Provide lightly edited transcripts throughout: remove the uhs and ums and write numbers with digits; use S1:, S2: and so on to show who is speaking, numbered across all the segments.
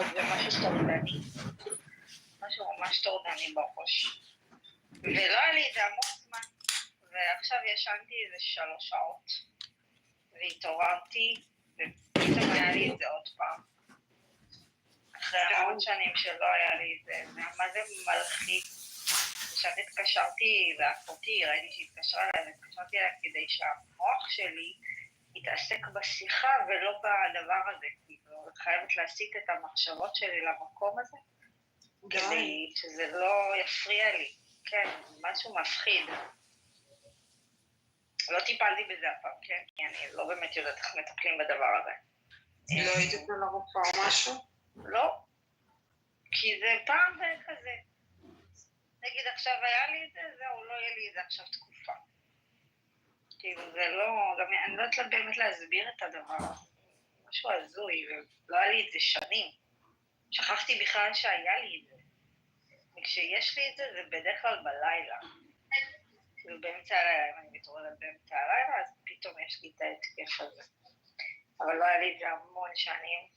S1: זה משהו טורדני. משהו ממש טורדני בראש. ולא היה לי את זה המון זמן. ועכשיו ישנתי איזה 3 שעות. והתעוררתי, ופתאום היה לי את זה עוד פעם. אחרי המון שנים שלא היה לי את זה. מה זה מלחיץ? עכשיו התקשרתי לאחותי, ראיתי שהתקשרה אליי, התקשרתי אליי כדי שהמוח שלי יתעסק בשיחה ולא בדבר הזה. כאילו, חייבת להסיט את המחשבות שלי למקום הזה. כדי שזה לא יפריע לי. כן, משהו מפחיד. לא טיפלתי בזה הפעם, כן? כי אני לא באמת יודעת איך מטפלים בדבר הזה.
S2: לא היית על הרופאה או משהו?
S1: לא. כי זה פעם זה כזה. נגיד עכשיו היה לי את זה, זהו, לא יהיה לי את זה עכשיו תקופה. כאילו זה לא, גם אני לא יודעת באמת להסביר את הדבר הזה. משהו הזוי, ולא היה לי את זה שנים. שכחתי בכלל שהיה לי את זה. וכשיש לי את זה, זה בדרך כלל בלילה. כאילו באמצע הלילה, אם אני מתעוררת באמצע הלילה, אז פתאום יש לי את ההתקף הזה. אבל לא היה לי את זה המון שנים.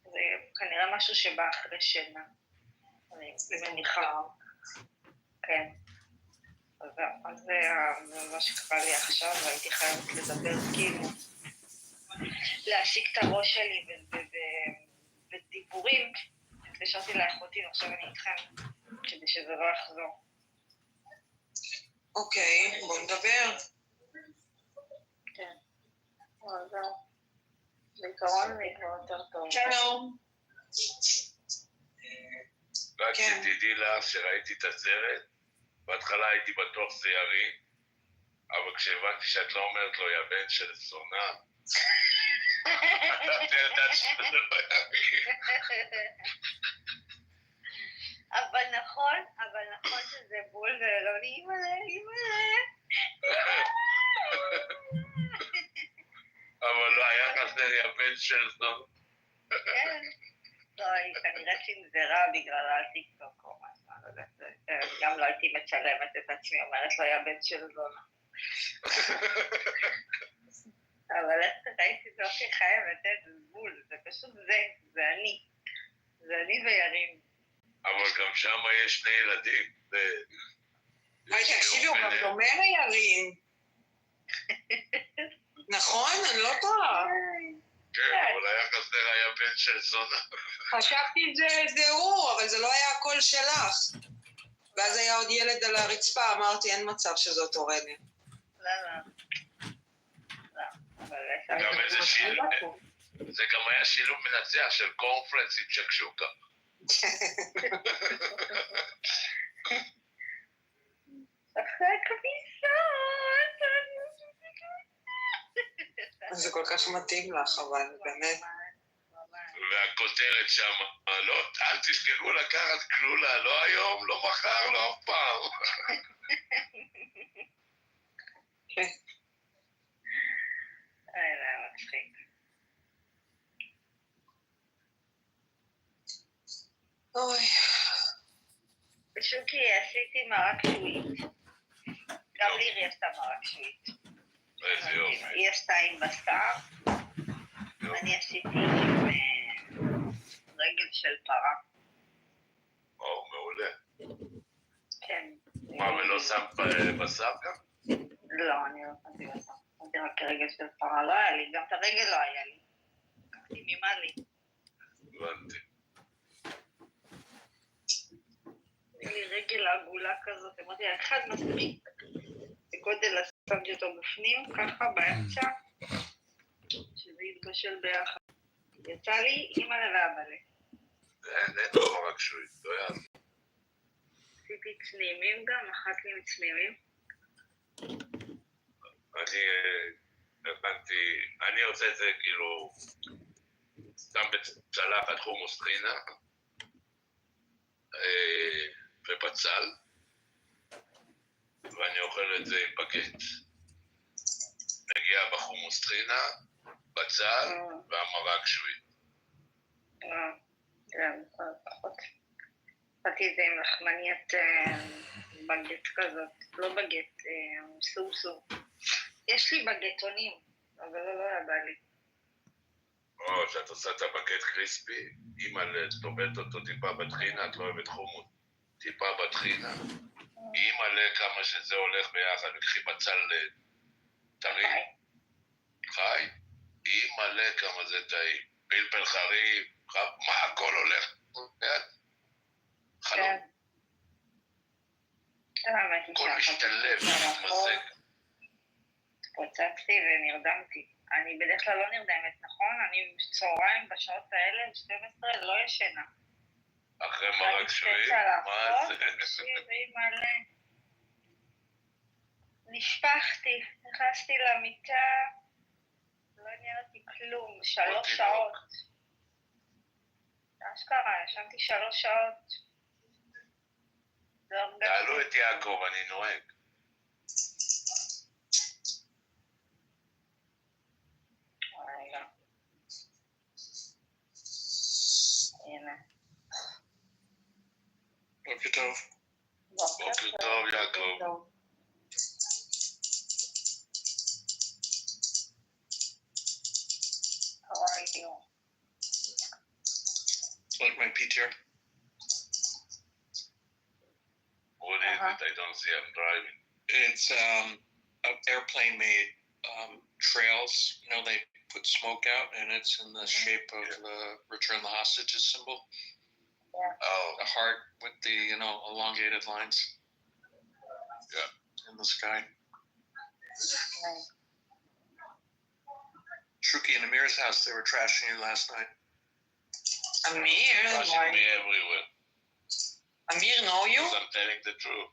S1: זה כנראה משהו שבא אחרי שינה. אני מניחה. כן. אז זה מה שקרה לי עכשיו, והייתי חייבת לדבר כאילו. להשיק את הראש שלי בדיבורים. התקשרתי לאחותי, ועכשיו אני איתכם, כדי שזה לא יחזור.
S2: אוקיי, בוא נדבר.
S1: כן. אבל זהו. בעיקרון זה כבר יותר טוב.
S2: שלום.
S3: רק שתדעי לך שראיתי את הסרט, בהתחלה הייתי בטוח זה ירי, אבל כשהבנתי שאת לא אומרת לו, יא בן של זונה, אתה יודעת שזה לא ירי.
S1: אבל נכון שזה בול ולא אימא'לה.
S3: אבל לא היה חסר יא בן של זונה.
S1: כן. לא, היא כנראה שנזרה בגלל הטיקטוק או משהו. גם לא הייתי מצלמת את עצמי, אומרת לו יא בן של זונה. אבל איך ראיתי זה הכי חייבת, זה בול, זה פשוט זה אני. זה אני וירים.
S3: אבל גם שם יש 2 ילדים.
S2: תקשיבי, הוא גם דומה לירים. נכון? אני לא טועה.
S3: כן, אבל היה חסר היה בן של זונה.
S2: חשבתי זה הוא, אבל זה לא היה הקול שלך. ואז היה עוד ילד על הרצפה, אמרתי, אין מצב שזאת אורלי.
S1: לא.
S3: גם איזה שילוב, זה גם היה שילוב מנצח של קורנפלקס עם שקשוקה.
S1: אחרי כביסות.
S2: זה כל כך מתאים לך, אבל באמת.
S3: והכותרת שם, לא, אל תשכחו לקחת כלולה, לא היום, לא מחר, לא אף פעם.
S2: כן.
S1: זה מצחיק.
S2: אוי.
S1: פשוט כי עשיתי מרק שועית. גם לירי עשתה מרק שועית.
S3: איזה יופי.
S1: היא עשתה עם בשר. אני עשיתי עם רגל של פרה.
S3: מעולה.
S1: כן.
S3: מה, ולא שמת בשר גם?
S1: לא, אני לא שמתי בשר. שמתי רק רגל של פרה. לא היה לי, גם את הרגל לא היה לי. לקחתי ממלי.
S3: הבנתי.
S1: היה לי רגל עגולה כזאת, אמרתי לה, אחד מספיק. בגודל שמתי אותו בפנים, ככה באמצע, שזה יתבשל ביחד. יצא לי אימא'לה ואבא'לה.
S3: אין לו רק שועית, לא יעזור.
S1: עשיתי צנימים גם, אכלתי עם צנימים.
S3: אני עושה את זה כאילו, סתם בצלחת חומוס טחינה, ובצל, ואני אוכל את זה עם בגט. נגיע בחומוס טחינה, בצל והמרק שועית.
S1: כן, פחות. עשיתי את זה עם לחמניית בגט כזאת, לא בגט, סוסו. יש לי בגטונים, אבל לא היה בא לי.
S3: או שאת עושה את הבקט קריספי, אימא טובלת אותו טיפה בטחינה, את לא אוהבת חומוס, טיפה בטחינה, אימא כמה שזה הולך ביחד, לקחי בצל טרי, חי, אימא כמה זה טעים, פלפל חריף, מה הכל הולך? חלום. הכל משתלב, מתמזג.
S1: התפוצצתי ונרדמתי. אני בדרך כלל לא נרדמת, נכון? אני בצהריים בשעות האלה, 12, לא ישנה.
S3: אחרי מרק שביעי? מה זה?
S1: שביעי מלא. נשפכתי, נכנסתי למיטה, לא עניין אותי כלום, 3 שעות. אשכרה, ישנתי 3 שעות.
S3: תעלו את יעקב, אני נוהג.
S1: רגע. הנה.
S4: בוקר טוב.
S3: בוקר טוב, יעקב.
S1: How are you?
S4: Like my PTR?
S3: What is it? I don't see, I'm driving.
S4: It's an airplane-made trails. You know, they put smoke out, and it's in the shape of the Return the Hostages symbol.
S1: Yeah.
S3: Oh,
S4: The heart with the, elongated lines.
S3: Yeah.
S4: In the sky.
S1: Right.
S4: Shuki and Amir's house, they were trashing you last night.
S2: Amir,
S3: watching me everywhere.
S2: Amir know you?
S3: Because I'm telling the truth.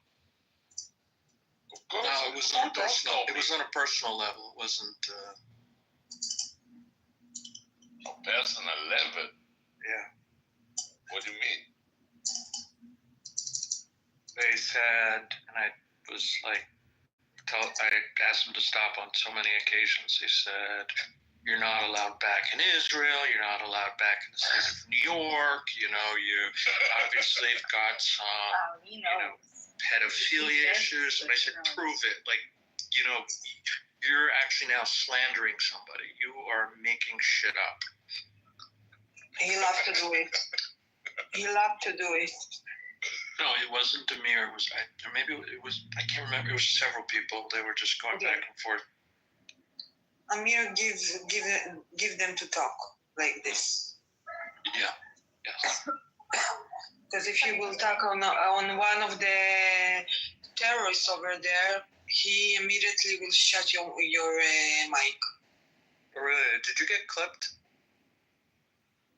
S3: Of course.
S4: No, it was on a personal. It was on a personal level. It wasn't.
S3: A personal level?
S4: Yeah.
S3: What do you mean?
S4: They said, and I was like, I asked them to stop on so many occasions. They said, you're not allowed back in Israel. You're not allowed back in the state of New York. You obviously have got some, pedophilia issues. And I said, prove it. Like, you're actually now slandering somebody. You are making shit up.
S2: He loved to do it. He loved to do it.
S4: No, it wasn't Amir. It was, maybe it was, I can't remember. It was several people. They were just going back and forth.
S2: Amir give them to talk like this.
S4: Yeah. Yes.
S2: Because if you will talk on one of the terrorists over there, he immediately will shut your mic.
S4: Really? Did you get clipped?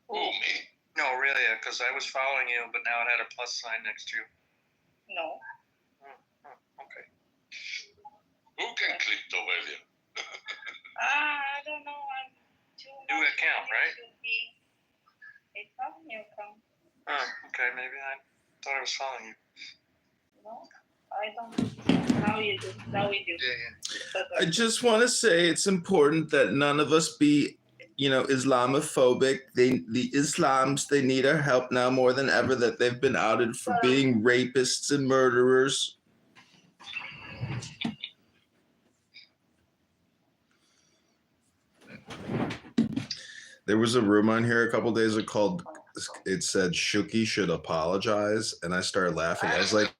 S3: Who, me?
S4: No, really, because I was following you, but now it had a plus sign next to you.
S1: No.
S4: Okay.
S3: Who can click Aurelia?
S1: I don't know. I'm too
S4: New
S1: much
S4: account, right?
S1: It's not a new account.
S4: Oh, okay. Maybe I thought I was following you.
S1: No, I don't. Now you do. Now we do.
S4: Yeah.
S5: I just want to say it's important that none of us be, Islamophobic. The Islams, they need our help now more than ever, that they've been outed for being rapists and murderers. There was a room on here a couple days ago it said Shuki should apologize, and I started laughing. I was like,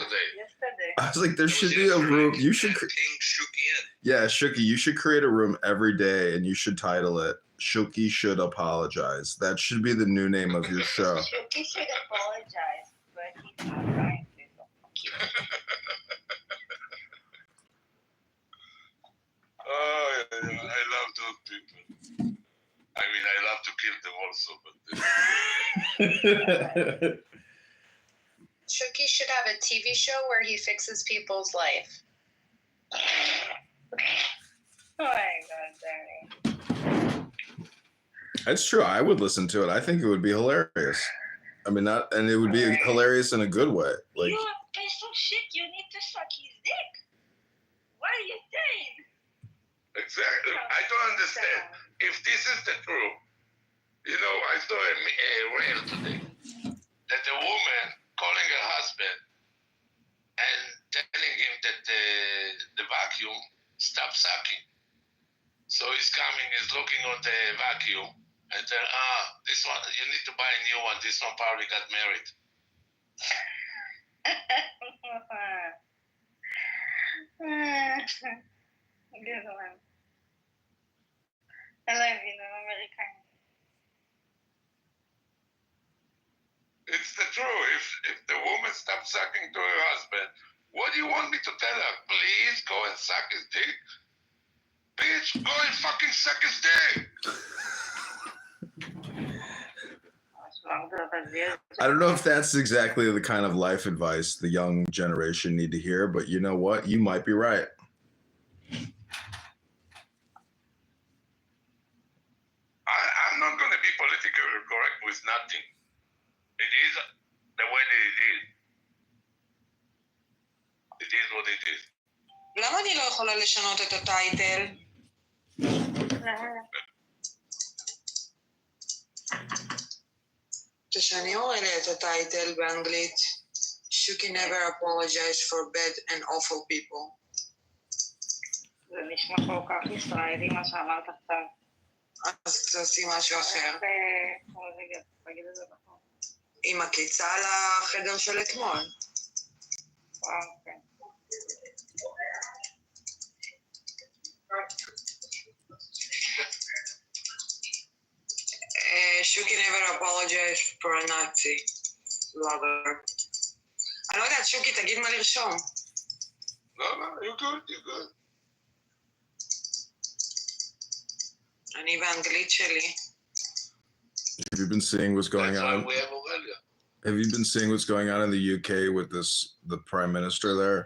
S1: Yesterday.
S5: there should be a room. You should,
S4: Ping Shuki in.
S5: yeah, Shuki, you should create a room every day, and you should title it Shuki Should Apologize. That should be the new name of your show.
S1: He should apologize, but he's not trying to.
S3: Oh, I love those people. I mean, I love to kill them also, but...
S6: Shuki should have a TV show where he fixes people's life.
S1: Oh my God, Danny.
S5: That's true. I would listen to it. I think it would be hilarious. I mean, and it would be hilarious in a good way. Like,
S1: You a piece of shit. You need to suck his dick. What are you saying?
S3: Exactly. I don't understand. If this is the truth, I saw a reel today that a woman calling her husband and telling him that the vacuum stopped sucking. So he's coming, he's looking on the vacuum, I tell, this one, you need to buy a new one. This one probably got married.
S1: גזרן. אני לא הבינה, הם אמריקאים.
S3: It's the truth. If the woman stops sucking to her husband, what do you want me to tell her? Please go and suck his dick? Bitch, go and fucking suck his dick!
S5: I don't know if that's exactly the kind of life advice the young generation need to hear, but you know what? You might be right.
S3: I'm not going to be politically correct with nothing. It is the way that it is. It is what it is.
S2: למה אני לא יכולה לשנות את הטייטל? תשני אורלי את הטייטל באנגלית. Shuki never apologized for bad and awful people.
S1: זה נשמע כל כך ישראלי מה שאמרת עכשיו.
S2: אז תעשי משהו אחר.
S1: תגיד את זה נכון.
S2: עם הקיצה לחדר של אתמול.
S1: אוקיי.
S2: Shuki never apologized for a Nazi lover. אני לא יודעת, שוקי, תגיד מה לרשום.
S3: No, you're good, you're good.
S2: אני באנגלית שלי.
S5: Have you been seeing what's going
S3: That's why
S5: on?
S3: we have Aurelia.
S5: Have you been seeing what's going on in the UK with the prime minister there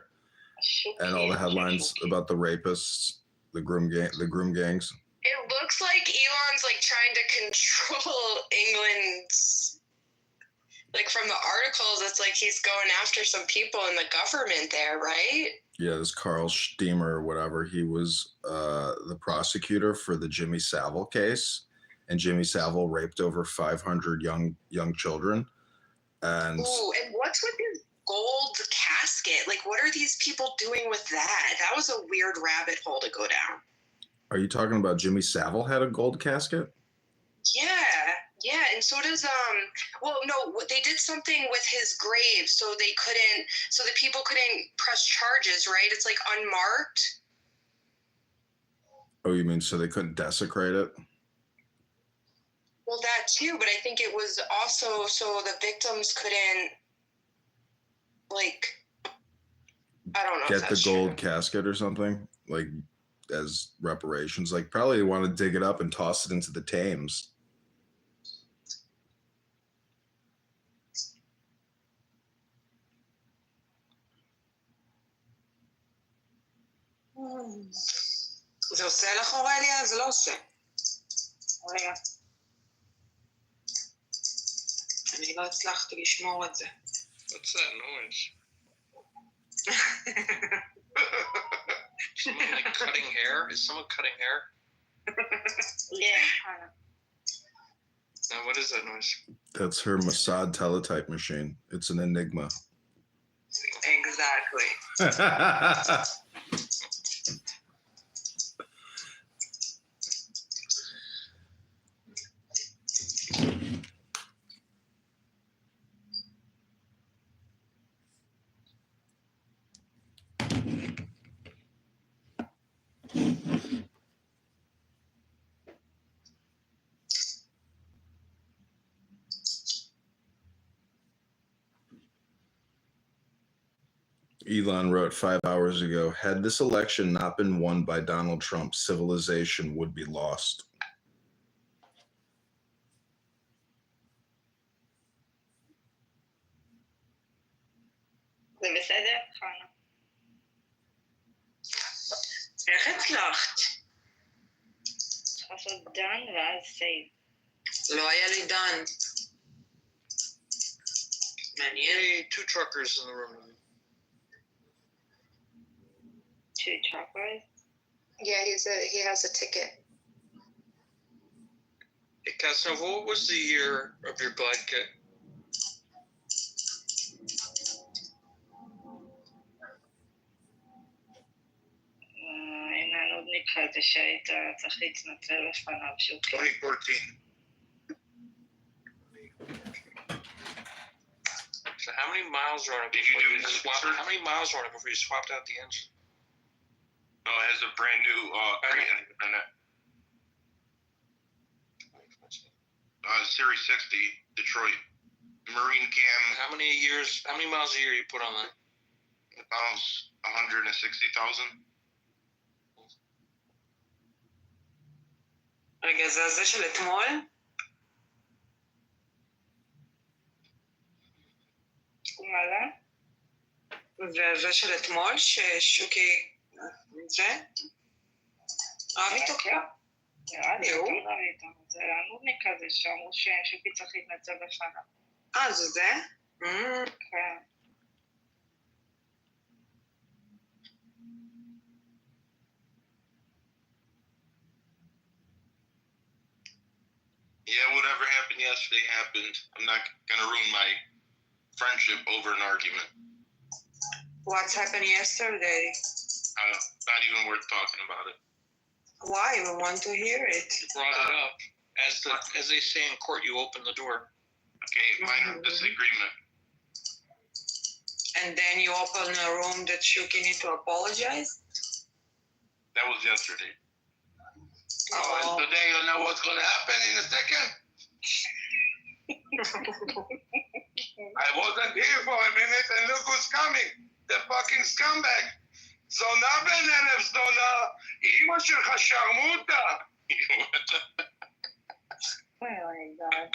S5: and all the headlines about the rapists, the groom gangs?
S6: It looks like Elon's like trying to control England's, like from the articles, it's like he's going after some people in the government there, right?
S5: Yeah, this Carl Steamer or whatever, he was the prosecutor for the Jimmy Savile case, and Jimmy Savile raped over 500 young children. And
S6: Ooh, and what's with his gold casket? Like, what are these people doing with that? That was a weird rabbit hole to go down.
S5: are you talking about Jimmy Savile had a gold casket?
S6: Yeah, and so does well, no, they did something with his grave, so the people couldn't press charges, right? It's like unmarked.
S5: Oh, you mean so they couldn't desecrate it?
S6: Well, that too, but I think it was also so the victims couldn't, like, I don't know.
S5: Get
S6: if
S5: the
S6: that's
S5: gold
S6: true.
S5: casket or something, like as reparations. Like probably want to dig it up and toss it into the Thames.
S2: זה עושה לך אורליה? זה לא עושה.
S1: רגע.
S2: אני לא הצלחתי לשמור את זה.
S4: What's that noise? Someone like cutting hair? Is someone cutting hair?
S1: Yeah.
S4: Now, what is that noise?
S5: That's her Mossad teletype machine. It's an Enigma.
S2: Exactly.
S5: Elon wrote 5 hours ago, had this election not been won by Donald Trump, civilization would be lost.
S1: זה בסדר? חנה.
S2: איך הצלחת?
S1: צריך לעשות done ואז save.
S2: לא היה לי דן. מעניין.
S4: Hey, 2 truckers in the room.
S1: 2 chakras.
S6: Yeah, he has a ticket.
S4: Hey, Casanova, what was the year of your glide kit?
S1: אין הנודניק הזה שהיית צריך להתנצל לפניו שהוא
S3: 2014.
S4: How many miles were on it
S3: Did you
S4: before
S3: do the swapper?
S4: How many miles were on it before you swapped out the engine?
S3: No, it has a brand new crate engine in it. Series 60, Detroit. Marine Cam,
S4: How many miles a year you put on that?
S3: 160,000.
S2: רגע, זה הזה של אתמול?
S1: מה זה?
S2: זה של אתמול, ששוקי... זה? רב איתו כבר?
S1: נראה לי,
S2: הוא?
S1: לא רב איתו. זה הנודניק כזה שאמרו ששוקי צריך להתנצל בפניו.
S2: זה זה?
S1: כן.
S3: Yeah, whatever happened yesterday happened. I'm not gonna ruin my friendship over an argument.
S2: What's happened yesterday?
S3: Not even worth talking about it.
S2: Why? We want to hear it.
S4: You brought it up. As they say in court, you open the door.
S3: Okay, minor disagreement.
S2: And then you open a room that Shuki need to apologize?
S3: That was yesterday.
S2: Oh.
S3: And today you know what's gonna happen in a second? I wasn't here for a minute and look who's coming. The fucking scumbag. זונה בן-אלף זונה, אמא שלך שרמוטה.
S1: Oh my God.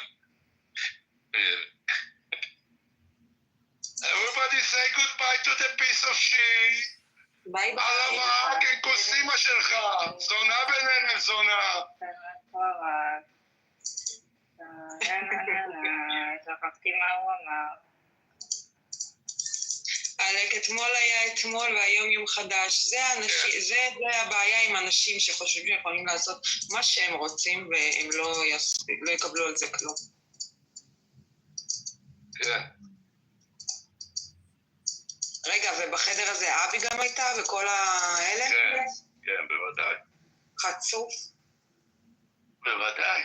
S3: Everybody say goodbye to the piece of shit.
S2: ביי
S3: על
S2: ביי.
S3: המרק עם כוס אמא שלך. זונה בן-אלף זונה.
S1: שכחתי מה הוא אמר.
S2: אלק, אתמול היה אתמול והיום יום חדש. זה הבעיה עם אנשים שחושבים שיכולים לעשות מה שהם רוצים והם לא יקבלו על זה כלום.
S3: כן.
S2: רגע, ובחדר הזה אבי גם הייתה וכל האלה?
S3: כן, כן, בוודאי.
S2: חצוף.
S3: בוודאי.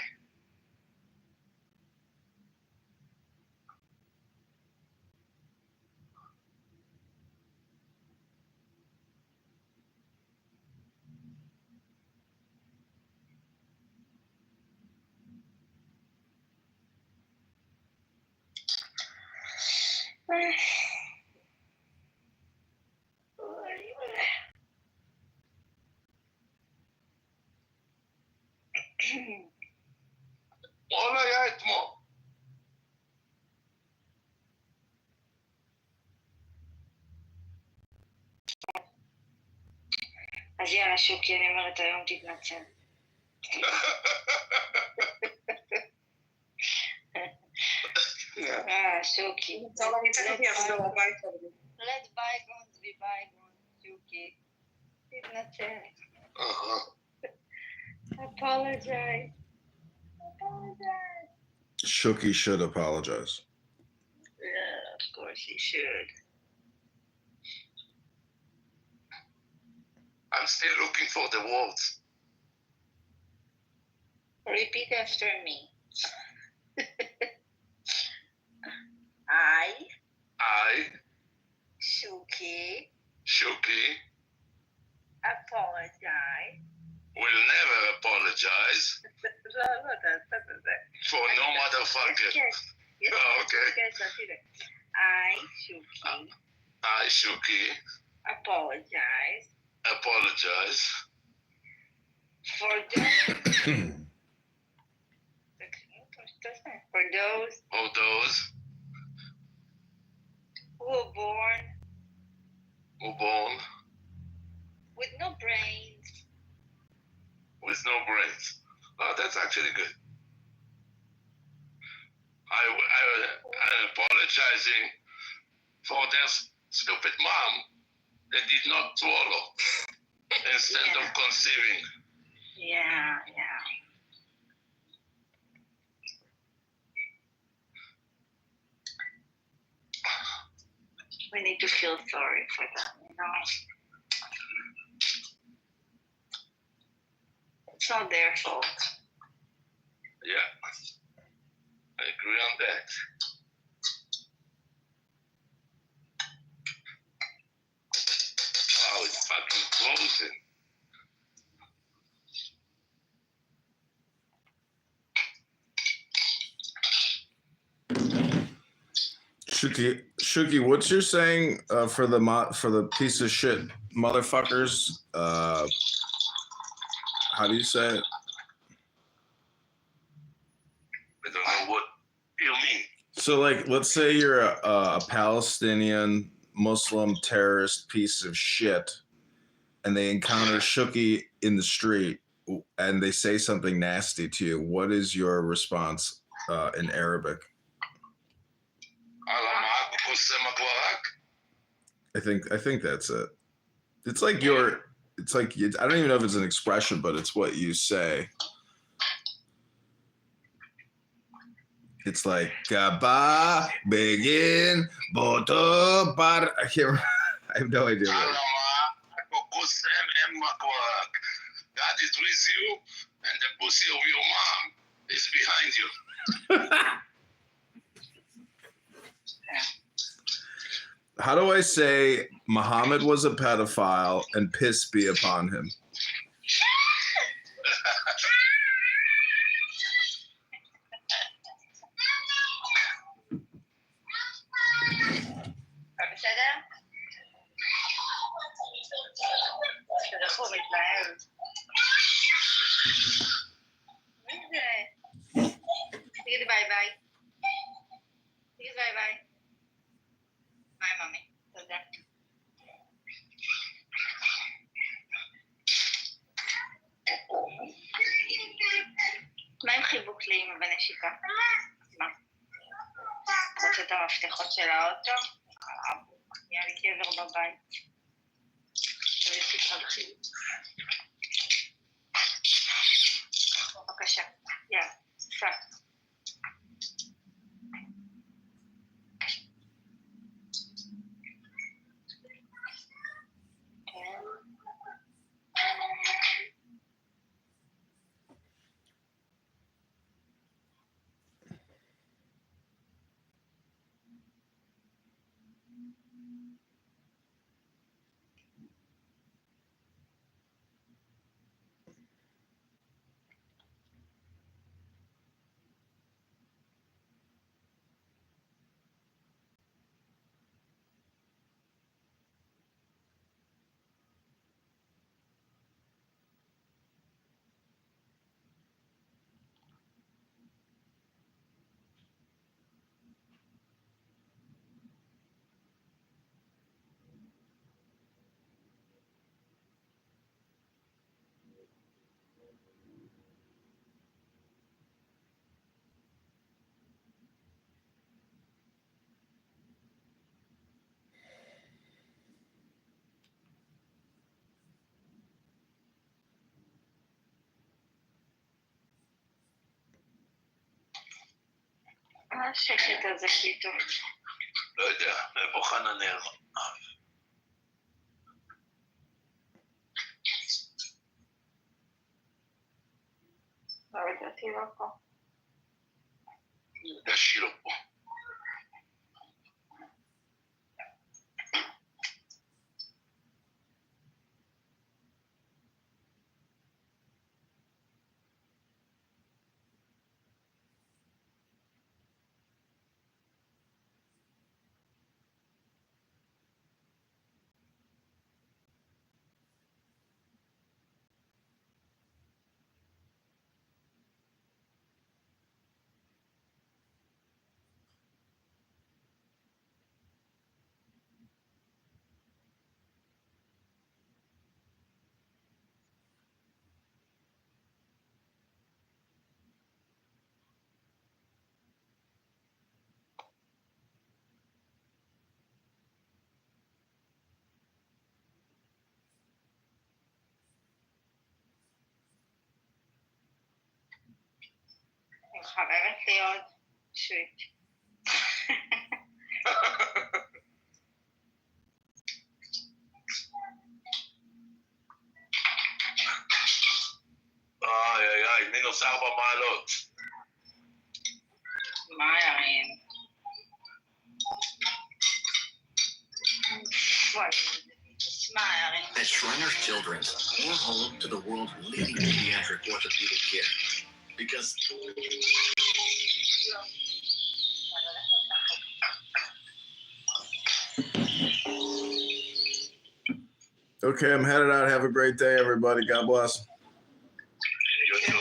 S3: אתמול היה אתמול.
S1: אז יאללה שוקי, אני אומרת היום תתנצל. שוקי.
S2: טוב, אני תכף יחזור הביתה.
S1: Let bygones be bygones, שוקי. תתנצל. Apologize.
S5: Shuki should apologize.
S1: Yeah, of course he should.
S3: I'm still looking for the words.
S1: Repeat after me. I, Shuki, apologize.
S3: will never apologize
S1: לא, תעשה את זה.
S3: for no motherfucker. Okay.
S1: I, Shuki,
S3: I, Shuki,
S1: apologize for those
S3: of those
S1: who were born
S3: who born
S1: with no brains.
S3: with no brains. Oh, that's actually good. I'm apologizing for their stupid mom that did not swallow instead of conceiving.
S1: Yeah. We need to feel sorry for them, you know. It's not their fault.
S3: Yeah, I agree on that. באוזן.
S5: Shuki, what's your saying for the piece of shit motherfuckers? How do you say it?
S3: I don't know what you mean.
S5: So, like, let's say you're a Palestinian Muslim terrorist piece of shit, and they encounter Shuki in the street, and they say something nasty to you. What is your response in Arabic? I think that's it. It's like I don't even know if it's an expression, but it's what you say. It's like Gaba begin boto bar. I can't. I have no idea.
S3: God is with you, and the pussy of your mom is behind you.
S5: How do I say Muhammad was a pedophile and piss be upon him?
S1: בסדר? תדחו, מתלהב. מי זה? תגידי ביי ביי. תגידי ביי ביי. ביי ממי. תודה. מה עם חיבוק לאמא ונשיקה? מה? רוצה את המפתחות של האוטו? היה לי קבר בבית. עכשיו יש לי תרחיב. בבקשה, יאללה, סע. מה השקט הזה פתאום?
S3: לא יודע, מאיפה חנה נעלמה?
S1: לא ידעתי לא פה.
S3: אני יודע שהיא לא פה.
S1: אני מחברת לי עוד שוויט.
S3: איי, מינוס 4 מעלות.
S1: מה ירין? וואי, תשמע ירין.
S7: Shriners Children's, your home to the world's leading pediatric orthopedic care. Because
S5: Okay, I'm headed out. Have a great day, everybody. God bless.
S3: You too.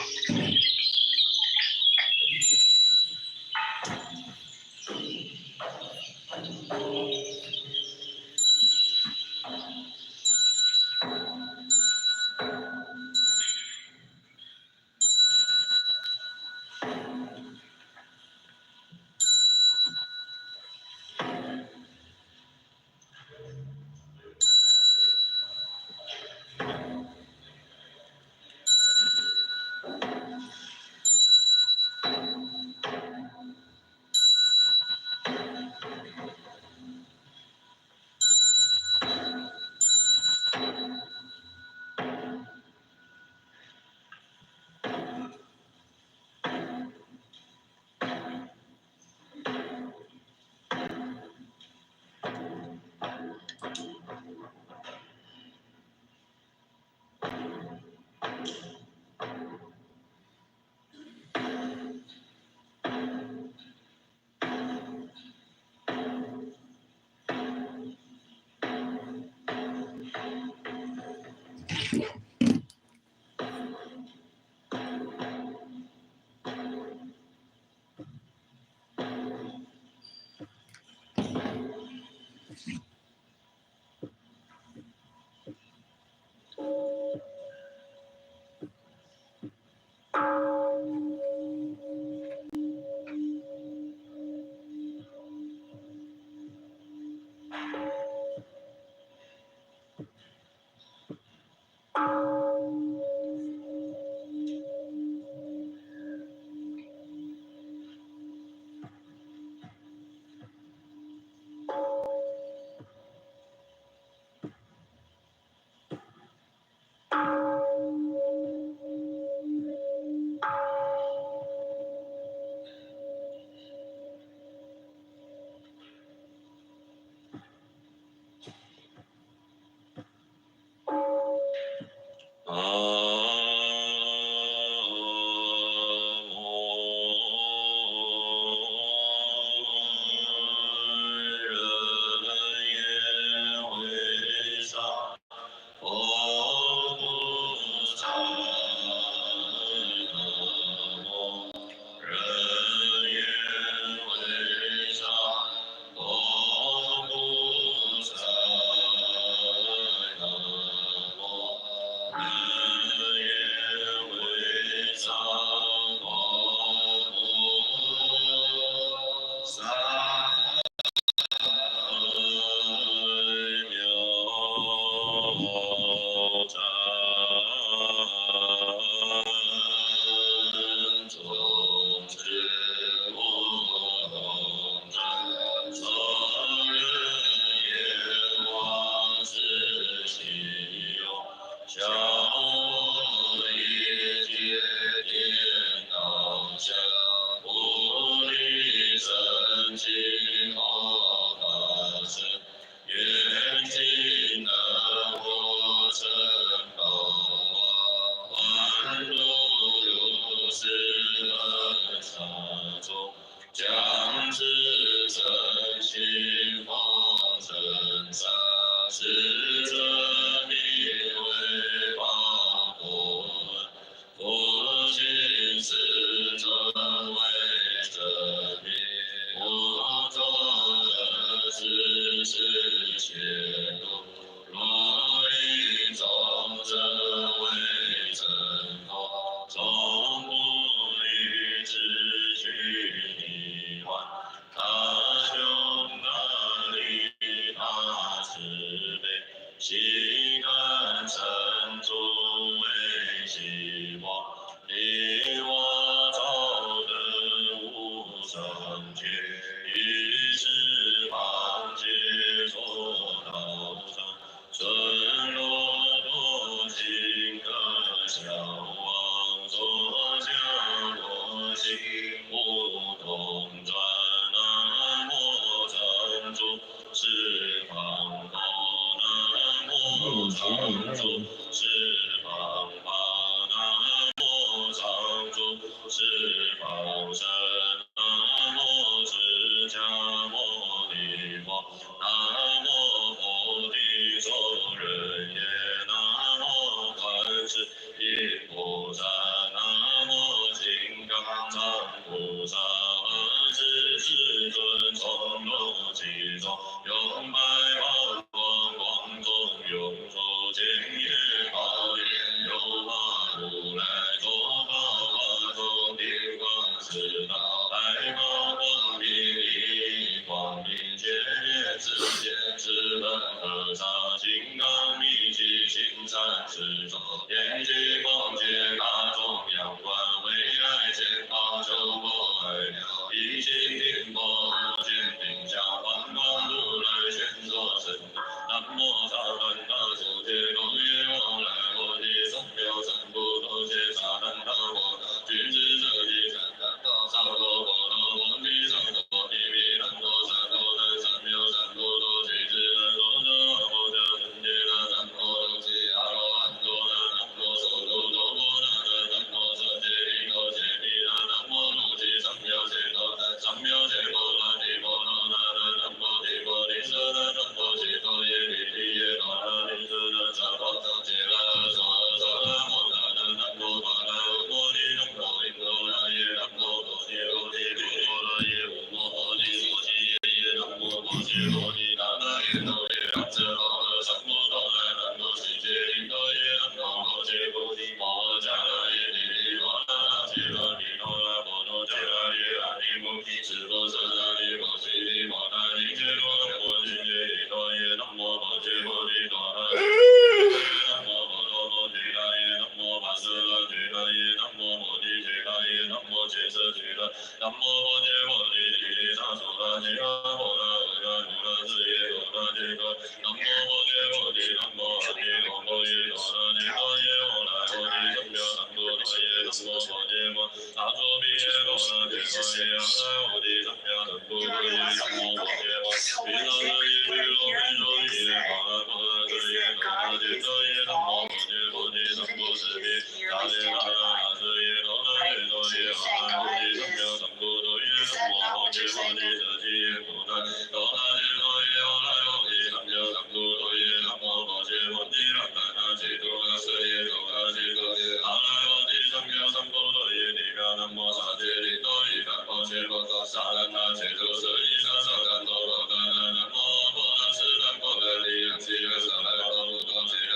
S8: 河沙金刚密集青山石中，眼睛光洁大众阳关，为爱前方求佛爱了，一心听佛不见定相，黄光如来宣说神道。南无萨满达所揭罗耶我来我的三藐三菩提萨埵达我具智者的三藐萨罗波罗摩尼萨罗提毗难陀萨罗南三藐三菩提具智难罗遮阿摩迦三界那南无卢悉阿罗汉多那南无梭罗多波那南无舍揭利多揭利那南无卢悉三藐揭多三藐揭波罗提波罗那南无提波利舍那南无悉多耶利利耶多那利舍那萨婆揭拉娑娑那摩那南无巴拉摩尼南无印度那耶南无波提罗提波罗耶无摩诃提所提耶南无波提罗提那那耶多耶南遮罗那三摩多那南无悉揭利多耶南无波提菩提摩迦那耶利利多那那揭罗提多那波罗迦那耶阿尼摩提毗婆舍那利摩悉利摩那利揭罗那摩悉耶利多耶南无波提菩提多那南无波罗摩提那耶南无跋舍那提那耶南无摩提提那耶南无揭舍提那南无波揭摩提提提萨埵那提阿婆那阿那努那智耶罗那提多南无波揭摩提南无阿提罗摩耶罗那提多耶我来我提三藐三菩提耶南无波揭摩萨埵毗耶罗那提多耶阿那我提三藐三菩提耶南无波揭摩毗那遮耶毗罗毗罗提耶阿那婆那遮耶罗那提多耶南无波揭摩提南无释毗那耶那那那遮耶罗那提多耶阿那我提三藐三菩提耶南无波揭摩提舍提耶菩提罗那提多耶阿那我提三藐三菩提耶南无波揭摩提那那那揭多那舍耶多那揭多耶阿那我提三藐三菩提耶尼迦南无萨揭利多伊达波揭摩萨埵那揭多舍伊萨萨埵多罗那那南无波那斯那波那利亚悉那萨那多鲁多揭那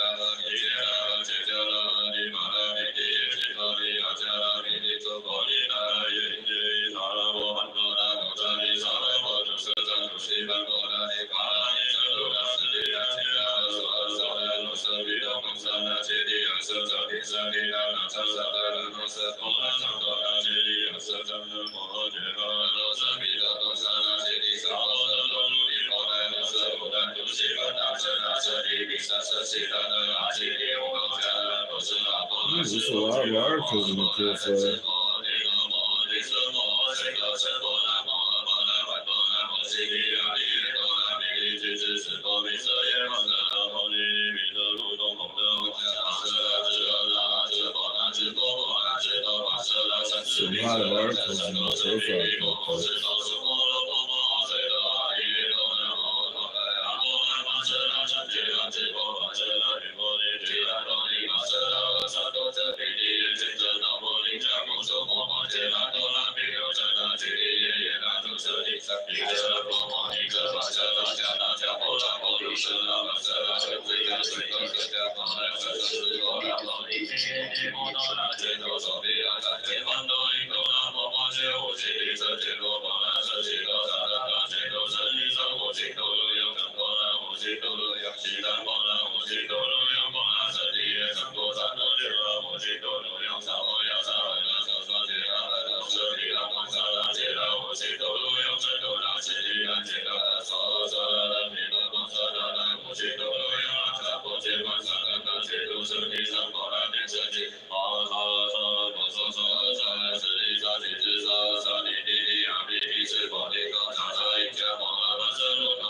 S8: 伊揭那揭迦那尼玛那尼提耶揭多利亚迦那尼提娑婆利那耶因揭伊萨那波曼多那摩扎利萨那波主舍赞主西班多那尼卡那尼舍鲁那斯提那揭那娑阿萨那罗舍毗那蒙萨那揭利亚舍扎提舍利那那萨萨那罗舍多那萨多那揭利亚舍扎那摩揭那罗舍毗那蒙萨那揭利萨摩那多鲁伊摩那罗舍摩那主西班那舍那舍利毗萨舍西那那阿揭利摩迦那罗舍那波那舍摩揭那摩诃那舍摩提那摩提舍摩舍那舍摩那摩诃那梵多那摩悉利亚利耶多那弥利俱胝舍多弥舍耶摩舍那摩尼弥舍路东红的红阿舍那智阿那阿智波那智波波那智多阿舍那三智毗舍那三三多舍毗毗波摩舍多舍摩罗波摩舍多阿耶多那摩诃那阿摩那摩舍那三界那智波摩舍那毗波尼提那多尼摩舍那阿萨多遮毗提耶真遮那摩尼迦摩娑摩摩揭那多那毗流遮那揭利耶耶那多舍利毗遮那波摩尼遮巴舍那迦那迦波那波卢舍那摩舍那舍毗那舍多舍迦波那舍舍波那摩尼揭提摩多那揭多所毗阿迦揭曼多因多那摩摩揭无悉利舍揭多波那舍悉多萨那那揭多舍利舍无悉多路用等波那无悉多路用悉单波那无悉多路用波那舍利耶三波萨多揭那无悉多路用萨摩亚萨那萨萨揭那那舍利那摩萨那揭那无悉多路用舍多那悉利那揭那娑娑那弥那摩萨那那无悉多路用那萨婆揭曼萨那那揭多舍利三波那揭舍利摩萨萨摩娑娑萨那舍利萨提智萨萨提提提阿毗提智波提高萨萨因迦摩诃那舍卢多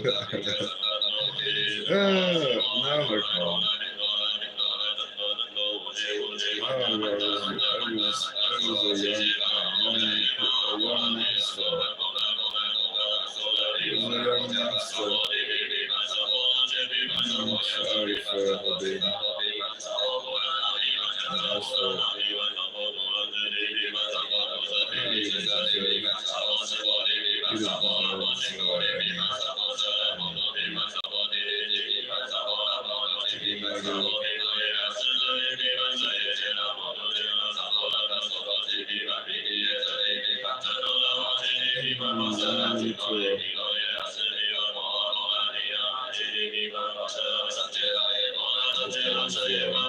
S5: Now we're calm. I was a young monster. I was a young monster. I'm sorry forever, baby. And also, you didn't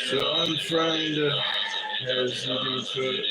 S5: So I'm trying to has you do to it.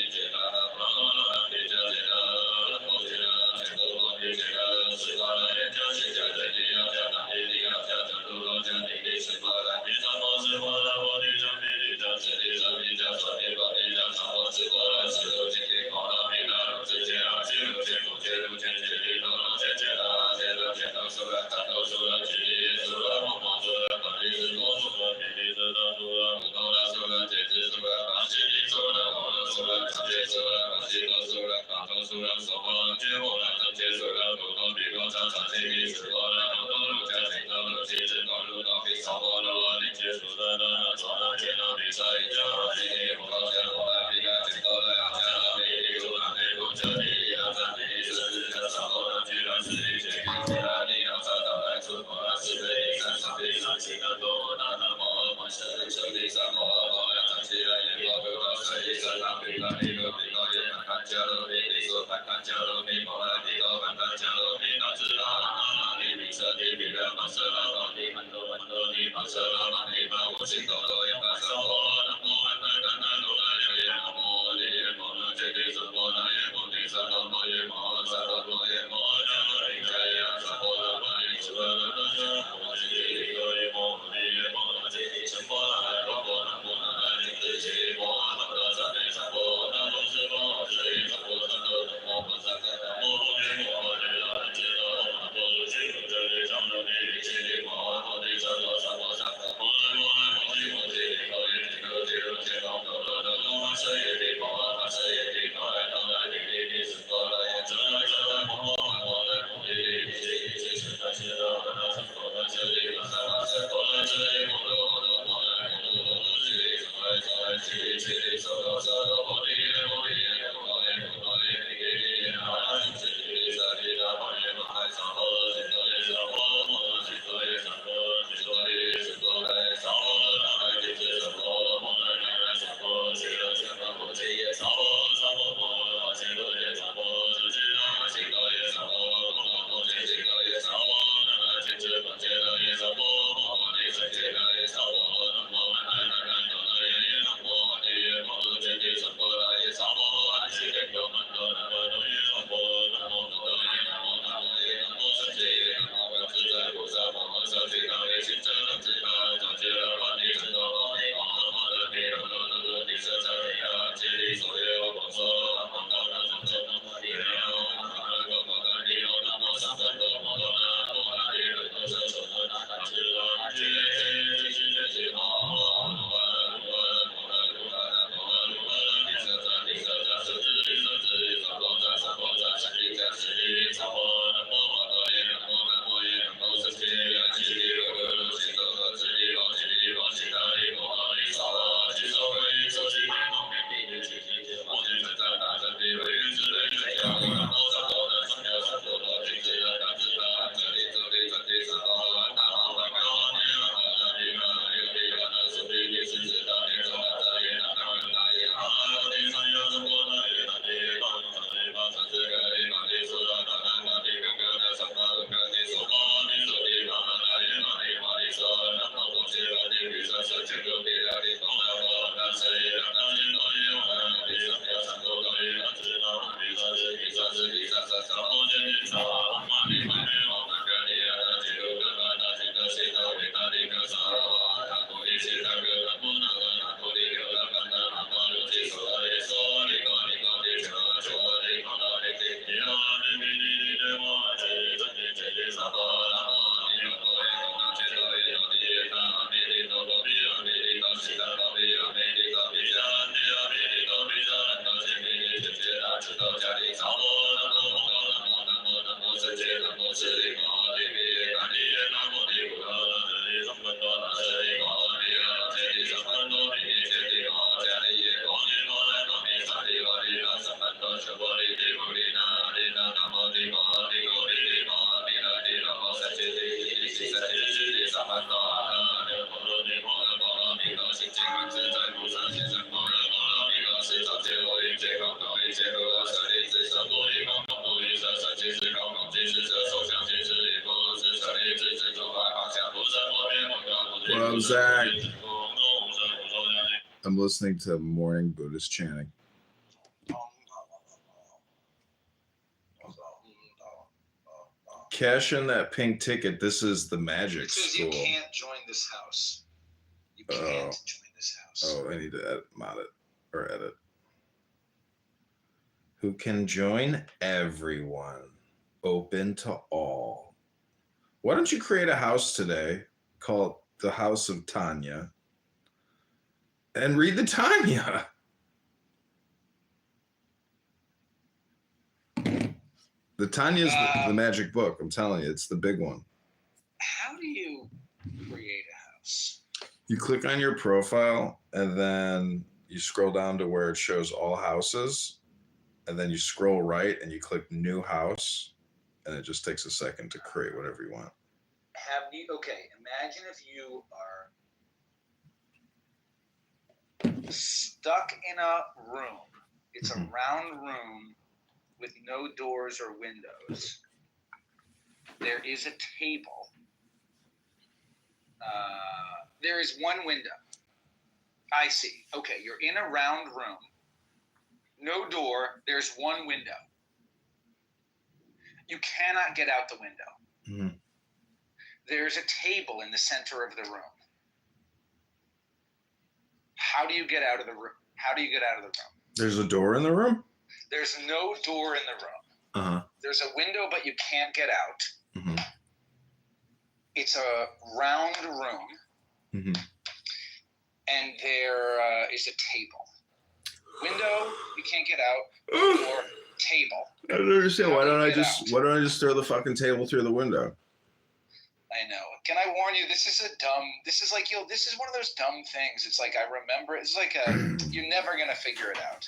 S5: Well, Zach, I'm listening to morning Buddhist chanting. Cash in that pink ticket. This is the magic
S9: It says
S5: school.
S9: you can't join this house. You can't join this house.
S5: Oh, I need to mod it or edit. Who can join? Everyone. Open to all. Why don't you create a house today called the House of Tanya and read the Tanya? The Tanya is the magic book. I'm telling you, it's the big one.
S9: How do you create a house?
S5: You click on your profile and then you scroll down to where it shows all houses. And then you scroll right and you click new house. And it just takes a second to create whatever you want.
S9: Imagine if you are stuck in a room. It's a round room with no doors or windows. There is a table. There is one window. I see. Okay, you're in a round room. No door. There's one window. You cannot get out the window.
S5: Mm-hmm.
S9: There's a table in the center of the room. How do you get out of the room? How do you get out of the room?
S5: There's a door in the room?
S9: There's no door in the room.
S5: Uh-huh.
S9: There's a window, but you can't get out.
S5: Mm-hmm.
S9: It's a round room,
S5: Mm-hmm.
S9: and there is a table. Window, you can't get out. Door, table.
S5: I don't understand. Why don't I
S9: Get
S5: just
S9: out.
S5: why don't I just throw the fucking table through the window?
S9: I know. Can I warn you? This is this is one of those dumb things. It's like I remember. It's like you're never gonna figure it out.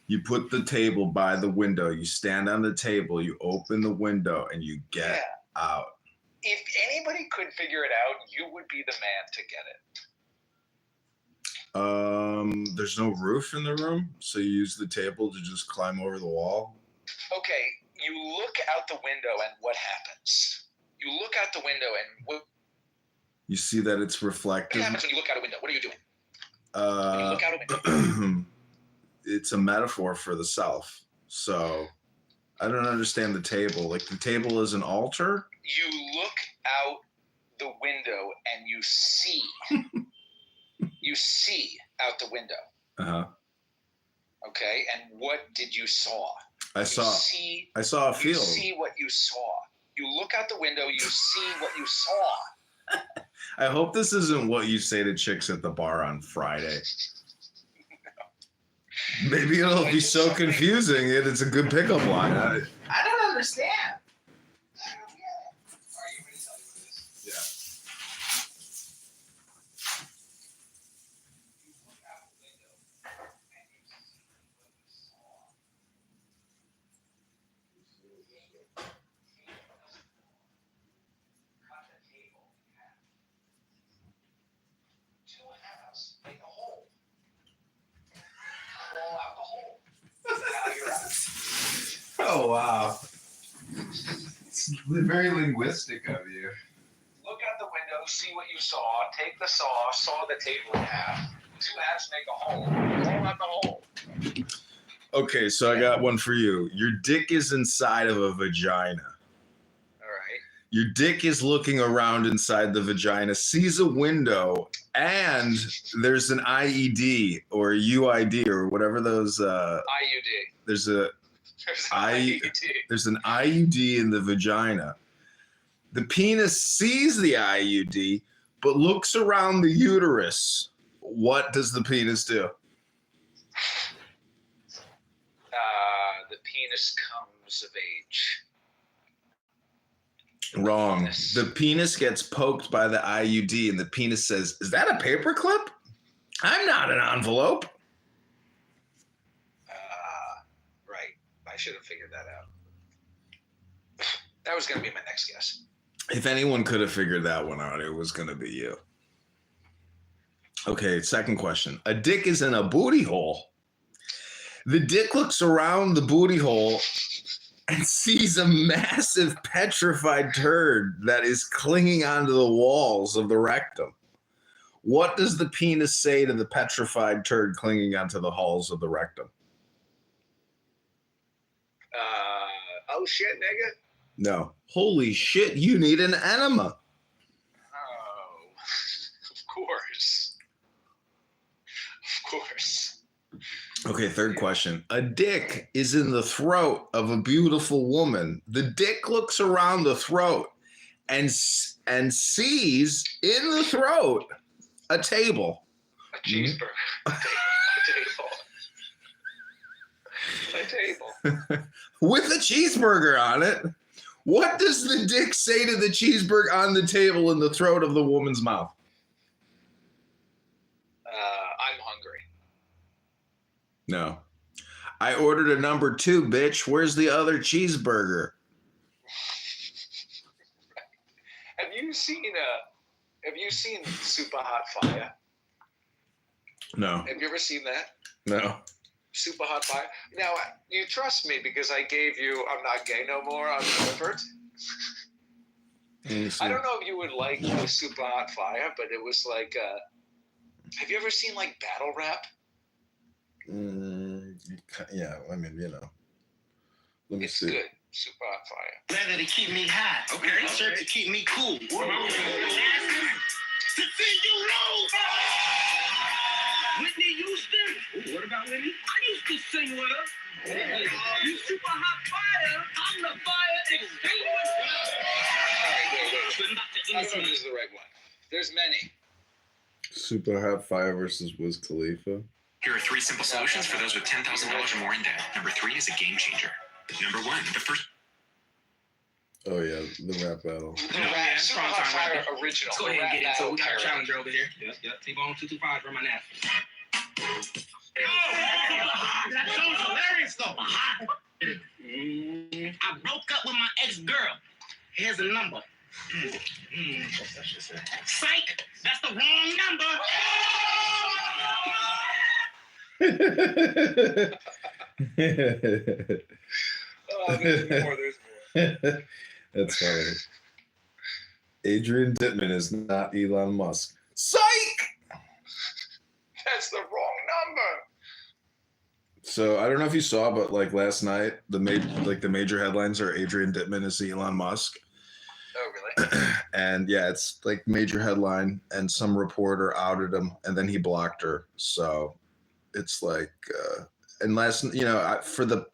S5: You put the table by the window, you stand on the table, you open the window, and you get out.
S9: If anybody could figure it out, you would be the man to get it.
S5: There's no roof in the room, so you use the table to just climb over the wall.
S9: Okay, you look out the window and what happens? You look out the window and what
S5: You see that it's reflective.
S9: happens when you look out a window? What are you doing? When you look out a window.
S5: It's a metaphor for the self. So I don't understand the table. Like the table is an altar.
S9: You look out the window and you see. You see out the window.
S5: Uh-huh.
S9: Okay, and what did you saw?
S5: I saw a
S9: You
S5: field.
S9: see what you saw. You look out the window, you see what you saw.
S5: I hope this isn't what you say to chicks at the bar on Friday. Maybe it'll be so confusing and it's a good pickup line.
S9: I don't understand.
S5: Yeah. Oh, wow. It's very linguistic of you.
S9: Look out the window, see what you saw, take the saw the table in half. 2 halves make a hole. Roll out the hole.
S5: Okay, so I got one for you. Your dick is inside of a vagina.
S9: All right.
S5: Your dick is looking around inside the vagina, sees a window, and there's an IED or UID or whatever those.
S9: IUD.
S5: There's
S9: There's an IUD.
S5: an IUD in the vagina. The penis sees the IUD, but looks around the uterus. What does the penis do?
S9: The penis comes of age.
S5: Wrong.
S9: Penis.
S5: The penis gets poked by the IUD, and the penis says, "Is that a paperclip? I'm not an envelope."
S9: Right. I should have figured that out. That was going to be my next guess.
S5: If anyone could have figured that one out, it was going to be you. Okay, second question. A dick is in a booty hole. The dick looks around the booty hole and sees a massive petrified turd that is clinging onto the walls of the rectum. What does the penis say to the petrified turd clinging onto the halls of the rectum?
S9: Oh shit, nigga.
S5: No. Holy shit, you need an enema.
S9: Oh, of course. Of course.
S5: Okay, third question. A dick is in the throat of a beautiful woman. The dick looks around the throat and sees in the throat a table.
S9: A cheeseburger. A table.
S5: With a cheeseburger on it. What does the dick say to the cheeseburger on the table in the throat of the woman's mouth?
S9: I'm hungry.
S5: No. I ordered a number 2, bitch. Where's the other cheeseburger?
S9: Have you seen Super Hot Fire?
S5: No.
S9: Have you ever seen that?
S5: No.
S9: Super Hot Fire. Now, you trust me because I gave you I'm Not Gay No More on Clifford. I don't know if you would like the Super Hot Fire, but it was like, have you ever seen like battle rap?
S5: Yeah, I mean, you know. Let me
S9: It's
S5: see.
S9: good. Super Hot Fire.
S7: Leather to keep me hot. Okay. Shirt to keep me cool. To see you roll. Whitney Houston. Ooh, what about Whitney? I used to sing with her. You super hot fire. I'm the fire extinguisher.
S9: I don't know if this is the right one. There's many.
S5: Super Hot Fire versus Wiz Khalifa.
S10: Here are 3 simple solutions for those with $10,000 or more in debt. Number 3 is a game changer. Number 1, the first.
S5: Oh yeah, the rap battle.
S9: The rap, Super Hot Fire original.
S7: Let's go ahead and get into it. We got a challenger over here. Yep. T-Bone 225 from my napkin. That song's hilarious though. I broke up with my ex-girl. Here's a number. Psych! That's the wrong number.
S9: There's more.
S5: That's funny. Adrian Dittman is not Elon Musk. Psych!
S9: That's the wrong number.
S5: So I don't know if you saw, but like last night, the major headlines are Adrian Dittman is Elon Musk.
S9: Oh, really?
S5: And yeah, it's like major headline, and some reporter outed him, and then he blocked her. So it's like, and last, you know, for the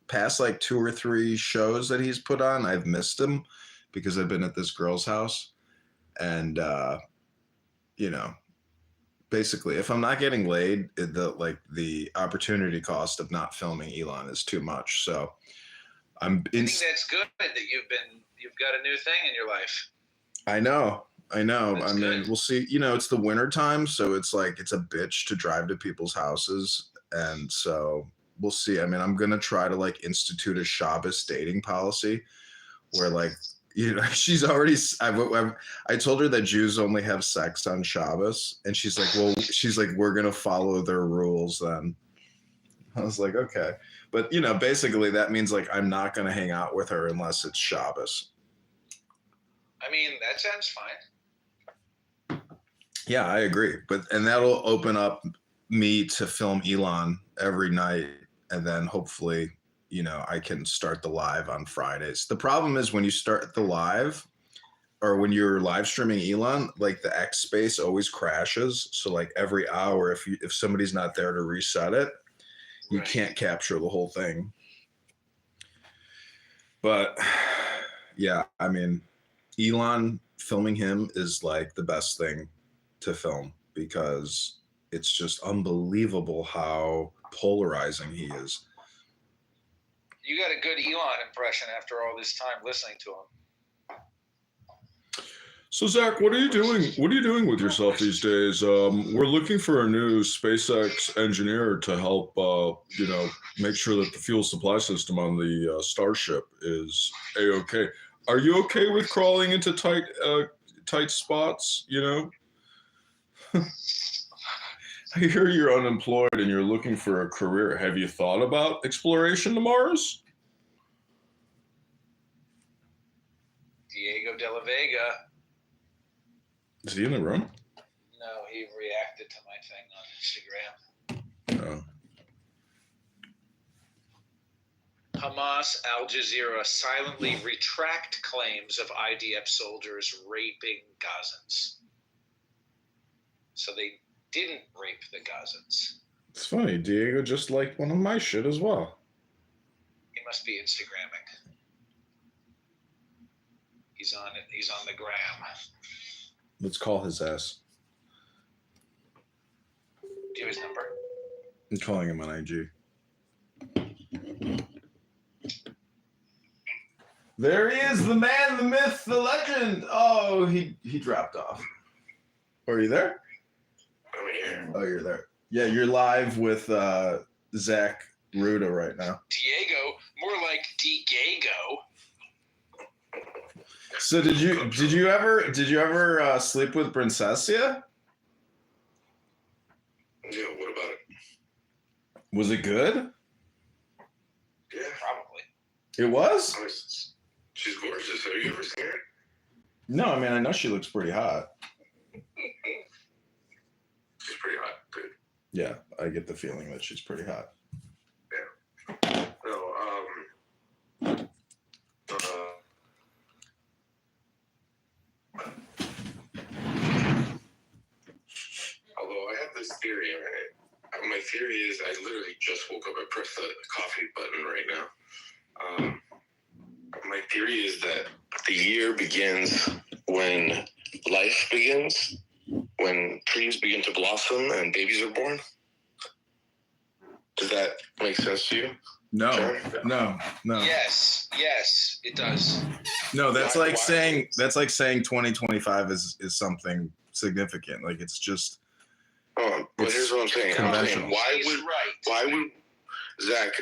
S5: past like 2 or 3 shows that he's put on, I've missed him because I've been at this girl's house, and you know, basically, if I'm not getting laid, the opportunity cost of not filming Elon is too much. So I think
S9: that's good that you've got a new thing in your life.
S5: I know.
S9: That's
S5: I mean,
S9: good.
S5: we'll see. You know, it's the winter time, so it's like it's a bitch to drive to people's houses, and so we'll see. I mean, I'm gonna try to like institute a Shabbos dating policy, where like, you know, she's already. I told her that Jews only have sex on Shabbos, and she's like, well, we're gonna follow their rules then. I was like, okay, but you know, basically that means like I'm not gonna hang out with her unless it's Shabbos.
S9: I mean, that sounds fine.
S5: Yeah, I agree. And that'll open up me to film Elon every night. And then hopefully, you know, I can start the live on Fridays. The problem is when you start the live or when you're live streaming Elon, like the X space always crashes. So like every hour, if somebody's not there to reset it, you can't capture the whole thing. But yeah, I mean, Elon, filming him is like the best thing to film because it's just unbelievable how polarizing he is.
S9: You got a good Elon impression after all this time listening to him.
S5: So Zach, what are you doing? What are you doing with yourself these days? We're looking for a new SpaceX engineer to help, you know, make sure that the fuel supply system on the Starship is A-OK. Are you okay with crawling into tight spots? You know. I hear you're unemployed and you're looking for a career. Have you thought about exploration to Mars?
S9: Diego de la Vega.
S5: Is he in the room?
S9: No, he reacted to my thing on Instagram.
S5: Oh.
S9: Hamas, Al Jazeera silently retract claims of IDF soldiers raping Gazans. So they didn't rape the Gazans.
S5: It's funny. Diego just liked one of my shit as well.
S9: He must be Instagramming. He's on it. He's on the gram.
S5: Let's call his ass.
S9: Do you have his number?
S5: I'm calling him on IG. There he is, the man, the myth, the legend. Oh, he dropped off. Are you there?
S3: I'm here.
S5: Oh, you're there. Yeah, you're live with Zach Ruda right now.
S9: Diego, more like D-Gago.
S5: So did you ever sleep with Princessia?
S3: Yeah, what about it?
S5: Was it good?
S3: Yeah,
S9: Probably.
S5: It was?
S3: she's gorgeous. Have you ever seen her?
S5: No, I mean I know she looks pretty hot.
S3: She's pretty hot, dude.
S5: Yeah, I get the feeling that she's pretty hot.
S3: No, although I have this theory, right? My theory is I literally just woke up. I pressed the coffee button right now. My theory is that the year begins when life begins, when trees begin to blossom and babies are born. Does that make sense to you?
S5: No,
S3: Sure.
S5: no.
S9: Yes, it does.
S5: No, that's
S3: Why-
S5: like
S3: why-
S5: saying 2025 is something significant. Like it's just
S3: Oh, but here's what I'm saying.
S5: Conventional.
S9: He's right.
S3: Why would Zach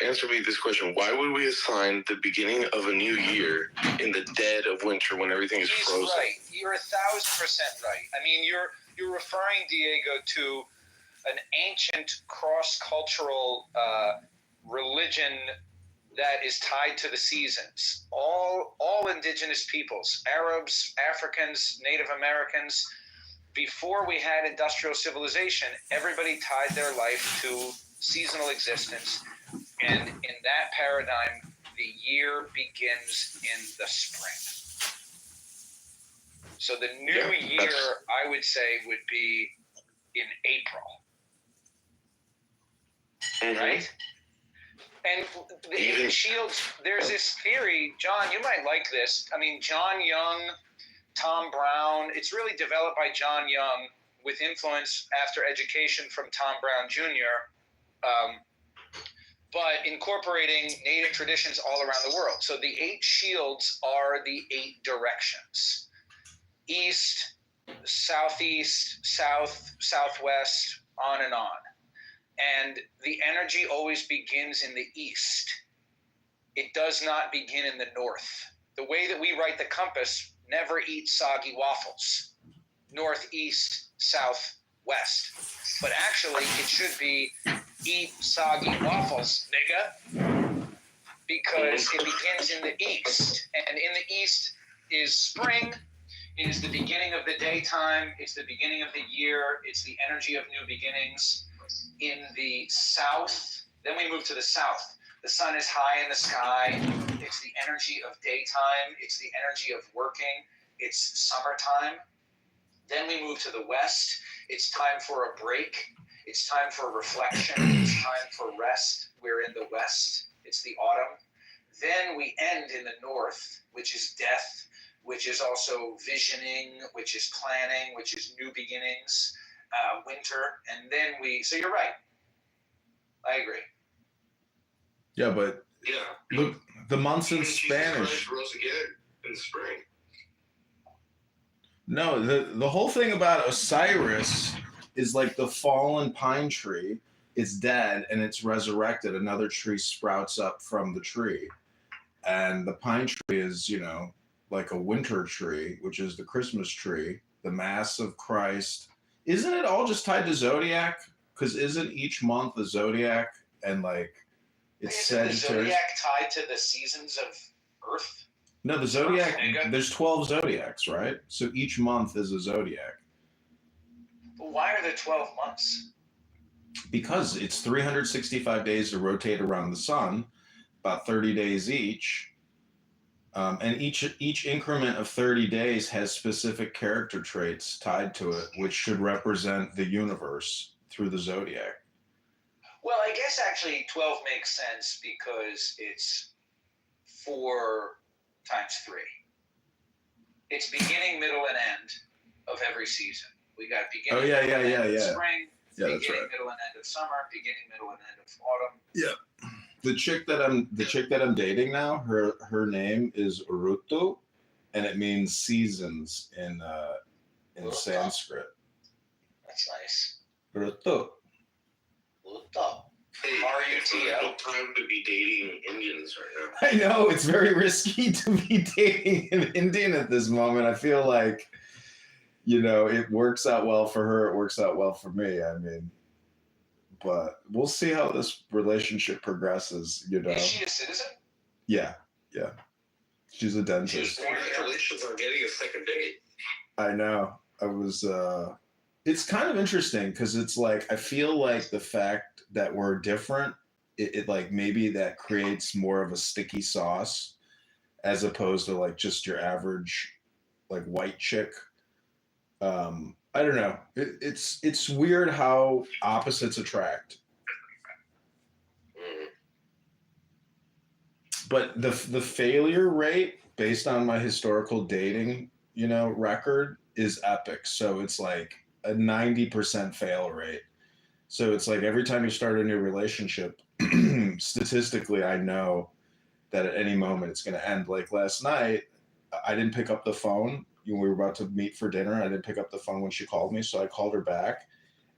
S3: answer me this question? Why would we assign the beginning of a new year in the dead of winter when everything is
S9: He's
S3: frozen?
S9: right. You're 1,000% right. I mean, you're referring, Diego, to an ancient cross-cultural religion that is tied to the seasons. All indigenous peoples, Arabs, Africans, Native Americans, before we had industrial civilization, everybody tied their life to seasonal existence. And in that paradigm, the year begins in the spring. So the new
S3: Yeah,
S9: year,
S3: that's-
S9: I would say, would be in April,
S3: Mhm.
S9: right? And the
S3: Even-
S9: Shields, there's this theory, John, you might like this. I mean, John Young, Tom Brown, it's really developed by John Young with influence after education from Tom Brown Jr., but incorporating native traditions all around the world. So the 8 shields are the 8 directions: east, southeast, south, southwest, on and on. And the energy always begins in the east. It does not begin in the north. The way that we write the compass, never eat soggy waffles. Northeast, south, west. But actually, it should be eat soggy waffles, nigga. Because it begins in the east. And in the east is spring. It is the beginning of the daytime. It's the beginning of the year. It's the energy of new beginnings. In the south, then we move to the south. The sun is high in the sky. It's the energy of daytime. It's the energy of working. It's summertime. Then we move to the west. It's time for a break. It's time for reflection. It's time for rest. We're in the west. It's the autumn. Then we end in the north, which is death, which is also visioning, which is planning, which is new beginnings, winter. And then so you're right. I agree.
S5: yeah, but
S3: Yeah.
S5: look, the months in
S3: Jesus
S5: Spanish.
S3: Christ rose again in the spring.
S5: No, the whole thing about Osiris is like the fallen pine tree is dead and it's resurrected. Another tree sprouts up from the tree. and the pine tree is, like a winter tree, which is the Christmas tree, the Mass of Christ. Isn't it all just tied to zodiac? Because isn't each month a zodiac, and like it's
S9: Isn't the
S5: Sagittarius?
S9: zodiac tied to the seasons of Earth?
S5: No, the zodiac.
S9: Schwarzenegger?
S5: There's 12 zodiacs, right? So each month is a zodiac.
S9: But why are there 12 months?
S5: Because it's 365 days to rotate around the sun, about 30 days each. And each increment of 30 days has specific character traits tied to it, which should represent the universe through the zodiac.
S9: Well, I guess actually 12 makes sense because it's 4 times 3. It's beginning, middle, and end of every season. We got beginning,
S5: Oh, yeah,
S9: middle, and
S5: yeah,
S9: end of
S5: yeah.
S9: spring,
S5: Yeah, that's
S9: beginning,
S5: right.
S9: middle, and end of summer, beginning, middle, and end of autumn.
S5: Yeah. The chick that I'm dating now, her name is Rutu, and it means seasons in Sanskrit.
S9: That's nice.
S5: Rutu.
S3: Hey,
S9: R-U-T-O.
S3: no time to be dating Indians right
S5: I know it's very risky to be dating an Indian at this moment. I feel like, it works out well for her. It works out well for me. I mean, but we'll see how this relationship progresses.
S9: Is she a citizen?
S5: Yeah. She's a
S3: now.
S5: dentist.
S3: Congratulations on getting a second date.
S5: I know. I was. It's kind of interesting because it's like I feel like the fact that we're different, it like maybe that creates more of a sticky sauce, as opposed to like just your average, like white chick. I don't know. It's weird how opposites attract. But the failure rate based on my historical dating, record is epic. So it's like a 90% fail rate. So it's like every time you start a new relationship, statistically, I know that at any moment it's going to end. Like last night, I didn't pick up the phone. We were about to meet for dinner. I didn't pick up the phone when she called me. So I called her back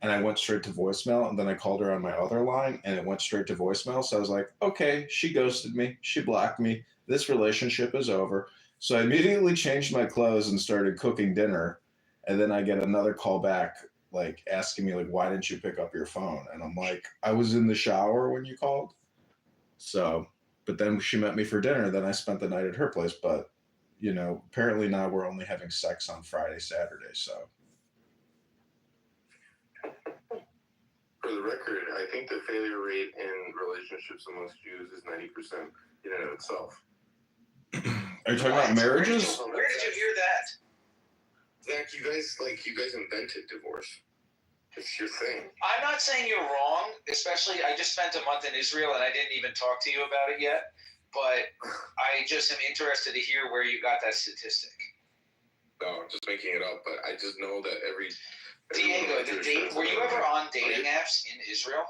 S5: and I went straight to voicemail. And then I called her on my other line and it went straight to voicemail. So I was like, okay, she ghosted me. She blocked me. This relationship is over. So I immediately changed my clothes and started cooking dinner. And then I get another call back, like asking me, like, why didn't you pick up your phone? And I'm like, I was in the shower when you called. So, but then she met me for dinner. Then I spent the night at her place. But, apparently now we're only having sex on Friday, Saturday. So.
S3: For the record, I think the failure rate in relationships amongst Jews is 90% in and of itself.
S5: Are you talking about marriages?
S9: Where did you hear that?
S3: Zach, you guys invented divorce. It's your thing.
S9: I'm not saying you're wrong, especially I just spent a month in Israel and I didn't even talk to you about it yet. But I just am interested to hear where you got that statistic.
S3: No, I'm just making it up, but I just know that
S9: Diego, were you ever on dating apps in Israel?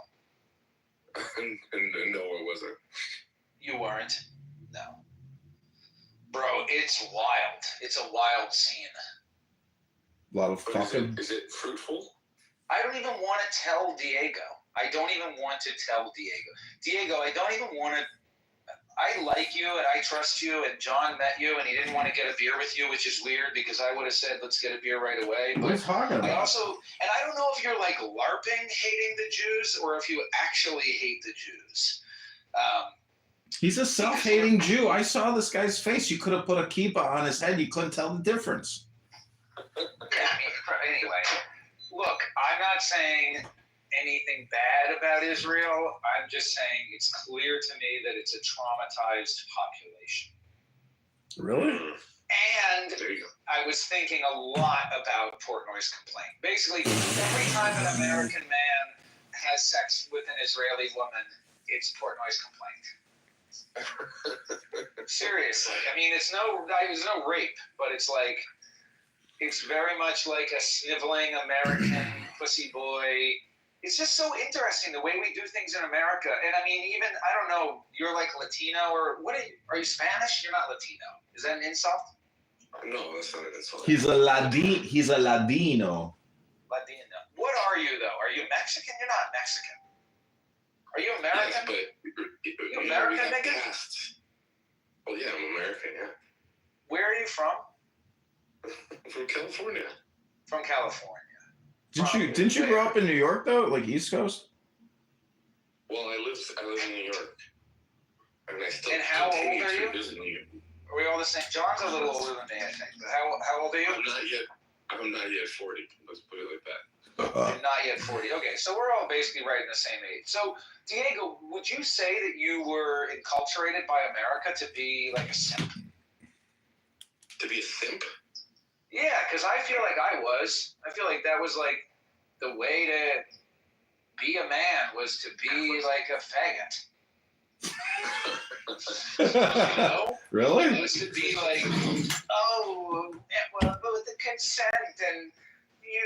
S3: and no, it wasn't.
S9: You weren't? No. Bro, it's wild. It's a wild scene.
S5: A lot of
S3: But
S5: fucking.
S3: is it fruitful?
S9: I don't even want to tell Diego. I don't even want to tell Diego. Diego, I don't even want to. I like you and I trust you, and John met you and he didn't want to get a beer with you, which is weird because I would have said, let's get a beer right away.
S5: What are you
S9: But
S5: talking
S9: I
S5: about?
S9: also, and I don't know if you're like LARPing hating the Jews or if you actually hate the Jews.
S5: He's a self-hating Jew. I saw this guy's face. You could have put a kippah on his head. You couldn't tell the difference.
S9: Anyway, look, I'm not saying anything bad about Israel. I'm just saying it's clear to me that it's a traumatized population.
S5: Really?
S9: And
S3: There you go.
S9: I was thinking a lot about Portnoy's complaint. Basically, every time an American man has sex with an Israeli woman, it's Portnoy's complaint. Seriously, I mean, it's no rape, but it's like, it's very much like a sniveling American pussy boy. It's just so interesting the way we do things in America. And I mean, even, I don't know, you're like Latino or what are you Spanish? You're not Latino. Is that an insult?
S3: No, that's not an insult.
S5: He's a Ladino.
S9: Latino. What are you though? Are you Mexican? You're not Mexican. Are you American?
S3: Yes, but
S9: You American,
S3: we got
S9: nigga?
S3: cast Well, yeah, I'm American, yeah.
S9: Where are you from?
S3: From California.
S9: From California.
S5: Didn't you grow up in New York though, like East Coast?
S3: Well, I live in New York. And I still
S9: And how
S3: continue
S9: old are
S3: to
S9: you?
S3: visit New York.
S9: Are we all the same? John's a little older than me, I think. But how old are you?
S3: I'm not yet 40. Let's put it like that.
S9: You're not yet 40. Okay, so we're all basically right in the same age. So, Diego, would you say that you were enculturated by America to be like a simp?
S3: To be a simp?
S9: Yeah, because I feel like I was. I feel like that was like the way to be a man was to be like a faggot. You know?
S5: Really?
S9: It was to be like, oh, well, with the consent and you,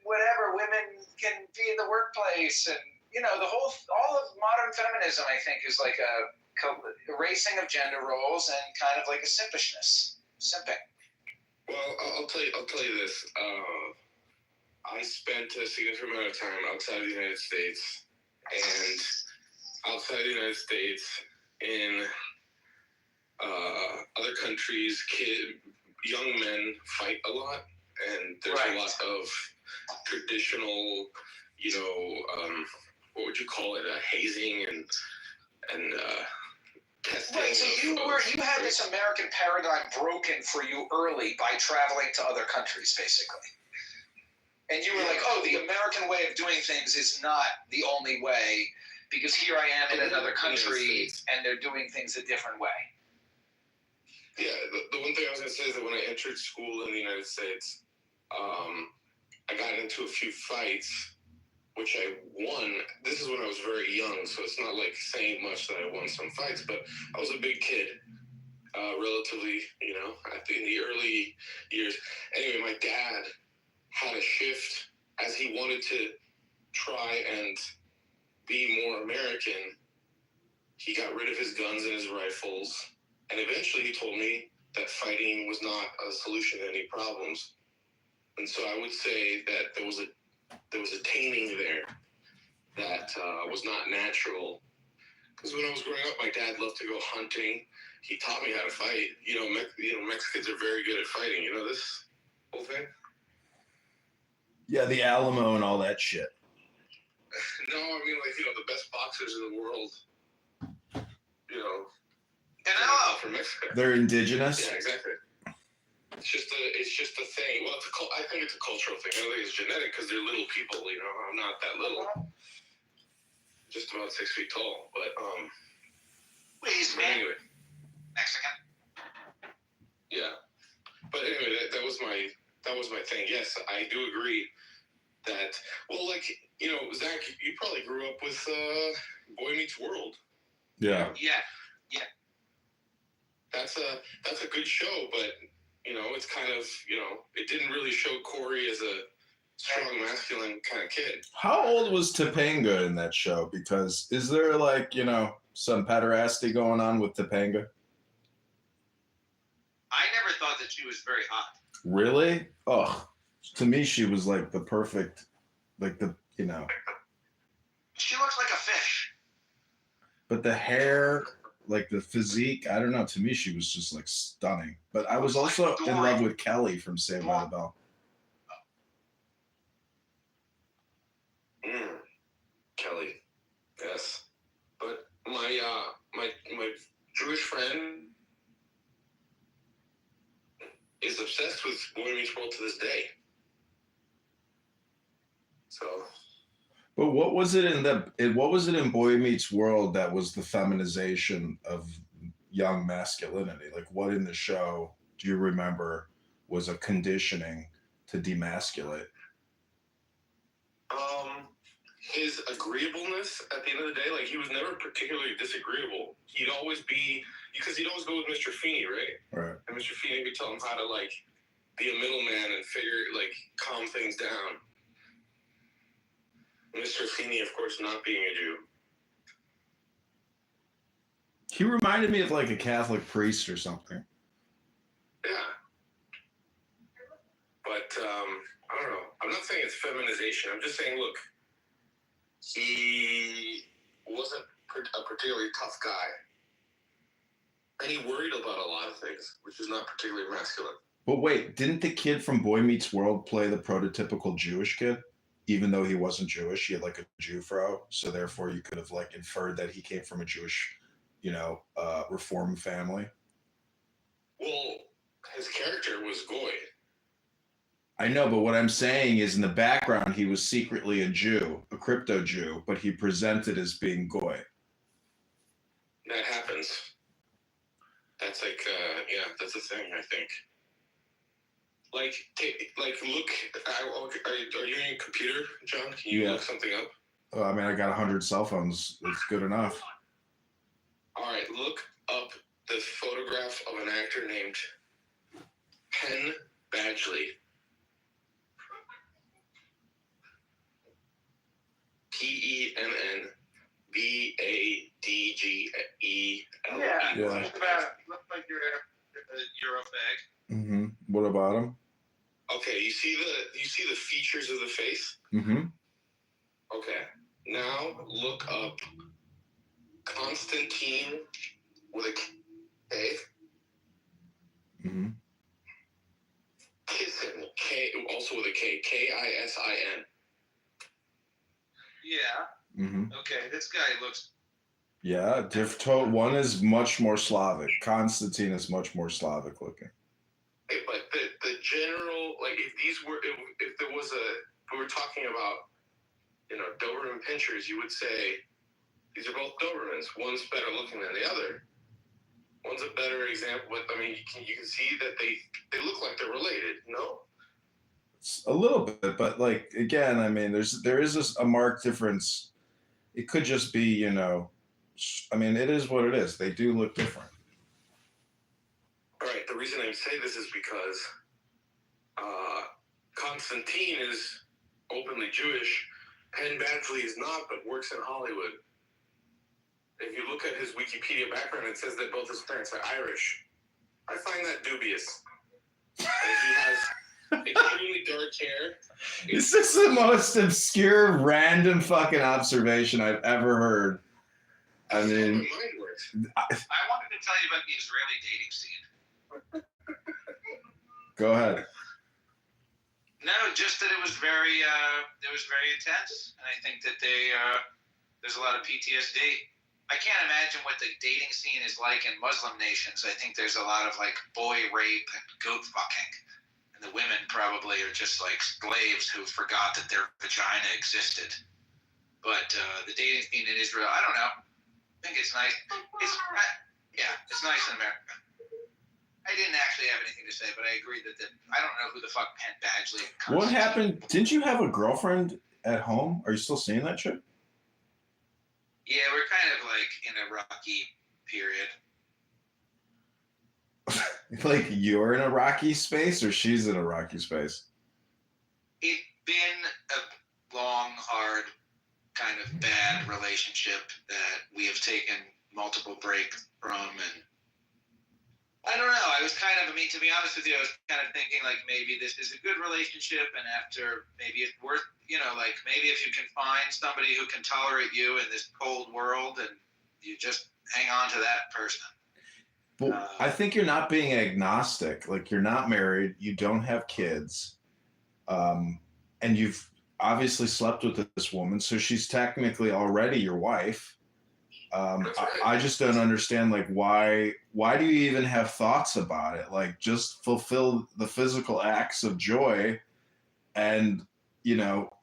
S9: whatever, women can be in the workplace, and you know, all of modern feminism, I think, is like a erasing of gender roles and kind of like a simping.
S3: Well, I'll tell you this. I spent a significant amount of time outside the United States, and outside the United States, in other countries, young men fight a lot, and there's a lot of traditional, what would you call it, hazing and testing.
S9: Right, so you had this American paradigm broken for you early by traveling to other countries, basically. And you were like, oh, the American way of doing things is not the only way, because here I am in another country and they're doing things a different way.
S3: Yeah, the one thing I was going to say is that when I entered school in the United States, I got into a few fights, which I won. This is when I was very young, so it's not like saying much that I won some fights, but I was a big kid, relatively, in the early years. Anyway, my dad had a shift as he wanted to try and be more American. He got rid of his guns and his rifles, and eventually he told me that fighting was not a solution to any problems. And so I would say that there was a taming there that was not natural. Because when I was growing up, my dad loved to go hunting. He taught me how to fight. Mexicans are very good at fighting. You know this whole thing?
S5: Yeah, the Alamo and all that shit.
S3: No, I mean, the best boxers in the world, from Mexico.
S5: They're indigenous?
S3: Yeah, exactly. It's just a thing. Well, I think it's a cultural thing. I don't think it's genetic because they're little people, I'm not that little. Just about 6 feet tall, but,
S9: Please,
S3: but
S9: man.
S3: anyway.
S9: Mexican.
S3: Yeah. But anyway, that was my thing. Yes, I do agree that, Zach, you probably grew up with Boy Meets World.
S5: Yeah.
S9: Yeah.
S3: That's a good show, but it's kind of, it didn't really show Corey as a strong masculine kind of kid.
S5: How old was Topanga in that show? Because is there some pederasty going on with Topanga?
S9: I never thought that she was very hot.
S5: Really? Oh, to me, she was like the perfect,
S9: She looks like a fish.
S5: But the hair, like the physique, I don't know. To me, she was just like stunning. But I was also in love with Kelly from Saved by the Bell.
S3: Kelly, yes. But my Jewish friend is obsessed with Boy Meets World to this day. So.
S5: But what was it in Boy Meets World that was the feminization of young masculinity? Like, what in the show do you remember was a conditioning to demasculate?
S3: His agreeableness at the end of the day, he was never particularly disagreeable. He'd always go with Mr. Feeney, right?
S5: Right.
S3: And Mr. Feeney would tell him how to be a middleman and calm things down. Mr. Feeney, of course, not being a Jew.
S5: He reminded me of a Catholic priest or something.
S3: Yeah. But, I don't know. I'm not saying it's feminization. I'm just saying, look, he wasn't a particularly tough guy.
S11: And he worried about a lot of things, which is not particularly masculine.
S5: But wait, didn't the kid from Boy Meets World play the prototypical Jewish kid? Even though he wasn't Jewish, he had like a Jewfro. So therefore you could have like inferred that he came from a Jewish, Reform family.
S11: Well, his character was Goy.
S5: I know, but what I'm saying is in the background, he was secretly a Jew, a crypto Jew, but he presented as being Goy.
S11: That happens. That's like, that's a thing, I think. Look, are you in a computer, John? Can you look something up?
S5: I mean, I got 100 cell phones. It's good enough.
S11: All right, look up the photograph of an actor named Penn Badgley. PENNBADGELE.
S4: Yeah. Look like you're a fag.
S5: Mm-hmm. What about him?
S11: Okay, you see the features of the face?
S5: Mm-hmm.
S11: Okay. Now look up Constantine with a K.
S5: Mm-hmm.
S11: Kissin, K, also with a K. KISIN.
S4: Yeah.
S5: Mm-hmm.
S4: Okay, this guy looks.
S5: Yeah, one is much more Slavic. Constantine is much more Slavic looking.
S11: Hey, but the general, like, if there was we were talking about, Doberman pinchers, you would say these are both Dobermans. One's better looking than the other. One's a better example, but I mean, you can see that they look like they're related. No.
S5: A little bit, but like again, I mean, there is a marked difference. It could just be, I mean, it is what it is. They do look different.
S11: All right. The reason I say this is because Constantine is openly Jewish. Penn Badgley is not, but works in Hollywood. If you look at his Wikipedia background, it says that both his parents are Irish. I find that dubious. And he has extremely dark hair.
S5: This is the most obscure, random fucking observation I've ever heard. I mean,
S4: I wanted to tell you about the Israeli dating scene.
S5: Go ahead.
S4: No, just that it was very intense, and I think that there's a lot of PTSD. I can't imagine what the dating scene is like in Muslim nations. I think there's a lot of like boy rape and goat fucking, and the women probably are just like slaves who forgot that their vagina existed. But the dating scene in Israel, I don't know. I think it's nice. It's nice in America. I didn't actually have anything to say, but I agree that I don't know who the fuck Penn Badgley.
S5: What happened? Didn't you have a girlfriend at home? Are you still seeing that chick?
S4: Yeah, we're kind of like in a rocky period.
S5: Like you're in a rocky space, or she's in a rocky space?
S4: It's been a long, hard, kind of bad relationship that we have taken multiple breaks from, and I don't know. I was kind of, to be honest with you, I was kind of thinking like maybe this is a good relationship, and after maybe it's worth, like maybe if you can find somebody who can tolerate you in this cold world, and you just hang on to that person.
S5: But I think you're not being agnostic. Like you're not married, you don't have kids, and you've obviously slept with this woman, so she's technically already your wife. I just don't understand, like, why do you even have thoughts about it? Like, just fulfill the physical acts of joy and,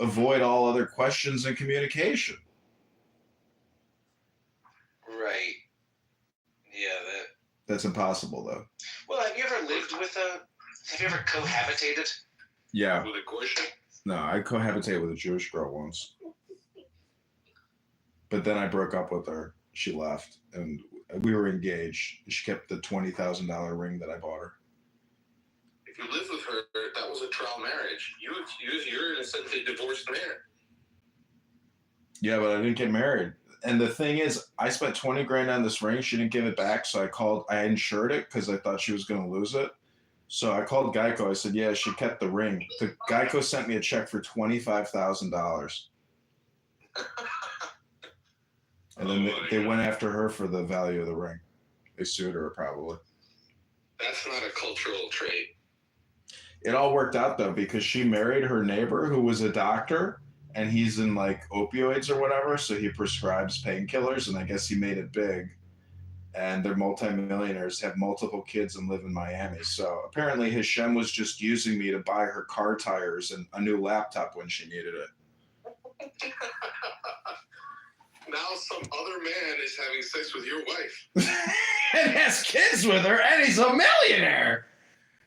S5: avoid all other questions and communication.
S4: Right. Yeah,
S5: that's impossible, though.
S4: Well, have you ever cohabitated?
S5: Yeah.
S11: With a Gorsha?
S5: No, I cohabitated with a Jewish girl once. But then I broke up with her. She left, and we were engaged. She kept the $20,000 ring that I bought her.
S11: If you live with her, that was a trial marriage. You're essentially a divorced man.
S5: Yeah, but I didn't get married. And the thing is, I spent $20,000 on this ring. She didn't give it back, so I insured it because I thought she was going to lose it. So I called Geico. I said, yeah, she kept the ring. The Geico sent me a check for $25,000. And then they went after her for the value of the ring. They sued her probably.
S11: That's not a cultural trait.
S5: It all worked out though because she married her neighbor who was a doctor, and he's in like opioids or whatever, so he prescribes painkillers, and I guess he made it big. And they're multimillionaires, have multiple kids, and live in Miami. So apparently Hashem was just using me to buy her car tires and a new laptop when she needed it.
S11: Now some other man is having sex with your wife.
S5: And has kids with her, and he's a millionaire.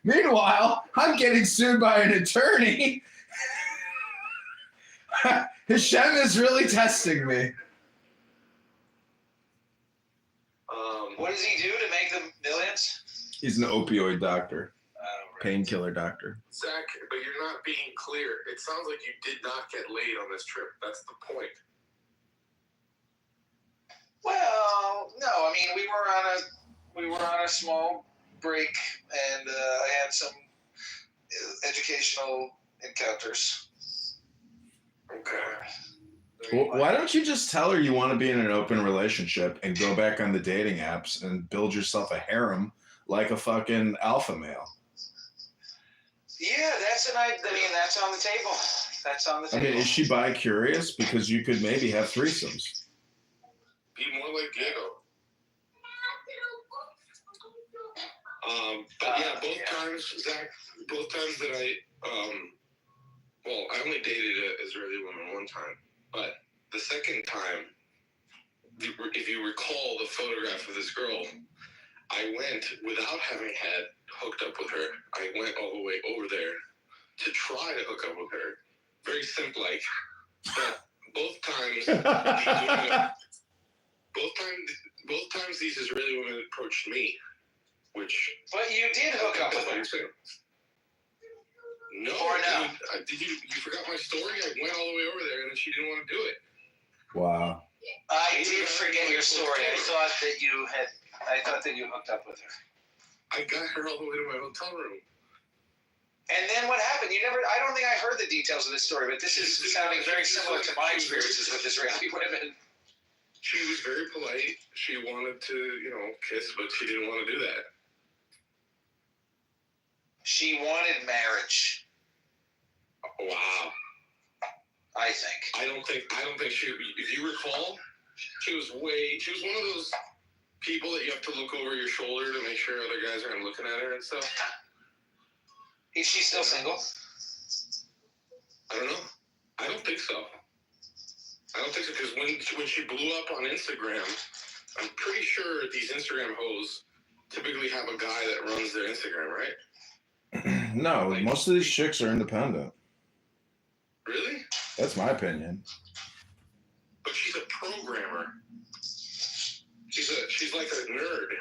S5: Meanwhile, I'm getting sued by an attorney. Hashem is really testing me.
S9: What does he do to make the millions?
S5: He's an opioid doctor, painkiller doctor.
S11: Zach, but you're not being clear. It sounds like you did not get laid on this trip. That's the point.
S9: Well, no. I mean, we were on a small break, and I had some educational encounters.
S11: Okay.
S5: Well, why don't you just tell her you want to be in an open relationship and go back on the dating apps and build yourself a harem like a fucking alpha male?
S9: Yeah, that's an idea. I mean, that's on the table. That's on the
S5: I
S9: table.
S5: mean, is she bi-curious? Because you could maybe have threesomes.
S11: Be more like Diego. But yeah, both times, Zach, both times that I only dated an Israeli woman one time. But the second time, if you recall the photograph of this girl, I went without having had hooked up with her. I went all the way over there to try to hook up with her. Very simp-like. But both times, both times these Israeli women approached me, which.
S9: But you did hook up with her.
S11: No,
S9: or no?
S11: Did you forgot my story? I went all the way over there, and then she didn't want to do it.
S5: Wow.
S9: I did forget your story. I thought that you hooked up with her.
S11: I got her all the way to my hotel room.
S9: And then what happened? I don't think I heard the details of this story, but this is sounding very similar to my experiences with Israeli women.
S11: She was very polite. She wanted to, kiss, but she didn't want to do that.
S9: She wanted marriage.
S11: Wow.
S9: I think.
S11: I don't think she, if you recall, she was one of those people that you have to look over your shoulder to make sure other guys aren't looking at her and stuff.
S9: Is she still single?
S11: I don't know. I don't think so. Because when she blew up on Instagram, I'm pretty sure these Instagram hoes typically have a guy that runs their Instagram, right?
S5: No, most of these chicks are independent.
S11: Really?
S5: That's my opinion.
S11: But she's a programmer. She's like a nerd.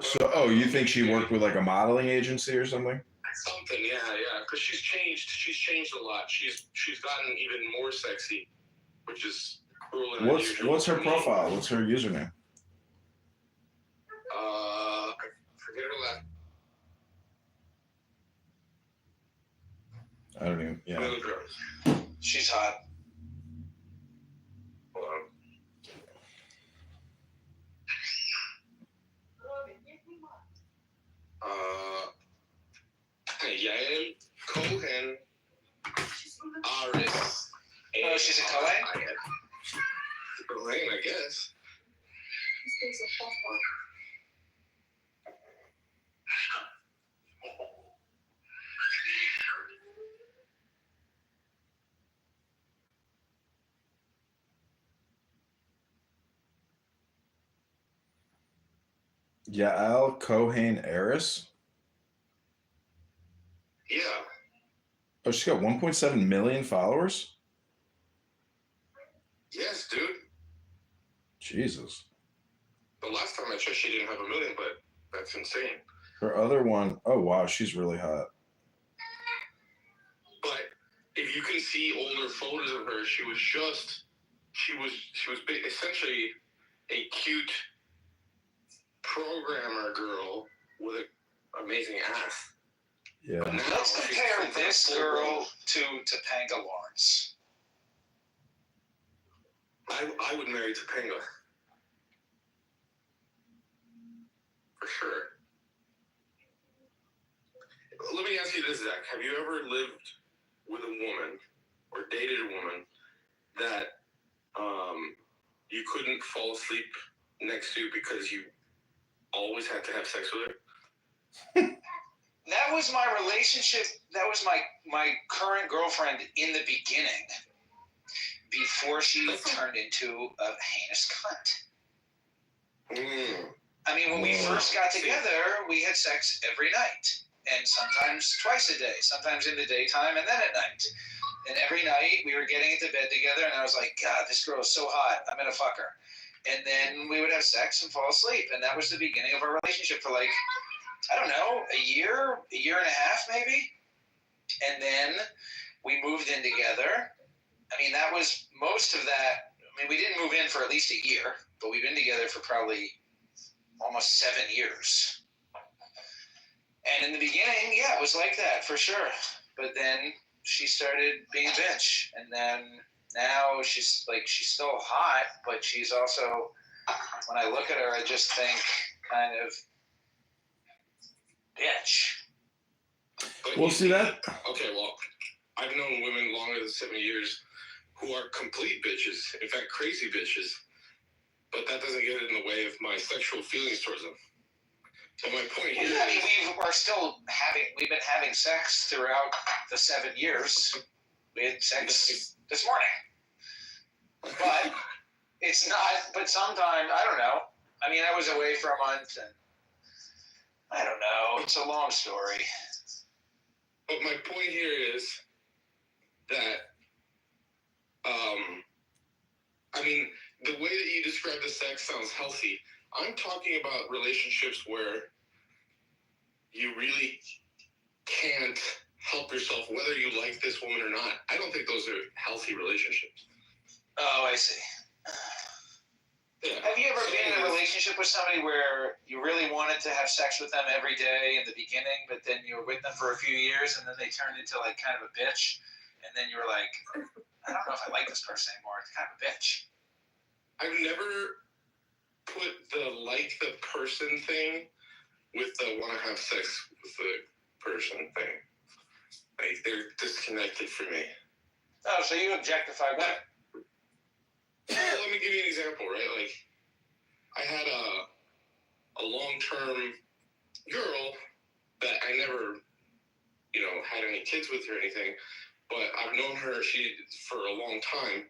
S5: So, you think she worked with like a modeling agency or something?
S11: Something, yeah. Because she's changed. She's changed a lot. She's gotten even more sexy, which is cruel and unusual.
S5: What's her profile? What's her username?
S11: I forget her last.
S5: I don't even. Yeah.
S9: She's hot.
S11: Hold on. Yael Cohen Aris.
S9: Oh, she's a Cohen?
S11: Cohen, I guess.
S5: Yael Cohen Aris?
S11: Yeah.
S5: Oh, she's got 1.7 million followers?
S11: Yes, dude.
S5: Jesus.
S11: The last time I checked, she didn't have 1 million, but that's insane.
S5: Her other one, oh wow, she's really hot.
S11: But if you can see older photos of her, she was essentially a cute programmer girl with an amazing ass.
S5: Yeah.
S9: Let's compare this girl to Topanga Lawrence.
S11: I would marry Topanga. for sure. Let me ask you this, Zach. Have you ever lived with a woman or dated a woman that you couldn't fall asleep next to because you always had to have sex with her?
S9: That was my relationship. That was my current girlfriend in the beginning, before she turned into a heinous cunt. I mean, when we first got together, we had sex every night, and sometimes twice a day, sometimes in the daytime and then at night. And every night we were getting into bed together, and I was like, God, this girl is so hot. I'm gonna fuck her. And then we would have sex and fall asleep, and that was the beginning of our relationship for like, I don't know, a year and a half maybe. And then we moved in together. I mean, that was most of that. I mean, we didn't move in for at least a year, but we've been together for probably almost 7 years. And in the beginning, yeah, it was like that for sure. But then she started being a bitch. And then now she's still hot, but she's also, when I look at her, I just think kind of bitch.
S5: Well, see that?
S11: Okay, well, I've known women longer than 7 years who are complete bitches, in fact, crazy bitches, but that doesn't get in the way of my sexual feelings towards them. But my point here
S9: I mean, we've been having sex throughout the 7 years. We had sex this morning. But it's not, but sometimes, I don't know. I mean, I was away for a month, and I don't know. It's a long story.
S11: But my point here is that, I mean, the way that you describe the sex sounds healthy. I'm talking about relationships where you really can't help yourself whether you like this woman or not. I don't think those are healthy relationships.
S9: Oh, I see.
S11: Yeah.
S9: Have you ever been in a relationship with somebody where you really wanted to have sex with them every day in the beginning, but then you were with them for a few years and then they turned into like kind of a bitch, and then you were like, I don't know if I like this person anymore. It's kind of a bitch.
S11: I've never put the like the person thing with the want to have sex with the person thing. Like, they're disconnected for me.
S9: Oh, so you objectify women?
S11: Well, let me give you an example, right? Like, I had a long-term girl that I never, had any kids with or anything, but I've known her for a long time.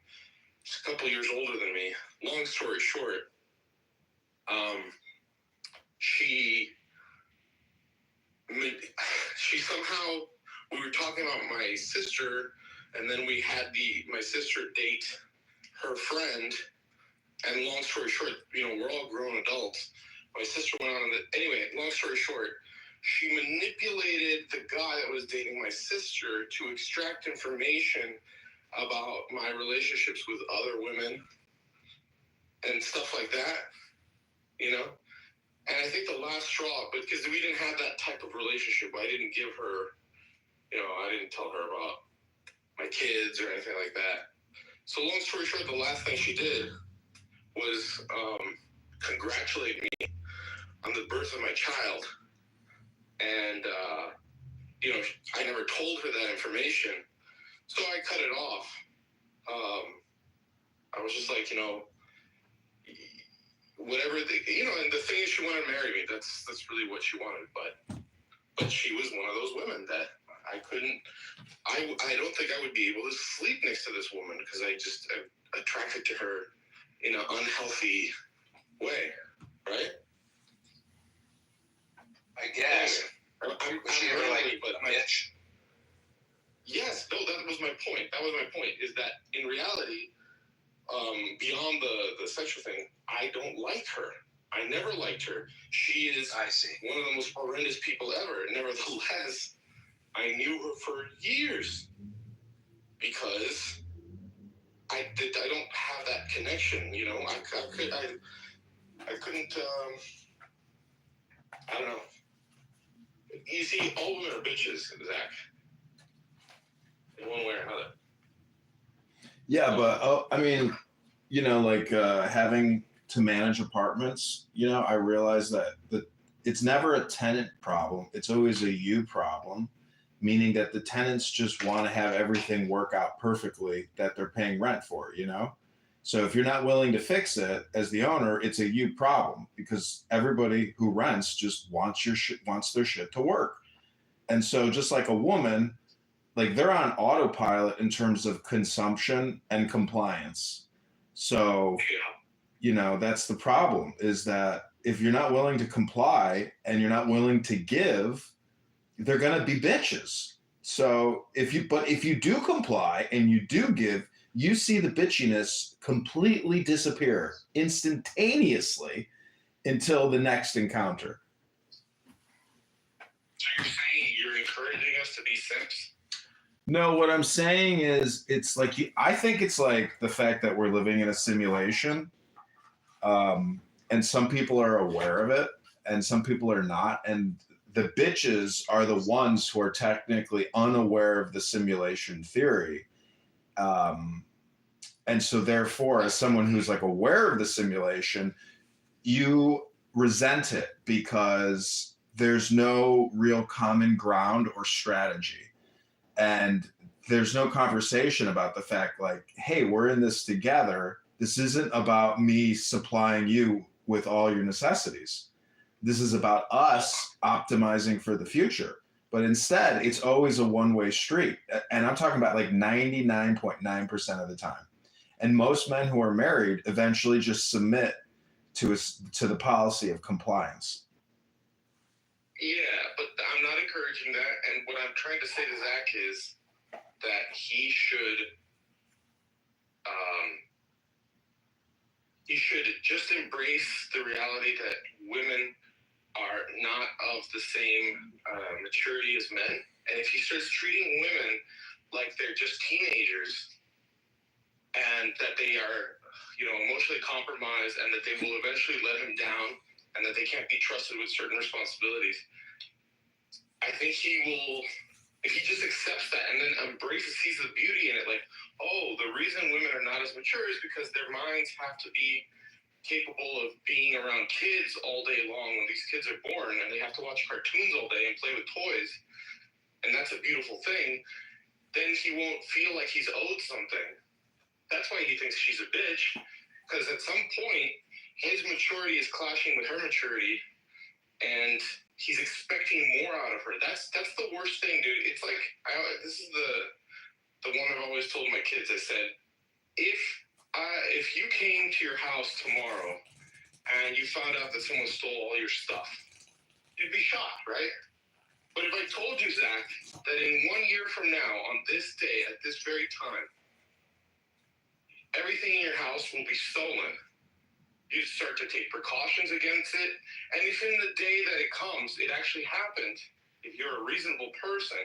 S11: She's a couple years older than me. Long story short, she somehow, we were talking about my sister, and then we had my sister date her friend, and long story short, we're all grown adults. My sister went on anyway, long story short, she manipulated the guy that was dating my sister to extract information about my relationships with other women and stuff like that, And I think the last straw, but because we didn't have that type of relationship, I didn't give her, I didn't tell her about my kids or anything like that. So long story short, the last thing she did was congratulate me on the birth of my child. And, I never told her that information. So I cut it off. I was just like, whatever, and the thing is she wanted to marry me. That's really what she wanted. But she was one of those women that I couldn't, I don't think I would be able to sleep next to this woman because I'm attracted to her in an unhealthy way, right?
S9: I guess.
S11: I'm
S9: she ever a bitch?
S11: Yes, no, that was my point. Is that in reality, beyond the sexual thing, I don't like her. I never liked her. She is one of the most horrendous people ever. Nevertheless, I knew her for years because I don't have that connection, I couldn't, I don't know. You see, all women are bitches, Zach. In one way or another.
S5: Yeah, but I mean, having to manage apartments, I realized that it's never a tenant problem. It's always a you problem, meaning that the tenants just want to have everything work out perfectly that they're paying rent for, you know? So if you're not willing to fix it as the owner, it's a you problem because everybody who rents just wants their shit to work. And so just like a woman, like they're on autopilot in terms of consumption and compliance. So, you know, that's the problem, is that if you're not willing to comply and you're not willing to give, they're going to be bitches. So if you do comply and you do give, you see the bitchiness completely disappear instantaneously until the next encounter.
S11: So you're saying you're encouraging us to be simps?
S5: No, what I'm saying is it's like, I think it's like the fact that we're living in a simulation, and some people are aware of it and some people are not. And the bitches are the ones who are technically unaware of the simulation theory. And so therefore, as someone who's like aware of the simulation, you resent it because there's no real common ground or strategy. And there's no conversation about the fact like, hey, we're in this together. This isn't about me supplying you with all your necessities. This is about us optimizing for the future. But instead, it's always a one-way street. And I'm talking about like 99.9% of the time. And most men who are married eventually just submit to the policy of compliance.
S11: Yeah, but I'm not encouraging that. And what I'm trying to say to Zach is that he should just embrace the reality that women are not of the same maturity as men. And if he starts treating women like they're just teenagers and that they are, you know, emotionally compromised and that they will eventually let him down and that they can't be trusted with certain responsibilities, I think he will, if he just accepts that and then embraces, sees the beauty in it, like, oh, the reason women are not as mature is because their minds have to be capable of being around kids all day long when these kids are born and they have to watch cartoons all day and play with toys, and that's a beautiful thing, then he won't feel like he's owed something. That's why he thinks she's a bitch, because at some point, his maturity is clashing with her maturity, and he's expecting more out of her. That's the worst thing, dude. It's like, this is the one I've always told my kids. I said, if you came to your house tomorrow and you found out that someone stole all your stuff, you'd be shocked, right? But if I told you, Zach, that in 1 year from now, on this day, at this very time, everything in your house will be stolen, you start to take precautions against it. And if in the day that it comes, it actually happened, if you're a reasonable person,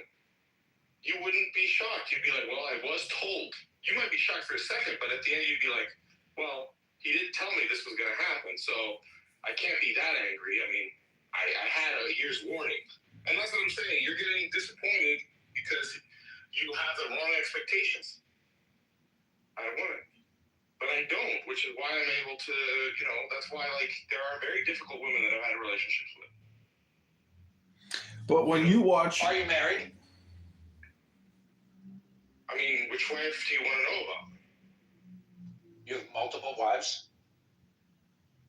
S11: you wouldn't be shocked. You'd be like, well, I was told. You might be shocked for a second, but at the end you'd be like, well, he didn't tell me this was going to happen, so I can't be that angry. I mean, I had a year's warning. And that's what I'm saying. You're getting disappointed because you have the wrong expectations. I wouldn't. But I don't, which is why I'm able to, you know, that's why, like, there are very difficult women that I've had relationships with.
S5: But when you watch...
S9: Are you married?
S11: I mean, which wife do you want to know about?
S9: You have multiple wives?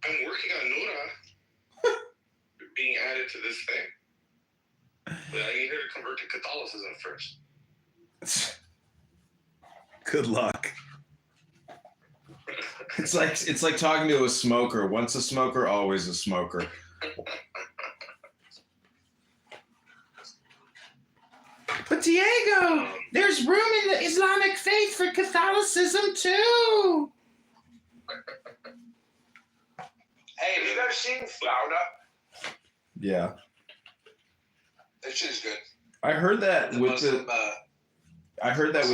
S11: I'm working on Nura being added to this thing. But I need her to convert to Catholicism first.
S5: Good luck. It's like talking to a smoker. Once a smoker, always a smoker. But Diego, there's room in the Islamic faith for Catholicism too.
S9: Hey, have you guys seen Flauda?
S5: Yeah.
S9: That shit is good.
S5: I heard that with
S9: Muslim,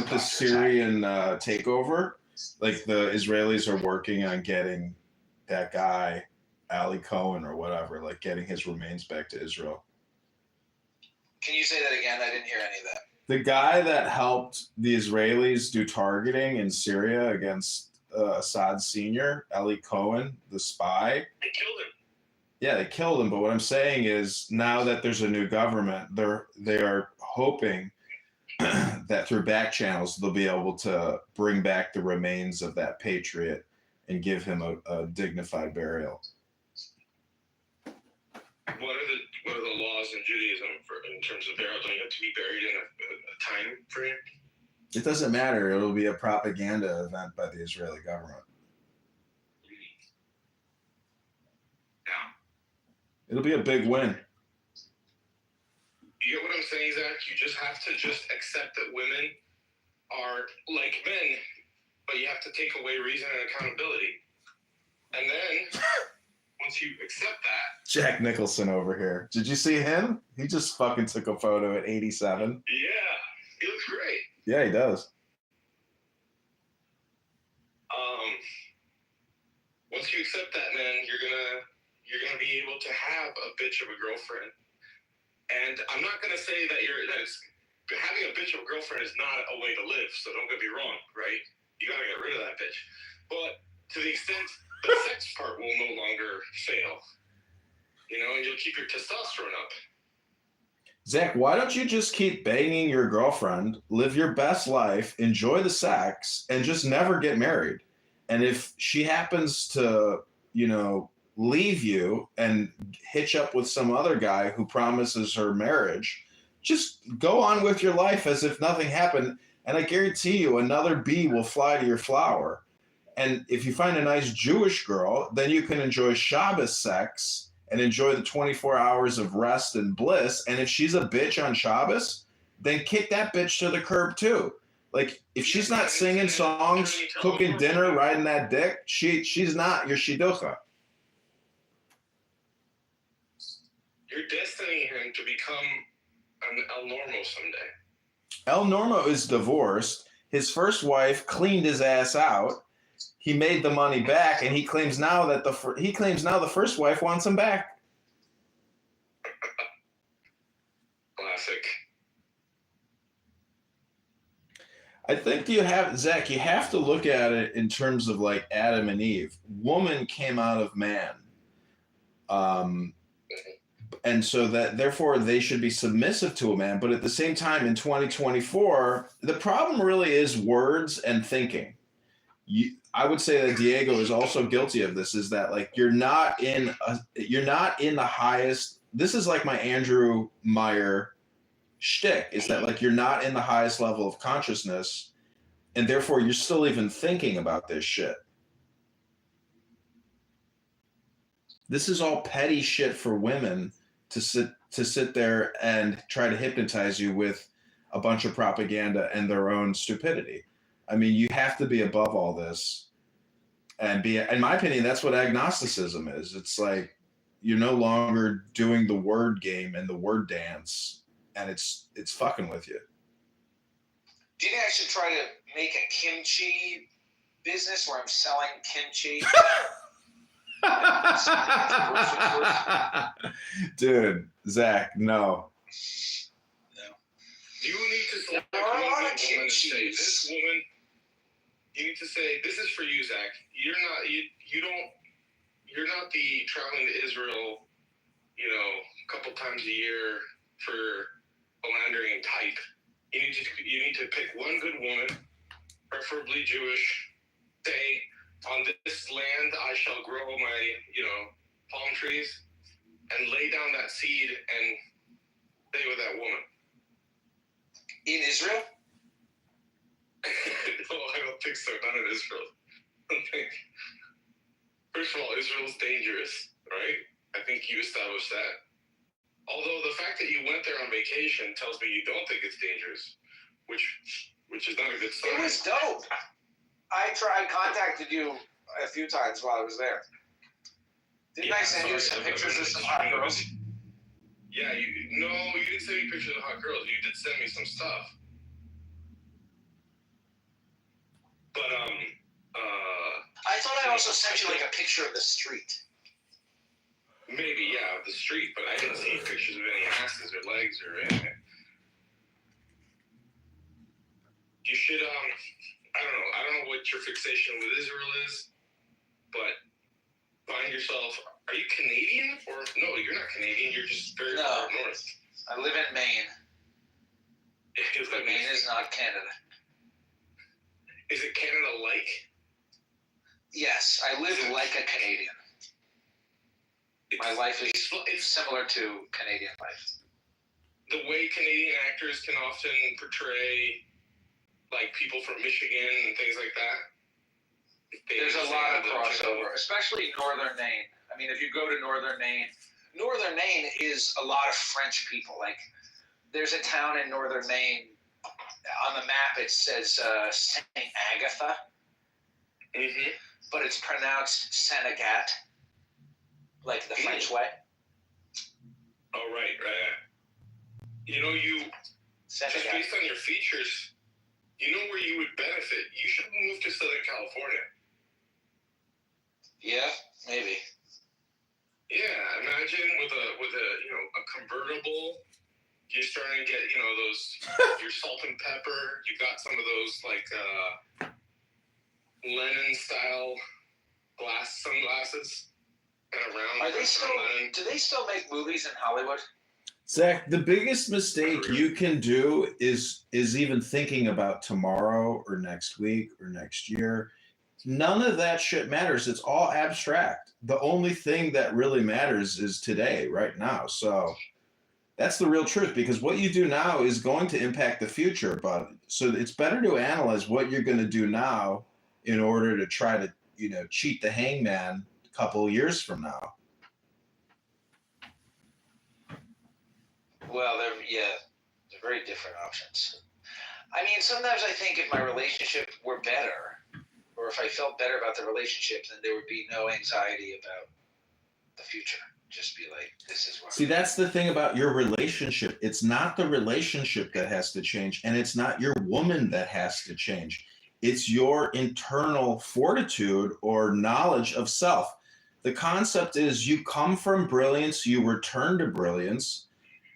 S5: the Syrian takeover. Like the Israelis are working on getting that guy, Ali Cohen or whatever, like getting his remains back to Israel.
S9: Can you say that again? I didn't hear any of that.
S5: The guy that helped the Israelis do targeting in Syria against Assad Senior, Ali Cohen, the spy.
S11: They killed him.
S5: Yeah, they killed him. But what I'm saying is, now that there's a new government, they are hoping that through back channels they'll be able to bring back the remains of that patriot and give him a dignified burial.
S11: What are the laws in Judaism in terms of burial? Don't you have to be buried in a time frame?
S5: It doesn't matter. It'll be a propaganda event by the Israeli government.
S11: Yeah.
S5: It'll be a big win.
S11: You get what I'm saying, Zach? You just have to accept that women are like men, but you have to take away reason and accountability. And then, once you accept that...
S5: Jack Nicholson over here. Did you see him? He just fucking took a photo at 87.
S11: Yeah, he looks great.
S5: Yeah, he does.
S11: Once you accept that, man, you're gonna be able to have a bitch of a girlfriend. And I'm not gonna say that having a bitch of a girlfriend is not a way to live. So don't get me wrong, right? You gotta get rid of that bitch. But to the extent the sex part will no longer fail, and you'll keep your testosterone up.
S5: Zach, why don't you just keep banging your girlfriend, live your best life, enjoy the sex, and just never get married? And if she happens to, leave you and hitch up with some other guy who promises her marriage, just go on with your life as if nothing happened. And I guarantee you another bee will fly to your flower. And if you find a nice Jewish girl, then you can enjoy Shabbos sex and enjoy the 24 hours of rest and bliss. And if she's a bitch on Shabbos, then kick that bitch to the curb too. Like, if she's not singing songs, cooking dinner, riding that dick, she's not your shidducha.
S11: You're destining him to become an El Normo someday.
S5: El Normo is divorced. His first wife cleaned his ass out. He made the money back, and he claims now that the first wife wants him back.
S11: Classic.
S5: I think Zach, you have to look at it in terms of like Adam and Eve. Woman came out of man. And so that therefore they should be submissive to a man. But at the same time, in 2024, the problem really is words and thinking. I would say that Diego is also guilty of this, is that like you're not in the highest. This is like my Andrew Meyer shtick, is that like you're not in the highest level of consciousness, and therefore you're still even thinking about this shit. This is all petty shit for women to sit there and try to hypnotize you with a bunch of propaganda and their own stupidity. I mean, you have to be above all this and be, in my opinion, that's what agnosticism is. It's like you're no longer doing the word game and the word dance, and it's fucking with you.
S9: Do you think I should try to make a kimchi business where I'm selling kimchi?
S5: Dude, Zach, no.
S11: You need to select one woman and say, this woman, you need to say, this is for you, Zach. You're not the traveling to Israel, a couple times a year for philandering type. You need to pick one good woman, preferably Jewish, say, on this land I shall grow my, palm trees, and lay down that seed and stay with that woman.
S9: In Israel?
S11: No, I don't think so. Not in Israel. I don't think. First of all, Israel's dangerous, right? I think you established that. Although the fact that you went there on vacation tells me you don't think it's dangerous, which is not a good sign.
S9: It was dope. I contacted you a few times while I was there. Didn't I send you some pictures of some hot girls?
S11: Yeah, you didn't send me pictures of hot girls. You did send me some stuff. But
S9: I thought I also sent you like a picture of the street.
S11: Maybe, yeah, of the street, but I didn't see pictures of any asses or legs or anything. You should I don't know what your fixation with Israel is, but find yourself Are you Canadian? Or no, you're not Canadian. You're just very
S9: No.
S11: far north.
S9: I live in Maine. But Maine is not Canada.
S11: Is it Canada-like?
S9: Yes, I live like a Canadian. My life is
S11: It's
S9: similar to Canadian life.
S11: the way Canadian actors can often portray like people from Michigan and things like that.
S9: There's a lot of crossover, especially northern Maine. I mean, if you go to northern Maine is a lot of French people. Like, there's a town in northern Maine. On the map, it says Saint Agatha, but it's pronounced Senegat, like the French way.
S11: Oh, right. You know, just
S9: Senegat.
S11: based on your features, you know where you would benefit. You should move to Southern California.
S9: Yeah, maybe.
S11: Yeah, imagine with a convertible. You're starting to get, those, your salt and pepper. You got some of those, like, Lennon-style sunglasses. Kind of round.
S9: Are they still? Do they still make movies in Hollywood?
S5: Zach, the biggest mistake you can do is even thinking about tomorrow or next week or next year. None of that shit matters. It's all abstract. The only thing that really matters is today, right now. So that's the real truth, because what you do now is going to impact the future. But so it's better to analyze what you're going to do now in order to try to, cheat the hangman a couple of years from now.
S9: Well, they're very different options. I mean, sometimes I think if my relationship were better, or if I felt better about the relationship, then there would be no anxiety about the future. Just be like, this is what.
S5: See, that's the thing about your relationship. It's not the relationship that has to change, and it's not your woman that has to change. It's your internal fortitude or knowledge of self. The concept is you come from brilliance, you return to brilliance,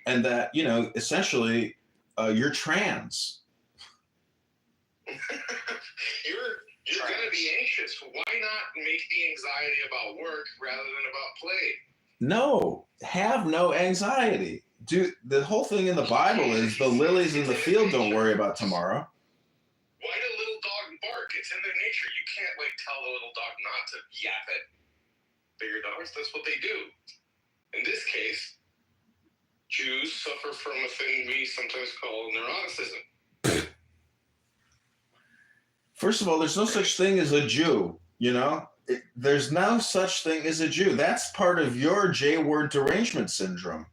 S5: and that, essentially, you're trans.
S11: You're going to be anxious. Why not make the anxiety about work rather than about play?
S5: No, have no anxiety. Dude, the whole thing in the Bible is the lilies in the field don't worry about tomorrow.
S11: Why do little dogs bark? It's in their nature. You can't, tell the little dog not to yap at bigger dogs. That's what they do. In this case, Jews suffer from a thing we sometimes call neuroticism.
S5: First of all, there's no such thing as a Jew, There's no such thing as a Jew. That's part of your J-word derangement syndrome.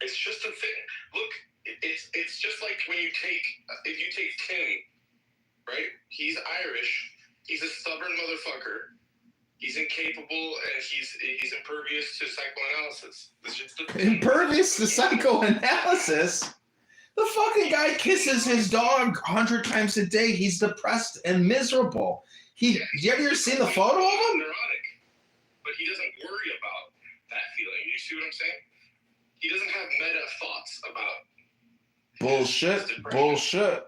S11: It's just a thing. Look, it's just like when if you take Tim, right? He's Irish. He's a stubborn motherfucker. He's incapable and he's impervious to psychoanalysis. It's just a thing.
S5: Impervious to psychoanalysis? The fucking guy kisses his dog 100 times a day. He's depressed and miserable. You ever seen the photo of him?
S11: Neurotic, but he doesn't worry about that feeling. You see what I'm saying? He doesn't have meta thoughts about
S5: Bullshit.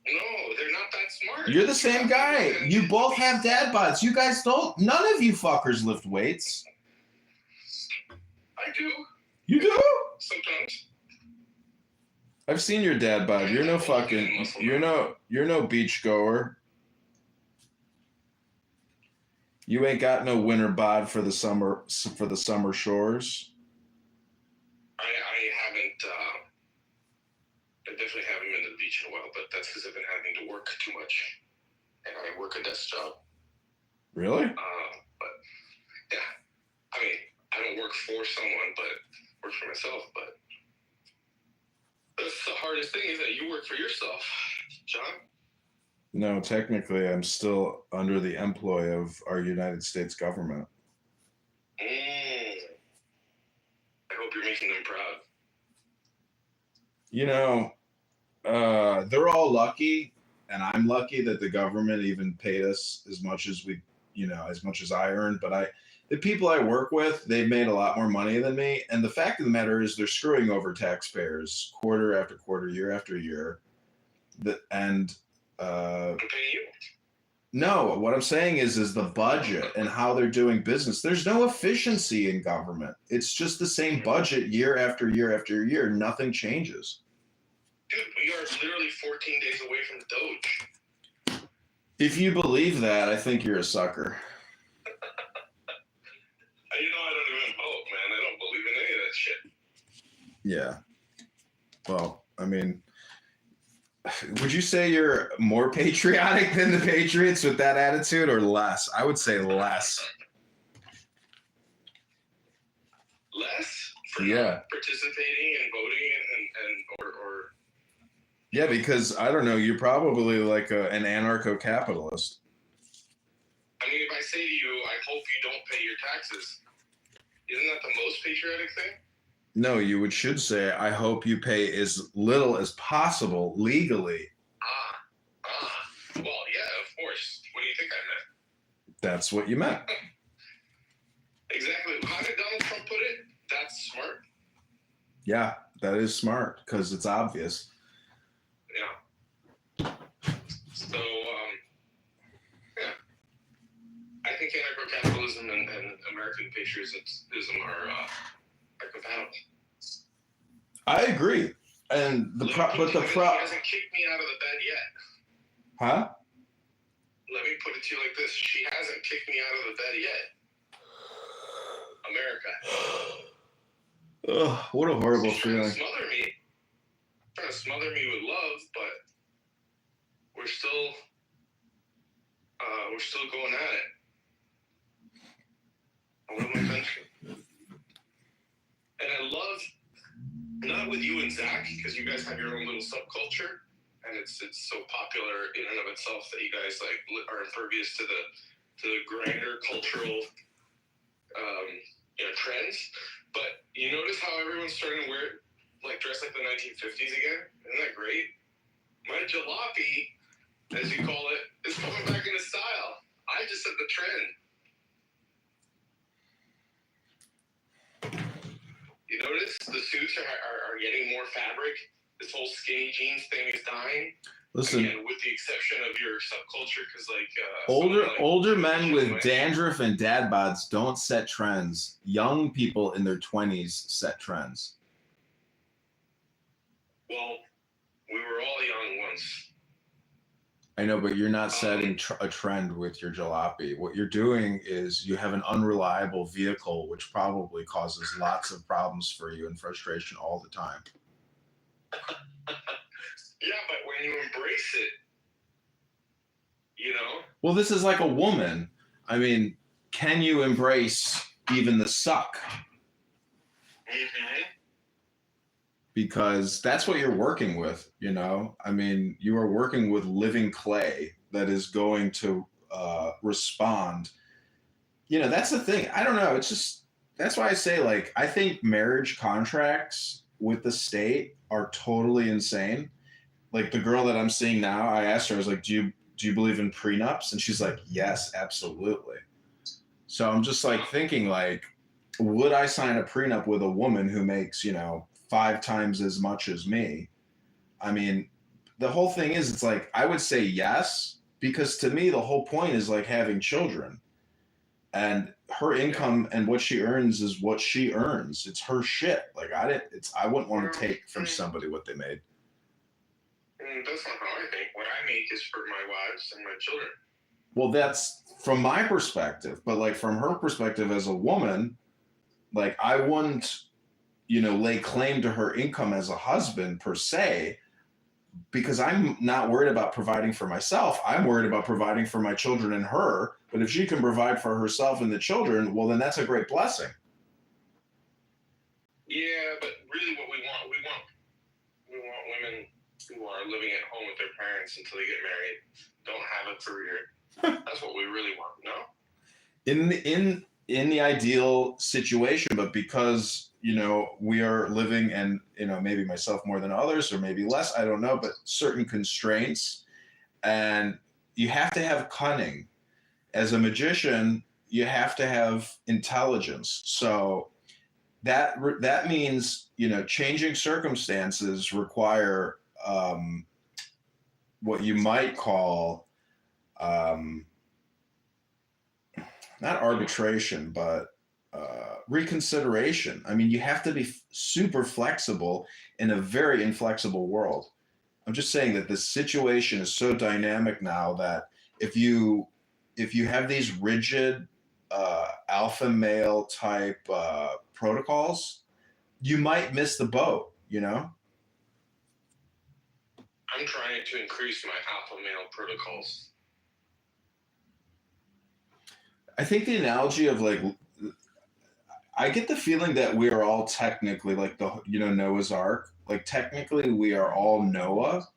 S11: No, they're not that smart.
S5: You're the same guy. You both have dad bods. You guys don't. None of you fuckers lift weights.
S11: I do.
S5: You do?
S11: Sometimes.
S5: I've seen your dad bod. You're no fucking. You're no beach goer. You ain't got no winter bod for the summer shores.
S11: I haven't. I definitely haven't been to the beach in a while, but that's because I've been having to work too much, and I work a desk job.
S5: Really?
S11: But yeah, I mean, I don't work for someone, but work for myself. But that's the hardest thing is that you work for yourself, John.
S5: No, technically, I'm still under the employ of our United States government.
S11: I hope you're making them proud.
S5: They're all lucky, and I'm lucky that the government even paid us as much as as much as I earned. But the people I work with, they've made a lot more money than me. And the fact of the matter is they're screwing over taxpayers quarter after quarter, year after year.
S11: I'm paying you.
S5: No, what I'm saying is the budget and how they're doing business. There's no efficiency in government. It's just the same budget year after year after year. Nothing changes.
S11: Dude, we are literally 14 days away from Doge.
S5: If you believe that, I think you're a sucker.
S11: You know, I don't even vote, man. I don't believe in any of that shit.
S5: Yeah. Well, I mean, would you say you're more patriotic than the Patriots with that attitude, or less? I would say less.
S11: Less for
S5: Yeah.
S11: not participating and voting or
S5: Yeah, because I don't know, you're probably like an anarcho-capitalist.
S11: I mean, if I say to you, I hope you don't pay your taxes, isn't that the most patriotic thing?
S5: No, you should say, I hope you pay as little as possible legally.
S11: Well, yeah, of course. What do you think I meant?
S5: That's what you meant.
S11: Exactly. How did Donald Trump put it? That's smart.
S5: Yeah, that is smart because it's obvious.
S11: Yeah. So, yeah. I think anarcho-capitalism and American patriotism are compatible.
S5: I agree. And
S11: He hasn't kicked me out of the bed yet.
S5: Huh?
S11: Let me put it to you like this. She hasn't kicked me out of the bed yet. America.
S5: Ugh, what a horrible
S11: She's trying to
S5: feeling.
S11: smother me with love, but we're still going at it. I love my country. And I love, not with you and Zach, because you guys have your own little subculture, and it's so popular in and of itself that you guys like are impervious to the grander cultural trends. But you notice how everyone's starting to wear dress like the 1950s again? Isn't that great? My jalopy, as you call it, is coming back into style. I just set the trend. You notice the suits are getting more fabric. This whole skinny jeans thing is dying.
S5: Listen,
S11: Again, with the exception of your subculture, because
S5: older men with dandruff and dad bods don't set trends. Young people in their 20s set trends.
S11: Well, we were all young once.
S5: I know, but you're not setting a trend with your jalopy. What you're doing is you have an unreliable vehicle, which probably causes lots of problems for you and frustration all the time.
S11: Yeah, but when you embrace it,
S5: Well, this is like a woman. I mean, can you embrace even the suck?
S11: Mm-hmm.
S5: Because that's what you're working with, I mean, you are working with living clay that is going to respond. That's the thing. I don't know. It's just, that's why I say, I think marriage contracts with the state are totally insane. Like the girl that I'm seeing now, I asked her, I was like, do you believe in prenups? And she's like, yes, absolutely. So I'm just thinking would I sign a prenup with a woman who makes, 5 times as much as me? I mean, the whole thing is, it's I would say yes, because to me, the whole point is having children, and her income and what she earns is what she earns. It's her shit. I wouldn't want to take from somebody what they made.
S11: That's not how I think. What I make is for my wives and my children.
S5: Well, that's from my perspective, but from her perspective as a woman, I wouldn't, lay claim to her income as a husband per se, because I'm not worried about providing for myself. I'm worried about providing for my children and her. But if she can provide for herself and the children, well, then that's a great blessing.
S11: Yeah, but really what we want women who are living at home with their parents until they get married, don't have a career. That's what we really want, no?
S5: In the ideal situation, but because we are living, and maybe myself more than others, or maybe less, I don't know, but certain constraints, and you have to have cunning. As a magician, you have to have intelligence. So that means changing circumstances require what you might call not arbitration, but reconsideration. I mean, you have to be super flexible in a very inflexible world. I'm just saying that the situation is so dynamic now that if you have these rigid alpha male type protocols, you might miss the boat, you know?
S11: I'm trying to increase my alpha male protocols.
S5: I think the analogy of like, I get the feeling that we are all technically like Noah's Ark. Like technically we are all Noah,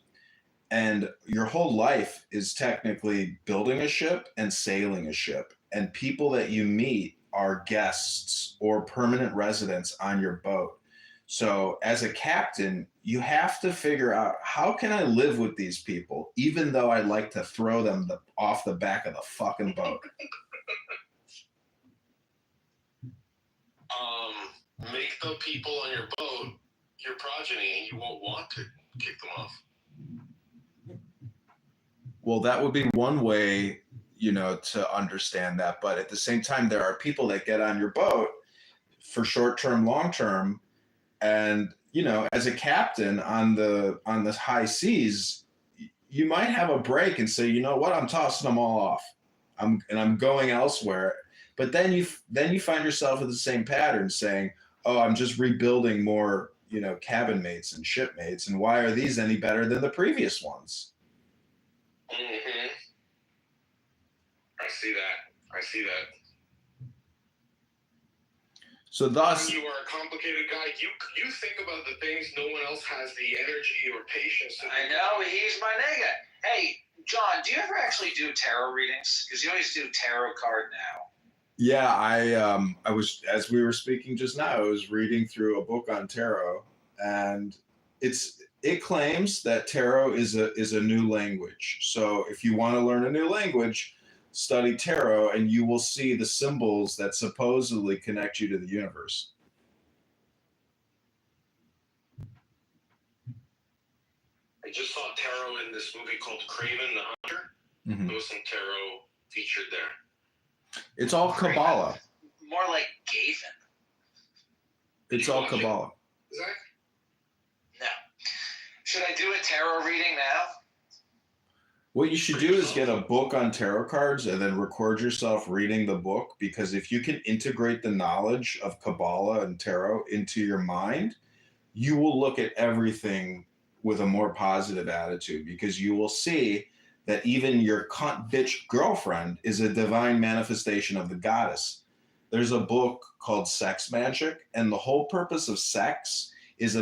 S5: and your whole life is technically building a ship and sailing a ship. And people that you meet are guests or permanent residents on your boat. So as a captain, you have to figure out, how can I live with these people, even though I'd like to throw them off the back of the fucking boat?
S11: Make the people on your boat your progeny, and you won't want to kick them off.
S5: Well, that would be one way, to understand that. But at the same time, there are people that get on your boat for short-term, long-term, and as a captain on the high seas, you might have a break and say, you know what, I'm tossing them all off. I'm going elsewhere. But then you find yourself in the same pattern, saying, oh, I'm just rebuilding more, cabin mates and shipmates, and why are these any better than the previous ones?
S11: Mm-hmm. I see that.
S5: So thus,
S11: you are a complicated guy. You think about the things no one else has the energy or patience to.
S9: I know, he's my nigga. Hey, John, do you ever actually do tarot readings? Because you always do tarot card now.
S5: Yeah, I was, as we were speaking just now, I was reading through a book on tarot, and it claims that tarot is a new language. So if you want to learn a new language, study tarot, and you will see the symbols that supposedly connect you to the universe.
S11: I just saw tarot in this movie called Craven the Hunter.
S5: Mm-hmm.
S11: There was some tarot featured there.
S5: It's all Kabbalah.
S9: More like Gaven.
S5: It's all Kabbalah.
S11: Zach?
S9: No. Should I do a tarot reading now?
S5: What you should do is get a book on tarot cards and then record yourself reading the book, because if you can integrate the knowledge of Kabbalah and tarot into your mind, you will look at everything with a more positive attitude, because you will see that even your cunt bitch girlfriend is a divine manifestation of the goddess. There's a book called Sex Magic, and the whole purpose of sex is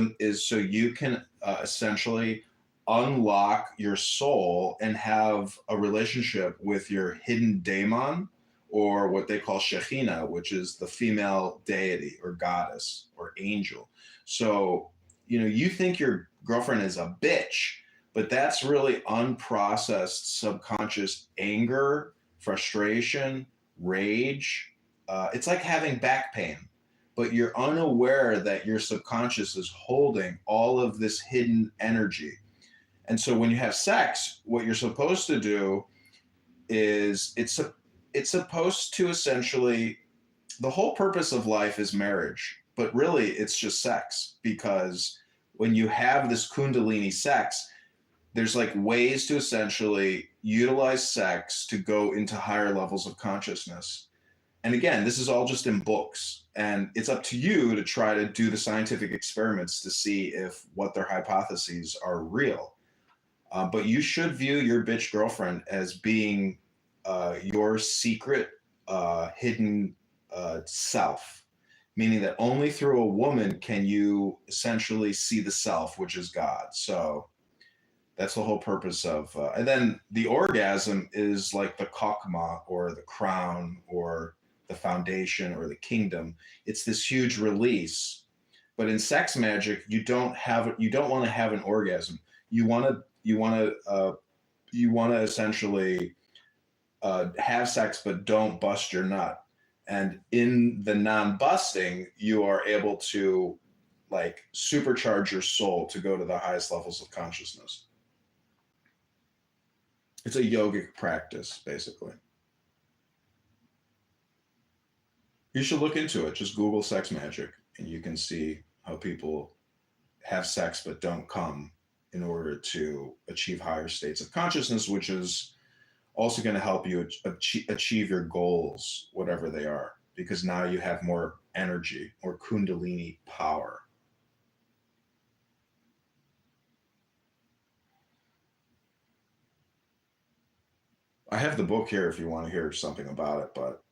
S5: so you can essentially unlock your soul and have a relationship with your hidden daemon, or what they call Shekhinah, which is the female deity or goddess or angel. So, you think your girlfriend is a bitch, but that's really unprocessed subconscious anger, frustration, rage. It's like having back pain, but you're unaware that your subconscious is holding all of this hidden energy. And so when you have sex, what you're supposed to do is it's supposed to essentially, the whole purpose of life is marriage, but really it's just sex, because when you have this Kundalini sex, there's like ways to essentially utilize sex to go into higher levels of consciousness. And again, this is all just in books, and it's up to you to try to do the scientific experiments to see if what their hypotheses are real. But you should view your bitch girlfriend as being your secret hidden self, meaning that only through a woman can you essentially see the self, which is God. So that's the whole purpose of, and then the orgasm is like the chokmah or the crown or the foundation or the kingdom. It's this huge release. But in sex magic, you don't want to have an orgasm. You want to essentially have sex, but don't bust your nut. And in the non-busting, you are able to like supercharge your soul to go to the highest levels of consciousness. It's a yogic practice, basically. You should look into it. Just Google sex magic, and you can see how people have sex but don't come in order to achieve higher states of consciousness, which is also going to help you achieve your goals, whatever they are, because now you have more energy, more kundalini power. I have the book here if you want to hear something about it, but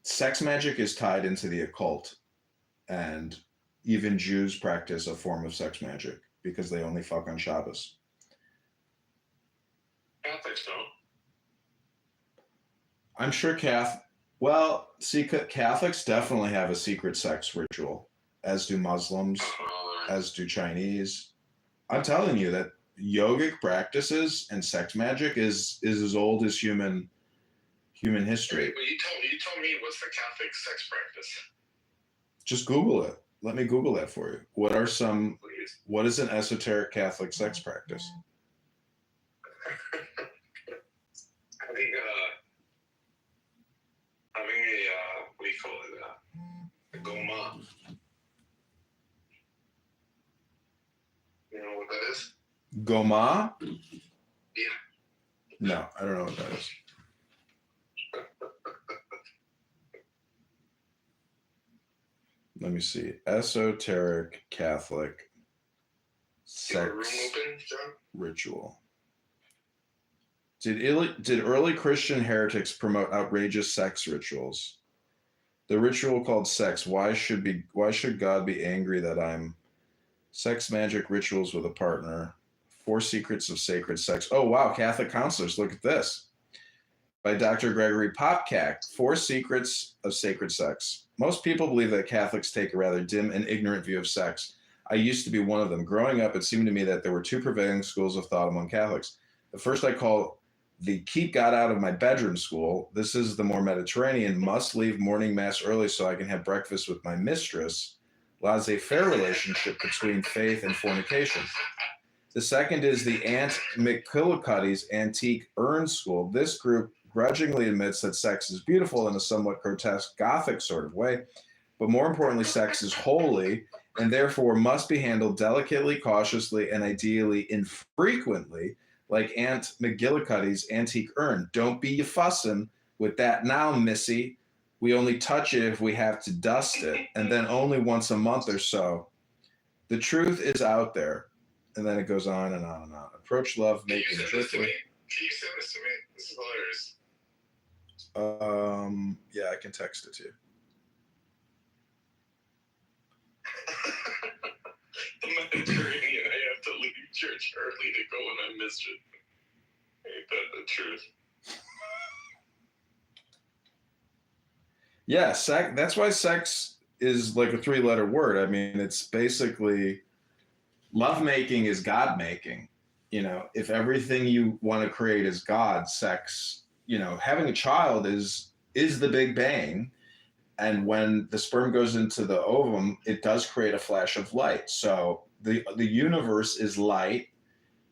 S5: sex magic is tied into the occult, and even Jews practice a form of sex magic because they only fuck on Shabbos.
S11: Catholics don't.
S5: I'm sure Catholics definitely have a secret sex ritual, as do Muslims, as do Chinese. I'm telling you that yogic practices and sex magic is as old as human history.
S11: But you tell me what's the Catholic sex practice?
S5: Just Google it. Let me Google that for you. What is an esoteric Catholic sex practice?
S11: Having a what do you call it? A goma. You know what that is?
S5: Goma?
S11: Yeah.
S5: No, I don't know what that is. Let me see. Esoteric Catholic sex ritual. Did early Christian heretics promote outrageous sex rituals? The ritual called sex. Why should God be angry that I'm sex magic rituals with a partner? 4 secrets of sacred sex. Oh wow, Catholic counselors, look at this. By Dr. Gregory Popcak, 4 secrets of sacred sex. Most people believe that Catholics take a rather dim and ignorant view of sex. I used to be one of them. Growing up, it seemed to me that there were 2 prevailing schools of thought among Catholics. The first I call the keep God out of my bedroom school. This is the more Mediterranean, must leave morning mass early so I can have breakfast with my mistress. Laissez-faire relationship between faith and fornication. The second is the Aunt McGillicuddy's antique urn school. This group grudgingly admits that sex is beautiful in a somewhat grotesque Gothic sort of way, but more importantly, sex is holy and therefore must be handled delicately, cautiously, and ideally infrequently, like Aunt McGillicuddy's antique urn. Don't be you fussing with that now, missy. We only touch it if we have to dust it, and then only once a month or so. The truth is out there. And then it goes on and on and on. Approach love, making truthfully.
S11: Can you send this to me? This is hilarious.
S5: Yeah, I can text it to you.
S11: The Mediterranean, I have to leave church early to go when I missed it. Ain't that the truth?
S5: Yeah, that's why sex is like a 3-letter word. I mean, it's basically lovemaking is God making. You know, if everything you want to create is God, sex, you know, having a child is the Big Bang. And when the sperm goes into the ovum, it does create a flash of light. So the universe is light,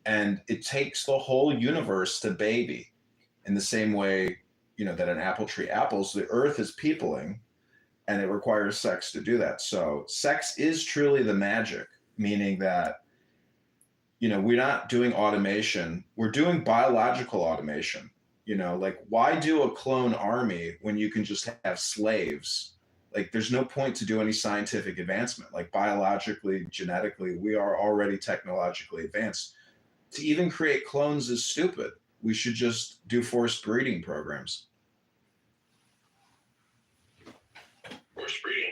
S5: and it takes the whole universe to baby. In the same way, you know, that an apple tree apples, the earth is peopling, and it requires sex to do that. So sex is truly the magic, meaning that, you know, we're not doing automation, we're doing biological automation. You know, like, why do a clone army when you can just have slaves? Like, there's no point to do any scientific advancement. Like, biologically, genetically, we are already technologically advanced. To even create clones is stupid. We should just do forced breeding programs.
S11: Forced breeding.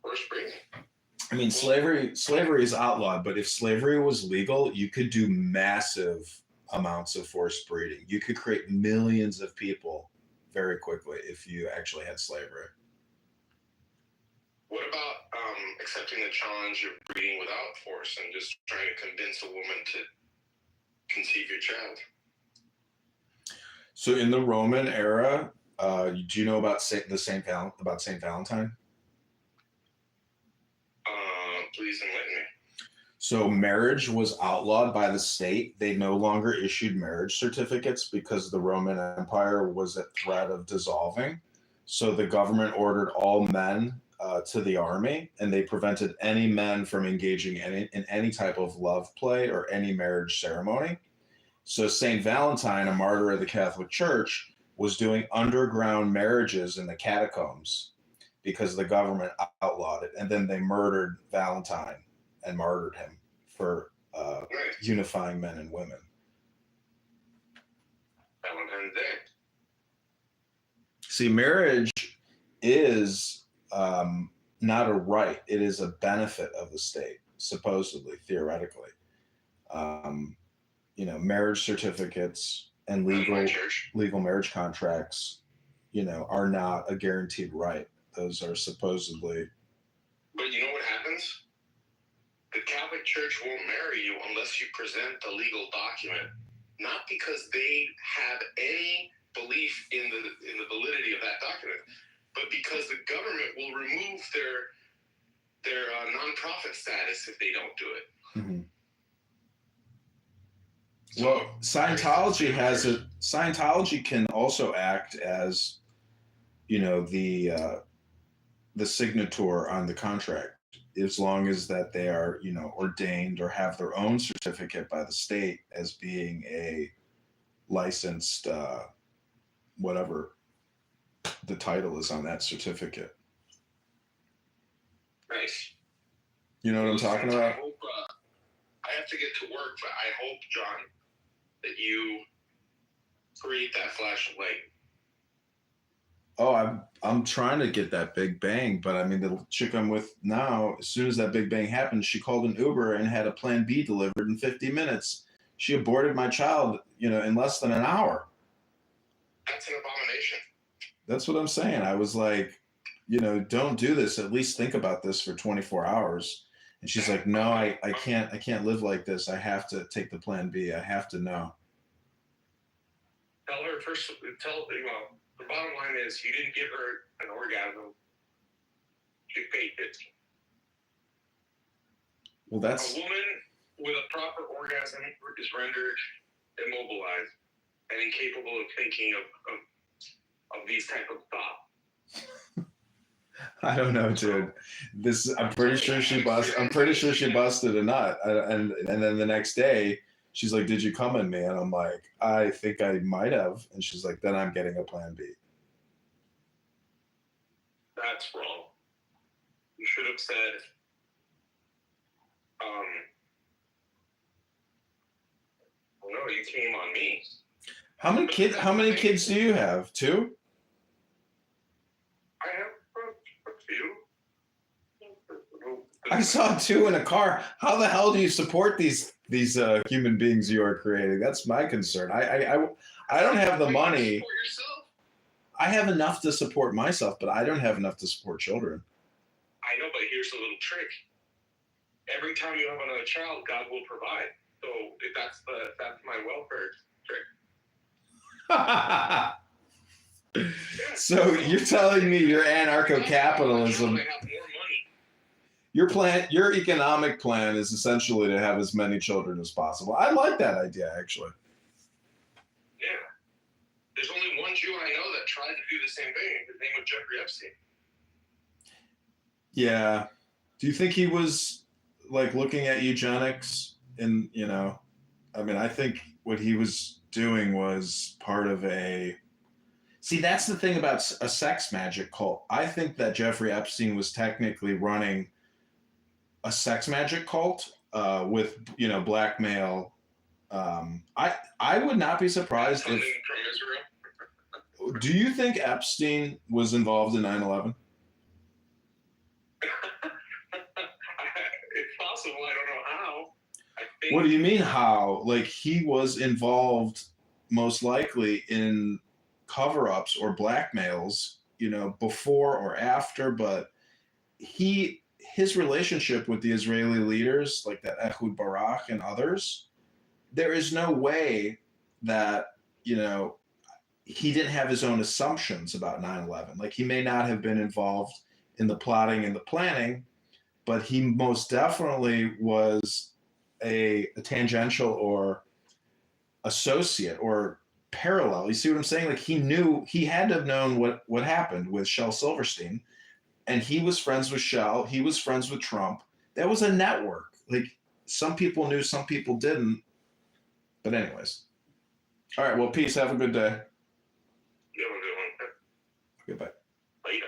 S11: Forced breeding.
S5: I mean, slavery is outlawed, but if slavery was legal, you could do massive amounts of forced breeding. You could create millions of people very quickly if you actually had slavery.
S11: What about accepting the challenge of breeding without force and just trying to convince a woman to conceive your child?
S5: So in the Roman era, do you know about Saint Valentine?
S11: Please enlighten me.
S5: So marriage was outlawed by the state. They no longer issued marriage certificates because the Roman Empire was at threat of dissolving. So the government ordered all men to the army, and they prevented any men from engaging in any type of love play or any marriage ceremony. So Saint Valentine, a martyr of the Catholic Church, was doing underground marriages in the catacombs because the government outlawed it, and then they murdered Valentine and martyred him for unifying men and women.
S11: Valentine's Day.
S5: See, marriage is not a right; it is a benefit of the state, supposedly, theoretically. Marriage certificates and legal marriage contracts, are not a guaranteed right. Those are supposedly.
S11: But you know what happens? The Catholic Church won't marry you unless you present the legal document, not because they have any belief in the validity of that document, but because the government will remove their nonprofit status if they don't do it.
S5: Mm-hmm. Well, Scientology Scientology can also act as, the signator on the contract, as long as that they are, ordained or have their own certificate by the state as being a licensed, whatever the title is on that certificate.
S11: Nice.
S5: You know what I'm talking about?
S11: I hope, I have to get to work, but I hope, John, that you create that flash of light.
S5: Oh, I'm trying to get that big bang, but I mean, the chick I'm with now, as soon as that big bang happened, she called an Uber and had a Plan B delivered in 50 minutes. She aborted my child, in less than an hour.
S11: That's an abomination.
S5: That's what I'm saying. I was like, don't do this. At least think about this for 24 hours. And she's like, no, I can't live like this. I have to take the Plan B. I have to know.
S11: Tell her first, the bottom line is you didn't give her an orgasm. She faked it.
S5: Well, that's...
S11: A woman with a proper orgasm is rendered immobilized and incapable of thinking of these type of thoughts.
S5: I don't know, dude. I'm pretty sure she busted a nut, and then the next day she's like, "Did you come in me?" And I'm like, "I think I might have." And she's like, "Then I'm getting a Plan B."
S11: That's wrong. You should have said, "No, you came on me."
S5: How many kids do you have? 2?
S11: I have a few.
S5: I saw 2 in a car. How the hell do you support these human beings you are creating? That's my concern. I don't have the money. I have enough to support myself, but I don't have enough to support children.
S11: I know, but here's a little trick. Every time you have another child, God will provide. So if that's my welfare trick.
S5: So you're telling me your anarcho-capitalism, your economic plan is essentially to have as many children as possible. I like that idea, actually.
S11: Yeah. There's only one Jew I know that tried to do the same thing. His name was Jeffrey Epstein.
S5: Yeah. Do you think he was looking at eugenics and, I think what he was doing was part of see, that's the thing about a sex magic cult. I think that Jeffrey Epstein was technically running a sex magic cult with, blackmail. I would not be surprised if...
S11: From Israel?
S5: Do you think Epstein was involved in 9/11?
S11: It's possible. I don't know how.
S5: What do you mean how? He was involved most likely in cover-ups or blackmails, before or after, but his relationship with the Israeli leaders, like that Ehud Barak and others, there is no way that, he didn't have his own assumptions about 9/11. He may not have been involved in the plotting and the planning,
S12: but he most definitely was a tangential or associate or parallel. You see what I'm saying? Like he had to have known what happened with Shel Silverstein, and he was friends with Shel. He was friends with Trump. That was a network. Like some people knew, some people didn't. But anyways, all right. Well, peace. Have a good day.
S11: You have a good one.
S12: Goodbye.
S11: Later.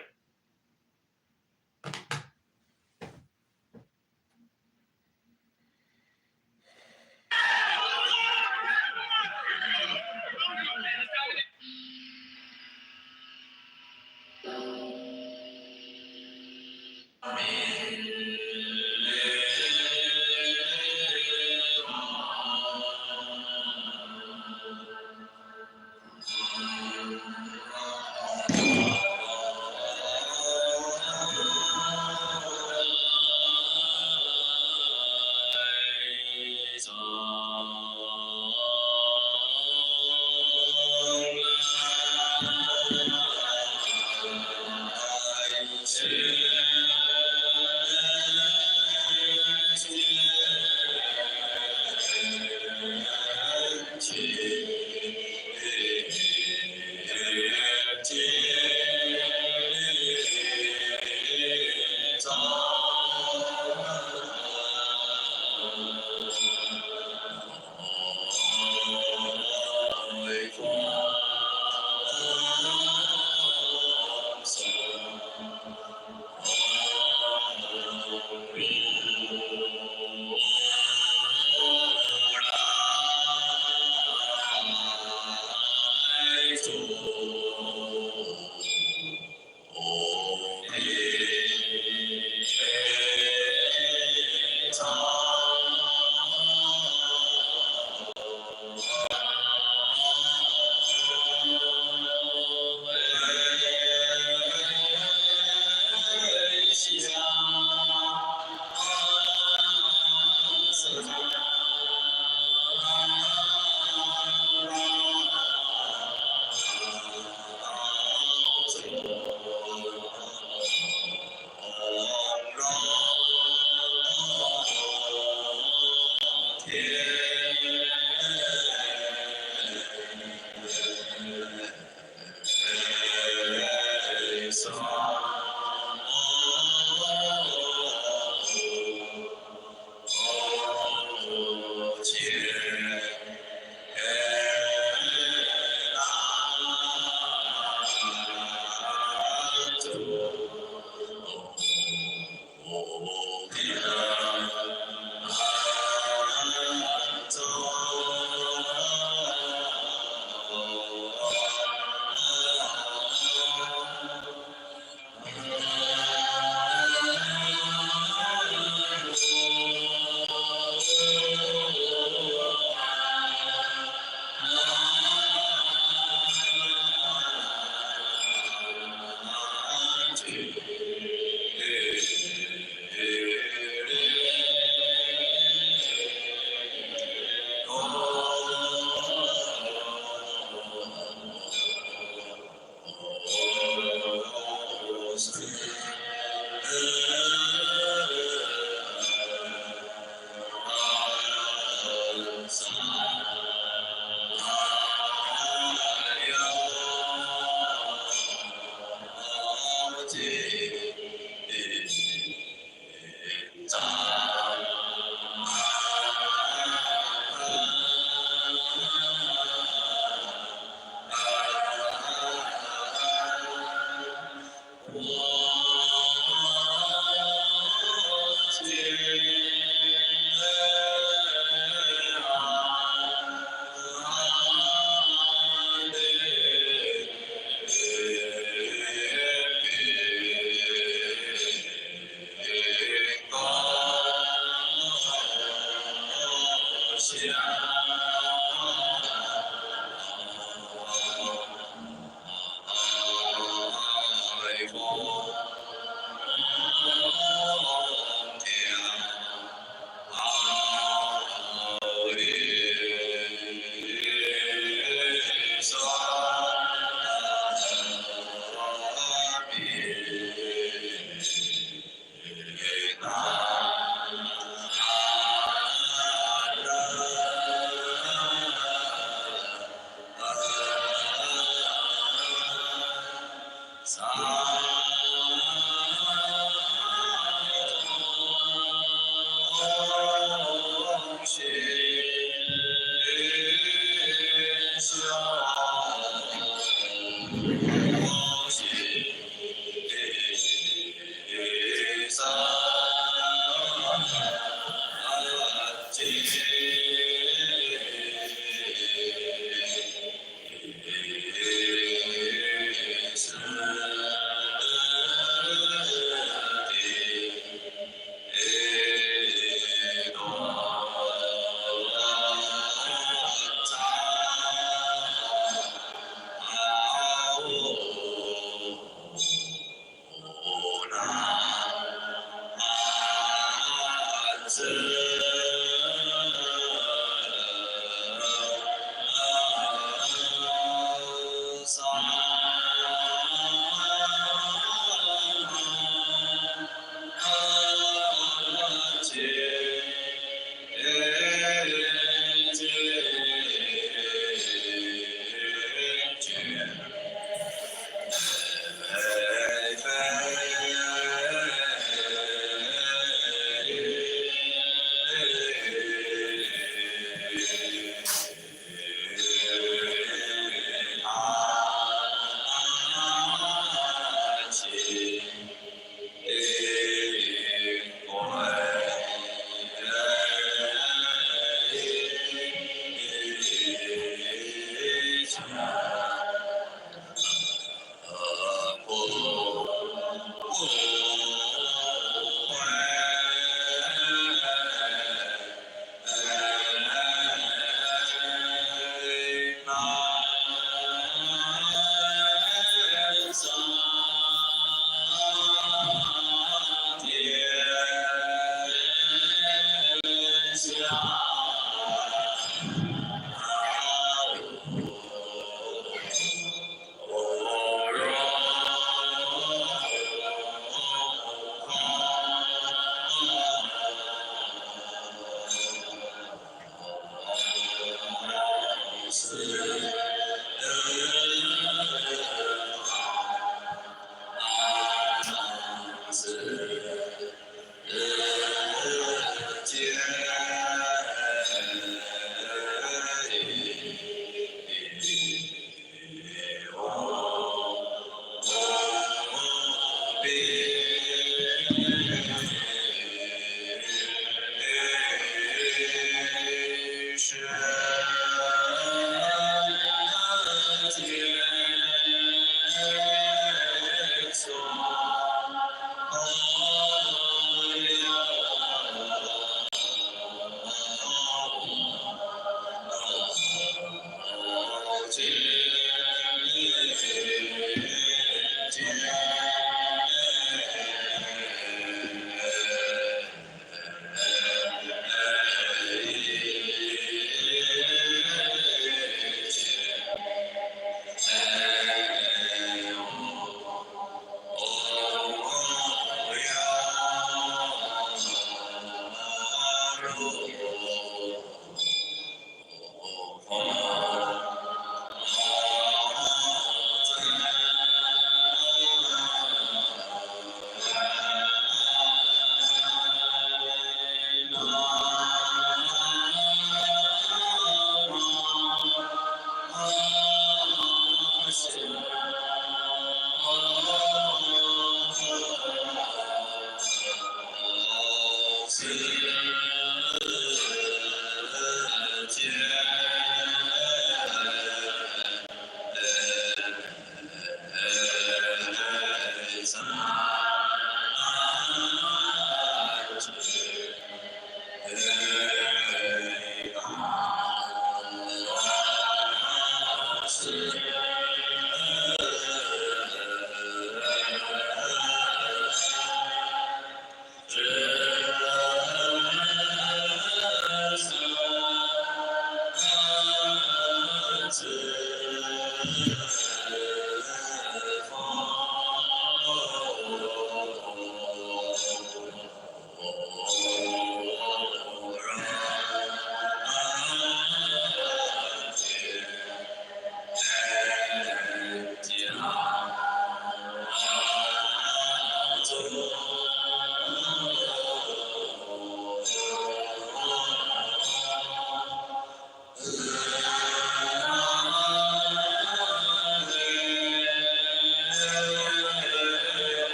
S8: Oh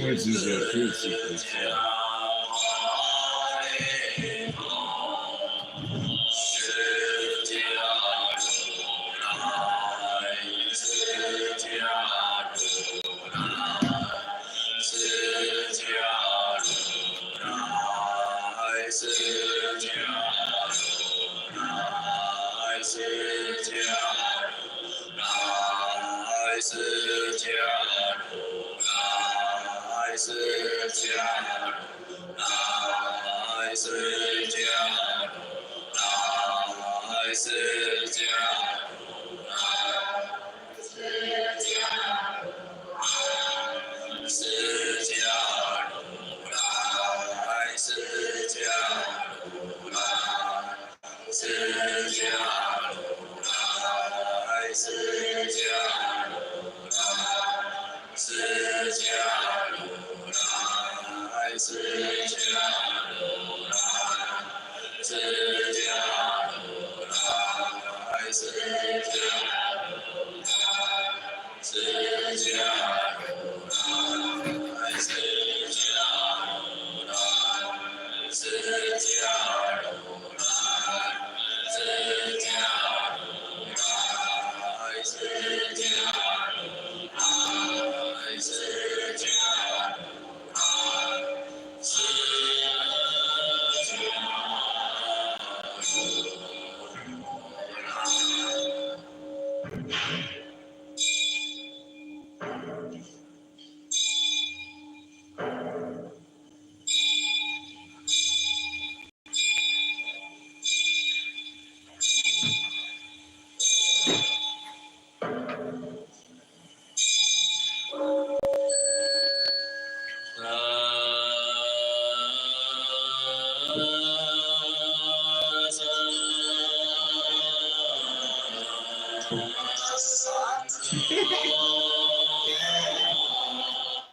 S12: What's his food sequence?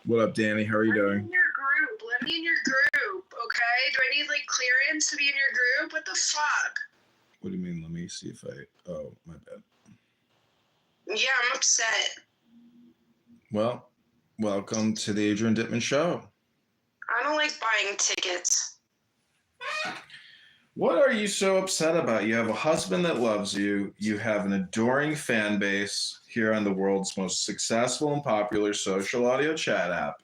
S12: What up, Danny? How are you
S6: Let me
S12: doing?
S6: in your group. Let me in your group, okay? Do I need like clearance to be in your group? What the fuck?
S12: What do you mean? Let me see if I. Oh, my bad.
S6: Yeah, I'm upset.
S12: Well, welcome to the Adrian Dittman Show.
S6: I don't like buying tickets.
S12: What are you so upset about? You have a husband that loves you. You have an adoring fan base here on the world's most successful and popular social audio chat app.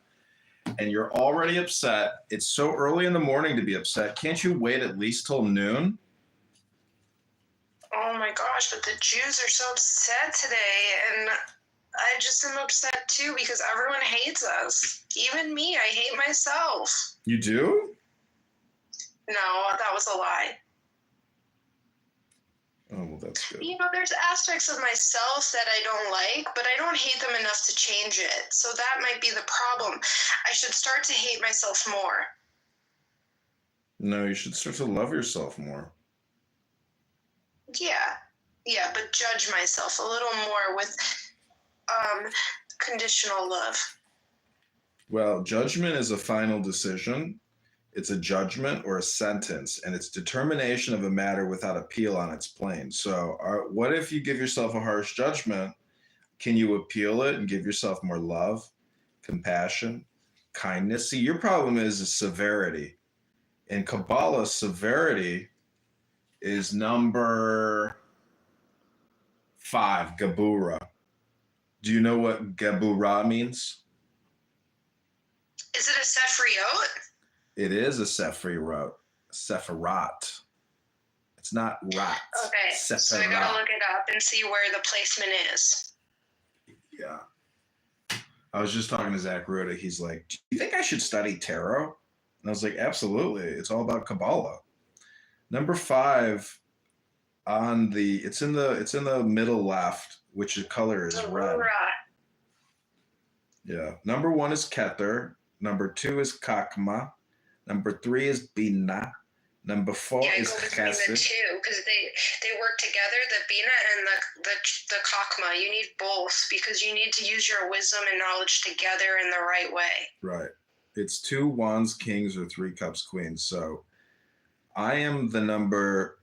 S12: And you're already upset. It's so early in the morning to be upset. Can't you wait at least till noon?
S6: Oh my gosh, but the Jews are so upset today, and I just am upset too because everyone hates us. Even me, I hate myself.
S12: You do?
S6: No, that was a lie.
S12: Oh, well, that's good.
S6: You know, there's aspects of myself that I don't like, but I don't hate them enough to change it. So that might be the problem. I should start to hate myself more.
S12: No, you should start to love yourself more.
S6: Yeah, but judge myself a little more with conditional love.
S12: Well, judgment is a final decision. It's a judgment or a sentence, and it's determination of a matter without appeal on its plane. So what if you give yourself a harsh judgment? Can you appeal it and give yourself more love, compassion, kindness? See, your problem is severity. In Kabbalah, severity is number 5, Gebura. Do you know what Gebura means?
S6: Is it a Sephiroth?
S12: It is a Sephiroth. Sephirat. It's not rat.
S6: Okay, so I gotta look it up and see where the placement is.
S12: Yeah. I was just talking to Zach Ruda. He's like, do you think I should study tarot? And I was like, absolutely. It's all about Kabbalah. Number 5 on the it's in the middle left, which the color is red. Yeah. Number 1 is Keter. Number 2 is Kakma. Number 3 is Bina. Number 4 is Chesed.
S6: The two, because they work together, the Bina and the Kakma. You need both because you need to use your wisdom and knowledge together in the right way.
S12: Right. It's 2 wands, kings, or 3 cups, queens. So I am the number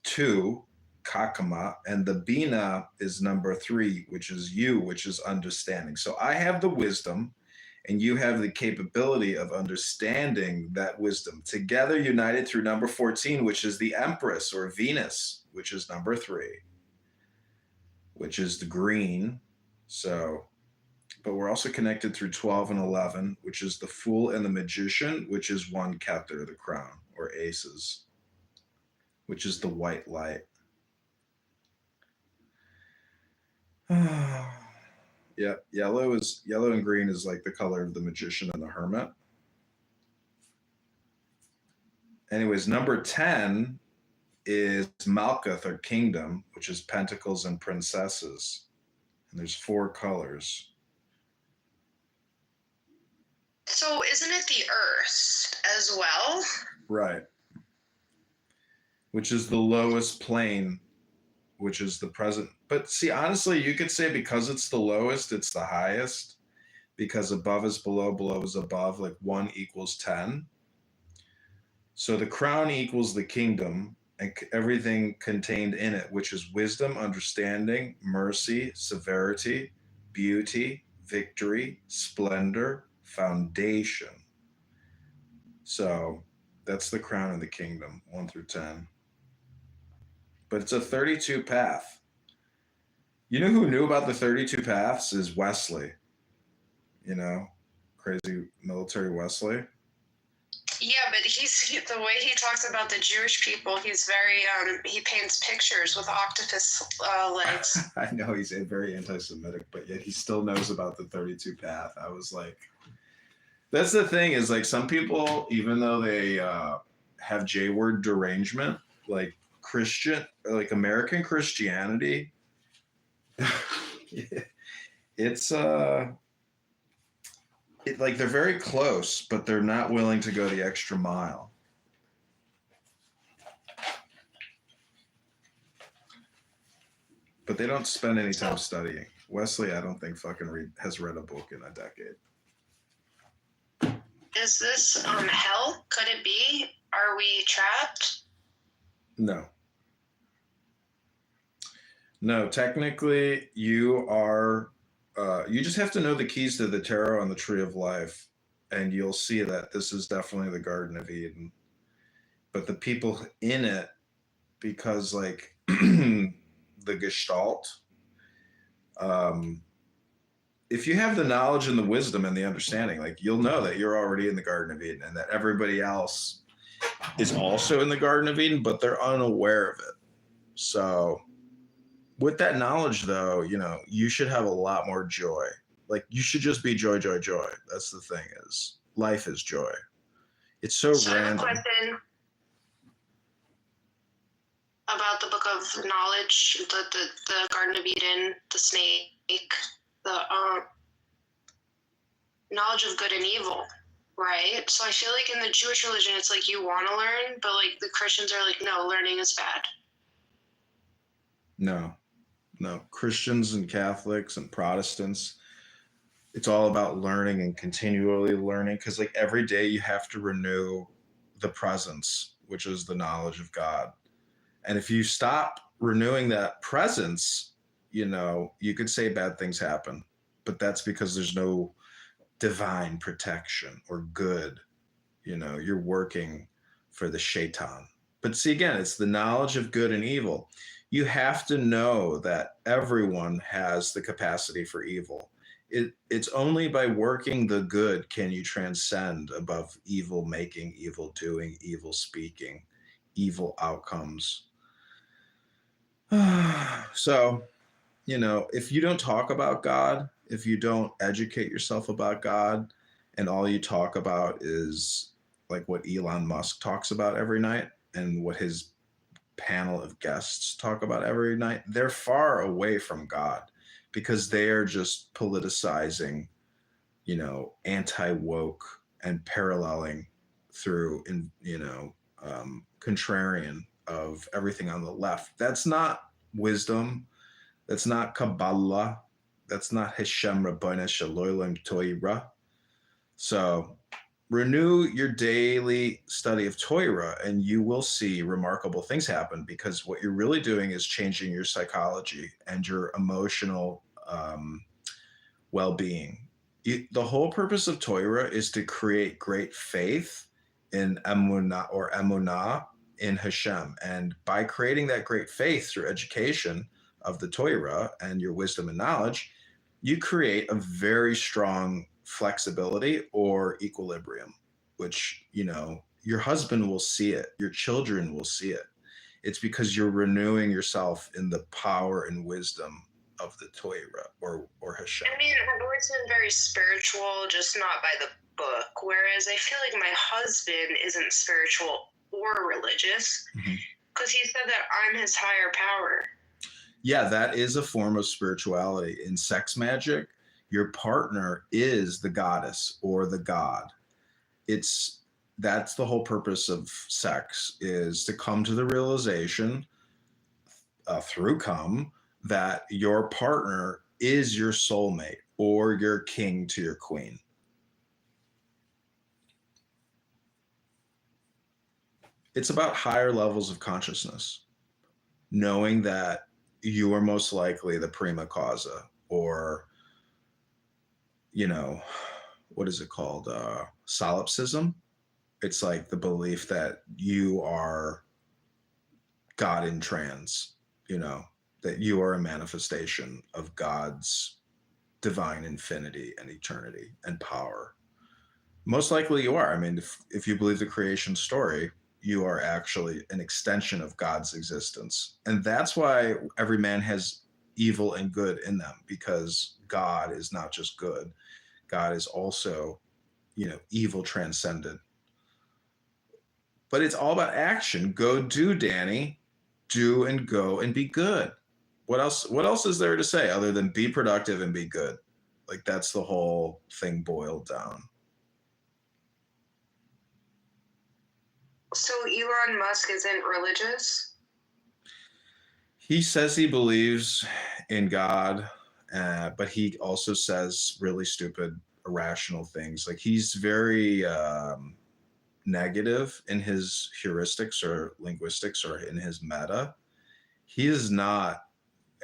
S12: 2, Kakama, and the Bina is number 3, which is you, which is understanding. So I have the wisdom, and you have the capability of understanding that wisdom. Together, united through number 14, which is the Empress or Venus, which is number 3, which is the green. So, but we're also connected through 12 and 11, which is the Fool and the Magician, which is 1 Keter, the crown, or aces, which is the white light. Yeah, yellow and green is like the color of the Magician and the Hermit. Anyways, number 10 is Malkuth or Kingdom, which is Pentacles and Princesses. And there's 4 colors.
S6: So isn't it the Earth as well?
S12: Right. Which is the lowest plane, which is the present. But see, honestly, you could say because it's the lowest, it's the highest, because above is below, below is above, like 1 equals 10. So the crown equals the kingdom and everything contained in it, which is wisdom, understanding, mercy, severity, beauty, victory, splendor, foundation. So that's the crown of the kingdom, 1 through 10. But it's a 32 path. You know who knew about the 32 paths is Wesley. You know, crazy military Wesley.
S6: Yeah, but the way he talks about the Jewish people, he's very, he paints pictures with octopus legs.
S12: I know he's very anti-Semitic, but yet he still knows about the 32 path. I was like, that's the thing is like some people, even though they have J-word derangement, like Christian, like American Christianity, it's like they're very close, but they're not willing to go the extra mile. But they don't spend any time studying. Wesley, I don't think has read a book in a decade.
S6: Is this hell? Could it be? Are we trapped?
S12: No, technically you are, you just have to know the keys to the tarot and the tree of life, and you'll see that this is definitely the Garden of Eden. But the people in it, because like the Gestalt, if you have the knowledge and the wisdom and the understanding, like you'll know that you're already in the Garden of Eden and that everybody else is also in the Garden of Eden, but they're unaware of it. So with that knowledge, though, you know, you should have a lot more joy. Like you should just be joy, joy, joy. That's the thing is life is joy. It's so random.
S6: Question. of knowledge, the Garden of Eden, the snake, the knowledge of good and evil, right? So I feel like in the Jewish religion, it's like you want to learn, but like the Christians are like, no, learning is bad.
S12: No. Christians and Catholics and Protestants, it's all about learning and continually learning, because like every day you have to renew the presence, which is the knowledge of God. And if you stop renewing that presence, you could say bad things happen, but that's because there's no divine protection or good. You're working for the shaitan. But see, again, it's the knowledge of good and evil. You have to know that everyone has the capacity for evil. It's only by working the good can you transcend above evil making, evil doing, evil speaking, evil outcomes. So, if you don't talk about God, if you don't educate yourself about God, and all you talk about is like what Elon Musk talks about every night and what his panel of guests talk about every night, they're far away from God, because they are just politicizing, anti-woke and paralleling through, contrarian of everything on the left. That's not wisdom. That's not Kabbalah. That's not Hashem Rabbana Shalom Torah. So renew your daily study of Torah, and you will see remarkable things happen, because what you're really doing is changing your psychology and your emotional well-being. The whole purpose of Torah is to create great faith in emunah in Hashem. And by creating that great faith through education of the Torah and your wisdom and knowledge, you create a very strong flexibility or equilibrium, which, your husband will see it, your children will see it. It's because you're renewing yourself in the power and wisdom of the Torah or Hashem.
S6: I mean, I've always been very spiritual, just not by the book. Whereas I feel like my husband isn't spiritual or religious, because he said that I'm his higher power.
S12: Yeah, that is a form of spirituality. In sex magic, your partner is the goddess or the god. That's the whole purpose of sex, is to come to the realization through come that your partner is your soulmate or your king to your queen. It's about higher levels of consciousness, knowing that you are most likely the prima causa, or, what is it called? Solipsism. It's like the belief that you are God in trans, that you are a manifestation of God's divine infinity and eternity and power. Most likely you are. I mean, if you believe the creation story, you are actually an extension of God's existence. And that's why every man has evil and good in them, because God is not just good. God is also, evil transcended. But it's all about action. Go do, Danny. Do and go and be good. What else is there to say other than be productive and be good? Like, that's the whole thing boiled down.
S6: So Elon Musk isn't religious?
S12: He says he believes in God, but he also says really stupid, irrational things. Like, he's very negative in his heuristics or linguistics or in his meta. He is not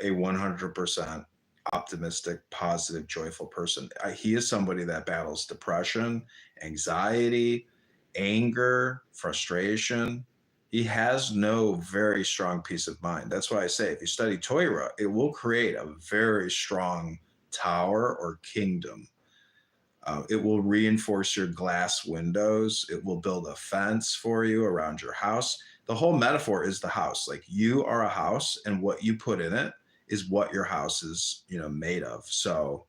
S12: a 100% optimistic, positive, joyful person. He is somebody that battles depression, anxiety, anger, frustration. He has no very strong peace of mind. That's why I say, if you study Torah, it will create a very strong tower or kingdom. It will reinforce your glass windows. It will build a fence for you around your house. The whole metaphor is the house. Like, you are a house, and what you put in it is what your house is, made of. So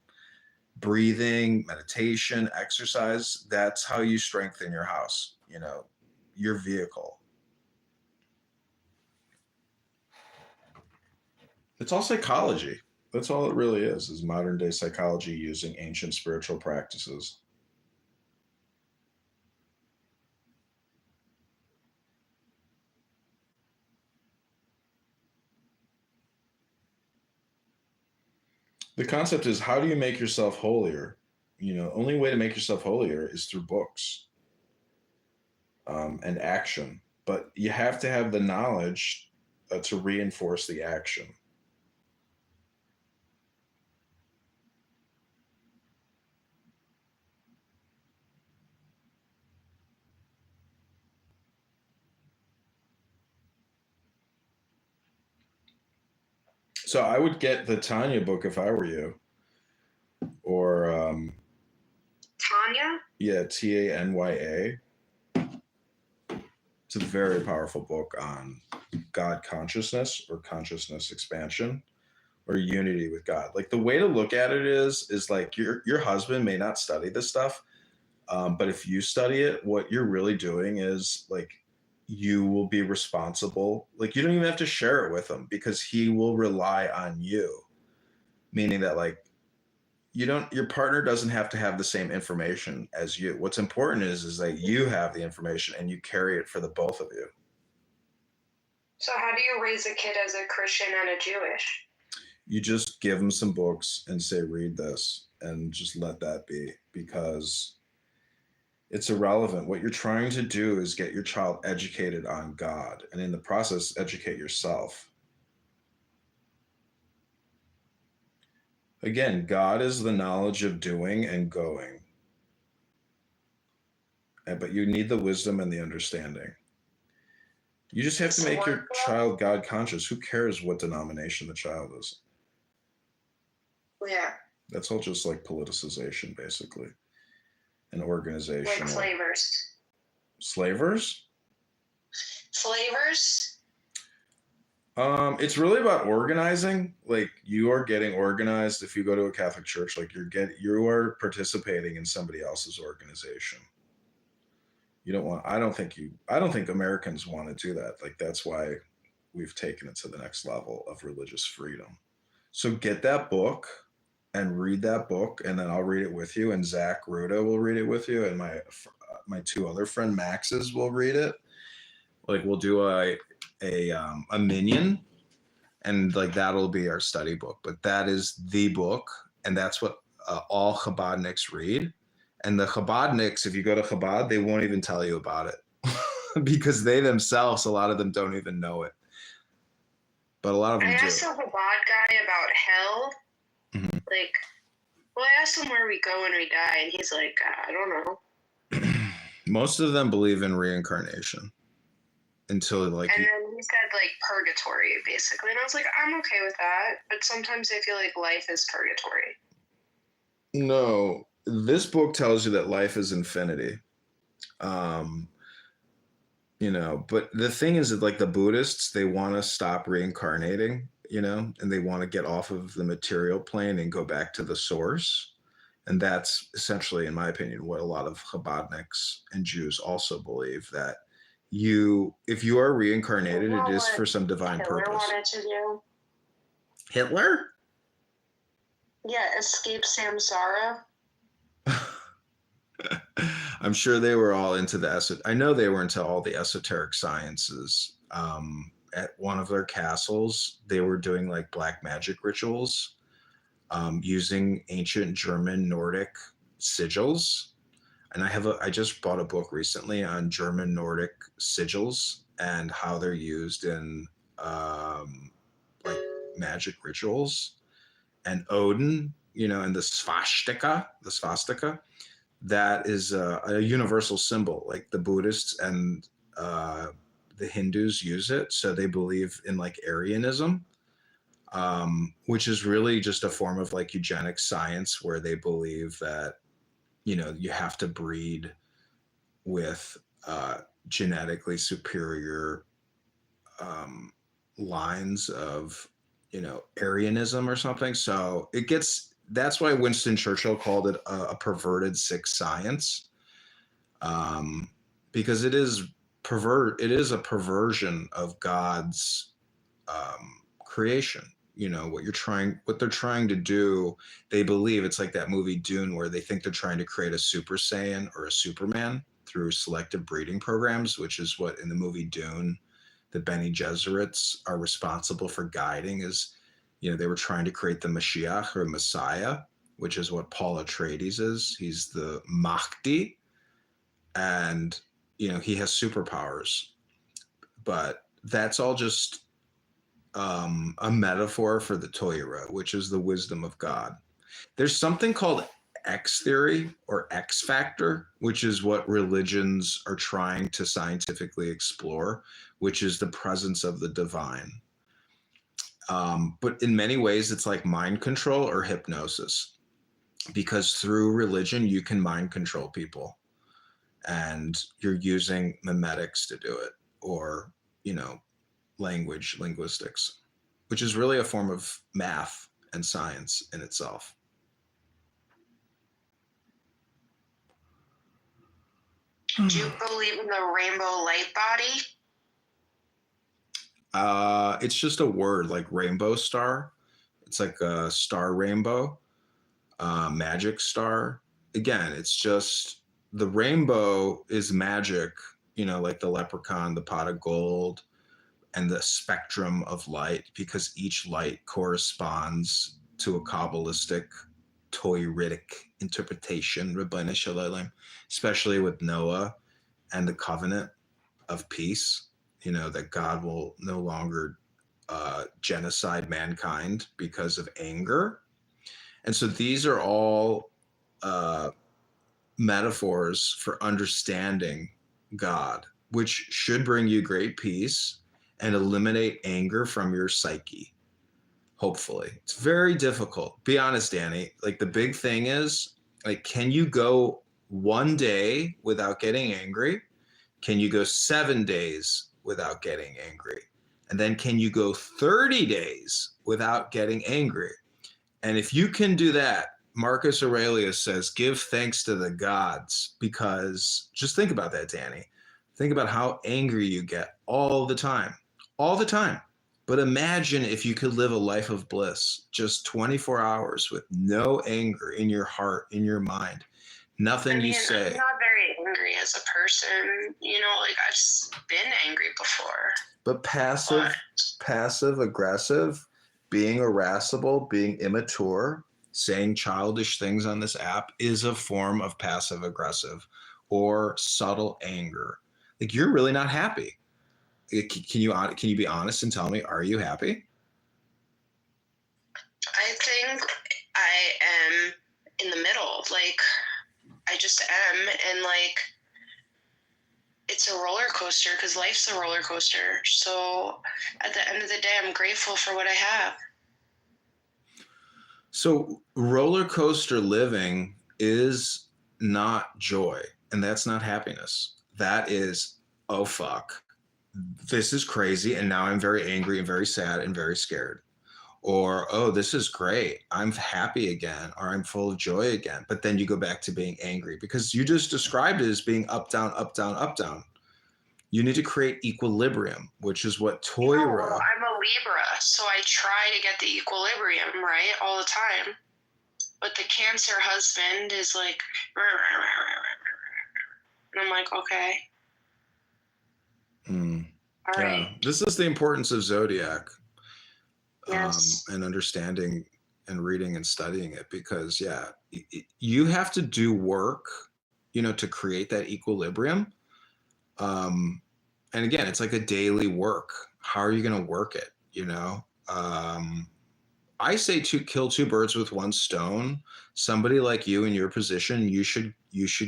S12: breathing, meditation, exercise, that's how you strengthen your house, your vehicle. It's all psychology. That's all it really is modern day psychology using ancient spiritual practices. The concept is, how do you make yourself holier? Only way to make yourself holier is through books, and action. But you have to have the knowledge to reinforce the action. So I would get the Tanya book if I were you, or
S6: Tanya?
S12: yeah, Tanya. It's a very powerful book on God consciousness or consciousness expansion or unity with God. Like, the way to look at it is like your husband may not study this stuff, but if you study it, what you're really doing is like, you will be responsible. Like, you don't even have to share it with him because he will rely on you. Meaning that, like, your partner doesn't have to have the same information as you. What's important is that you have the information and you carry it for the both of you.
S6: So how do you raise a kid as a Christian and a Jewish?
S12: You just give them some books and say, read this, and just let that be, because it's irrelevant. What you're trying to do is get your child educated on God, and in the process, educate yourself. Again, God is the knowledge of doing and going. But you need the wisdom and the understanding. You just have to make your child God conscious. Who cares what denomination the child is?
S6: Yeah.
S12: That's all just like politicization, basically. An organization.
S6: Like slavers.
S12: Slavers?
S6: Slavers?
S12: It's really about organizing. Like, you are getting organized if you go to a Catholic church. Like, you are participating in somebody else's organization. I don't think Americans want to do that. Like, that's why we've taken it to the next level of religious freedom. So get that book and read that book, and then I'll read it with you, and Zach Ruda will read it with you, and my two other friend Maxes will read it. Like, we'll do a minion, and like, that'll be our study book. But that is the book, and that's what all Chabadniks read. And the Chabadniks, if you go to Chabad, they won't even tell you about it because they themselves, a lot of them don't even know it. But a lot of them do.
S6: I asked a Chabad guy about hell.
S12: Mm-hmm.
S6: Like, well, I asked him where we go when we die, and he's like, I don't know.
S12: Most of them believe in reincarnation until like.
S6: And then he said like purgatory, basically, and I was like, I'm okay with that, but sometimes I feel like life is purgatory.
S12: No, this book tells you that life is infinity. But the thing is that, like, the Buddhists, they want to stop reincarnating, and they want to get off of the material plane and go back to the source. And that's essentially, in my opinion, what a lot of Chabadniks and Jews also believe, that if you are reincarnated, it is for some divine purpose.
S6: Hitler wanted to do.
S12: Hitler?
S6: Yeah, escape samsara.
S12: I'm sure they were all into I know they were into all the esoteric sciences. At one of their castles, they were doing like black magic rituals, using ancient German Nordic sigils. And I just bought a book recently on German Nordic sigils and how they're used in like magic rituals. And Odin, and the swastika, that is a universal symbol. Like, the Buddhists and the Hindus use it. So they believe in like Aryanism, which is really just a form of like eugenic science, where they believe that, you have to breed with genetically superior lines of, Aryanism or something. So that's why Winston Churchill called it a perverted sick science, because it is a perversion of God's creation.
S5: you know, what they're trying to do. They believe it's like that movie Dune, where they think they're trying to create a Super Saiyan or a Superman through selective breeding programs, which is what in the movie Dune, the Bene Gesserits are responsible for guiding. Is, you know, they were trying to create the Mashiach or Messiah, which is what Paul Atreides is. He's the Mahdi, and you know, he has superpowers, but that's all just a metaphor for the Torah, which is the wisdom of God. There's something called X theory or X factor, which is what religions are trying to scientifically explore, which is the presence of the divine. But in many ways, it's like mind control or hypnosis, because through religion, you can mind control people, and you're using memetics to do it, or, you know, linguistics, which is really a form of math and science in itself.
S6: Do you believe in the rainbow light body?
S5: It's just a word, like rainbow star. It's like a star rainbow, magic star. Again, it's just the rainbow is magic, you know, like the leprechaun, the pot of gold, and the spectrum of light, because each light corresponds to a Kabbalistic, Toiritic interpretation, Rabbana Shalom, especially with Noah and the covenant of peace, you know, that God will no longer genocide mankind because of anger. And so these are all metaphors for understanding God, which should bring you great peace and eliminate anger from your psyche. Hopefully. It's very difficult. Be honest, Danny. Like, the big thing is, like, can you go one day without getting angry? Can you go 7 days without getting angry? And then can you go 30 days without getting angry? And if you can do that, Marcus Aurelius says, give thanks to the gods, because just think about that, Danny. Think about how angry you get all the time. All the time. But imagine if you could live a life of bliss, just 24 hours with no anger in your heart, in your mind, nothing you say.
S6: I'm not very angry as a person. You know, like, I've just been angry before.
S5: But passive aggressive, being irascible, being immature, saying childish things on this app is a form of passive aggressive or subtle anger. Like, you're really not happy. Can you be honest and tell me, are you happy?
S6: I think I am in the middle. Like, I just am. And, like, it's a roller coaster, because life's a roller coaster. So at the end of the day, I'm grateful for what I have.
S5: So roller coaster living is not joy, and that's not happiness. That is, oh, fuck, this is crazy, and now I'm very angry and very sad and very scared. Or, oh, this is great, I'm happy again, or I'm full of joy again. But then you go back to being angry, because you just described it as being up, down, up, down, up, down. You need to create equilibrium, which is what Torah.
S6: No, I'm a Libra, so I try to get the equilibrium, right, all the time. But the Cancer husband is like, and I'm like, okay. All right.
S5: This is the importance of Zodiac.
S6: Yes.
S5: And understanding and reading and studying it, because you have to do work, you know, to create that equilibrium. And again, it's like a daily work. How are you going to work it? You know, I say to kill two birds with one stone. Somebody like you in your position, you should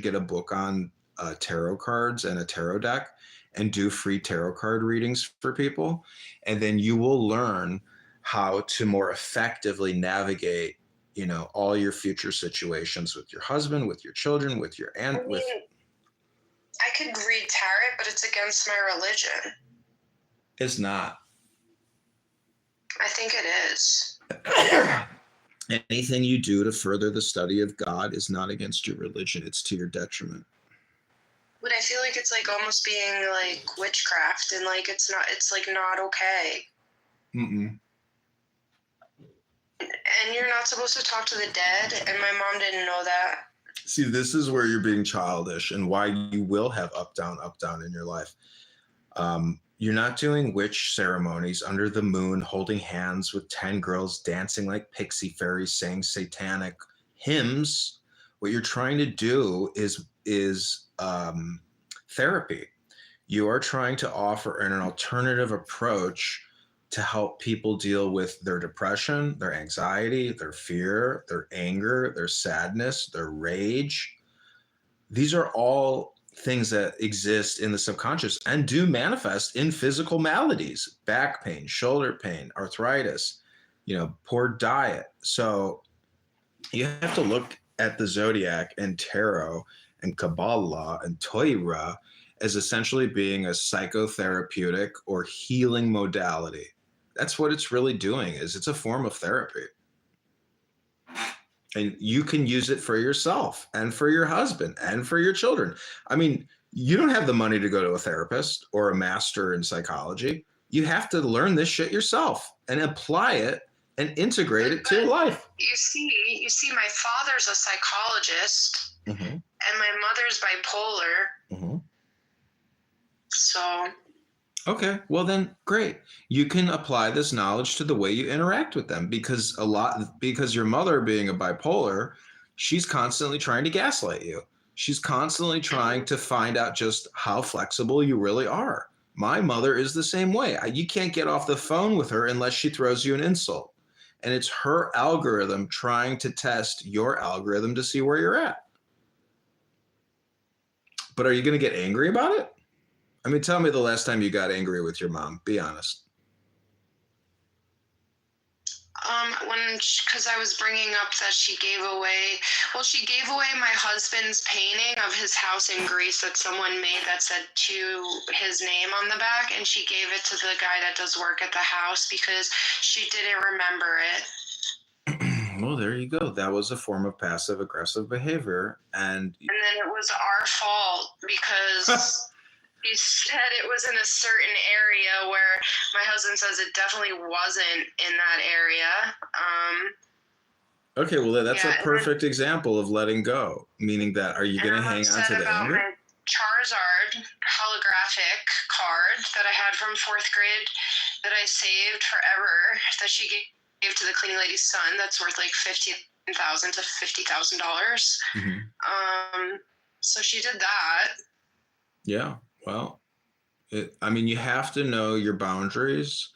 S5: get a book on tarot cards and a tarot deck, and do free tarot card readings for people. And then you will learn how to more effectively navigate, you know, all your future situations with your husband, with your children, with your aunt.
S6: I could read tarot, but it's against my religion.
S5: It's not.
S6: I think it is.
S5: Anything you do to further the study of God is not against your religion. It's to your detriment.
S6: But I feel like it's like almost being like witchcraft, and like it's like not okay. And you're not supposed to talk to the dead, and my mom didn't know that.
S5: See, this is where you're being childish and why you will have up, down in your life. You're not doing witch ceremonies under the moon, holding hands with 10 girls dancing like pixie fairies, saying satanic hymns. What you're trying to do is therapy. You are trying to offer an alternative approach to help people deal with their depression, their anxiety, their fear, their anger, their sadness, their rage. These are all things that exist in the subconscious and do manifest in physical maladies, back pain, shoulder pain, arthritis, poor diet. So you have to look at the zodiac and tarot and Kabbalah and Torah as essentially being a psychotherapeutic or healing modality. That's what it's really doing, is it's a form of therapy. And you can use it for yourself and for your husband and for your children. I mean, you don't have the money to go to a therapist or a master in psychology. You have to learn this shit yourself and apply it and integrate it to your life.
S6: You see, my father's a psychologist,
S5: Mm-hmm.
S6: and my mother's bipolar.
S5: Mm-hmm.
S6: So.
S5: Okay, well then, great. You can apply this knowledge to the way you interact with them, because your mother being a bipolar, she's constantly trying to gaslight you. She's constantly trying to find out just how flexible you really are. My mother is the same way. You can't get off the phone with her unless she throws you an insult. And it's her algorithm trying to test your algorithm to see where you're at. But are you going to get angry about it? I mean, tell me the last time you got angry with your mom. Be honest.
S6: Because I was bringing up that she gave away my husband's painting of his house in Greece that someone made that said to his name on the back, and she gave it to the guy that does work at the house because she didn't remember it.
S5: Well, there you go. That was a form of passive aggressive behavior. And
S6: then it was our fault because he said it was in a certain area where my husband says it definitely wasn't in that area.
S5: Okay, well, that's a perfect example of letting go, meaning that are you going to hang on to the anger?
S6: My Charizard holographic card that I had from 4th grade that I saved forever that she gave to the cleaning lady's son that's worth like $15,000 to $50,000.
S5: Mm-hmm.
S6: So she did that.
S5: Yeah, well, you have to know your boundaries.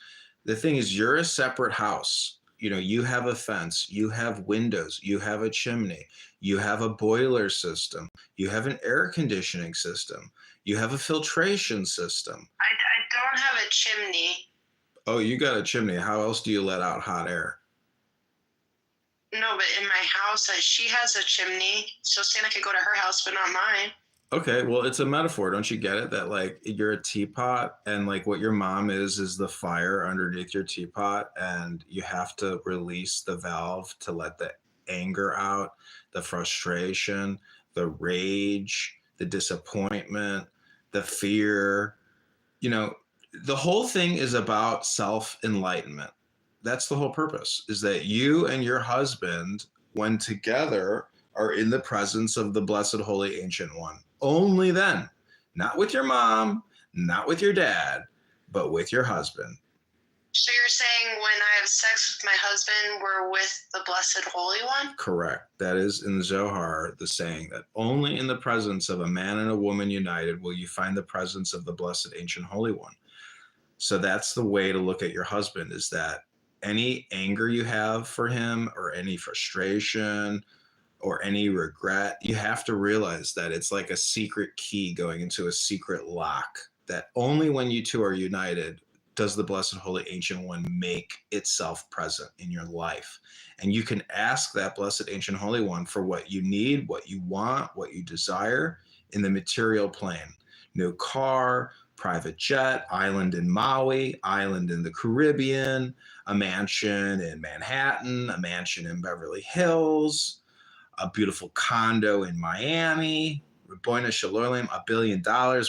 S5: The thing is, you're a separate house. You have a fence, you have windows, you have a chimney, you have a boiler system, you have an air conditioning system, you have a filtration system.
S6: I don't have a chimney.
S5: Oh, you got a chimney. How else do you let out hot air?
S6: No, but in my house, she has a chimney, so Santa could go to her house, but not mine.
S5: Okay, well, it's a metaphor. Don't you get it? That like you're a teapot and like what your mom is the fire underneath your teapot, and you have to release the valve to let the anger out, the frustration, the rage, the disappointment, the fear. The whole thing is about self-enlightenment. That's the whole purpose, is that you and your husband, when together, are in the presence of the Blessed Holy Ancient One. Only then, not with your mom, not with your dad, but with your husband.
S6: So you're saying when I have sex with my husband, we're with the Blessed Holy One?
S5: Correct. That is in the Zohar, the saying that only in the presence of a man and a woman united will you find the presence of the Blessed Ancient Holy One. So that's the way to look at your husband, is that any anger you have for him or any frustration or any regret, you have to realize that it's like a secret key going into a secret lock, that only when you two are united does the Blessed Holy Ancient One make itself present in your life. And you can ask that Blessed Ancient Holy One for what you need, what you want, what you desire in the material plane. New car, private jet, island in Maui, island in the Caribbean, a mansion in Manhattan, a mansion in Beverly Hills, a beautiful condo in Miami, Ribono Shel Olam, $1 billion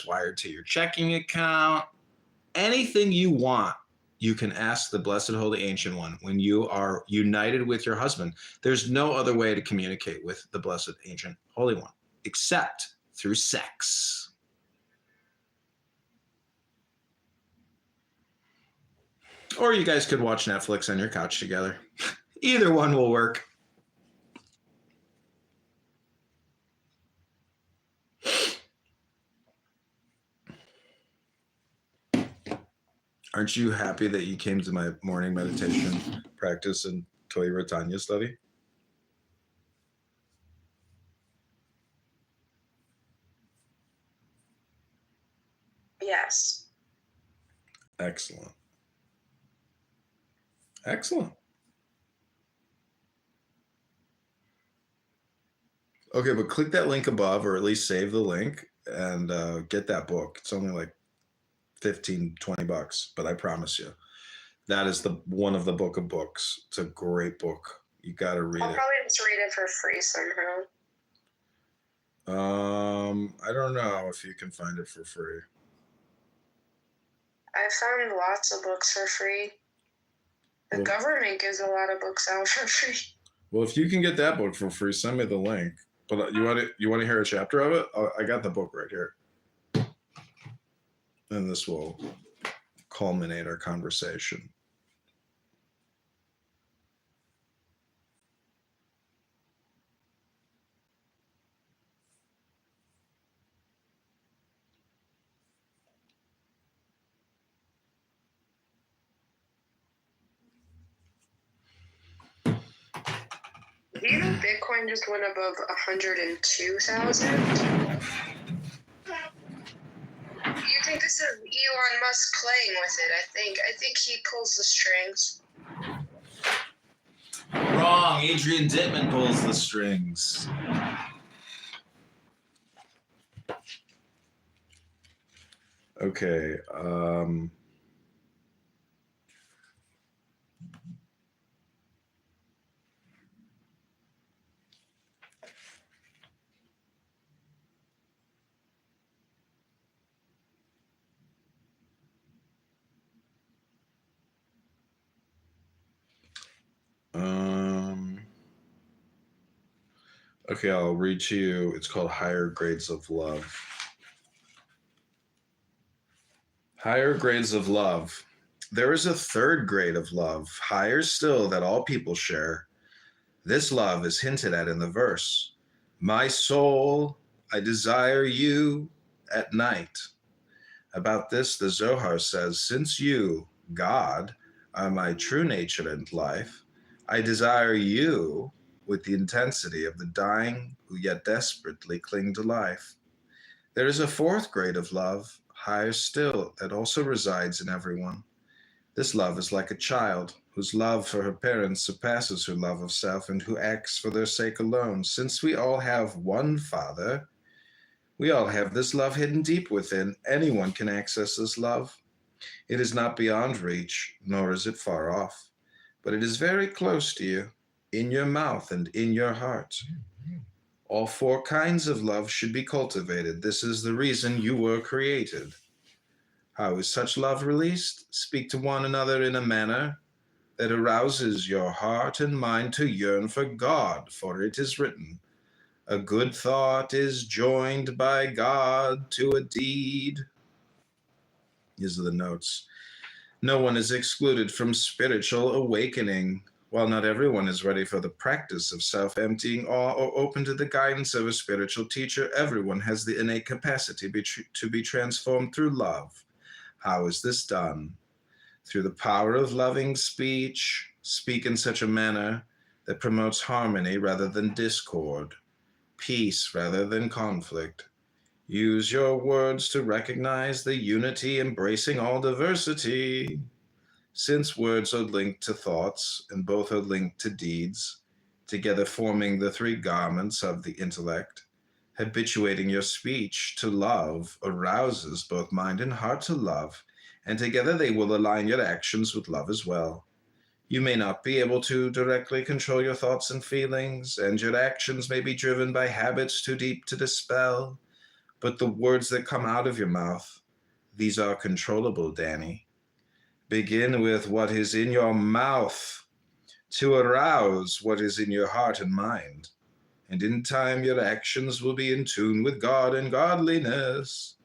S5: wired to your checking account. Anything you want, you can ask the Blessed Holy Ancient One when you are united with your husband. There's no other way to communicate with the Blessed Ancient Holy One except through sex. Or you guys could watch Netflix on your couch together. Either one will work. Aren't you happy that you came to my morning meditation practice and Toy Ratanya study?
S6: Yes.
S5: Excellent. Excellent. Okay, but click that link above, or at least save the link and get that book. It's only like 15, 20 bucks, but I promise you, that is the one of the book of books. It's a great book. You got to read
S6: I'll
S5: it.
S6: probably just read it for free somehow.
S5: I don't know if you can find it for free.
S6: I found lots of books for free. The
S5: Well-
S6: government gives a lot of books out for free.
S5: Well, if you can get that book for free, send me the link. But you want to hear a chapter of it? I got the book right here. And this will culminate our conversation.
S6: Do you know Bitcoin just went above 102,000? You think this is Elon Musk playing with it? I think he pulls the strings.
S5: Wrong. Adrian Dittman pulls the strings. Okay. Okay, I'll read to you. It's called Higher Grades of Love. Higher grades of love. There is a third grade of love, higher still, that all people share. This love is hinted at in the verse. My soul, I desire you at night. About this, the Zohar says, since you, God, are my true nature and life, I desire you with the intensity of the dying who yet desperately cling to life. There is a fourth grade of love, higher still, that also resides in everyone. This love is like a child whose love for her parents surpasses her love of self and who acts for their sake alone. Since we all have one Father, we all have this love hidden deep within. Anyone can access this love. It is not beyond reach, nor is it far off, but it is very close to you, in your mouth and in your heart. All four kinds of love should be cultivated. This is the reason you were created. How is such love released? Speak to one another in a manner that arouses your heart and mind to yearn for God, for it is written, a good thought is joined by God to a deed. These are the notes. No one is excluded from spiritual awakening. While not everyone is ready for the practice of self-emptying awe or open to the guidance of a spiritual teacher, everyone has the innate capacity to be transformed through love. How is this done? Through the power of loving speech. Speak in such a manner that promotes harmony rather than discord, peace rather than conflict. Use your words to recognize the unity embracing all diversity. Since words are linked to thoughts and both are linked to deeds, together forming the three garments of the intellect, habituating your speech to love arouses both mind and heart to love, and together they will align your actions with love as well. You may not be able to directly control your thoughts and feelings, and your actions may be driven by habits too deep to dispel, but the words that come out of your mouth, these are controllable, Danny. Begin with what is in your mouth to arouse what is in your heart and mind. And in time, your actions will be in tune with God and godliness.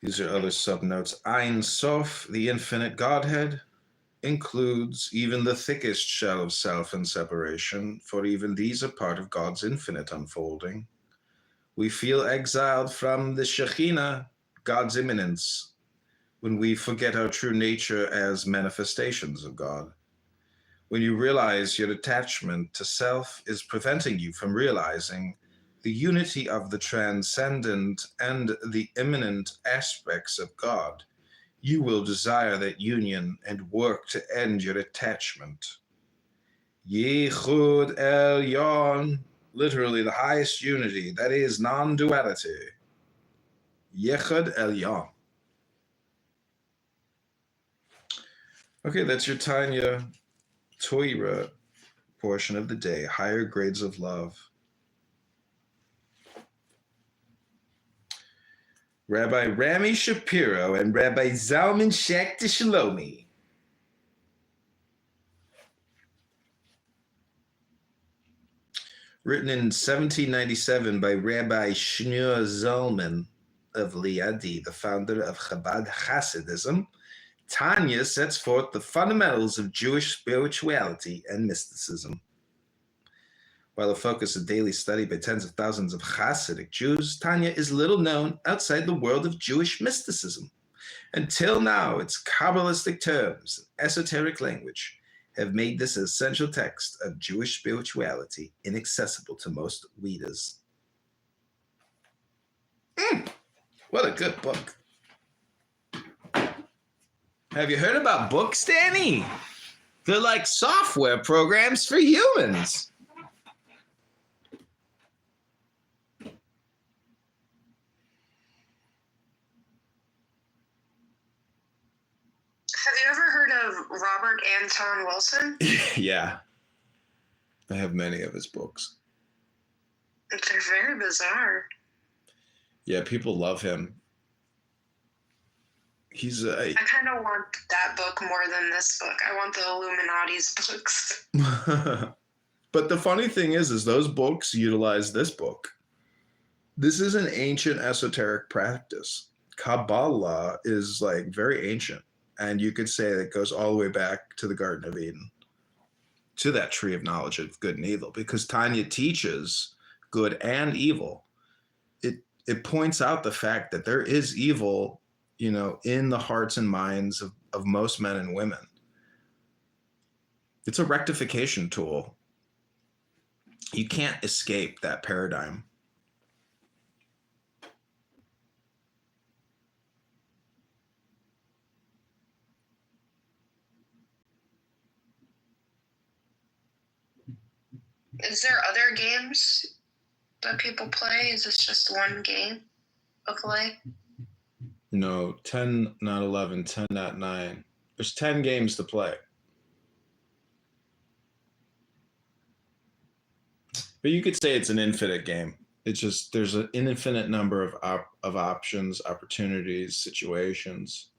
S5: These are other subnotes. Ein Sof, the infinite Godhead, includes even the thickest shell of self and separation, for even these are part of God's infinite unfolding. We feel exiled from the Shekhinah, God's immanence, when we forget our true nature as manifestations of God. When you realize your attachment to self is preventing you from realizing the unity of the transcendent and the immanent aspects of God, you will desire that union and work to end your attachment. Yichud Elyon, literally the highest unity, that is non-duality. Yichud Elyon. Okay, that's your Tanya Torah portion of the day, higher grades of love. Rabbi Rami Shapiro and Rabbi Zalman Schachter Shalomi. Written in 1797 by Rabbi Shneur Zalman of Liadi, the founder of Chabad Hasidism, Tanya sets forth the fundamentals of Jewish spirituality and mysticism. While a focus of daily study by tens of thousands of Hasidic Jews, Tanya is little known outside the world of Jewish mysticism. Until now, its Kabbalistic terms and esoteric language have made this essential text of Jewish spirituality inaccessible to most readers. What a good book. Have you heard about books, Danny? They're like software programs for humans.
S6: Have you ever heard of Robert Anton Wilson?
S5: Yeah. I have many of his books.
S6: They're very bizarre.
S5: Yeah, people love him. He's
S6: I kind of want that book more than this book. I want the Illuminati's books.
S5: But the funny thing is those books utilize this book. This is an ancient esoteric practice. Kabbalah is like very ancient. And you could say it goes all the way back to the Garden of Eden, to that tree of knowledge of good and evil, because Tanya teaches good and evil. It points out the fact that there is evil, you know, in the hearts and minds of most men and women. It's a rectification tool. You can't escape that paradigm.
S6: Is there other games that people play? Is this just one game of life?
S5: No, 10, not 11, 10, not 9. There's 10 games to play. But you could say it's an infinite game. It's just there's an infinite number of options, opportunities, situations.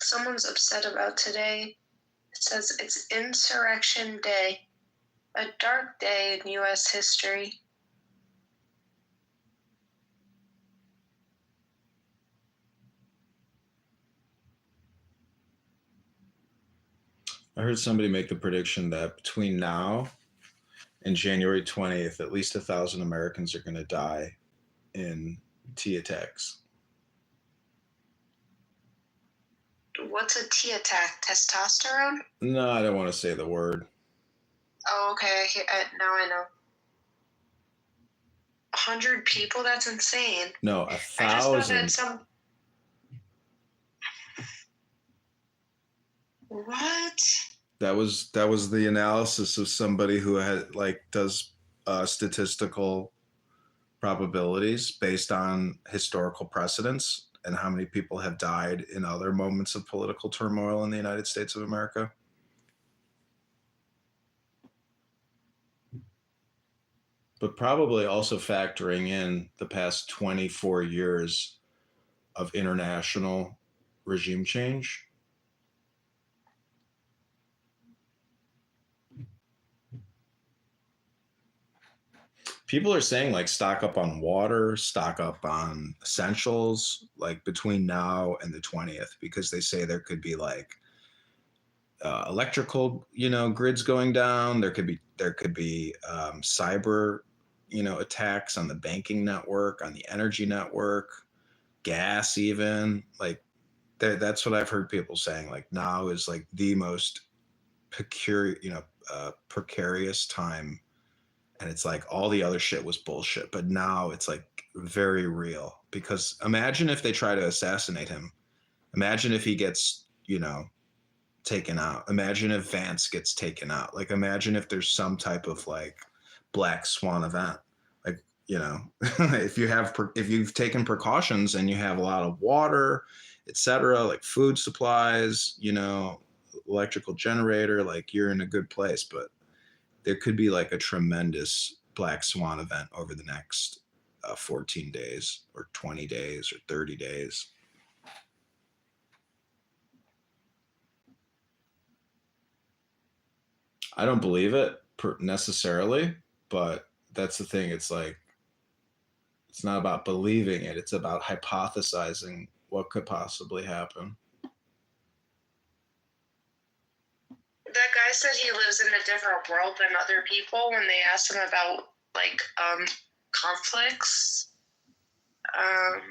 S6: Someone's upset about today. It says it's Insurrection Day, a dark day in U.S. history.
S5: I heard somebody make the prediction that between now and January 20th, at least 1,000 Americans are going to die in T attacks.
S6: What's a T attack? Testosterone?
S5: No, I don't want to say the word.
S6: Oh, okay. Now I know. 100 people? That's insane.
S5: No,
S6: I just know
S5: 1,000.
S6: that some. What?
S5: That was the analysis of somebody who had does statistical probabilities based on historical precedents and how many people have died in other moments of political turmoil in the United States of America. But probably also factoring in the past 24 years of international regime change. People are saying like stock up on water, stock up on essentials, like between now and the 20th, because they say there could be like electrical, grids going down. There could be cyber, attacks on the banking network, on the energy network, gas, even like that's what I've heard people saying. Like now is like the most precarious time. And it's like all the other shit was bullshit, but now it's like very real. Because imagine if they try to assassinate him. Imagine if he gets, taken out. Imagine if Vance gets taken out. Like imagine if there's some type of like black swan event. Like, if you've taken precautions and you have a lot of water, etc., like food supplies, electrical generator, like you're in a good place. But there could be like a tremendous black swan event over the next 14 days or 20 days or 30 days. I don't believe it necessarily, but that's the thing. It's like, it's not about believing it. It's about hypothesizing what could possibly happen.
S6: That guy said he lives in a different world than other people when they asked him about like conflicts. I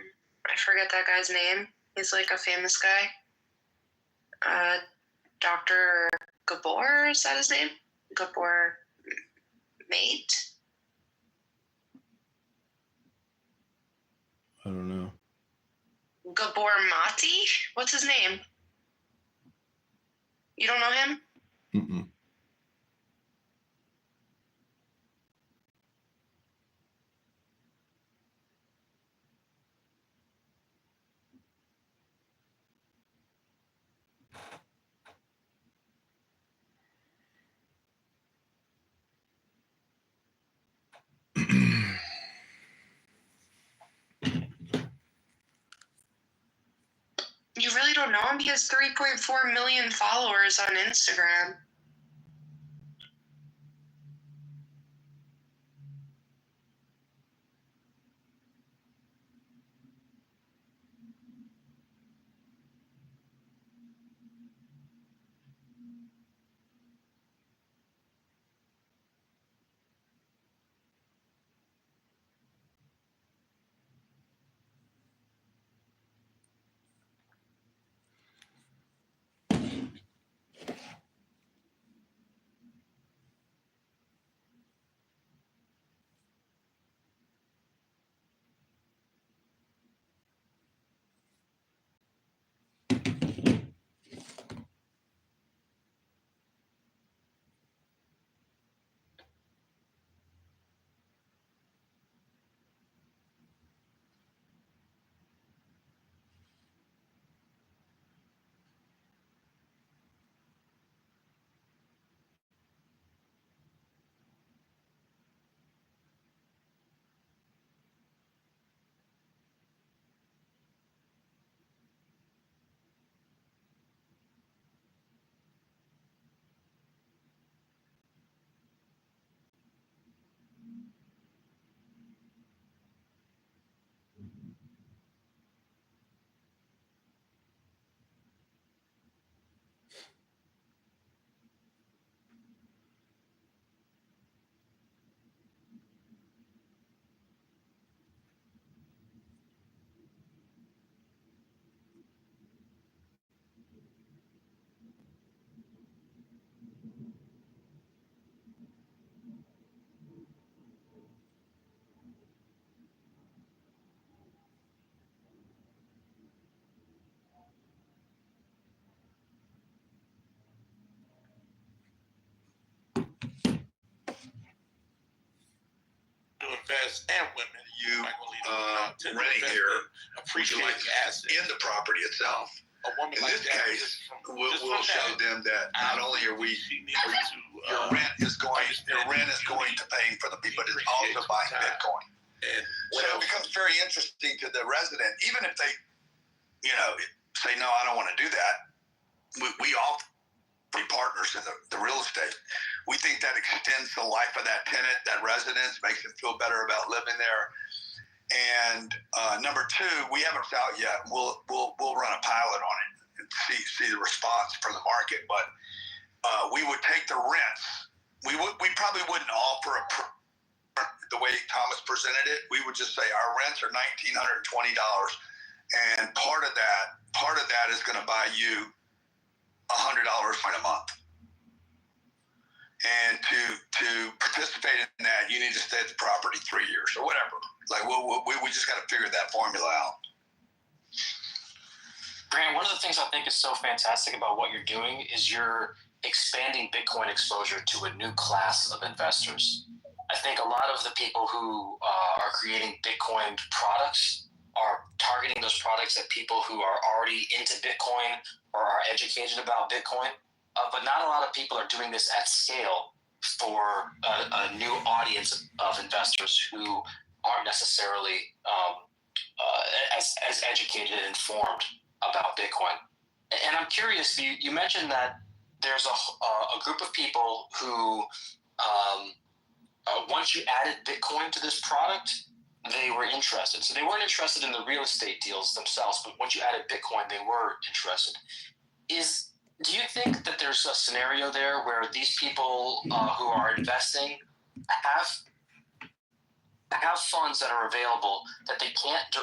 S6: forget that guy's name. He's like a famous guy. Dr. Gabor, is that his name? Gabor Mate?
S5: I don't know.
S6: Gabor Mati? What's his name? You don't know him?
S5: Mm-mm.
S6: You really don't know him? He has 3.4 million followers on Instagram.
S13: invest, and women.
S14: You renting here,
S13: appreciate the asset
S14: in the property itself.
S13: A woman
S14: In
S13: like
S14: this
S13: that,
S14: case, we'll show them that not only are we, your rent is going to pay for the people, but it's also buying Bitcoin.
S13: And
S14: So it becomes very interesting to the resident, even if they, say, no, I don't want to do that. We all be partners in the real estate. We think that extends the life of that tenant, that residence, makes them feel better about living there. And number two, we haven't out yet. We'll run a pilot on it and see the response from the market. But we would take the rents. We probably wouldn't offer the way Thomas presented it. We would just say our rents are $1,920, and part of that is going to buy you $100 a month. And to participate in that, you need to stay at the property 3 years or whatever. Like we just got to figure that formula out.
S15: Grant, one of the things I think is so fantastic about what you're doing is you're expanding Bitcoin exposure to a new class of investors. I think a lot of the people who are creating Bitcoin products are targeting those products at people who are already into Bitcoin or are educated about Bitcoin. But not a lot of people are doing this at scale for a new audience of investors who aren't necessarily as educated and informed about Bitcoin. And I'm curious, you mentioned that there's a group of people who, once you added Bitcoin to this product, they were interested. So they weren't interested in the real estate deals themselves, but once you added Bitcoin, they were interested. Do you think that there's a scenario there where these people who are investing have funds that are available that they can't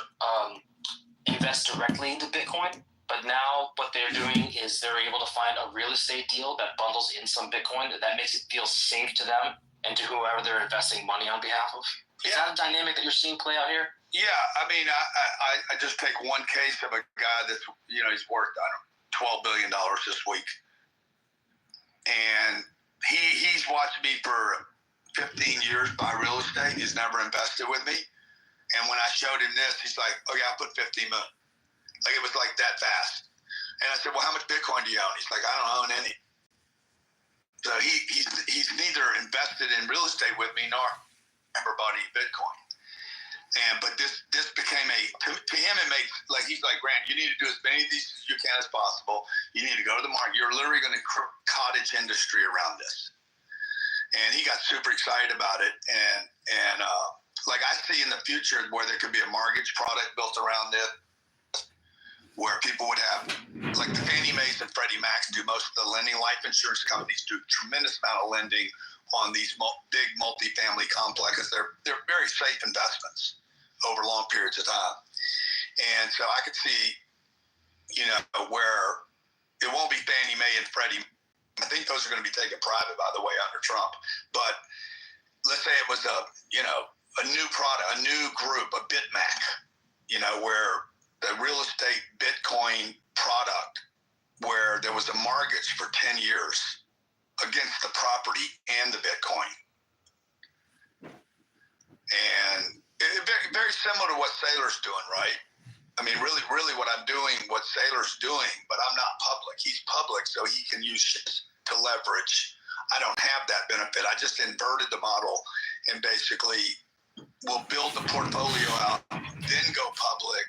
S15: invest directly into Bitcoin, but now what they're doing is they're able to find a real estate deal that bundles in some Bitcoin that makes it feel safe to them and to whoever they're investing money on behalf of? Is that a dynamic that you're seeing play out here?
S14: Yeah, I mean, I just take one case of a guy that's, he's worth, $12 billion this week. And he's watched me for 15 years buy real estate. He's never invested with me. And when I showed him this, he's like, oh yeah, I put 50 million. Like it was like that fast. And I said, well, how much Bitcoin do you own? He's like, I don't own any. So he's neither invested in real estate with me nor ever bought any Bitcoin. But this became to him it makes, like, he's like, Grant, you need to do as many of these as you can as possible. You need to go to the market. You're literally going to cottage industry around this. And he got super excited about it. And like I see in the future where there could be a mortgage product built around this, where people would have, like the Fannie Mae's and Freddie Macs do most of the lending. Life insurance companies do a tremendous amount of lending on these big multifamily complexes. They're very safe investments over long periods of time. And so I could see, where it won't be Fannie Mae and Freddie. I think those are going to be taken private, by the way, under Trump. But let's say it was a new product, a new group, a BitMac, where the real estate Bitcoin product, where there was a mortgage for 10 years against the property and the Bitcoin. And very, very similar to what Saylor's doing, right? I mean, really what I'm doing, what Saylor's doing, but I'm not public. He's public, so he can use shit to leverage. I don't have that benefit. I just inverted the model and basically will build the portfolio out, then go public.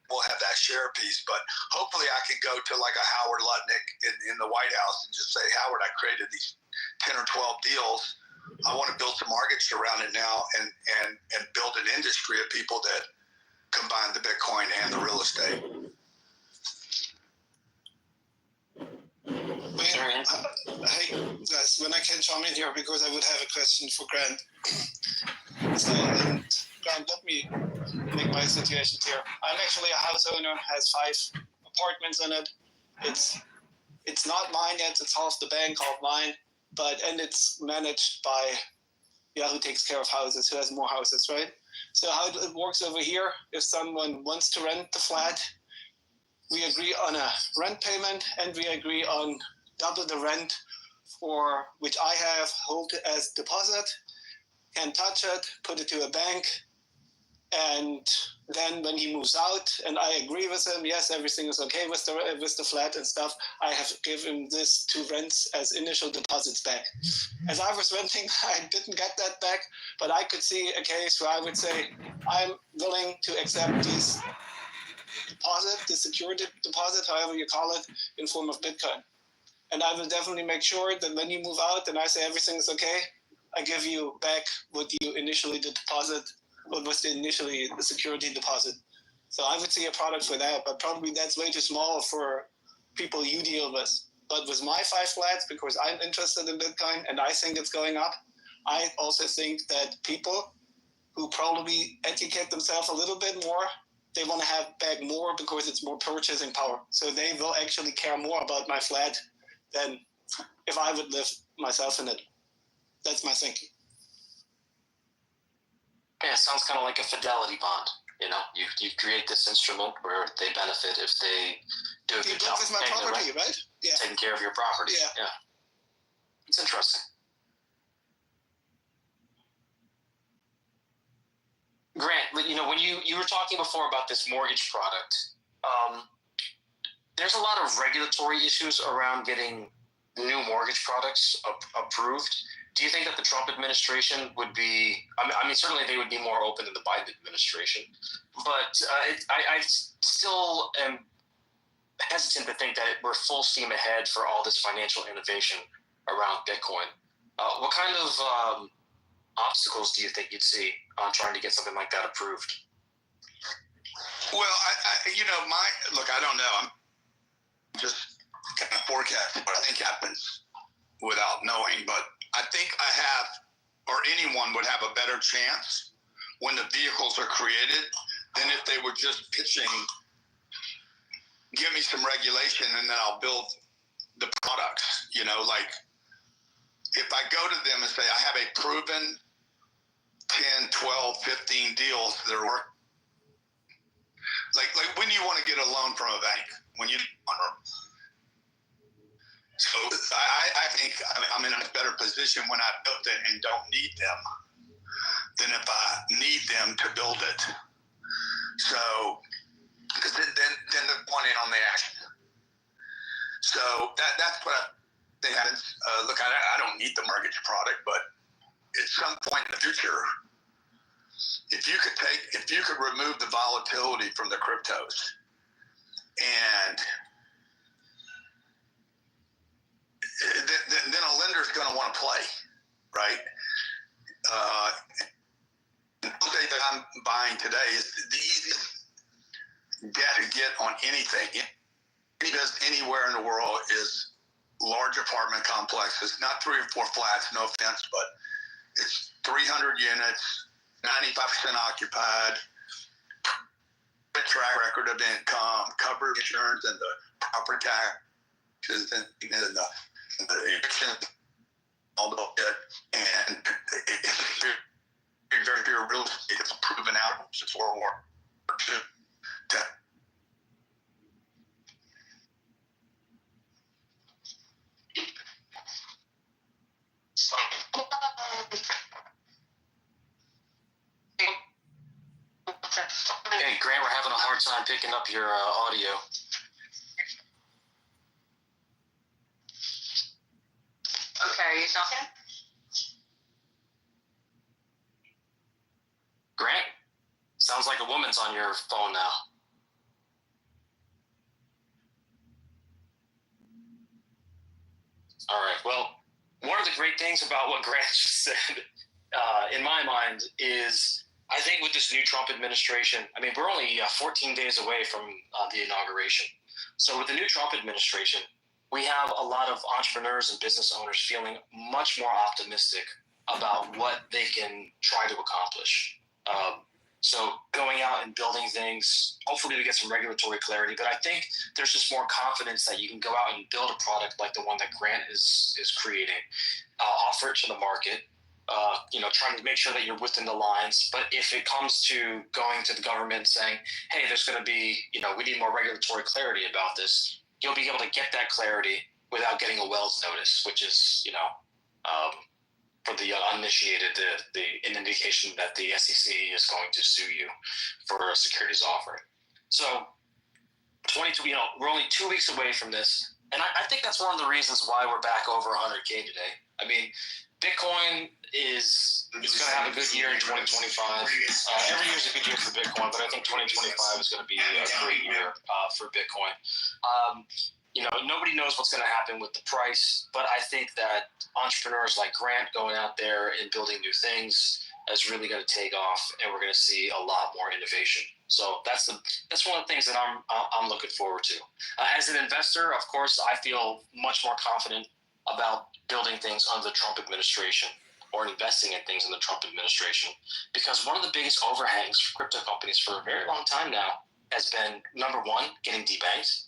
S14: We'll have that share piece, but hopefully I can go to like a Howard Lutnick in the White House and just say, Howard, I created these 10 or 12 deals. I want to build some mortgage around it now and build an industry of people that combine the Bitcoin and the real estate.
S16: Hey guys, when I can chime in here because I would have a question for Grant. So, Grant, let me make my situation clear. I'm actually a house owner, has 5 apartments in it. It's not mine yet. It's half the bank, half mine, and it's managed by who takes care of houses, who has more houses, right? So how it works over here, if someone wants to rent the flat, we agree on a rent payment and we agree on double the rent for which I hold as deposit. can't touch it, put it to a bank. And then when he moves out, and I agree with him, yes, everything is okay with the flat and stuff, I have given him this 2 rents as initial deposits back. As I was renting, I didn't get that back, but I could see a case where I would say, I'm willing to accept this deposit, the security deposit, however you call it, in form of Bitcoin. And I will definitely make sure that when you move out and I say everything is okay, I give you back what you initially did deposit, what was initially the security deposit. So I would see a product for that, but probably that's way too small for people you deal with. But with my 5 flats, because I'm interested in Bitcoin and I think it's going up, I also think that people who probably educate themselves a little bit more, they want to have back more because it's more purchasing power. So they will actually care more about my flat than if I would live myself in it. That's my thinking.
S15: Yeah, it sounds kind of like a fidelity bond. You know, you create this instrument where they benefit if they do a good job.
S16: With my property, right? Yeah.
S15: Taking care of your property.
S16: Yeah.
S15: It's interesting. Grant, you know, when you were talking before about this mortgage product, there's a lot of regulatory issues around getting new mortgage products approved. Do you think that the Trump administration would be, I mean, certainly they would be more open than the Biden administration, but I still am hesitant to think that we're full steam ahead for all this financial innovation around Bitcoin. What kind of obstacles do you think you'd see on trying to get something like that approved?
S14: Well, I don't know. I'm just kind of forecasting what I think happens without knowing, but I think I have, or anyone would have a better chance when the vehicles are created than if they were just pitching, give me some regulation and then I'll build the products. You know, like if I go to them and say, I have a proven 10, 12, 15 deals that are working. Like when you want to get a loan from a bank, when you want to. So I think I'm in a better position when I built it and don't need them than if I need them to build it. So, because then they're pointing on the action. So that's what I think happens. Look, I don't need the mortgage product, but at some point in the future, if you could remove the volatility from the cryptos and then a lender's going to want to play, right? The estate that I'm buying today is the easiest debt to get on anything. Because anywhere in the world is large apartment complexes, not 3 or 4 flats, no offense, but it's 300 units, 95% occupied, track record of income, covered insurance and the property taxes and the eviction, all of it, and it's very, very real estate. It's proven out since World War II.
S15: Hey, Grant, we're having a hard time picking up your audio.
S17: Okay, are you talking?
S15: Grant? Sounds like a woman's on your phone now. All right, well, one of the great things about what Grant just said, in my mind, is I think with this new Trump administration, I mean, we're only 14 days away from the inauguration. So with the new Trump administration, we have a lot of entrepreneurs and business owners feeling much more optimistic about what they can try to accomplish. So going out and building things, hopefully we get some regulatory clarity, but I think there's just more confidence that you can go out and build a product like the one that Grant is creating, offer it to the market, trying to make sure that you're within the lines. But if it comes to going to the government saying, hey, there's going to be, we need more regulatory clarity about this, you'll be able to get that clarity without getting a Wells notice, which is, for the uninitiated, an indication that the SEC is going to sue you for a securities offering. So 22, we're only 2 weeks away from this. And I think that's one of the reasons why we're back over 100K today. I mean, Bitcoin is going to have a good year in 2025. Every year is a good year for Bitcoin, but I think 2025 is going to be a great year for Bitcoin. Nobody knows what's going to happen with the price, but I think that entrepreneurs like Grant going out there and building new things is really going to take off, and we're going to see a lot more innovation. So that's one of the things that I'm looking forward to. As an investor, of course, I feel much more confident about building things under the Trump administration or investing in things in the Trump administration, because one of the biggest overhangs for crypto companies for a very long time now has been, number one, getting debanked.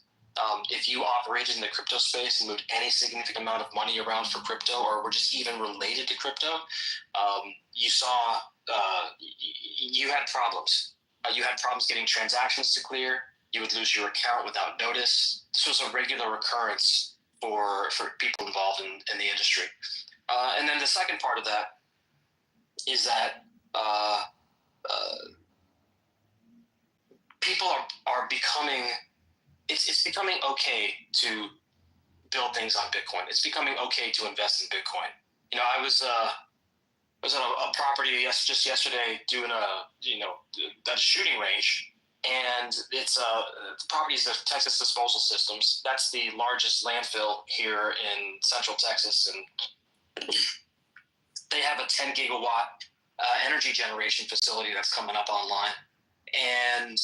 S15: If you operated in the crypto space and moved any significant amount of money around for crypto, or were just even related to crypto, you saw you had problems. You had problems getting transactions to clear. You would lose your account without notice. This was a regular occurrence for people involved in the industry. And then the second part of that is that people are becoming, it's becoming okay to build things on Bitcoin. It's becoming okay to invest in Bitcoin. I was at a property just yesterday doing at a shooting range, and it's the property is the Texas Disposal Systems. That's the largest landfill here in Central Texas, and they have a 10 gigawatt energy generation facility that's coming up online, and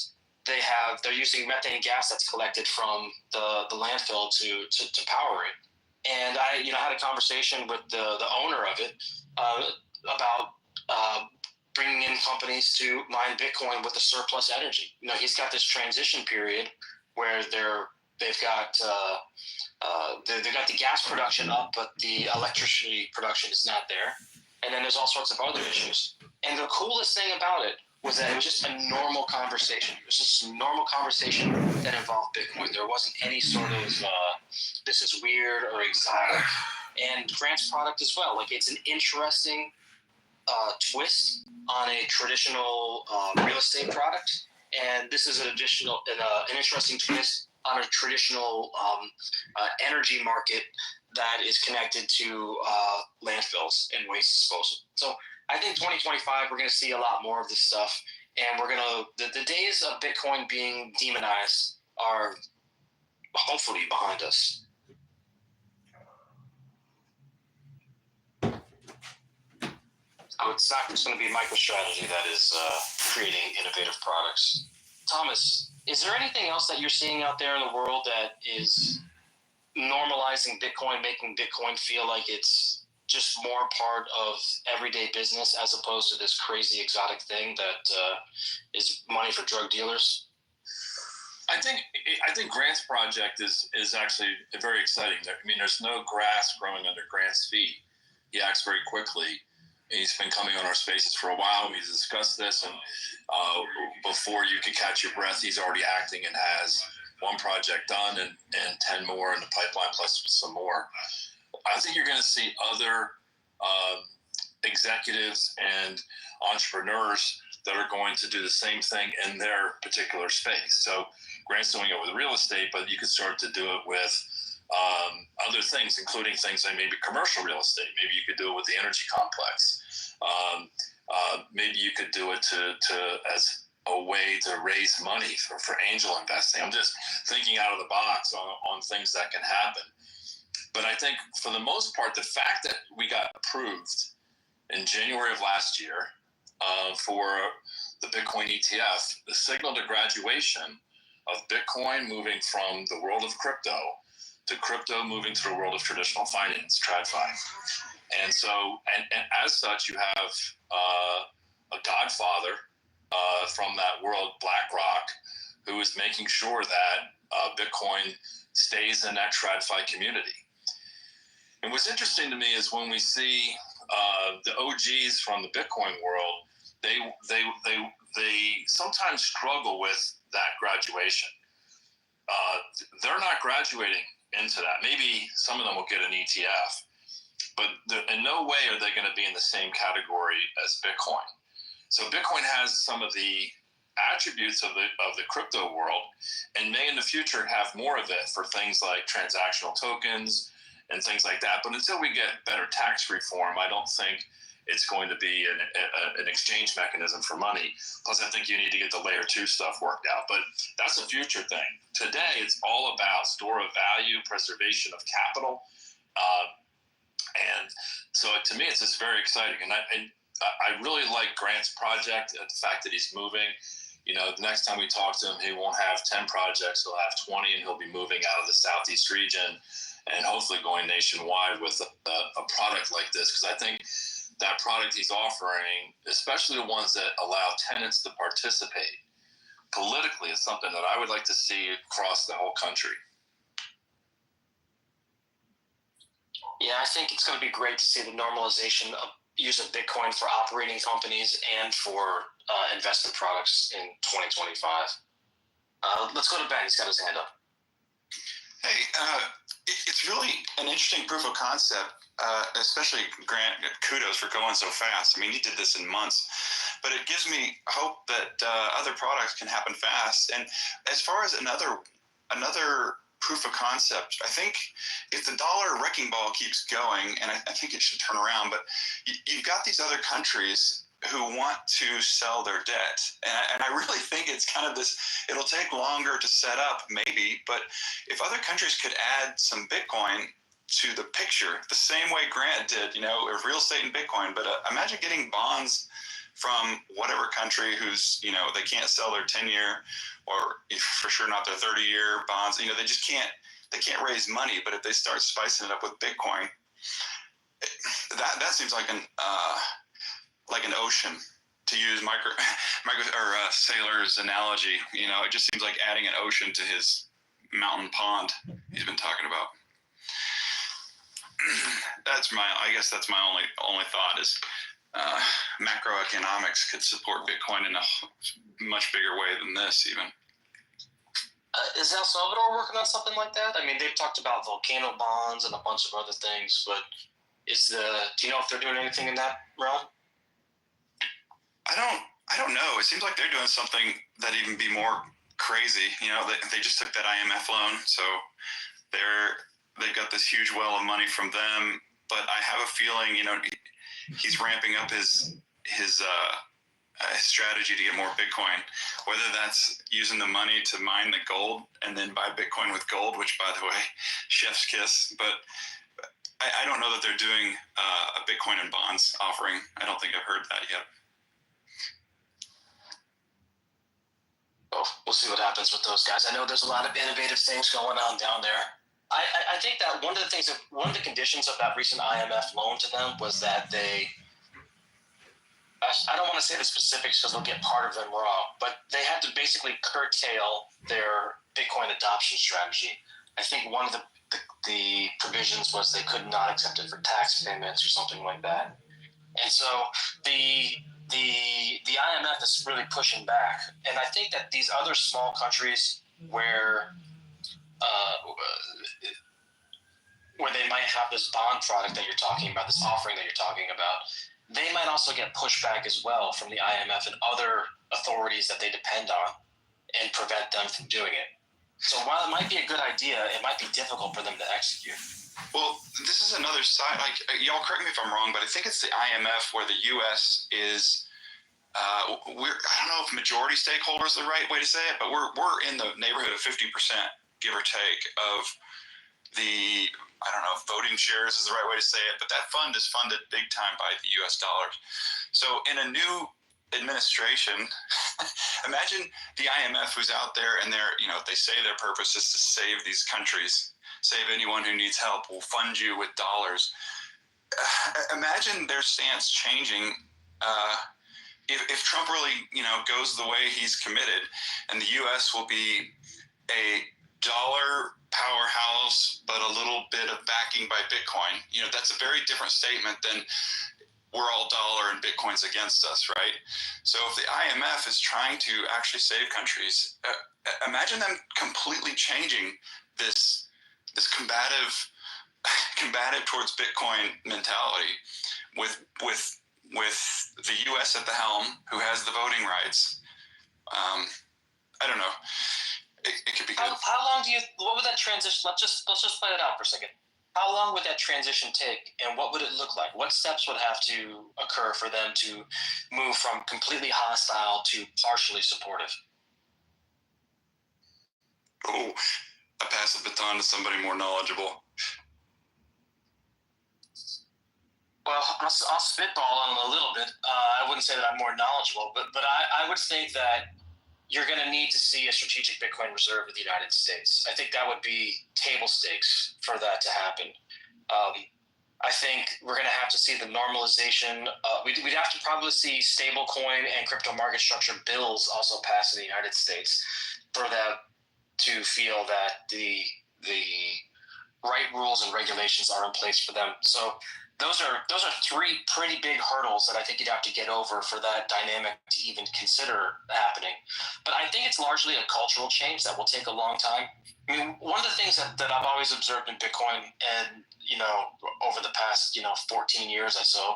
S15: they're using methane gas that's collected from the landfill to power it. And I had a conversation with the owner of it about bringing in companies to mine Bitcoin with the surplus energy. He's got this transition period where they've got the gas production up, but the electricity production is not there. And then there's all sorts of other issues. And the coolest thing about it was that it was just a normal conversation. It was just a normal conversation that involved Bitcoin. There wasn't any sort of this is weird or exotic. And Grant's product as well. Like, it's an interesting twist on a traditional real estate product, and this is an interesting twist on a traditional energy market that is connected to landfills and waste disposal. So I think 2025 we're going to see a lot more of this stuff, and we're going to the days of Bitcoin being demonized are hopefully behind us. So it's not just going to be MicroStrategy that is creating innovative products. Thomas, is there anything else that you're seeing out there in the world that is normalizing Bitcoin, making Bitcoin feel like it's just more part of everyday business as opposed to this crazy exotic thing that is money for drug dealers?
S18: I think Grant's project is actually very exciting. I mean, there's no grass growing under Grant's feet. He acts very quickly. He's been coming on our spaces for a while. We've discussed this, and before you could catch your breath, he's already acting and has one project done and 10 more in the pipeline, plus some more. I think you're going to see other executives and entrepreneurs that are going to do the same thing in their particular space. So Grant's doing it with real estate, but you could start to do it with other things, including things like maybe commercial real estate. Maybe you could do it with the energy complex. Maybe you could do it as a way to raise money for angel investing. I'm just thinking out of the box on things that can happen. But I think for the most part, the fact that we got approved in January of last year for the Bitcoin ETF, the signal to graduation of Bitcoin moving from the world of crypto to crypto moving to the world of traditional finance, TradFi. And so, and as such, you have a godfather from that world, BlackRock, who is making sure that Bitcoin stays in that TradFi community. And what's interesting to me is when we see the OGs from the Bitcoin world, they sometimes struggle with that graduation. They're not graduating into that. Maybe some of them will get an ETF, but in no way are they going to be in the same category as Bitcoin. So Bitcoin has some of the attributes of the crypto world, and may in the future have more of it for things like transactional tokens and things like that. But until we get better tax reform, I don't think it's going to be an exchange mechanism for money. Plus, I think you need to get the layer 2 stuff worked out. But that's a future thing. Today, it's all about store of value, preservation of capital. And so to me, it's just very exciting. And I really like Grant's project, the fact that he's moving. You know, the next time we talk to him, he won't have 10 projects, he'll have 20, and he'll be moving out of the Southeast region and hopefully going nationwide with a product like this. Because I think that product he's offering, especially the ones that allow tenants to participate politically, is something that I would like to see across the whole country.
S15: Yeah, I think it's going to be great to see the normalization of use of Bitcoin for operating companies and for investment products in 2025. Let's go to Ben. He's got his hand up.
S19: Hey, it's really an interesting proof of concept, especially Grant, kudos for going so fast. I mean, he did this in months, but it gives me hope that other products can happen fast. And as far as another proof of concept, I think if the dollar wrecking ball keeps going, and I think it should turn around, but you've got these other countries who want to sell their debt. And I really think it's kind of this, it'll take longer to set up maybe, but if other countries could add some Bitcoin to the picture, the same way Grant did, you know, of real estate and Bitcoin, but imagine getting bonds from whatever country who's, you know, they can't sell their 10-year or for sure not their 30-year bonds. You know, they can't raise money, but if they start spicing it up with Bitcoin, that seems like an ocean, to use Sailor's analogy. You know, it just seems like adding an ocean to his mountain pond he's been talking about. I guess that's my only thought is macroeconomics could support Bitcoin in a much bigger way than this even.
S15: Is El Salvador working on something like that? I mean, they've talked about volcano bonds and a bunch of other things, but do you know if they're doing anything in that realm?
S19: I don't know. It seems like they're doing something that even be more crazy. You know, they just took that IMF loan, so they've got this huge well of money from them. But I have a feeling, you know, he's ramping up his strategy to get more Bitcoin. Whether that's using the money to mine the gold and then buy Bitcoin with gold, which, by the way, chef's kiss. But I don't know that they're doing a Bitcoin and bonds offering. I don't think I've heard that yet.
S15: Well, we'll see what happens with those guys. I know there's a lot of innovative things going on down there. I think that one of the conditions of that recent IMF loan to them was that I don't want to say the specifics because they'll get part of them wrong, but they had to basically curtail their Bitcoin adoption strategy. I think one of the provisions was they could not accept it for tax payments or something like that. And so the IMF is really pushing back. And I think that these other small countries where they might have this bond product that you're talking about, this offering that you're talking about, they might also get pushback as well from the IMF and other authorities that they depend on and prevent them from doing it. So while it might be a good idea, it might be difficult for them to execute.
S19: Well, this is another side. Like, y'all correct me if I'm wrong, but I think it's the IMF where the U.S. is. I don't know if majority stakeholder is the right way to say it, but we're in the neighborhood of 50%, give or take, of the. I don't know if voting shares is the right way to say it, but that fund is funded big time by the U.S. dollars. So in a new administration, imagine the IMF who's out there and they say their purpose is to save these countries, save anyone who needs help, will fund you with dollars. Imagine their stance changing if Trump really, goes the way he's committed, and the U.S. will be a dollar powerhouse, but a little bit of backing by Bitcoin. That's a very different statement than we're all dollar and Bitcoin's against us, right? So if the IMF is trying to actually save countries, imagine them completely changing this combative combative towards Bitcoin mentality with the U.S. at the helm, who has the voting rights. I don't know. It could be good.
S15: How long what would that transition, let's just play it out for a second. How long would that transition take, and what would it look like? What steps would have to occur for them to move from completely hostile to partially supportive?
S19: Oh, I pass the baton to somebody more knowledgeable.
S15: Well, I'll spitball on them a little bit. I wouldn't say that I'm more knowledgeable, but I would think that you're going to need to see a strategic Bitcoin reserve of the United States. I think that would be table stakes for that to happen. I think we're going to have to see the normalization. We'd have to probably see stablecoin and crypto market structure bills also pass in the United States for that to feel that the right rules and regulations are in place for them. So those are three pretty big hurdles that I think you'd have to get over for that dynamic to even consider happening. But I think it's largely a cultural change that will take a long time. I mean, one of the things that I've always observed in Bitcoin, and over the past 14 years or so,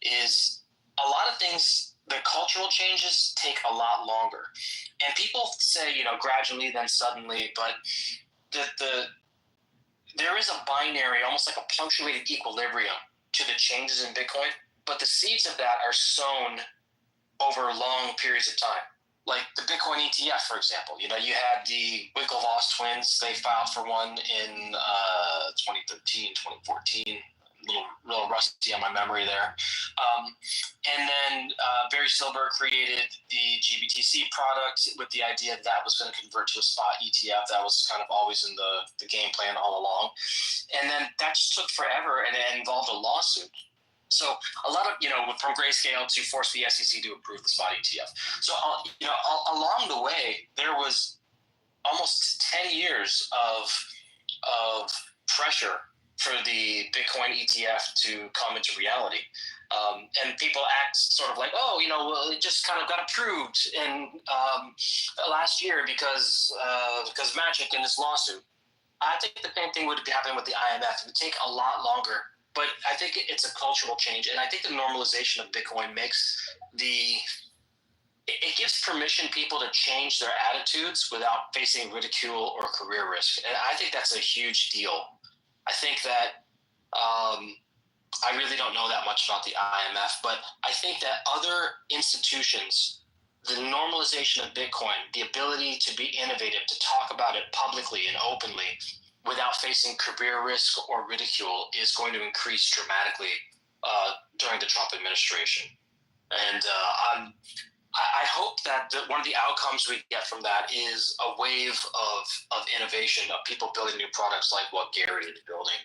S15: is a lot of things. The cultural changes take a lot longer, and people say gradually, then suddenly, but there is a binary, almost like a punctuated equilibrium to the changes in Bitcoin, but the seeds of that are sown over long periods of time. Like the Bitcoin ETF, for example, you had the Winklevoss twins. They filed for one in 2013, 2014. A little rusty on my memory there. And then Barry Silbert created the GBTC product with the idea that was going to convert to a spot ETF. That was kind of always in the game plan all along. And then that just took forever, and it involved a lawsuit. So a lot of, from Grayscale to force the SEC to approve the spot ETF. So, along the way, there was almost 10 years of pressure for the Bitcoin ETF to come into reality. And people act sort of like, well, it just kind of got approved in last year because Magic in this lawsuit. I think the same thing would be happening with the IMF. It would take a lot longer, but I think it's a cultural change. And I think the normalization of Bitcoin it gives permission people to change their attitudes without facing ridicule or career risk. And I think that's a huge deal. I think that I really don't know that much about the IMF, but I think that other institutions, the normalization of Bitcoin, the ability to be innovative, to talk about it publicly and openly without facing career risk or ridicule is going to increase dramatically during the Trump administration. And I hope that one of the outcomes we get from that is a wave of innovation, of people building new products like what Gary is building.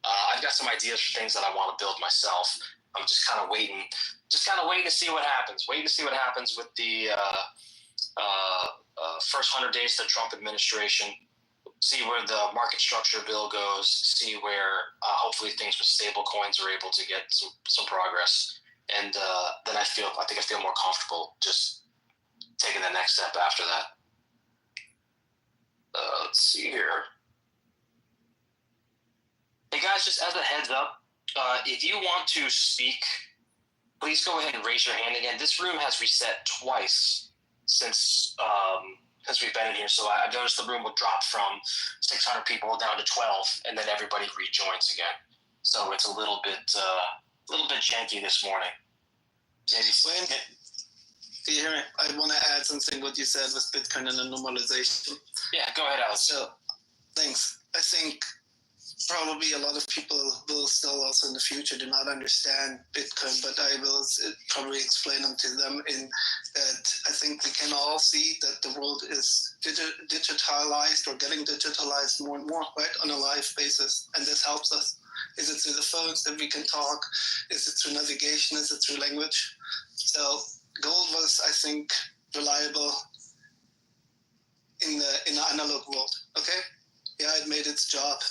S15: I've got some ideas for things that I want to build myself. I'm just kind of waiting to see what happens. Waiting to see what happens with the first 100 days of the Trump administration. See where the market structure bill goes. See where hopefully things with stable coins are able to get some progress. And then I think I feel more comfortable just taking the next step after that. Let's see here. Hey guys, just as a heads up, if you want to speak, please go ahead and raise your hand again. This room has reset twice since we've been in here. So I've noticed the room will drop from 600 people down to 12, and then everybody rejoins again. So it's a little bit janky this morning.
S16: Wayne, can you hear me? I want to add something what you said with Bitcoin and the normalization.
S15: Yeah, go ahead, Alex.
S16: So, thanks. I think probably a lot of people will still also in the future do not understand Bitcoin, but I will probably explain them to them in that I think we can all see that the world is digitalized or getting digitalized more and more, right, on a live basis, and this helps us. Is it through the phones that we can talk? Is it through navigation? Is it through language? So gold was, I think, reliable in the analog world. Okay, yeah, it made its job.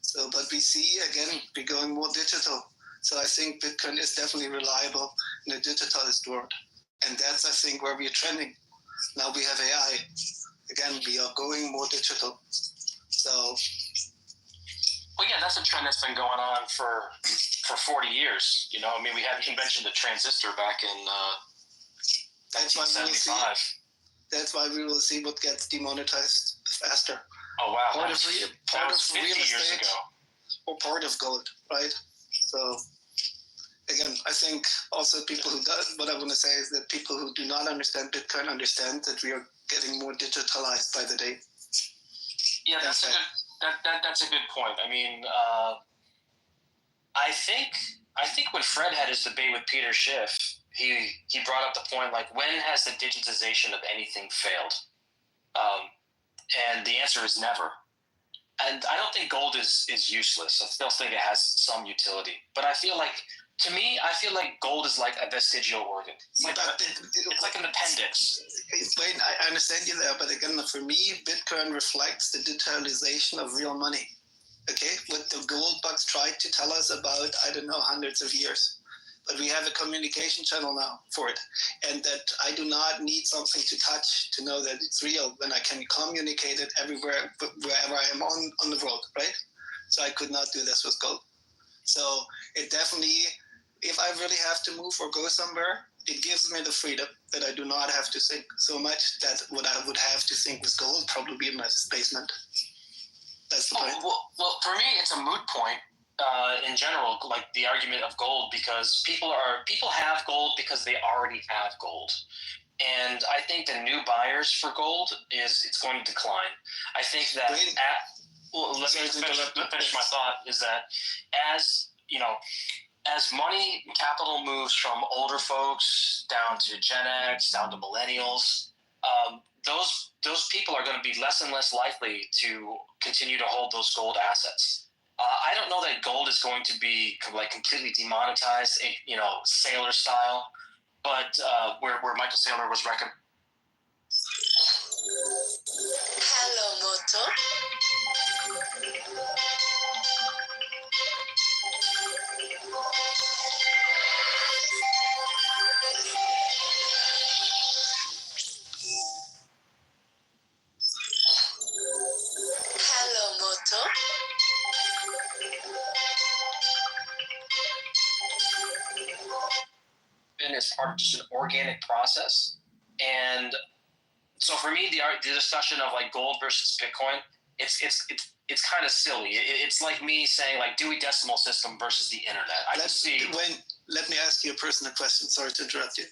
S16: So, but we see again we're going more digital. So I think Bitcoin is definitely reliable in a digitalized world, and that's I think where we're trending. Now we have AI. Again, we are going more digital. So
S15: Well, yeah, that's a trend that's been going on for 40 years. You know, I mean, we had invention the transistor back in
S16: That's why we will see.
S15: 1975.
S16: That's why we will see what gets demonetized faster.
S15: Oh wow,
S16: Part
S15: that
S16: of
S15: was,
S16: real
S15: that was 50
S16: real
S15: years
S16: estate
S15: ago.
S16: or part of gold, right? So again, I think also people who do, what I want to say is that people who do not understand Bitcoin understand that we are getting more digitalized by the day.
S15: Yeah, that's a good point. I mean, I think when Fred had his debate with Peter Schiff, he brought up the point like, when has the digitization of anything failed? And the answer is never. And I don't think gold is useless. I still think it has some utility. But I feel like, to me, gold is like a vestigial organ. It's like an appendix.
S16: Wait, I understand you there, but again, for me, Bitcoin reflects the digitalization of real money. Okay, what the gold bugs tried to tell us about, I don't know, hundreds of years. But we have a communication channel now for it. And that I do not need something to touch to know that it's real when I can communicate it everywhere, wherever I am on the world, right? So I could not do this with gold. So it definitely, if I really have to move or go somewhere, it gives me the freedom that I do not have to think so much that what I would have to think with gold probably in my basement. That's the point.
S15: Well, for me, it's a moot point. In general, like the argument of gold, because people have gold because they already have gold, and I think the new buyers for gold it's going to decline. I think that let me finish my thought. Is that as money capital moves from older folks down to Gen X, down to millennials, those people are going to be less and less likely to continue to hold those gold assets. I don't know that gold is going to be like completely demonetized, Saylor style, but where Michael Saylor was recommending.
S20: Hello, Moto. Hello, Moto.
S15: And it's part of just an organic process. And so for me, the discussion of like gold versus Bitcoin, it's kind of silly. It's like me saying like Dewey Decimal System versus the internet.
S16: Let me ask you a personal question. Sorry to interrupt you.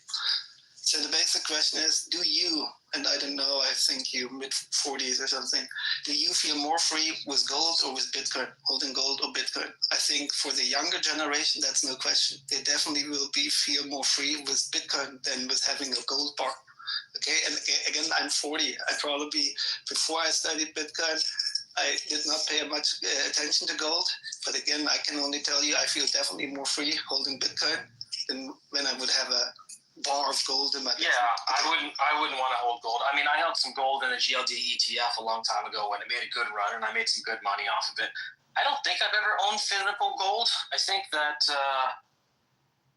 S16: So the basic question is, do you, and I don't know, I think you mid-40s or something, do you feel more free with gold or with Bitcoin, holding gold or Bitcoin? I think for the younger generation, that's no question. They definitely will feel more free with Bitcoin than with having a gold bar. Okay, and again, I'm 40. I probably, before I studied Bitcoin, I did not pay much attention to gold. But again, I can only tell you, I feel definitely more free holding Bitcoin than when I would have a bar of gold in my
S15: I wouldn't want to hold gold. I mean, I held some gold in a GLD ETF a long time ago when it made a good run, and I made some good money off of it. I don't think I've ever owned physical gold. I think that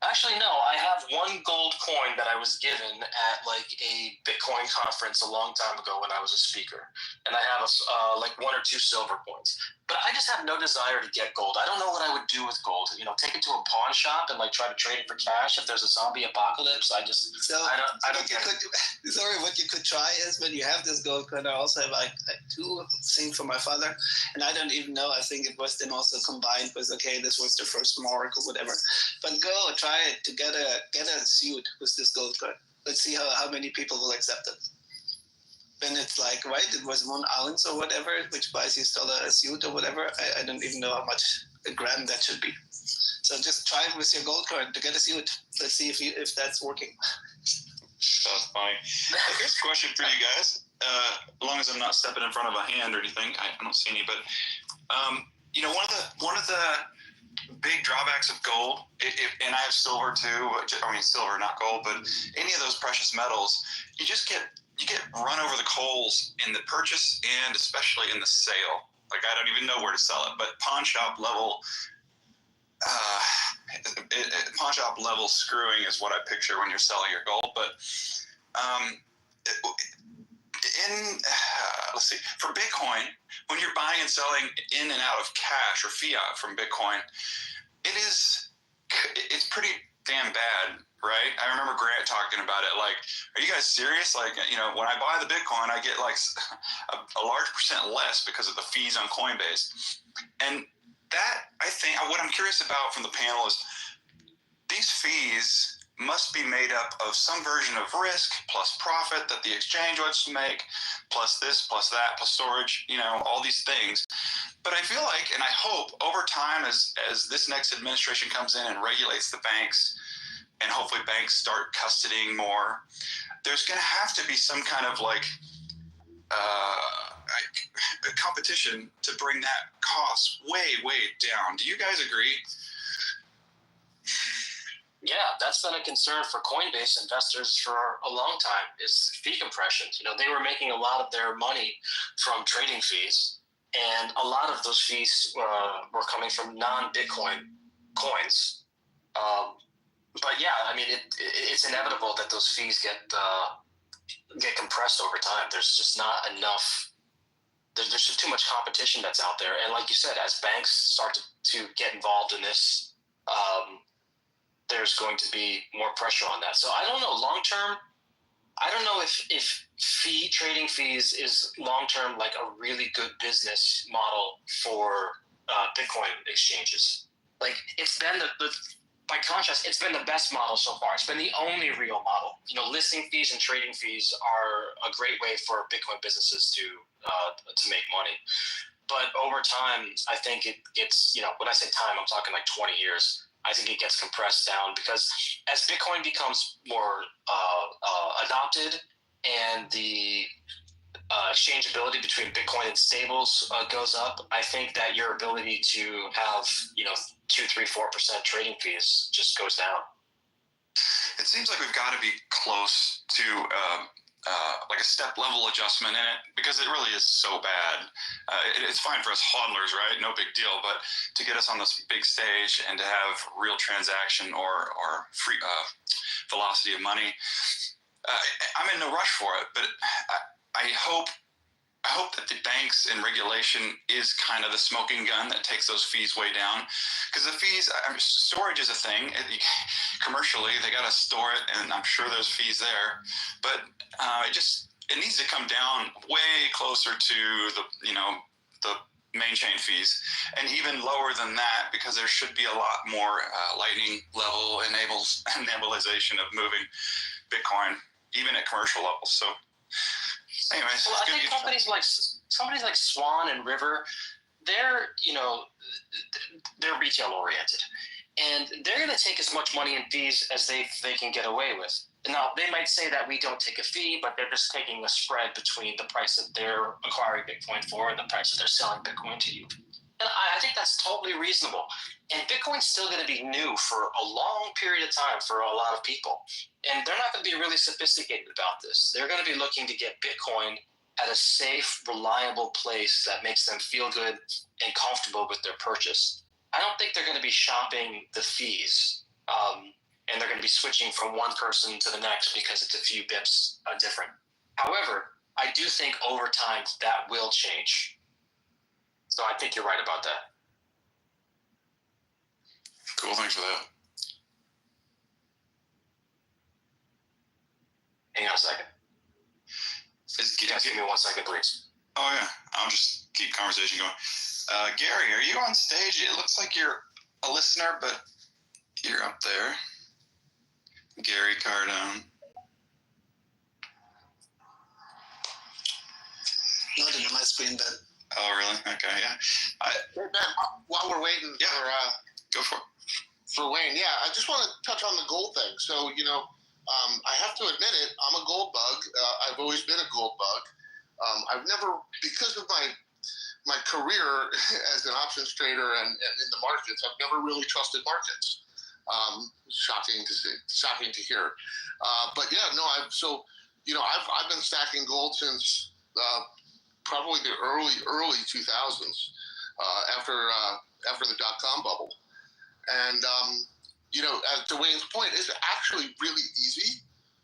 S15: actually no, I have one gold coin that I was given at like a Bitcoin conference a long time ago when I was a speaker, and I have like one or two silver coins. But I just have no desire to get gold. I don't know what I would do with gold. Take it to a pawn shop and like try to trade it for cash if there's a zombie apocalypse. I don't get it.
S16: Sorry, what you could try is when you have this gold coin, I also have like two things for my father, and I don't even know. I think it was then also combined with this was the first mark or whatever. But go try it to get a suit with this gold coin. Let's see how many people will accept it. Then it's like, right, it was 1 ounce or whatever, which buys you still a suit or whatever. I don't even know how much a gram that should be. So just try it with your gold coin to get a suit. Let's see if that's working.
S19: That's funny. Here's a question for you guys. As long as I'm not stepping in front of a hand or anything, I don't see any. But one of the big drawbacks of gold, and I have silver too. I mean, silver, not gold, but any of those precious metals, you get run over the coals in the purchase and especially in the sale. Like, I don't even know where to sell it, but pawn shop level screwing is what I picture when you're selling your gold. But let's see, for Bitcoin, when you're buying and selling in and out of cash or fiat from Bitcoin, it's pretty damn bad, right? I remember Grant talking about it. Like, are you guys serious? Like, when I buy the Bitcoin, I get like a large percent less because of the fees on Coinbase. And that, I think, what I'm curious about from the panel is these fees must be made up of some version of risk plus profit that the exchange wants to make, plus this, plus that, plus storage, all these things. But I feel like, and I hope over time, as this next administration comes in and regulates the banks, and hopefully banks start custodying more, there's going to have to be some kind of like a competition to bring that cost way, way down. Do you guys agree?
S15: Yeah, that's been a concern for Coinbase investors for a long time, is fee compressions. They were making a lot of their money from trading fees, and a lot of those fees were coming from non-Bitcoin coins. But yeah, I mean, it's inevitable that those fees get compressed over time. There's just not enough. There's just too much competition that's out there, and like you said, as banks start to get involved in this, there's going to be more pressure on that. So I don't know. Long term, I don't know if trading fees is long term like a really good business model for Bitcoin exchanges. Like, it's been by contrast, it's been the best model so far. It's been the only real model. Listing fees and trading fees are a great way for Bitcoin businesses to make money. But over time, I think it gets, when I say time, I'm talking like 20 years. I think it gets compressed down because as Bitcoin becomes more adopted and the exchangeability between Bitcoin and stables goes up, I think that your ability to have 2, 3, 4% trading fees just goes down.
S19: It seems like we've got to be close to like a step level adjustment in it, because it really is so bad. It's fine for us hodlers, right? No big deal. But to get us on this big stage and to have real transaction or free velocity of money, I'm in no rush for it. But I hope that the banks and regulation is kind of the smoking gun that takes those fees way down. Because the fees, storage is a thing. Commercially, they got to store it, and I'm sure there's fees there. But it needs to come down way closer to the main chain fees, and even lower than that, because there should be a lot more lightning level enablization of moving Bitcoin, even at commercial levels. So anyways,
S15: well, I think companies like Swan and River, they're retail oriented, and they're going to take as much money in fees as they can get away with. Now, they might say that we don't take a fee, but they're just taking a spread between the price that they're acquiring Bitcoin for and the price that they're selling Bitcoin to you. And I think that's totally reasonable. And Bitcoin's still going to be new for a long period of time for a lot of people. And they're not going to be really sophisticated about this. They're going to be looking to get Bitcoin at a safe, reliable place that makes them feel good and comfortable with their purchase. I don't think they're going to be shopping the fees. And they're going to be switching from one person to the next because it's a few bips different. However, I do think over time that will change. So I think you're right about that.
S19: Cool, thanks for that.
S15: Hang on a second. Give me 1 second, please.
S19: Oh, yeah. I'll just keep conversation going. Gary, are you on stage? It looks like you're a listener, but you're up there. Gary Cardone.
S16: Nothing on my screen, but.
S19: Oh, really? Okay, yeah.
S21: While we're waiting
S19: go for it.
S21: For Wayne, I just want to touch on the gold thing. So, I have to admit it, I'm a gold bug. I've always been a gold bug. I've never, because of my career as an options trader and in the markets, I've never really trusted markets. Shocking to hear. But I've been stacking gold since probably the early 2000s, after the dot-com bubble. And to Wayne's point, it's actually really easy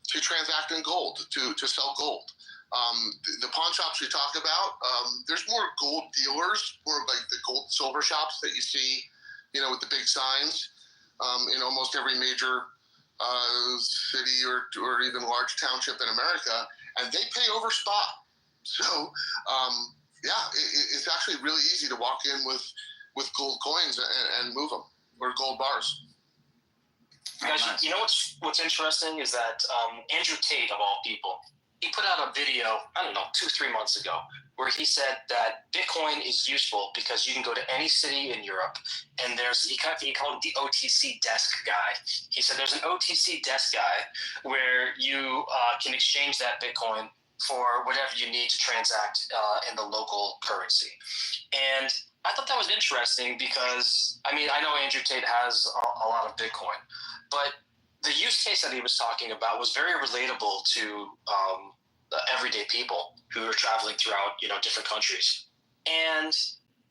S21: to transact in gold, to sell gold. The pawn shops we talk about, there's more gold dealers, more like the gold and silver shops that you see, with the big signs in almost every major city or even large township in America, and they pay over spot. So, it's actually really easy to walk in with gold coins and move them, or gold bars.
S15: Guys, you know what's interesting is that Andrew Tate, of all people, he put out a video, I don't know, 2-3 months ago, where he said that Bitcoin is useful because you can go to any city in Europe, and he called it the OTC desk guy. He said there's an OTC desk guy where you can exchange that Bitcoin for whatever you need to transact in the local currency. And I thought that was interesting because, I know Andrew Tate has a lot of Bitcoin, but the use case that he was talking about was very relatable to everyday people who are traveling throughout, different countries. And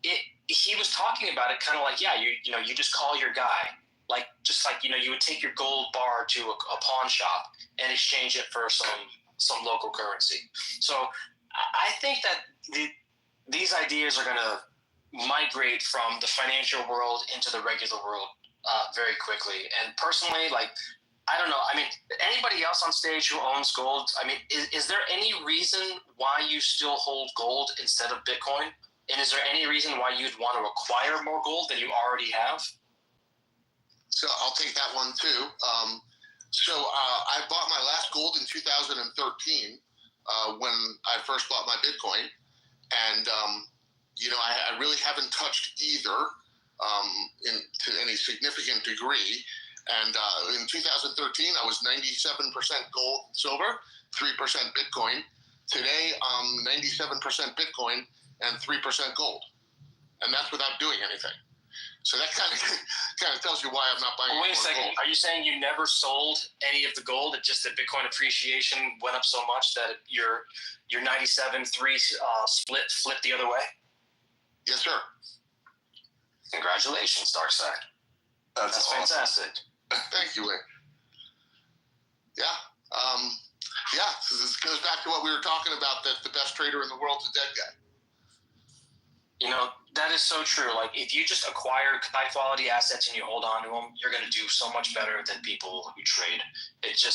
S15: he was talking about it kind of like, you just call your guy, you would take your gold bar to a pawn shop and exchange it for some local currency. So I think that these ideas are going to migrate from the financial world into the regular world very quickly. And personally, I don't know. Anybody else on stage who owns gold? Is there any reason why you still hold gold instead of Bitcoin? And is there any reason why you'd want to acquire more gold than you already have?
S21: So I'll take that one too. I bought my last gold in 2013 when I first bought my Bitcoin. And, I really haven't touched either to any significant degree. And in 2013, I was 97% gold, silver, 3% Bitcoin. Today, I'm 97% Bitcoin and 3% gold. And that's without doing anything. So that kind of tells you why I'm not buying.
S15: Wait a second.
S21: Gold.
S15: Are you saying you never sold any of the gold? It's just that Bitcoin appreciation went up so much that your 97-3 split flipped the other way?
S21: Yes, sir.
S15: Congratulations, Darkside. That's
S21: awesome.
S15: Fantastic.
S21: Thank you, Wayne. So this goes back to what we were talking about, that the best trader in the world is a dead guy.
S15: That is so true. If you just acquire high quality assets and you hold on to them, you're going to do so much better than people who trade. It's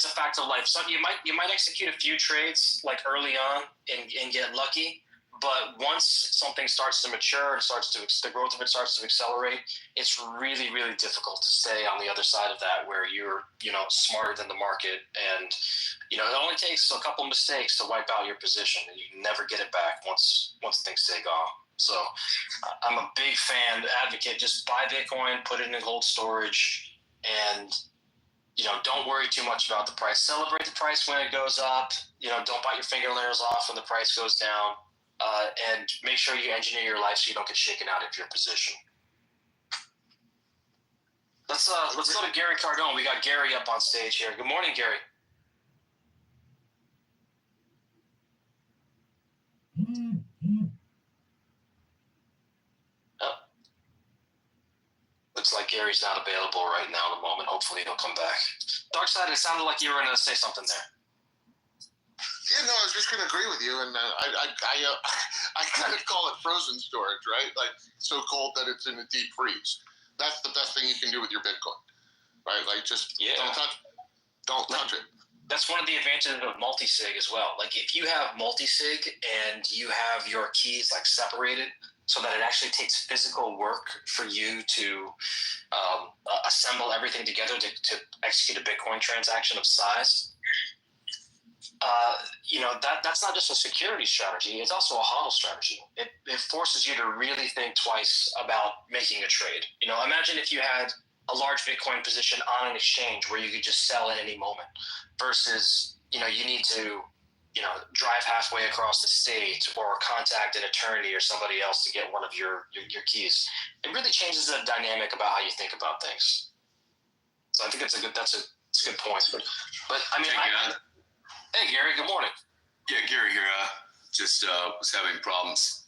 S15: a fact of life. So you might execute a few trades early on and get lucky, but once something starts to mature and the growth of it starts to accelerate, it's really, really difficult to stay on the other side of that where you're smarter than the market, and it only takes a couple mistakes to wipe out your position, and you never get it back once things take off. So I'm a big advocate. Just buy Bitcoin, put it in cold storage, and don't worry too much about the price. Celebrate the price when it goes up. Don't bite your fingernails off when the price goes down. And make sure you engineer your life so you don't get shaken out of your position. Let's go to Gary Cardone. We got Gary up on stage here. Good morning, Gary. Oh. Looks like Gary's not available right now at the moment. Hopefully he'll come back. Darkside, it sounded like you were going to say something there.
S21: Yeah, no, I was just going to agree with you, and I kind of call it frozen storage, right? So cold that it's in a deep freeze. That's the best thing you can do with your Bitcoin, right? Don't touch it.
S15: That's one of the advantages of multi-sig as well. If you have multi-sig and you have your keys separated so that it actually takes physical work for you to assemble everything together to execute a Bitcoin transaction of size. That's not just a security strategy, it's also a HODL strategy. It forces you to really think twice about making a trade. Imagine if you had a large Bitcoin position on an exchange where you could just sell at any moment versus, you need to, drive halfway across the state or contact an attorney or somebody else to get one of your keys. It really changes the dynamic about how you think about things. So I think that's a good point. But hey, Gary, good morning.
S2: Yeah, Gary here. Just was having problems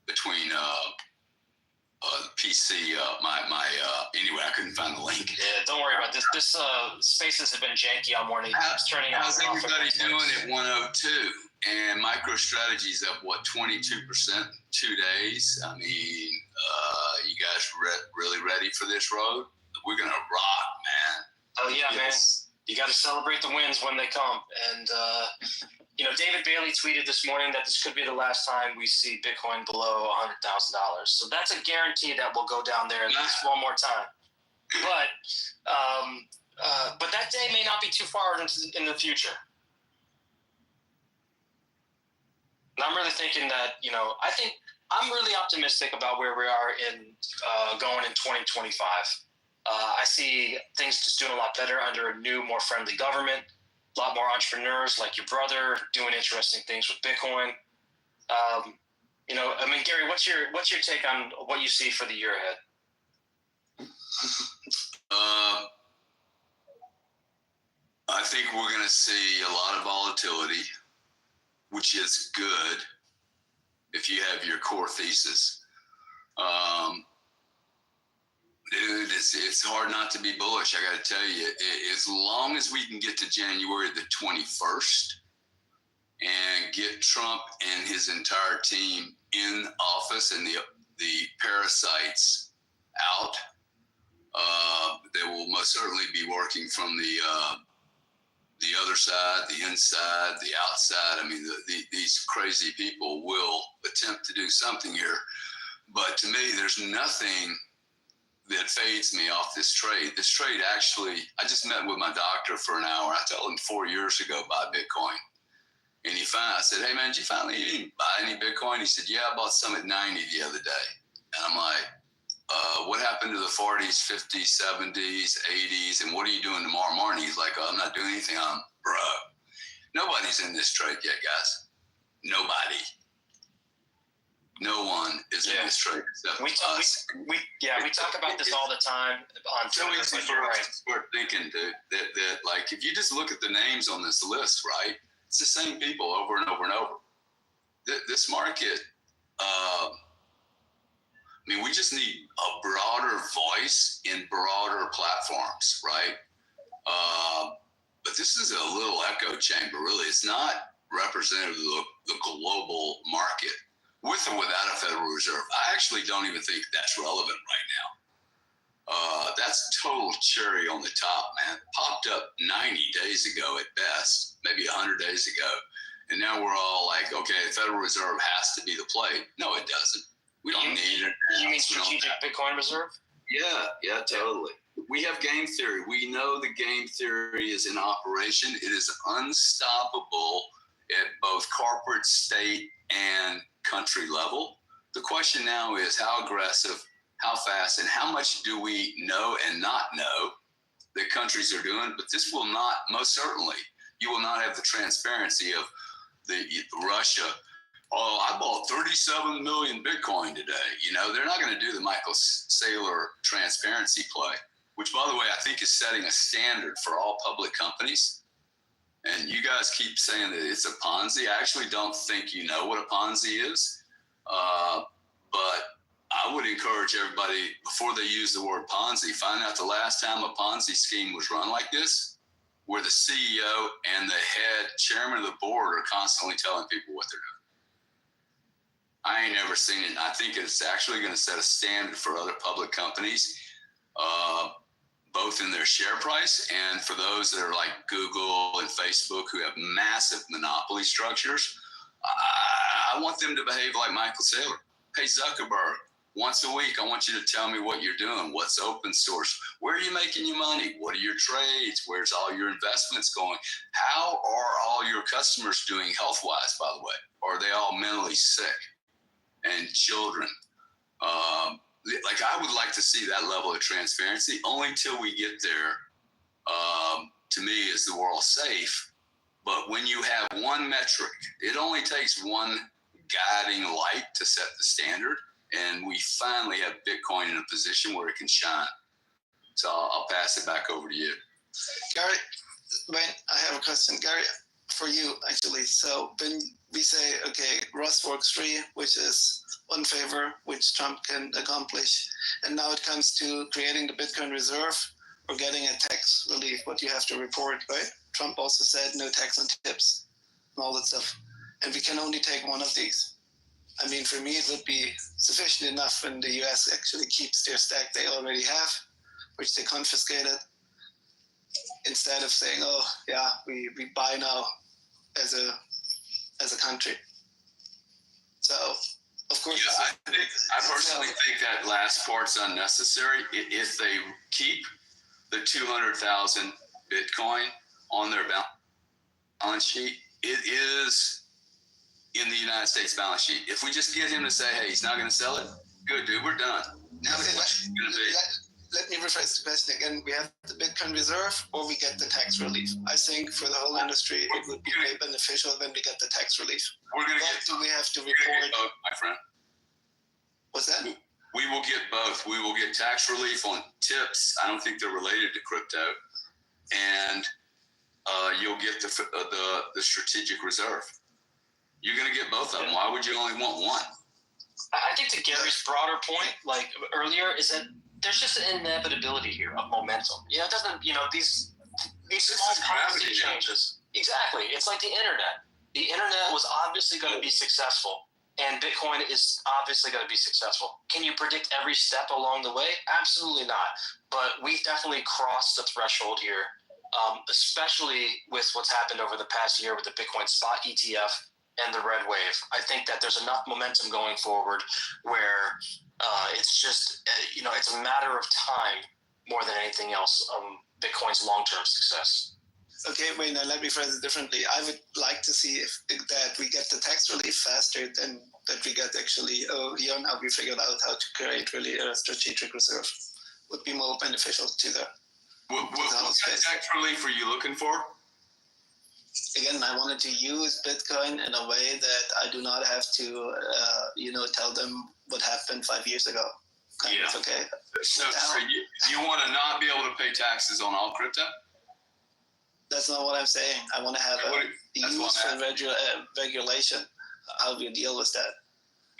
S2: between PC, anyway, I couldn't find the link.
S15: Yeah, don't worry about this. This Spaces have been janky all morning. It's turning out.
S2: How's everybody doing at 102? And MicroStrategy's up, 22% 2 days? I mean, you guys really ready for this road? We're going to rock, man.
S15: Oh, yeah, man. You got to celebrate the wins when they come. And, David Bailey tweeted this morning that this could be the last time we see Bitcoin below $100,000. So that's a guarantee that we'll go down there at least one more time. But that day may not be too far in the future. And I'm really thinking that, I think I'm really optimistic about where we are going in 2025. I see things just doing a lot better under a new, more friendly government. A lot more entrepreneurs like your brother doing interesting things with Bitcoin. Gary, what's your take on what you see for the year ahead?
S2: I think we're going to see a lot of volatility, which is good if you have your core thesis. Dude, it's hard not to be bullish. I got to tell you, as long as we can get to January the 21st and get Trump and his entire team in office and the parasites out, they will most certainly be working from the other side, the inside, the outside. I mean, these crazy people will attempt to do something here. But to me, there's nothing that fades me off this trade. This trade actually, I just met with my doctor for an hour. I told him 4 years ago, buy Bitcoin. And I said, hey man, did you didn't buy any Bitcoin? He said, yeah, I bought some at 90 the other day. And I'm like, what happened to the 40s, 50s, 70s, 80s? And what are you doing tomorrow morning? He's like, oh, I'm not doing anything. Bro, nobody's in this trade yet, guys. Nobody. No one is in this trade except us.
S15: We talk about this all the time on
S2: so easy for us to start thinking, dude, that like if you just look at the names on this list, right? It's the same people over and over and over. This market, we just need a broader voice in broader platforms, right? But this is a little echo chamber, really. It's not representative of the global market. With or without a Federal Reserve, I actually don't even think that's relevant right now. That's total cherry on the top, man. Popped up 90 days ago at best, maybe 100 days ago. And now we're all like, okay, the Federal Reserve has to be the play. No, it doesn't. We don't need it.
S15: You mean strategic Bitcoin reserve?
S2: Yeah, totally. We have game theory. We know the game theory is in operation. It is unstoppable at both corporate, state, and country level. The question now is how aggressive, how fast, and how much do we know and not know that countries are doing? But this will not, most certainly, you will not have the transparency of the Russia. Oh, I bought 37 million Bitcoin today. They're not going to do the Michael Saylor transparency play, which, by the way, I think is setting a standard for all public companies. And you guys keep saying that it's a Ponzi. I actually don't think you know what a Ponzi is. But I would encourage everybody, before they use the word Ponzi, find out the last time a Ponzi scheme was run like this, where the CEO and the head chairman of the board are constantly telling people what they're doing. I ain't never seen it. I think it's actually going to set a standard for other public companies, both in their share price and for those that are like Google and Facebook who have massive monopoly structures. I want them to behave like Michael Saylor. Hey, Zuckerberg, once a week, I want you to tell me what you're doing. What's open source? Where are you making your money? What are your trades? Where's all your investments going? How are all your customers doing health-wise, by the way? Are they all mentally sick? And children? I would like to see that level of transparency. Only till we get there, to me, is the world safe. But when you have one metric, it only takes one guiding light to set the standard. And we finally have Bitcoin in a position where it can shine. So I'll pass it back over to you.
S16: Gary, I have a question. Gary, for you, actually. So when we say, okay, Rustworks 3, which is one favor which Trump can accomplish. And now it comes to creating the Bitcoin reserve or getting a tax relief, what you have to report, right? Trump also said no tax on tips and all that stuff. And we can only take one of these. I mean, for me, it would be sufficient enough when the US actually keeps their stack they already have, which they confiscated, instead of saying, oh, yeah, we buy now as a country. So, of course.
S2: Yeah, I personally think that last part's unnecessary. If they keep the 200,000 Bitcoin on their balance sheet, it is in the United States balance sheet. If we just get him to say, hey, he's not going to sell it, good, dude, we're done. Now,
S16: let me rephrase the question again. We have the Bitcoin reserve or we get the tax relief. I think for the whole industry, it would be very beneficial when we get the tax relief.
S2: We're going to
S16: get. Do we have to report?
S2: Both, my friend.
S16: What's that?
S2: We will get both. We will get tax relief on tips. I don't think they're related to crypto, and you'll get the strategic reserve. You're going to get both of them. Why would you only want one?
S15: I think to Gary's broader point, like earlier, is that there's just an inevitability here of momentum. You know, it doesn't. You know, these small policy changes. Exactly. It's like the internet. The internet was obviously going to be successful, and Bitcoin is obviously going to be successful. Can you predict every step along the way? Absolutely not. But we've definitely crossed the threshold here, especially with what's happened over the past year with the Bitcoin spot ETF and the red wave. I think that there's enough momentum going forward where it's just, it's a matter of time more than anything else, Bitcoin's long-term success.
S16: Okay, wait, now let me phrase it differently. I would like to see that we get the tax relief faster than that we get actually, now we figured out how to create really a strategic reserve. Would be more beneficial to the
S2: What tax relief are you looking for?
S16: Again, I wanted to use Bitcoin in a way that I do not have to, tell them what happened 5 years ago. Okay.
S2: So you want to not be able to pay taxes on all crypto?
S16: That's not what I'm saying. I want to have a use for regulation. How we deal with that?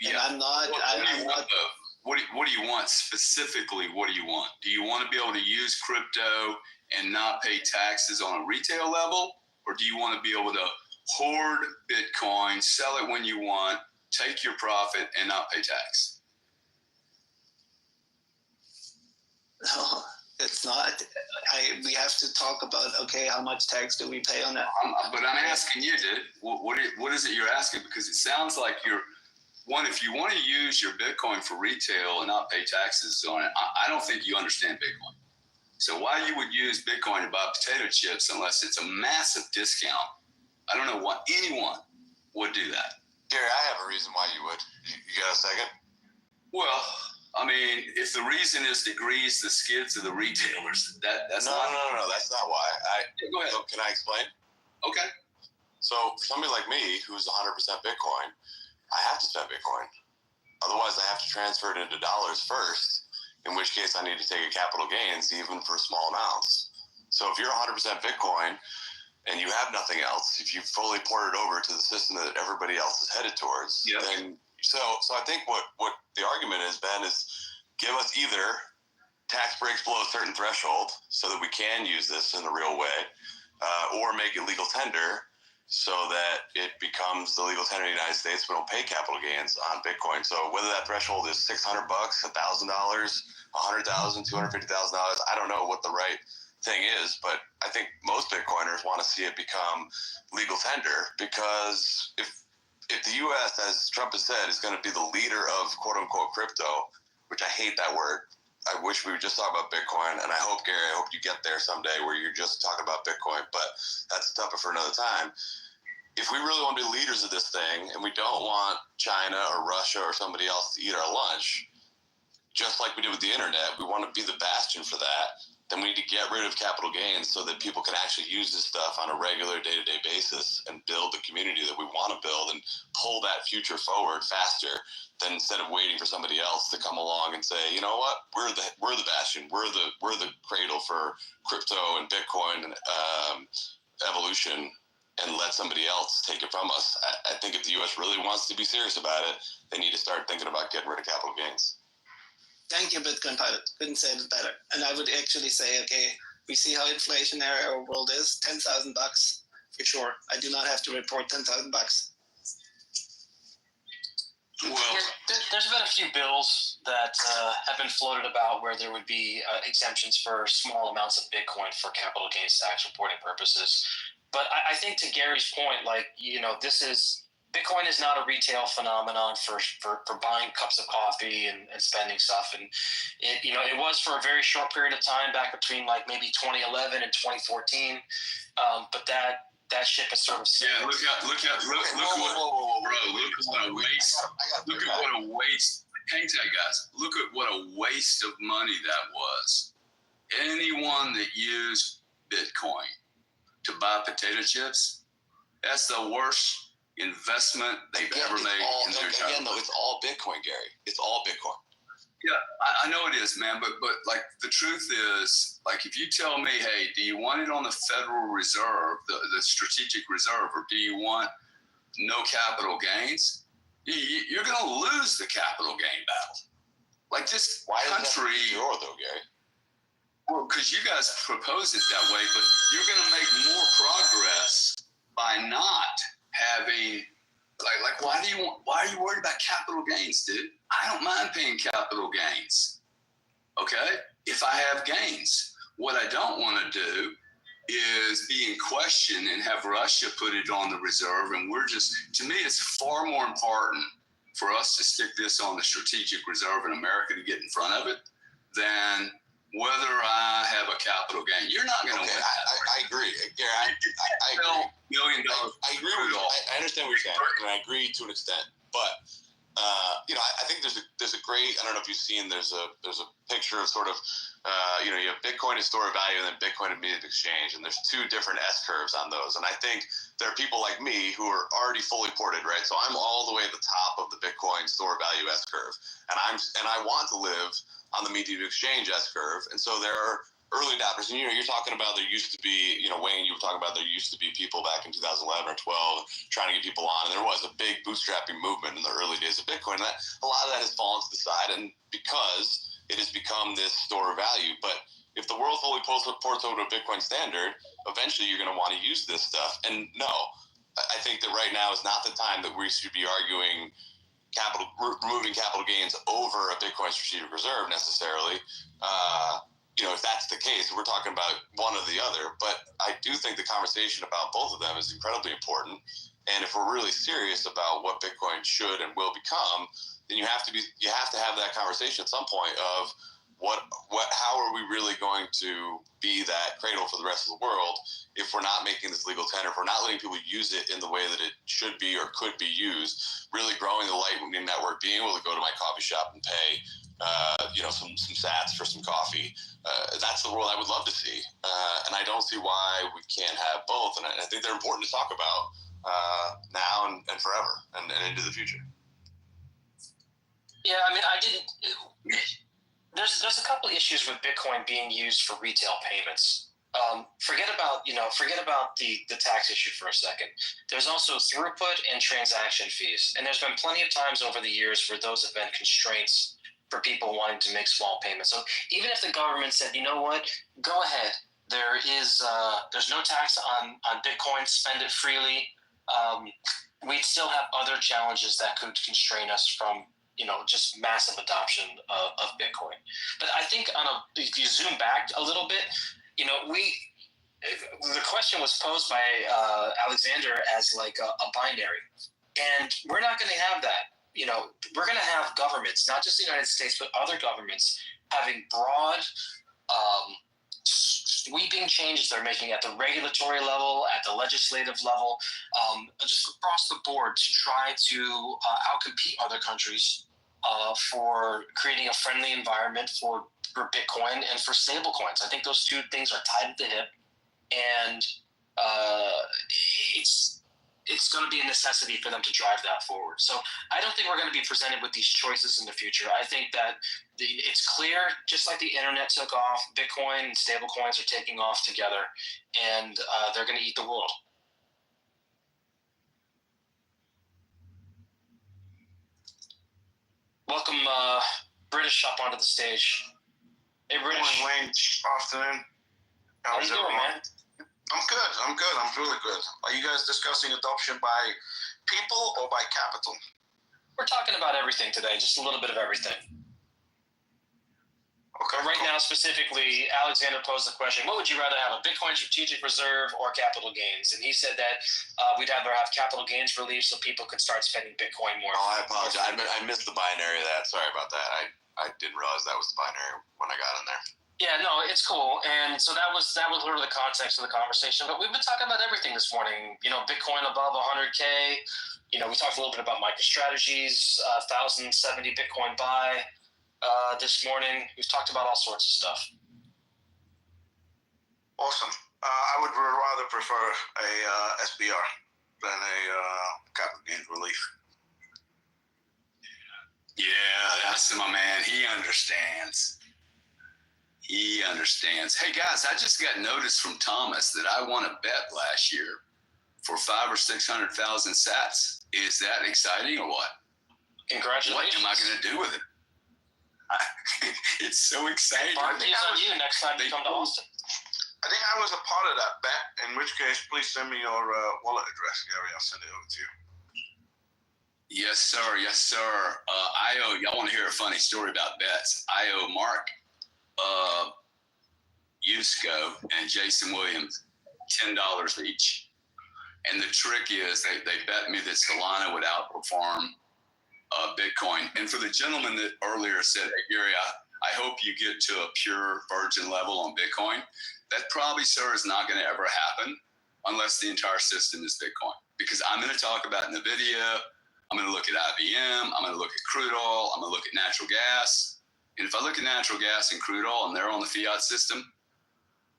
S2: Yeah.
S16: And I'm not.
S2: What do you want specifically? What do you want? Do you want to be able to use crypto and not pay taxes on a retail level? Or do you want to be able to hoard Bitcoin, sell it when you want, take your profit, and not pay tax?
S16: No, it's not. We have to talk about, okay, how much tax do we pay on that?
S2: But I'm asking you, dude, what is it you're asking? Because it sounds like if you want to use your Bitcoin for retail and not pay taxes on it, I don't think you understand Bitcoin. So why you would use Bitcoin to buy potato chips unless it's a massive discount? I don't know why anyone would do that.
S14: Gary, I have a reason why you would. You got a second?
S2: Well, I mean, if the reason is to grease the skids of the retailers, that's
S14: no, that's not why.
S2: Go ahead.
S14: So can I explain?
S2: Okay.
S14: So for somebody like me who's 100% Bitcoin, I have to spend Bitcoin. Otherwise, I have to transfer it into dollars first, in which case I need to take a capital gains even for small amounts. So if you're 100% Bitcoin and you have nothing else, if you fully port it over to the system that everybody else is headed towards, then so I think what the argument is, Ben, is give us either tax breaks below a certain threshold so that we can use this in a real way, or make it legal tender so that it becomes the legal tender in the United States. We don't pay capital gains on Bitcoin. So whether that threshold is $600, $1,000, $100,000, $250,000, I don't know what the right thing is, but I think most Bitcoiners want to see it become legal tender, because if the U.S., as Trump has said, is going to be the leader of quote unquote crypto, which I hate that word. I wish we would just talk about Bitcoin, and I hope, Gary, you get there someday where you're just talking about Bitcoin, but that's a topic for another time. If we really want to be leaders of this thing, and we don't want China or Russia or somebody else to eat our lunch, just like we did with the internet, we want to be the bastion for that, then we need to get rid of capital gains so that people can actually use this stuff on a regular day-to-day basis and build the community that we want to build and pull that future forward faster than instead of waiting for somebody else to come along and say, you know what, we're the bastion, we're the cradle for crypto and Bitcoin and evolution.
S1: and let somebody else take it from us. I think if the U.S. really wants to be serious about it, they need to start thinking about getting rid of capital gains.
S16: Thank you, Bitcoin Pilot. Couldn't say it better. And I would actually say, okay, we see how inflationary our world is. $10,000 for sure. I do not have to report $10,000.
S2: Well,
S15: There's been a few bills that have been floated about where there would be exemptions for small amounts of Bitcoin for capital gains tax reporting purposes. But I think to Gary's point, like, you know, Bitcoin is not a retail phenomenon for buying cups of coffee and spending stuff. And it was for a very short period of time back between like maybe 2011 and 2014. But that ship is sort of
S2: look what a waste. Hang tight, guys. Look at what a waste of money that was. Anyone that used Bitcoin to buy potato chips, that's the worst investment they've ever made in their entire life.
S1: Again, though, it's all Bitcoin, Gary. It's all Bitcoin.
S2: Yeah, I know it is, man. But like the truth is, like if you tell me, hey, do you want it on the Federal Reserve, the strategic reserve, or do you want no capital gains? You're going to lose the capital gain battle. Like this country.
S1: Sure, though, Gary.
S2: Well, because you guys propose it that way, but you're going to make more progress by not having. Like, why are you worried about capital gains, dude? I don't mind paying capital gains. Okay? If I have gains. What I don't want to do is be in question and have Russia put it on the reserve. And to me, it's far more important for us to stick this on the strategic reserve in America to get in front of it than whether I have a capital gain. You're not going to win that.
S1: I agree. Gary, I agree.
S2: $1 million.
S1: I agree with you. I understand what you're saying, and I agree to an extent. But I think there's a great. I don't know if you've seen. There's a picture of sort of. You have Bitcoin at store of value and then Bitcoin immediate exchange, and there's two different S curves on those. And I think there are people like me who are already fully ported, right? So I'm all the way at the top of the Bitcoin store value S curve, and I want to live on the immediate exchange S curve. And so there are early adopters, and you're talking about there used to be, Wayne, you were talking about there used to be people back in 2011 or 12 trying to get people on, and there was a big bootstrapping movement in the early days of Bitcoin. And a lot of that has fallen to the side, and because it has become this store of value. But if the world fully ports over to a Bitcoin standard, eventually you're going to want to use this stuff. And no, I think that right now is not the time that we should be arguing removing capital gains over a Bitcoin strategic reserve necessarily. If that's the case, we're talking about one or the other. But I do think the conversation about both of them is incredibly important. And if we're really serious about what Bitcoin should and will become, then you have to have that conversation at some point of how are we really going to be that cradle for the rest of the world if we're not making this legal tender, if we're not letting people use it in the way that it should be or could be used, really growing the Lightning Network, being able to go to my coffee shop and pay some sats for some coffee. That's the world I would love to see. And I don't see why we can't have both. And I think they're important to talk about now and forever and into the future.
S15: Yeah, I mean, there's a couple of issues with Bitcoin being used for retail payments. Forget about the tax issue for a second. There's also throughput and transaction fees. And there's been plenty of times over the years where those have been constraints for people wanting to make small payments. So even if the government said, you know what, go ahead. There's no tax on Bitcoin, spend it freely. We'd still have other challenges that could constrain us from just massive adoption of Bitcoin. But I think if you zoom back a little bit, the question was posed by Alexander as like a binary, and we're not going to have that. We're going to have governments, not just the United States, but other governments having broad, sweeping changes they're making at the regulatory level, at the legislative level, just across the board to try to outcompete other countries for creating a friendly environment for Bitcoin and for stable coins. I think those two things are tied at the hip, and it's going to be a necessity for them to drive that forward. So I don't think we're going to be presented with these choices in the future. I think that it's clear, just like the internet took off, Bitcoin and stable coins are taking off together, and they're going to eat the world. British up onto the stage. Hey, British.
S10: Morning, Wayne. Afternoon.
S15: How you doing, man?
S10: I'm good. I'm really good. Are you guys discussing adoption by people or by capital?
S15: We're talking about everything today, just a little bit of everything.
S10: Okay.
S15: But right now, specifically, Alexander posed the question, what would you rather have, a Bitcoin strategic reserve or capital gains? And he said that we'd rather have capital gains relief so people could start spending Bitcoin more.
S1: Oh, I apologize. I missed the binary of that. Sorry about that. I didn't realize that was the binary when I got in there.
S15: Yeah, no, it's cool. And so that was sort of the context of the conversation. But we've been talking about everything this morning. You know, Bitcoin above 100K. You know, we talked a little bit about MicroStrategy's 1,070 Bitcoin buy this morning. We've talked about all sorts of stuff.
S10: Awesome. I would rather prefer a SBR than a capital gains relief.
S2: Yeah, that's my man. He understands. He understands. Hey guys, I just got notice from Thomas that I won a bet last year for 500,000 or 600,000 sats. Is that exciting or what?
S15: Congratulations.
S2: What am I going to do with it? It's so exciting.
S15: Party's on you next time you come to Austin.
S10: I think I was a part of that bet, in which case, please send me your wallet address, Gary. I'll send it over to you.
S2: Yes, sir. Yes, sir. Y'all want to hear a funny story about bets? I owe Mark Yusko and Jason Williams $10 each. And the trick is they bet me that Solana would outperform Bitcoin. And for the gentleman that earlier said, hey, Gary, I hope you get to a pure virgin level on Bitcoin. That probably, sir, is not going to ever happen unless the entire system is Bitcoin. Because I'm going to talk about NVIDIA, I'm going to look at IBM, I'm going to look at crude oil, I'm going to look at natural gas. And if I look at natural gas and crude oil and they're on the fiat system,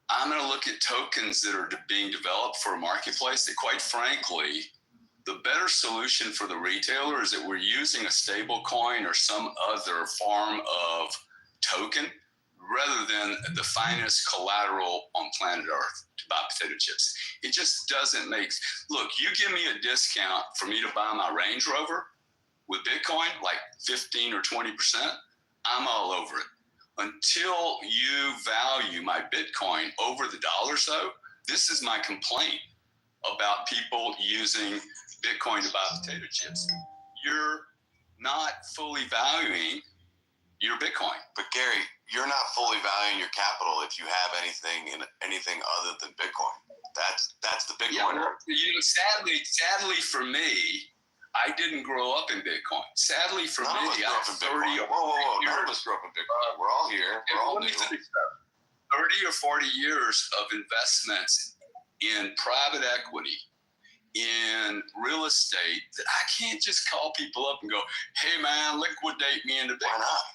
S2: I'm going to look at tokens that are being developed for a marketplace that, quite frankly, the better solution for the retailer is that we're using a stable coin or some other form of token rather than the finest collateral on planet Earth to buy potato chips. It just doesn't make... Look, you give me a discount for me to buy my Range Rover with Bitcoin, like 15 or 20%, I'm all over it. Until you value my Bitcoin over the dollars, though, this is my complaint about people using Bitcoin to buy potato chips. You're not fully valuing your Bitcoin.
S1: But Gary, you're not fully valuing your capital if you have anything other than Bitcoin. That's the Bitcoin.
S2: Yeah, well, sadly for me, I didn't grow up in Bitcoin. Sadly for me, I have 30 or 40
S1: None of us grew up in Bitcoin. We're all here. We're all new.
S2: 30 or 40 years of investments in private equity, in real estate, that I can't just call people up and go, hey man, liquidate me into Bitcoin.
S1: Why not?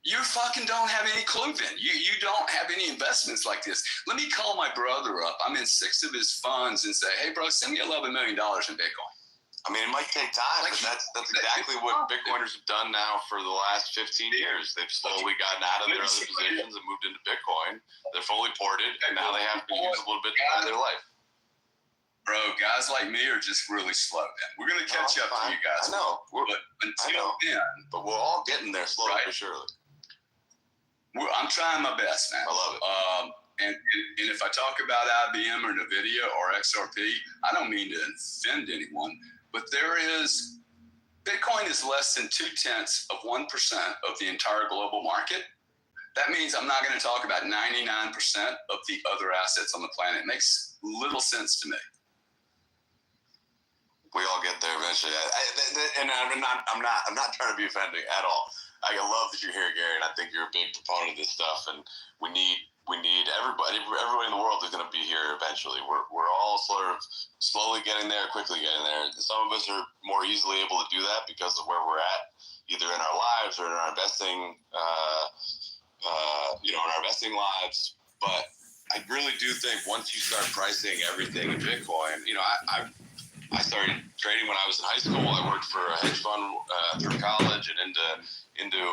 S2: You fucking don't have any clue then. You don't have any investments like this. Let me call my brother up. I'm in 6 of his funds and say, hey bro, send me $11 million in Bitcoin.
S1: I mean, it might take time, but that's exactly what Bitcoiners have done now for the last 15 years. They've slowly gotten out of their other positions and moved into Bitcoin. They're fully ported, and now they have to use a little bit to buy their life.
S2: Bro, guys like me are just really slow, man. We're going to catch up to you guys.
S1: I know.
S2: But until then...
S1: But we're all getting there slowly but surely.
S2: I'm trying my best, man.
S1: I love it.
S2: And if I talk about IBM or NVIDIA or XRP, I don't mean to offend anyone, but Bitcoin is less than 0.2% of the entire global market. That means I'm not going to talk about 99% of the other assets on the planet. It makes little sense to me.
S1: We all get there eventually, and I'm not trying to be offending at all. I love that you're here, Gary, and I think you're a big proponent of this stuff. And we need everybody in the world is going to be here eventually. We're all sort of slowly getting there, quickly getting there. Some of us are more easily able to do that because of where we're at, either in our lives or in our investing, in our investing lives. But I really do think once you start pricing everything in Bitcoin, I started trading when I was in high school. I worked for a hedge fund through college and into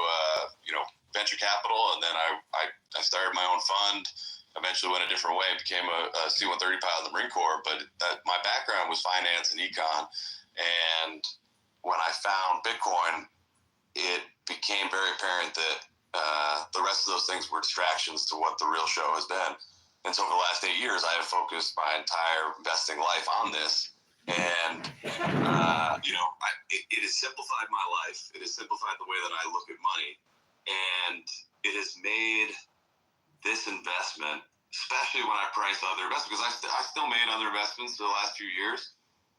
S1: venture capital, and then I started my own fund. Eventually went a different way, became a C-130 pilot in the Marine Corps. But my background was finance and econ, and when I found Bitcoin, it became very apparent that the rest of those things were distractions to what the real show has been. And so for the last 8 years, I have focused my entire investing life on this. And, it has simplified my life. It has simplified the way that I look at money. And it has made this investment, especially when I price other investments, because I still made other investments for the last few years.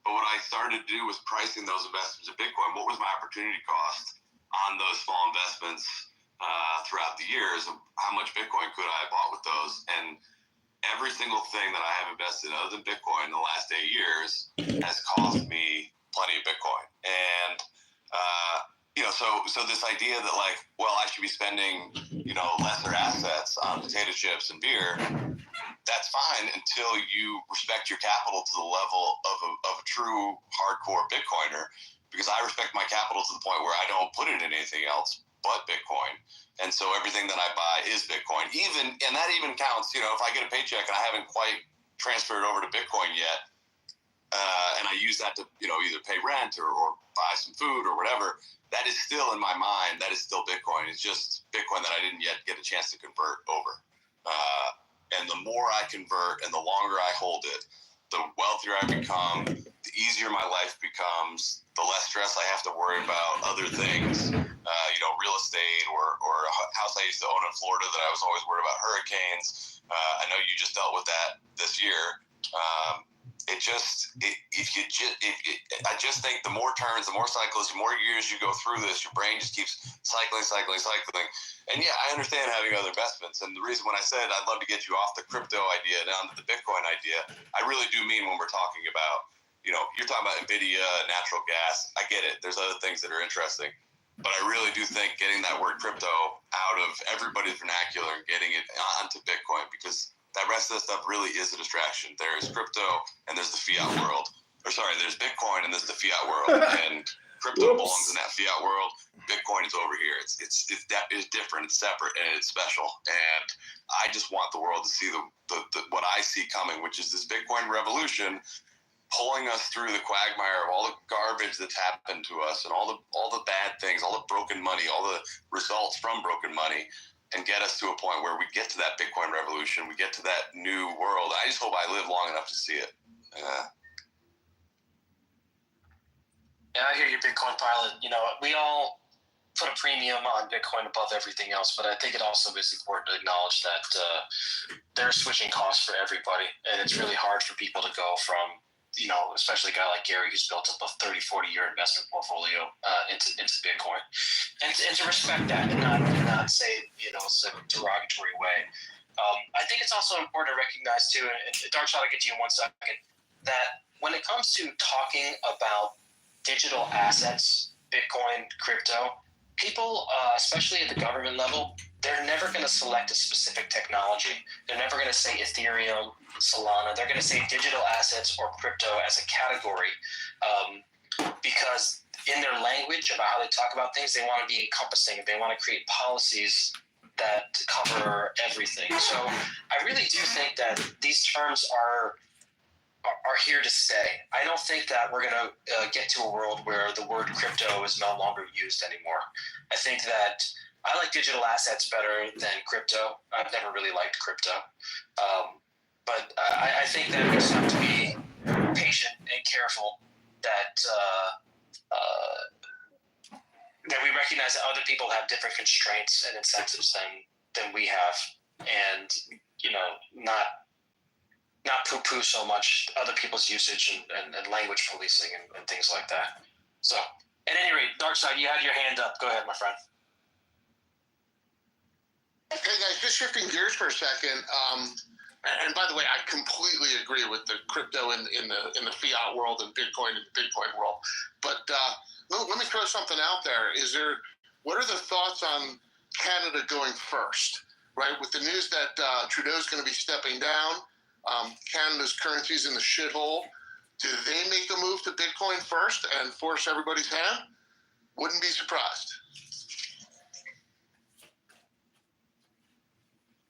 S1: But what I started to do was pricing those investments in Bitcoin. What was my opportunity cost on those small investments throughout the years? How much Bitcoin could I have bought with those? And every single thing that I have invested other than Bitcoin in the last 8 years has cost me plenty of Bitcoin. And, so this idea that I should be spending, lesser assets on potato chips and beer, that's fine until you respect your capital to the level of a true hardcore Bitcoiner, because I respect my capital to the point where I don't put it in anything else but Bitcoin. And so everything that I buy is Bitcoin. And that even counts, if I get a paycheck and I haven't quite transferred over to Bitcoin yet, and I use that to, either pay rent or buy some food or whatever, that is still in my mind. That is still Bitcoin. It's just Bitcoin that I didn't yet get a chance to convert over. And the more I convert and the longer I hold it, the wealthier I become, the easier my life becomes, the less stress I have to worry about other things, real estate or a house I used to own in Florida that I was always worried about hurricanes. I know you just dealt with that this year. I just think the more turns, the more cycles, the more years you go through this, your brain just keeps cycling. And yeah, I understand having other investments. And the reason when I said I'd love to get you off the crypto idea down to the Bitcoin idea, I really do mean when we're talking about, you're talking about NVIDIA, natural gas. I get it. There's other things that are interesting. But I really do think getting that word crypto out of everybody's vernacular and getting it onto Bitcoin, because that rest of the stuff really is a distraction. There is crypto and there's the fiat world. There's Bitcoin and there's the fiat world. And crypto belongs in that fiat world. Bitcoin is over here. It's different, it's separate, and it's special. And I just want the world to see the what I see coming, which is this Bitcoin revolution pulling us through the quagmire of all the garbage that's happened to us and all the bad things, all the broken money, all the results from broken money, and get us to a point where we get to that Bitcoin revolution, we get to that new world. I just hope I live long enough to see it.
S15: Yeah, I hear you, Bitcoin pilot. We all put a premium on Bitcoin above everything else, but I think it also is important to acknowledge that there are switching costs for everybody, and it's really hard for people to go from, especially a guy like Gary who's built up a 30, 40-year investment portfolio into Bitcoin. And to respect that and not say, it's a derogatory way. I think it's also important to recognize, too, and Darkshot, I'll get to you in 1 second, that when it comes to talking about digital assets, Bitcoin, crypto, people, especially at the government level, they're never going to select a specific technology. They're never going to say Ethereum, Solana. They're going to say digital assets or crypto as a category because in their language about how they talk about things, they want to be encompassing. They want to create policies that cover everything. So I really do think that these terms are here to stay. I don't think that we're going to get to a world where the word crypto is no longer used anymore. I think that I like digital assets better than crypto. I've never really liked crypto. But I think that we just have to be patient and careful that that we recognize that other people have different constraints and incentives than we have, and not poo-poo so much other people's usage and language policing and things like that. So, at any rate, Darkside, you had your hand up. Go ahead, my friend.
S21: Hey guys, just shifting gears for a second. And by the way, I completely agree with the crypto in the fiat world and Bitcoin in the Bitcoin world. But let me throw something out there. What are the thoughts on Canada going first? Right, with the news that Trudeau's going to be stepping down, Canada's currency's in the shithole. Do they make the move to Bitcoin first and force everybody's hand? Wouldn't be surprised.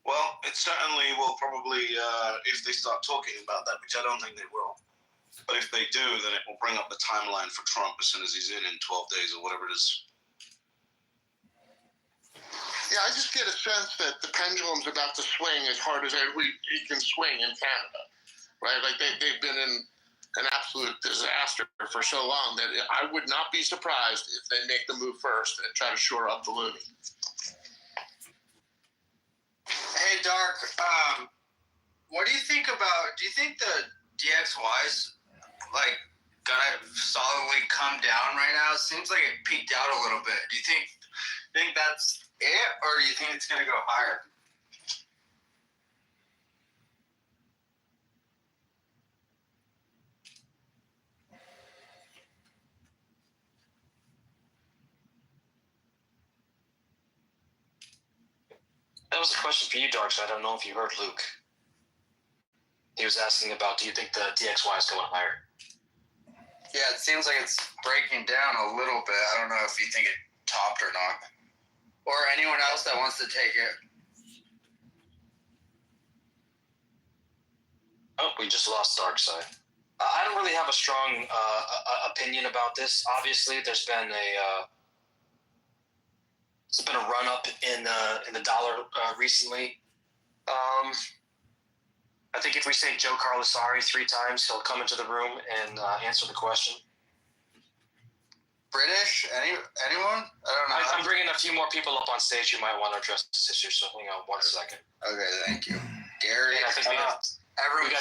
S7: Well, it certainly will probably, if they start talking about that, which I don't think they will. But if they do, then it will bring up the timeline for Trump as soon as he's in 12 days or whatever it is.
S21: Yeah, I just get a sense that the pendulum's about to swing as hard as it can swing in Canada, right? Like they've been in an absolute disaster for so long that I would not be surprised if they make the move first and try to shore up the loonie.
S3: Hey, Dark, what do you think do you think the DXY's like gonna solidly come down right now? It seems like it peaked out a little bit. Do you think that's it, or do you think it's gonna go higher?
S15: That was a question for you, Dark, so I don't know if you heard Luke. He was asking about, do you think the DXY is going higher?
S3: Yeah, it seems like it's breaking down a little bit. I don't know if you think it topped or not. Or anyone else that wants to take it.
S15: Oh, we just lost Darkside. I don't really have a strong opinion about this. Obviously, there's been a run up in the dollar recently. I think if we say Joe Carlasari 3 times, he'll come into the room and answer the question.
S3: British? Anyone? I don't know.
S15: I'm bringing a few more people up on stage who might want to address this issue, so hang on 1 second.
S3: Okay, thank you. Gary,
S15: and I think we got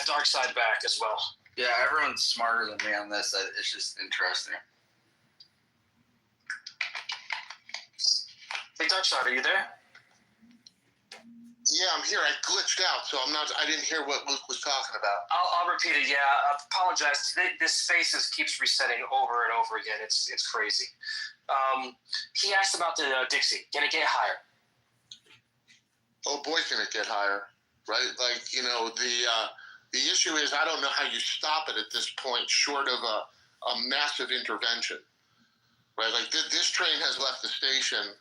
S15: Darkside back as well.
S3: Yeah, everyone's smarter than me on this. It's just interesting.
S15: Hey, Darkside, are you there?
S21: Yeah, I'm here. I glitched out, so I didn't hear what Luke was talking about.
S15: I'll repeat it. Yeah, I apologize. This space keeps resetting over and over again. It's crazy. He asked about the Dixie. Can it get higher?
S21: Oh boy, can it get higher, right? Like, the issue is I don't know how you stop it at this point, short of a massive intervention, right? Like this train has left the station.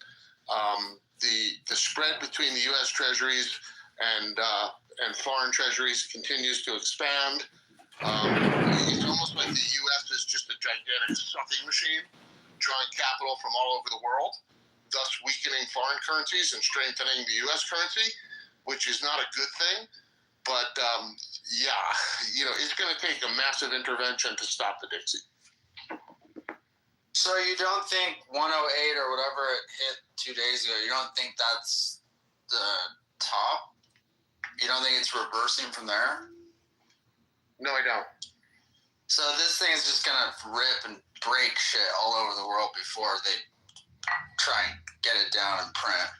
S21: The spread between the U.S. Treasuries and foreign treasuries continues to expand. It's almost like the U.S. is just a gigantic sucking machine, drawing capital from all over the world, thus weakening foreign currencies and strengthening the U.S. currency, which is not a good thing. But it's going to take a massive intervention to stop the Dixie.
S3: So you don't think 108 or whatever it hit 2 days ago, you don't think that's the top? You don't think it's reversing from there?
S21: No, I don't.
S3: So this thing is just going to rip and break shit all over the world before they try and get it down in print.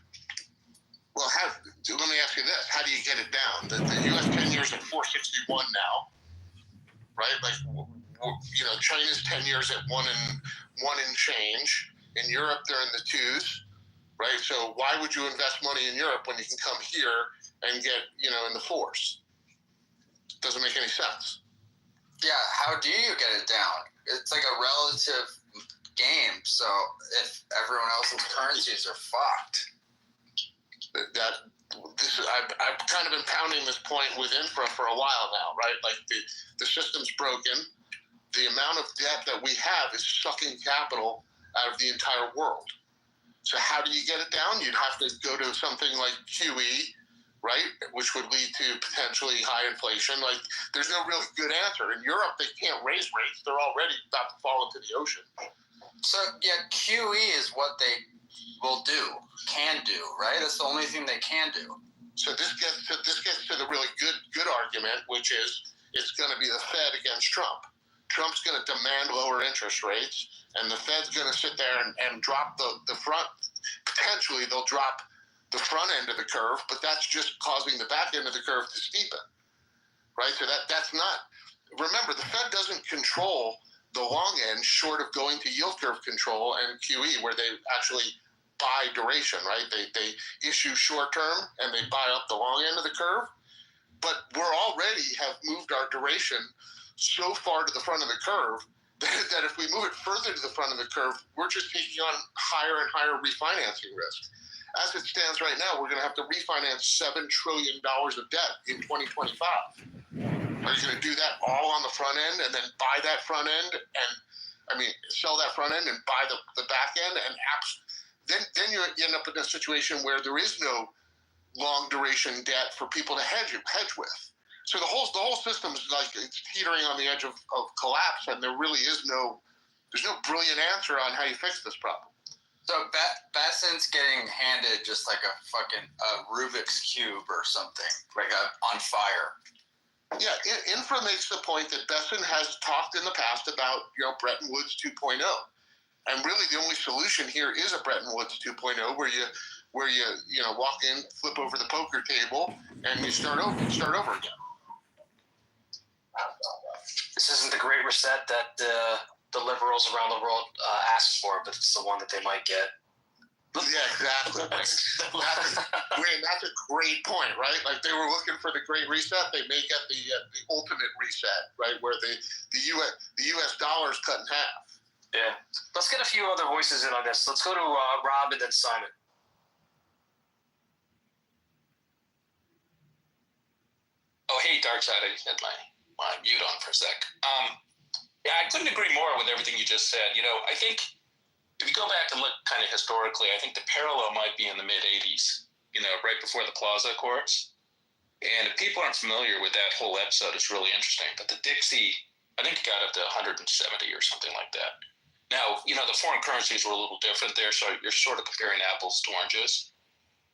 S21: Well, let me ask you this. How do you get it down? The U.S. 10 years at 461 now, right? Like, China's 10 years at one and change. In Europe, they're in the 2s, right? So why would you invest money in Europe when you can come here and get, in the 4s? Doesn't make any sense.
S3: Yeah, how do you get it down? It's like a relative game. So if everyone else's currencies are fucked. I've kind of been pounding this point with Infra for a while now, right? Like the system's broken. The amount of debt that we have is sucking capital out of the entire world. So how do you get it down? You'd have to go to something like QE, right? Which would lead to potentially high inflation. Like, there's no really good answer. In Europe, they can't raise rates. They're already about to fall into the ocean. So, yeah, QE is what they can do, right? That's the only thing they can do.
S21: So this gets to the really good argument, which is it's going to be the Fed against Trump. Trump's going to demand lower interest rates, and the Fed's going to sit there and drop the front. Potentially, they'll drop the front end of the curve, but that's just causing the back end of the curve to steepen, right? So that's not. Remember, the Fed doesn't control the long end, short of going to yield curve control and QE, where they actually buy duration, right? They issue short term and they buy up the long end of the curve, but we're already have moved our duration so far to the front of the curve that if we move it further to the front of the curve, we're just taking on higher and higher refinancing risk. As it stands right now, we're going to have to refinance $7 trillion of debt in 2025. Are you going to do that all on the front end and then buy that front end and, sell that front end and buy the back end? And then you end up in a situation where there is no long duration debt for people to hedge with. So the whole system is like it's teetering on the edge of collapse, and there's no brilliant answer on how you fix this problem.
S4: So Besson's getting handed just like a fucking Rubik's Cube or something, like on fire.
S21: Yeah, Infra makes the point that Besson has talked in the past about Bretton Woods 2.0, and really the only solution here is a Bretton Woods 2.0 where you walk in, flip over the poker table, and you start over again.
S15: This isn't the Great Reset that the liberals around the world asked for, but it's the one that they might get.
S21: Yeah, exactly. That's a great point, right? Like they were looking for the Great Reset, they may get the ultimate reset, right? Where the U.S. dollar's cut in half.
S15: Yeah. Let's get a few other voices in on this. Let's go to Rob and then Simon.
S22: Oh, hey, Darkside. I had my mute on for a sec. Yeah, I couldn't agree more with everything you just said. I think if you go back and look kind of historically, I think the parallel might be in the mid-'80s, right before the Plaza Accords. And if people aren't familiar with that whole episode, it's really interesting. But the Dixie, I think it got up to 170 or something like that. Now, the foreign currencies were a little different there, so you're sort of comparing apples to oranges.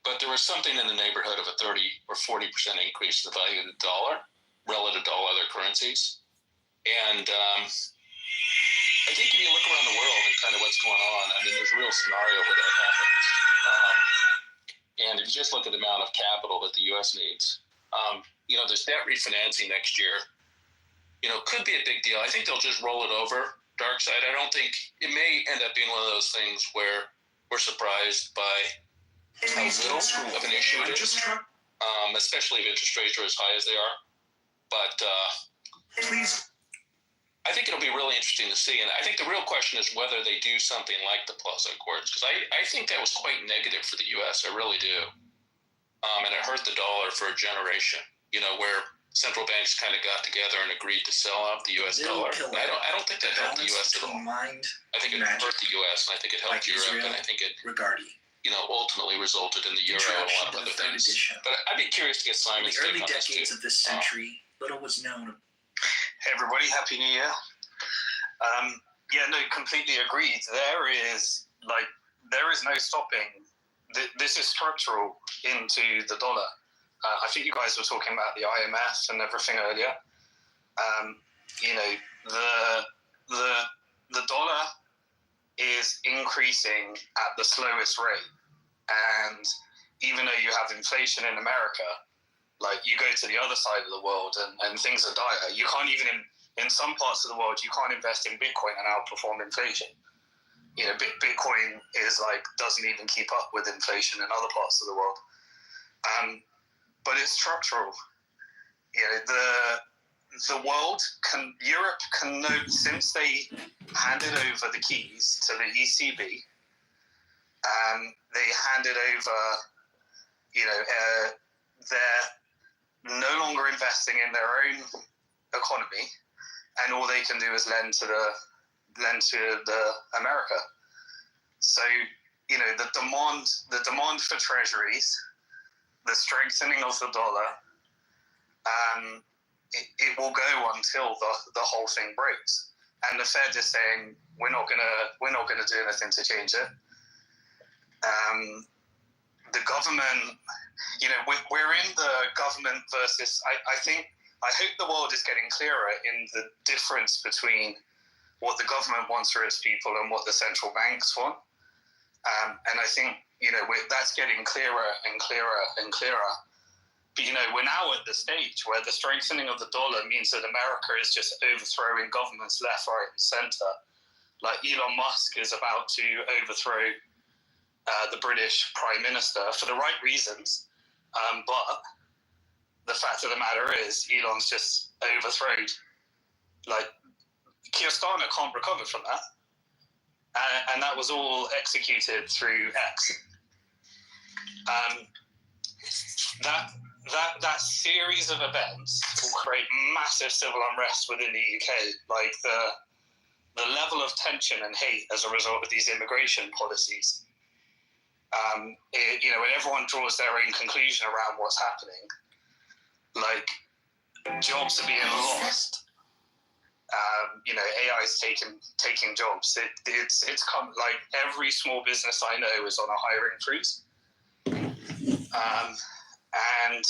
S22: But there was something in the neighborhood of a 30 or 40% increase in the value of the dollar relative to all other currencies. And I think if you look around the world and kind of what's going on, there's a real scenario where that happens. And if you just look at the amount of capital that the U.S. needs, there's debt refinancing next year, could be a big deal. I think they'll just roll it over. Darkside, I don't think it may end up being one of those things where we're surprised by how little of an issue it is, especially if interest rates are as high as they are. But I think it'll be really interesting to see. And I think the real question is whether they do something like the Plaza Accords, because I think that was quite negative for the U.S. I really do. And it hurt the dollar for a generation, where central banks kind of got together and agreed to sell out the U.S. dollar. And I don't think that helped the U.S. at all. I think it hurt the U.S. and I think it helped Europe, and I think it ultimately resulted in the euro and a lot of other things. But I'd be curious to get Simon's take on this too.
S23: In the early decades of this century, little was known.
S24: Hey everybody, Happy New Year. Completely agreed. There is no stopping. This is structural into the dollar. I think you guys were talking about the IMF and everything earlier. The dollar is increasing at the slowest rate, and even though you have inflation in America, you go to the other side of the world and things are dire. You can't even in some parts of the world you can't invest in Bitcoin and outperform inflation. Bitcoin is doesn't even keep up with inflation in other parts of the world. But it's structural. Europe can note, since they handed over the keys to the ECB, they handed over, they're no longer investing in their own economy, and all they can do is lend to the America. So, the demand for treasuries, the strengthening of the dollar, it will go until the whole thing breaks. And the Fed is saying we're not gonna do anything to change it. The government, we're in the government versus. I hope the world is getting clearer in the difference between what the government wants for its people and what the central banks want. And I think that's getting clearer and clearer and clearer. But we're now at the stage where the strengthening of the dollar means that America is just overthrowing governments left, right, and center. Elon Musk is about to overthrow the British Prime Minister for the right reasons, but the fact of the matter is Elon's just overthrown. Keir Starmer can't recover from that, and that was all executed through X. That series of events will create massive civil unrest within the UK, the level of tension and hate as a result of these immigration policies when everyone draws their own conclusion around what's happening, like jobs are being lost. AI is taking jobs. It's come, like every small business I know is on a hiring freeze. And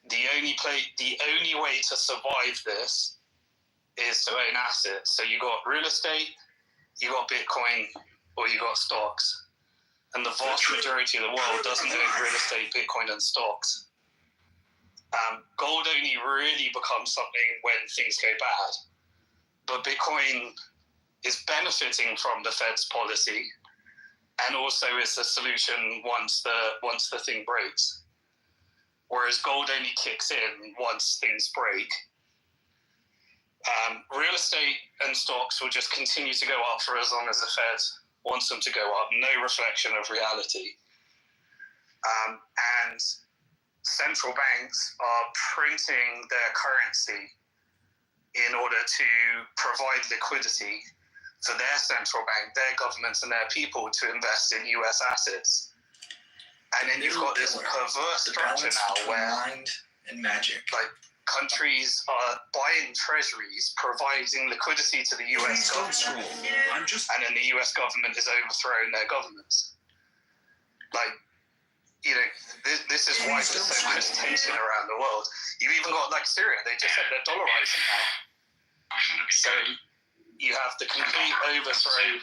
S24: the only way to survive this is to own assets. So you got real estate, you got Bitcoin, or you got stocks. And the vast majority of the world doesn't own real estate, Bitcoin, and stocks. Gold only really becomes something when things go bad. But Bitcoin is benefiting from the Fed's policy, and also is the solution once the thing breaks. Whereas gold only kicks in once things break. Real estate and stocks will just continue to go up for as long as the Fed wants them to go up. No reflection of reality. And central banks are printing their currency in order to provide liquidity for their central bank, their governments, and their people to invest in US assets. And then you've got this perverse structure now where
S23: mind and magic,
S24: like countries are buying treasuries, providing liquidity to the US government, and then the US government is overthrowing their governments. Like, this is why there's so much tension around the world. You've even got like Syria, they just said they're dollarizing now. So you have the complete overthrow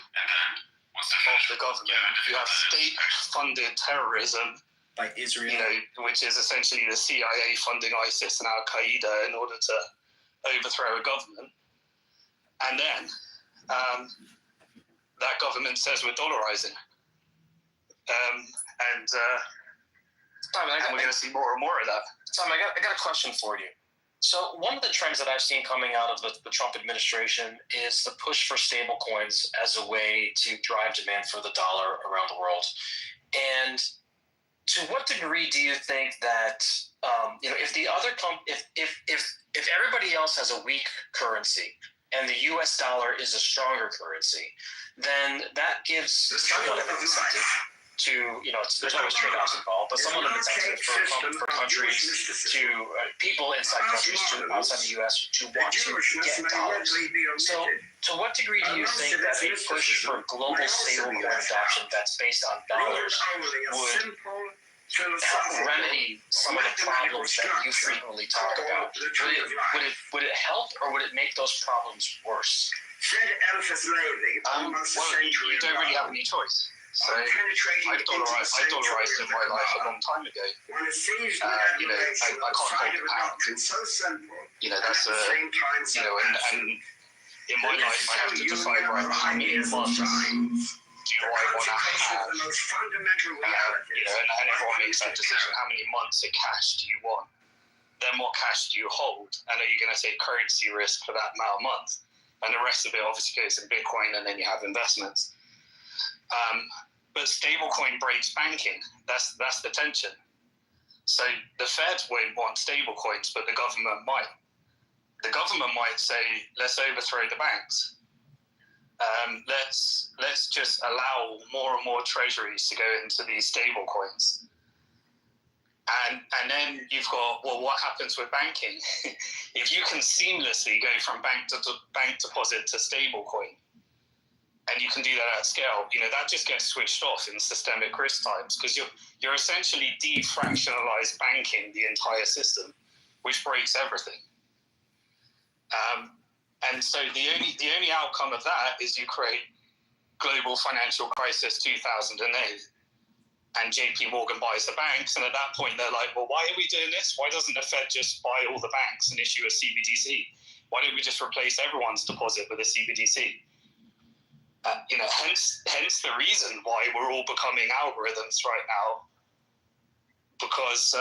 S24: of the government. You have state-funded terrorism
S23: by Israel,
S24: which is essentially the CIA funding ISIS and Al Qaeda in order to overthrow a government. And then that government says we're dollarizing, and we're going to see more and more of that.
S15: Tom, I got a question for you. So one of the trends that I've seen coming out of the Trump administration is the push for stable coins as a way to drive demand for the dollar around the world. And to what degree do you think that if the other if everybody else has a weak currency and the U.S. dollar is a stronger currency, then that gives somewhat of an incentive to, there's always trade-offs involved, but somewhat of an incentive for countries people inside countries outside the U.S. to want to get dollars. So to what degree do you think that a push for global stablecoin adoption that's based on dollars would help remedy some of the problems that you frequently talk about? Would it help, or would it make those problems worse?
S24: Well, you don't really have any choice. So I dollarized in my life a long time ago. I can't hold the pound. That's and in my life I have to decide, right, how many months do I want to have? And everyone makes that decision. How many months of cash do you want? Then what cash do you hold? And are you going to take currency risk for that amount of month? And the rest of it obviously goes in Bitcoin, and then you have investments. But stablecoin breaks banking. That's the tension. So the Fed won't want stablecoins, but the government might. The government might say, let's overthrow the banks. Let's just allow more and more treasuries to go into these stablecoins. And then you've got, well, what happens with banking? If you can seamlessly go from bank deposit to stablecoin, and you can do that at scale, that just gets switched off in systemic risk times, because you're essentially defractionalized banking the entire system, which breaks everything. And so the only outcome of that is you create global financial crisis 2008, and JP Morgan buys the banks, and at that point they're like, well, why are we doing this? Why doesn't the Fed just buy all the banks and issue a CBDC? Why don't we just replace everyone's deposit with a CBDC? Hence the reason why we're all becoming algorithms right now, because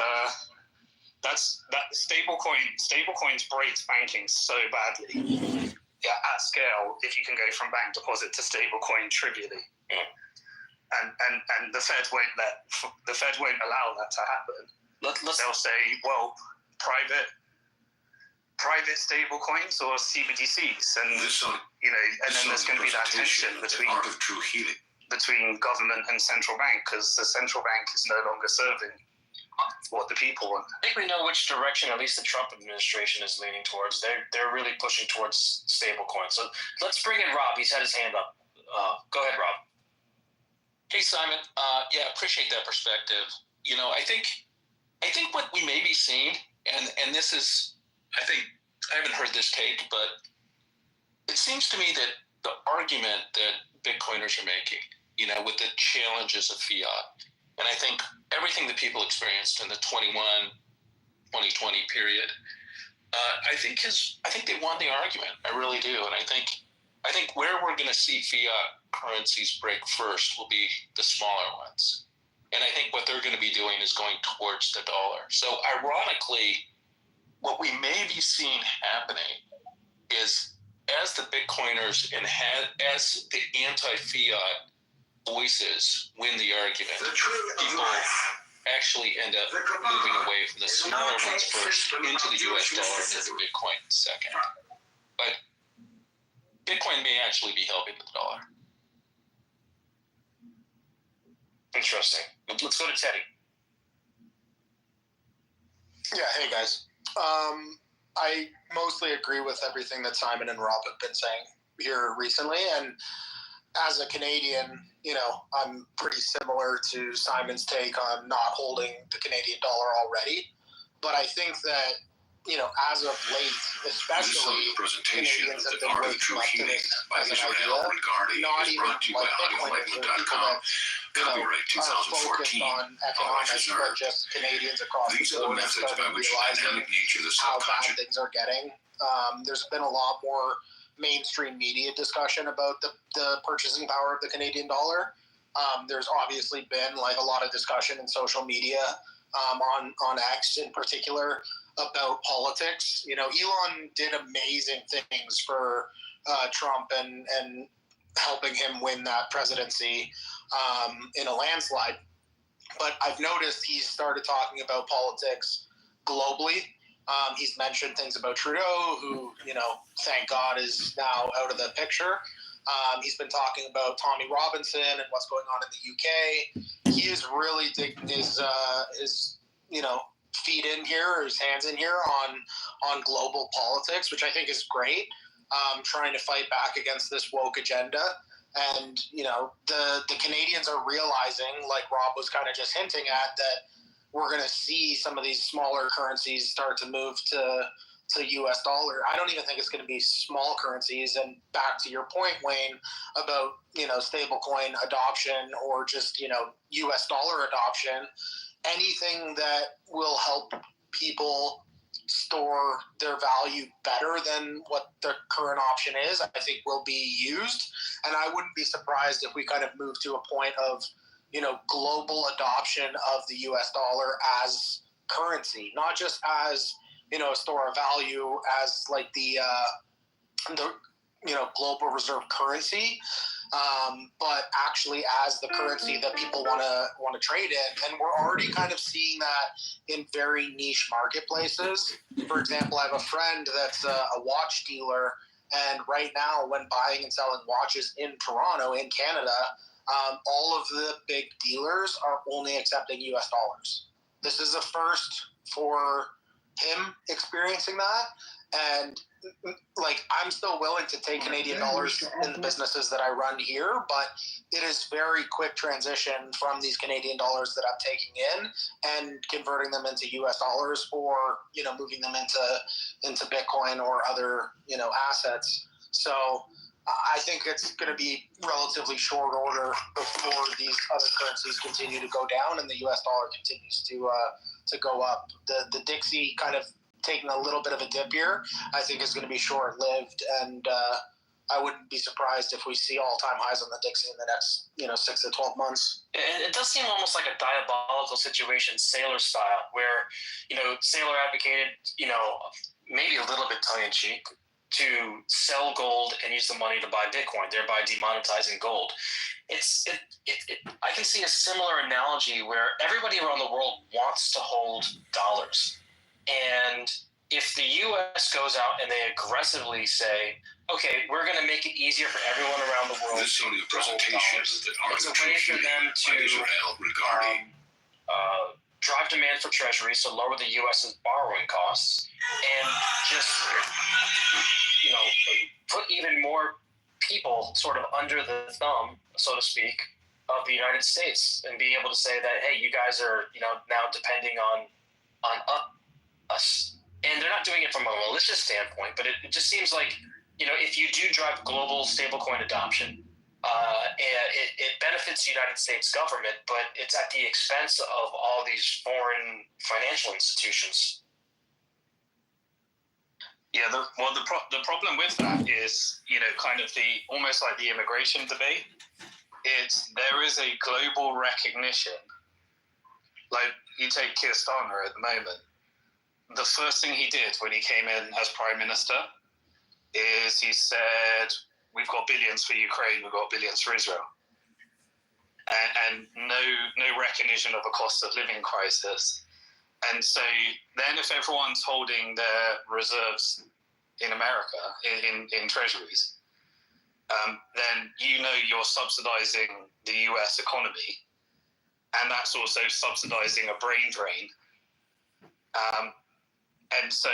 S24: stablecoins breaks banking so badly. Yeah, at scale, if you can go from bank deposit to stablecoin trivially, and the Fed won't allow that to happen. They'll say, well, private stable coins or CBDCs, and and then there's going to be that tension between between government and central bank, because the central bank is no longer serving what the people want.
S15: I think we know which direction at least the Trump administration is leaning towards. They're really pushing towards stablecoins. So let's bring in Rob. He's had his hand up. Go ahead, Rob.
S22: Hey, Simon. Yeah, appreciate that perspective. You know, I think what we may be seeing, and this is, I think, I haven't heard this take, but it seems to me that the argument that Bitcoiners are making, you know, with the challenges of fiat, and I think everything that people experienced in the 2020 period, I think they won the argument. I really do, and I think where we're going to see fiat currencies break first will be the smaller ones, and I think what they're going to be doing is going towards the dollar. So ironically, what we may be seeing happening is as the Bitcoiners and as the anti-fiat voices win the argument, people actually end up moving away from the smaller ones first into the US dollar and the Bitcoin second. But Bitcoin may actually be helping the dollar.
S15: Interesting. Let's go to Teddy.
S8: Yeah, hey guys. I mostly agree with everything that Simon and Rob have been saying here recently. And as a Canadian, you know, I'm pretty similar to Simon's take on not holding the Canadian dollar already. But I think that, you know, as of late, especially Canadians have been waking up to this as an idea, not even like Bitcoiners or people that, you know, are focused on economics, but just Canadians across the board are starting to realize how bad things are getting. There's been a lot more mainstream media discussion about the purchasing power of the Canadian dollar. There's obviously been like a lot of discussion in social media on X in particular about politics. You know, Elon did amazing things for Trump and helping him win that presidency in a landslide. But I've noticed he's started talking about politics globally. He's mentioned things about Trudeau, who, you know, thank God is now out of the picture. He's been talking about Tommy Robinson and what's going on in the UK. He is really digging his you know, feet in here, or his hands in here on global politics, which I think is great. Trying to fight back against this woke agenda. And, you know, the Canadians are realizing, like Rob was kind of just hinting at, that we're going to see some of these smaller currencies start to move to US dollar. I don't even think it's going to be small currencies. And back to your point, Wayne, about, you know, stablecoin adoption or just, you know, US dollar adoption, anything that will help people store their value better than what the current option is, I think will be used. And I wouldn't be surprised if we kind of move to a point of, you know, global adoption of the US dollar as currency, not just as, you know, a store of value, as like the you know, global reserve currency, but actually as the currency that people want to trade in. And we're already kind of seeing that in very niche marketplaces. For example, I have a friend that's a watch dealer, and right now when buying and selling watches in Toronto, in Canada, all of the big dealers are only accepting US dollars. This is a first for him experiencing that. And like, I'm still willing to take Canadian dollars in the businesses that I run here, but it is very quick transition from these Canadian dollars that I'm taking in and converting them into US dollars, or, you know, moving them into Bitcoin or other, you know, assets. So I think it's going to be relatively short order before these other currencies continue to go down and the US dollar continues to go up. The Dixie kind of taking a little bit of a dip here, I think is going to be short-lived, and I wouldn't be surprised if we see all-time highs on the Dixie in the next, you know, 6 to 12 months.
S15: It does seem almost like a diabolical situation, Sailor style, where, you know, Sailor advocated, you know, maybe a little bit tongue-in-cheek, to sell gold and use the money to buy Bitcoin, thereby demonetizing gold. I can see a similar analogy where everybody around the world wants to hold dollars. And if the U.S. goes out and they aggressively say, okay, we're going to make it easier for everyone around the world.
S5: This audio presentation is the
S15: it's a way for them to
S5: Israel regarding
S15: drive demand for treasuries, so lower the U.S.'s borrowing costs, and just, put even more people sort of under the thumb, so to speak, of the United States, and be able to say that, hey, you guys are, now depending on us. And they're not doing it from a malicious standpoint, but it just seems like, if you do drive global stablecoin adoption, it benefits the United States government, but it's at the expense of all these foreign financial institutions.
S24: Yeah, the problem with that is, kind of almost like the immigration debate. There is a global recognition. Like, you take Keir Starmer at the moment. The first thing he did when he came in as Prime Minister is he said, we've got billions for Ukraine, we've got billions for Israel. And no recognition of a cost of living crisis. And so then if everyone's holding their reserves in America, in treasuries, then you're subsidizing the US economy. And that's also subsidizing a brain drain. And so,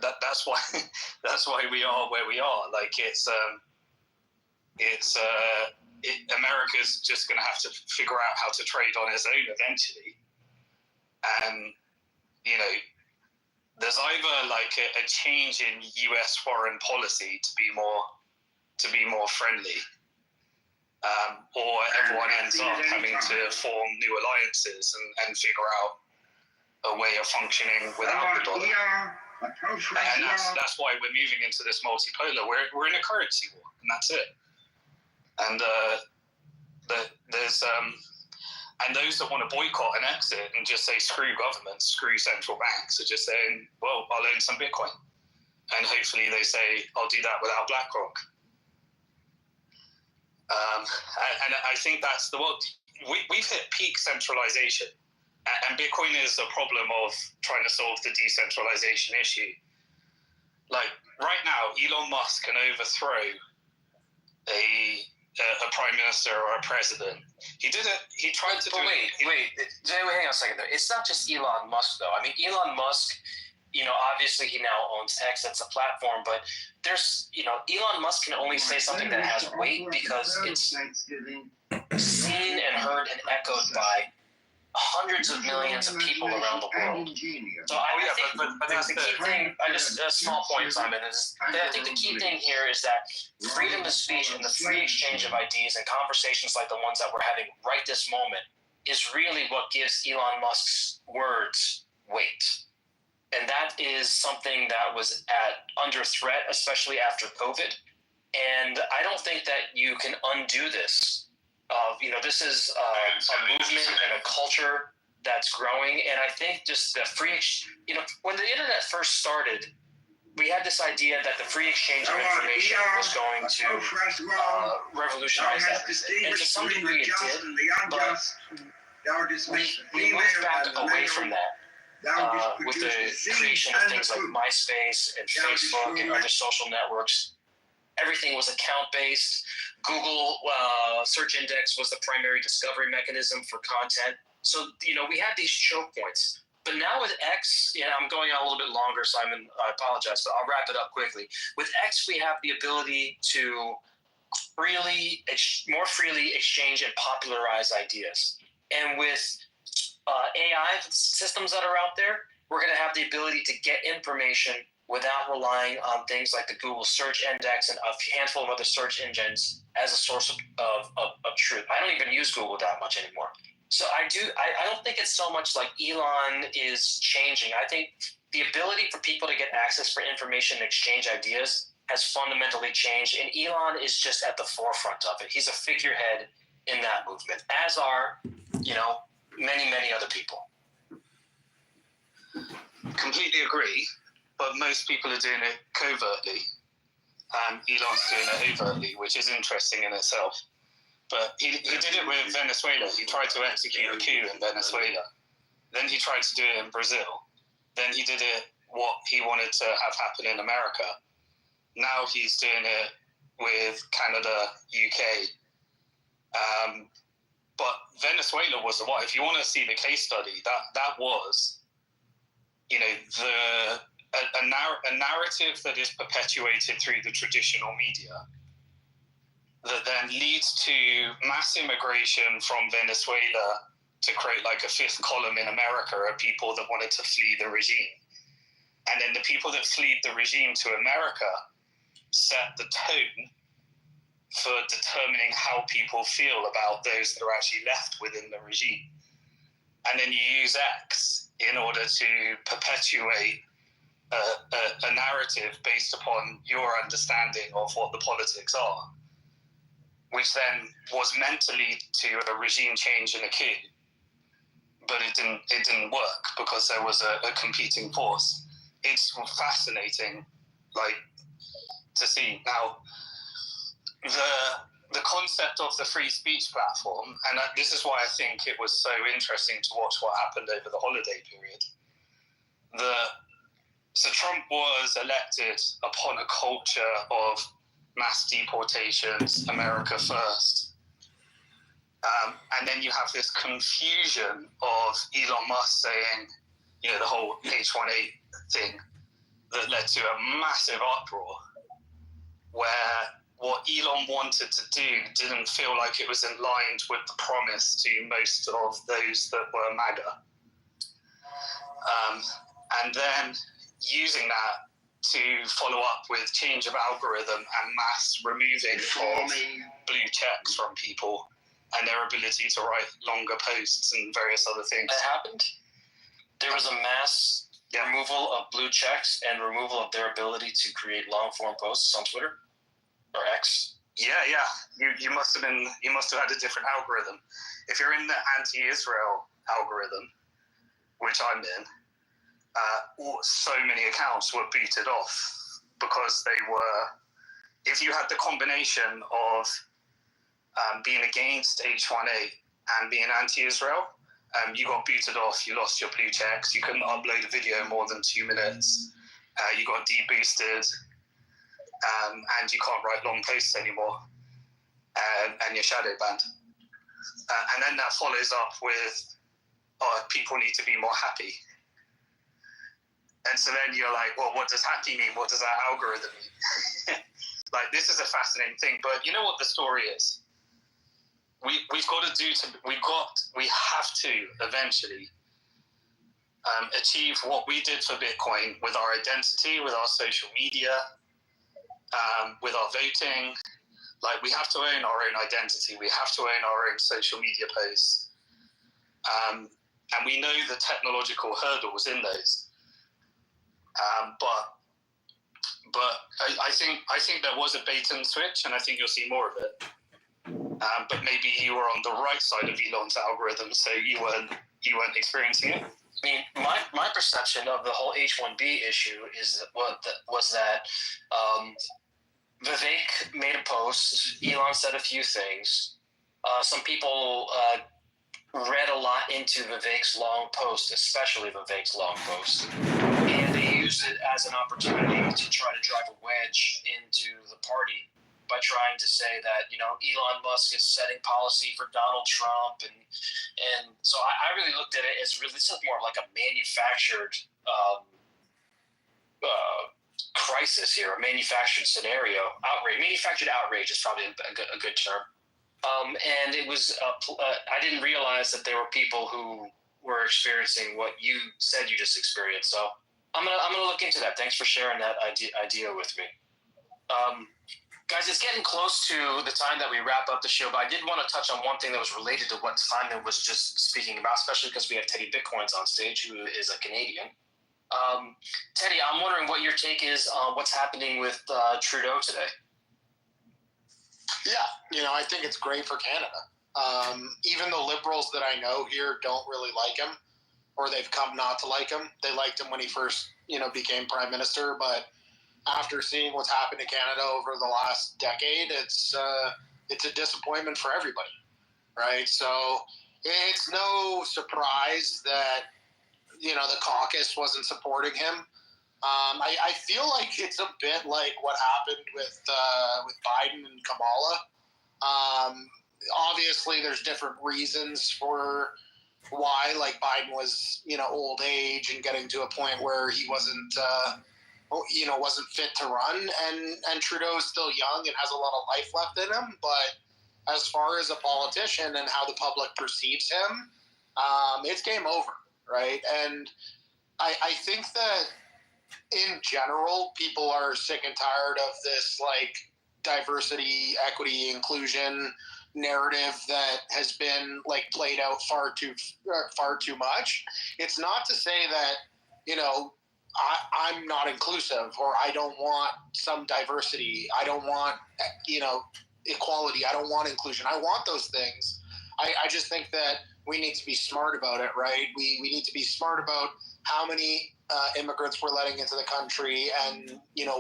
S24: that's why we are where we are. Like, America's just going to have to figure out how to trade on its own eventually. And, there's either like a change in US foreign policy to be more friendly, or everyone ends up having to form new alliances and figure out a way of functioning without the dollar. And that's why we're moving into this multipolar. We're in a currency war, and that's it. And there's and those that want to boycott and exit and just say screw governments, screw central banks, are just saying, well, I'll own some Bitcoin, and hopefully they say I'll do that without BlackRock. And I think that's we've hit peak centralization. And Bitcoin is a problem of trying to solve the decentralization issue. Like, right now, Elon Musk can overthrow a prime minister or a president. He did it. He tried to do it.
S15: Wait, hang on a second there. It's not just Elon Musk, though. I mean, Elon Musk, obviously he now owns X. That's a platform. But there's, Elon Musk can only say something that has weight because it's seen and heard and echoed by hundreds of millions of people around the world. So I think the key thing, just a small point, Simon, is that I think the key thing here is that freedom of speech and the free exchange of ideas and conversations like the ones that we're having right this moment is really what gives Elon Musk's words weight. And that is something that was under threat, especially after COVID. And I don't think that you can undo this. This is a movement and a culture that's growing. And I think just the free, when the internet first started, we had this idea that the free exchange of information was going to revolutionize everything. And to some degree it did, but we moved back away from that with the creation of things like MySpace and Facebook and other social networks. Everything was account-based. Google search index was the primary discovery mechanism for content. So, we had these choke points. But now with X, I'm going on a little bit longer, Simon. I apologize, but I'll wrap it up quickly. With X, we have the ability to more freely exchange and popularize ideas. And with AI systems that are out there, we're going to have the ability to get information without relying on things like the Google search index and a handful of other search engines as a source of truth. I don't even use Google that much anymore. So I don't think it's so much like Elon is changing. I think the ability for people to get access for information and exchange ideas has fundamentally changed, and Elon is just at the forefront of it. He's a figurehead in that movement, as are, many, many other people.
S24: Completely agree. But most people are doing it covertly, and Elon's doing it overtly, which is interesting in itself. But he did it with Venezuela. He tried to execute a coup in Venezuela. Then he tried to do it in Brazil. Then he did it what he wanted to have happen in America. Now he's doing it with Canada, UK. But Venezuela was what, if you want to see the case study, that was, you know, a narrative that is perpetuated through the traditional media that then leads to mass immigration from Venezuela to create like a fifth column in America of people that wanted to flee the regime. And then the people that fled the regime to America set the tone for determining how people feel about those that are actually left within the regime. And then you use X in order to perpetuate a narrative based upon your understanding of what the politics are, which then was meant to lead to a regime change and a coup. But it didn't work because there was a competing force. It's fascinating, like, to see. Now, the concept of the free speech platform, and this is why I think it was so interesting to watch what happened over the holiday period. So Trump was elected upon a culture of mass deportations, America first. And then you have this confusion of Elon Musk saying, you know, the whole H-1A thing that led to a massive uproar where what Elon wanted to do didn't feel like it was in line with the promise to most of those that were MAGA. And then using that to follow up with change of algorithm and mass removing of blue checks from people and their ability to write longer posts and various other things.
S15: That happened? There was a mass removal of blue checks and removal of their ability to create long-form posts on Twitter or X.
S24: Yeah. You must have had a different algorithm. If you're in the anti-Israel algorithm, which I'm in, so many accounts were booted off because they were. If you had the combination of being against H1A and being anti-Israel, you got booted off. You lost your blue checks. You couldn't upload a video more than 2 minutes. You got deboosted. And you can't write long posts anymore, and you're shadow banned. And then that follows up with, people need to be more happy. And so then you're like, well, what does happy mean? What does that algorithm mean? Like, this is a fascinating thing. But you know what the story is? We have to eventually achieve what we did for Bitcoin with our identity, with our social media, with our voting. Like, we have to own our own identity. We have to own our own social media posts. And we know the technological hurdles in those. But I think there was a bait and switch, and I think you'll see more of it. But maybe you were on the right side of Elon's algorithm, so you weren't experiencing it.
S15: I mean, my perception of the whole H-1B issue was that Vivek made a post. Elon said a few things. Some people read a lot into Vivek's long post, especially Vivek's long post, and they used it as an opportunity to try to drive a wedge into the party by trying to say that, you know, Elon Musk is setting policy for Donald Trump, and so I really looked at it as really, this is more like a manufactured crisis here, a manufactured scenario, manufactured outrage is probably a good term. And it was, I didn't realize that there were people who were experiencing what you said you just experienced. So I'm gonna look into that. Thanks for sharing that idea with me. Guys, it's getting close to the time that we wrap up the show, but I did want to touch on one thing that was related to what Simon was just speaking about, especially because we have Teddy Bitcoins on stage, who is a Canadian. Teddy, I'm wondering what your take is on what's happening with Trudeau today.
S8: Yeah, you know, I think it's great for Canada. Even the Liberals that I know here don't really like him, or they've come not to like him. They liked him when he first, became Prime Minister, but after seeing what's happened to Canada over the last decade, it's a disappointment for everybody, right? So it's no surprise that, the caucus wasn't supporting him. I feel like it's a bit like what happened with Biden and Kamala. Obviously, there's different reasons for why. Like Biden was, old age and getting to a point where he wasn't fit to run, and Trudeau is still young and has a lot of life left in him. But as far as a politician and how the public perceives him, it's game over, right? And I think that in general, people are sick and tired of this like diversity, equity, inclusion narrative that has been like played out far too much. It's not to say that I'm not inclusive or I don't want some diversity. I don't want equality. I don't want inclusion. I want those things. I just think that we need to be smart about it, right? We need to be smart about how many immigrants we're letting into the country, and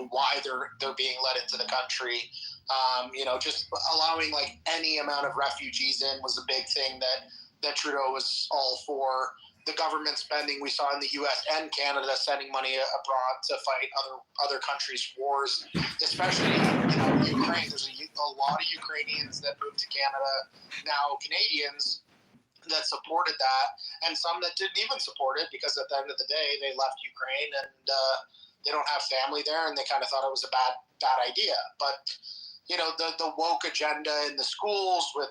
S8: why they're being let into the country. Just allowing like any amount of refugees in was a big thing that Trudeau was all for. The government spending we saw in the U.S. and Canada, sending money abroad to fight other countries' wars, especially Ukraine. There's a lot of Ukrainians that moved to Canada, now Canadians, that supported that, and some that didn't even support it because at the end of the day they left Ukraine and they don't have family there, and they kind of thought it was a bad idea. But the woke agenda in the schools with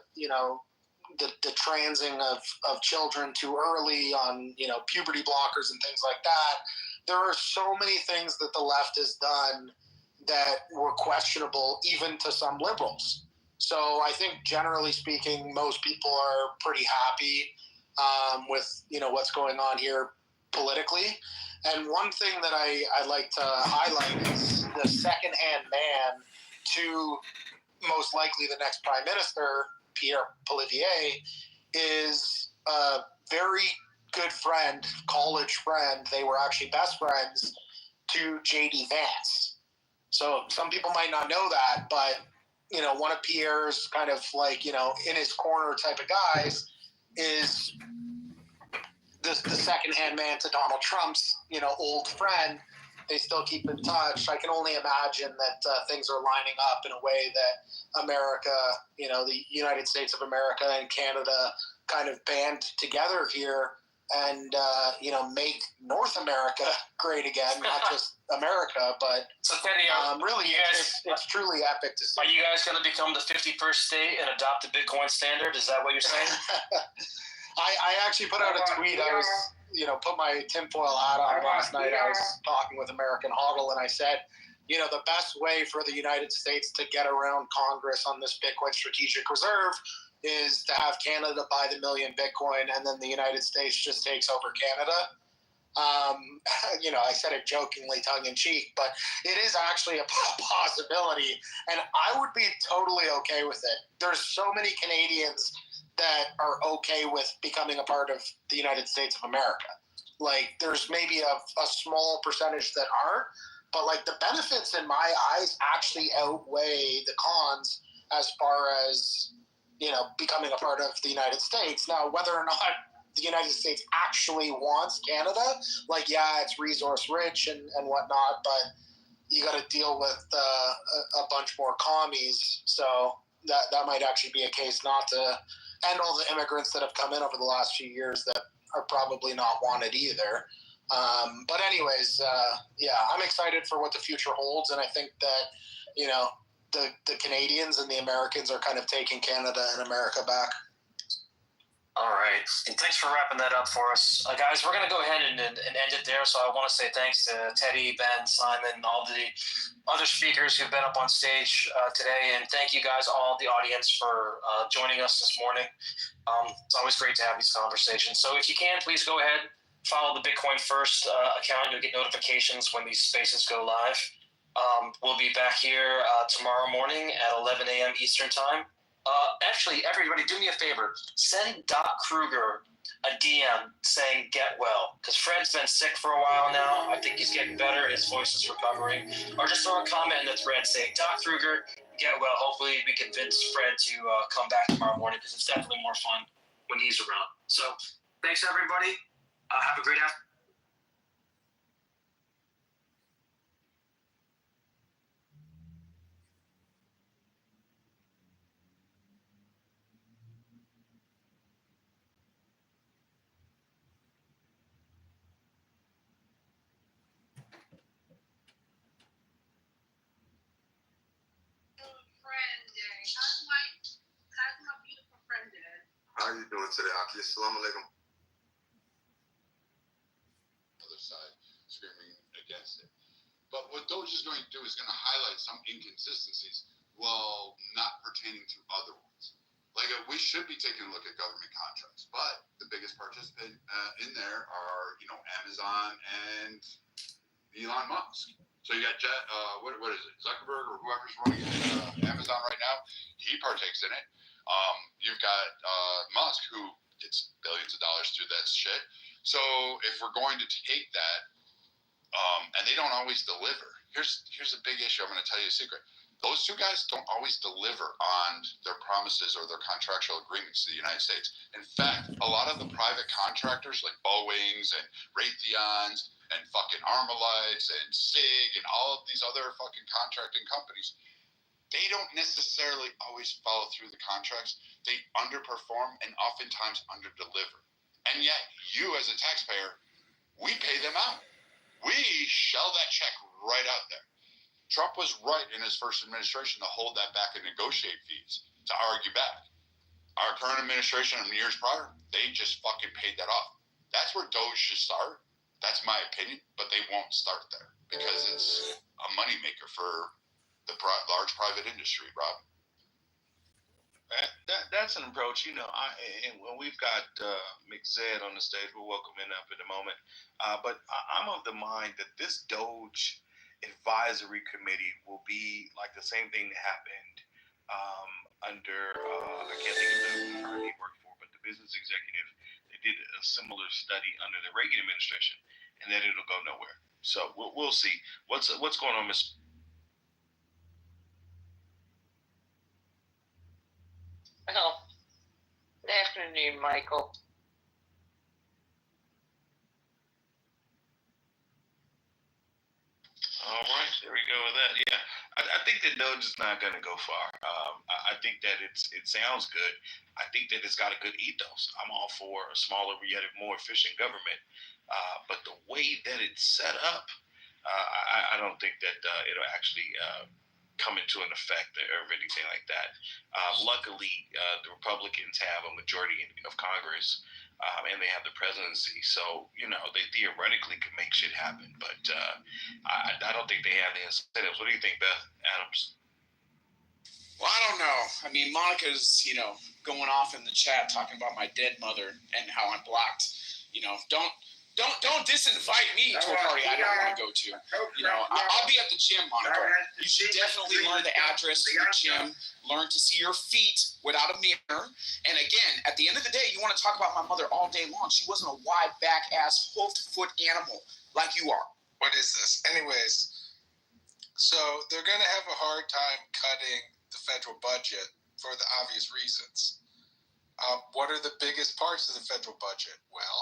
S8: the transing of children too early on puberty blockers and things like that. There are so many things that the left has done that were questionable even to some liberals. So I think generally speaking, most people are pretty happy with what's going on here politically. And one thing that I like to highlight is the second-hand man to most likely the next prime minister, Pierre Poilievre, is a very good friend, college friend. They were actually best friends to J.D. Vance. So some people might not know that, but one of Pierre's kind of like, in his corner type of guys is the second-hand man to Donald Trump's, old friend. They still keep in touch. I can only imagine that things are lining up in a way that America, the United States of America and Canada kind of band together here and, make North America great again, not just America, but
S15: so Teddy,
S8: really, it's truly epic to see.
S15: Are you guys going to become the 51st state and adopt the Bitcoin standard? Is that what you're saying?
S8: I actually put out a tweet. I was, put my tinfoil hat on last night. I was talking with American Hodl, and I said, the best way for the United States to get around Congress on this Bitcoin strategic reserve is to have Canada buy the million Bitcoin, and then the United States just takes over Canada. I said it jokingly, tongue-in-cheek, but it is actually a possibility, and I would be totally okay with it. There's so many Canadians that are okay with becoming a part of the United States of America. Like, there's maybe a small percentage that aren't, but like the benefits in my eyes actually outweigh the cons as far as becoming a part of the United States. Now, whether or not the United States actually wants Canada, it's resource rich and whatnot, but you got to deal with a bunch more commies. So that might actually be a case not to, and all the immigrants that have come in over the last few years that are probably not wanted either. But anyways, I'm excited for what the future holds, and I think that the Canadians and the Americans are kind of taking Canada and America back.
S15: All right. And thanks for wrapping that up for us. Guys, we're going to go ahead and end it there. So I want to say thanks to Teddy, Ben, Simon, all the other speakers who've been up on stage today. And thank you guys, all the audience, for joining us this morning. It's always great to have these conversations. So if you can, please go ahead, follow the Bitcoin First account. You'll get notifications when these spaces go live. We'll be back here tomorrow morning at 11 a.m. Eastern Time. Actually, everybody, do me a favor. Send Doc Kruger a DM saying get well, because Fred's been sick for a while now. I think he's getting better. His voice is recovering. Or just throw a comment in the thread saying, Doc Kruger, get well. Hopefully we convince Fred to come back tomorrow morning, because it's definitely more fun when he's around. So thanks, everybody. Have a great afternoon.
S6: to the Aki. Assalamu alaikum.
S9: Other side screaming against it. But what Doge is going to do is going to highlight some inconsistencies while not pertaining to other ones. Like we should be taking a look at government contracts, but the biggest participant in there are, Amazon and Elon Musk. So you got what is it, Zuckerberg or whoever's running Amazon right now? He partakes in it. You've got Musk, who gets billions of dollars through that shit. So if we're going to take that, and they don't always deliver. Here's a big issue. I'm going to tell you a secret. Those two guys don't always deliver on their promises or their contractual agreements to the United States. In fact, a lot of the private contractors like Boeings and Raytheons and fucking Armalites and SIG and all of these other fucking contracting companies, they don't necessarily always follow through the contracts. They underperform and oftentimes underdeliver. And yet, you as a taxpayer, we pay them out. We shell that check right out there. Trump was right in his first administration to hold that back and negotiate fees, to argue back. Our current administration and years prior, they just fucking paid that off. That's where Doge should start. That's my opinion, but they won't start there because it's a moneymaker for the large private industry, Rob.
S7: That's an approach, and when we've got McZed on the stage, we'll welcome him up in a moment. But I'm of the mind that this Doge advisory committee will be like the same thing that happened under I can't think of the firm he worked for, but the business executive. They did a similar study under the Reagan administration, and then it'll go nowhere. So we'll see what's going on, Miss.
S17: Well, good afternoon, Michael.
S7: All right, there we go with that. Yeah, I think that Doge is not going to go far. I think that it sounds good. I think that it's got a good ethos. I'm all for a smaller yet more efficient government. But the way that it's set up, I don't think that it'll actually come into an effect or anything like that. Luckily, the Republicans have a majority of Congress. And they have the presidency, so they theoretically could make shit happen. But I don't think they have the incentives. What do you think, Beth Adams?
S11: Well, I don't know. I mean, Monica's going off in the chat talking about my dead mother and how I'm blocked. Don't disinvite me to a party I don't want to go to. I'll be at the gym, Monica. You should definitely learn the address to the gym. Learn to see your feet without a mirror. And again, at the end of the day, you want to talk about my mother all day long. She wasn't a wide back ass hoofed foot animal like you are.
S12: What is this? Anyways, so they're going to have a hard time cutting the federal budget for the obvious reasons. What are the biggest parts of the federal budget? Well,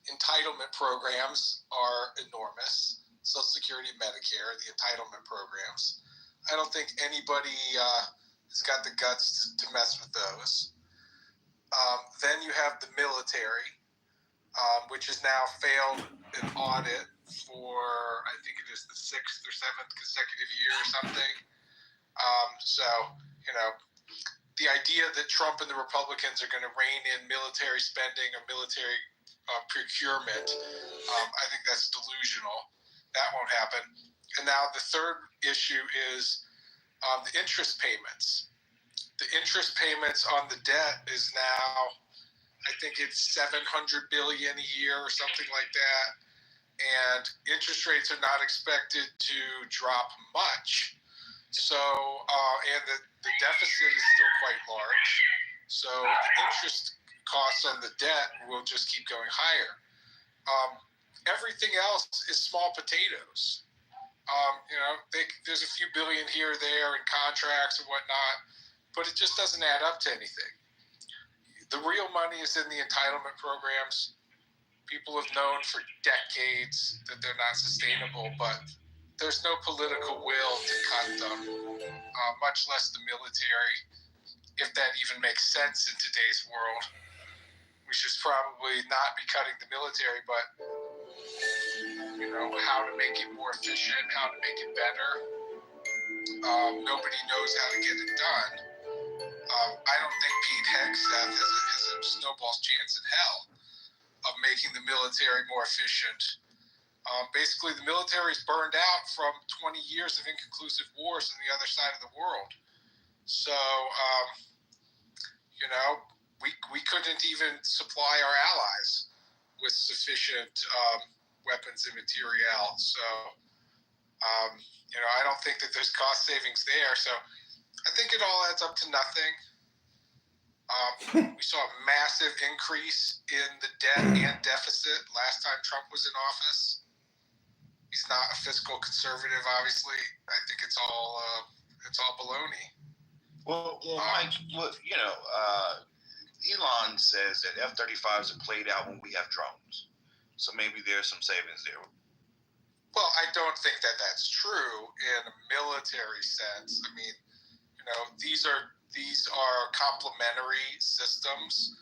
S12: entitlement programs are enormous. Social Security, Medicare, the entitlement programs. I don't think anybody has got the guts to mess with those. Then you have the military, which has now failed an audit for, I think it is the 6th or 7th consecutive year or something. The idea that Trump and the Republicans are going to rein in military spending or military procurement, I think that's delusional. That won't happen. And now the third issue is the interest payments. The interest payments on the debt is now, I think it's $700 billion a year or something like that. And interest rates are not expected to drop much. So, and the deficit is still quite large. So the interest costs on the debt will just keep going higher. Everything else is small potatoes. There's a few billion here or there in contracts and whatnot, but it just doesn't add up to anything. The real money is in the entitlement programs. People have known for decades that they're not sustainable, but there's no political will to cut them, much less the military, if that even makes sense in today's world. We should probably not be cutting the military, but how to make it more efficient, how to make it better. Nobody knows how to get it done. I don't think Pete Hegseth has a snowball's chance in hell of making the military more efficient. Basically, the military is burned out from 20 years of inconclusive wars on the other side of the world. So, we couldn't even supply our allies with sufficient weapons and materiel. So, I don't think that there's cost savings there. So, I think it all adds up to nothing. We saw a massive increase in the debt and deficit last time Trump was in office. He's not a fiscal conservative, obviously. I think it's all baloney.
S7: Well, Mike, Elon says that F-35s are played out when we have drones. So maybe there's some savings there.
S12: Well, I don't think that that's true in a military sense. I mean, these are complementary systems.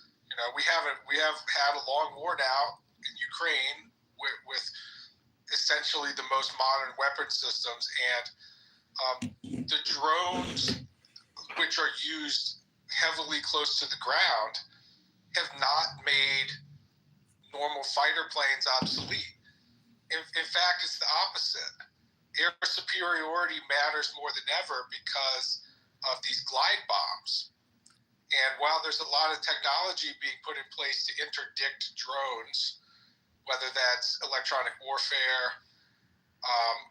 S12: We have had a long war now in Ukraine with essentially the most modern weapon systems, and the drones, which are used heavily close to the ground, have not made normal fighter planes obsolete. In fact, it's the opposite. Air superiority matters more than ever because of these glide bombs. And while there's a lot of technology being put in place to interdict drones, whether that's electronic warfare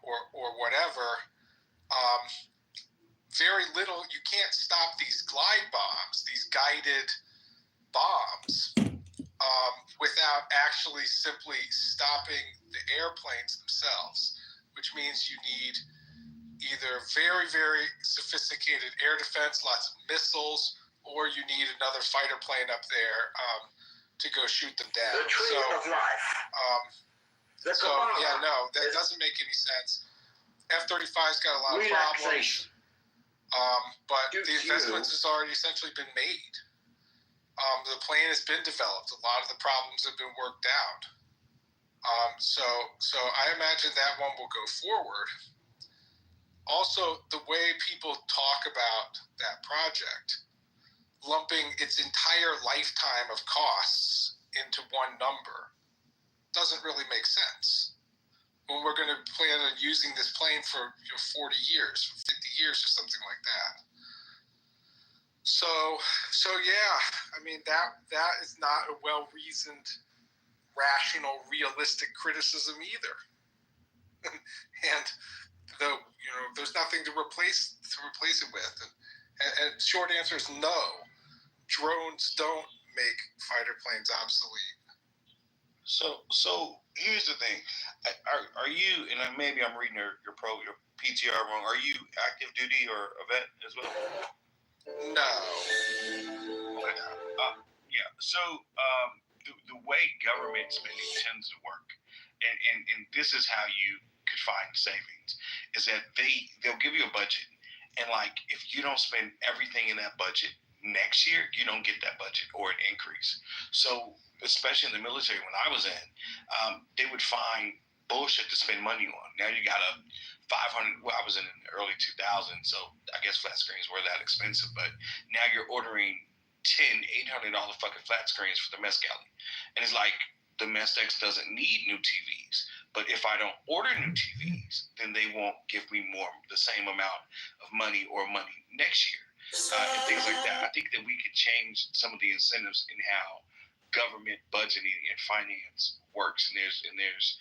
S12: or whatever, very little, you can't stop these glide bombs, these guided bombs, without actually simply stopping the airplanes themselves, which means you need either very, very sophisticated air defense, lots of missiles, or you need another fighter plane up there to go shoot them down.
S6: The tree of life.
S12: That doesn't make any sense. F-35's got a lot of problems, but the investments has already essentially been made. The plane has been developed. A lot of the problems have been worked out. So I imagine that one will go forward. Also, the way people talk about that project, lumping its entire lifetime of costs into one number, doesn't really make sense. When we're going to plan on using this plane for 40 years, 50 years, or something like that. So yeah, I mean that is not a well-reasoned, rational, realistic criticism either. And there's nothing to replace it with. And short answer is no. Drones don't make fighter planes obsolete.
S7: So here's the thing: are you? And maybe I'm reading your PTR wrong. Are you active duty or a vet as well?
S12: No.
S7: Okay. Yeah. So the way government spending tends to work, and this is how you could find savings, is that they'll give you a budget, and like if you don't spend everything in that budget next year, you don't get that budget or an increase. So especially in the military, when I was in, they would find bullshit to spend money on. Now you got a 500. Well, I was in the early 2000s, so I guess flat screens were that expensive. But now you're ordering $800 fucking flat screens for the mess galley, and it's like the mess decks doesn't need new TVs. But if I don't order new TVs, then they won't give me the same amount of money next year, and things like that. I think that we could change some of the incentives in how government budgeting and finance works, and there's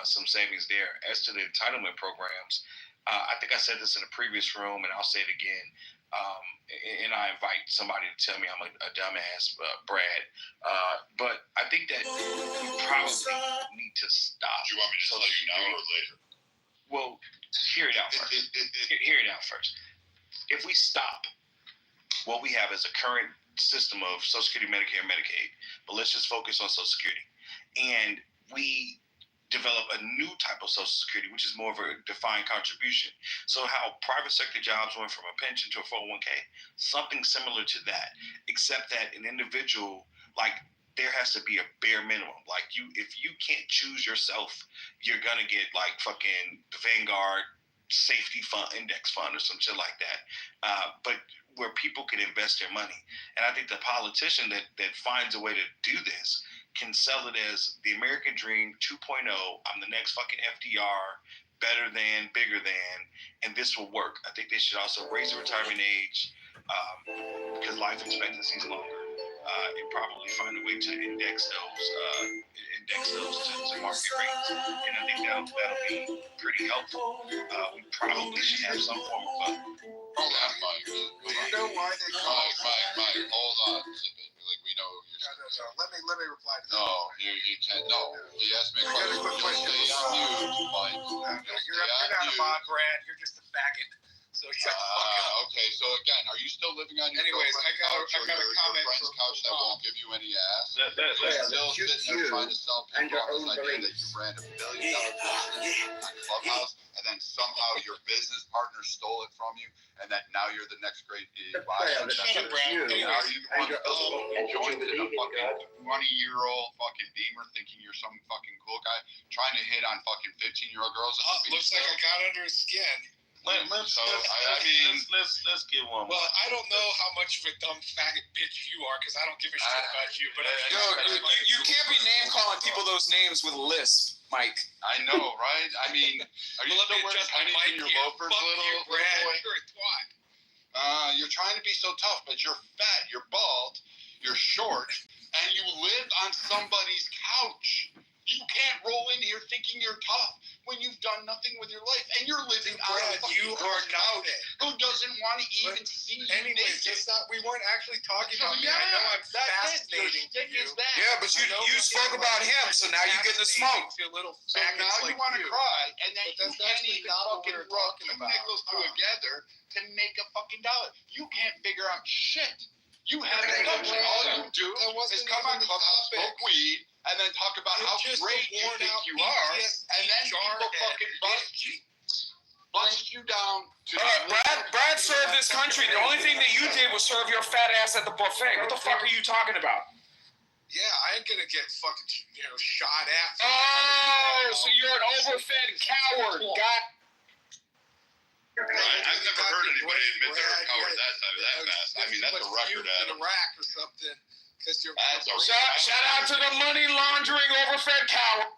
S7: some savings there. As to the entitlement programs, I think I said this in a previous room, and I'll say it again. And I invite somebody to tell me I'm a dumbass, Brad. But I think that we probably need to stop.
S5: Do you want me to tell you now or later?
S7: Well, hear it out first. Hear it out first. If we stop, what we have is a current system of Social Security, Medicare, Medicaid. But let's just focus on Social Security. And we develop a new type of Social Security, which is more of a defined contribution. So how private sector jobs went from a pension to a 401k, something similar to that, except that an individual, like, there has to be a bare minimum. Like, if you can't choose yourself, you're gonna get like fucking the Vanguard safety fund, index fund, or some shit like that. But where people can invest their money. And I think the politician that finds a way to do this can sell it as the American Dream 2.0. I'm the next fucking FDR, better than, bigger than, and this will work. I think they should also raise the retirement age because life expectancy is longer. And probably find a way to index those to market rates. And I think that'll be pretty helpful. We probably should have some form of
S9: Hold on, Mike.
S8: You know why they call
S9: Mike, hold on. Like, we know you're
S12: No. Let me reply to that.
S9: No, you can't. No, he asked me a
S12: I got a quick question.
S9: Stay on mute, Mike.
S12: You're not a mod, Brad. You're just a faggot. So shut the fuck up.
S9: Okay, so again, are you still living on your
S12: Anyways, I got a
S9: your
S12: comment
S9: friend's
S12: from
S9: couch that won't give you any ass? Still sitting there trying to sell people on this idea that you ran $1 billion business on Clubhouse, and then somehow your business partner stole it from you, and that now you're the next great
S12: Shut up, Brad.
S9: Now you want to join in a fucking 20-year-old fucking Beamer thinking you're some fucking cool guy trying to hit on fucking 15-year-old girls.
S12: Looks like I got under his skin.
S7: Let's get one.
S12: Well, I don't know how much of a dumb faggot bitch you are because I don't give a shit about you. But
S11: you can't be name calling people those names with a lisp, Mike.
S9: I know, right? I mean, are you still wearing pennies in your loafers, little boy?
S12: You're a twat.
S9: You're trying to be so tough, but you're fat, you're bald, you're short, and you live on somebody's couch. You can't roll in here thinking you're tough when you've done nothing with your life, and you're living on a fucking couch who doesn't want to even see you
S12: anyways,
S9: naked.
S12: we weren't actually talking about me. I know I'm fascinating to you.
S11: Yeah, but you spoke about him, so now you get the smoke.
S9: So now you want to cry, and then you can't even fucking rub two nickels together to make a fucking dollar. You can't figure out shit. You haven't done shit. All you do is come on Clubhouse, smoke weed, and then talk about how great you think you are, and then people fucking bust you down to
S11: Brad served this country. The only thing that you did was serve your fat ass at the buffet. What the fuck are you talking about?
S12: Yeah, I ain't gonna get fucking shot at.
S11: Oh, so you're an overfed coward.
S9: Right. I've never heard anybody admit they're a coward that fast. I mean, that's a record, Adam.
S12: In Iraq or something.
S11: Shout out to the money laundering overfed coward.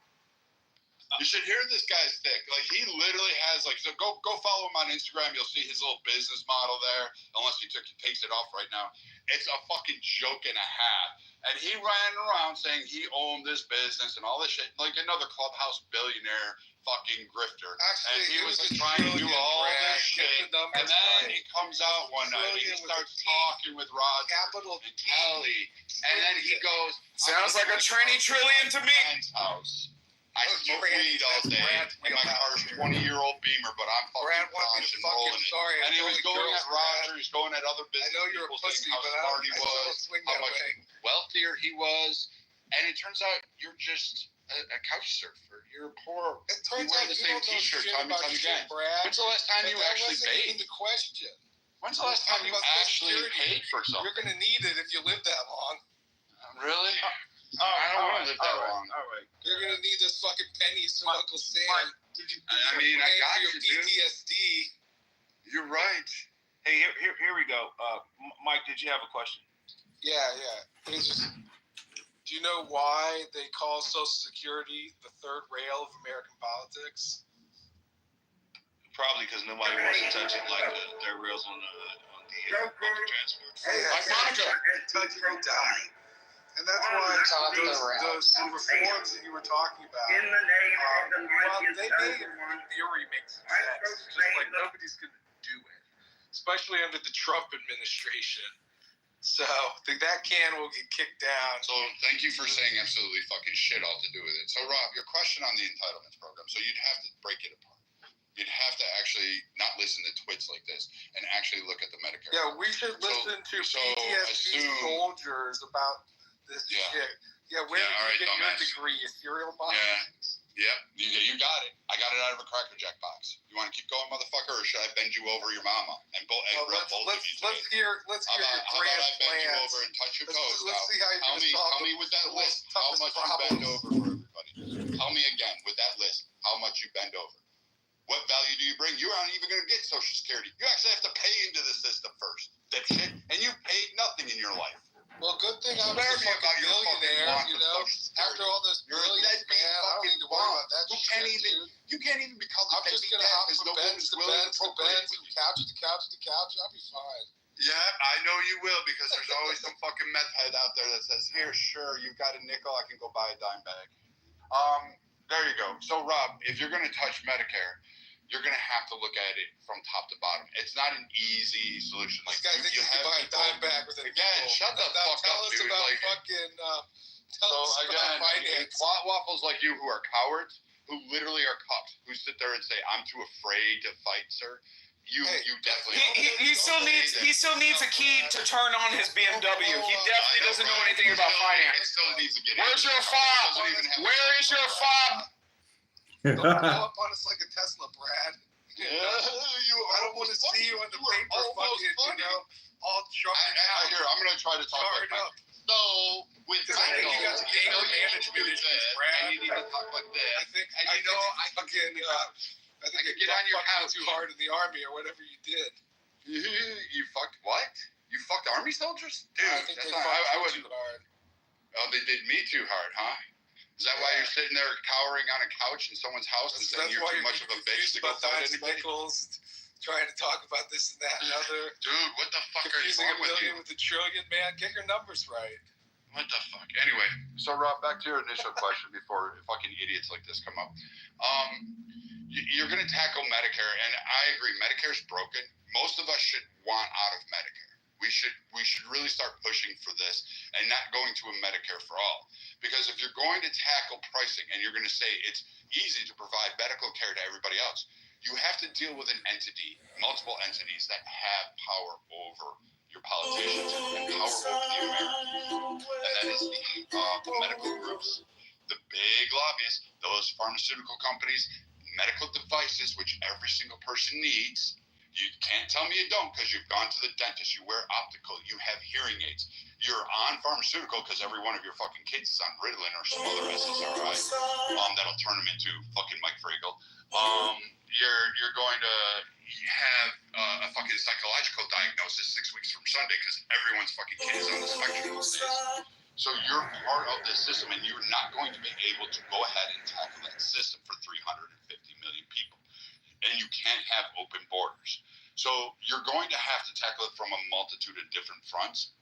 S9: You should hear this guy's thick. Like, he literally has, like, so go follow him on Instagram. You'll see his little business model there, unless he takes it off right now. It's a fucking joke and a half. And he ran around saying he owned this business and all this shit, like another Clubhouse billionaire fucking grifter.
S12: Actually,
S9: and he was like trying to do all this shit. And then he comes out one night and he starts talking with Roger and Kelly. And then he goes,
S11: sounds like a tranny trillion to me.
S9: House. I smoke weed all day, and my car's 20-year-old Beamer, but I'm fucking caution rolling it. And he was going at Roger, he's going at other business people, saying how smart he was, how much wealthier he was, and it turns out you're just a couch surfer. You're poor. You wear the same T-shirt time and time again. When's the last time you actually paid?
S12: The question.
S9: When's the last time you actually paid for something?
S12: You're gonna need it if you live that long.
S9: Really? I don't want to live that long.
S7: All right.
S12: You're gonna need those fucking pennies from Uncle Sam.
S9: I mean, I got you, dude.
S12: PTSD.
S9: You're right.
S7: Hey, here we go. Mike, did you have a question?
S12: Yeah. It's just, do you know why they call Social Security the third rail of American politics?
S7: Probably because nobody wants to touch it like the third rails on the public transport.
S12: Like Monica. Touch it or die. And that's why those reforms that you were talking about, well, they may in theory make some sense. Just like nobody's going to do it, especially under the Trump administration. So that can will get kicked down.
S9: So thank you for saying absolutely fucking shit all to do with it. So Rob, your question on the entitlements program. So you'd have to break it apart. You'd have to actually not listen to twits like this and actually look at the Medicare.
S12: Yeah, we should listen to PTSD soldiers about this shit. Yeah, where did you get your degree? A cereal box?
S9: Yeah. You got it. I got it out of a Cracker Jack box. You want to keep going, motherfucker, or should I bend you over your mama and both of you?
S12: Let's hear your grand
S9: How about I bend you over and touch your toes?
S12: Let's see how you're going to solve
S9: Tell me with that list how much you bend over for everybody. Tell me again with that list how much you bend over. What value do you bring? You aren't even going to get Social Security. You actually have to pay into the system first, dipshit. And you paid nothing in your life.
S12: Well, good thing I'm a
S9: Spare me
S12: fucking
S9: about your fucking
S12: millionaire,
S9: want
S12: you
S9: of
S12: know.
S9: Social Security.
S12: After all those
S9: You're a
S12: millions,
S9: deadbeat
S12: man, I don't
S9: fucking
S12: need to worry
S9: bum.
S12: about that
S9: You
S12: shit,
S9: can't even.
S12: dude.
S9: You can't even be called
S12: I'm
S9: a
S12: just
S9: deadbeat
S12: gonna
S9: dad
S12: hop
S9: because
S12: from
S9: no
S12: bed
S9: one's
S12: to
S9: willing
S12: bed
S9: to
S12: to
S9: procreate
S12: bed,
S9: with
S12: from
S9: you.
S12: couch to couch to couch. I'll be fine.
S9: Yeah, I know you will because there's always some fucking meth head out there that says, "Here, sure, you've got a nickel, I can go buy a dime bag." There you go. So, Rob, if you're going to touch Medicare, you're going to have to look at it from top to bottom. It's not an easy solution. Like,
S12: This guy thinks he can buy a dime bag with a
S9: again,
S12: nickel.
S9: shut the
S12: Now
S9: fuck
S12: tell
S9: up,
S12: us
S9: dude.
S12: about
S9: Like,
S12: fucking. Tell
S9: so
S12: us about
S9: again,
S12: finance.
S9: twat waffles like you who are cowards, who literally are cucks, who sit there and say, "I'm too afraid to fight, sir." You definitely.
S11: He still needs a key to turn on his BMW. He definitely doesn't know anything about finance.
S9: Still needs to get
S11: Where's your fob? Where is your fob?
S12: Don't blow up on us like a Tesla, Brad.
S9: Yeah,
S12: I don't want to see you on the paper fucking, all charred out.
S9: Here, I'm going to try to talk
S12: Charred
S9: like
S12: up.
S9: So, with
S12: Because I think you got some anger management issues, Brad.
S9: and you need to talk like this.
S12: I think I
S9: can get on your
S12: couch too hard in the army or whatever you did.
S9: You fucked what? You fucked army soldiers? Dude,
S12: I think
S9: that's
S12: they
S9: not,
S12: fucked
S9: I
S12: you
S9: wouldn't.
S12: too hard.
S9: Oh, they did me too hard, huh? Is that why you're sitting there cowering on a couch in someone's house and saying
S12: That's
S9: you're
S12: why
S9: too
S12: you're
S9: much of a bitch
S12: confused
S9: to go
S12: about
S9: fight
S12: dimes and
S9: anybody?
S12: nickels, trying to talk about this and that and other.
S9: Dude, what the fuck
S12: Confusing
S9: are
S12: a
S9: you with
S12: million
S9: you?
S12: with a trillion, man. Get your numbers right.
S9: What the fuck? Anyway, so Rob, back to your initial question before fucking idiots like this come up. You're going to tackle Medicare, and I agree, Medicare's broken. Most of us should want out of Medicare. We should really start pushing for this and not going to a Medicare for all. Because if you're going to tackle pricing and you're going to say it's easy to provide medical care to everybody else, you have to deal with an entity, multiple entities that have power over your politicians and power over the Americans. And that is the medical groups, the big lobbyists, those pharmaceutical companies, medical devices, which every single person needs. You can't tell me you don't because you've gone to the dentist, you wear optical, you have hearing aids, you're on pharmaceutical because every one of your fucking kids is on Ritalin or some other SSRI that'll turn them into fucking Mike Fragel. You're going to have a fucking psychological diagnosis 6 weeks from Sunday because everyone's fucking kid is on the spectrum these days. So you're part of this system and you're not going to be able to go ahead and tackle that system for 350 million people. And you can't have open borders. So you're going to have to tackle it from a multitude of different fronts,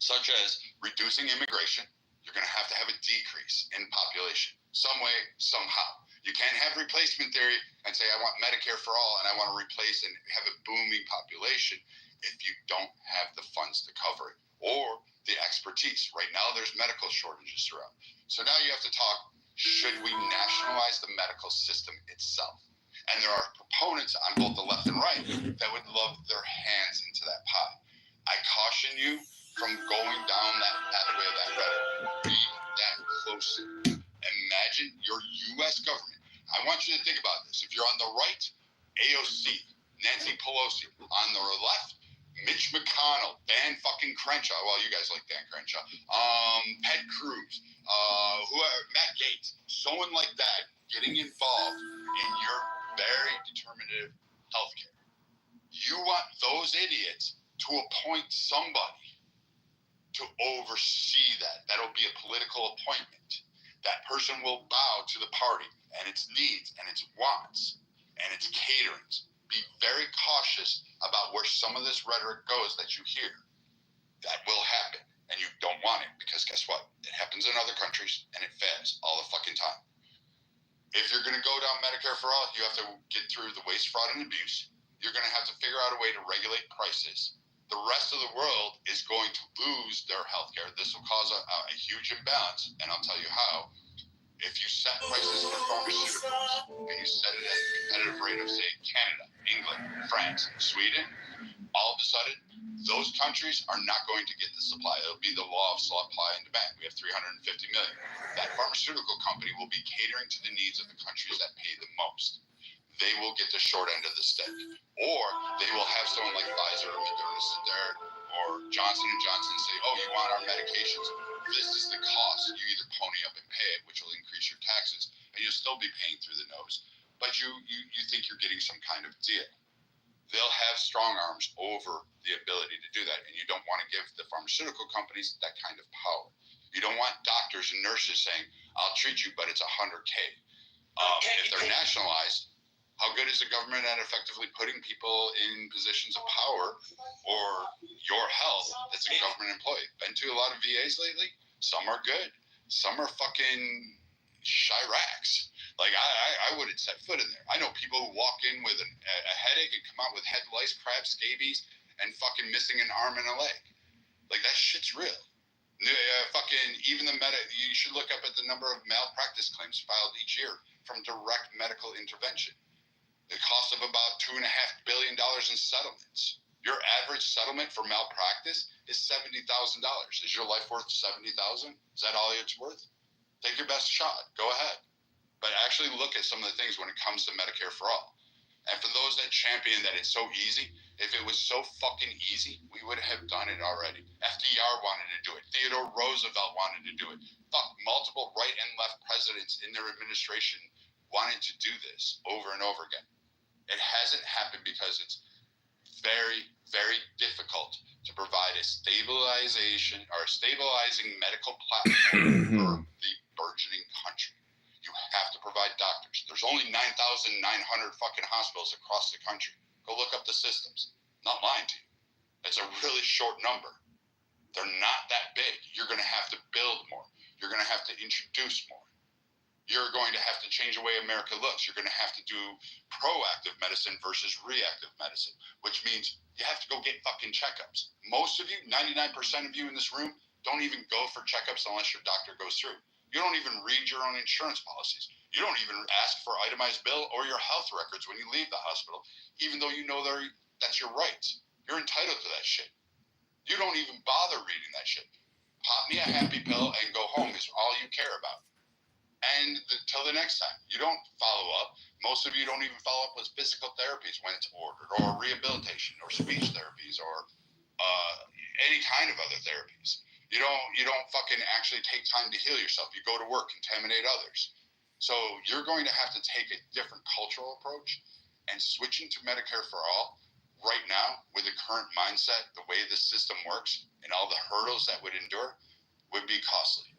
S9: such as reducing immigration. You're going to have a decrease in population, some way, somehow. You can't have replacement theory and say, I want Medicare for all and I want to replace and have a booming population if you don't have the funds to cover it or the expertise. Right now, there's medical shortages throughout. So now you have to talk, should we nationalize the medical system itself? And there are proponents on both the left and right that would love their hands into that pie. I caution you from going down that pathway of that rhetoric. Be that close. Imagine your U.S. government. I want you to think about this. If you're on the right, AOC, Nancy Pelosi. On the left, Mitch McConnell, Dan fucking Crenshaw. Well, you guys like Dan Crenshaw. Ted Cruz, Matt Gaetz. Someone like that getting involved in your very determinative healthcare. You want those idiots to appoint somebody to oversee that. That'll be a political appointment. That person will bow to the party and its needs and its wants and its caterings. Be very cautious about where some of this rhetoric goes that you hear. That will happen, and you don't want it because guess what? It happens in other countries and it fails all the fucking time. If you're going to go down Medicare for all, you have to get through the waste, fraud, and abuse. You're going to have to figure out a way to regulate prices. The rest of the world is going to lose their health care. This will cause a huge imbalance, and I'll tell you how. If you set prices for pharmaceuticals and you set it at a competitive rate of, say, Canada, England, France, Sweden, all of a sudden, those countries are not going to get the supply. It'll be the law of supply and demand. We have 350 million. That pharmaceutical company will be catering to the needs of the countries that pay the most. They will get the short end of the stick. Or they will have someone like Pfizer or Moderna sit there, or Johnson & Johnson say, oh, you want our medications? This is the cost. You either pony up and pay it, which will increase your taxes, and you'll still be paying through the nose. But but you think you're getting some kind of deal. They'll have strong arms over the ability to do that, and you don't want to give the pharmaceutical companies that kind of power. You don't want doctors and nurses saying, "I'll treat you, but it's $100K." If they're nationalized, how good is the government at effectively putting people in positions of power or your health that's a government employee? Been to a lot of VAs lately. Some are good. Some are fucking Chiracs. Like, I wouldn't set foot in there. I know people who walk in with a headache and come out with head lice, crabs, scabies, and fucking missing an arm and a leg. Like, that shit's real. Even you should look up at the number of malpractice claims filed each year from direct medical intervention. The cost of about $2.5 billion in settlements. Your average settlement for malpractice is $70,000. Is your life worth $70,000? Is that all it's worth? Take your best shot. Go ahead. But actually look at some of the things when it comes to Medicare for all. And for those that champion that it's so easy, if it was so fucking easy, we would have done it already. FDR wanted to do it. Theodore Roosevelt wanted to do it. Multiple right and left presidents in their administration wanted to do this over and over again. It hasn't happened because it's very, very difficult to provide a stabilizing medical platform for the burgeoning country. You have to provide doctors. There's only 9,900 fucking hospitals across the country. Go look up the systems. Not lying to you. It's a really short number. They're not that big. You're going to have to build more. You're going to have to introduce more. You're going to have to change the way America looks. You're going to have to do proactive medicine versus reactive medicine, which means you have to go get fucking checkups. Most of you, 99% of you in this room, don't even go for checkups unless your doctor goes through. You don't even read your own insurance policies. You don't even ask for itemized bill or your health records when you leave the hospital, even though you know that's your rights. You're entitled to that shit. You don't even bother reading that shit. Pop me a happy pill and go home is all you care about. And till the next time, you don't follow up. Most of you don't even follow up with physical therapies when it's ordered, or rehabilitation, or speech therapies, or any kind of other therapies. You don't fucking actually take time to heal yourself. You go to work, contaminate others. So you're going to have to take a different cultural approach, and switching to Medicare for all right now with the current mindset, the way the system works, and all the hurdles that would endure would be costly.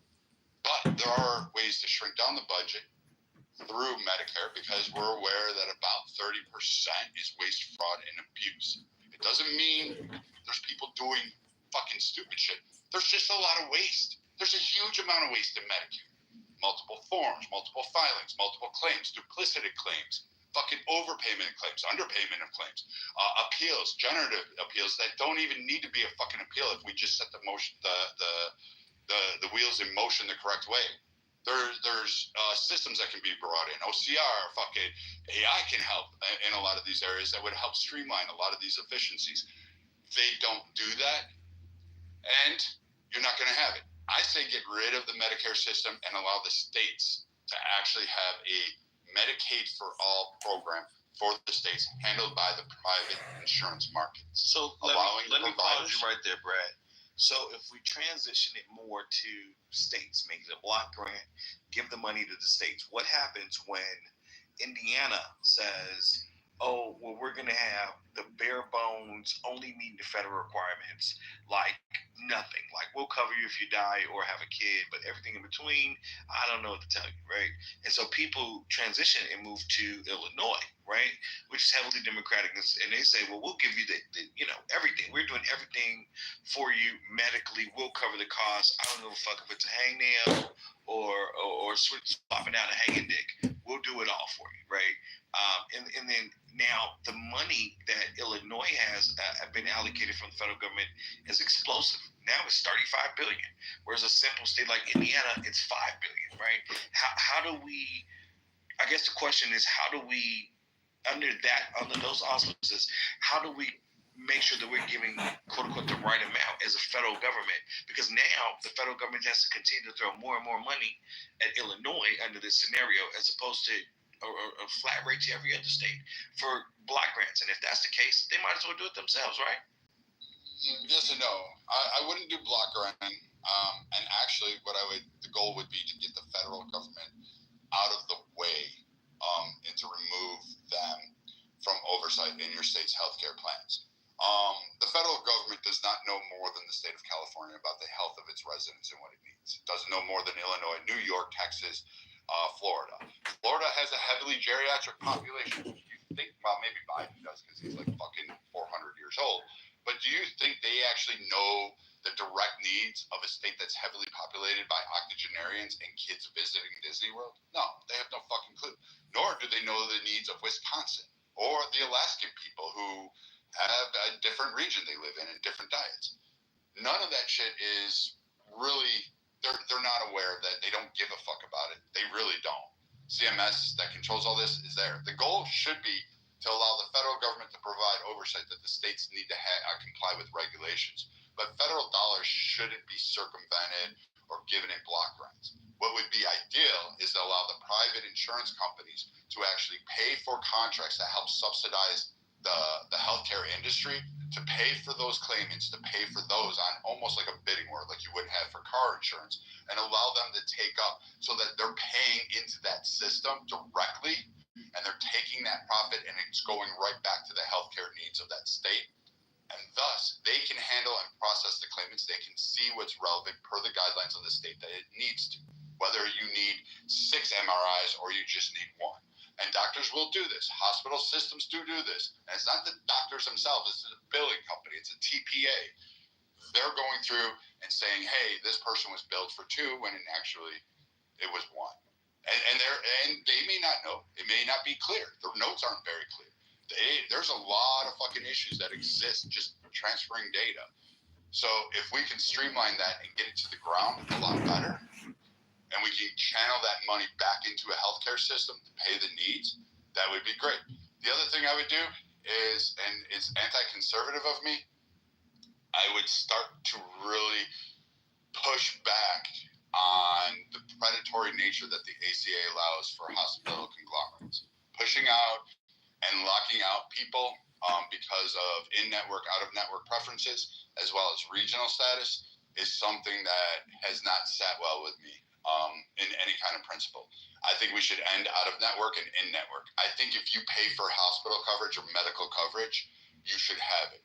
S9: But there are ways to shrink down the budget through Medicare because we're aware that about 30% is waste, fraud, and abuse. It doesn't mean there's people doing fucking stupid shit. There's just a lot of waste. There's a huge amount of waste in Medicare. Multiple forms, multiple filings, multiple claims, duplicitous claims, fucking overpayment of claims, underpayment of claims, appeals, generative appeals that don't even need to be a fucking appeal if we just set the wheels in motion the correct way. There's systems that can be brought in. OCR, fucking AI can help in a lot of these areas that would help streamline a lot of these efficiencies. They don't do that, and you're not going to have it. I say get rid of the Medicare system and allow the states to actually have a Medicaid for all program for the states handled by the private insurance markets.
S7: So let me pause you right there, Brad. So if we transition it more to states, make it a block grant, give the money to the states, what happens when Indiana says, oh, well, we're going to have the bare bones, only meeting the federal requirements, like nothing. Like, we'll cover you if you die or have a kid, but everything in between, I don't know what to tell you, right? And so people transition and move to Illinois, right, which is heavily Democratic, and they say, well, we'll give you the everything. We're doing everything for you medically. We'll cover the cost. I don't give a fuck if it's a hangnail or swapping out a hanging dick. We'll do it all for you, right? And then now the money that Illinois has been allocated from the federal government is explosive. Now it's $35 billion, whereas a simple state like Indiana, it's $5 billion, right? How do we? I guess the question is, how do we, under those auspices, how do we make sure that we're giving, quote unquote, the right amount as a federal government? Because now the federal government has to continue to throw more and more money at Illinois under this scenario, as opposed to a flat rate to every other state for block grants. And if that's the case, they might as well do it themselves, right?
S9: Yes and no. I wouldn't do block granting. And actually, the goal would be to get the federal government out of the way in to remove them from oversight in your state's healthcare plans. The federal government does not know more than the state of California about the health of its residents and what it needs. It doesn't know more than Illinois, New York, Texas, Florida. Florida has a heavily geriatric population. You think, well, maybe Biden does because he's like fucking 400 years old. But do you think they actually know the direct needs of a state that's heavily populated by octogenarians and kids visiting Disney World? No, they have no fucking clue. Nor do they know the needs of Wisconsin or the Alaskan people who have a different region they live in and different diets. None of that shit is really, they're not aware of that. They don't give a fuck about it. They really don't. CMS that controls all this is there. The goal should be to allow the federal government to provide oversight that the states need to comply with regulations. But federal dollars shouldn't be circumvented or given in block grants. What would be ideal is to allow the private insurance companies to actually pay for contracts that help subsidize the healthcare industry, to pay for those claimants, to pay for those on almost like a bidding war, like you would have for car insurance, and allow them to take up so that they're paying into that system directly, and they're taking that profit and it's going right back to the healthcare needs of that state. And thus, they can handle and process the claimants. They can see what's relevant per the guidelines of the state that it needs to, whether you need 6 MRIs or you just need 1. And doctors will do this. Hospital systems do this. And it's not the doctors themselves. It's a billing company. It's a TPA. They're going through and saying, hey, this person was billed for 2 when actually it was 1. And they may not know. It may not be clear. The notes aren't very clear. There's a lot of fucking issues that exist just transferring data. So if we can streamline that and get it to the ground a lot better, and we can channel that money back into a healthcare system to pay the needs, that would be great. The other thing I would do is, and it's anti-conservative of me, I would start to really push back on the predatory nature that the ACA allows for hospital conglomerates. Pushing out and locking out people because of in-network, out-of-network preferences, as well as regional status, is something that has not sat well with me. In any kind of principle. I think we should end out of network and in network. I think if you pay for hospital coverage or medical coverage, you should have it.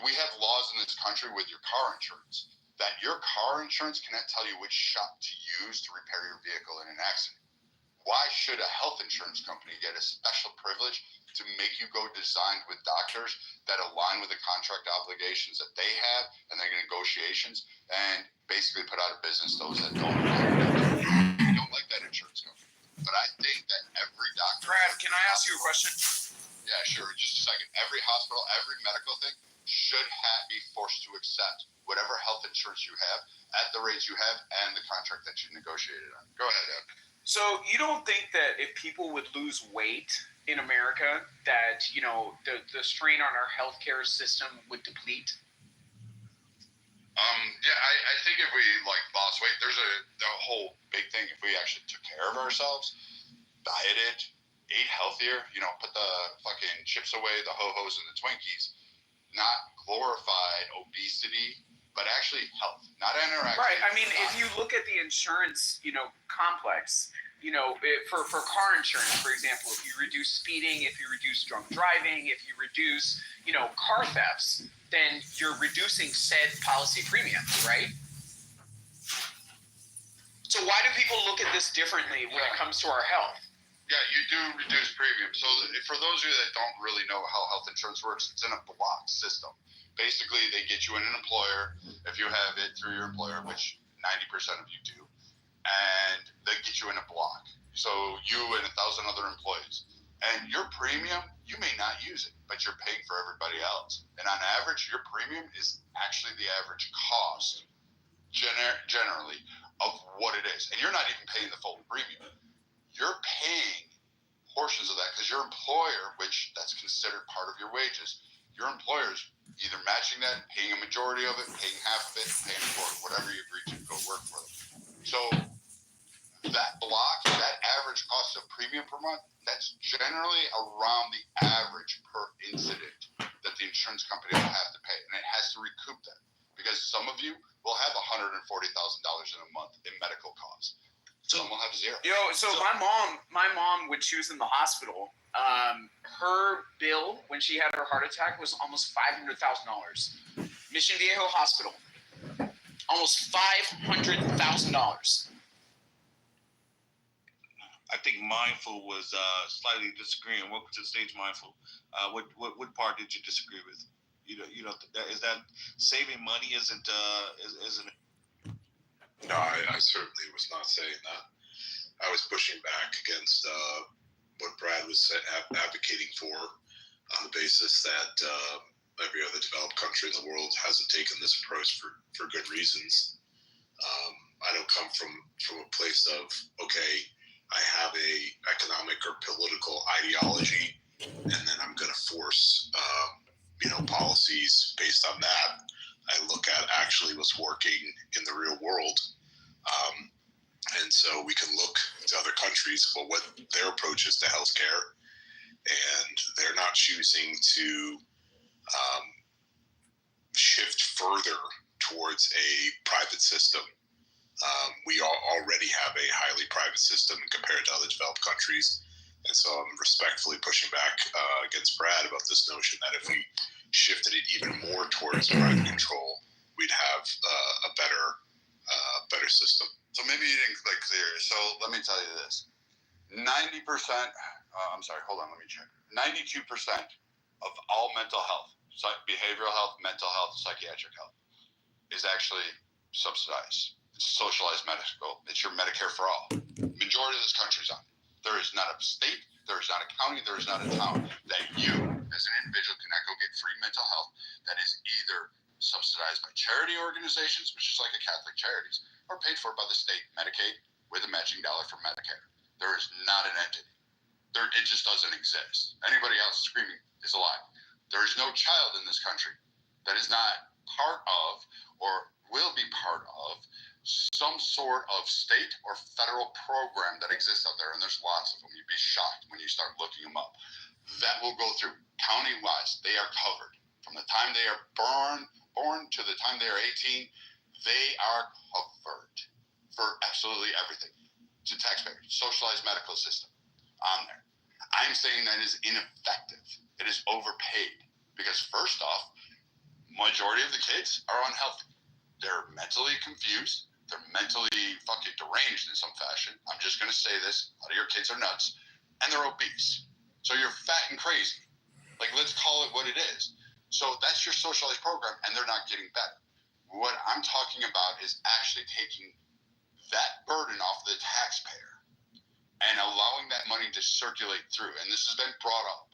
S9: We have laws in this country with your car insurance that your car insurance cannot tell you which shop to use to repair your vehicle in an accident. Why should a health insurance company get a special privilege to make you go designed with doctors that align with the contract obligations that they have and their negotiations, and basically put out of business those that don't like that insurance company? But I think that every doctor...
S11: Brad, can I ask you a question?
S9: Yeah, sure. Just a second. Every hospital, every medical thing should be forced to accept whatever health insurance you have at the rates you have and the contract that you negotiated on. Go ahead, Ed.
S11: So you don't think that if people would lose weight in America, that, you know, the strain on our healthcare system would deplete?
S9: Yeah, I think if we lost weight, there's a whole big thing. If we actually took care of ourselves, dieted, ate healthier, put the fucking chips away, the ho-hos and the Twinkies, not glorified obesity, but actually health, not anorexia.
S11: Right. I mean, if you look at the insurance, complex, for car insurance, for example, if you reduce speeding, if you reduce drunk driving, if you reduce, car thefts, then you're reducing said policy premiums, right? So why do people look at this differently when it comes to our health?
S9: Yeah, you do reduce premiums. So for those of you that don't really know how health insurance works, it's in a block system. Basically, they get you in an employer if you have it through your employer, which 90% of you do, and they get you in a block. So you and 1,000 other employees. And your premium, you may not use it, but you're paying for everybody else. And on average, your premium is actually the average cost, generally, of what it is. And you're not even paying the full premium. You're paying portions of that because your employer, which that's considered part of your wages, your employer's either matching that, paying a majority of it, paying half of it, paying for it, whatever you agree to go work for them. So that block, that average cost of premium per month, that's generally around the average per incident that the insurance company will have to pay. And it has to recoup that because some of you will have $140,000 in a month in medical costs. Some will have zero.
S11: So my mom would choose in the hospital. Her bill when she had her heart attack was almost $500,000. Mission Viejo Hospital, almost $500,000.
S7: I think Mindful was slightly disagreeing. Welcome to the stage, Mindful. What part did you disagree with? You know, is that saving money isn't.
S6: No, I certainly was not saying that. I was pushing back against what Brad was advocating for on the basis that every other developed country in the world hasn't taken this approach for good reasons. I don't come from a place of, okay, I have a economic or political ideology, and then I'm going to force, policies based on that. I look at actually what's working in the real world. And so we can look to other countries for what their approach is to healthcare, and they're not choosing to shift further towards a private system. We already have a highly private system compared to other developed countries. And so I'm respectfully pushing back against Brad about this notion that if we shifted it even more towards private control, we'd have a better system.
S9: So maybe you didn't click clear. So let me tell you this. 90%, hold on, let me check. 92% of all mental health, behavioral health, mental health, psychiatric health, is actually subsidized. It's socialized medical. It's your Medicare for all. Majority of this country's on. There is not a state, there is not a county, there is not a town that you, as an individual, cannot go get free mental health that is either subsidized by charity organizations, which is like a Catholic charities, or paid for by the state, Medicaid, with a matching dollar from Medicare. There is not an entity. It just doesn't exist. Anybody else screaming is a lie. There is no child in this country that is not part of or will be part of some sort of state or federal program that exists out there, and there's lots of them. You'd be shocked when you start looking them up. That will go through county-wise. They are covered. From the time they are born to the time they are 18, they are covered for absolutely everything. To taxpayers, socialized medical system on there. I'm saying that is ineffective. It is overpaid because first off, majority of the kids are unhealthy. They're mentally confused. They're mentally fucking deranged in some fashion. I'm just going to say this. A lot of your kids are nuts. And they're obese. So you're fat and crazy. Like, let's call it what it is. So that's your socialized program, and they're not getting better. What I'm talking about is actually taking that burden off the taxpayer and allowing that money to circulate through. And this has been brought up.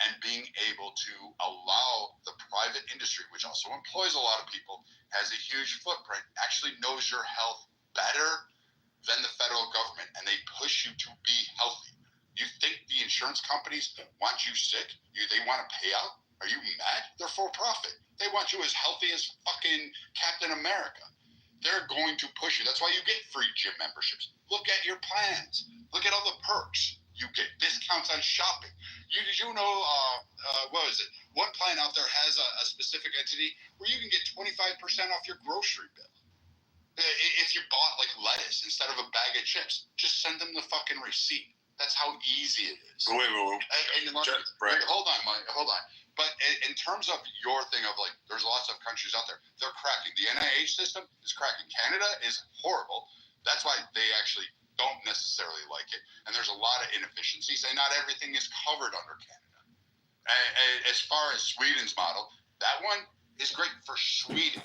S9: And being able to allow the private industry, which also employs a lot of people, has a huge footprint, actually knows your health better than the federal government, and they push you to be healthy. You think the insurance companies want you sick? They want to pay out? Are you mad? They're for profit. They want you as healthy as fucking Captain America. They're going to push you. That's why you get free gym memberships. Look at your plans. Look at all the perks. You get discounts on shopping. Did you know, what is it? One plan out there has a specific entity where you can get 25% off your grocery bill. If you bought like lettuce instead of a bag of chips, just send them the fucking receipt. That's how easy it is.
S6: Wait.
S9: Hold on, Mike. Hold on. But in terms of your thing of like, there's lots of countries out there. They're cracking. The NIH system is cracking. Canada is horrible. That's why they actually don't necessarily like it. And there's a lot of inefficiencies, and not everything is covered under Canada. And as far as Sweden's model, that one is great for Sweden.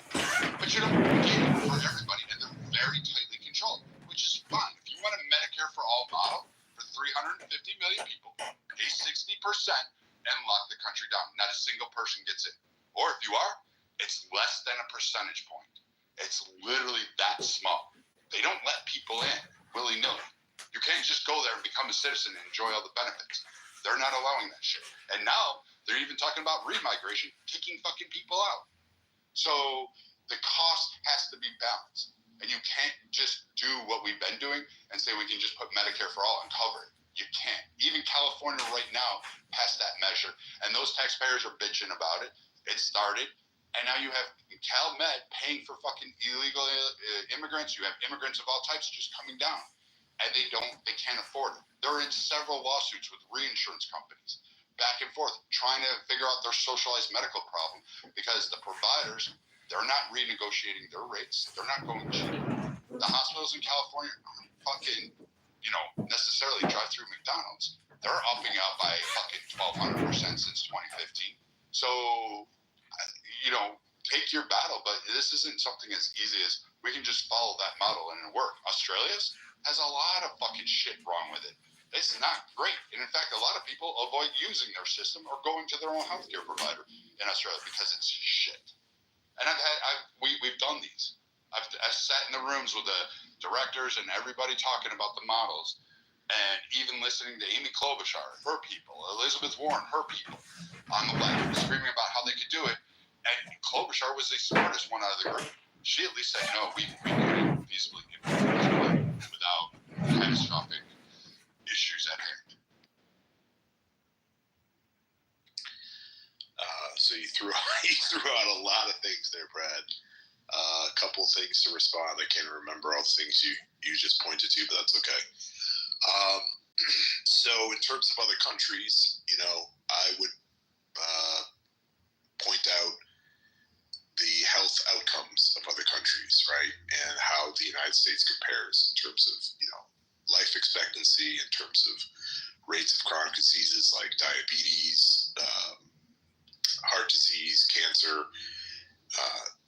S9: But you don't get it for everybody, and they're very tightly controlled, which is fine. If you want a Medicare for all model for 350 million people, pay 60% and lock the country down. Not a single person gets in. Or if you are, it's less than a percentage point. It's literally that small. They don't let people in willy-nilly. You can't just go there and become a citizen and enjoy all the benefits. They're not allowing that shit. And now they're even talking about remigration, kicking fucking people out. So the cost has to be balanced. And you can't just do what we've been doing and say we can just put Medicare for all and cover it. You can't. Even California right now passed that measure. And those taxpayers are bitching about it. It started. And now you have CalMed paying for fucking illegal immigrants. You have immigrants of all types just coming down. and they can't afford it. They're in several lawsuits with reinsurance companies, back and forth, trying to figure out their socialized medical problem because the providers, they're not renegotiating their rates. They're not going cheap. The hospitals in California aren't fucking, necessarily drive through McDonald's. They're upping out by fucking 1,200% since 2015. So, take your battle, but this isn't something as easy as we can just follow that model and it work. Australia's has a lot of fucking shit wrong with it. It's not great. And in fact, a lot of people avoid using their system or going to their own healthcare provider in Australia because it's shit. And we've done these. I've sat in the rooms with the directors and everybody talking about the models, and even listening to Amy Klobuchar, her people, Elizabeth Warren, her people, on the left, screaming about how they could do it. And Klobuchar was the smartest one out of the group. She at least said, no, we couldn't feasibly implement this plan without catastrophic issues at hand.
S6: So you threw out a lot of things there, Brad. A couple things to respond. I can't remember all the things you just pointed to, but that's okay. So in terms of other countries, I would point out the health outcomes of other countries, right? And how the United States compares in terms of, life expectancy, in terms of rates of chronic diseases like diabetes, heart disease, cancer.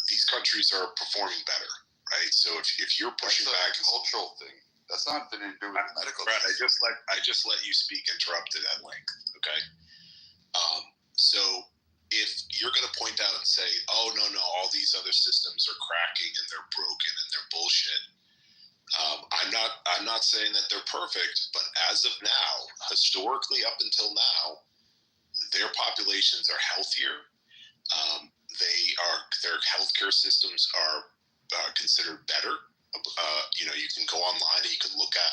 S6: These countries are performing better, right? So if you're pushing back,
S9: a cultural thing. That's not anything to do with medical.
S6: Brad, I just let you speak interrupted at length. Okay. So if you're going to point out and say, "Oh no, all these other systems are cracking and they're broken and they're bullshit," I'm not saying that they're perfect, but as of now, historically up until now, their populations are healthier. Their healthcare systems are considered better. You can go online and you can look at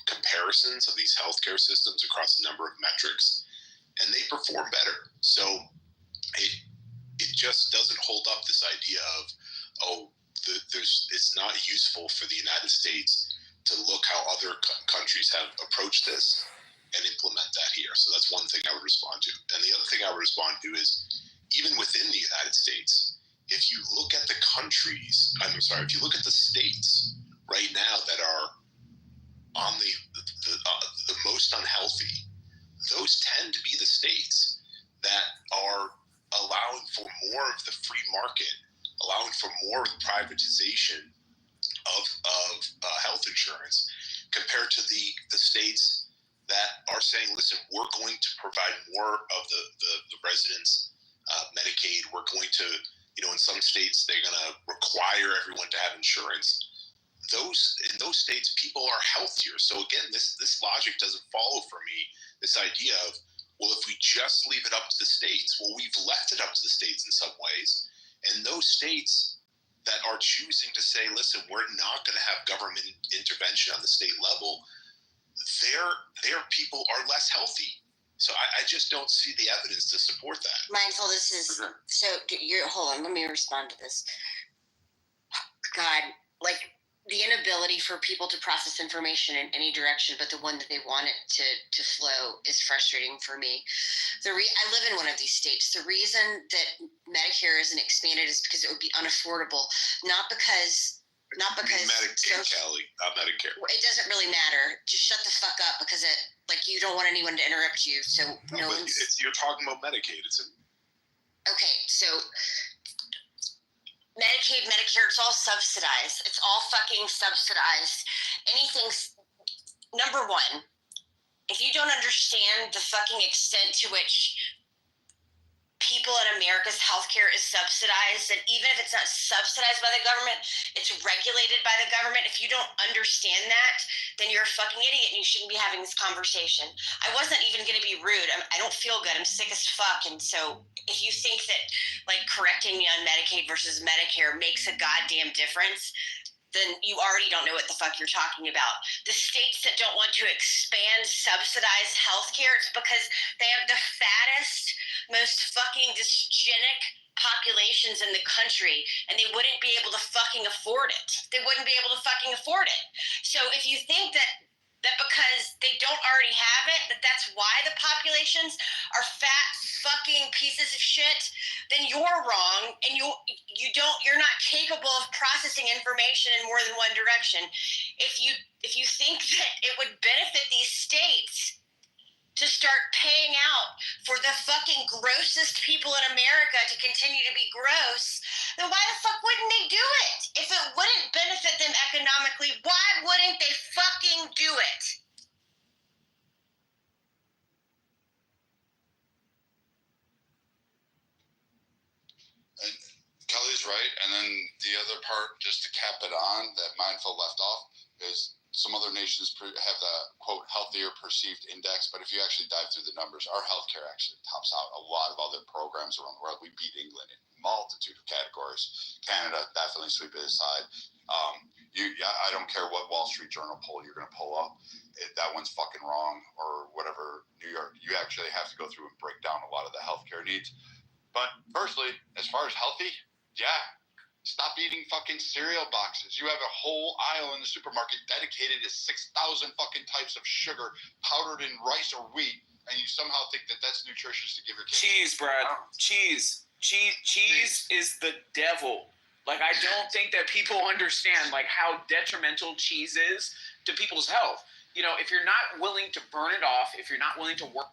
S6: comparisons of these healthcare systems across a number of metrics, and they perform better. So it just doesn't hold up this idea of it's not useful for the United States to look how other countries have approached this and implement that here. So that's one thing I would respond to. And the other thing I would respond to is, even within the United States, if you look at if you look at the states right now that are on the most unhealthy, those tend to be the states that are allowing for more of the free market, allowing for more of the privatization of health insurance, compared to the states that are saying, listen, we're going to provide more of the residents Medicaid. We're going to, in some states, they're going to require everyone to have insurance. In those states, people are healthier. So again, this logic doesn't follow for me, this idea of, well, if we just leave it up to the states, well, we've left it up to the states in some ways. And those states that are choosing to say, listen, we're not going to have government intervention on the state level, their people are less healthy. So I just don't see the evidence to support that.
S13: Mindful, this is so. Hold on, let me respond to this. God, the inability for people to process information in any direction but the one that they want it to flow is frustrating for me. I live in one of these states. The reason that Medicare isn't expanded is because it would be unaffordable, not because
S6: Medicaid, Kelly, not Medicare.
S13: It doesn't really matter. Just shut the fuck up, because you don't want anyone to interrupt you. So
S6: you're talking about Medicaid.
S13: Okay, so Medicaid, Medicare, it's all subsidized. It's all fucking subsidized. Number one, if you don't understand the fucking extent to which people in America's healthcare is subsidized, and even if it's not subsidized by the government, it's regulated by the government. If you don't understand that, then you're a fucking idiot and you shouldn't be having this conversation. I wasn't even going to be rude. I don't feel good. I'm sick as fuck. And so if you think that correcting me on Medicaid versus Medicare makes a goddamn difference, then you already don't know what the fuck you're talking about. The states that don't want to expand subsidized healthcare, it's because they have the fattest, most fucking dysgenic populations in the country, and they wouldn't be able to fucking afford it. They wouldn't be able to fucking afford it. So if you think that because they don't already have it, that's why the populations are fat fucking pieces of shit, then you're wrong, and you're not capable of processing information in more than one direction. If you think that it would benefit these states to start paying out for the fucking grossest people in America to continue to be gross, then why the fuck wouldn't they do it? If it wouldn't benefit them economically, why wouldn't they fucking do it?
S9: Kelly's right, and then the other part, just to cap it on, that Mindful left off, is some other nations have the, quote, healthier perceived index, but if you actually dive through the numbers, our healthcare actually tops out a lot of other programs around the world. We beat England in a multitude of categories. Canada, definitely sweep it aside. I don't care what Wall Street Journal poll you're going to pull up. That one's fucking wrong, or whatever, New York. You actually have to go through and break down a lot of the healthcare needs. But firstly, as far as healthy, yeah, stop eating fucking cereal boxes. You have a whole aisle in the supermarket dedicated to 6,000 fucking types of sugar powdered in rice or wheat, and you somehow think that that's nutritious to give your kids.
S11: Cheese, Brad. Cheese is the devil. Like, I don't think that people understand like how detrimental cheese is to people's health. You know, if you're not willing to burn it off, if you're not willing to work.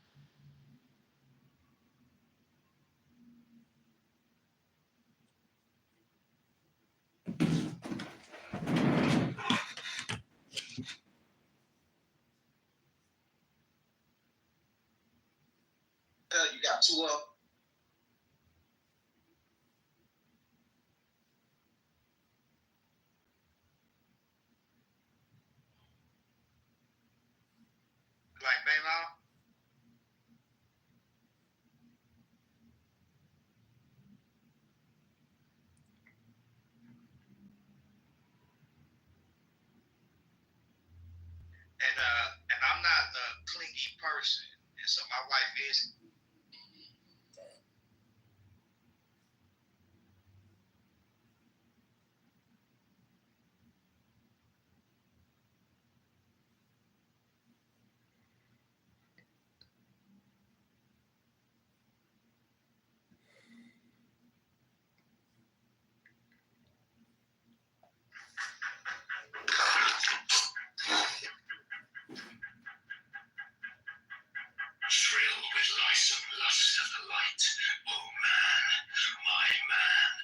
S14: You got two of them.
S10: Black Baylow? And I'm not a clingy person, and so my wife is.
S18: Shrill with lice and lust of the light, oh man, my man.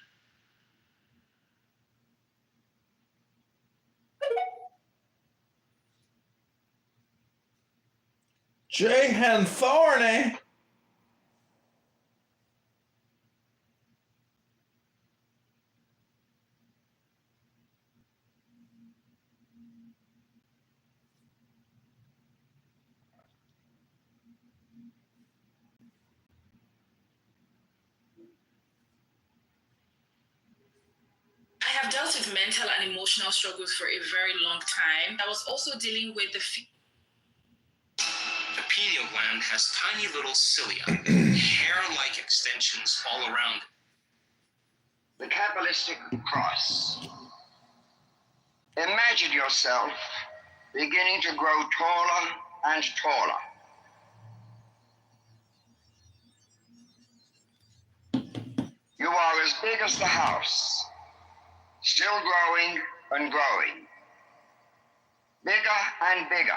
S19: Jahan Thorny.
S20: I have dealt with mental and emotional struggles for a very long time. I was also dealing with the
S25: pineal gland has tiny little cilia, hair-like extensions all around it.
S26: The Kabbalistic cross. Imagine yourself beginning to grow taller and taller. You are as big as the house, still growing and growing, bigger and bigger.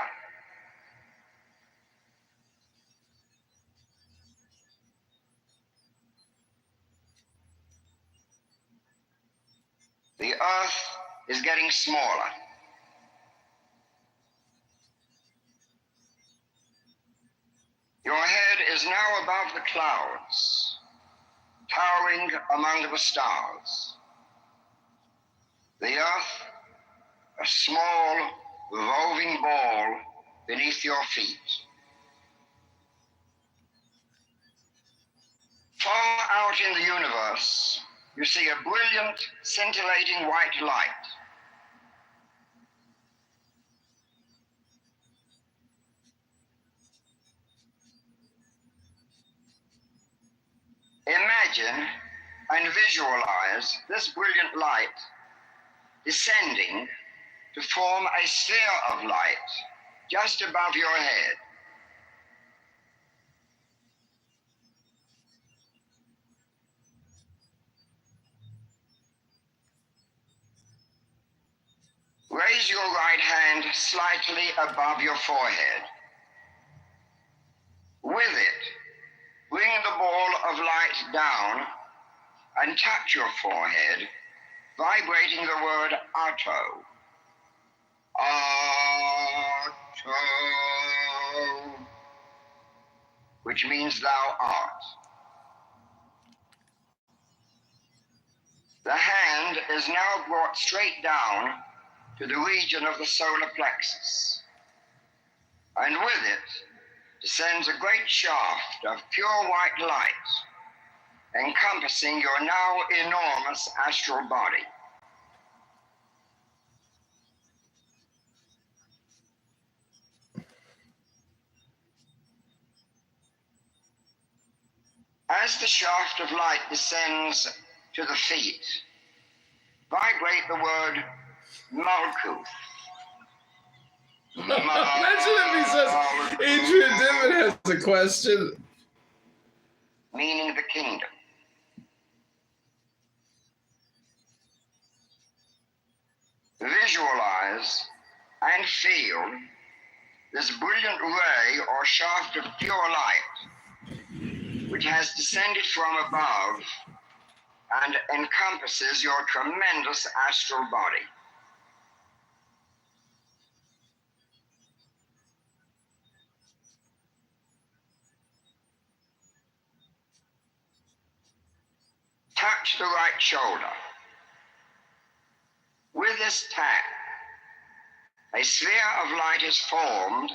S26: The earth is getting smaller. Your head is now above the clouds, towering among the stars. The earth, a small, revolving ball beneath your feet. Far out in the universe, you see a brilliant, scintillating white light. Imagine and visualize this brilliant light descending to form a sphere of light just above your head. Raise your right hand slightly above your forehead. With it, bring the ball of light down and touch your forehead, vibrating the word Otto. Otto, which means thou art. The hand is now brought straight down to the region of the solar plexus, and with it descends a great shaft of pure white light, encompassing your now enormous astral body. As the shaft of light descends to the feet, vibrate the word Malkuth.
S1: Imagine if he says Adrian Dimmon has a question.
S26: Meaning the kingdom. Visualize and feel this brilliant ray or shaft of pure light, which has descended from above and encompasses your tremendous astral body. Touch the right shoulder. With this tap, a sphere of light is formed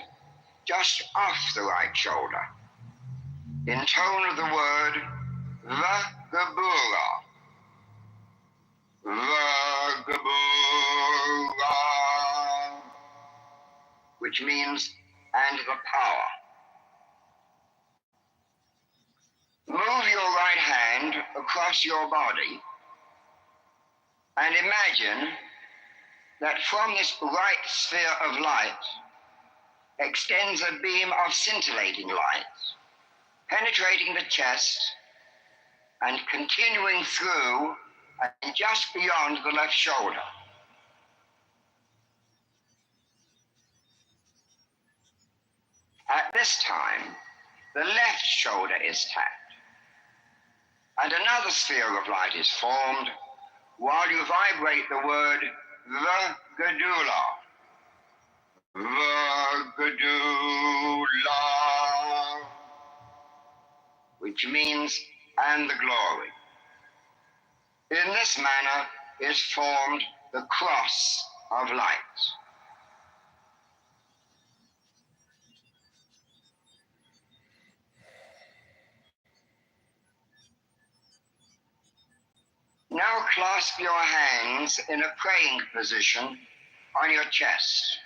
S26: just off the right shoulder, in tone of the word Vagabura. Vagabura, which means and the power. Move your right hand across your body and imagine that from this right sphere of light extends a beam of scintillating light, penetrating the chest and continuing through and just beyond the left shoulder. At this time, the left shoulder is tapped, and another sphere of light is formed while you vibrate the word Vagadula. Vagadula, which means and the glory. In this manner is formed the cross of light. Now clasp your hands in a praying position on your chest,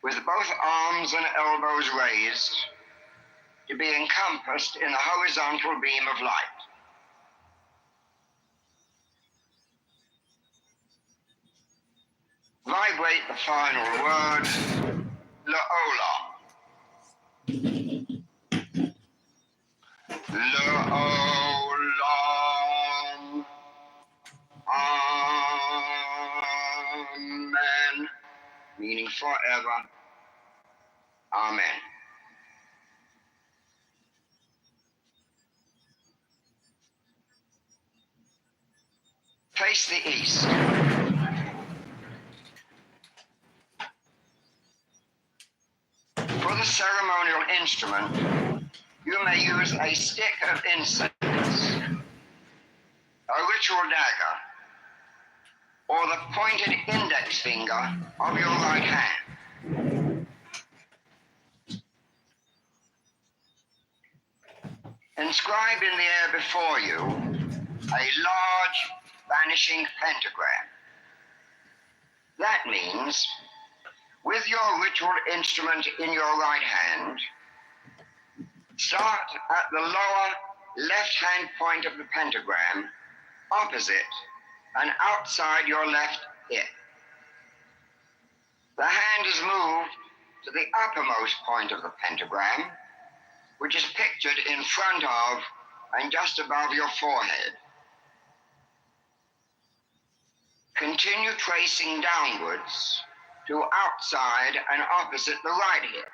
S26: with both arms and elbows raised to be encompassed in a horizontal beam of light. Vibrate the final word, La'olam. La'olam. Amen. Meaning forever. Amen. Face the east. For the ceremonial instrument, you may use a stick of incense, a ritual dagger, or the pointed index finger of your right hand. Inscribe in the air before you a large vanishing pentagram. That means, with your ritual instrument in your right hand, start at the lower left-hand point of the pentagram, opposite and outside your left hip. The hand is moved to the uppermost point of the pentagram, which is pictured in front of and just above your forehead. Continue tracing downwards to outside and opposite the right hip.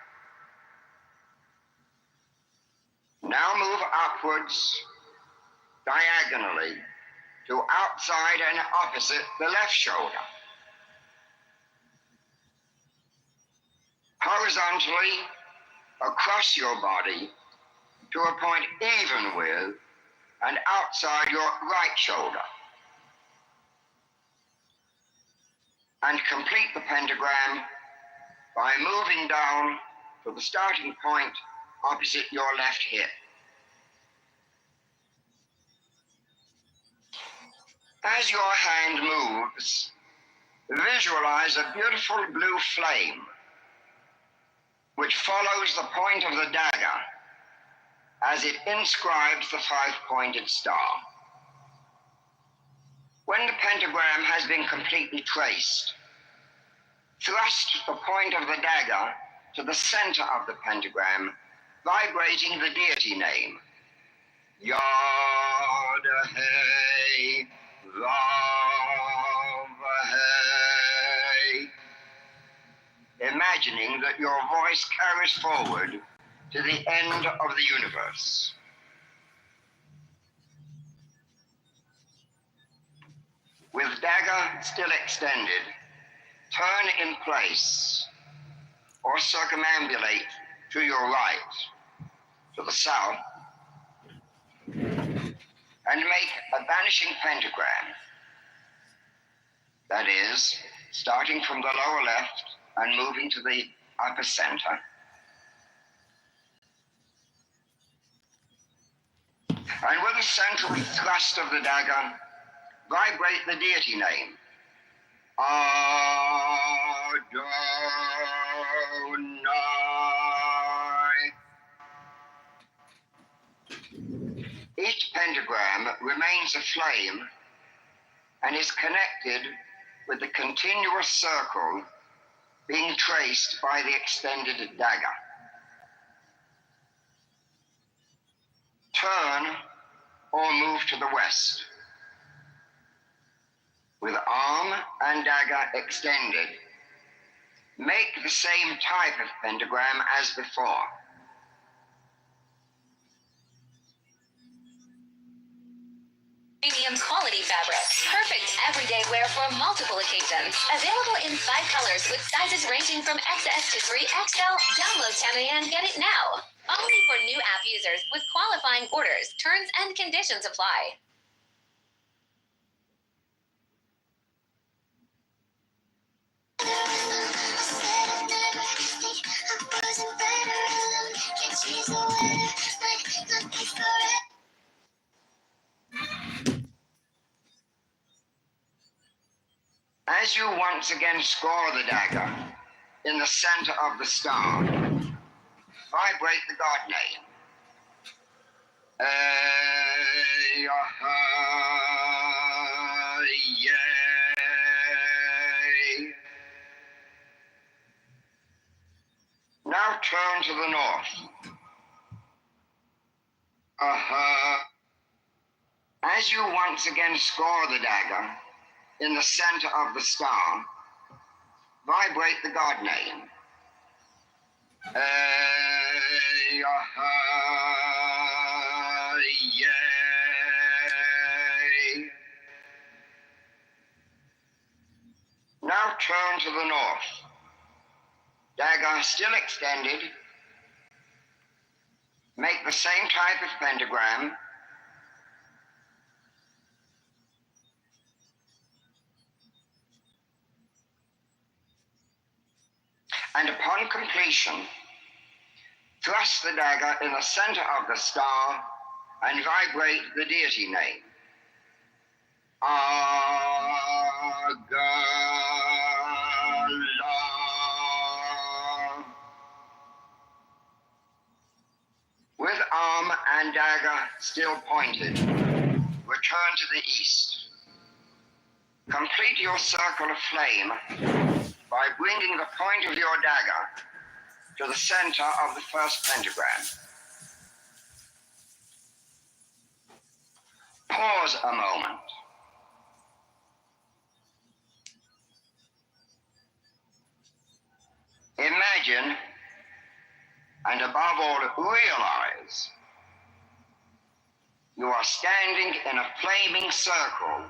S26: Now move upwards diagonally to outside and opposite the left shoulder. Horizontally across your body to a point even with and outside your right shoulder. And complete the pentagram by moving down to the starting point opposite your left hip. As your hand moves, visualize a beautiful blue flame which follows the point of the dagger as it inscribes the five-pointed star. When the pentagram has been completely traced, thrust the point of the dagger to the center of the pentagram, vibrating the deity name, Yod-Heh Vav-Heh, imagining that your voice carries forward to the end of the universe. With dagger still extended, turn in place or circumambulate to your right, to the south, and make a vanishing pentagram. That is, starting from the lower left and moving to the upper center. And with the central thrust of the dagger, vibrate the deity name, Adonai. Each pentagram remains aflame and is connected with the continuous circle being traced by the extended dagger. Turn or move to the west. With arm and dagger extended, make the same type of pentagram as before.
S2: Premium quality fabric. Perfect everyday wear for multiple occasions. Available in 5 colors with sizes ranging from XS to 3XL. Download Tammy and get it now. Only for new app users with qualifying orders. Terms and conditions apply.
S26: As you once again score the dagger in the center of the star, vibrate the God name. Now turn to the north. As you once again score the dagger in the center of the star, vibrate the God name. Now turn to the north. Dagger still extended. Make the same type of pentagram. And upon completion, thrust the dagger in the center of the star and vibrate the deity name. With arm and dagger still pointed, return to the east. Complete your circle of flame by bringing the point of your dagger to the center of the first pentagram. Pause a moment. Imagine, and above all, realize, you are standing in a flaming circle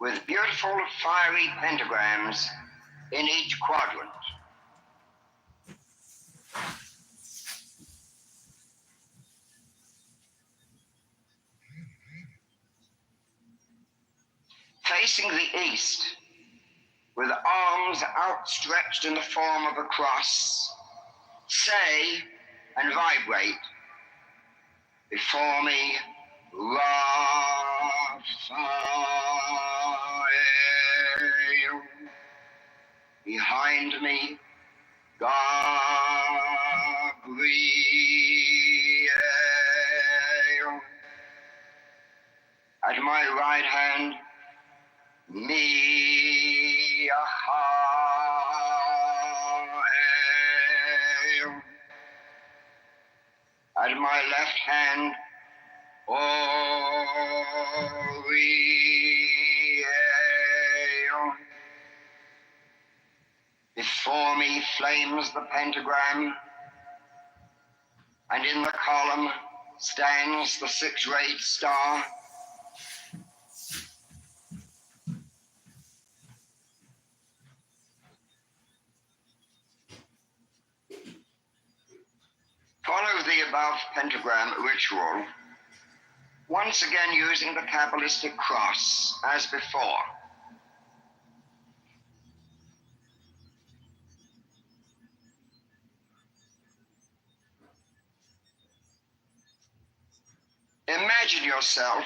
S26: with beautiful fiery pentagrams in each quadrant. Facing the east, with arms outstretched in the form of a cross, say and vibrate before me, Raphael. Behind me, Gabriel. At my right hand, Michael. At my left hand, Oriel. Before me flames the pentagram, and in the column stands the six-rayed star. Follow the above pentagram ritual, once again using the Kabbalistic cross as before. Imagine yourself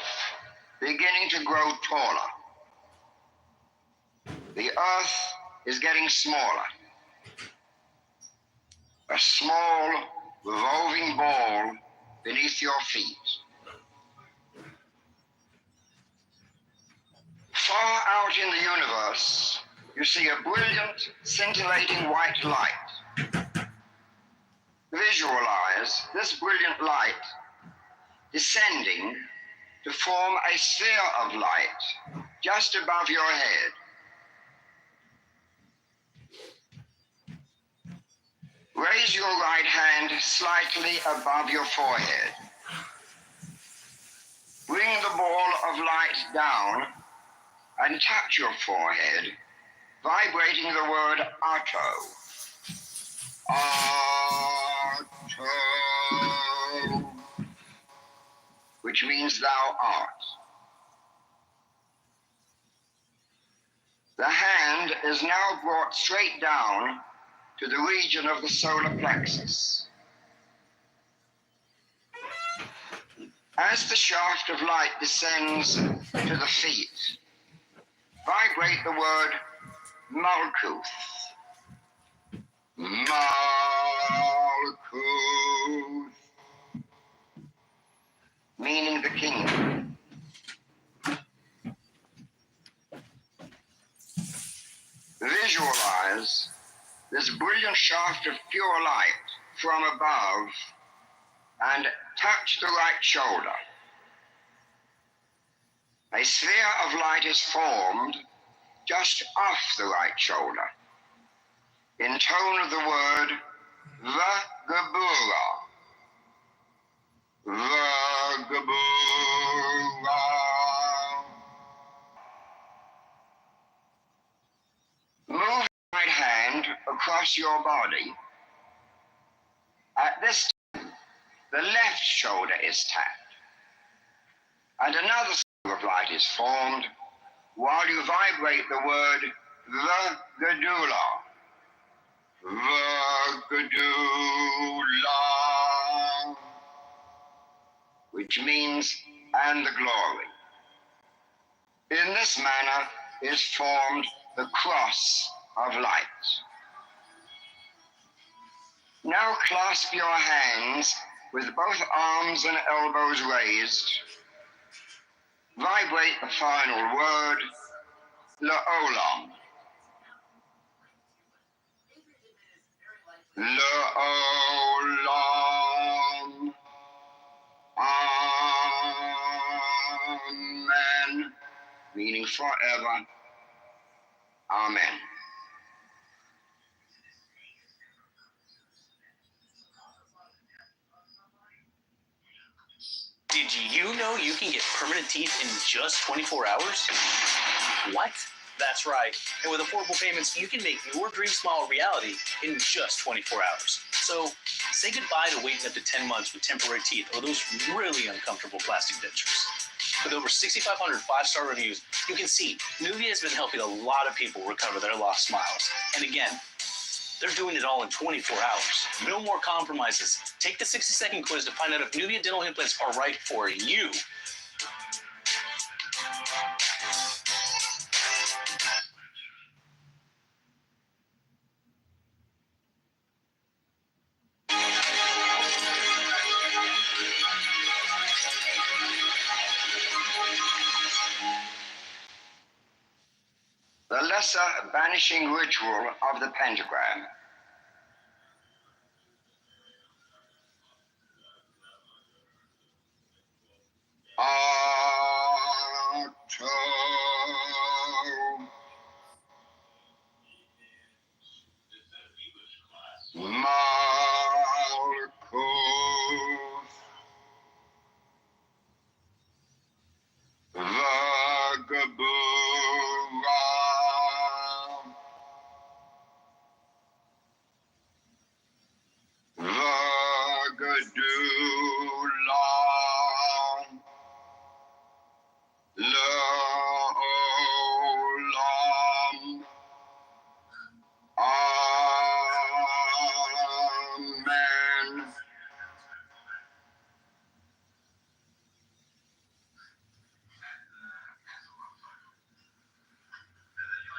S26: beginning to grow taller. The earth is getting smaller. A small, revolving ball beneath your feet. Far out in the universe, you see a brilliant, scintillating white light. Visualize this brilliant light descending to form a sphere of light just above your head. Raise your right hand slightly above your forehead. Bring the ball of light down and touch your forehead, vibrating the word Otto. Otto, which means thou art. The hand is now brought straight down to the region of the solar plexus. As the shaft of light descends to the feet, vibrate the word Malkuth. Malkuth, meaning the kingdom. Visualize this brilliant shaft of pure light from above and touch the right shoulder. A sphere of light is formed just off the right shoulder, in tone of the word Vagabura. Vagabura. Move your right hand across your body. At this time, the left shoulder is tapped, and another sphere of light is formed while you vibrate the word Vagadula. Vagadula, which means and the glory. In this manner is formed the cross of light. Now clasp your hands with both arms and elbows raised, vibrate the final word, L'Olam. L'Olam. Amen. Meaning forever. Amen.
S3: Did you know you can get permanent teeth in just 24 hours? What? That's right. And with affordable payments, you can make your dream smile a reality in just 24 hours. So say goodbye to waiting up to 10 months with temporary teeth or those really uncomfortable plastic dentures. With over 6,500 five-star reviews, you can see Nuvia has been helping a lot of people recover their lost smiles. And again, they're doing it all in 24 hours. No more compromises. Take the 60-second quiz to find out if Nuvia dental implants are right for you.
S26: The lesser banishing ritual of the pentagram. Ato. Malchus. Vagabura. Vagadula. L'Olam. Amen.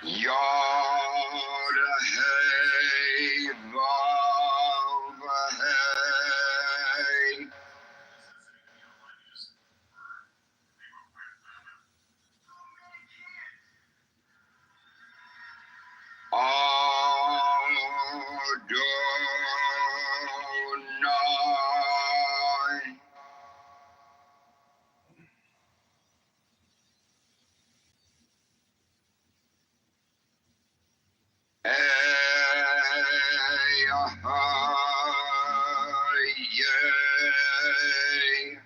S26: Yod Hey Vav Hey. Adonai. Yay.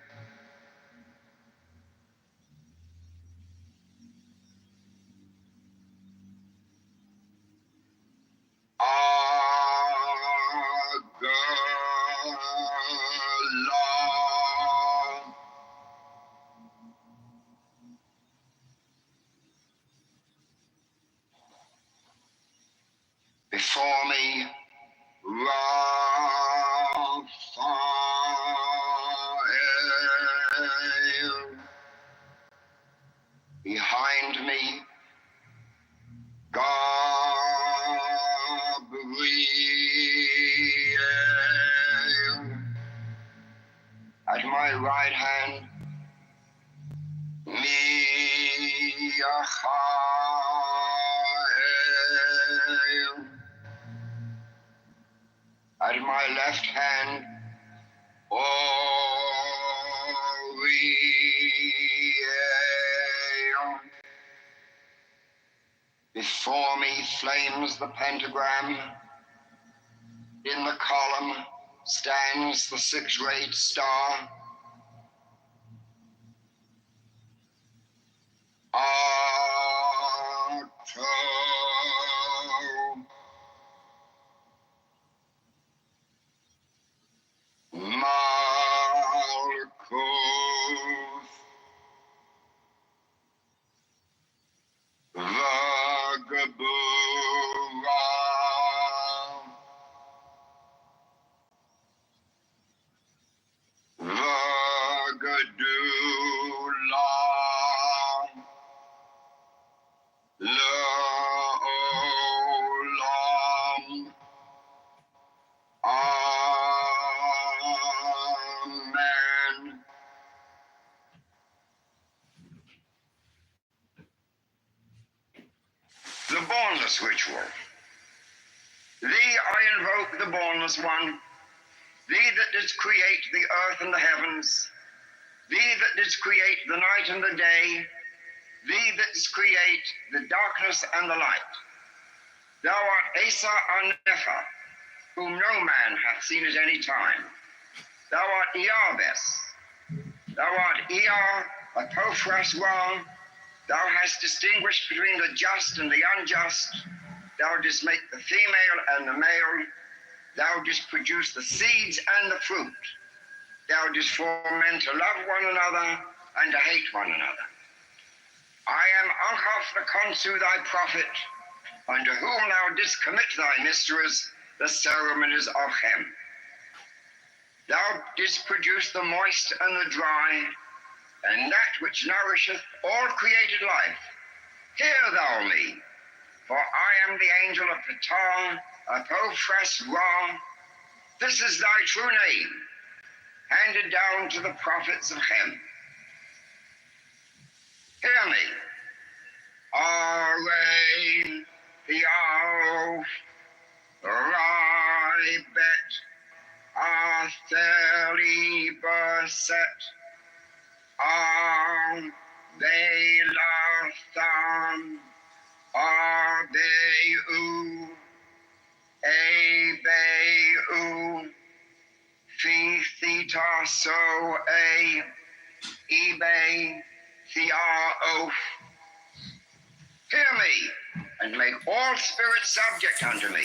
S26: Agala. Before me, Raphael. Behind me, Gabriel. At my right hand, Michael. At my left hand, Oriel. Before me flames the pentagram. In the column stands the six-rayed star. Ato. Malchus. Vagabura. Vagadula. L'Olam. Amen. bornless ritual. Thee I invoke, the bornless one, thee that didst create the earth and the heavens, thee that didst create the night and the day, thee that didst create the darkness and the light. Thou art Asa Anepha, whom no man hath seen at any time. Thou art Iarbes. Thou art Ear, Apophras Ra. Thou hast distinguished between the just and the unjust. Thou didst make the female and the male. Thou didst produce the seeds and the fruit. Thou didst form men to love one another and to hate one another. I am Anchaf the Konsu, thy prophet, unto whom thou didst commit thy mysteries, the ceremonies of Hem. Thou didst produce the moist and the dry, and that which nourisheth all created life. Hear thou me, for I am the angel of Ptah, Apophras Ra. This is thy true name, handed down to the prophets of Hem. Hear me. Arain, Theof, Rai Bet, Atheli Berset, Belathan, Arbeu, Ebeu, Phi Theta So A, Ebe, Theof. Hear me, and make all spirits subject unto me,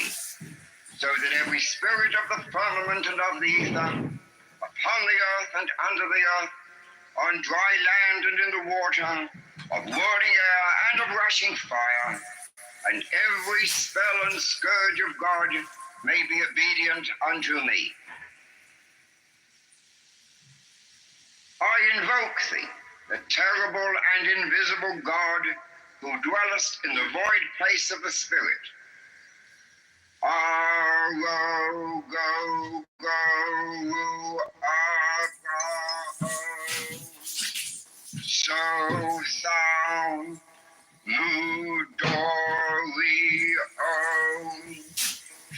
S26: so that every spirit of the firmament and of the ether, upon the earth and under the earth, on dry land and in the water, of whirling air and of rushing fire, and every spell and scourge of God may be obedient unto me. I invoke thee, the terrible and invisible God, who dwellest in the void place of the Spirit. Aro, go, go, aga, so sound, mu, dori, o,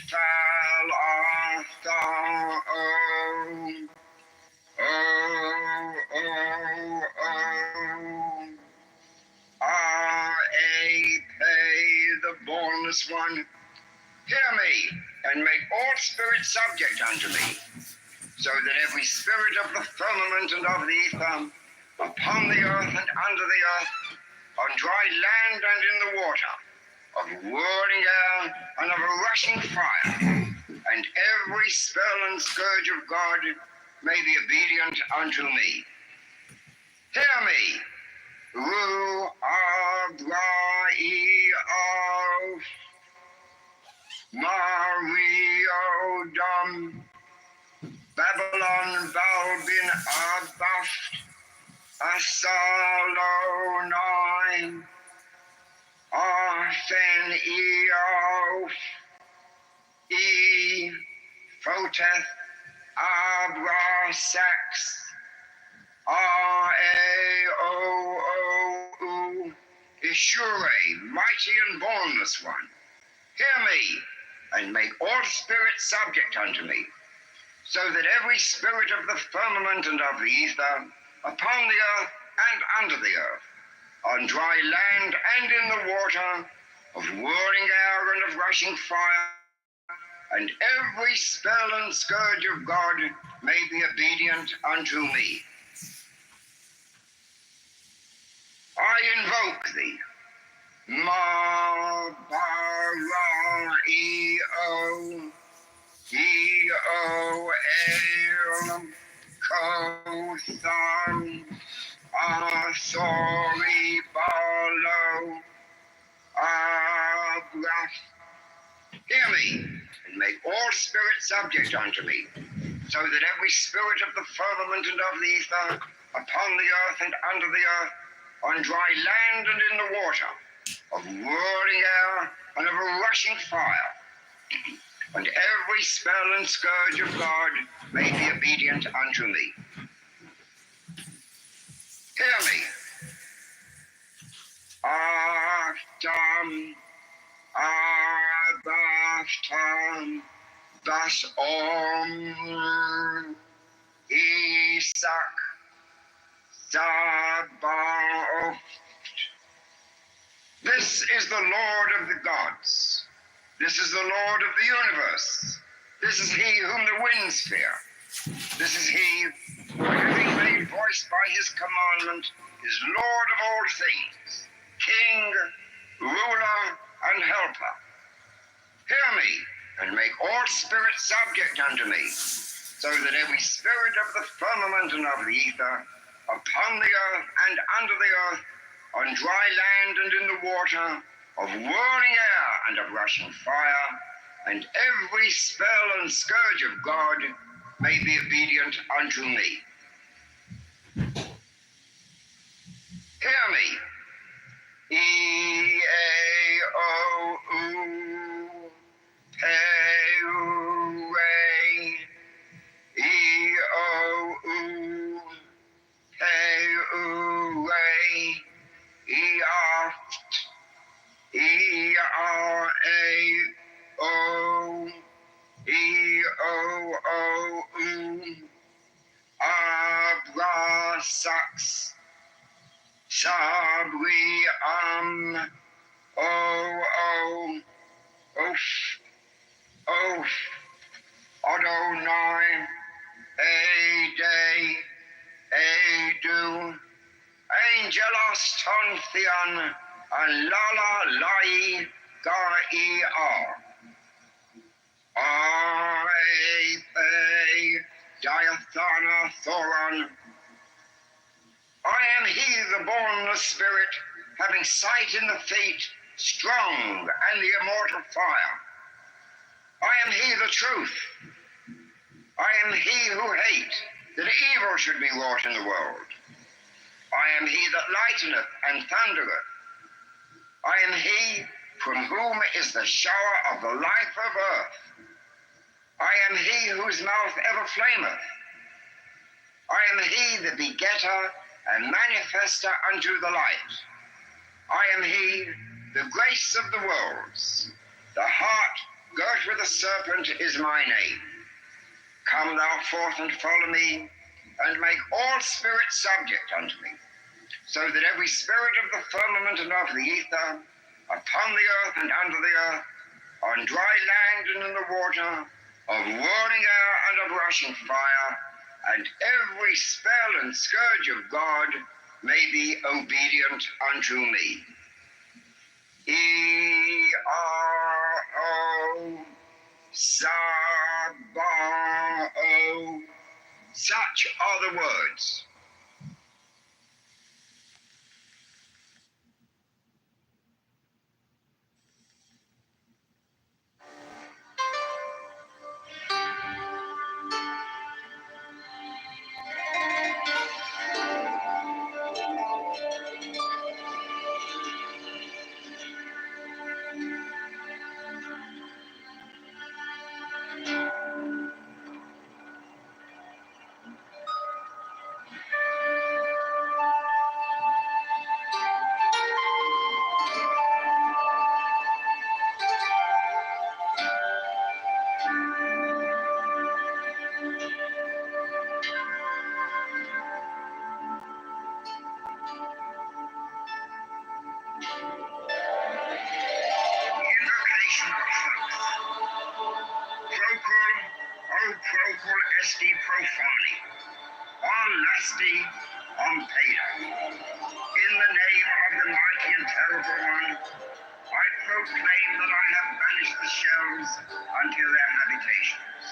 S26: fal, tha, o, the bornless one, hear me, and make all spirits subject unto me, so that every spirit of the firmament and of the ether, upon the earth and under the earth, on dry land and in the water, of whirling air and of a rushing fire, and every spell and scourge of God may be obedient unto me. Hear me. Ru Abrai of Mario Dom Babylon Balbin Abaft Asalo 9 Arfen Eof E Photeth Abra Sax R-A-O-O-U, Ishure, mighty and bornless one, hear me, and make all spirits subject unto me, so that every spirit of the firmament and of the ether, upon the earth and under the earth, on dry land and in the water, of whirling air and of rushing fire, and every spell and scourge of God may be obedient unto me. I invoke thee, Ma Bara E-O, E-O El Kothan, Asori Balo, Abraf. Hear me, and make all spirits subject unto me, so that every spirit of the firmament and of the ether, upon the earth and under the earth, on dry land and in the water, of whirling air and of a rushing fire, and every spell and scourge of God may be obedient unto me. Hear me. Aftam Arbaftam Bashom Isak Sabaoth. This is the Lord of the gods. This is the Lord of the universe. This is he whom the winds fear. This is he who, having made voice by his commandment, is Lord of all things, King, ruler, and helper. Hear me, and make all spirits subject unto me, so that every spirit of the firmament and of the ether, upon the earth and under the earth, on dry land and in the water, of whirling air and of rushing fire, and every spell and scourge of God may be obedient unto me. Hear me. E-A-O-U, Pe-U-Re, E-O-U, Pe-U-Re, E-A-F-T, E-R-A-O, E-O-O-U, Abra-Sax, Sabri-Am, O-O, Oof, Oof, Adonai, A-Day, A-Do, Angelos Tontheon, and Lala Lai Gar-E-R. R-A-A, Diathana Thoron. I am he, the bornless spirit, having sight in the feet, strong, and the immortal fire. I am he, the truth. I am he who hate, that evil should be wrought in the world. I am he that lighteneth and thundereth. I am he from whom is the shower of the life of earth. I am he whose mouth ever flameth. I am he, the begetter and manifester unto the light. I am he, the grace of the worlds. The heart girt with a serpent is my name. Come thou forth and follow me, and make all spirits subject unto me, so that every spirit of the firmament and of the ether, upon the earth and under the earth, on dry land and in the water, of whirling air and of rushing fire, and every spell and scourge of God may be obedient unto me. E-R-O, Sabao. Such are the words. Procul esti profani, lusty Peter. In the name of the mighty and terrible one, I proclaim that I have banished the shells unto their habitations.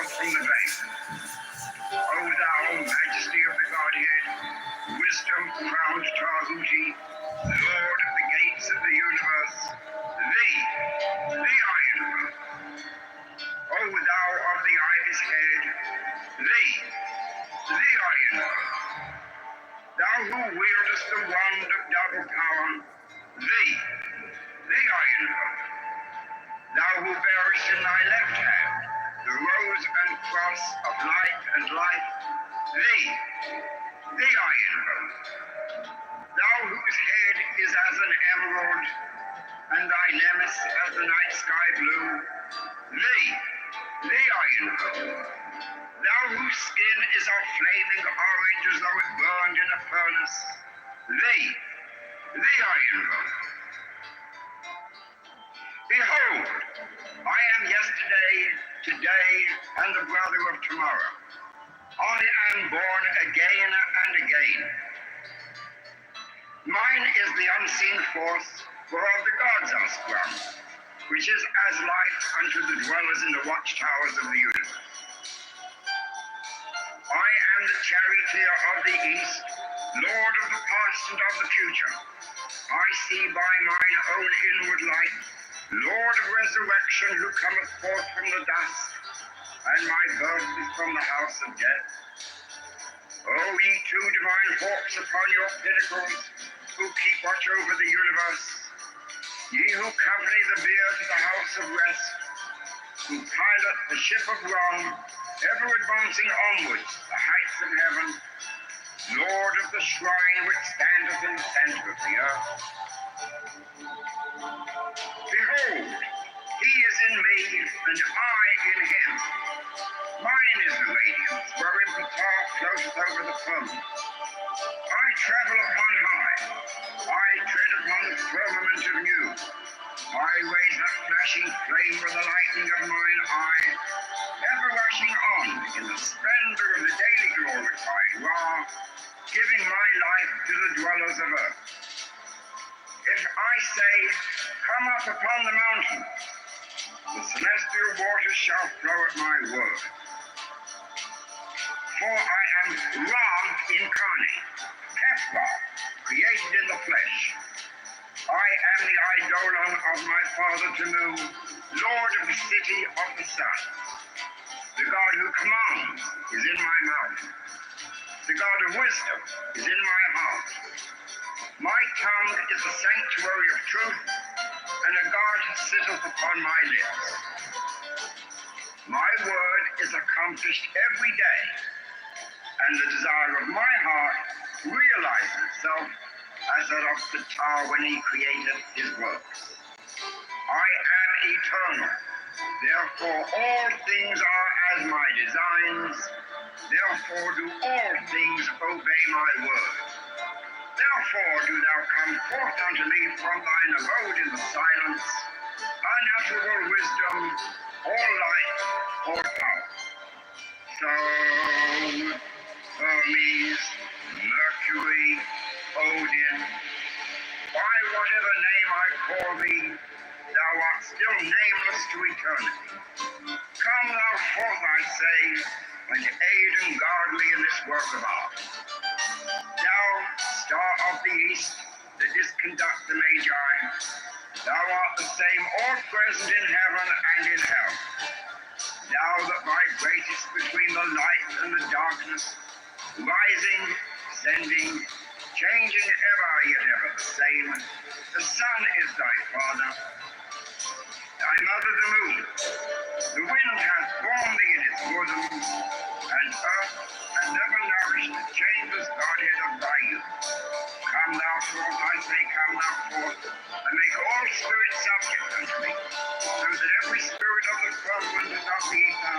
S26: from the vale. O thou majesty of the Godhead, wisdom crowned Tahuti, Lord of the gates of the universe, thee I invoke. O thou of the ibis head, thee I invoke. Thou who wieldest the wand of double power, thee I invoke. Thou who bearest in thy left hand the rose and cross of light and life, thee I invoke. Thou whose head is as an emerald, and thy nemes as the night sky blue, thee I invoke. Thou whose skin is of flaming orange as though it burned in a furnace, thee I invoke. Behold, I am yesterday, today, and the brother of tomorrow. I am born again and again. Mine is the unseen force whereof the gods are sprung, which is as light unto the dwellers in the watchtowers of the universe. I am the charioteer of the east, lord of the past and of the future. I see by mine own inward light, Lord of resurrection, who cometh forth from the dust, and my birth is from the house of death. O ye two divine hawks upon your pinnacles, who keep watch over the universe, ye who company the bier to the house of rest, who pilot the ship of wrong, ever advancing onwards the heights of heaven, Lord of the shrine which standeth in the center of the earth. Behold, he is in me, and I in him. Mine is the radiance, wherein Ptah floateth over the firmament. I travel upon high. I tread upon the firmament of new. My ways have flashing flame with the lightning of mine eye, ever rushing on in the splendor of the daily glorified Ra, giving my life to the dwellers of earth. If I say, come up upon the mountain, the celestial waters shall flow at my word. For I am Ra incarnate, Hephra, created in the flesh. I am the eidolon of my father Tanu, Lord of the city of the sun. The God who commands is in my mouth. The God of wisdom is in my heart. My tongue is the sanctuary of truth, and a guard sitteth upon my lips. My word is accomplished every day, and the desire of my heart realizes itself as that of Ptah when he created his works. I am eternal, therefore all things are as my designs, therefore do all things obey my word. Therefore do thou come forth unto me from thine abode in the silence, unutterable wisdom, all light, all power. So, Hermes, Mercury, Odin, by whatever name I call thee, thou art still nameless to eternity. Come thou forth, I say, and aid and guard me in this work of art. Thou, star of the east, that didst conduct the Magi, thou art the same all present in heaven and in hell. Thou that vibratest between the light and the darkness, rising, descending, changing ever, yet ever the same. The sun is thy father, thy mother the moon. The wind hath borne thee in its bosom, and earth hath never nourished the changeless Godhead of thy youth. Come thou forth, I say, come thou forth, and make all spirits subject unto me, so that every spirit of the firmament and of the ether,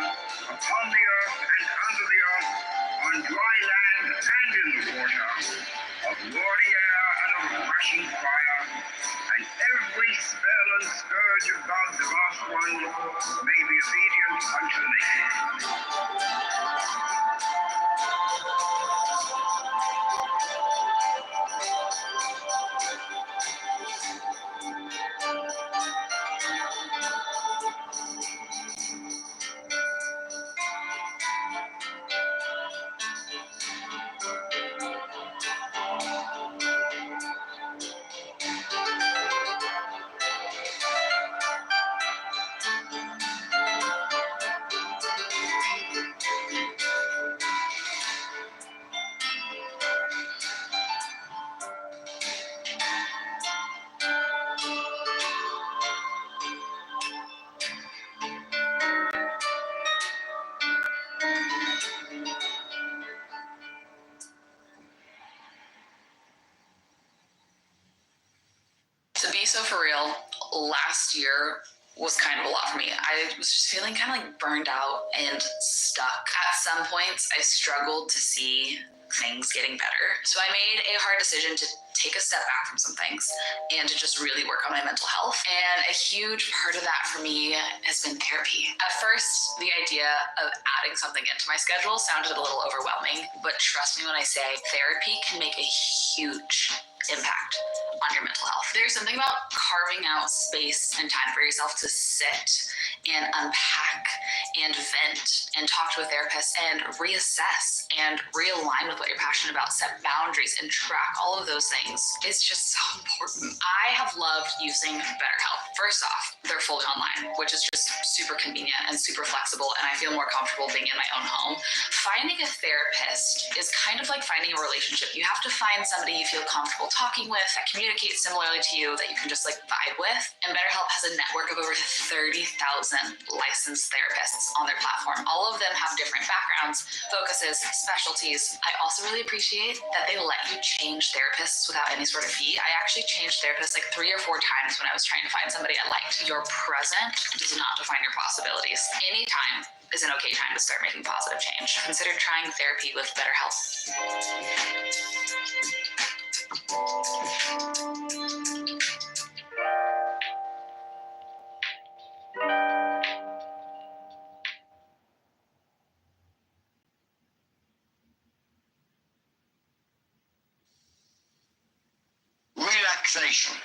S26: upon the earth and under the earth, on dry land and in the water, of lordly air and of rushing fire, and every spell and scourge of God the vast one may be obedient unto me.
S4: So for real, last year was kind of a lot for me. I was just feeling kind of like burned out and stuck. At some points, I struggled to see things getting better. So I made a hard decision to take a step back from some things and to just really work on my mental health. And a huge part of that for me has been therapy. At first, the idea of adding something into my schedule sounded a little overwhelming, but trust me when I say therapy can make a huge impact on your mental health. There's something about carving out space and time for yourself to sit and unpack and vent and talk to a therapist and reassess and realign with what you're passionate about, set boundaries and track all of those things. It's just so important. I have loved using BetterHelp. First off, they're fully online, which is just super convenient and super flexible, and I feel more comfortable being in my own home. Finding a therapist is kind of like finding a relationship. You have to find somebody you feel comfortable talking with, that communicates similarly to you, that you can just like vibe with. And BetterHelp has a network of over 30,000 licensed therapists on their platform. All of them have different backgrounds, focuses, specialties. I also really appreciate that they let you change therapists without any sort of fee. I actually changed therapists like 3 or 4 times when I was trying to find somebody I liked. Your present does not define your possibilities. Anytime is an okay time to start making positive change. Consider trying therapy with BetterHelp.
S26: Relaxation.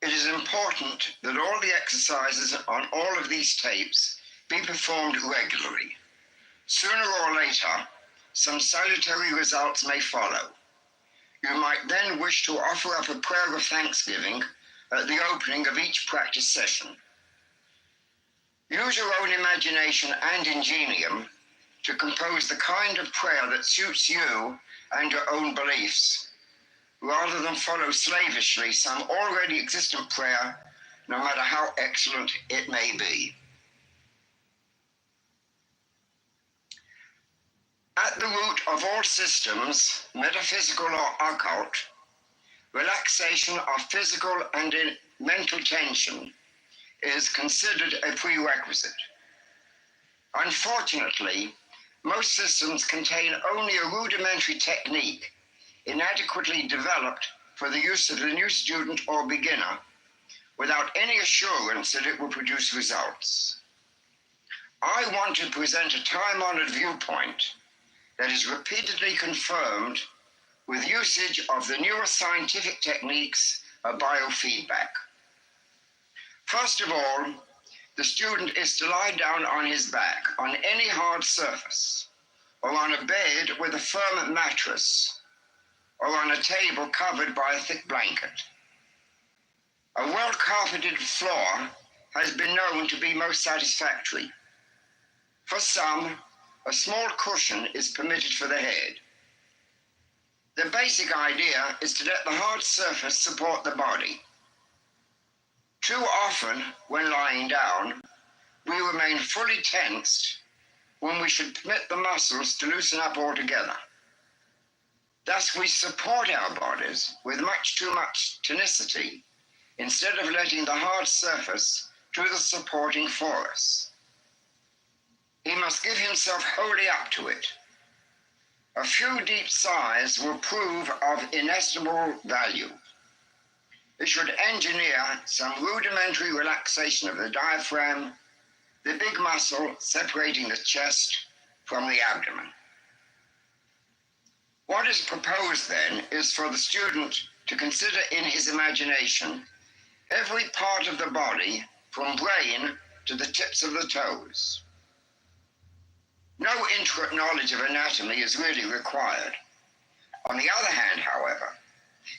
S26: It is important that all the exercises on all of these tapes be performed regularly. Sooner or later, some salutary results may follow. You might then wish to offer up a prayer of thanksgiving at the opening of each practice session. Use your own imagination and ingenium to compose the kind of prayer that suits you and your own beliefs, rather than follow slavishly some already existent prayer, no matter how excellent it may be. At the root of all systems, metaphysical or occult, relaxation of physical and mental tension is considered a prerequisite. Unfortunately, most systems contain only a rudimentary technique inadequately developed for the use of the new student or beginner, without any assurance that it will produce results. I want to present a time-honored viewpoint that is repeatedly confirmed with usage of the neuroscientific techniques of biofeedback. First of all, the student is to lie down on his back on any hard surface, or on a bed with a firm mattress, or on a table covered by a thick blanket. A well-carpeted floor has been known to be most satisfactory. For some, a small cushion is permitted for the head. The basic idea is to let the hard surface support the body. Too often, when lying down, we remain fully tensed when we should permit the muscles to loosen up altogether. Thus, we support our bodies with much too much tonicity instead of letting the hard surface do the supporting for us. He must give himself wholly up to it. A few deep sighs will prove of inestimable value. It should engineer some rudimentary relaxation of the diaphragm, the big muscle separating the chest from the abdomen. What is proposed then is for the student to consider in his imagination every part of the body from brain to the tips of the toes. No intricate knowledge of anatomy is really required. On the other hand, however,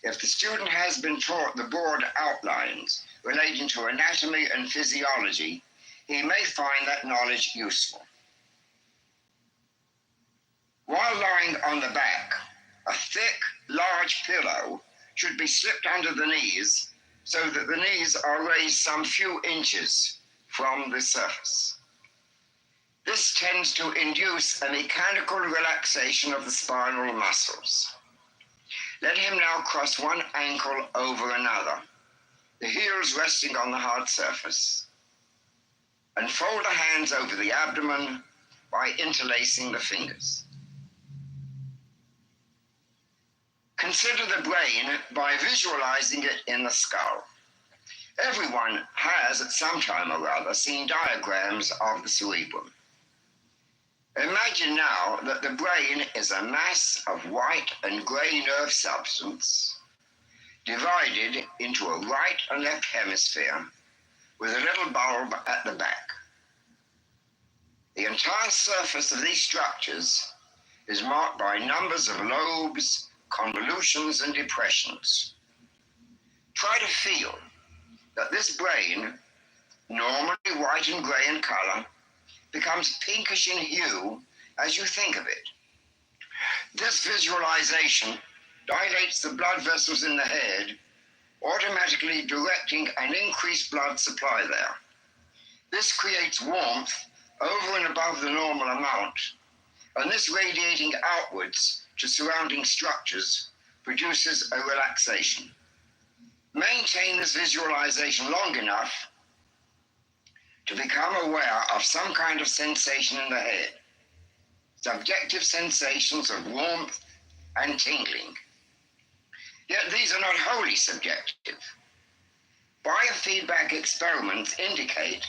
S26: if the student has been taught the broad outlines relating to anatomy and physiology, he may find that knowledge useful. While lying on the back, a thick, large pillow should be slipped under the knees so that the knees are raised some few inches from the surface. This tends to induce a mechanical relaxation of the spinal muscles. Let him now cross one ankle over another, the heels resting on the hard surface, and fold the hands over the abdomen by interlacing the fingers. Consider the brain by visualizing it in the skull. Everyone has at some time or other seen diagrams of the cerebrum. Imagine now that the brain is a mass of white and grey nerve substance divided into a right and left hemisphere with a little bulb at the back. The entire surface of these structures is marked by numbers of lobes, convolutions, and depressions. Try to feel that this brain, normally white and grey in color, becomes pinkish in hue as you think of it. This visualization dilates the blood vessels in the head, automatically directing an increased blood supply there. This creates warmth over and above the normal amount, and this radiating outwards to surrounding structures produces a relaxation. Maintain this visualization long enough to become aware of some kind of sensation in the head, subjective sensations of warmth and tingling. Yet these are not wholly subjective. Biofeedback experiments indicate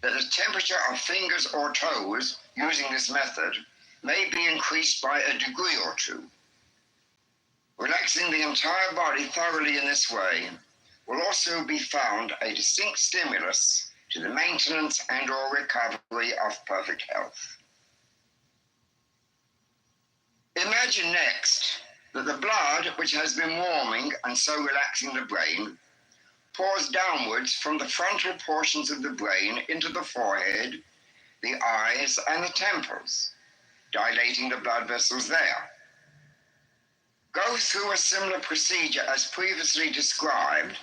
S26: that the temperature of fingers or toes using this method may be increased by a degree or two. Relaxing the entire body thoroughly in this way will also be found a distinct stimulus to the maintenance and or recovery of perfect health. Imagine next that the blood, which has been warming and so relaxing the brain, pours downwards from the frontal portions of the brain into the forehead, the eyes, and the temples, dilating the blood vessels there. Go through a similar procedure as previously described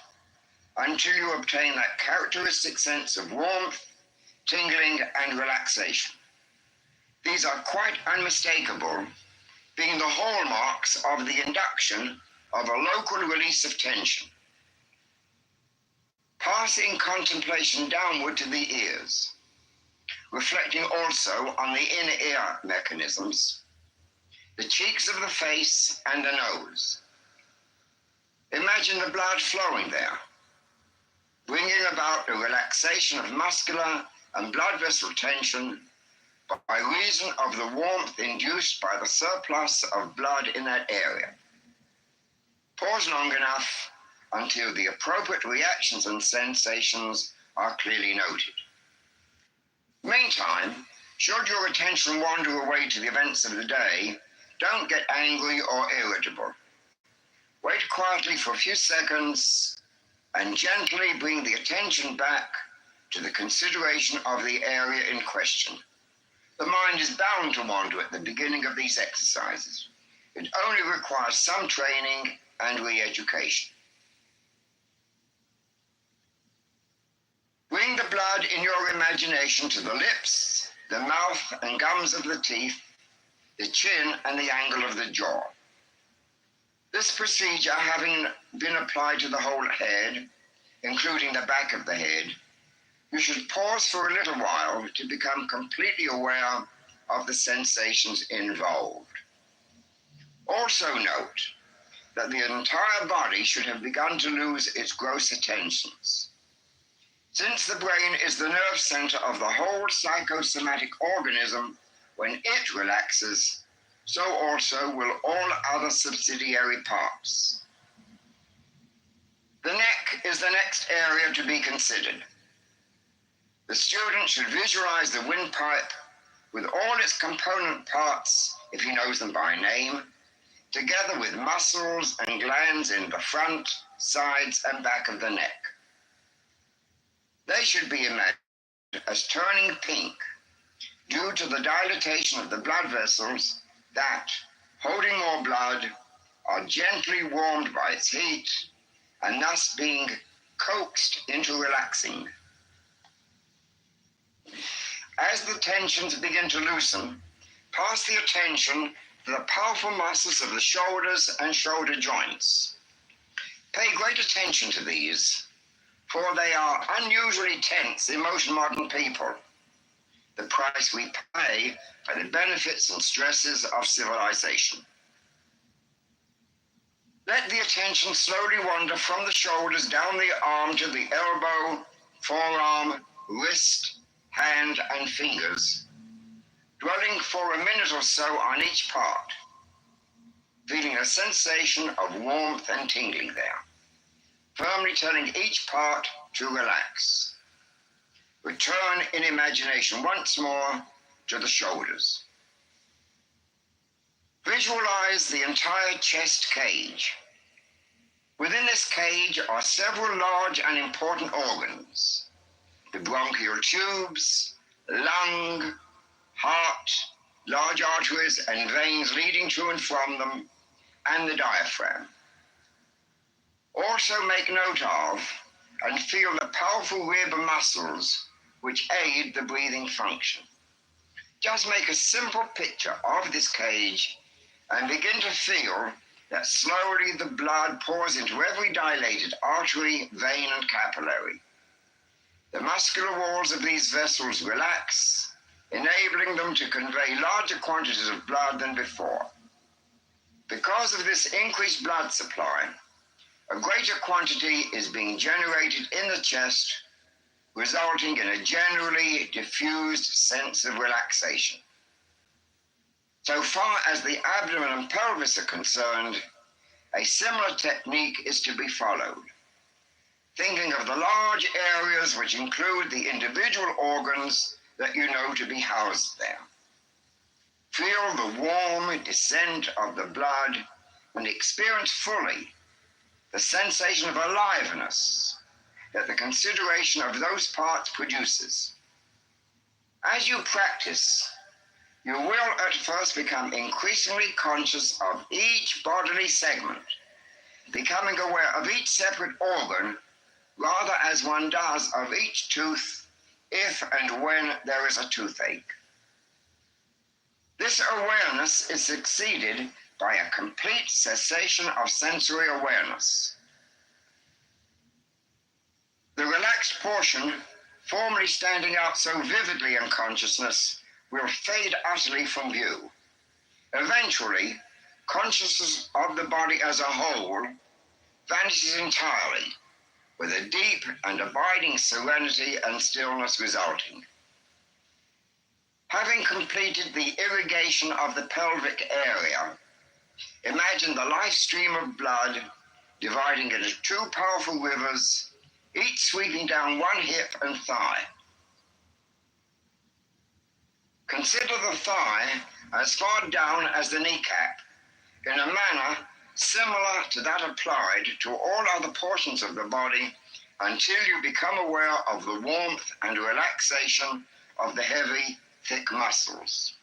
S26: until you obtain that characteristic sense of warmth, tingling, and relaxation. These are quite unmistakable, being the hallmarks of the induction of a local release of tension. Passing contemplation downward to the ears, reflecting also on the inner ear mechanisms, the cheeks of the face and the nose. Imagine the blood flowing there, bringing about a relaxation of muscular and blood vessel tension by reason of the warmth induced by the surplus of blood in that area. Pause long enough until the appropriate reactions and sensations are clearly noted. Meantime, should your attention wander away to the events of the day, don't get angry or irritable. Wait quietly for a few seconds and gently bring the attention back to the consideration of the area in question. The mind is bound to wander at the beginning of these exercises. It only requires some training and re-education. Bring the blood in your imagination to the lips, the mouth and gums of the teeth, the chin and the angle of the jaw. This procedure having been applied to the whole head, including the back of the head, you should pause for a little while to become completely aware of the sensations involved. Also note that the entire body should have begun to lose its gross attentions. Since the brain is the nerve center of the whole psychosomatic organism, when it relaxes, so also will all other subsidiary parts. The neck is the next area to be considered. The student should visualize the windpipe with all its component parts, if he knows them by name, together with muscles and glands in the front, sides, and back of the neck. They should be imagined as turning pink due to the dilatation of the blood vessels that, holding more blood, are gently warmed by its heat and thus being coaxed into relaxing. As the tensions begin to loosen, pass the attention to the powerful muscles of the shoulders and shoulder joints. Pay great attention to these, for they are unusually tense in most modern people. The price we pay for the benefits and stresses of civilization. Let the attention slowly wander from the shoulders down the arm to the elbow, forearm, wrist, hand, and fingers, dwelling for a minute or so on each part, feeling a sensation of warmth and tingling there, firmly telling each part to relax. Return in imagination once more to the shoulders. Visualize the entire chest cage. Within this cage are several large and important organs: the bronchial tubes, lung, heart, large arteries and veins leading to and from them, and the diaphragm. Also make note of and feel the powerful rib muscles which aid the breathing function. Just make a simple picture of this cage and begin to feel that slowly the blood pours into every dilated artery, vein, and capillary. The muscular walls of these vessels relax, enabling them to convey larger quantities of blood than before. Because of this increased blood supply, a greater quantity is being generated in the chest, resulting in a generally diffused sense of relaxation. So far as the abdomen and pelvis are concerned, a similar technique is to be followed. Thinking of the large areas which include the individual organs that you know to be housed there. Feel the warm descent of the blood and experience fully the sensation of aliveness that the consideration of those parts produces. As you practice, you will at first become increasingly conscious of each bodily segment, becoming aware of each separate organ, rather as one does of each tooth, if and when there is a toothache. This awareness is succeeded by a complete cessation of sensory awareness. The relaxed portion, formerly standing out so vividly in consciousness, will fade utterly from view. Eventually, consciousness of the body as a whole vanishes entirely, with a deep and abiding serenity and stillness resulting. Having completed the irrigation of the pelvic area, imagine the life stream of blood dividing into two powerful rivers, each sweeping down one hip and thigh. Consider the thigh as far down as the kneecap, in a manner similar to that applied to all other portions of the body, until you become aware of the warmth and relaxation of the heavy, thick muscles.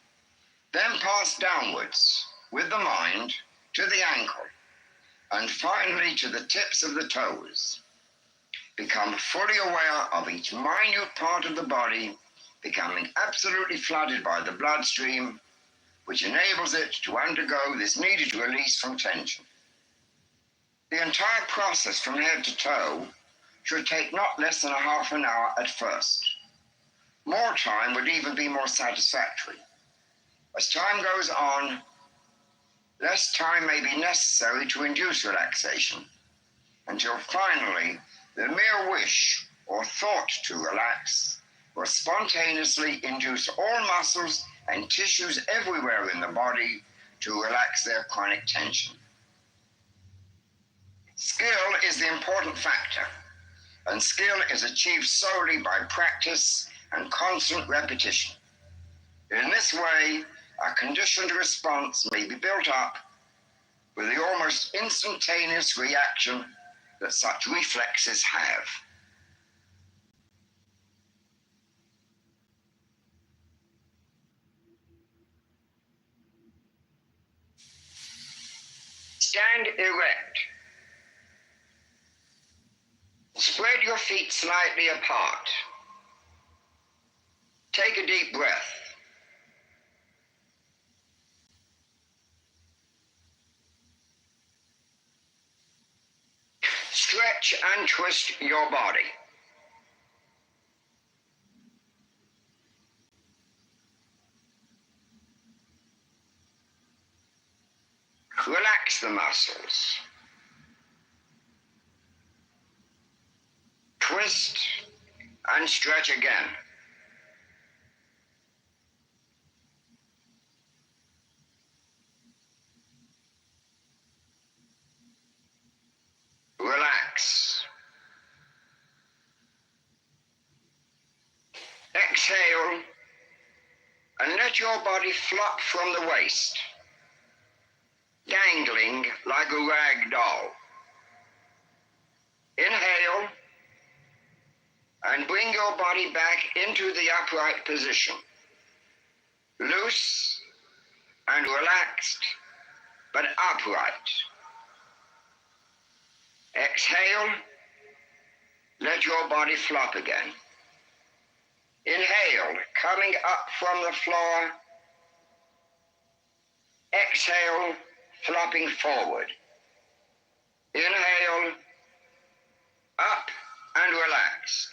S26: Then pass downwards with the mind to the ankle, and finally to the tips of the toes. Become fully aware of each minute part of the body, becoming absolutely flooded by the bloodstream, which enables it to undergo this needed release from tension. The entire process from head to toe should take not less than a half an hour at first. More time would even be more satisfactory. As time goes on, less time may be necessary to induce relaxation, until finally the mere wish or thought to relax will spontaneously induce all muscles and tissues everywhere in the body to relax their chronic tension. Skill is the important factor, and skill is achieved solely by practice and constant repetition. In this way, a conditioned response may be built up with the almost instantaneous reaction that such reflexes have. Stand erect. Spread your feet slightly apart. Take a deep breath. Stretch and twist your body. Relax the muscles. Twist and stretch again. Relax. Exhale and let your body flop from the waist, dangling like a rag doll. Inhale and bring your body back into the upright position. Loose and relaxed, but upright. Exhale, let your body flop again. Inhale, coming up from the floor. Exhale, flopping forward. Inhale, up and relaxed.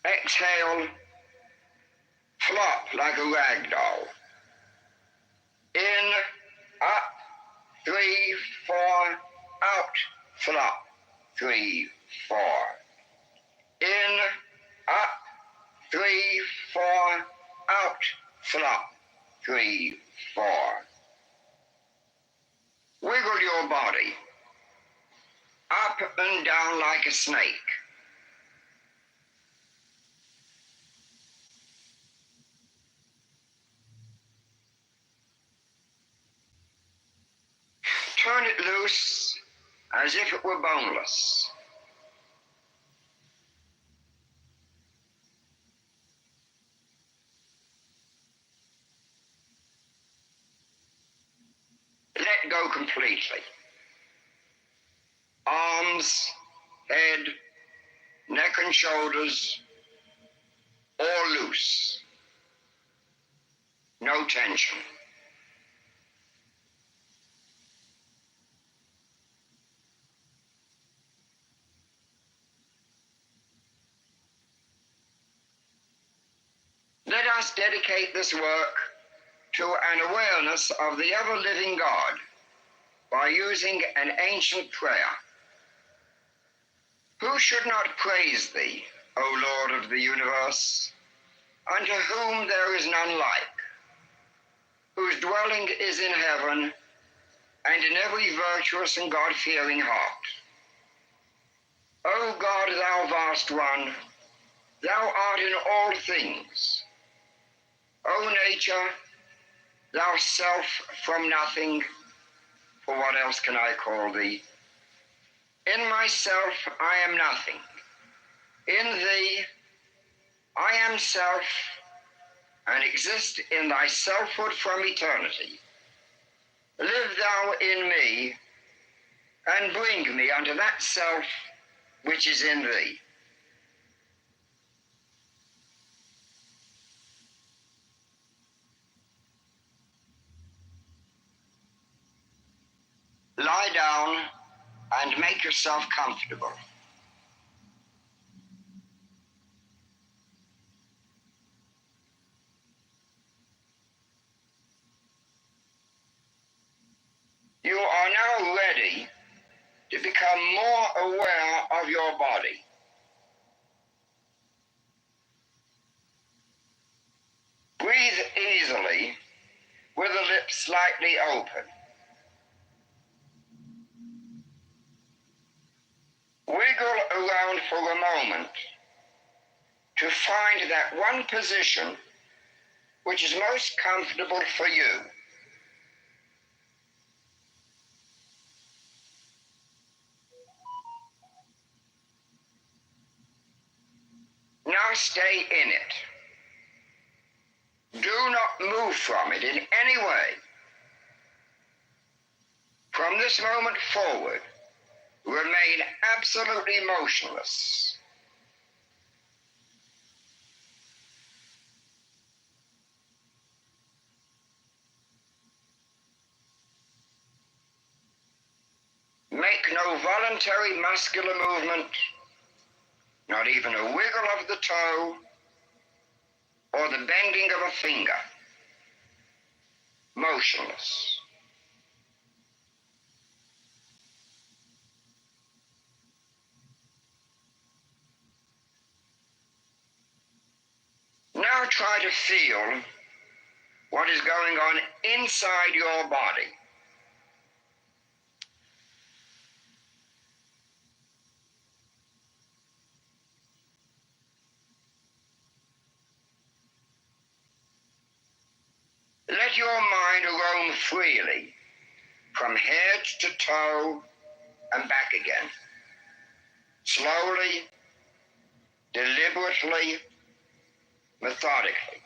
S26: Exhale, flop like a rag doll. In, up, 3, 4, out, flop, 3, 4. In, up, 3, 4, out, flop, 3, 4. Wiggle your body, up and down like a snake. Turn it loose as if it were boneless. Let go completely. Arms, head, neck and shoulders, all loose. No tension. Let us dedicate this work to an awareness of the ever-living God by using an ancient prayer. Who should not praise thee, O Lord of the universe, unto whom there is none like, whose dwelling is in heaven and in every virtuous and God-fearing heart. O God, thou vast one, thou art in all things. O nature, thou self from nothing, for what else can I call thee? In myself I am nothing. In thee I am self, and exist in thy selfhood from eternity. Live thou in me, and bring me unto that self which is in thee. Lie down and make yourself comfortable. You are now ready to become more aware of your body. Breathe easily with the lips slightly open. Wiggle around for a moment to find that one position which is most comfortable for you. Now stay in it. Do not move from it in any way. From this moment forward, remain absolutely motionless. Make make no voluntary muscular movement, not even a wiggle of the toe or the bending of a finger. Motionless. Now try to feel what is going on inside your body. Let your mind roam freely from head to toe and back again. Slowly, deliberately, methodically.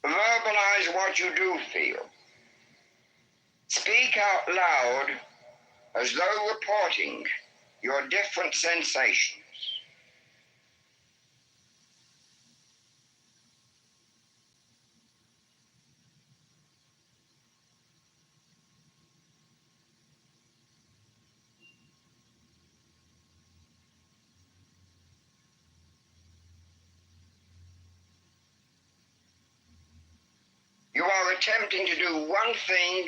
S26: Verbalize what you do feel. Speak out loud as though reporting your different sensations. You are attempting to do one thing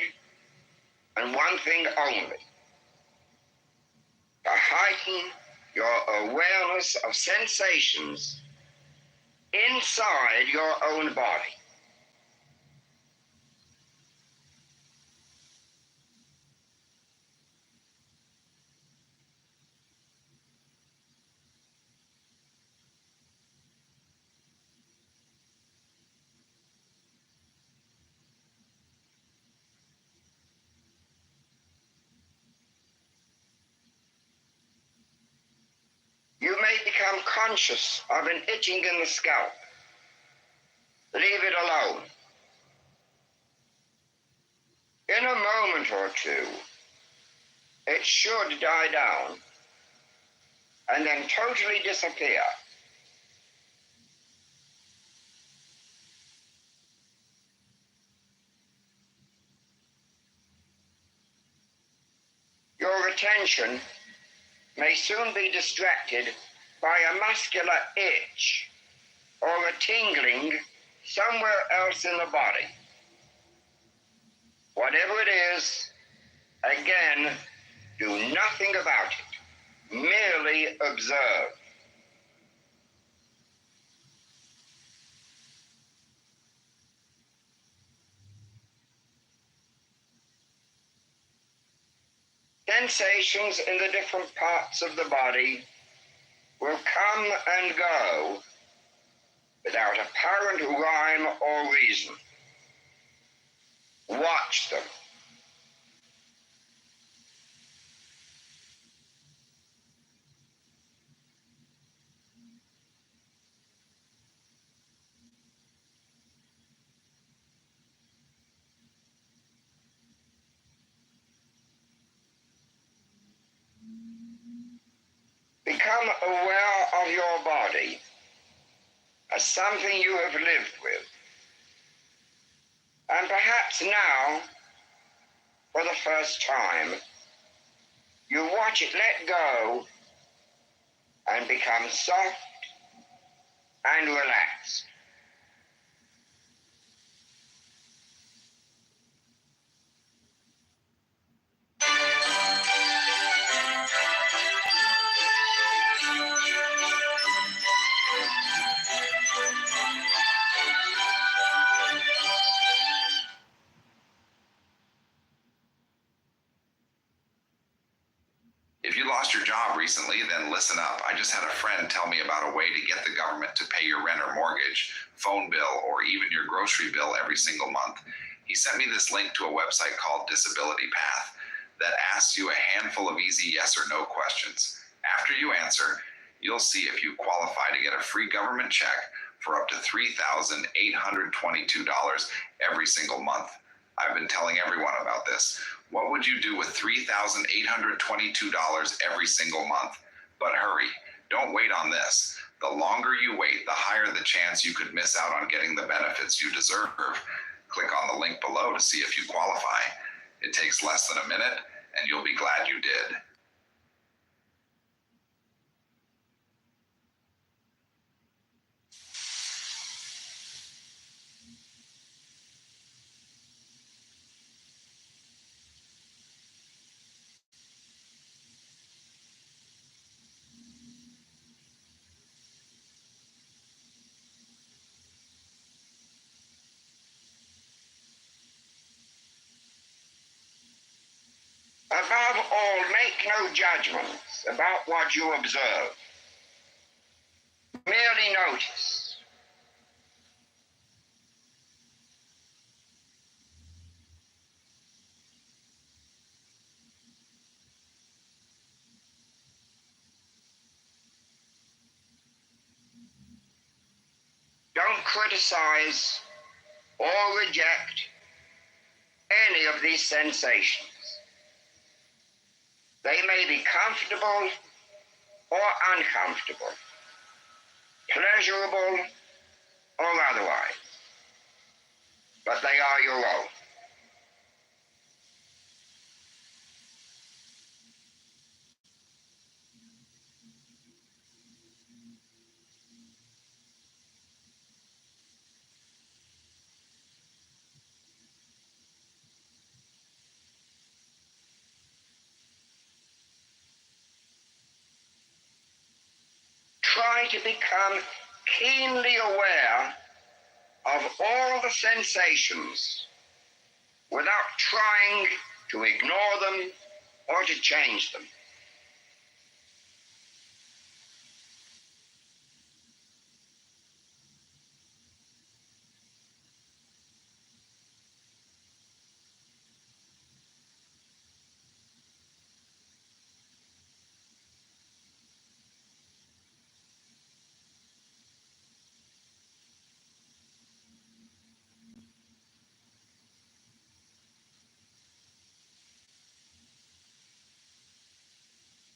S26: and one thing only. To heighten your awareness of sensations inside your own body. You may become conscious of an itching in the scalp. Leave it alone. In a moment or two, it should die down and then totally disappear. Your attention may soon be distracted by a muscular itch or a tingling somewhere else in the body. Whatever it is, again, do nothing about it. Merely observe. Sensations in the different parts of the body will come and go without apparent rhyme or reason. Watch them. Become aware of your body as something you have lived with. And perhaps now, for the first time, you watch it let go and become soft and relaxed.
S14: If you lost your job recently, then listen up. I just had a friend tell me about a way to get the government to pay your rent or mortgage, phone bill, or even your grocery bill every single month. He sent me this link to a website called Disability Path that asks you a handful of easy yes or no questions. After you answer, you'll see if you qualify to get a free government check for up to $3,822 every single month. I've been telling everyone about this. What would you do with $3,822 every single month? But hurry, don't wait on this. The longer you wait, the higher the chance you could miss out on getting the benefits you deserve. Click on the link below to see if you qualify. It takes less than a minute, and you'll be glad you did.
S26: Above all, make no judgments about what you observe. Merely notice. Don't criticize or reject any of these sensations. They may be comfortable or uncomfortable, pleasurable or otherwise, but they are your own. Try to become keenly aware of all the sensations without trying to ignore them or to change them.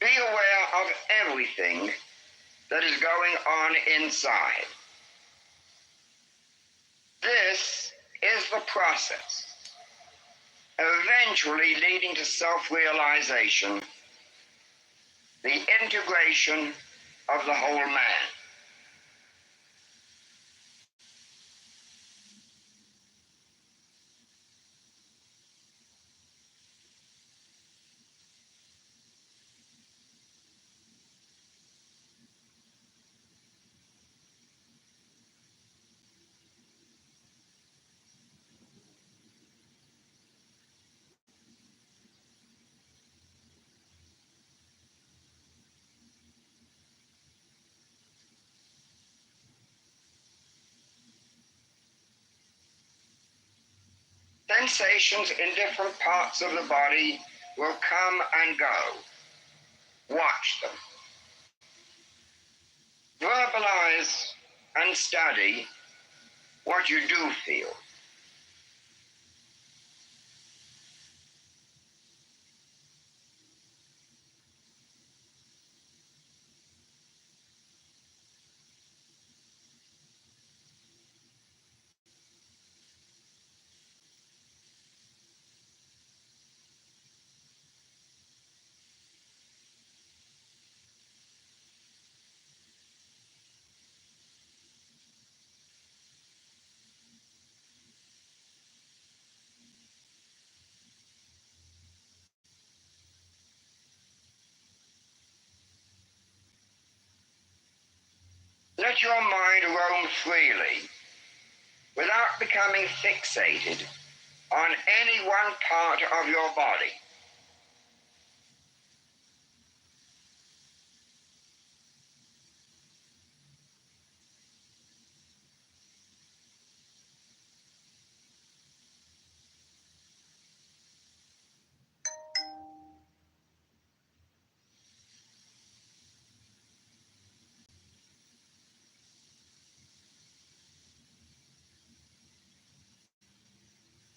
S26: Be aware of everything that is going on inside. This is the process, eventually leading to self-realization, the integration of the whole man. Sensations in different parts of the body will come and go. Watch them. Verbalize and study what you do feel. Let your mind roam freely without becoming fixated on any one part of your body.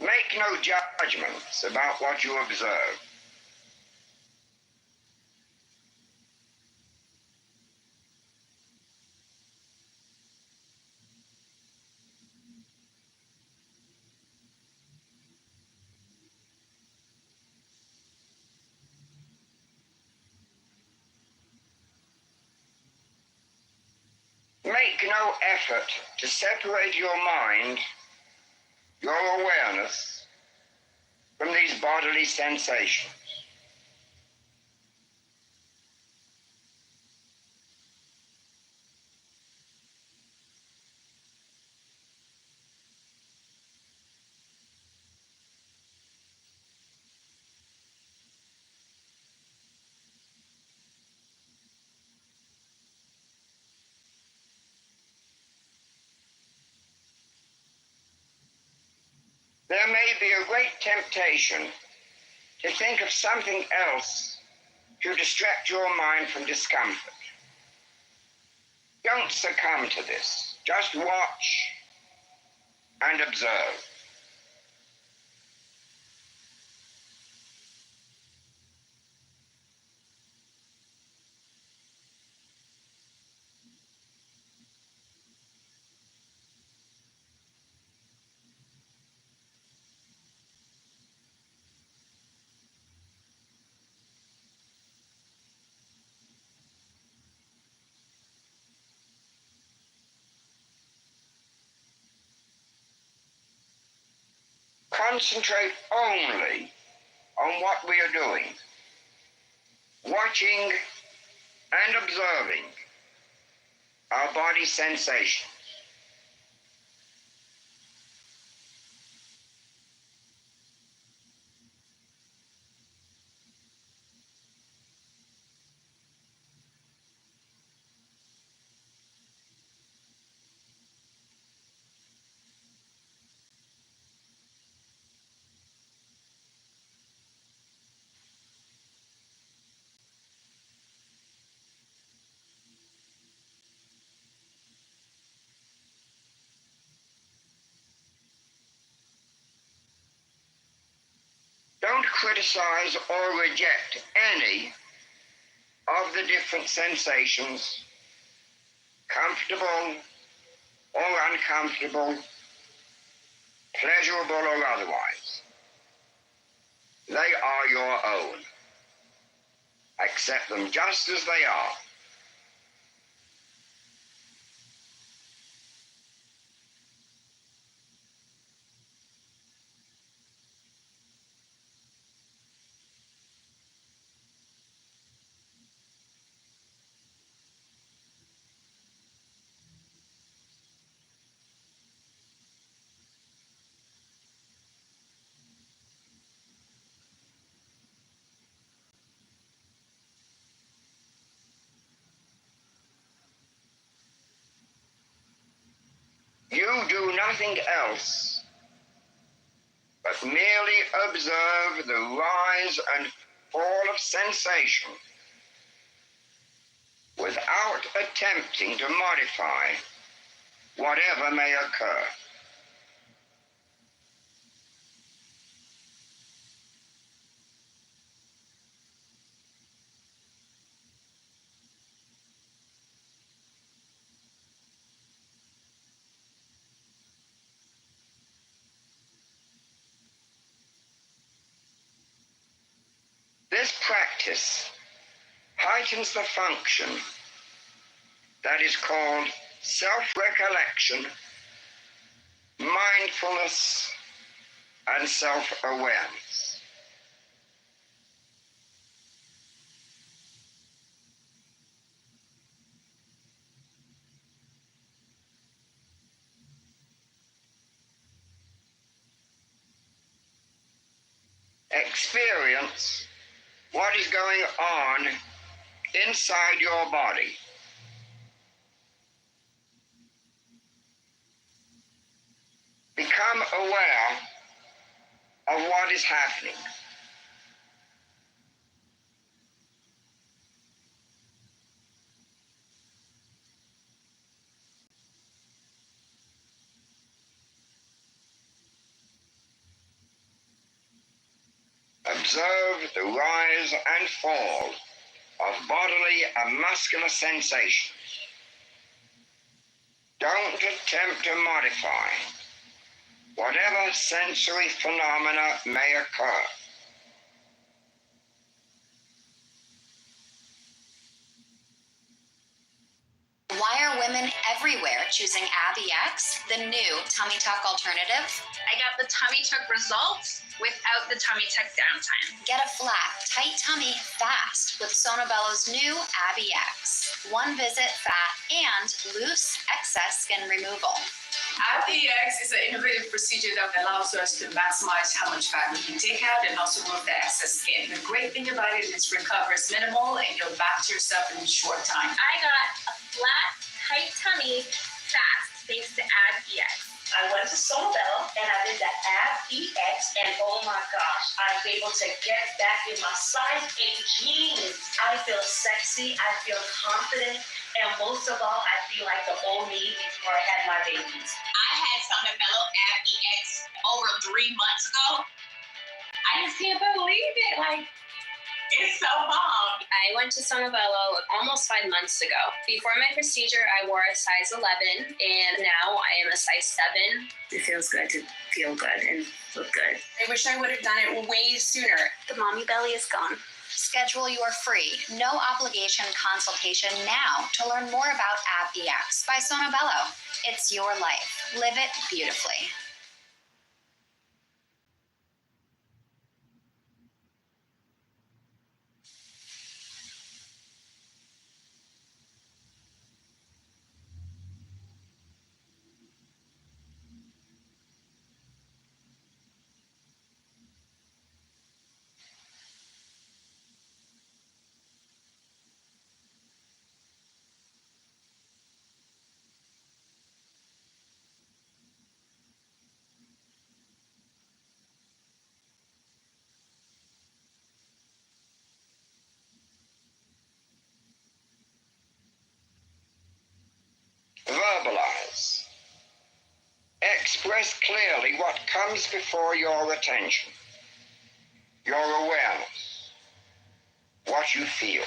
S26: Make no judgments about what you observe. Make no effort to separate your mind, your awareness, from these bodily sensations. There may be a great temptation to think of something else to distract your mind from discomfort. Don't succumb to this. Just watch and observe. Concentrate only on what we are doing, watching and observing our body sensations. Don't criticize or reject any of the different sensations, comfortable or uncomfortable, pleasurable or otherwise. They are your own. Accept them just as they are. You do nothing else but merely observe the rise and fall of sensation without attempting to modify whatever may occur. This practice heightens the function that is called self-recollection, mindfulness, and self-awareness. Experience what is going on inside your body. Become aware of what is happening. observe the rise and fall of bodily and muscular sensations. Don't attempt to modify whatever sensory phenomena may occur.
S2: Why are women everywhere choosing AbbieX, the new tummy tuck alternative?
S16: I got the tummy tuck results without the tummy tuck downtime.
S2: Get a flat, tight tummy fast with Sonobello's new AbbieX. One visit fat and loose excess skin removal.
S19: AbbieX is an innovative procedure that allows us to maximize how much fat we can take out and also remove the excess skin. The great thing about it is recovery is minimal and you're back to yourself in a short time.
S16: I got a flat, tight tummy fast thanks to AbbieX.
S19: I went to Sonobello and I did the AbbieX, and oh my gosh, I'm able to get back in my size 8 jeans. I feel sexy, I feel confident, and most of all, I feel like the old me before I had my babies.
S16: I had Sonobello AbbieX over 3 months ago. I just can't believe it. Like, it's so bomb.
S2: I went to Sonobello almost 5 months ago. Before my procedure, I wore a size 11, and now I am a size 7.
S19: It feels good to feel good and look good.
S16: I wish I would have done it way sooner.
S2: The mommy belly is gone. Schedule your free, no obligation consultation now to learn more about AbbieX by Sonobello. It's your life. Live it beautifully.
S26: Verbalize. Express clearly what comes before your attention, your awareness, what you feel.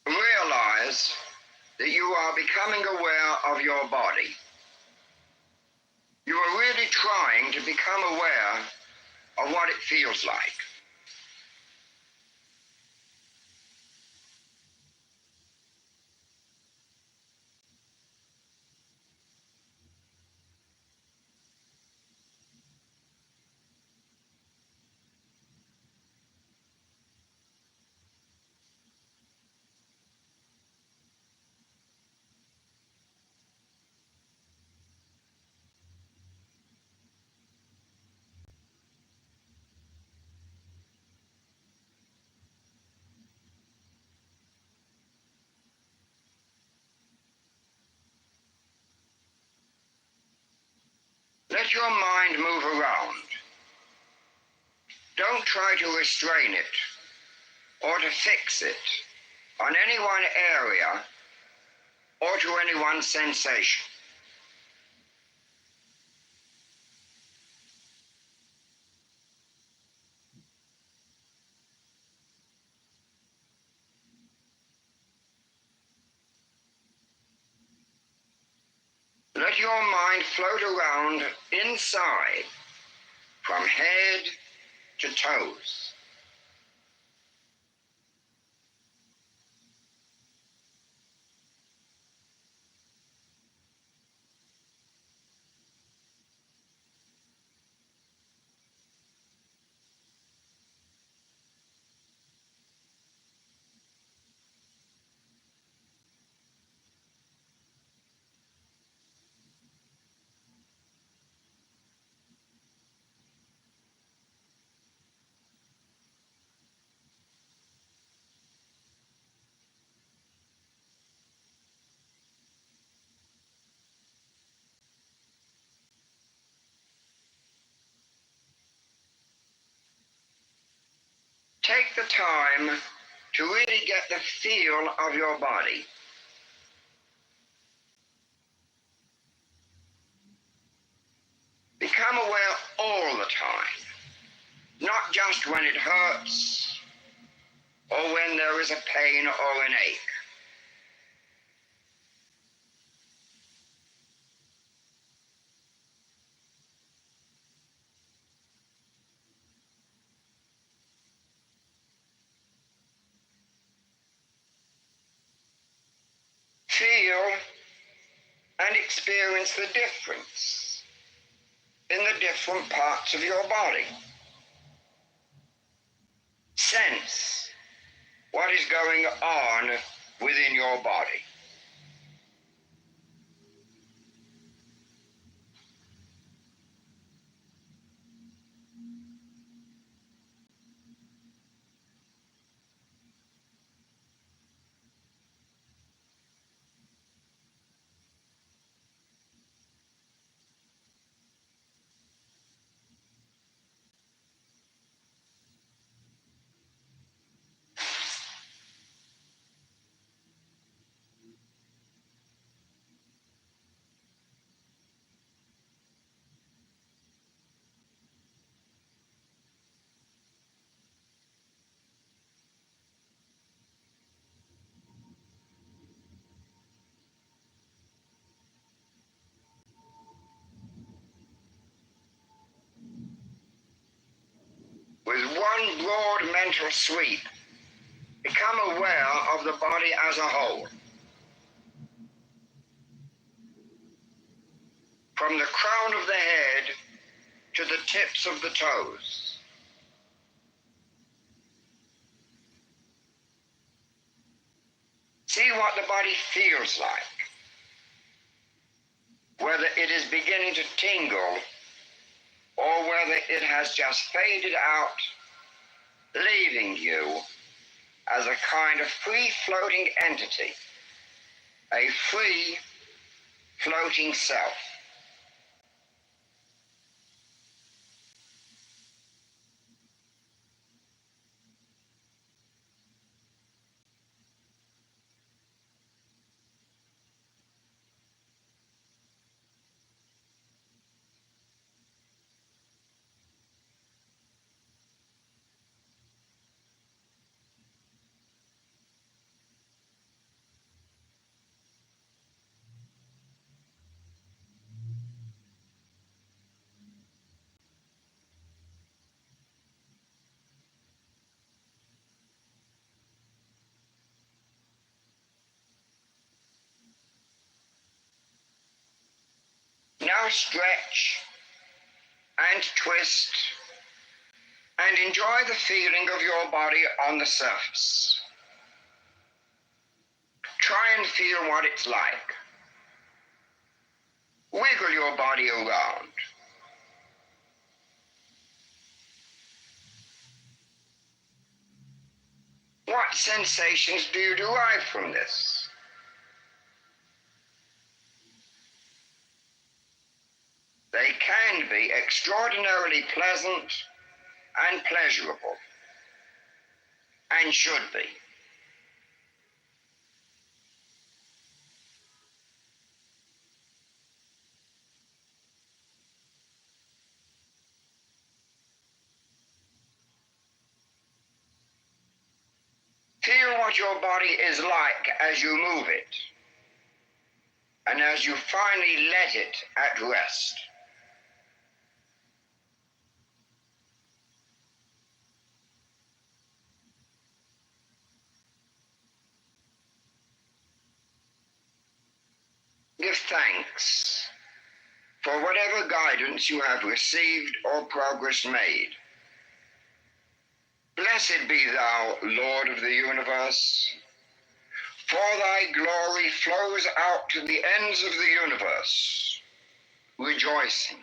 S26: Realize that you are becoming aware of your body. You are really trying to become aware of what it feels like. Let your mind move around. Don't try to restrain it or to fix it on any one area or to any one sensation. Let your mind float around inside, from head to toes. take the time to really get the feel of your body. Become aware all the time, not just when it hurts or when there is a pain or an ache. Feel and experience the difference in the different parts of your body. Sense what is going on within your body. With one broad mental sweep, become aware of the body as a whole. From the crown of the head to the tips of the toes. See what the body feels like. Whether it is beginning to tingle or whether it has just faded out, leaving you as a kind of free-floating entity, a free floating self. Now stretch and twist and enjoy the feeling of your body on the surface. Try and feel what it's like. Wiggle your body around. What sensations do you derive from this? They can be extraordinarily pleasant and pleasurable, and should be. Feel what your body is like as you move it, and as you finally let it at rest. Give thanks for whatever guidance you have received or progress made. Blessed be thou, Lord of the universe, for thy glory flows out to the ends of the universe, rejoicing.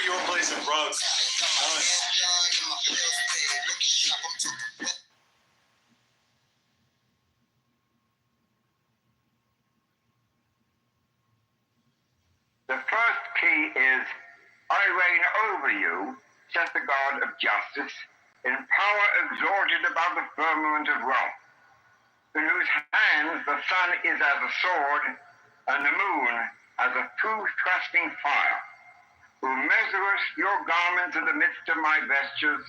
S12: your place in Bronx.
S26: The first key is, I reign over you, says the God of justice, in power exalted above the firmament of wrath, in whose hands the sun is as a sword, and the moon as a two-thrusting fire, who measureth your garments in the midst of my vestures,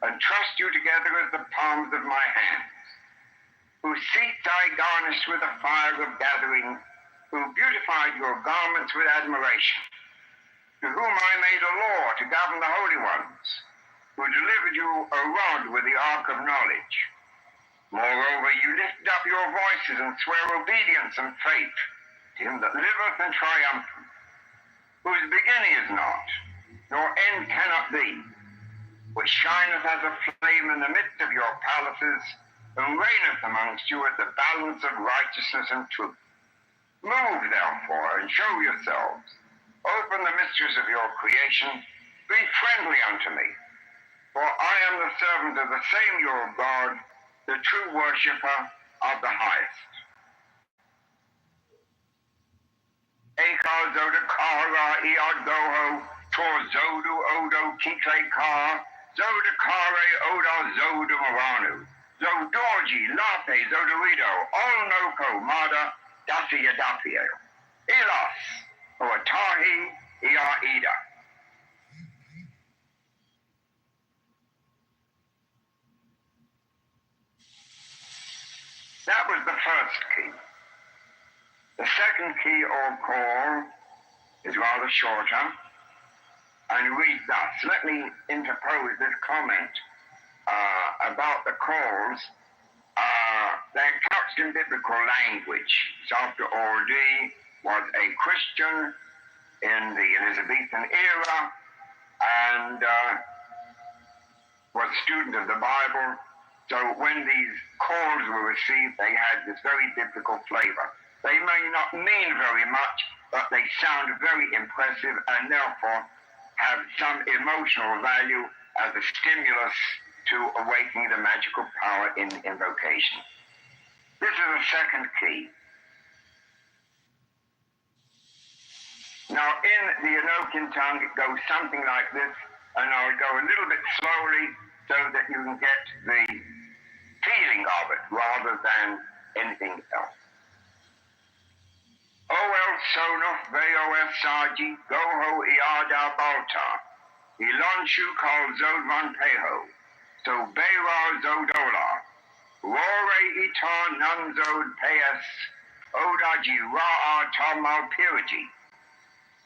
S26: and trussed you together as the palms of my hands, whose seats I garnished with the fire of gathering, who beautified your garments with admiration, to whom I made a law to govern the holy ones, who delivered you a rod with the ark of knowledge. Moreover, you lifted up your voices and swear obedience and faith to him that liveth and triumpheth, whose beginning is not, nor end cannot be, which shineth as a flame in the midst of your palaces, and reigneth amongst you at the balance of righteousness and truth. Move, therefore, and show yourselves. Open the mysteries of your creation. Be friendly unto me. For I am the servant of the same your God, the true worshipper of the highest. Ekar Zoda Kara Iad Goho, Tor Zodu Odo Kikle Kar, Zoda Kare Oda Zodu Maranu, Zodorji Lape Zodorido, Olnoko Mada, Dacia Dapio, Elos, Oatahi, Ia Ida. That was the first key. The second key or call is rather shorter and reads thus. Let me interpose this comment about the calls. They're couched in biblical language. Dr. Aldi was a Christian in the Elizabethan era and was a student of the Bible. So when these calls were received, they had this very biblical flavor. They may not mean very much, but they sound very impressive and therefore have some emotional value as a stimulus to awakening the magical power in invocation. This is the second key. Now, in the Enochian tongue, it goes something like this, and I'll go a little bit slowly so that you can get the feeling of it rather than anything else. O-El Sonof Veos Saji Goho Iada Balta Ilonshu Kal Zodvan Peho So Beira Zodola Rore Ita Nunzod Peas Odaji Ra'a Tamal Piriji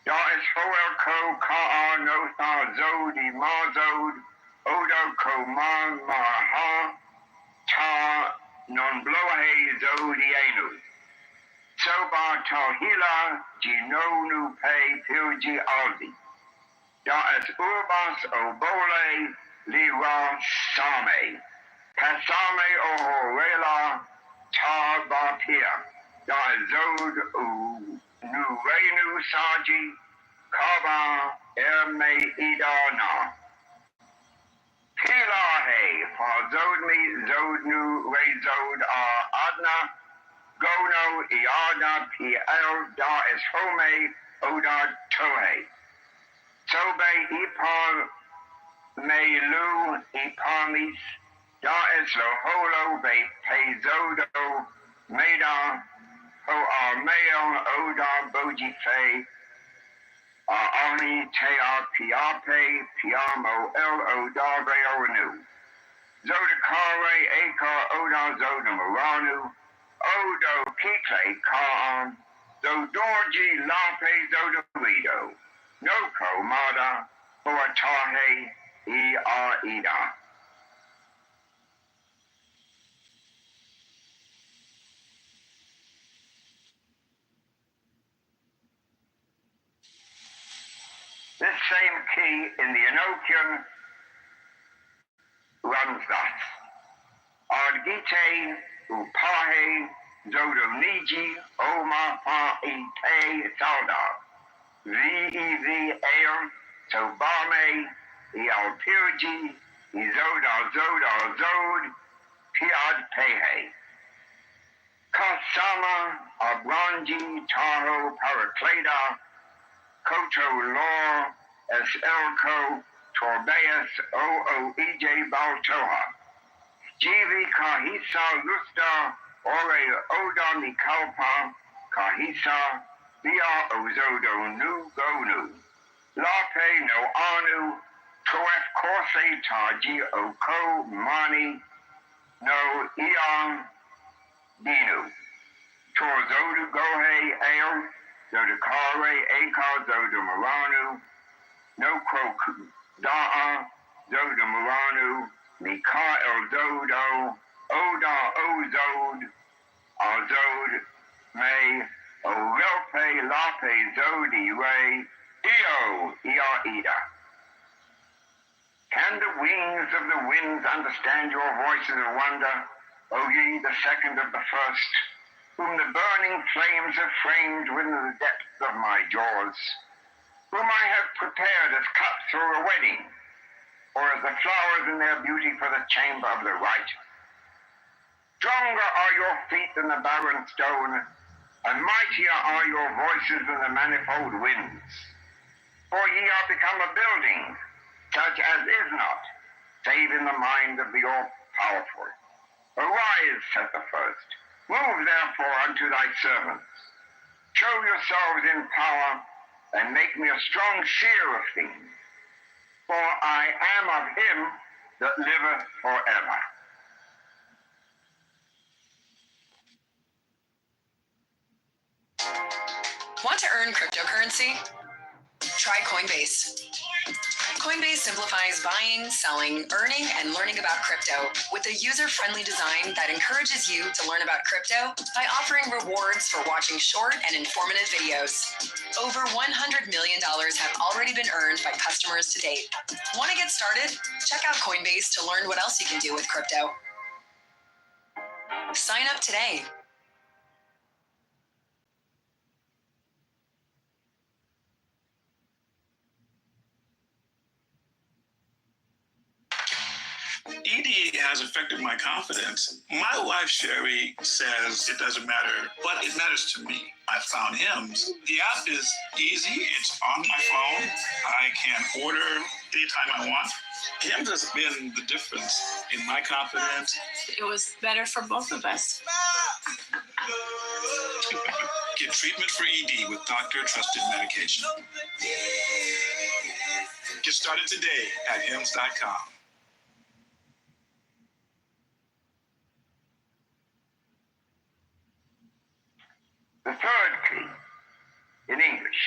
S26: Da'is Hoel Ko Ka'a Notha Zodi Mazod Odo Ko Man Maha Ta Non Blohe Zodienu Soba Tahila Jinonu Pe Pirji Aldi Da'is Urbas Obole Lira Same Kasame Ohorela Tabapia Da'izod Nurenu Saji Kaba Erme Idana Pilahe Fazodmi Zodnu Rezod Adna Gono Iada Piel Da'is Home Oda Tohe Sobe Ipar Melu Ipamis Da'is Loholo Be Pezodo Meda Ho Armeo Oda Boji Fe Ani Tea Piape Piamo El Odave Oranu Zodakare Eka Oda Zoda Moranu Odo Kikle Kaan Zodorji Lape Zodorido Noko Mada Oatahe Ida. This same key in the Enochian runs thus. Adgite Upahe Zodoniji Oma Pa Ite Salda V-E-V-Air Sobame, Ialpirji, Zod, Piad Pehe. Kasama, Abranji, Taho, Paracleda, Koto Lor, Es Elko, Torbeus, OOEJ Baltoha. Jivi Kahisa Lusta, Ore Oda Mikalpa, Kahisa, Bia Ozodo Nu Gonu. Lape no Anu, Toef Korse Taji Oko Mani, no Ion Dinu. Tor Zodu Gohe Ale, Zodu Kare, Eka Zodu Maranu, no Kroku Da'a, Zodu Maranu, Mikael Zodo, Oda Ozod, Azod, May, Ovelpe Lape Zodi Ray, Io, Ida. Can the wings of the winds understand your voices of wonder, O ye the second of the first, whom the burning flames have framed within the depths of my jaws, whom I have prepared as cups for a wedding, or as the flowers in their beauty for the chamber of the righteous. Stronger are your feet than the barren stone, and mightier are your voices than the manifold winds. For ye are become a building, such as is not, save in the mind of the all-powerful. Arise, saith the first. Move therefore unto thy servants. Show yourselves in power, and make me a strong seer of things. For I am of him that liveth forever.
S15: Want to earn cryptocurrency? Try Coinbase. Coinbase simplifies buying, selling, earning, and learning about crypto with a user-friendly design that encourages you to learn about crypto by offering rewards for watching short and informative videos. Over $100 million have already been earned by customers to date. Want to get started? Check out Coinbase to learn what else you can do with crypto. Sign up today.
S17: ED has affected my confidence. My wife, Sherry, says it doesn't matter, but it matters to me. I found Hims. The app is easy. It's on my phone. I can order anytime I want. Hims has been the difference in my confidence.
S21: It was better for both of us.
S17: Get treatment for ED with doctor-trusted medication. Get started today at hims.com.
S26: The third key, in English.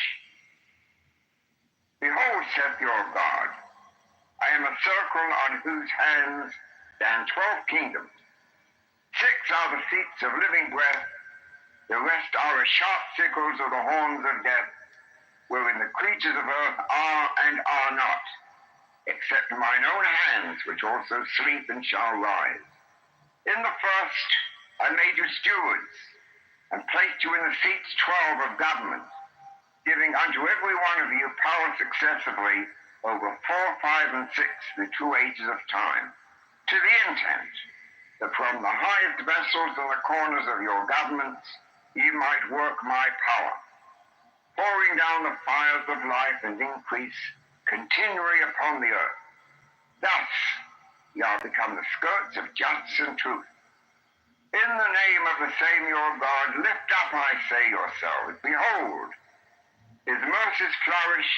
S26: Behold, saith your God, I am a circle on whose hands stand 12 kingdoms. 6 are the seats of living breath, the rest are as sharp sickles of the horns of death, wherein the creatures of earth are and are not, except mine own hands, which also sleep and shall rise. In the first I made you stewards, and placed you in the seats 12 of government, giving unto every one of you power successively over 4, 5, and 6, the 2 ages of time, to the intent that from the highest vessels and the corners of your governments ye might work my power, pouring down the fires of life and increase continually upon the earth. Thus ye are become the skirts of justice and truth. In the name of the same your God, lift up, I say, yourselves. Behold, his mercies flourish,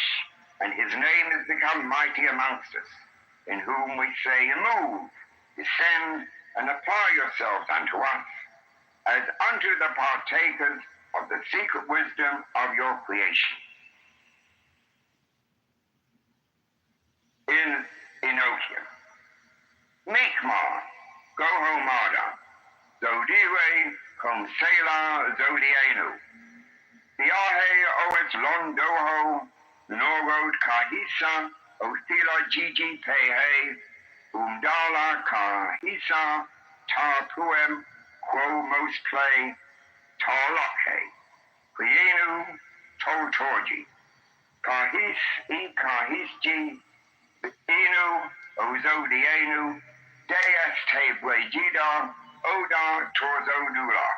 S26: and his name is become mighty amongst us, in whom we say, move, descend, and apply yourselves unto us, as unto the partakers of the secret wisdom of your creation. In Enochian, Mikmah, Gohomada, Zodire, Comsela, Zodianu. Diahe, Oets, Londoho, Norod, Kahisa, Othila, Gigi, Pehe, Umdala, Kahisa, Tarpuem, Quo, Most Play, Tarlokhe, Prienu, Toltorji, Kahis I Kahisji Inu Ozodi Enu Deas Te Brejida Oda Torzodula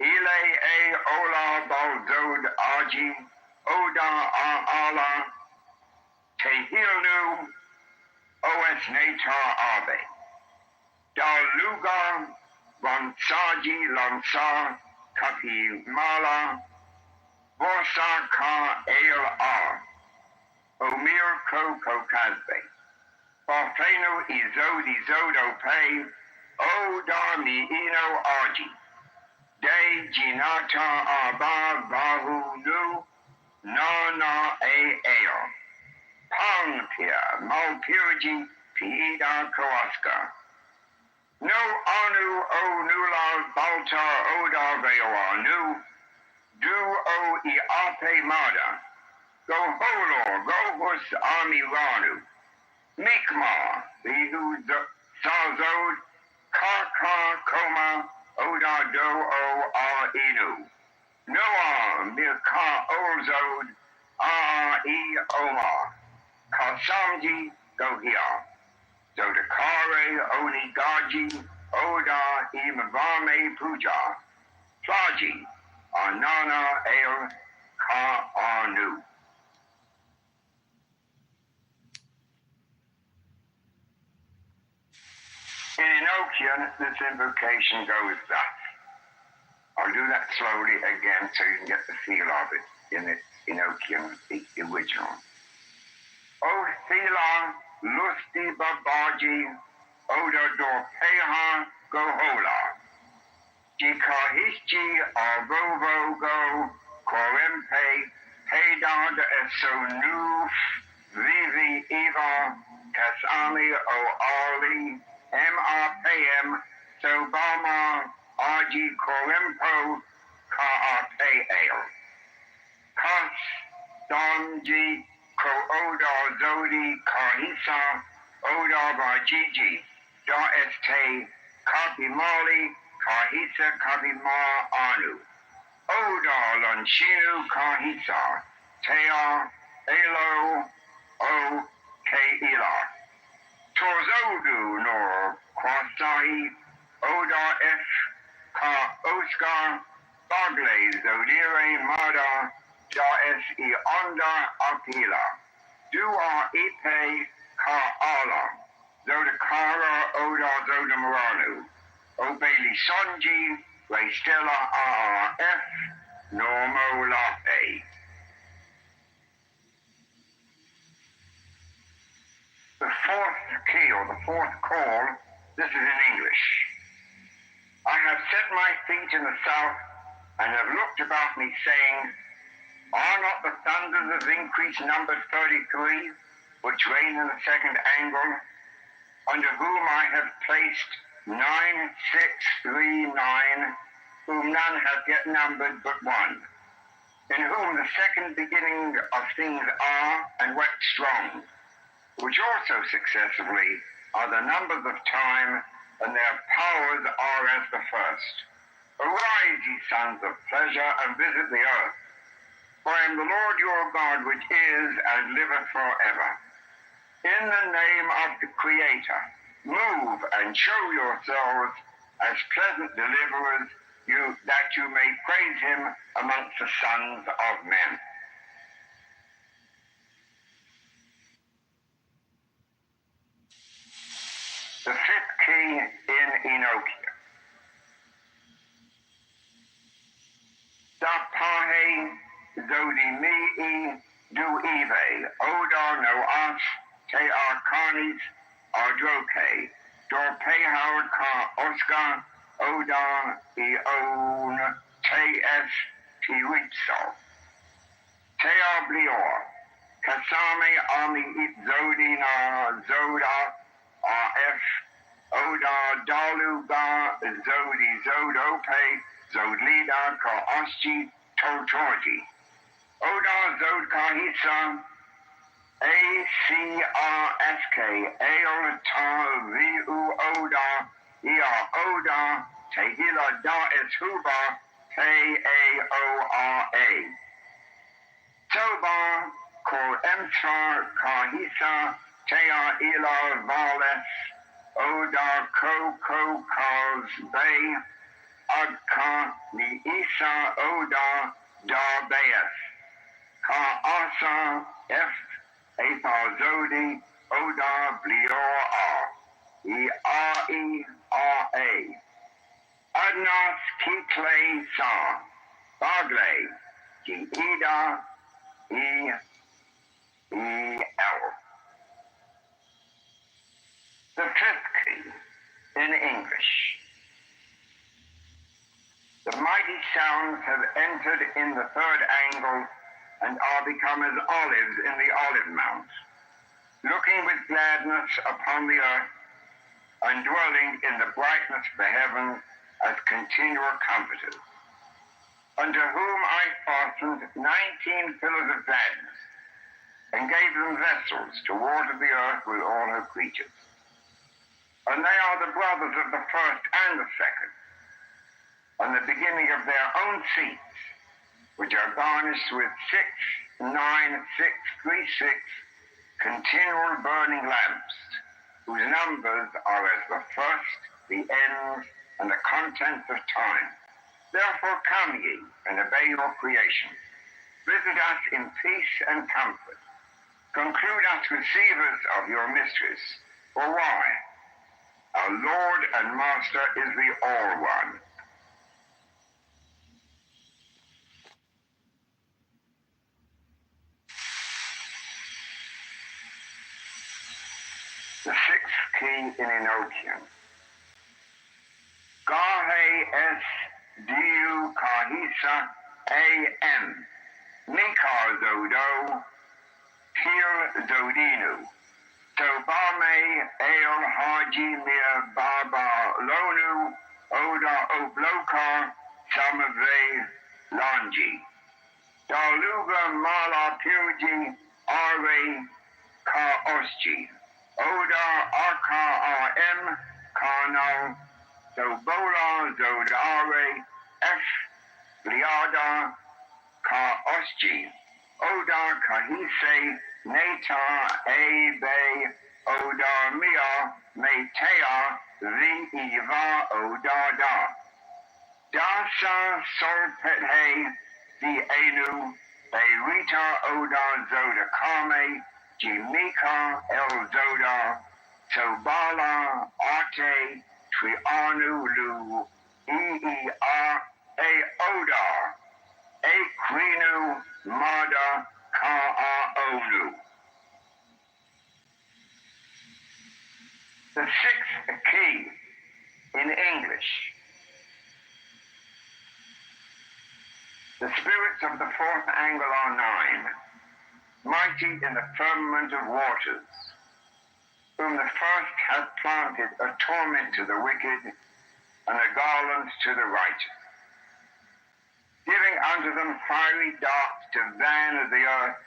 S26: Ile A Ola Balzod Aji Oda Ala Tehilnu Os Natar Abe Daluga Vansaji Lansa Kapi Mala Vorsa Ka El A Omir Koko Kazbe Barfeno Izodi Zodo Pay O Dami Ino Aji De Jinata Aba Bahu Nu Na Eo Pangpia Malpirji Pida Koaska No Anu O Nula Balta Oda Veoa Nu Du O Iape Mada Go Holo Go Hus Ami Ranu Mikma Bihu Sazod Kaka Koma Oda Do O A Inu Noah Mirka Ozod A E Oma Kasamji Gohia Zodakare Onigaji Oda Imavame Puja Flaji Anana El Ka Anu. In Enochian, this invocation goes thus. I'll do that slowly again so you can get the feel of it in the Enochian, the original. O Thila Lusti Babaji Oda Dorpeha Gohola Jikahishi Arvovo Go Korempe Hedad Esonuf Vivi Eva Kasami O Ali MRPM Sobama Aji Korempo Kaapeal Kas Donji Ko Oda Zodi Kahisa Oda Bajiji Da Este Kapimali Kahisa Kapima Anu Oda Lanchinu Kahisa Tea Elo O Keila Torzodu Nor Kwasai Oda F Ka Oscar Bagle Zodire Mada Da Es I Onda Apila Dua Ipe Ka Ala Zodakara Oda Zodamuranu Obeli Sonji Restella RF Normo Lape. The fourth key or the fourth call, this is in English. I have set my feet in the south and have looked about me saying, are not the thunders of increase numbered 33, which reign in the second angle, under whom I have placed 9, 6, 3, 9, whom none have yet numbered but one, in whom the second beginning of things are and wax strong, which also successively are the numbers of time, and their powers are as the first. Arise, ye sons of pleasure, and visit the earth. For I am the Lord your God, which is and liveth forever. In the name of the Creator, move and show yourselves as pleasant deliverers, that you may praise him amongst the sons of men. The fifth key in Enochian. Dapahe Zodi Mi'i Du Ive Oda No As Te Arcanis Ardroke Dorpe Howard Ka Oscar Oda Ion Te Es Tiritso Te Ablior Kasame Ami It Zodi Na Zoda RF Oda Daluga Zodi Zodope Zodlida Ka Osji Totorji Oda Zod Kahisa ACRSK Ael Ta Vu Oda Ia Oda Tehila Da Es Huba K-A-O-R-A Toba Kol Emsa Kahisa Tea Ila Vales Oda Ko Kals Bay Adka Ni Isa Oda Da Bayas Ka Asa F Apa Zodi Oda Blior E-R-E-R-A Adnas Kitle Sa Bagle G-Ida E-E-L. The fifth key in English. The mighty sounds have entered in the third angle and are become as olives in the olive mount, looking with gladness upon the earth and dwelling in the brightness of the heavens as continual comforters, unto whom I fastened 19 pillars of gladness, and gave them vessels to water the earth with all her creatures. And they are the brothers of the first and the second, and the beginning of their own seats, which are garnished with 6, 9, 6, 3, 6 continual burning lamps, whose numbers are as the first, the ends, and the contents of time. Therefore come ye, and obey your creation. Visit us in peace and comfort. Conclude us receivers of your mysteries. For why? Our Lord and Master is the All-One. The sixth key in Enochian. Gahe es diu kahisa am. Mikar zodo. Pir zodinu. Tobame el haji mir baba lonu. Oda obloka samave lanji. Daluga mala puji are ka osji. Oda Arka Am Kana Zobola Zodare F Liada Ka Osji Oda Kahise Neta Ebe Oda Mia Metea Vi Eva Oda Da Dasa Solpet He Enu Erita Oda Zoda Kame Jimika El Zoda, Sobala Arte, Trianu Lu, E-E-R, E-Oda, E-Krinu, Mada, Ka-A-Onu. The sixth key in English. The spirits of the fourth angle are 9. Mighty in the firmament of waters, whom the first hath planted a torment to the wicked, and a garland to the righteous, giving unto them fiery darts to van of the earth,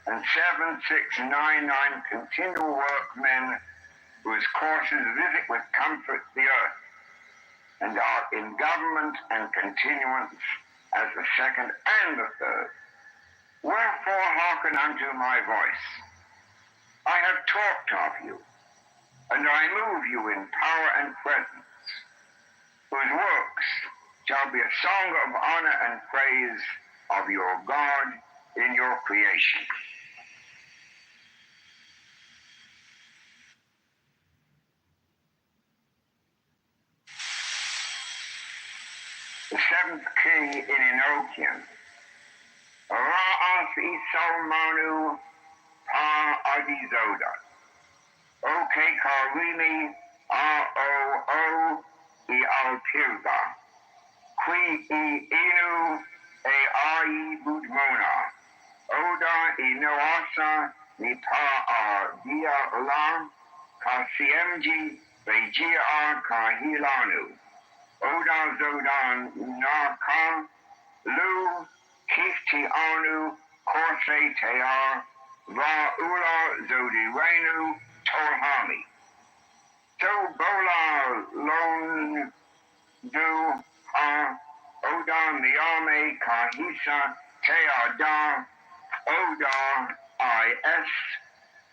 S26: and 7,699 continual workmen, whose courses visit with comfort the earth, and are in government and continuance as the second and the third. Wherefore hearken unto my voice. I have talked of you, and I move you in power and presence, whose works shall be a song of honor and praise of your God in your creation. The seventh key in Enochian. Ra'as Isalmanu Pa Adizoda. O-K Karimi R-O-O E-Al-Tirza. Qui E-Inu E-I Budmona. Oda E-Noasa Nipa-A-Dia Ulam Ka-Siemji Vejia Ka-Hilanu. Oda Zodan Na-Ka Lu Kifti Anu Korse Tear Va-Ula Zodirenu Tolhami. So Bola Lon Du Ha Oda Miyame Kahisa Tear Da Oda is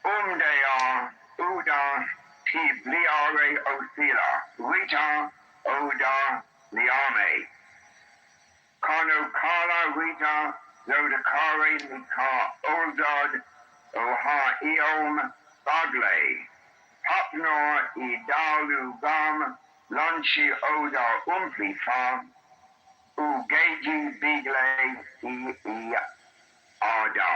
S26: Umdea Uda Tibliare Osila Rita Oda Liame Kano Kala Rita Zodakare Nika Oldad Oha Eom Bagle Hapnor Idalu Gam Lunchi Oda Umplifa Ugeji Bigle Ada.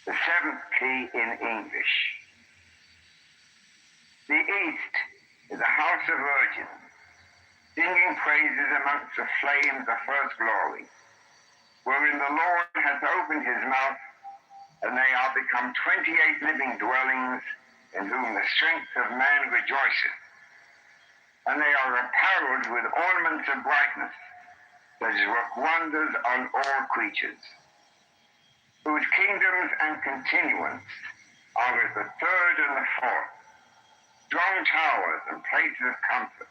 S26: The seventh key in English. The East is a house of virgins, singing praises amongst the flames of first glory, wherein the Lord hath opened his mouth, and they are become 28 living dwellings, in whom the strength of man rejoiceth. And they are apparelled with ornaments of brightness, that work wonders on all creatures, whose kingdoms and continuance are as the third and the fourth, strong towers and places of comfort,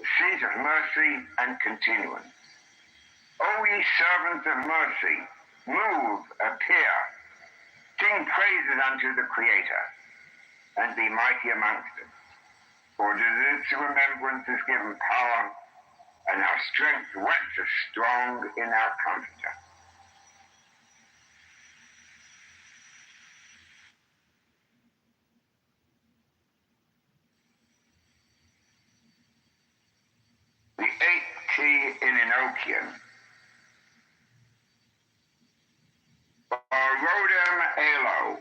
S26: the seat of mercy and continuance. O ye servants of mercy, move, appear, sing praises unto the Creator, and be mighty amongst us. For to this remembrance is given power, and our strength waxes strong in our Comforter. The eighth key in Enochian. Rodem Elo,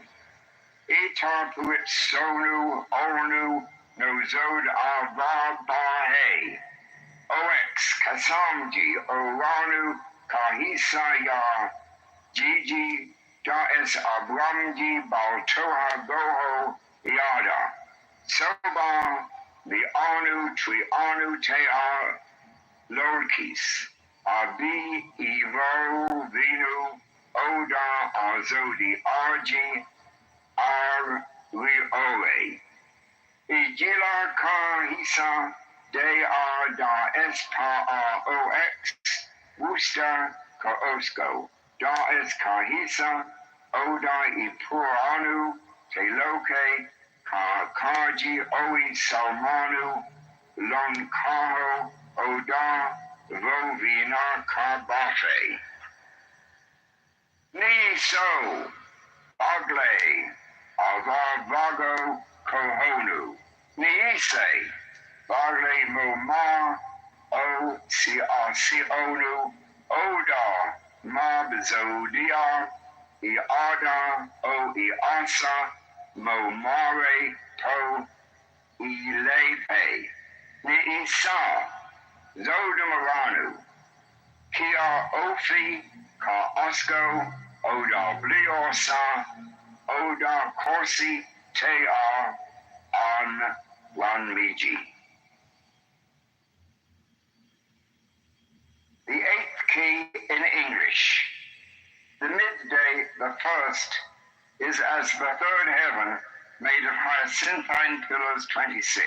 S26: Etar Puit Sonu, Onu, Nozod Ava Bahe, Ox Kasamji, Oranu, Kahisa Ya, Gigi, Daes Abramji, Baltoha Goho, Yada, Soba, the Anu, Trianu Tea, Lorkis, Abi, Evo, Vinu, Oda, Azodi, Arji, Ar, Riore, Igila Kahisa, De Ar Da Espa Ox, Wusta Kaosko, Da Es Kahisa, Oda Ipuranu, Teloke, Kaji Oi Salmanu, Lon Kaho, Oda, Vovina Kabafe. Ni so, Bagle, Avavago Kohonu, Niise, Bagle Moma, O Sionu, Oda, Mab Zodia, Iada, O Iasa, Momare, To, Ilepe, Niisa, Zodamaranu, Kia Ofi, Ka Osko, Oda Bliosa, Oda Corsi, Tea, An Wanmiji. The eighth key in English. The midday, the first, is as the third heaven, made of hyacinthine pillars 26,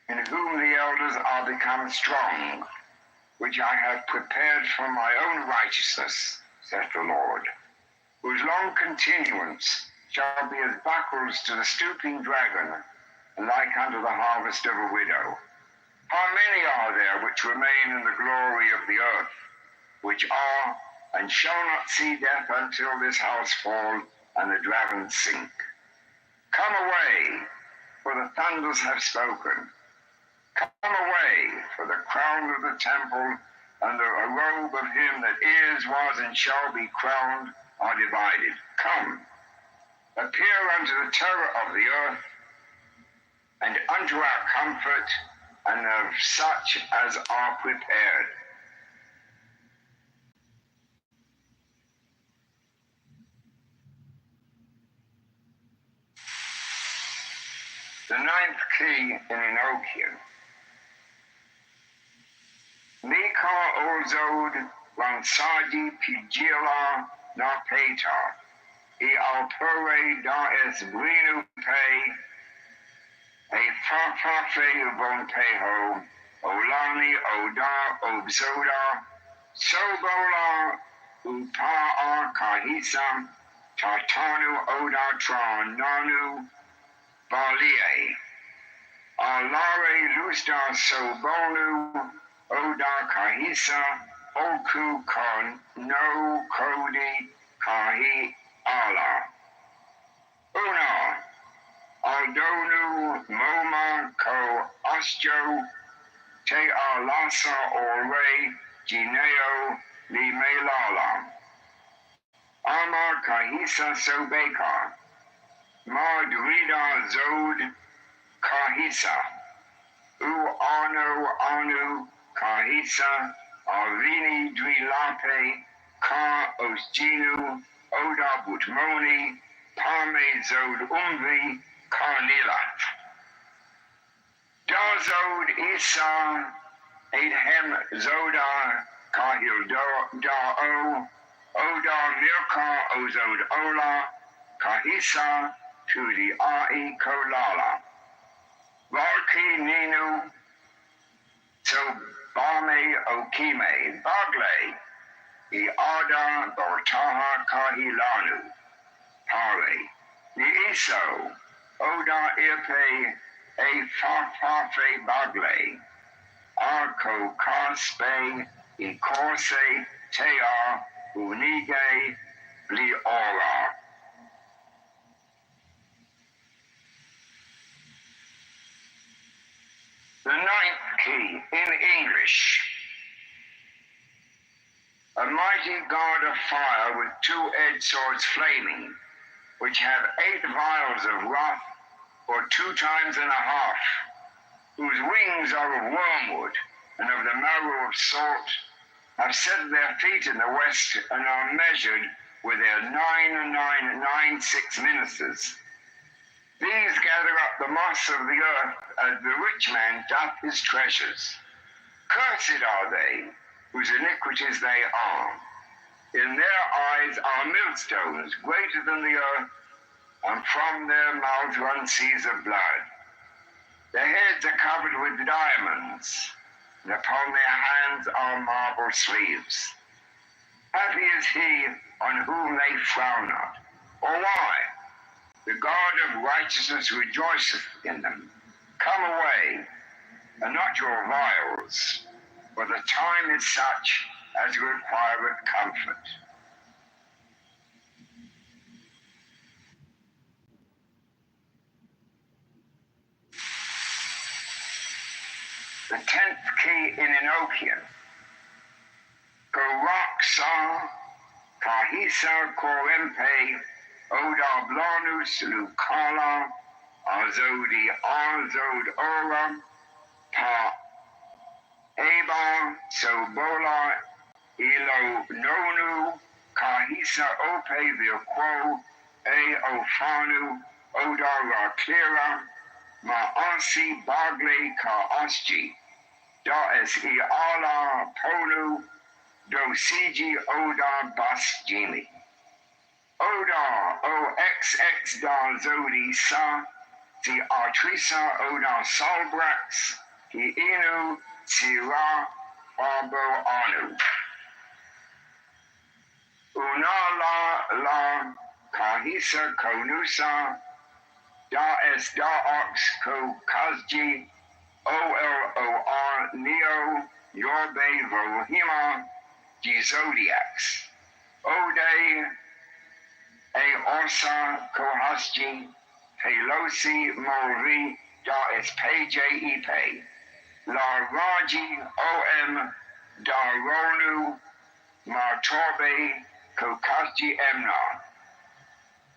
S26: in whom the elders are become strong, which I have prepared for my own righteousness, saith the Lord, whose long continuance shall be as buckles to the stooping dragon, and like unto the harvest of a widow. How many are there which remain in the glory of the earth, which are, and shall not see death until this house fall, and the dragons sink? Come away, for the thunders have spoken. Come away, for the crown of the temple and the robe of him that is, was, and shall be crowned are divided. Come, appear unto the terror of the earth, and unto our comfort, and of such as are prepared. The ninth key in Enochian. Mika Ozod Lansadi Pigila Napeta, E Alpere da es Brinu Pei, E Fafafe Von Peho, Olani Oda Obzoda Sobola Upa'a Kahisa Tartanu Oda Tron Nanu Balie Alare Lusta Sobolu Oda Kahisa Oku Kon No Kodi Kahi Allah Una Aldonu Moma Ko Ostjo Te Alasa Ore Gineo Limelala Ama Kahisa Sobeka Madrida Zod Kahisa U Anu Kahisa Avini Dwilape Ka Osjinu Oda Butmoni Pame Zod Umvi Karnilat Dazod Isa Adhem Zoda Kahil Da'o Oda Mirka Ozod Ola Kahisa Tudi Ai Kolala Valki Ninu So Bame Okime Bagle Iada Bortaha Kahilanu Pare Niiso Oda Irpe A Fafafe Bagle Arko Kaspe Ikorse Tea Unige Liora The ninth key in English. A mighty god of fire with two-edged swords flaming, which have 8 vials of wrath or 2 times and a half, whose wings are of wormwood and of the marrow of salt, have set their feet in the west and are measured with their 9,996 ministers. These gather up the moss of the earth as the rich man doth his treasures. Cursed are they, whose iniquities they are. In their eyes are millstones greater than the earth, and from their mouths run seas of blood. Their heads are covered with diamonds, and upon their hands are marble sleeves. Happy is he on whom they frown not, or why? The God of righteousness rejoiceth in them. Come away, and not your vials, for the time is such as requireth comfort. The 10th key in Enochian. Goraksa, Kahisa Korempe, Oda Blanus Lucala, Azodi Azod Ora, Pa Eba Sobola, Ilo Nonu, Kahisa Ope Vilquo, E Ofanu, Oda Raklira, Maasi Bagle Kaasji, Da Es Iala Polu, Dosiji Oda Basjimi. Oda OXX Da Zodi Sa, the Artrisa Oda Salbrax, the Inu Sira Fabo Anu. Unala La Kahisa Konusa, Da Es Da Ox Ko Kazji, OLOR Neo, Yorbe Vohima, the Zodiacs. Ode A Orsa Kohasji, Pelosi Molvi, Da Es Peje Ipe, La Raji OM Da Ronu, Martorbe Kokasji Emna,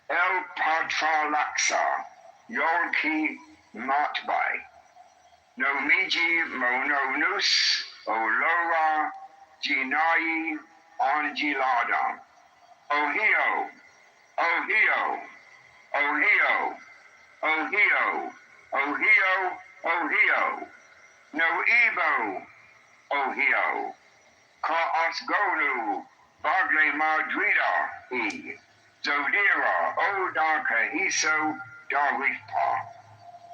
S26: El Patra Laksa, Yolki Matbai, Nomiji Mononus, Olora, Jinai, Angiladam, Ohio, Ohio, Ohio, Ohio, Ohio, Ohio, No Ebo, Ohio, Ka Asgonu, Bagle Madrida, E, Zodira, Oda Kahiso, Darwipa,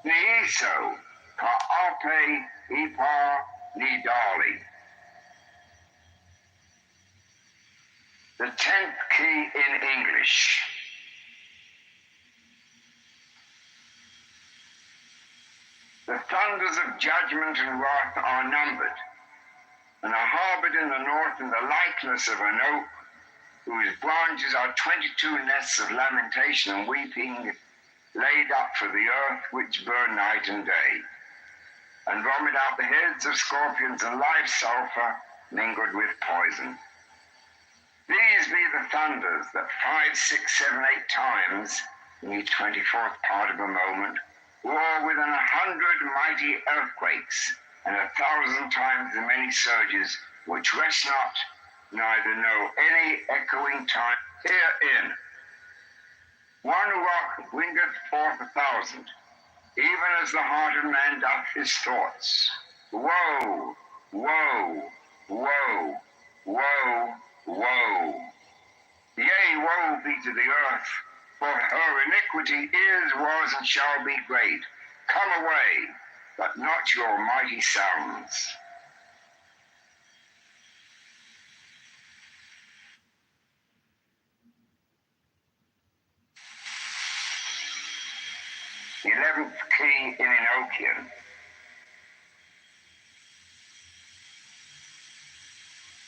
S26: Niiso, Ka Ape, Ipa, Nidali. The 10th key in English. The thunders of judgment and wrath are numbered, and are harbored in the north in the likeness of an oak, whose branches are 22 nests of lamentation and weeping, laid up for the earth, which burn night and day, and vomit out the heads of scorpions and live sulphur mingled with poison. These be the thunders that 5, 6, 7, 8 times, in the 24th part of a moment, roar within 100 mighty earthquakes, and 1,000 times the many surges, which rest not, neither know any echoing time. Herein, one rock bringeth forth 1,000, even as the heart of man doth his thoughts. Woe, woe, woe, woe, woe. Yea, woe be to the earth, for her iniquity is, was, and shall be great. Come away, but not your mighty sounds. The 11th key in Enochian.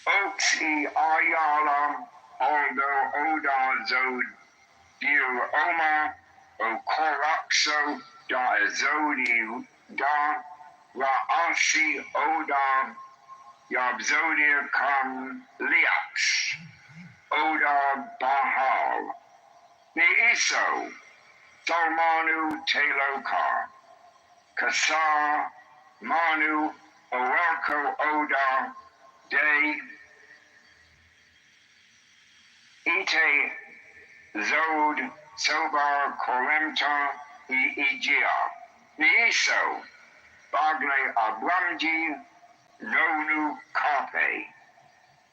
S26: Oxi Ayala, Aldo Oda Zod, Dio Oma, Okoroxo, Da Zodi, Da Raasi Oda, Yabzodia Kam Liax, Oda Bahal, Neiso, Salmanu Telokar, Kasar, Manu, Owelko Oda, Day, Ite, Zod, Sobar, Koremta, Igia, Niso, Bagle Abramji, Nonu Kape,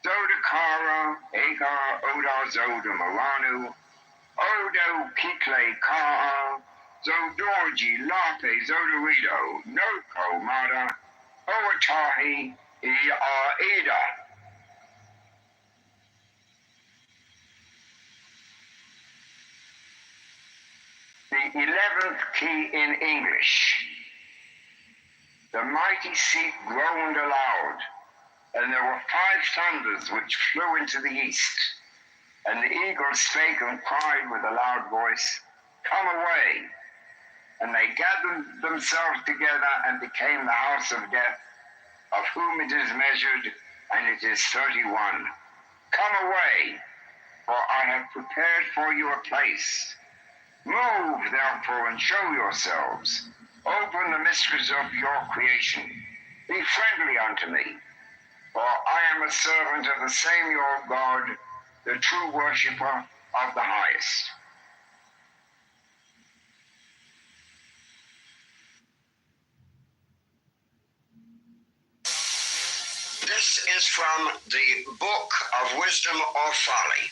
S26: Zodakara, Agar Oda Zoda Maranu, Odo Kikle Kaa, Zodorji Lape Zodorido, Noko Mada, Owatahi, Ida. The 11th key in English. The mighty seat groaned aloud, and there were 5 thunders which flew into the east. And the eagle spake and cried with a loud voice, Come away. And they gathered themselves together and became the house of death, of whom it is measured, and it is 31. Come away, for I have prepared for you a place. Move, therefore, and show yourselves. Open the mysteries of your creation. Be friendly unto me, for I am a servant of the same your God, the true worshipper of the highest. This is from the Book of Wisdom or Folly.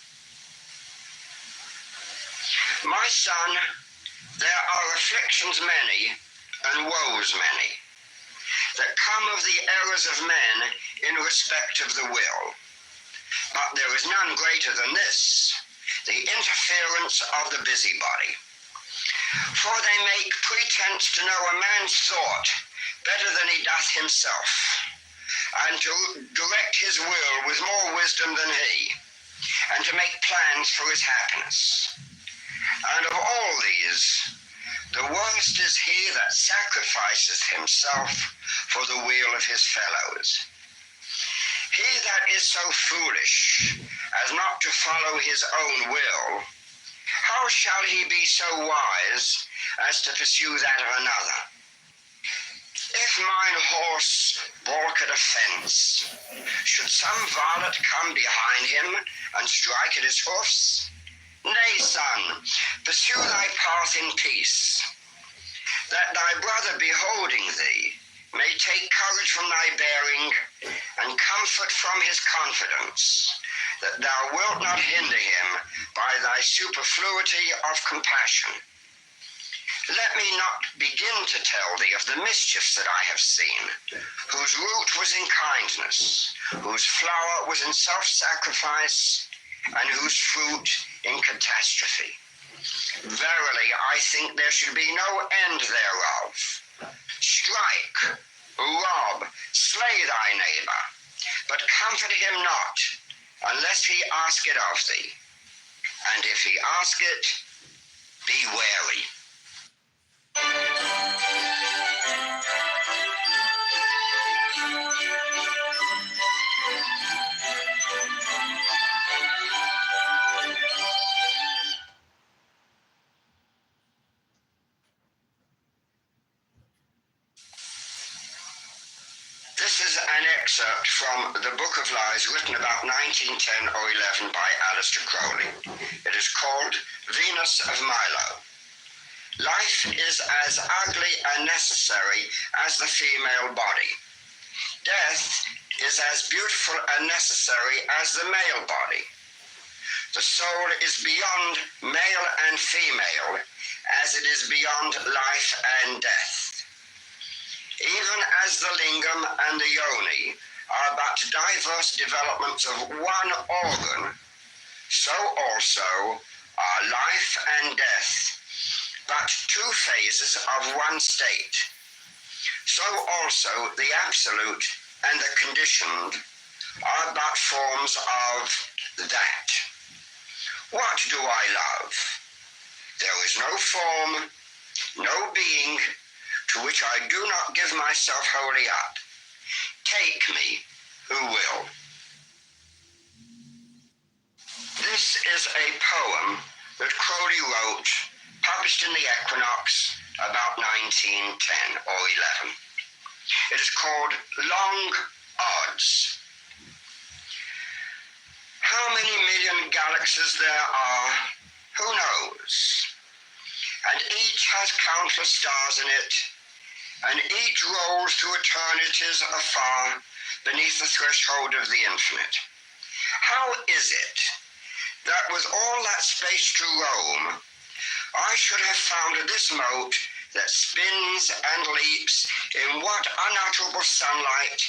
S26: My son, there are afflictions many and woes many that come of the errors of men in respect of the will. But there is none greater than this, the interference of the busybody. For they make pretense to know a man's thought better than he doth himself, and to direct his will with more wisdom than he, and to make plans for his happiness. And of all these, the worst is he that sacrificeth himself for the weal of his fellows. He that is so foolish as not to follow his own will, how shall he be so wise as to pursue that of another? If mine horse balk at a fence, should some varlet come behind him and strike at his hoofs? Nay, son, pursue thy path in peace, that thy brother beholding thee may take courage from thy bearing and comfort from his confidence, that thou wilt not hinder him by thy superfluity of compassion. Let me not begin to tell thee of the mischiefs that I have seen, whose root was in kindness, whose flower was in self-sacrifice, and whose fruit in catastrophe. Verily, I think there should be no end thereof. Strike, rob, slay thy neighbor, but comfort him not, unless he ask it of thee. And if he ask it, be wary. This is an excerpt from The Book of Lies, written about 1910 or 11 by Aleister Crowley. It is called Venus of Milo. Life is as ugly and necessary as the female body. Death is as beautiful and necessary as the male body. The soul is beyond male and female, as it is beyond life and death. Even as the lingam and the yoni are but diverse developments of one organ, so also are life and death but two phases of one state. So also the absolute and the conditioned are but forms of that. What do I love? There is no form, no being, to which I do not give myself wholly up. Take me, who will. This is a poem that Crowley wrote, published in the Equinox about 1910 or 11. It is called Long Odds. How many million galaxies there are, who knows? And each has countless stars in it, and each rolls through eternities afar beneath the threshold of the infinite. How is it that with all that space to roam, I should have found this mote that spins and leaps in what unutterable sunlight,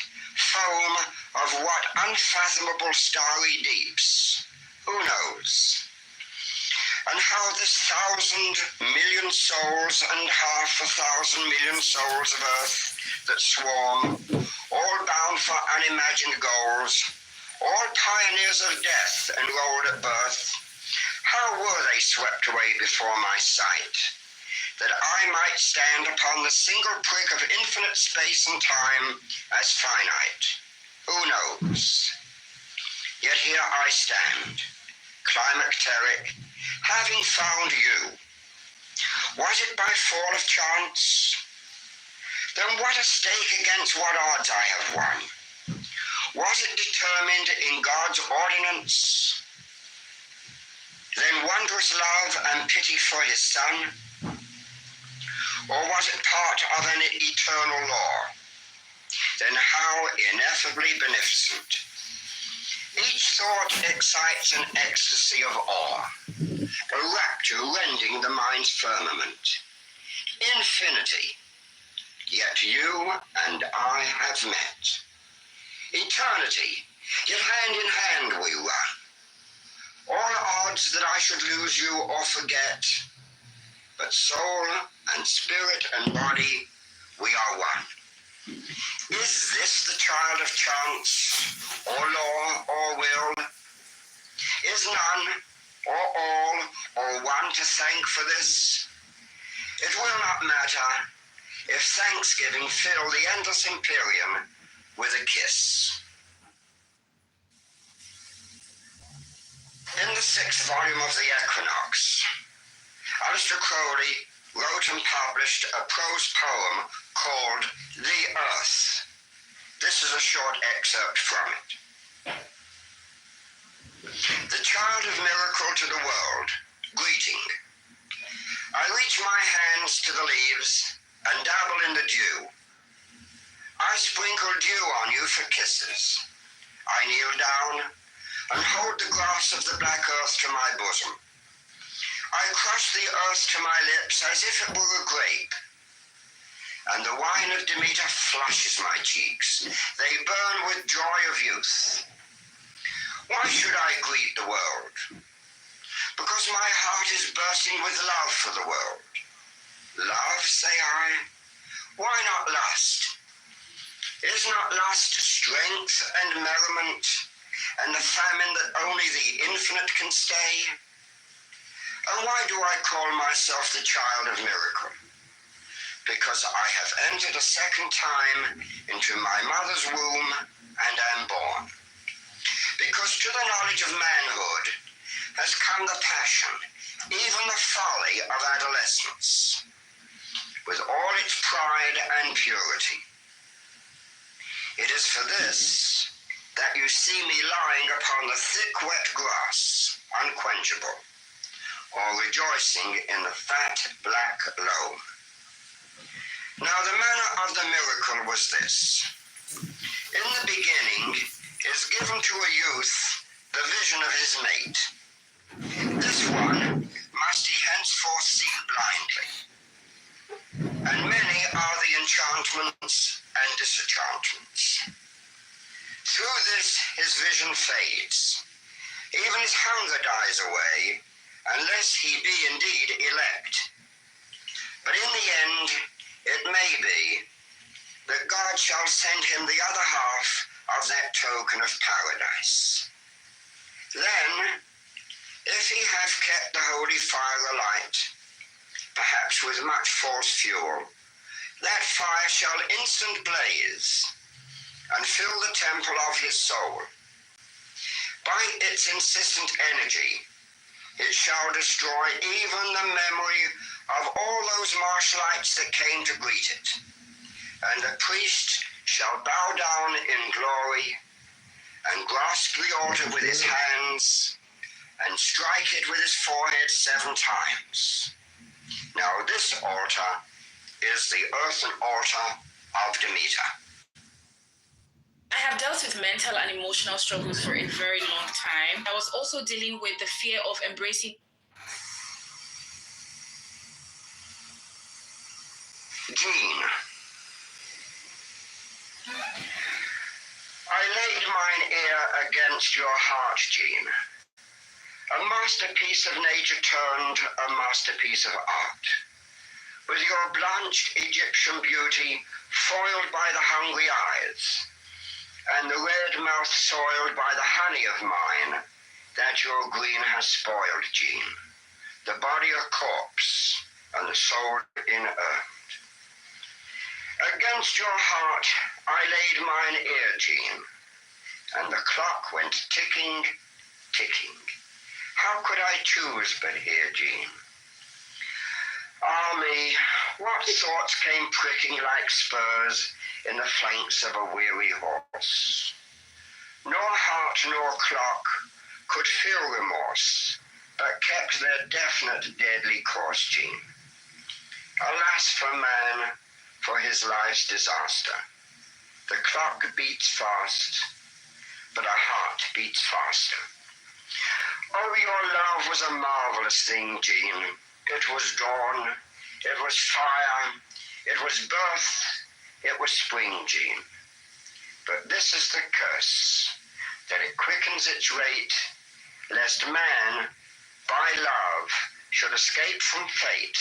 S26: foam of what unfathomable starry deeps? Who knows? And how this 1,000,000,000 souls and 500,000,000,000 souls of earth that swarm, all bound for unimagined goals, all pioneers of death enrolled at birth, how were they swept away before my sight, that I might stand upon the single prick of infinite space and time as finite? Who knows? Yet here I stand, climacteric, having found you. Was it by fall of chance? Then what a stake against what odds I have won. Was it determined in God's ordinance? Then wondrous love and pity for his son? Or was it part of an eternal law? Then how ineffably beneficent. Each thought excites an ecstasy of awe, a rapture rending the mind's firmament. Infinity, yet you and I have met. Eternity, yet hand in hand we run. All odds that I should lose you or forget, but soul and spirit and body, we are one. Is this the child of chance, or law, or will? Is none, or all, or one to thank for this? It will not matter if thanksgiving fill the endless empyrean with a kiss. In the 6th volume of the Equinox, Aleister Crowley wrote and published a prose poem called The Earth. This is a short excerpt from it. The child of miracle to the world, greeting. I reach my hands to the leaves and dabble in the dew. I sprinkle dew on you for kisses. I kneel down and hold the grass of the black earth to my bosom. I crush the earth to my lips as if it were a grape, and the wine of Demeter flushes my cheeks. They burn with joy of youth. Why should I greet the world? Because my heart is bursting with love for the world. Love, say I? Why not lust? Is not lust strength and merriment, and the famine that only the infinite can stay? And why do I call myself the child of miracle? Because I have entered a second time into my mother's womb and am born. Because to the knowledge of manhood has come the passion, even the folly of adolescence, with all its pride and purity. It is for this that you see me lying upon the thick wet grass, unquenchable, or rejoicing in the fat black loam. Now the manner of the miracle was this. In the beginning is given to a youth the vision of his mate. This one must he henceforth seek blindly. And many are the enchantments and disenchantments. Through this his vision fades. Even his hunger dies away, unless he be indeed elect. But in the end, it may be that God shall send him the other half of that token of paradise. Then, if he have kept the holy fire alight, perhaps with much false fuel, that fire shall instant blaze and fill the temple of his soul. By its insistent energy, it shall destroy even the memory of all those marshlights that came to greet it. And the priest shall bow down in glory and grasp the altar with his hands and strike it with his forehead 7 times. Now this altar is the earthen altar of Demeter.
S20: I have dealt with mental and emotional struggles for a very long time. I was also dealing with the fear of embracing.
S26: Jean, I laid mine ear against your heart, Jean. A masterpiece of nature turned a masterpiece of art. With your blanched Egyptian beauty foiled by the hungry eyes, and the red mouth soiled by the honey of mine, that your green has spoiled, Jean. The body a corpse, and the soul inert. Against your heart I laid mine ear, Jean, and the clock went ticking, ticking. How could I choose but hear, Jean? Ah me, what thoughts came pricking like spurs in the flanks of a weary horse? Nor heart nor clock could feel remorse, but kept their definite deadly course, Jean. Alas for man, for his life's disaster. The clock beats fast, but our heart beats faster. Oh, your love was a marvelous thing, Jean. It was dawn, it was fire, it was birth, it was spring, Jean. But this is the curse, that it quickens its rate, lest man, by love, should escape from fate,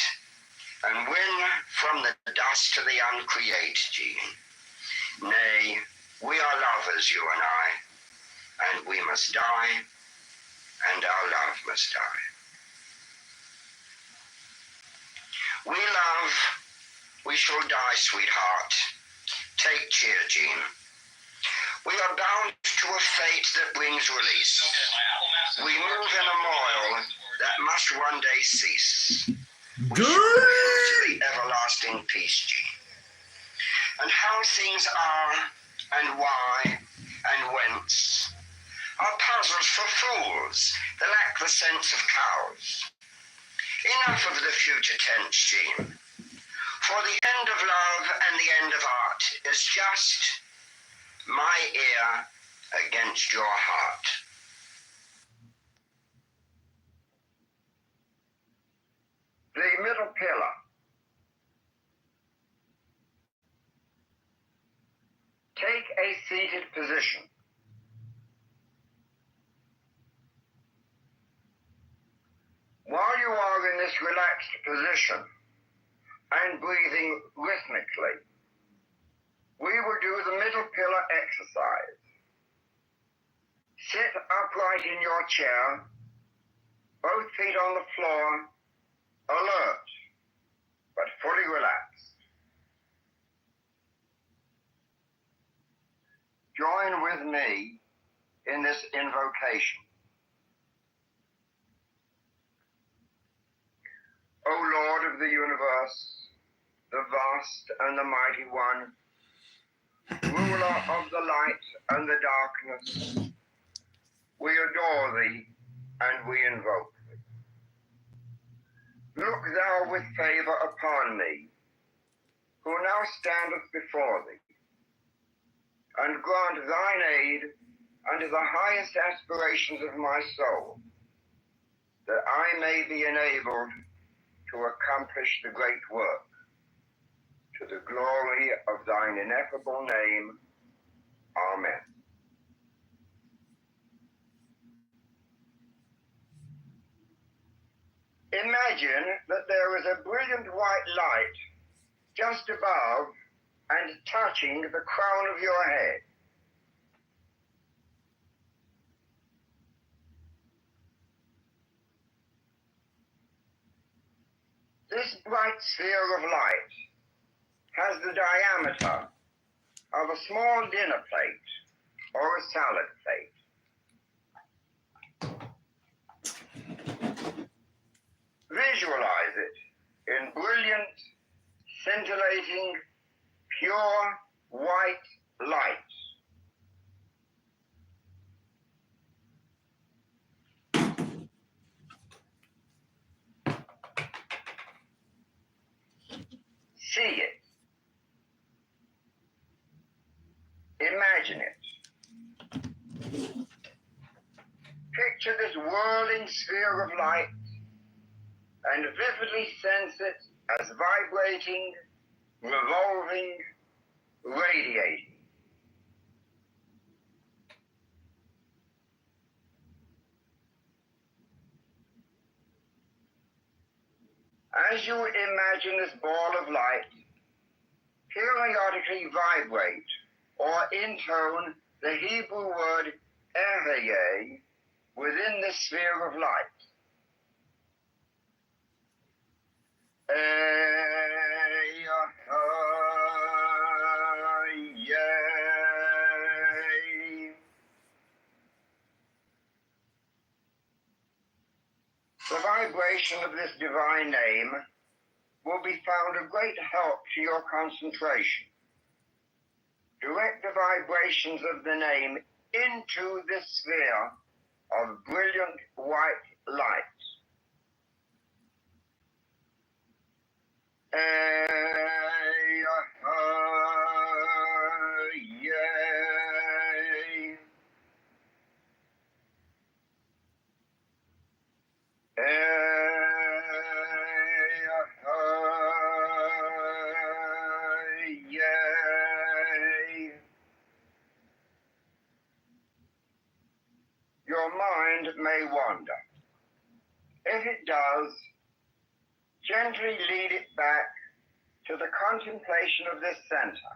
S26: and win from the dust to the uncreate, Jean. Nay, we are lovers, you and I, and we must die, and our love must die. We love, we shall die, sweetheart. Take cheer, Jean. We are bound to a fate that brings release. We move in a moil that must one day cease. We shall move to the everlasting peace, Jean. And how things are, and why, and whence, are puzzles for fools that lack the sense of cows. Enough of the future tense, Jean. For the end of love and the end of art is just my ear against your heart. a seated position. While you are in this relaxed position and breathing rhythmically, we will do the middle pillar exercise. Sit upright in your chair, both feet on the floor, alert, but fully relaxed. Join with me in this invocation. O Lord of the universe, the vast and the mighty one, ruler of the light and the darkness, we adore thee and we invoke thee. Look thou with favor upon me, who now standeth before thee, and grant thine aid unto the highest aspirations of my soul, that I may be enabled to accomplish the great work, to the glory of thine ineffable name. Amen. Imagine that there is a brilliant white light just above and touching the crown of your head. This bright sphere of light has the diameter of a small dinner plate or a salad plate. Visualize it in brilliant, scintillating, pure white light. See it. Imagine it. Picture this whirling sphere of light and vividly sense it as vibrating, revolving, radiating. As you imagine this ball of light, periodically vibrate or intone the Hebrew word Ehyeh within this sphere of light. The vibration of this divine name will be found a great help to your concentration. Direct the vibrations of the name into this sphere of brilliant white light. Your mind may wander. If it does, gently lead it back to the contemplation of this center.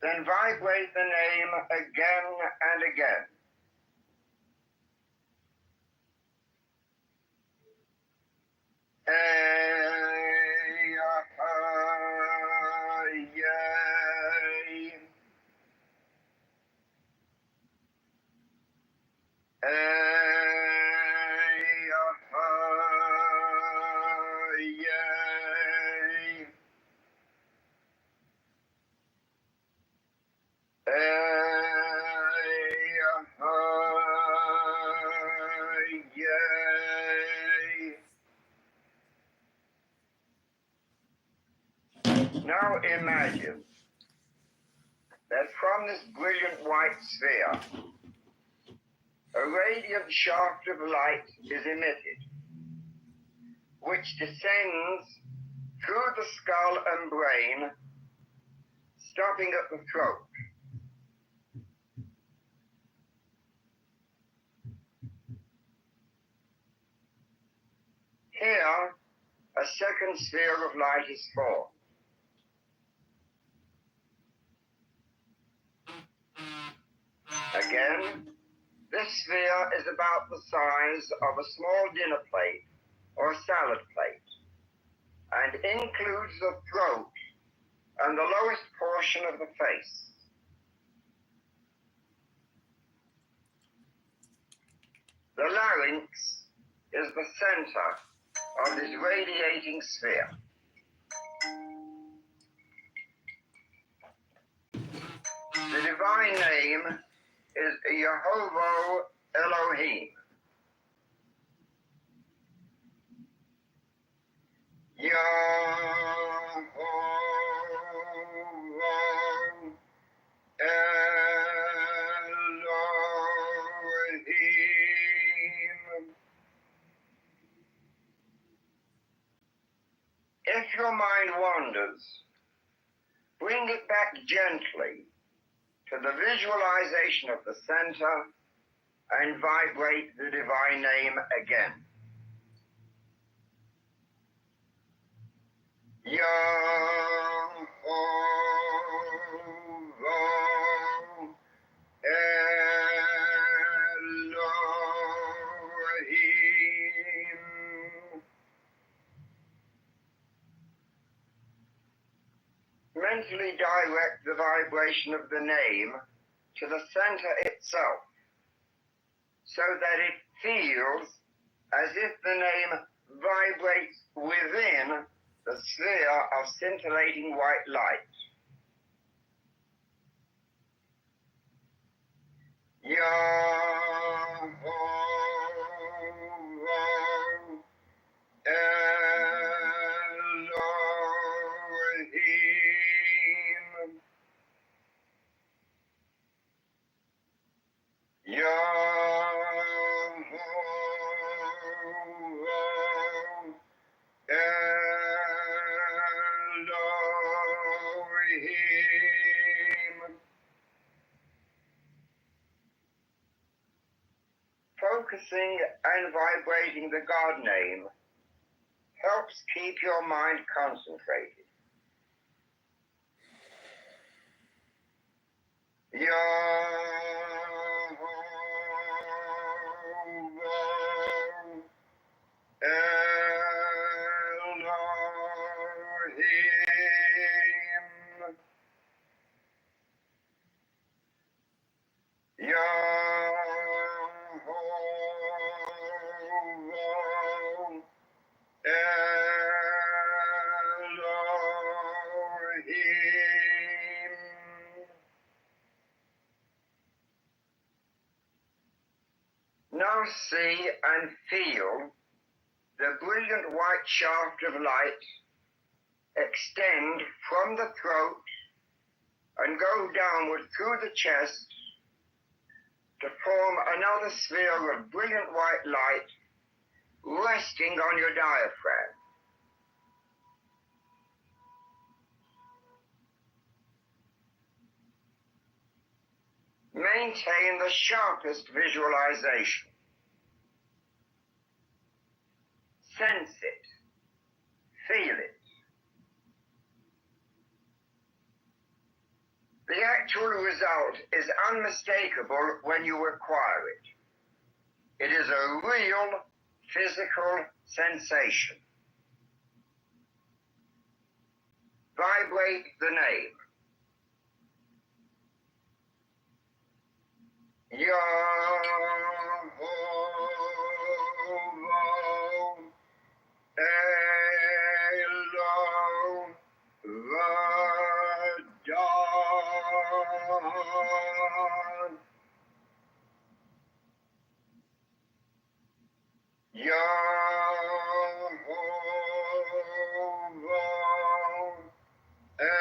S26: Then vibrate the name again and again. Now imagine that from this brilliant white sphere, a radiant shaft of light is emitted, which descends through the skull and brain, stopping at the throat. Here, a second sphere of light is formed. Again, this sphere is about the size of a small dinner plate or salad plate, and includes the throat and the lowest portion of the face. The larynx is the center of this radiating sphere. The divine name is Yehovah Elohim. Yehovah Elohim. If your mind wanders, bring it back gently to the visualization of the center and vibrate the divine name again. Yehovah Elohim. Mentally direct the vibration of the name to the center itself, so that it feels as if the name vibrates within the sphere of scintillating white light. Yehovah Elohim. Yehovah Elohim. Focusing and vibrating the God name helps keep your mind concentrated. Yehovah Elohim. Yehovah Elohim. Now see and feel the brilliant white shaft of light extend from the throat and go downward through the chest to form another sphere of brilliant white light resting on your diaphragm. Maintain the sharpest visualization. Sense it. Feel it. The actual result is unmistakable when you acquire it. It is a real physical sensation. Vibrate the name. Yehovah Elohim. Yehovah Elohim.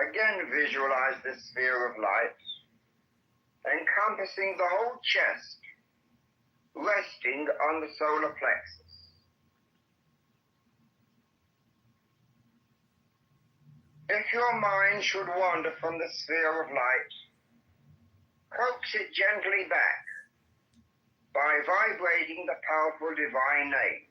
S26: Again, visualize this sphere of light, encompassing the whole chest, resting on the solar plexus. If your mind should wander from the sphere of light, coax it gently back by vibrating the powerful divine name.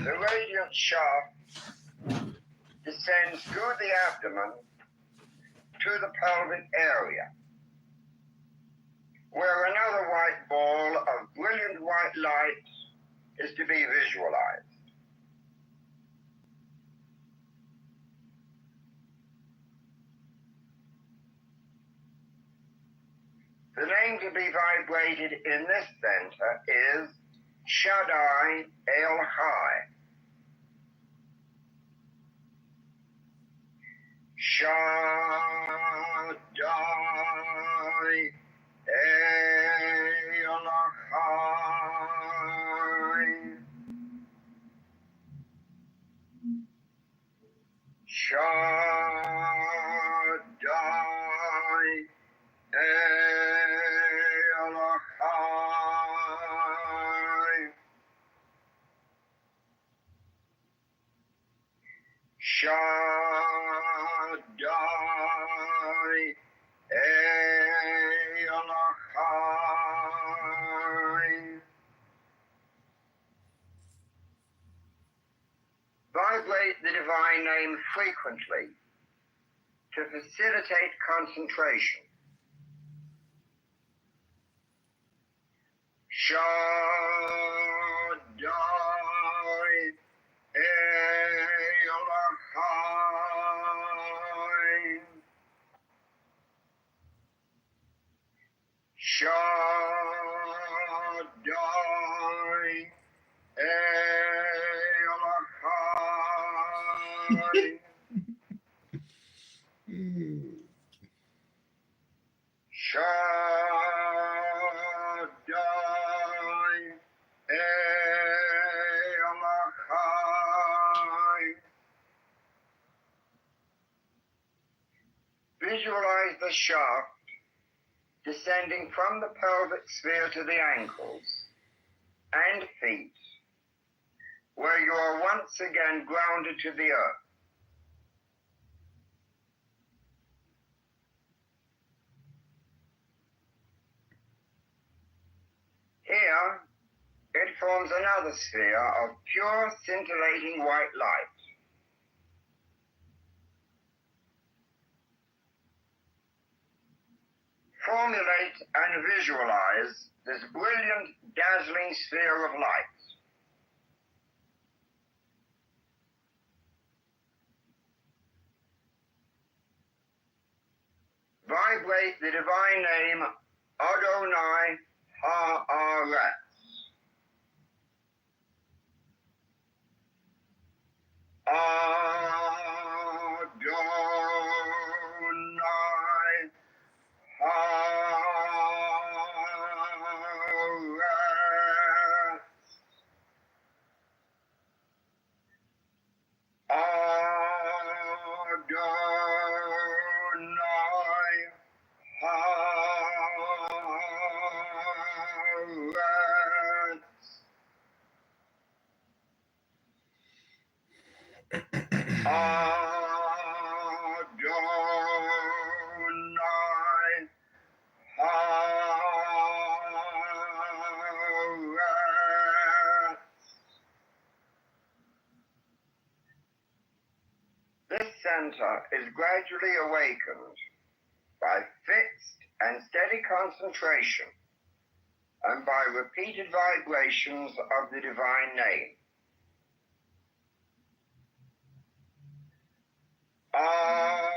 S26: The radiant shaft descends through the abdomen to the pelvic area, where another white ball of brilliant white light is to be visualized. The name to be vibrated in this center is Shaddai El Hai. Shaddai El Hai. Shaddai El Hai. Shaddai El Hai. Vibrate the divine name frequently to facilitate concentration. Shaddai El Hai. Shaddai El Hai. Shaddai El Hai. Visualize the shaft descending from the pelvic sphere to the ankles and feet, where you are once again grounded to the earth. Here, it forms another sphere of pure, scintillating white light. Formulate and visualize this brilliant, dazzling sphere of light. Vibrate the divine name Adonai Haaretz. Adonai Haaretz. Adonai Haaretz. center is gradually awakened by fixed and steady concentration and by repeated vibrations of the divine name. Adonai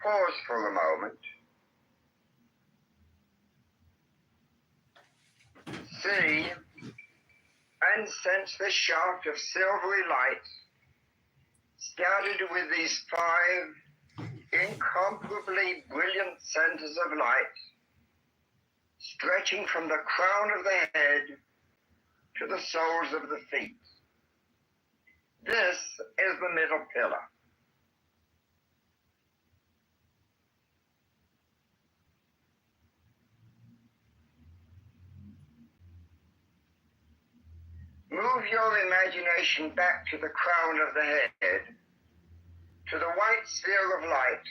S26: Pause for a moment. See and sense the shaft of silvery light started with these 5 incomparably brilliant centers of light stretching from the crown of the head to the soles of the feet. This is the middle pillar. Move your imagination back to the crown of the head, to the white sphere of light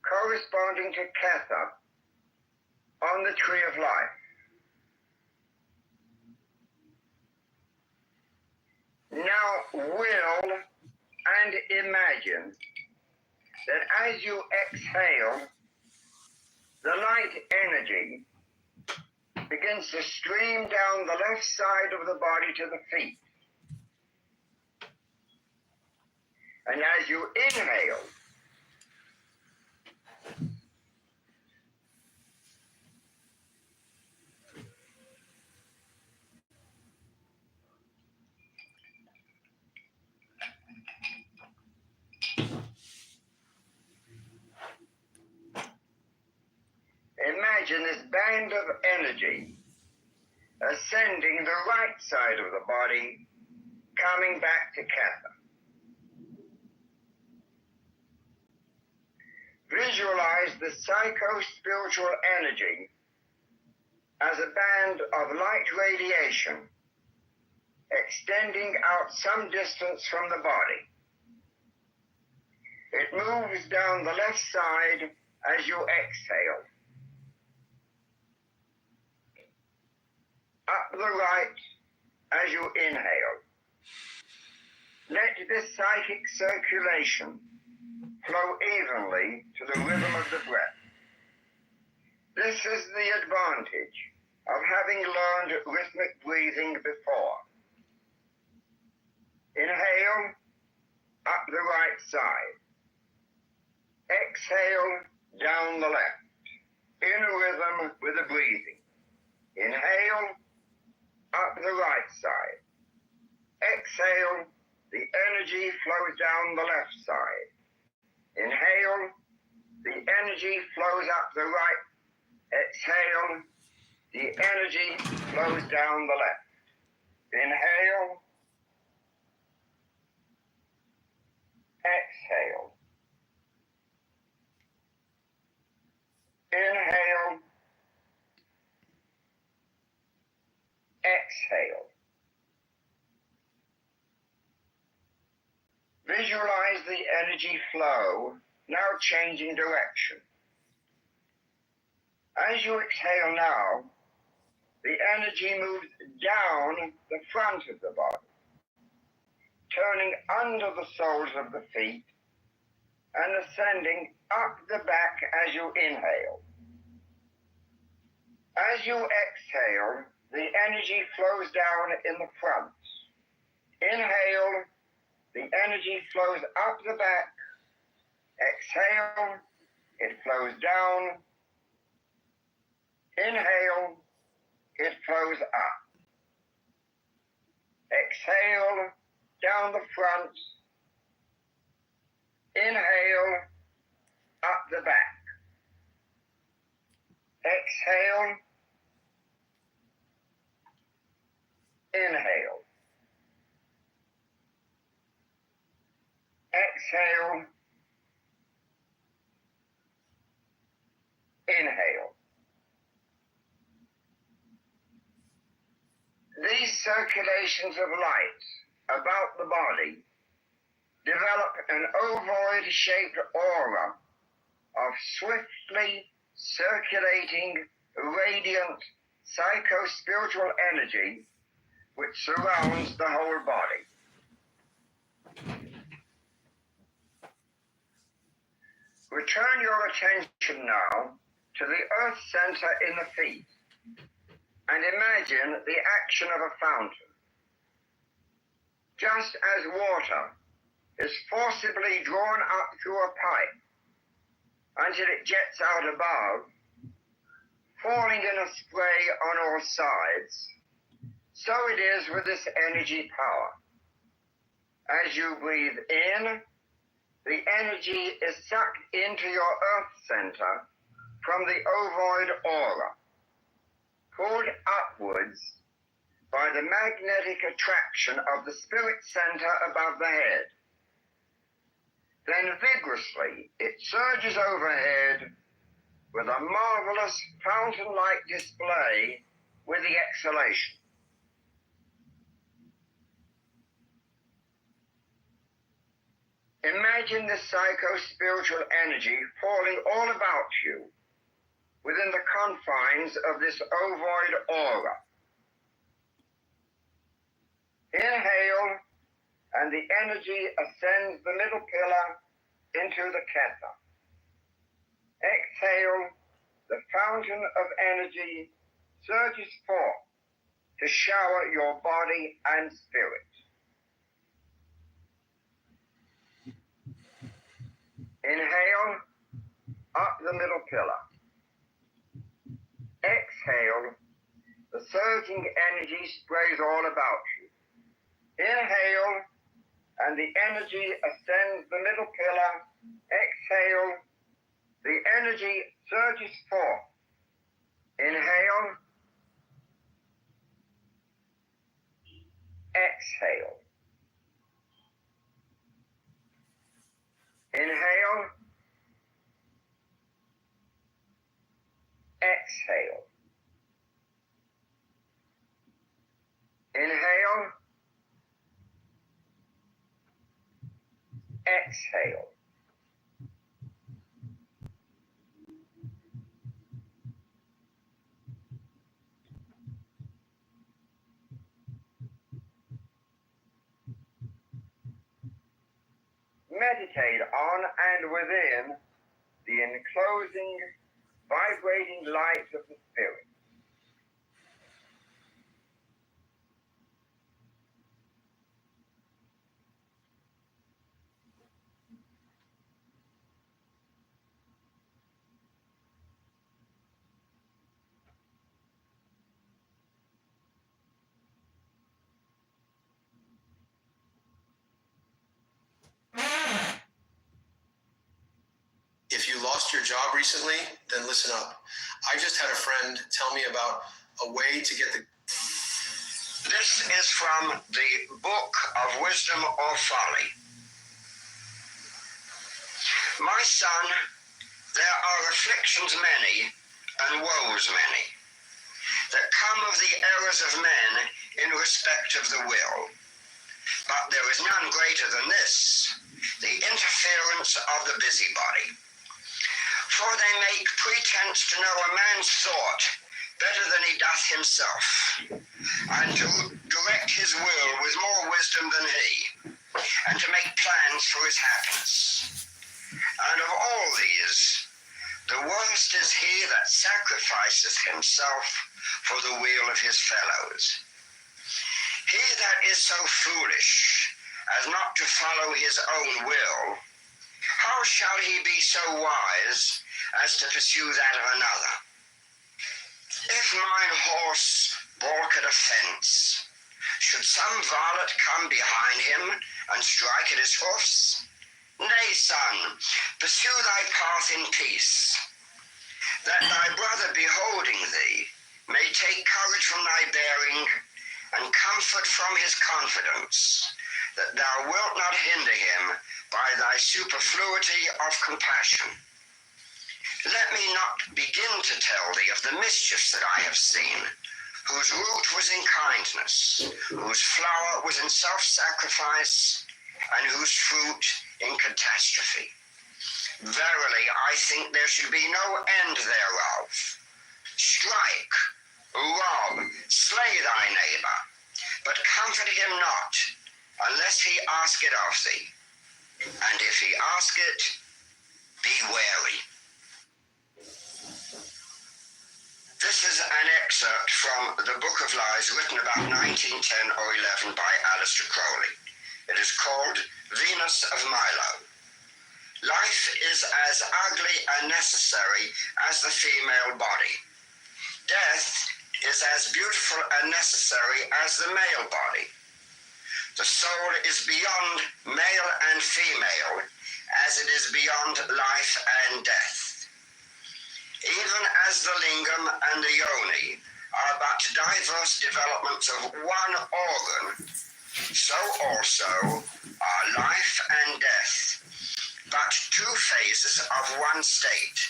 S26: corresponding to Ketha on the tree of life. Now will and imagine that as you exhale, the light energy begins to stream down the left side of the body to the feet. And as you inhale, imagine this band of energy ascending the right side of the body, coming back to Ketha. Visualize the psycho-spiritual energy as a band of light radiation extending out some distance from the body. It moves down the left side as you exhale. Up the right as you inhale. Let this psychic circulation flow evenly to the rhythm of the breath. This is the advantage of having learned rhythmic breathing before. Inhale, up the right side. Exhale, down the left, in rhythm with the breathing. Inhale, up the right side. Exhale, the energy flows down the left side. Inhale, the energy flows up the right. Exhale, the energy flows down the left. Inhale, exhale. Inhale, exhale. Visualize the energy flow now changing direction. As you exhale now, the energy moves down the front of the body, turning under the soles of the feet and ascending up the back as you inhale. As you exhale, the energy flows down in the front. Inhale, the energy flows up the back. Exhale, it flows down. Inhale, it flows up. Exhale, down the front. Inhale up the back. Exhale. Inhale. Exhale. Inhale. These circulations of light about the body develop an ovoid-shaped aura of swiftly circulating, radiant, psycho-spiritual energy which surrounds the whole body. Return your attention now to the earth center in the feet and imagine the action of a fountain. Just as water is forcibly drawn up through a pipe until it jets out above, falling in a spray on all sides, so it is with this energy power. As you breathe in, the energy is sucked into your earth center from the ovoid aura, pulled upwards by the magnetic attraction of the spirit center above the head. Then vigorously it surges overhead with a marvelous fountain-like display with the exhalation. Imagine this psycho-spiritual energy falling all about you within the confines of this ovoid aura. Inhale, and the energy ascends the middle pillar into the Ketha. Exhale, the fountain of energy surges forth to shower your body and spirit. Inhale, up the middle pillar. Exhale, the surging energy sprays all about you. Inhale, and the energy ascends the middle pillar. Exhale, the energy surges forth. Inhale. Exhale. Inhale. Exhale. Inhale. Exhale. Meditate on and within the enclosing, vibrating light of the spirit.
S5: If you lost your job recently, then listen up. I just had a friend tell me about a way to get the...
S26: This is from the Book of Wisdom or Folly. My son, there are afflictions many and woes many that come of the errors of men in respect of the will. But there is none greater than this, the interference of the busybody. For they make pretense to know a man's thought better than he doth himself, and to direct his will with more wisdom than he, and to make plans for his happiness. And of all these, the worst is he that sacrificeth himself for the weal of his fellows. He that is so foolish as not to follow his own will, how shall he be so wise as to pursue that of another? If mine horse balk at a fence, should some varlet come behind him and strike at his hoofs? Nay, son, pursue thy path in peace, that thy brother beholding thee may take courage from thy bearing and comfort from his confidence, that thou wilt not hinder him by thy superfluity of compassion. Let me not begin to tell thee of the mischiefs that I have seen, whose root was in kindness, whose flower was in self-sacrifice, and whose fruit in catastrophe. Verily, I think there should be no end thereof. Strike, rob, slay thy neighbor, but comfort him not, unless he ask it of thee. And if he ask it, be wary. This is an excerpt from The Book of Lies, written about 1910 or 11 by Aleister Crowley. It is called Venus of Milo. Life is as ugly and necessary as the female body. Death is as beautiful and necessary as the male body. The soul is beyond male and female, as it is beyond life and death. Even as the lingam and the yoni are but diverse developments of one organ, so also are life and death but two phases of one state.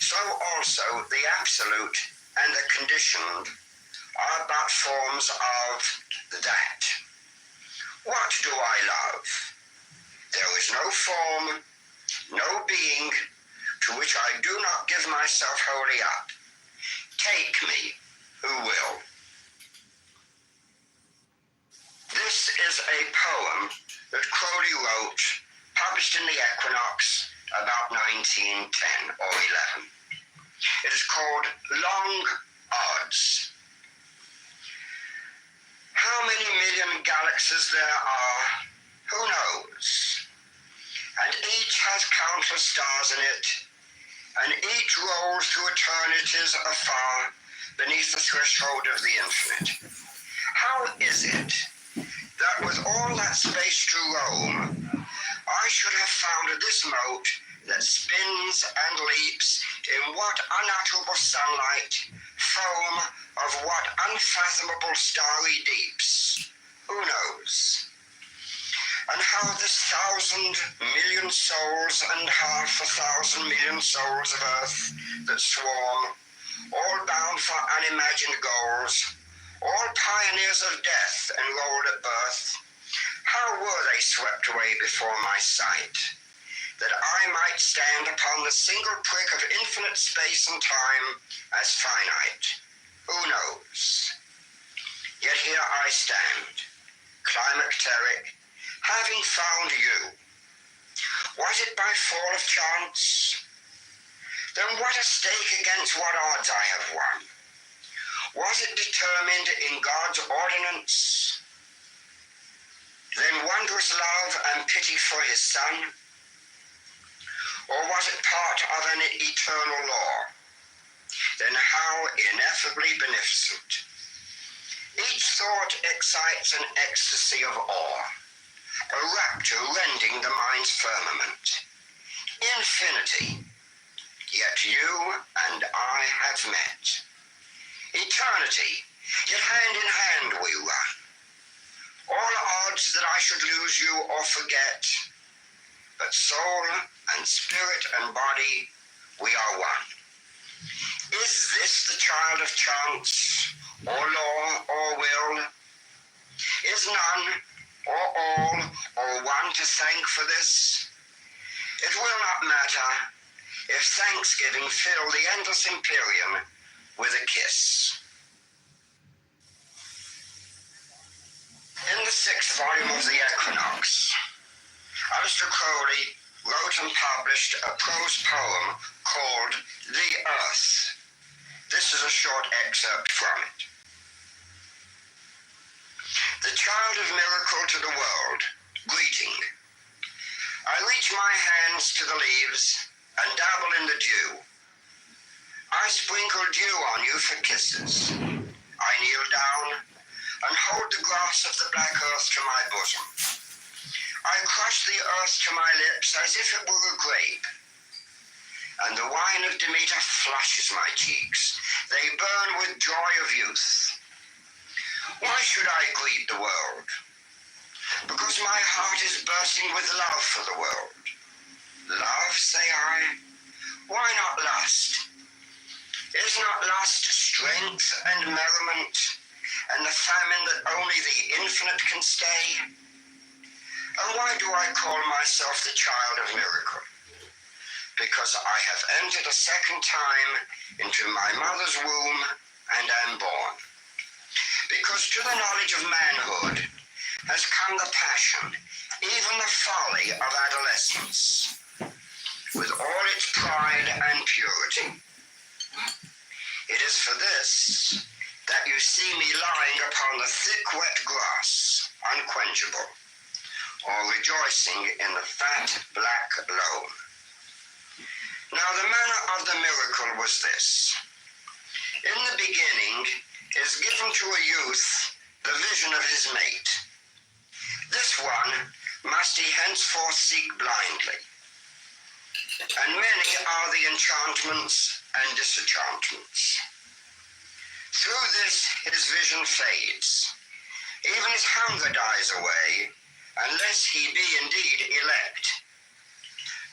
S26: So also the absolute and the conditioned are but forms of that. What do I love? There is no form, no being, to which I do not give myself wholly up. Take me, who will. This is a poem that Crowley wrote, published in the Equinox about 1910 or 11. It is called Long Odds. How many million galaxies there are, who knows? And each has countless stars in it, and each rolls through eternities afar beneath the threshold of the infinite. How is it that with all that space to roam, I should have found this mote that spins and leaps in what unutterable sunlight, foam of what unfathomable starry deeps? Who knows? And how this 1,000,000,000 souls and 500,000,000,000 souls of earth that swarm, all bound for unimagined goals, all pioneers of death enrolled at birth, how were they swept away before my sight, that I might stand upon the single prick of infinite space and time as finite? Who knows? Yet here I stand, climacteric, having found you. Was it by fall of chance? Then what a stake against what odds I have won. Was it determined in God's ordinance? Then wondrous love and pity for his son? Or was it part of an eternal law? Then how ineffably beneficent. Each thought excites an ecstasy of awe, a rapture rending the mind's firmament. Infinity, yet you and I have met. Eternity, yet hand in hand we run. All odds that I should lose you or forget, but soul and spirit and body, we are one. Is this the child of chance, or law, or will? Is none, or all, or one to thank for this? It will not matter if thanksgiving fill the endless empyrean with a kiss. In the 6th volume of the Equinox, Aleister Crowley wrote and published a prose poem called The Earth. This is a short excerpt from it. The child of miracle to the world, greeting. I reach my hands to the leaves and dabble in the dew. I sprinkle dew on you for kisses. I kneel down and hold the grass of the black earth to my bosom. I crush the earth to my lips as if it were a grape, and the wine of Demeter flushes my cheeks. They burn with joy of youth. Why should I greet the world? Because my heart is bursting with love for the world. Love, say I? Why not lust? Is not lust strength and merriment, and the famine that only the infinite can stay? And why do I call myself the child of miracle? Because I have entered a second time into my mother's womb and am born. Because to the knowledge of manhood has come the passion, even the folly of adolescence, with all its pride and purity. It is for this that you see me lying upon the thick wet grass, unquenchable, or rejoicing in the fat black loam. Now the manner of the miracle was this. In the beginning is given to a youth the vision of his mate. This one must he henceforth seek blindly. And many are the enchantments and disenchantments. Through this his vision fades. Even his hunger dies away, unless he be indeed elect.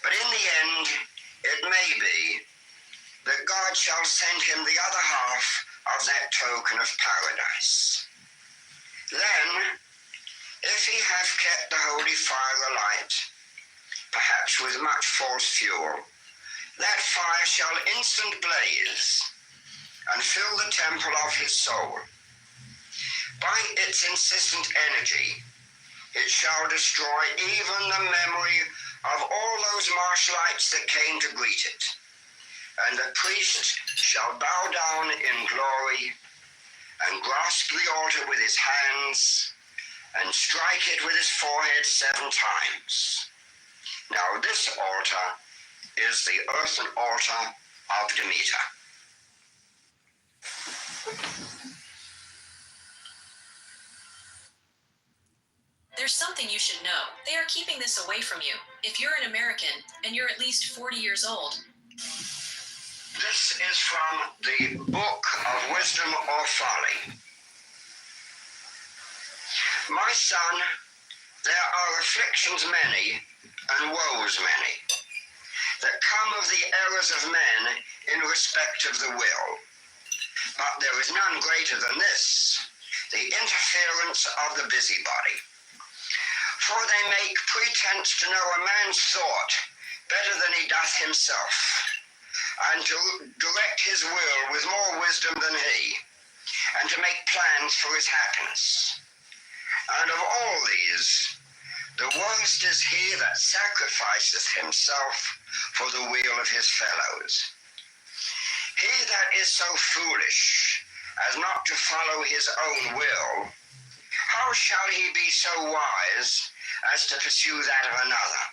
S26: But in the end, it may be that God shall send him the other half of that token of paradise. Then, if he have kept the holy fire alight, perhaps with much false fuel, that fire shall instant blaze and fill the temple of his soul. By its insistent energy, it shall destroy even the memory of all those marshlights that came to greet it. And the priest shall bow down in glory and grasp the altar with his hands and strike it with his forehead 7 times. Now this altar is the earthen altar of Demeter.
S15: There's something you should know. They are keeping this away from you. If you're an American and you're at least 40 years old.
S26: This is from the Book of Wisdom or Folly. My son, there are afflictions many and woes many that come of the errors of men in respect of the will. But there is none greater than this, the interference of the busybody. For they make pretense to know a man's thought better than he doth himself, and to direct his will with more wisdom than he, and to make plans for his happiness. And of all these, the worst is he that sacrificeth himself for the weal of his fellows. He that is so foolish as not to follow his own will, how shall he be so wise as to pursue that of another?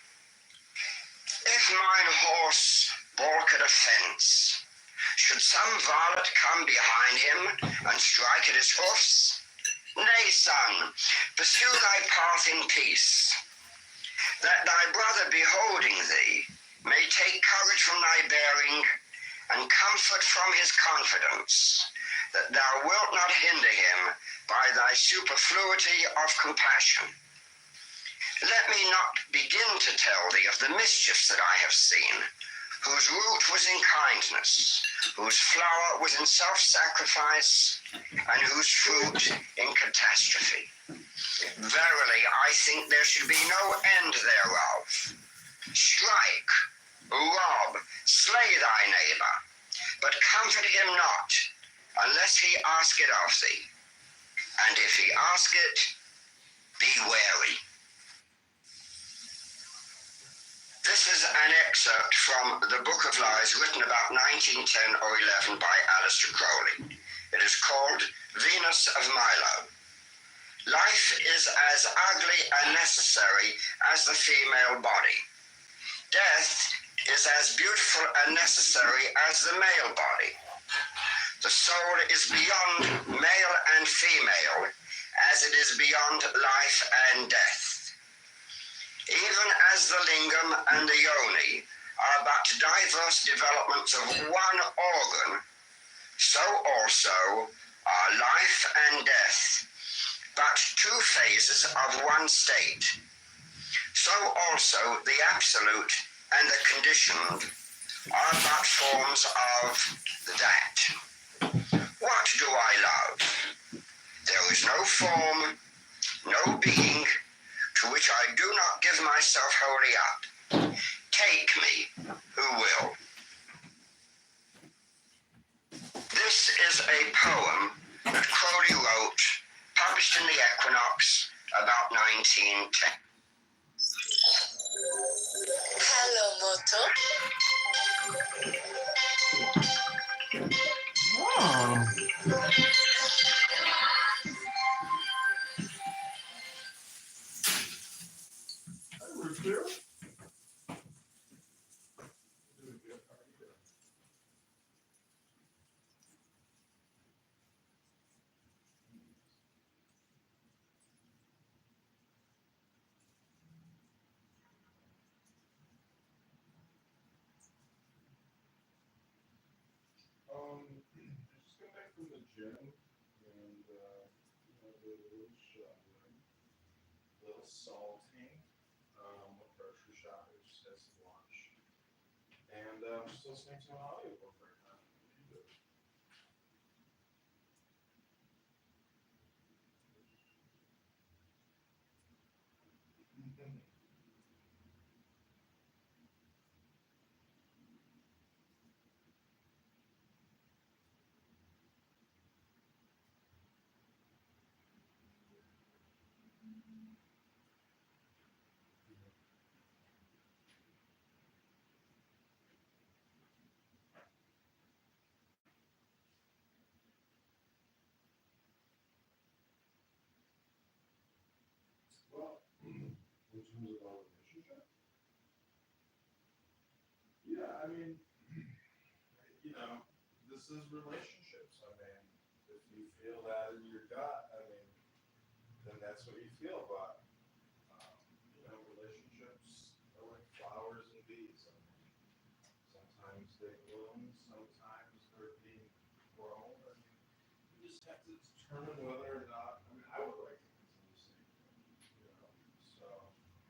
S26: If mine horse balk at a fence, should some varlet come behind him and strike at his hoofs? Nay, son, pursue thy path in peace, that thy brother beholding thee may take courage from thy bearing and comfort from his confidence, that thou wilt not hinder him by thy superfluity of compassion. Let me not begin to tell thee of the mischiefs that I have seen, whose root was in kindness, whose flower was in self-sacrifice, and whose fruit in catastrophe. Verily, I think there should be no end thereof. Strike, rob, slay thy neighbor, but comfort him not, unless he ask it of thee. And if he ask it, be wary. This is an excerpt from the Book of Lies written about 1910 or 11 by Aleister Crowley. It is called Venus of Milo. Life is as ugly and necessary as the female body. Death is as beautiful and necessary as the male body. The soul is beyond male and female as it is beyond life and death. Even as the lingam and the yoni are but diverse developments of one organ, so also are life and death, but two phases of one state. So also the absolute and the conditioned are but forms of that. What do I love? There is no form, no being, to which I do not give myself wholly up. Take me, who will. This is a poem that Crowley wrote, published in the Equinox, about 1910.
S6: Hello,
S1: Just got back from the gym and had a little shoveling, a little salting. Went grocery shopping, just had some lunch, and just listening to an audiobook right now. What are you doing? Well, in terms of our relationship, yeah, I mean, this is relationships. I mean, if you feel that in your gut, I mean, then that's what you feel. But relationships are like flowers and bees. I mean, sometimes they bloom, sometimes they're being grown. I mean, you just have to determine whether or not. I mean, I would like to continue seeing them, So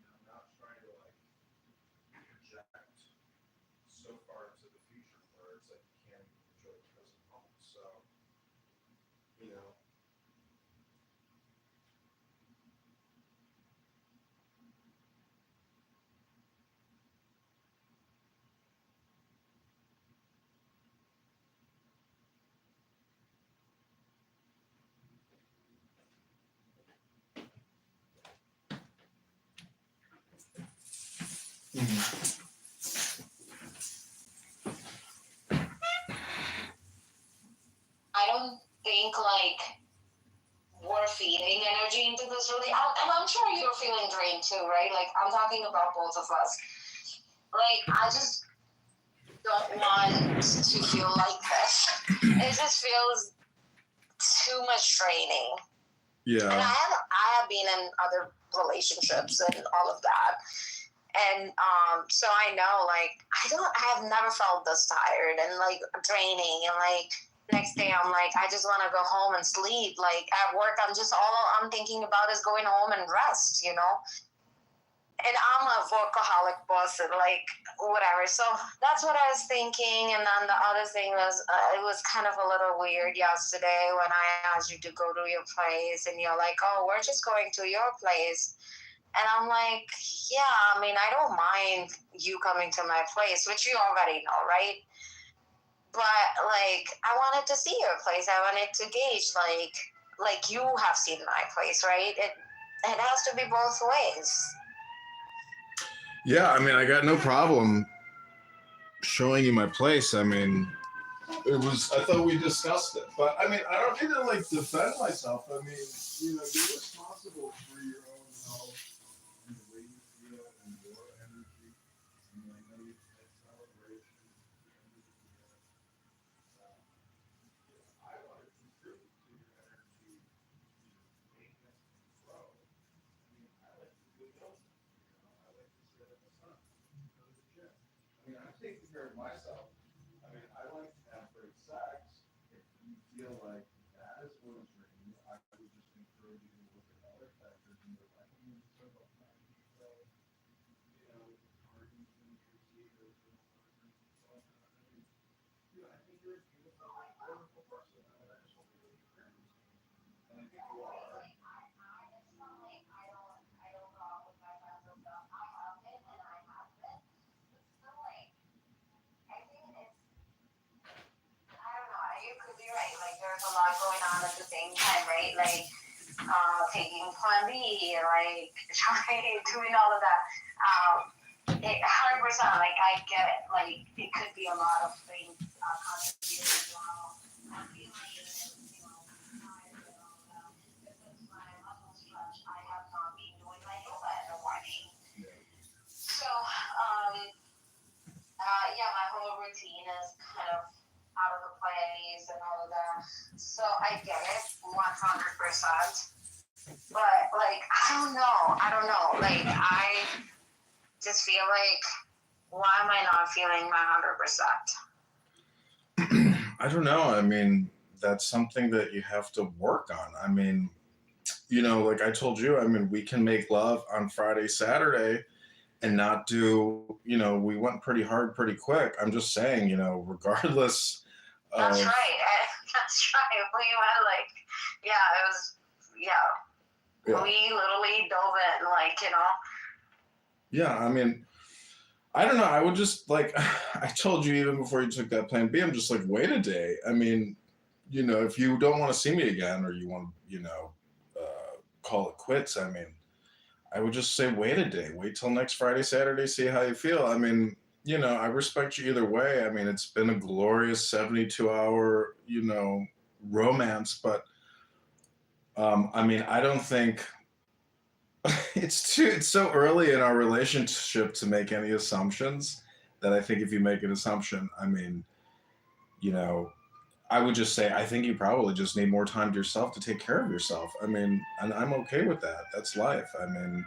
S1: I'm not trying to like project so far into the future where it's like you can't enjoy the present moment. So,
S13: I don't think like we're feeding energy into this really, and I'm sure you're feeling drained too, right? Like I'm talking about both of us. Like I just don't want to feel like this. It just feels too much draining.
S1: yeah.
S13: And I have been in other relationships and all of that. And so I know like I have never felt this tired and like draining and like next day I'm like I just want to go home and sleep. Like at work all I'm thinking about is going home and rest, And I'm a workaholic person, like whatever. So that's what I was thinking. And then the other thing was, it was kind of a little weird yesterday when I asked you to go to your place, and you're like, "Oh, we're just going to your place." And I'm like, "Yeah, I mean, I don't mind you coming to my place," which you already know, right? But like, I wanted to see your place. I wanted to gauge, like you have seen my place, right? It has to be both ways.
S1: Yeah, I mean, I got no problem showing you my place. I mean, I thought we discussed it. But I mean, I don't need to like defend myself. I mean, you're responsible for your own health and the way you feel and your energy. I mean, I know you've had celebrations. I want to contribute to your energy, maintenance, and flow. I mean, I like to do those. I taking care of myself. I mean, I like to have great sex. If you feel like that is what is dream, I would just encourage you to look at other factors in your life. I mean, so about that. So, you know, parties and procedures and all that. I mean, you know, I think you're a beautiful, wonderful person. I mean, I just want you to be friends. And I think you are.
S7: There's a lot going on at the same time, right? Like taking Plan B, like trying, doing all of that. 100%, like I get it. Like it could be a lot of things contributing to how I'm feeling and, you know, tired and all of that. Because when I muscle stretch, I have not been doing my yoga in the morning. So, yeah, my whole routine is kind of out of the place and all of that. So I get it, 100%. But like, I don't know. Like, I just feel like, why am I not feeling my 100%?
S1: I don't know. I mean, that's something that you have to work on. I mean, you know, like I told you, I mean, we can make love on Friday, Saturday, and not do, you know, we went pretty hard, pretty quick. I'm just saying, you know, regardless of.
S7: That's right. That's right. We went like, yeah, it was, yeah. We literally dove in, like, you know.
S1: Yeah, I mean, I don't know. I would just like, I told you even before you took that Plan B, I'm just like, wait a day. I mean, you know, if you don't want to see me again or you want to, you know, call it quits, I mean, I would just say, wait a day. Wait till next Friday, Saturday, see how you feel. I mean, you know, I respect you either way. I mean, it's been a glorious 72-hour, you know, romance, but I mean, I don't think it's so early in our relationship to make any assumptions that I think if you make an assumption, I mean, you know, I would just say, I think you probably just need more time to yourself to take care of yourself. I mean, and I'm okay with that. That's life. I mean,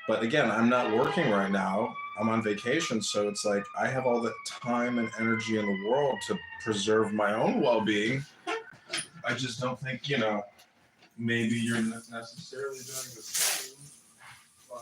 S1: but again, I'm not working right now. I'm on vacation. So it's like, I have all the time and energy in the world to preserve my own well-being. I just don't think, you know, maybe you're not necessarily doing the same, but.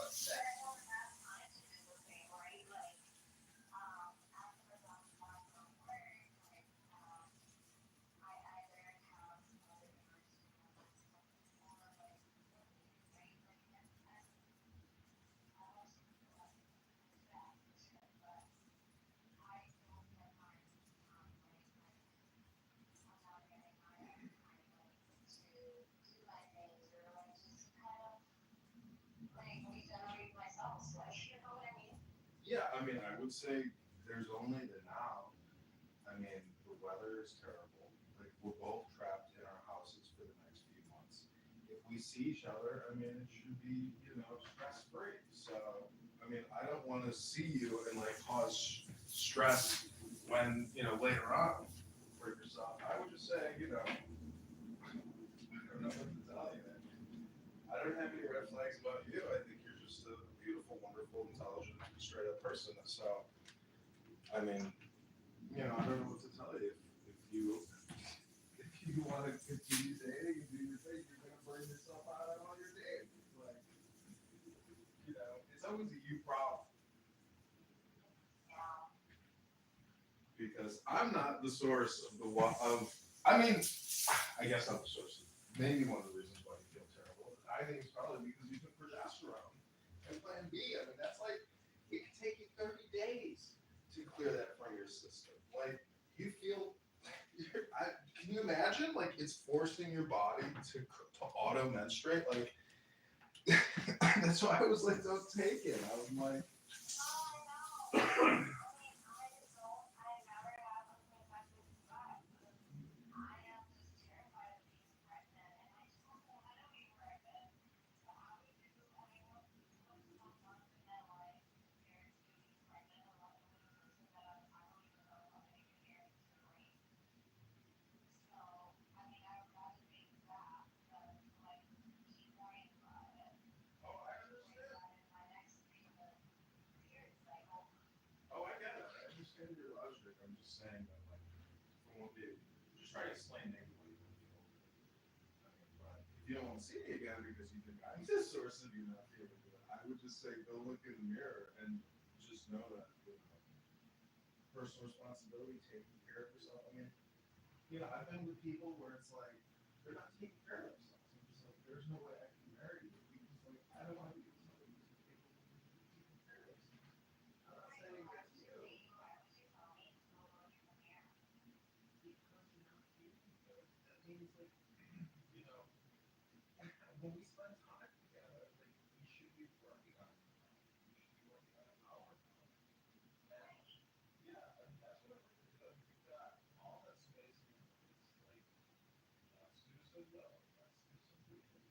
S1: Yeah, I mean, I would say there's only the now. I mean, the weather is terrible. Like, we're both trapped in our houses for the next few months. If we see each other, I mean, it should be, you know, stress-free. So, I mean, I don't want to see you and, like, cause stress when, you know, later on for yourself. I would just say, you know, I don't know what to tell you. I don't have any red flags about you. I think you're just a beautiful, wonderful, intelligent, straight up person. So, I mean, you know, I don't know what to tell you. If you want to continue dating and do your thing, you're gonna burn yourself out on all your dates. Like, you know, it's always a you problem. Because I'm not the source of I mean, I guess I'm the source of maybe one of the reasons why you feel terrible. I think it's probably because you took progesterone and Plan B. I mean, that's like, it could take you 30 days to clear that from your system. Like, you feel, can you imagine? Like, it's forcing your body to auto menstruate. Like, that's why I was like, don't take it. I was like, understand your logic. I'm just saying that, like, from what they just try to explain negatively. But if you don't want to see me again because you think I'm this source of you not feeling good, I would just say go look in the mirror and just know that, you know, personal responsibility, taking care of yourself. I mean, you know, I've been with people where it's like they're not taking care of themselves. I'm just like, there's no way I can marry you because, like, I don't want to be with somebody who's capable of taking care of themselves. I'm not saying that's you. Because you're not feeling good, that means, like, you know, when we spend time together, like, we should be working on it. We should be working on our time. And yeah, I mean, that's what we're doing. We've got all that space here. It's like, let's do some love. Let's do some breathing.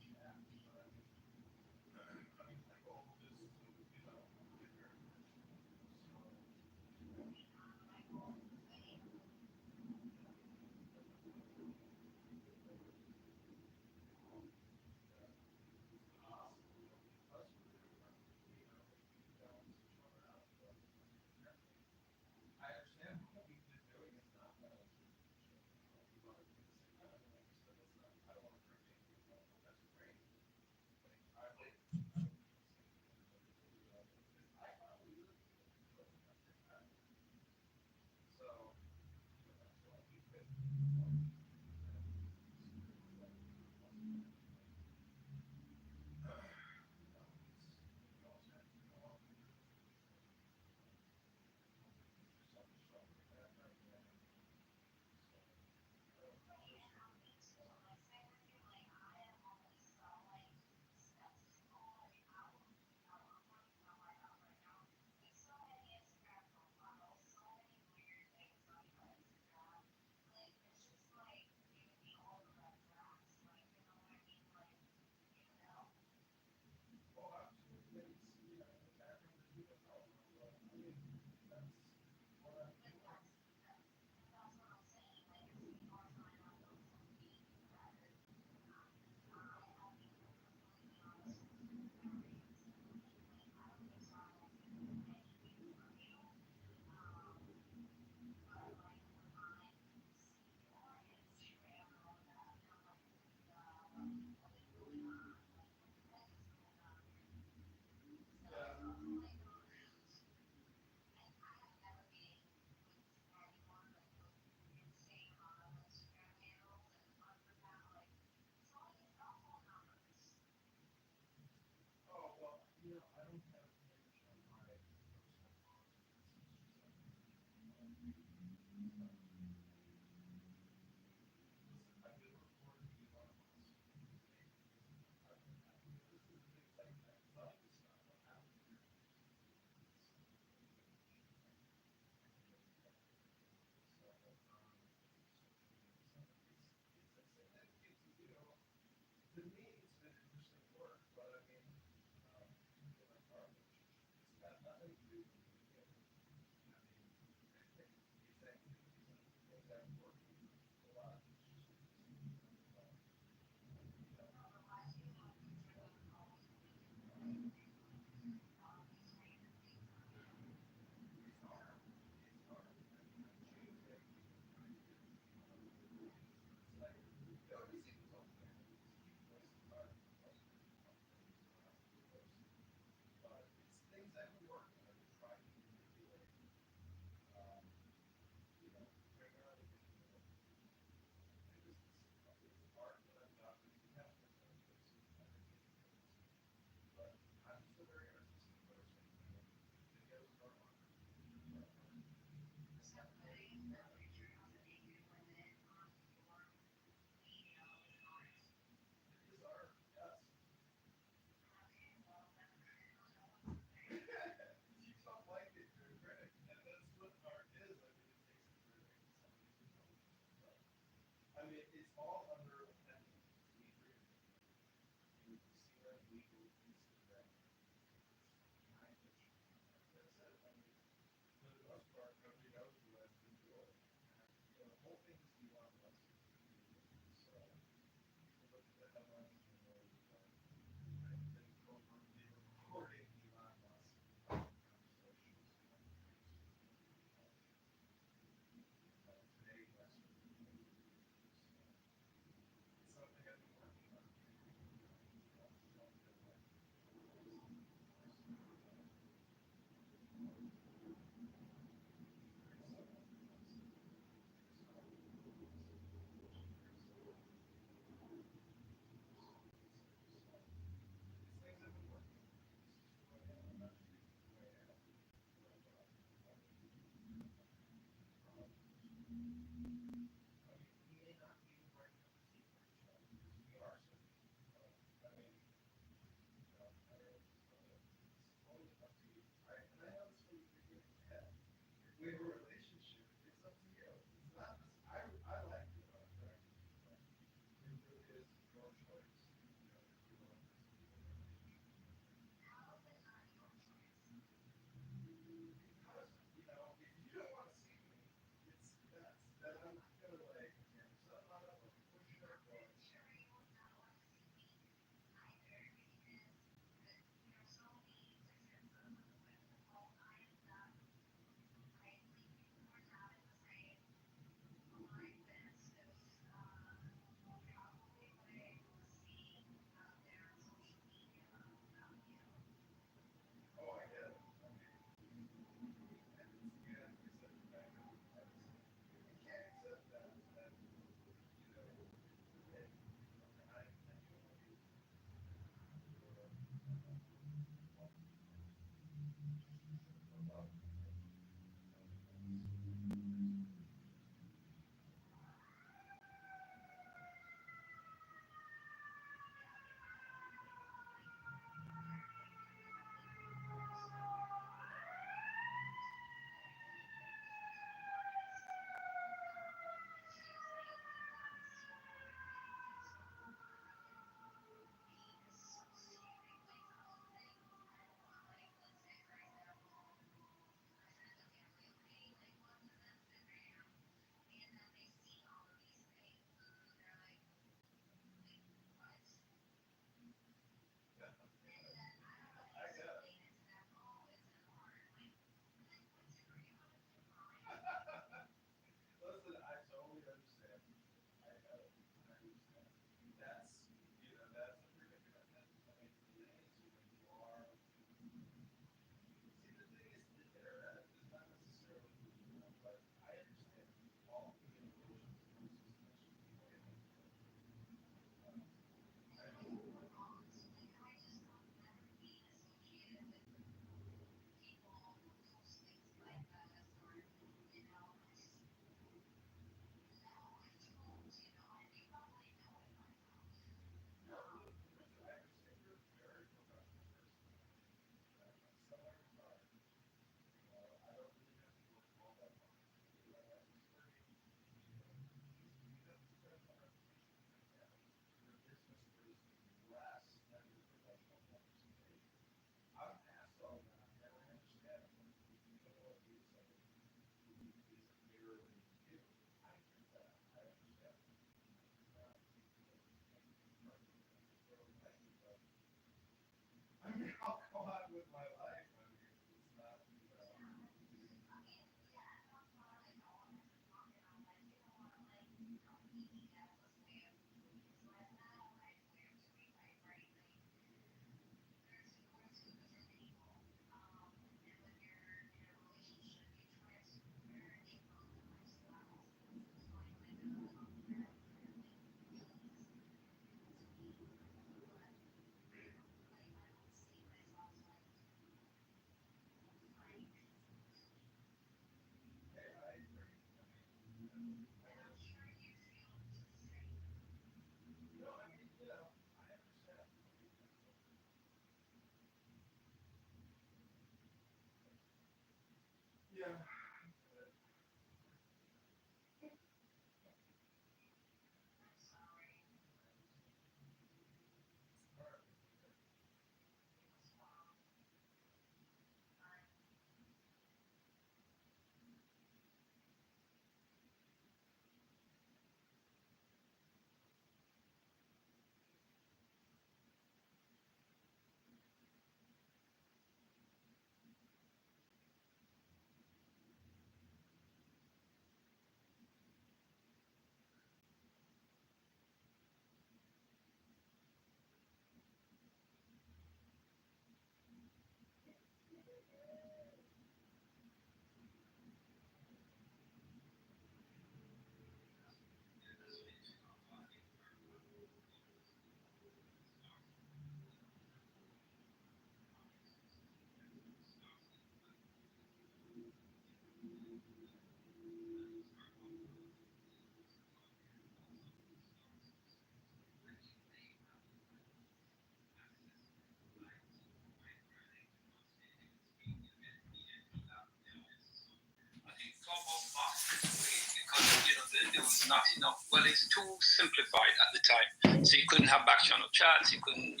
S8: not enough. Well, it's too simplified at the time. So you couldn't have back channel chats, you couldn't,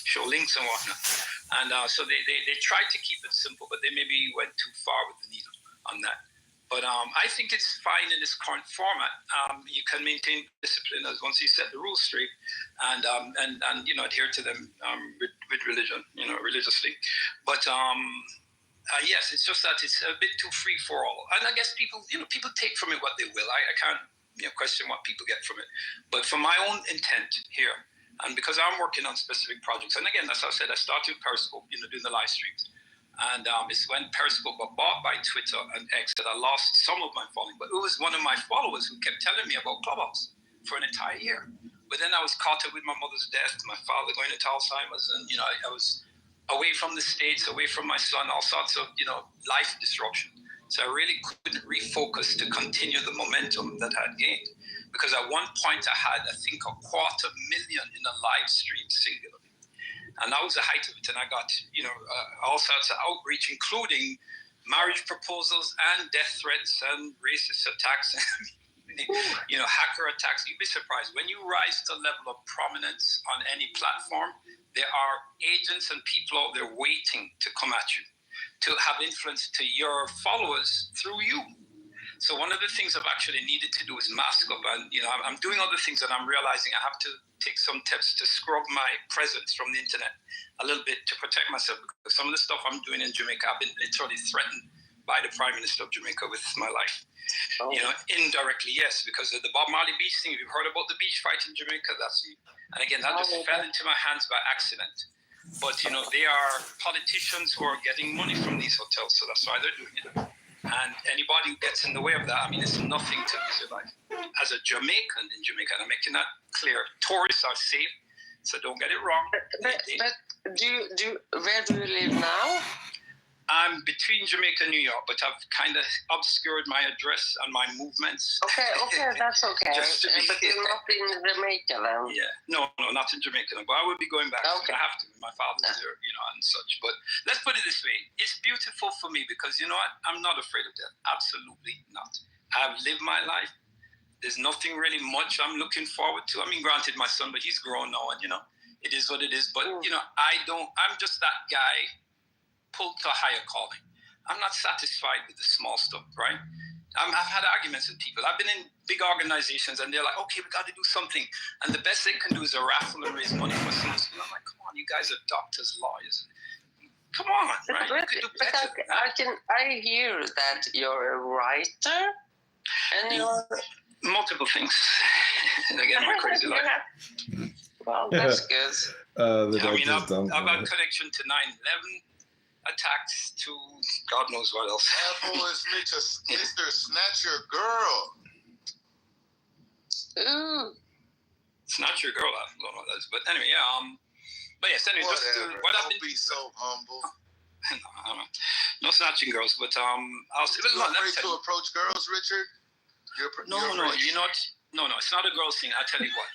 S8: show links and whatnot. And so they tried to keep it simple, but they maybe went too far with the needle on that. But I think it's fine in this current format. You can maintain discipline as once you set the rules straight and adhere to them with religion, religiously. But yes, it's just that it's a bit too free for all. And I guess people take from it what they will. I can't question what people get from it. But for my own intent here, and because I'm working on specific projects, and again, as I said, I started Periscope, doing the live streams. And it's when Periscope got bought by Twitter and X that I lost some of my following. But it was one of my followers who kept telling me about Clubhouse for an entire year. But then I was caught up with my mother's death, my father going into Alzheimer's, and I was away from the States, away from my son, all sorts of life disruption. So I really couldn't refocus to continue the momentum that I had gained. Because at one point I had, I think, 250,000 in a live stream singular. And that was the height of it. And I got, all sorts of outreach, including marriage proposals and death threats and racist attacks, hacker attacks. You'd be surprised. When you rise to a level of prominence on any platform, there are agents and people out there waiting to come at you, to have influence to your followers through you. So one of the things I've actually needed to do is mask up. And, I'm doing other things that I'm realizing I have to take some tips to scrub my presence from the internet a little bit to protect myself. Because some of the stuff I'm doing in Jamaica, I've been literally threatened by the Prime Minister of Jamaica with my life. Oh. Indirectly, yes, because of the Bob Marley beach thing. If you've heard about the beach fight in Jamaica, that's me. And again, that just fell into my hands by accident. But, they are politicians who are getting money from these hotels, so that's why they're doing it. And anybody who gets in the way of that, it's nothing to lose your life. As a Jamaican in Jamaica, and I'm making that clear, tourists are safe, so don't get it wrong.
S9: But where do you live now?
S8: I'm between Jamaica and New York, but I've kind of obscured my address and my movements.
S9: Okay, that's okay. But you're not in Jamaica then?
S8: Yeah, no, not in Jamaica. But I will be going back. Okay. I have to. My father's there, and such. But let's put it this way. It's beautiful for me because, what? I'm not afraid of death. Absolutely not. I've lived my life. There's nothing really much I'm looking forward to. Granted, my son, but he's grown now, and, it is what it is. But, I'm just that guy pulled to a higher calling. I'm not satisfied with the small stuff, right? I've had arguments with people. I've been in big organizations and they're like, okay, we got to do something. And the best they can do is a raffle and raise money for some school. I'm like, come on, you guys are doctors, lawyers. Come on, right?
S9: But I hear that you're a writer and you're...
S8: Multiple things. Again, my crazy life.
S9: Well, that's good.
S8: I've got connection to 9/11. Attacks to God knows what else.
S1: Apple is Mr. Snatch Your Girl.
S9: Ooh.
S8: Snatch Your Girl, I don't know what that is. But anyway, but yes, anyway, what I've been...
S1: Don't be so humble.
S8: No snatching girls, but I'll say...
S1: You're afraid to approach girls, Richard?
S8: No, it's not a girls thing, I tell you what.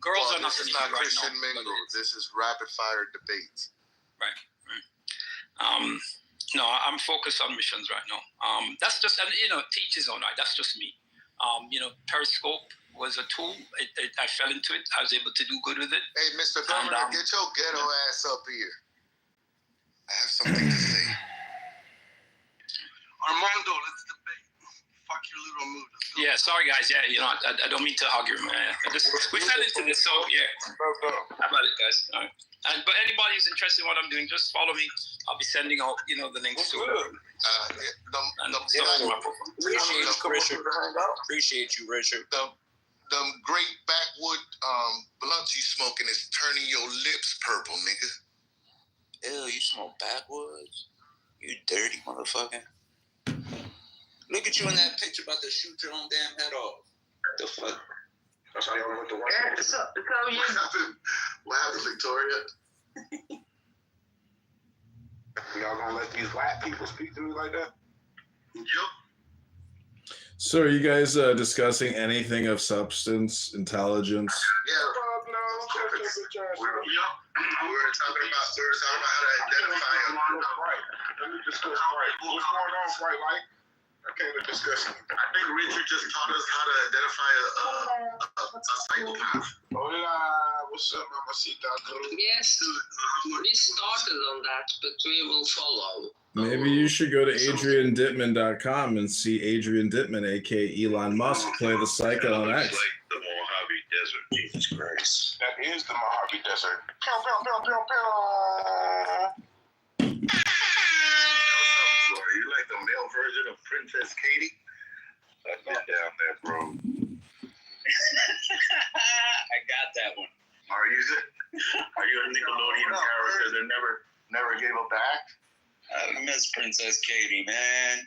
S8: Girls are not...
S1: This is not Christian mingle. This is rapid fire debates.
S8: Right. No, I'm focused on missions right now. That's just, and teach his own, right? That's just me. Periscope was a tool. I fell into it. I was able to do good with it.
S1: Hey, Mr. Governor, get your ghetto ass up here. I have something to say. Armando, let's debate. Fuck your little mood.
S8: Yeah, sorry guys. Yeah, I don't mean to hug you, man. We fell into this, so yeah. How about it, guys? All right. But anybody who's interested in what I'm doing, just follow me. I'll be sending out, the links to it.
S10: Appreciate you, Richard. The great backwood blunts you smoking is turning your lips purple, nigga.
S11: Ew, you smoke backwoods? You dirty motherfucker. Look at you in that picture about to shoot your own damn head off. The fuck?
S10: That's how y'all went to work.
S1: What happened, Victoria?
S10: Y'all gonna let these white people speak to me like that?
S1: Yep.
S22: So are you guys discussing anything of substance, intelligence?
S1: Yeah. No. We were talking about how to identify them.
S10: Right. Let me discuss right. What's going on, Bright Light? Okay, the discussion. I think Richard just taught us how to identify a psychopath. Hola, what's up, Mamacita?
S9: Yes, we started on that, but we will follow.
S22: Maybe you should go to AdrianDittman.com and see Adrian Dittman, aka Elon Musk, play the psycho on X.
S10: Like the Mojave Desert. Jesus Christ. That is the Mojave Desert. Pew, pew, pew, pew, pew. You like the male version of Princess Katie? I get down there, bro.
S11: I got that one.
S10: Are you a Nickelodeon character that never gave a back?
S11: I miss Princess Katie, man.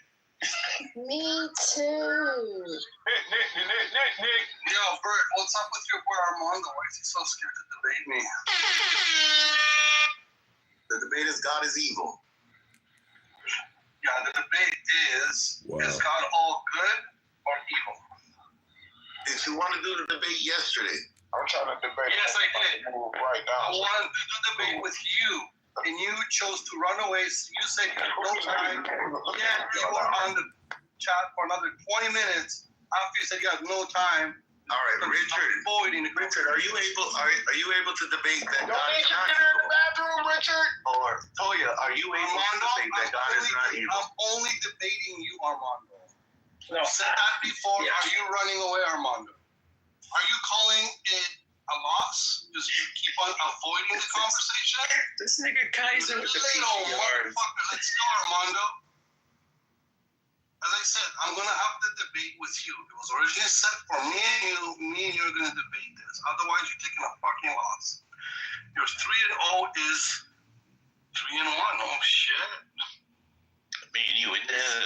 S9: Me too.
S10: Nick.
S3: Yo, Bert, what's up with your boy Armando? Why is he so scared to debate me?
S10: The debate is God is evil.
S3: Yeah, the debate is
S22: Wow.
S3: is God all good or evil?
S10: Did you want to do the debate yesterday? I'm trying to debate.
S3: Yes, I did.
S10: Right now.
S3: I wanted to do the debate with you, and you chose to run away. So you said you had no time. Yeah, you were on the chat for another 20 minutes after you said you had no time.
S10: All right, Richard, are you able to debate that God is not evil? In the bathroom, Richard. Or Toya, are you able to debate that God is not evil?
S3: I'm only debating you, Armando. No. Said that before. Yes. Are you running away, Armando? Are you calling it a loss? Just you keep on avoiding the conversation?
S9: This nigga Kaiser with the
S3: Little motherfucker, let's go, Armando. As I said, I'm gonna have the debate with you. It was originally set for me and you. Me and you are gonna debate this. Otherwise, you're taking a fucking loss. Your 3-0 is 3-1. Oh shit.
S11: Me and you in there.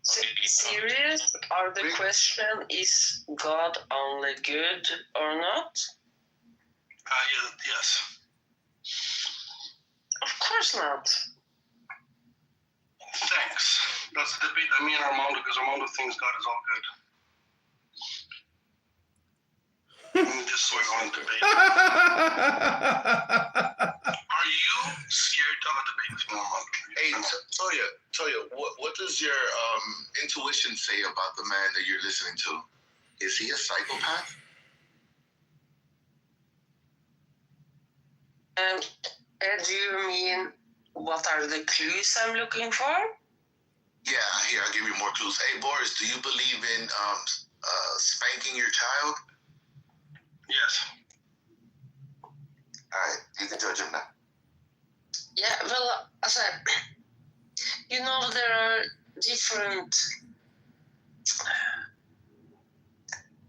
S9: Serious? Are the question is God only good or not?
S3: Yes.
S9: Of course not.
S3: Thanks. That's the debate that me and Armando, because Armando thinks God is all good. Just so we want to debate. Are you scared to have a debate with me, Armando?
S10: Hey, Toya, what does your intuition say about the man that you're listening to? Is he a psychopath?
S9: Do you mean what are the clues I'm looking for?
S10: Yeah, here, I'll give you more clues. Hey, Boris, do you believe in spanking your child?
S3: Yes.
S10: All right, you can judge him now.
S9: Yeah, well, as you know, there are different.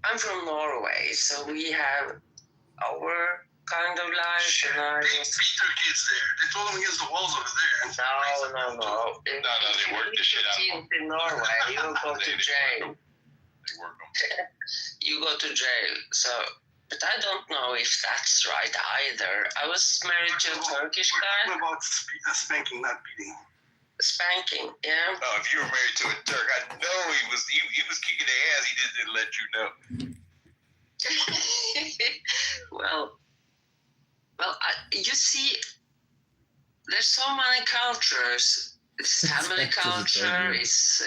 S9: I'm from Norway, so we have our kind of life. And I
S3: beat their kids there. They throw them against the walls over there.
S9: No.
S11: They work the shit out.
S9: In Norway, you will go to jail.
S11: They work them.
S9: You go to jail. So, but I don't know if that's right either. I was married to a Turkish guy.
S3: We're talking about spanking, not beating.
S9: Spanking, yeah.
S11: Oh, if you were married to a Turk, I know he was kicking their ass. He just didn't let you know.
S9: Well, you see, there's so many cultures. It's family culture. It's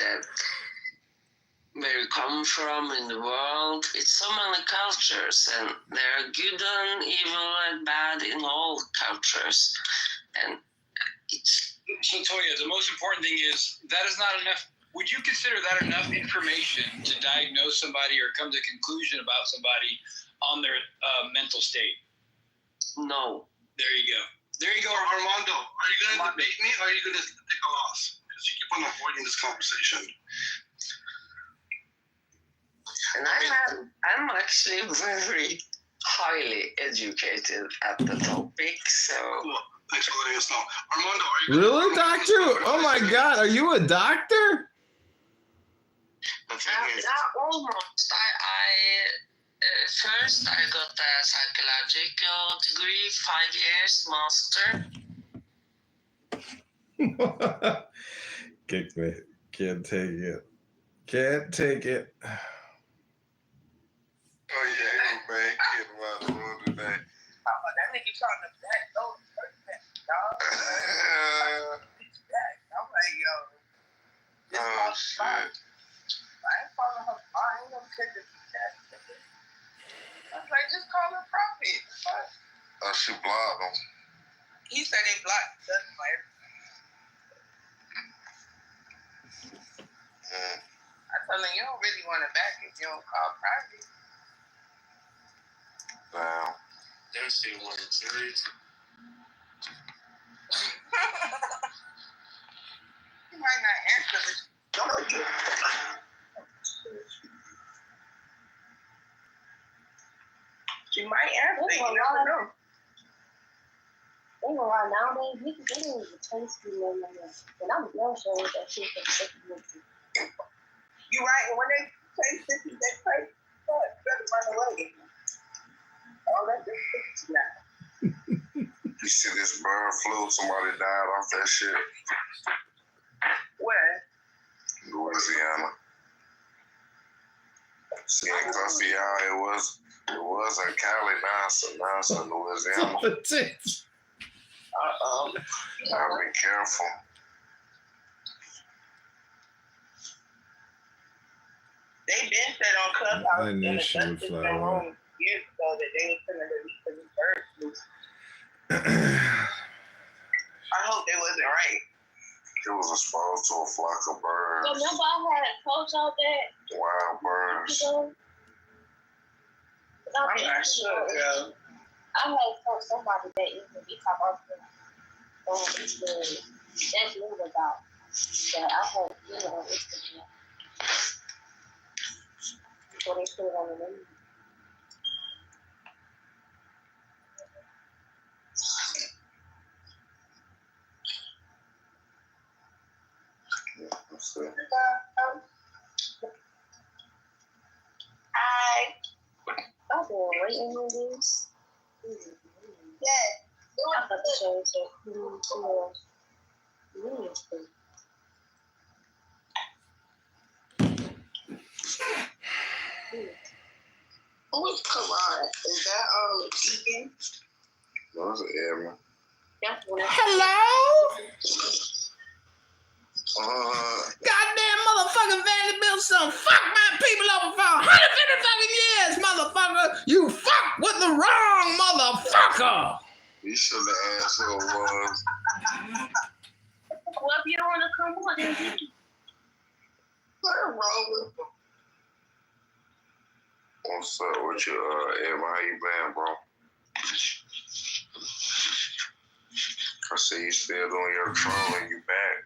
S9: where you come from in the world. It's so many cultures, and there are good and evil and bad in all cultures. And it's.
S8: So, Toya, the most important thing is that is not enough. Would you consider that enough information to diagnose somebody or come to a conclusion about somebody on their mental state?
S9: No.
S8: There you go. There you go,
S3: Armando. Are you going to debate me or are you going to take a loss? Because you keep on avoiding this conversation.
S9: And I'm actually very highly educated at the topic, so.
S3: Cool. Thanks for letting us know. Armando, are you
S22: Really, doctor? Oh my God, are you a doctor?
S9: Almost. First, I got a psychological degree, 5 years master.
S22: Kick me. Can't take it. Can't take it.
S10: Oh yeah, man, kid around the room today.
S4: That nigga trying to back door the person, dog. I'm like, yo.
S10: Oh shit.
S4: ain't calling her. I ain't gonna take this. I was like, just call her Prophet.
S10: She blocked him.
S4: He said they blocked the player. I told him you don't really want it back if you don't call private.
S10: Damn.
S11: They're still wanting serious.
S4: He might not answer, but don't you? She might answer. You never know.
S7: They know right nowadays, you can get in the taste of them. And I'm young, so that shit for the
S4: You right, and when they taste this, they pray, better run away. Oh, that's just now.
S10: You see this bird flu? Somebody died off that shit.
S4: Where?
S10: Louisiana. See, in Coffee, it was in Cali, now it's in Louisiana. Gotta be careful.
S4: They been said on Clubhouse
S22: I
S4: in
S22: knew
S4: the
S22: she would
S4: Justice
S22: fly
S4: room years ago that they was gonna release the bird flu. I hope they wasn't right.
S10: It was exposed to a flock of birds.
S7: So remember I had a coach out there?
S10: Wild birds.
S4: I'm not sure, girl.
S7: I had told somebody that it would be top of the that's what about. That I had, on Instagram. So they put it on the news. I've been waiting on this. Yes. I'm about to show you
S4: Who is Karan? Is that Keegan?
S10: No, it's Edmund.
S21: Hello?
S22: Goddamn motherfucking Vanderbilt son. Fuck my people over for 150 fucking years, motherfucker. You fuck with the wrong motherfucker.
S10: You should have asked who it was.
S7: Well, if you don't want to come on, then
S4: what's wrong with them?
S10: What's up with you, Edmund? How you been, bro? I see you still doing your trolling. You back.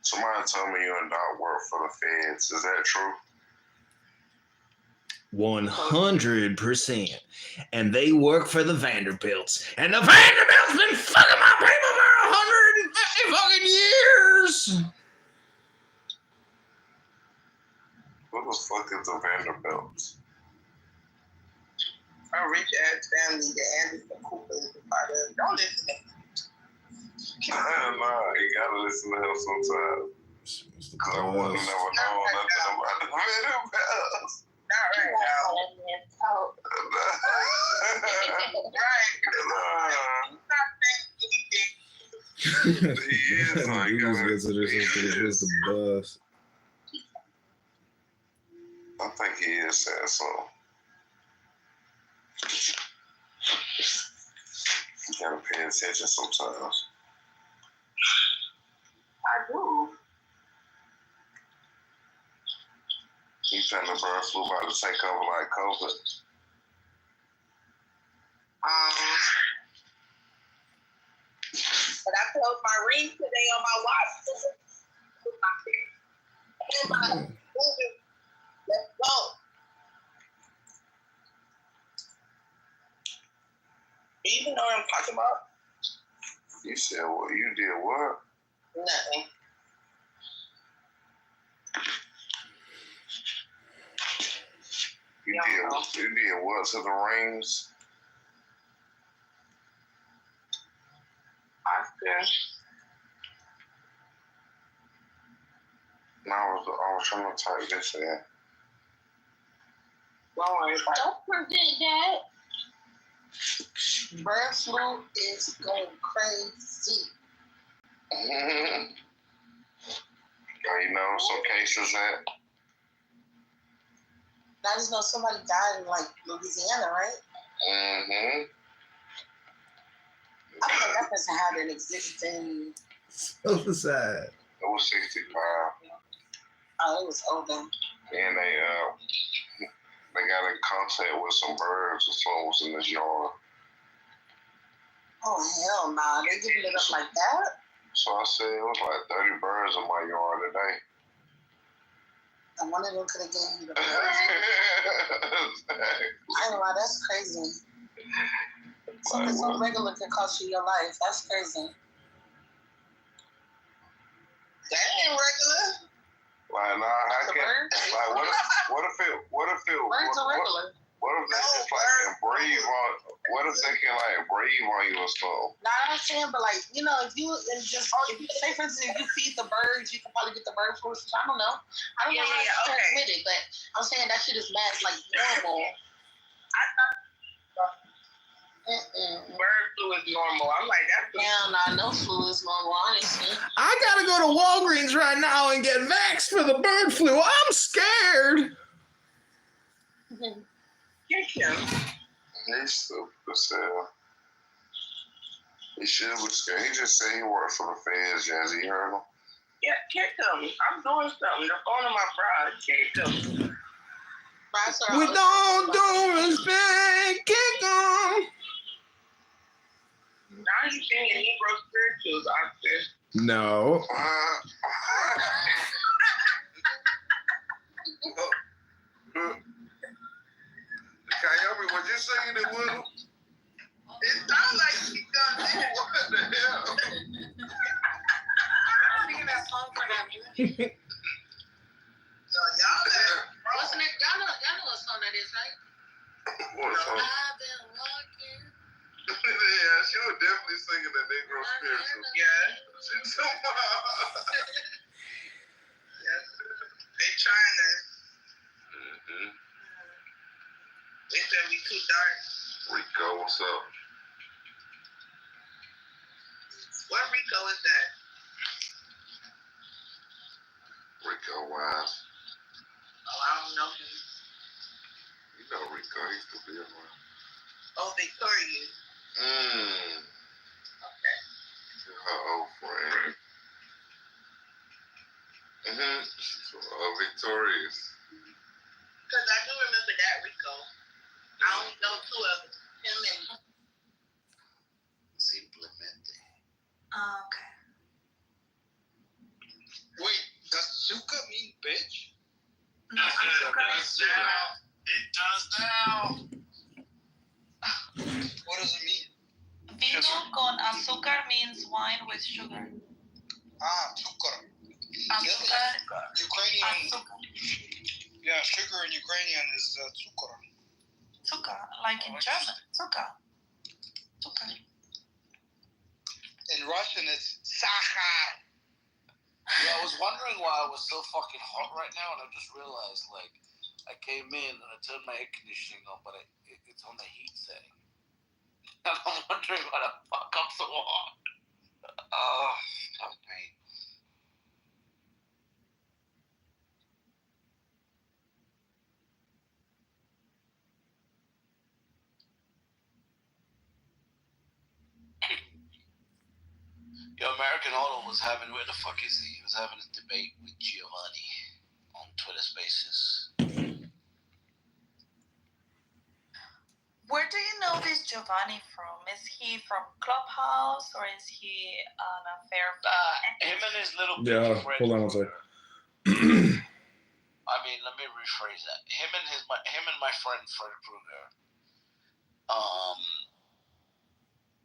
S10: Somebody told me you and Doc work for the feds. Is that true?
S22: 100%. And they work for the Vanderbilts. And the Vanderbilts been fucking my people for 150 fucking years.
S10: Who the fuck is the Vanderbilts?
S4: A rich ass family that Anderson Cooper is a part of. Don't listen to him.
S10: Nah, you gotta listen to him sometimes. Because I wouldn't never know nothing about the Vanderbilts.
S4: Not right now. Right.
S10: He is. Like,
S22: He was visitors the bus.
S10: I think he is saying so. You gotta pay attention sometimes.
S4: I do.
S10: You think the bird flu about to take over like COVID?
S4: But I closed my ring today on my watch. Let's go. Do you even know what I'm talking about?
S10: You said, well, you did what?
S4: Nothing.
S10: You did what to the rings? No, I was trying to type this in.
S7: don't forget that.
S4: Bird flu is going crazy.
S10: You know some cases that?
S4: I just know somebody died in like Louisiana, right?
S3: Mm-hmm.
S4: I thought that person had an existing.
S22: So sad.
S3: It was 65.
S4: Oh, it was old then.
S3: And they got in contact with some birds or something was in this yard.
S4: Oh hell nah, they giving it up like that?
S3: So I said it was like 30 birds in my yard today.
S4: And one of them could have gave you the birds. I ain't know why, that's crazy. Something so regular can cost you your life. That's crazy. That ain't regular.
S3: Like, nah, I can't. Like, what if
S4: Birds are regular.
S3: What if they just like can breathe on? What if they can like breathe on you or something?
S4: No, I understand, but like, you know, if you say for instance, if you feed the birds, you can probably get the bird flu. I don't know. I don't know how it's transmitted, but I'm saying that shit is mad like normal. I thought bird flu is normal. I'm like, that's hell no, no flu is normal, honestly.
S22: I gotta go to Walgreens right now and get vaxxed for the bird flu. I'm scared.
S3: He's stupid as hell. He should be scared. He just said he worked for the feds, Jazzy. You heard him?
S4: Yeah, kick him. I'm doing something. The phone in my bra. Kick him.
S22: With all due respect, kick 'em.
S4: Now you singing Negro spirituals out there.
S22: No.
S3: Kayomi, was you singing it with him?
S4: It sounds like she done it.
S3: What the hell?
S4: I'm singing that song for that music. So y'all know what song that is, right?
S3: What song?
S4: I've been walking.
S3: Yeah, she was definitely singing the Negro spiritual.
S4: Yeah. They trying to.
S3: Mm-hmm.
S4: They said we too dark.
S3: Rico, what's up?
S4: What Rico is that?
S3: Rico Wise.
S4: Oh, I don't know him.
S3: You know Rico, he used to be around.
S4: Oh, Victorious. Okay.
S3: Her old friend. Mm-hmm. She's Victorious.
S4: Because I do remember that Rico. I only know two of them. Him and.
S11: Simplemente.
S4: Okay.
S11: Wait, does Zuka mean bitch?
S4: No,
S11: It does now. What does it mean?
S14: Vino con azúcar means wine with sugar.
S11: Azúcar.
S14: Azúcar.
S11: Ukrainian. Yeah, sugar in Ukrainian is cukor.
S14: Zucker, like in German. Zucker. Zucker.
S11: In Russian, it's sachar.
S18: Yeah, I was wondering why it was so fucking hot right now, and I just realized, like, I came in and I turned my air conditioning on, but it's on the heat setting. And I'm wondering why the fuck I'm so hot. Oh, fuck me. Yo, American Idol was having, where the fuck is he? He was having a debate with Giovanni on Twitter Spaces.
S14: Where do you know this Giovanni from? Is he from Clubhouse or is he an affair?
S18: Him and his little
S22: Yeah,
S18: friend.
S22: hold on one second.
S18: I mean, let me rephrase that. Him and my friend Fred Krueger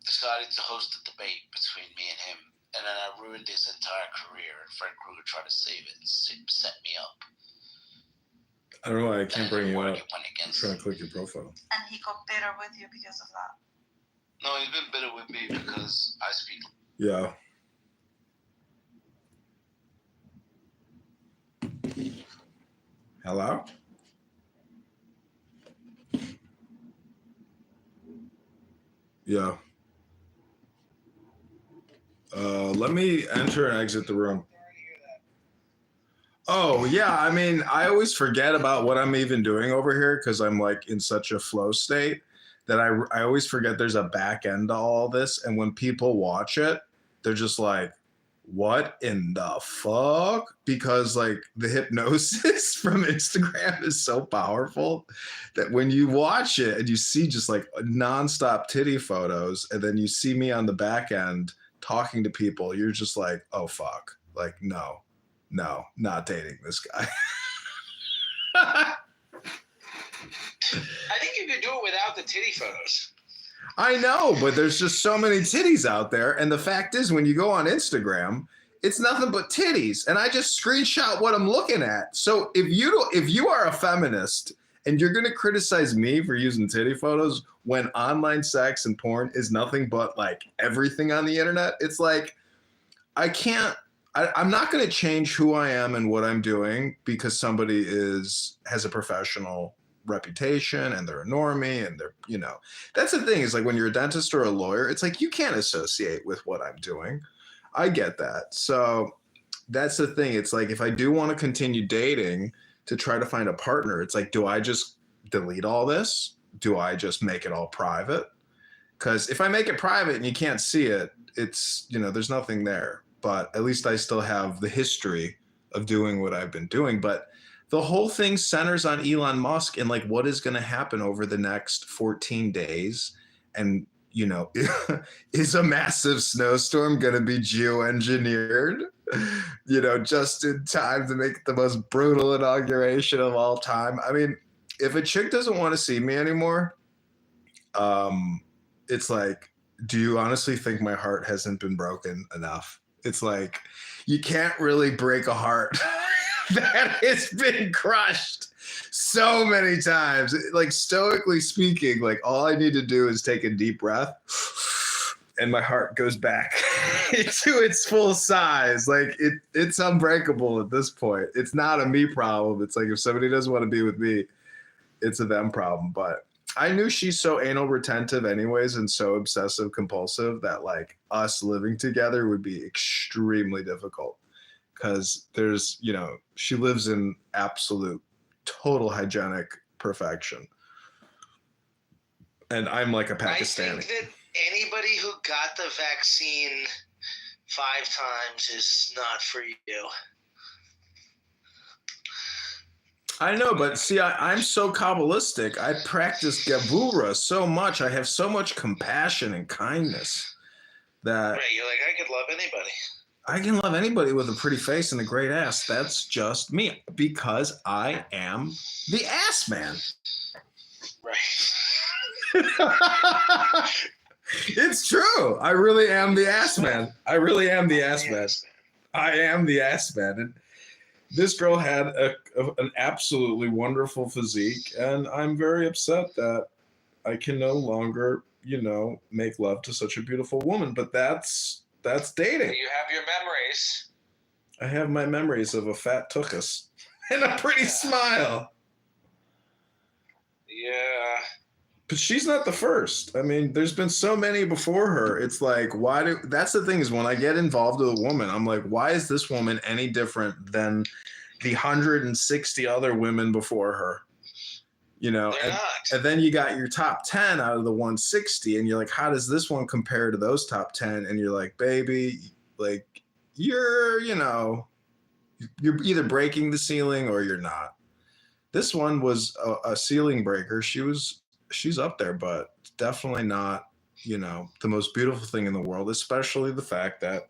S18: decided to host a debate between me and him, and then I ruined his entire career. And Fred Krueger tried to save it and set me up.
S22: I don't know why I can't bring you up.
S18: Went
S22: I'm
S18: against
S22: trying to click your profile.
S14: And he got bitter with you because of that.
S18: No, he's been bitter with me because I speak.
S22: Yeah. Hello? Yeah. Let me enter and exit the room. Oh yeah, I mean, I always forget about what I'm even doing over here because I'm like in such a flow state that I always forget there's a back end to all this. And when people watch it, they're just like, what in the fuck? Because like the hypnosis from Instagram is so powerful that when you watch it and you see just like nonstop titty photos, and then you see me on the back end talking to people, you're just like, oh fuck, like no, not dating this guy.
S2: I think you could do it without the titty photos.
S22: I know, but there's just so many titties out there. And the fact is, when you go on Instagram, it's nothing but titties. And I just screenshot what I'm looking at. So if you are a feminist and you're going to criticize me for using titty photos when online sex and porn is nothing but like everything on the internet, it's like, I'm not going to change who I am and what I'm doing because somebody has a professional reputation and they're a normie and they're, you know, that's the thing is like when you're a dentist or a lawyer, it's like you can't associate with what I'm doing. I get that. So that's the thing. It's like if I do want to continue dating to try to find a partner, it's like, do I just delete all this? Do I just make it all private? Because if I make it private and you can't see it, it's, you know, there's nothing there. But at least I still have the history of doing what I've been doing. But the whole thing centers on Elon Musk and like what is going to happen over the next 14 days. And, you know, is a massive snowstorm going to be geoengineered, you know, just in time to make the most brutal inauguration of all time? I mean, if a chick doesn't want to see me anymore, it's like, do you honestly think my heart hasn't been broken enough? It's like, you can't really break a heart that has been crushed so many times. Like stoically speaking, like all I need to do is take a deep breath and my heart goes back to its full size. Like it's unbreakable at this point. It's not a me problem. It's like if somebody doesn't want to be with me, it's a them problem. But I knew she's so anal retentive anyways and so obsessive compulsive that like us living together would be extremely difficult because there's, you know, she lives in absolute total hygienic perfection. And I'm like a Pakistani.
S2: I think that anybody who got the vaccine 5 times is not for you.
S22: I know, but see, I'm so Kabbalistic. I practice Gevura so much. I have so much compassion and kindness that
S2: Right, you're like, I could love anybody.
S22: I can love anybody with a pretty face and a great ass. That's just me because I am the ass man.
S2: Right.
S22: It's true. I really am the ass man. I really am the ass man. I am the ass man. And this girl had an absolutely wonderful physique, and I'm very upset that I can no longer, you know, make love to such a beautiful woman. But that's dating.
S2: You have your memories.
S22: I have my memories of a fat tuchus and a pretty smile.
S2: Yeah.
S22: But she's not the first. I mean, there's been so many before her. It's like, that's the thing is when I get involved with a woman, I'm like, why is this woman any different than the 160 other women before her? You know, and then you got your top 10 out of the 160 and you're like, how does this one compare to those top 10? And you're like, baby, like you're either breaking the ceiling or you're not. This one was a ceiling breaker. She's up there, but definitely not, you know, the most beautiful thing in the world, especially the fact that,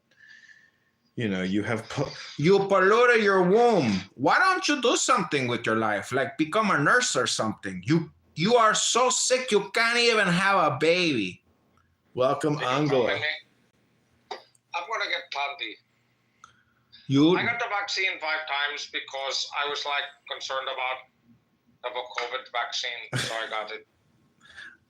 S22: you know, you polluted your womb. Why don't you do something with your life? Like become a nurse or something. You are so sick you can't even have a baby. Welcome, Angela.
S2: I'm gonna get Plan B.
S22: I
S2: got the vaccine 5 times because I was like concerned about the COVID vaccine, so I got it.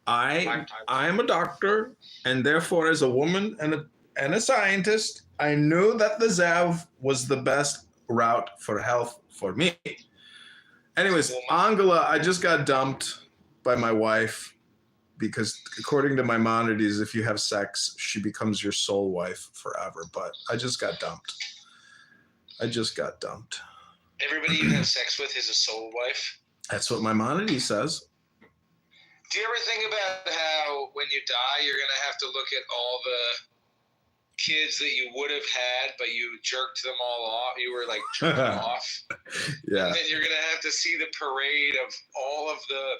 S22: I am a doctor, and therefore, as a woman and a scientist, I knew that the Zav was the best route for health for me. Anyways, Angela, I just got dumped by my wife because according to Maimonides, if you have sex, she becomes your soul wife forever. But I just got dumped.
S18: everybody you have sex with is a soul wife?
S22: That's what Maimonides says.
S18: Do you ever think about how when you die, you're gonna have to look at all the kids that you would have had, but you jerked them all off? You were like jerking off.
S22: Yeah.
S18: And then you're gonna have to see the parade of all of the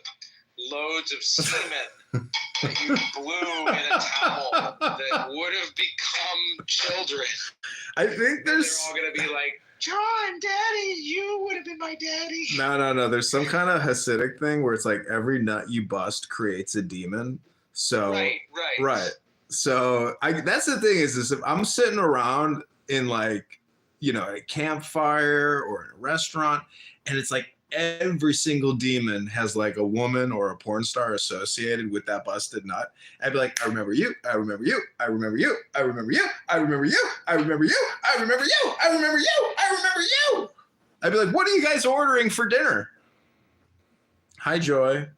S18: loads of semen that you blew in a towel that would have become children.
S22: I think there's.
S18: They're all gonna be like, John, Daddy, you would have been my daddy.
S22: No. There's some kind of Hasidic thing where it's like every nut you bust creates a demon. So right. So that's the thing is if I'm sitting around in like, a campfire or in a restaurant, and it's like every single demon has like a woman or a porn star associated with that busted nut, I'd be like, I remember you, I remember you, I remember you, I remember you, I remember you, I remember you, I remember you, I remember you, I remember you. I'd be like, what are you guys ordering for dinner? Hi, Joy.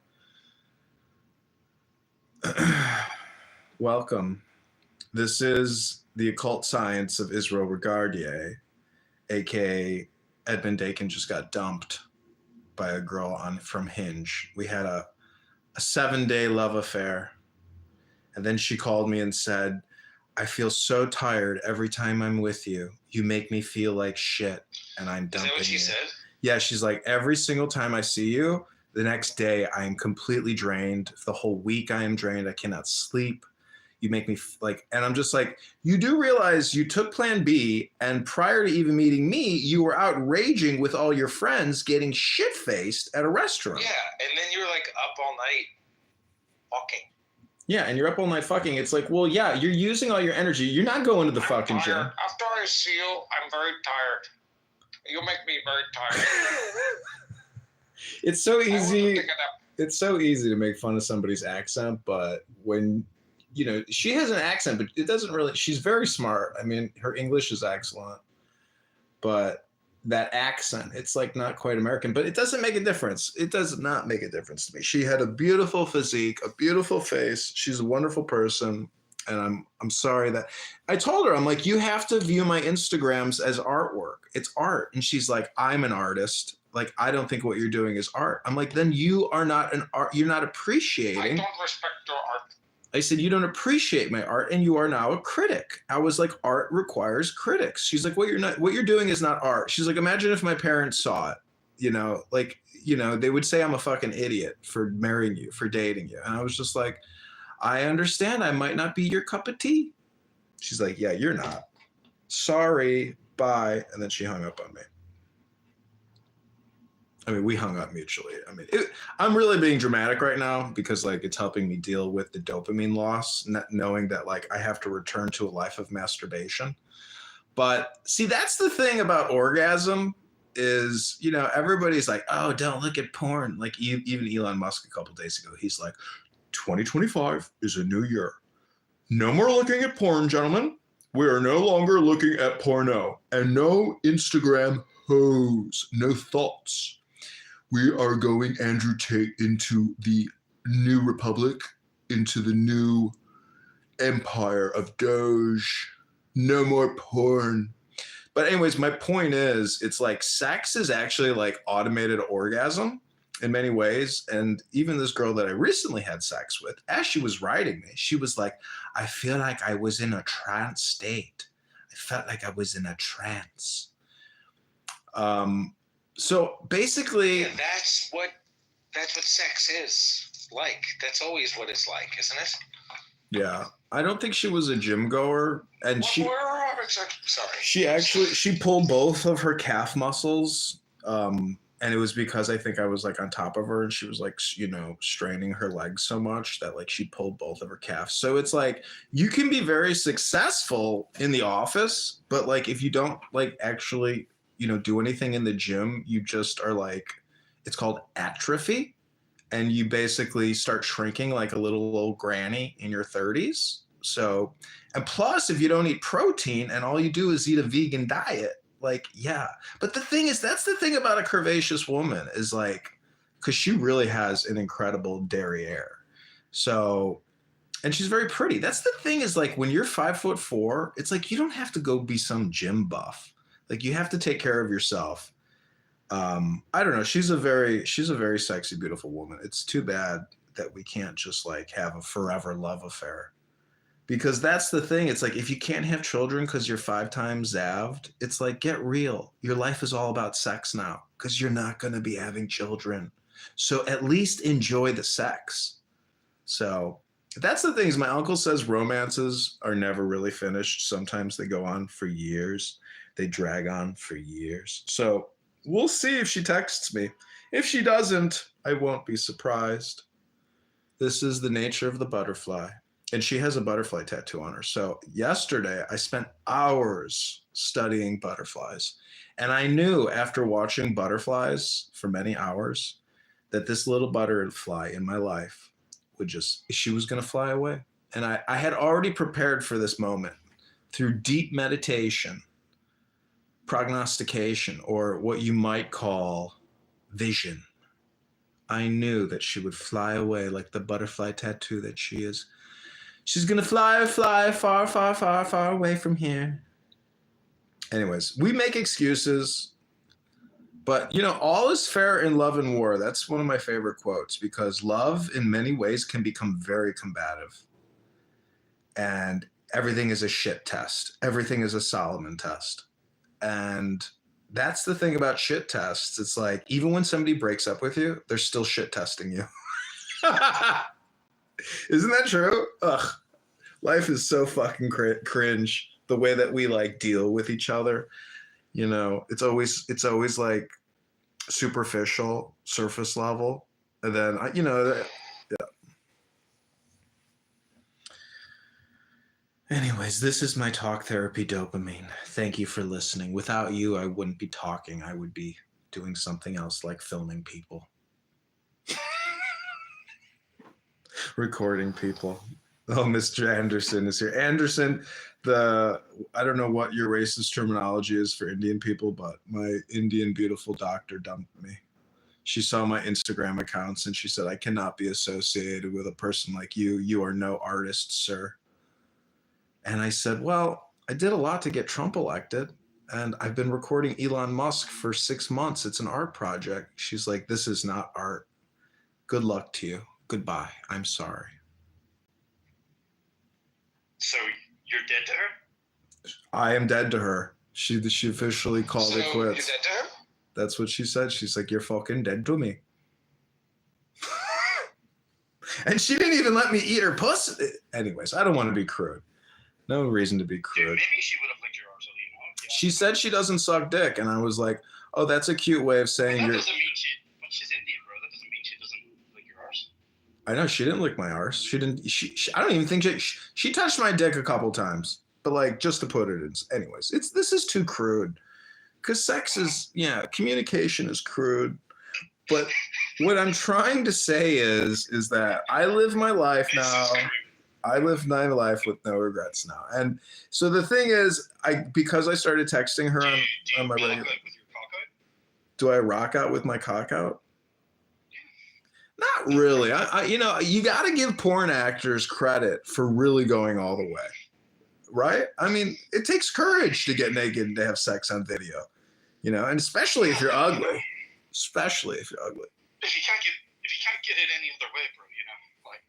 S22: Welcome. This is the occult science of Israel Regardier, aka Edmund Dakin just got dumped by a girl from Hinge. We had a 7-day love affair. And then she called me and said, I feel so tired every time I'm with you. You make me feel like shit, and I'm dumping you. Is that what she said? Yeah, she's like, every single time I see you, the next day I am completely drained. The whole week I am drained. I cannot sleep. You make me and I'm just like, you do realize you took plan B, and prior to even meeting me, you were out raging with all your friends getting shit-faced at a restaurant.
S18: Yeah, and then you were like up all night fucking.
S22: Yeah, and you're up all night fucking. It's like, well, yeah, you're using all your energy. You're not going to the fucking gym.
S2: After I see you, I'm very tired. You make me very tired.
S22: It's so easy. It's so easy to make fun of somebody's accent, but when she has an accent, but it doesn't really. She's very smart. I mean, her English is excellent, but that accent, it's like not quite American. But it doesn't make a difference. It does not make a difference to me. She had a beautiful physique, a beautiful face. She's a wonderful person, and I'm sorry that I told her, I'm like, you have to view my Instagrams as artwork. It's art, and she's like, I'm an artist. Like, I don't think what you're doing is art. I'm like, then you are not an art. You're not appreciating.
S2: I don't respect your art.
S22: I said, you don't appreciate my art, and you are now a critic. I was like, art requires critics. She's like, what you're doing is not art. She's like, imagine if my parents saw it, they would say I'm a fucking idiot for marrying you, for dating you. And I was just like, I understand. I might not be your cup of tea. She's like, yeah, you're not. Sorry, bye. And then she hung up on me. I mean, we hung up mutually. I mean, I'm really being dramatic right now because it's helping me deal with the dopamine loss, not knowing that I have to return to a life of masturbation. But see, that's the thing about orgasm is, everybody's like, oh, don't look at porn. Like even Elon Musk a couple days ago, he's like, 2025 is a new year. No more looking at porn, gentlemen. We are no longer looking at porno, and no Instagram hoes, no thoughts. We are going, Andrew Tate, into the new republic, into the new empire of Doge. No more porn. But anyways, my point is, it's like sex is actually like automated orgasm in many ways. And even this girl that I recently had sex with, as she was writing me, she was like, I feel like I was in a trance state. I felt like I was in a trance. So basically,
S18: yeah, that's what sex is like. That's always what it's like, isn't it?
S22: Yeah, I don't think she was a gym goer, and she pulled both of her calf muscles, and it was because I think I was on top of her, and she was straining her legs so much that she pulled both of her calves. So it's you can be very successful in the office, but if you don't actually do anything in the gym, you just are it's called atrophy, and you basically start shrinking like a little old granny in your 30s. So, and plus if you don't eat protein and all you do is eat a vegan diet, yeah. But the thing is, that's the thing about a curvaceous woman is because she really has an incredible derriere. So, and she's very pretty. That's the thing is when you're 5'4", it's you don't have to go be some gym buff. You have to take care of yourself. I don't know. She's a very sexy, beautiful woman. It's too bad that we can't just like have a forever love affair. Because that's the thing. It's like, if you can't have children because you're 5 times zavved, it's like, get real. Your life is all about sex now because you're not going to be having children. So at least enjoy the sex. So that's the thing is my uncle says romances are never really finished. Sometimes they go on for years. They drag on for years. So we'll see if she texts me. If she doesn't, I won't be surprised. This is the nature of the butterfly. And she has a butterfly tattoo on her. So yesterday I spent hours studying butterflies. And I knew after watching butterflies for many hours that this little butterfly in my life she was going to fly away. And I had already prepared for this moment through deep meditation, prognostication, or what you might call vision. I knew that she would fly away like the butterfly tattoo that she is. She's going to fly far, far, far, far away from here. Anyways, we make excuses, but all is fair in love and war. That's one of my favorite quotes because love in many ways can become very combative. And everything is a shit test. Everything is a Solomon test. And that's the thing about shit tests. It's like, even when somebody breaks up with you, they're still shit testing you. Isn't that true? Ugh. Life is so fucking cringe. The way that we like deal with each other. It's always like superficial, surface level. And then, yeah. Anyways, this is my talk therapy dopamine. Thank you for listening. Without you, I wouldn't be talking. I would be doing something else like filming people. Recording people. Oh, Mr. Anderson is here. Anderson, I don't know what your racist terminology is for Indian people, but my Indian beautiful doctor dumped me. She saw my Instagram accounts and she said, I cannot be associated with a person like you. You are no artist, sir. And I said, well, I did a lot to get Trump elected. And I've been recording Elon Musk for 6 months. It's an art project. She's like, this is not art. Good luck to you. Goodbye. I'm sorry.
S12: So you're dead to her?
S22: I am dead to her. She officially called it quits.
S12: You're dead to her?
S22: That's what she said. She's like, you're fucking dead to me. And she didn't even let me eat her pussy. Anyways, I don't want to be crude. No reason to be crude.
S12: Dude, maybe she would have licked your arsehole, Yeah.
S22: She said she doesn't suck dick. And I was like, oh, that's a cute way of saying
S12: That doesn't mean but she's Indian, bro. That doesn't mean she doesn't lick your arse.
S22: I know she didn't lick my arse. She didn't. I don't even think she touched my dick a couple times, but like just to put it in. Anyways, this is too crude, because sex is communication is crude. But what I'm trying to say is that I live my life now. I live my life with no regrets now. And so the thing is, because I started texting her on my regular. Do I rock out with my cock out? Not really. You got to give porn actors credit for really going all the way, right? I mean, it takes courage to get naked and to have sex on video, and especially if you're ugly. Especially if you're ugly.
S12: If you can't get it any other way, bro, like.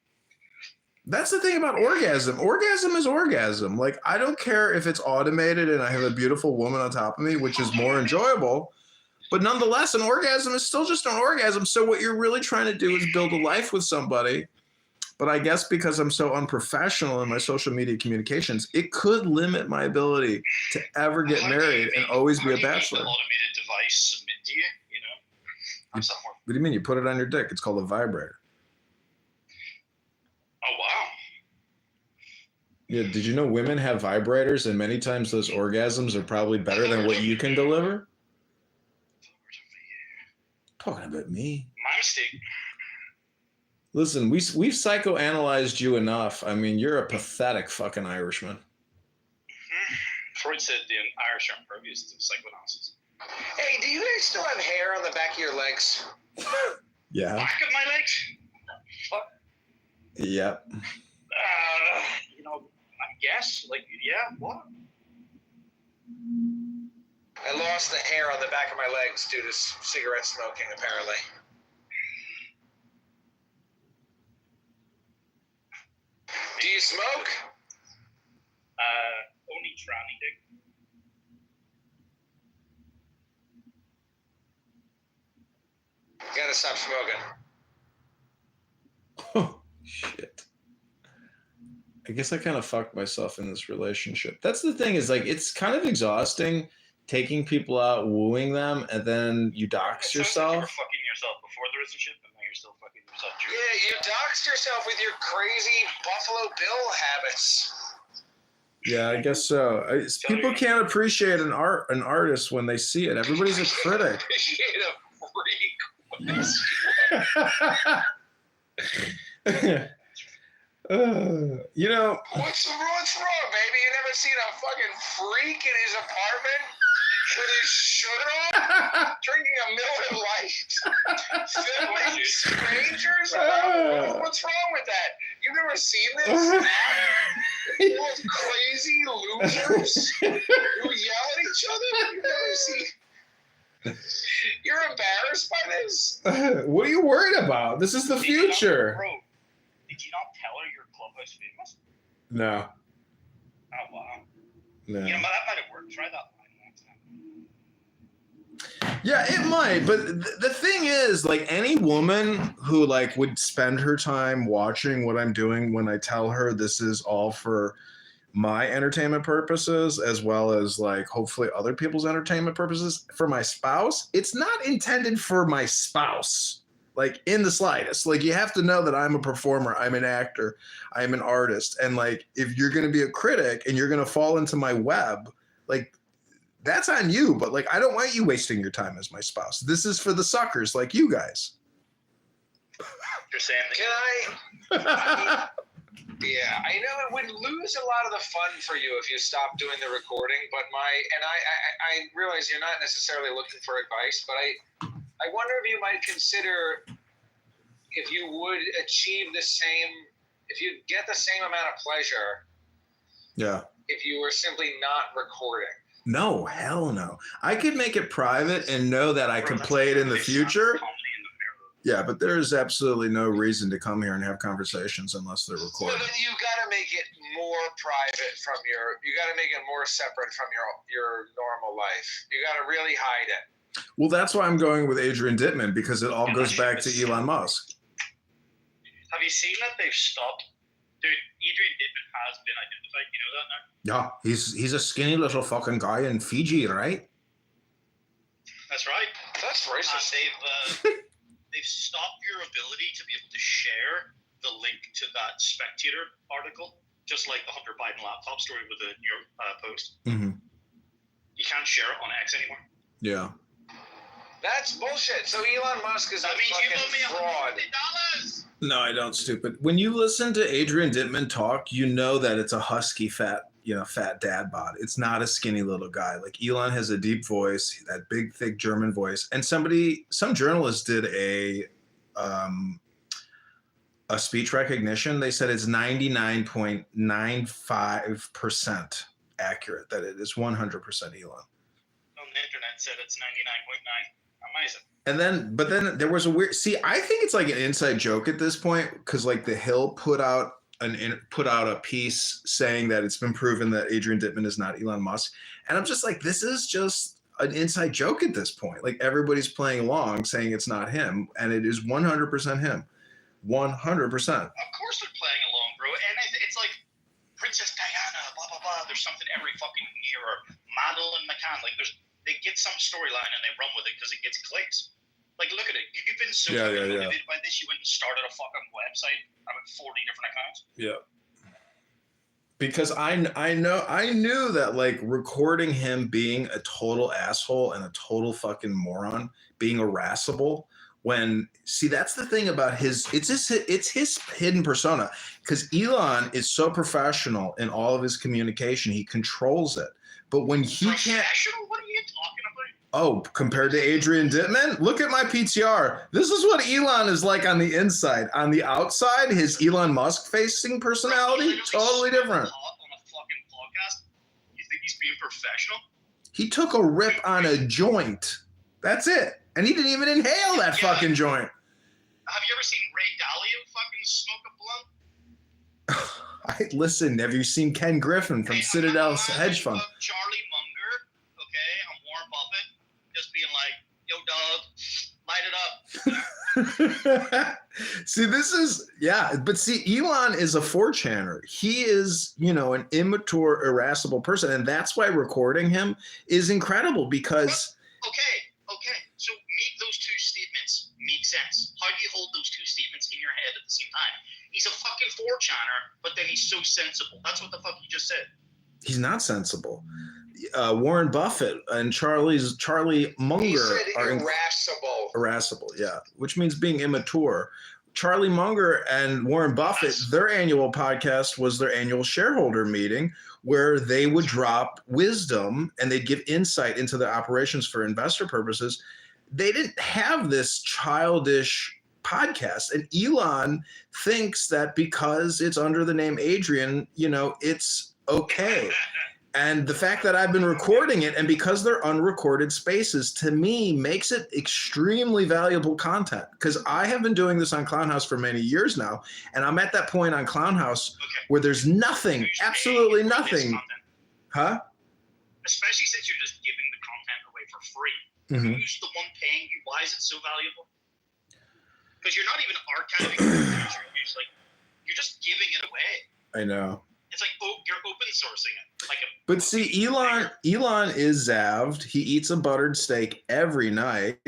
S22: That's the thing about orgasm. Orgasm is orgasm. Like, I don't care if it's automated and I have a beautiful woman on top of me, which is more enjoyable. But nonetheless, an orgasm is still just an orgasm. So what you're really trying to do is build a life with somebody. But I guess because I'm so unprofessional in my social media communications, it could limit my ability to ever get married and always be a bachelor.
S12: An automated device submit to you,
S22: What do you mean? You put it on your dick. It's called a vibrator.
S12: Oh, wow.
S22: Yeah, did you know women have vibrators and many times those orgasms are probably better than what you can deliver? Talking about me.
S12: My mistake.
S22: Listen, we've psychoanalyzed you enough. I mean, you're a pathetic fucking Irishman.
S12: Freud said the Irish are impervious to psychoanalysis.
S5: Hey, do you guys still have hair on the back of your legs?
S22: Yeah.
S12: Back of my legs? What?
S22: Yep.
S12: I guess. Like, yeah, what?
S16: I lost the hair on the back of my legs due to cigarette smoking, apparently. Do you smoke?
S12: Only tranny dick.
S16: You gotta stop smoking.
S22: Oh, shit. I guess I kind of fucked myself in this relationship. That's the thing is like, it's kind of exhausting taking people out, wooing them, and then you dox yourself.
S12: You were fucking yourself before the relationship, and now you're still fucking yourself.
S16: Yeah, you doxed yourself with your crazy Buffalo Bill habits.
S22: Yeah, I guess so. People can't appreciate an artist when they see it. Everybody's a critic.
S16: Appreciate a freak.
S22: You know,
S16: what's wrong, baby? You never seen a fucking freak in his apartment with his shirt on, drinking a Miller Lite, filming strangers? What's wrong with that? You've never seen this? Those crazy losers who yell at each other? You've never seen. You're embarrassed by this?
S22: What are you worried about? This is the future.
S12: Bro, did you not tell her your Clubhouse famous?
S22: No.
S12: Oh, wow.
S22: No.
S12: You know, that might have worked. Try that line next time.
S22: Yeah, it might, but the thing is, like, any woman who like would spend her time watching what I'm doing when I tell her this is all for my entertainment purposes, as well as like hopefully other people's entertainment purposes, for my spouse, it's not intended for my spouse, like in the slightest. Like, you have to know that I'm a performer, I'm an actor, I'm an artist, and like, if you're going to be a critic and you're going to fall into my web, like, that's on you. But like, I don't want you wasting your time as my spouse. This is for the suckers like you guys.
S12: You're saying
S16: that. Can I? Yeah, I know it would lose a lot of the fun for you if you stopped doing the recording, but I realize you're not necessarily looking for advice, but I wonder if you might consider if you would achieve the same, if you get the same amount of pleasure.
S22: Yeah.
S16: If you were simply not recording.
S22: No, hell no. I could make it private and know that I can play it in the future. Yeah, but there is absolutely no reason to come here and have conversations unless they're recorded.
S16: So then you got to make it more private from you got to make it more separate from your normal life. You got to really hide it.
S22: Well, that's why I'm going with Adrian Dittman, because it all goes back to Elon Musk.
S12: Have you seen that they've stopped? Dude, Adrian Dittman has been identified. You know that now?
S22: Yeah, he's a skinny little fucking guy in Fiji, right?
S12: That's right.
S16: That's racist.
S12: And they've stopped your ability to be able to share the link to that Spectator article, just like the Hunter Biden laptop story with the New York Post.
S22: Mm-hmm.
S12: You can't share it on X anymore.
S22: Yeah.
S16: That's bullshit. So Elon Musk is a fucking fraud.
S22: No, I don't, stupid. When you listen to Adrian Dittman talk, you know that it's a husky, fat dad bod. It's not a skinny little guy. Like, Elon has a deep voice, that big, thick German voice. And some journalist did a speech recognition. They said it's 99.95% accurate, that it is 100% Elon.
S12: On the internet said it's 99.9. Amazing.
S22: And then, but then there was a weird, I think it's like an inside joke at this point, because like The Hill put out a piece saying that it's been proven that Adrian Dittman is not Elon Musk. And I'm just like, this is just an inside joke at this point. Like, everybody's playing along saying it's not him, and it is 100% him. 100%.
S12: Of course they're playing along, bro. And it's like Princess Diana, blah, blah, blah. There's something every fucking year. Or Madeline McCann. Like, they get some storyline and they run with it because it gets clicks. Like, look at it. You've been so motivated by this, you went and started a fucking website about 40 different accounts.
S22: Yeah. Because I knew that, like, recording him being a total asshole and a total fucking moron, being irascible, that's the thing about it's his hidden persona, because Elon is so professional in all of his communication, he controls it. But when he can't,
S12: what are you talking about?
S22: Oh, compared to Adrian Dittman? Look at my PTR. This is what Elon is like on the inside. On the outside, his Elon Musk facing personality, totally different.
S12: On a fucking podcast, you think he's being professional?
S22: He took a rip on a joint. That's it. And he didn't even inhale that fucking joint.
S12: Have you ever seen Ray Dalio fucking smoke a blunt?
S22: Listen, have you seen Ken Griffin from Citadel Hedge Fund?
S12: Charlie Munger, okay, I'm Warren Buffett, just being like, yo, dog, light it up.
S22: See, this is, but see, Elon is a 4chaner. He is, an immature, irascible person. And that's why recording him is incredible because.
S12: Okay. So those two statements make sense. How do you hold those two statements in your head at the same time? He's a fucking 4chaner, but then he's so sensible. That's what the fuck you just said.
S22: He's not sensible. Warren Buffett and Charlie Munger are
S16: irascible.
S22: Irascible, yeah, which means being immature. Charlie Munger and Warren Buffett, their annual podcast was their annual shareholder meeting where they would drop wisdom and they'd give insight into the operations for investor purposes. They didn't have this childish podcast. And Elon thinks that because it's under the name Adrian, it's okay. And the fact that I've been recording it, and because they're unrecorded spaces, to me makes it extremely valuable content. Because I have been doing this on Clownhouse for many years now, and I'm at that point on Clownhouse where there's nothing, absolutely nothing. Huh?
S12: Especially since you're just giving the content away for free.
S22: Mm-hmm.
S12: Who's the one paying you? Why is it so valuable? Because you're not even archiving it. You're just giving it away.
S22: I know.
S12: It's like you're open sourcing it.
S22: But see, Elon is Zav'd. He eats a buttered steak every night.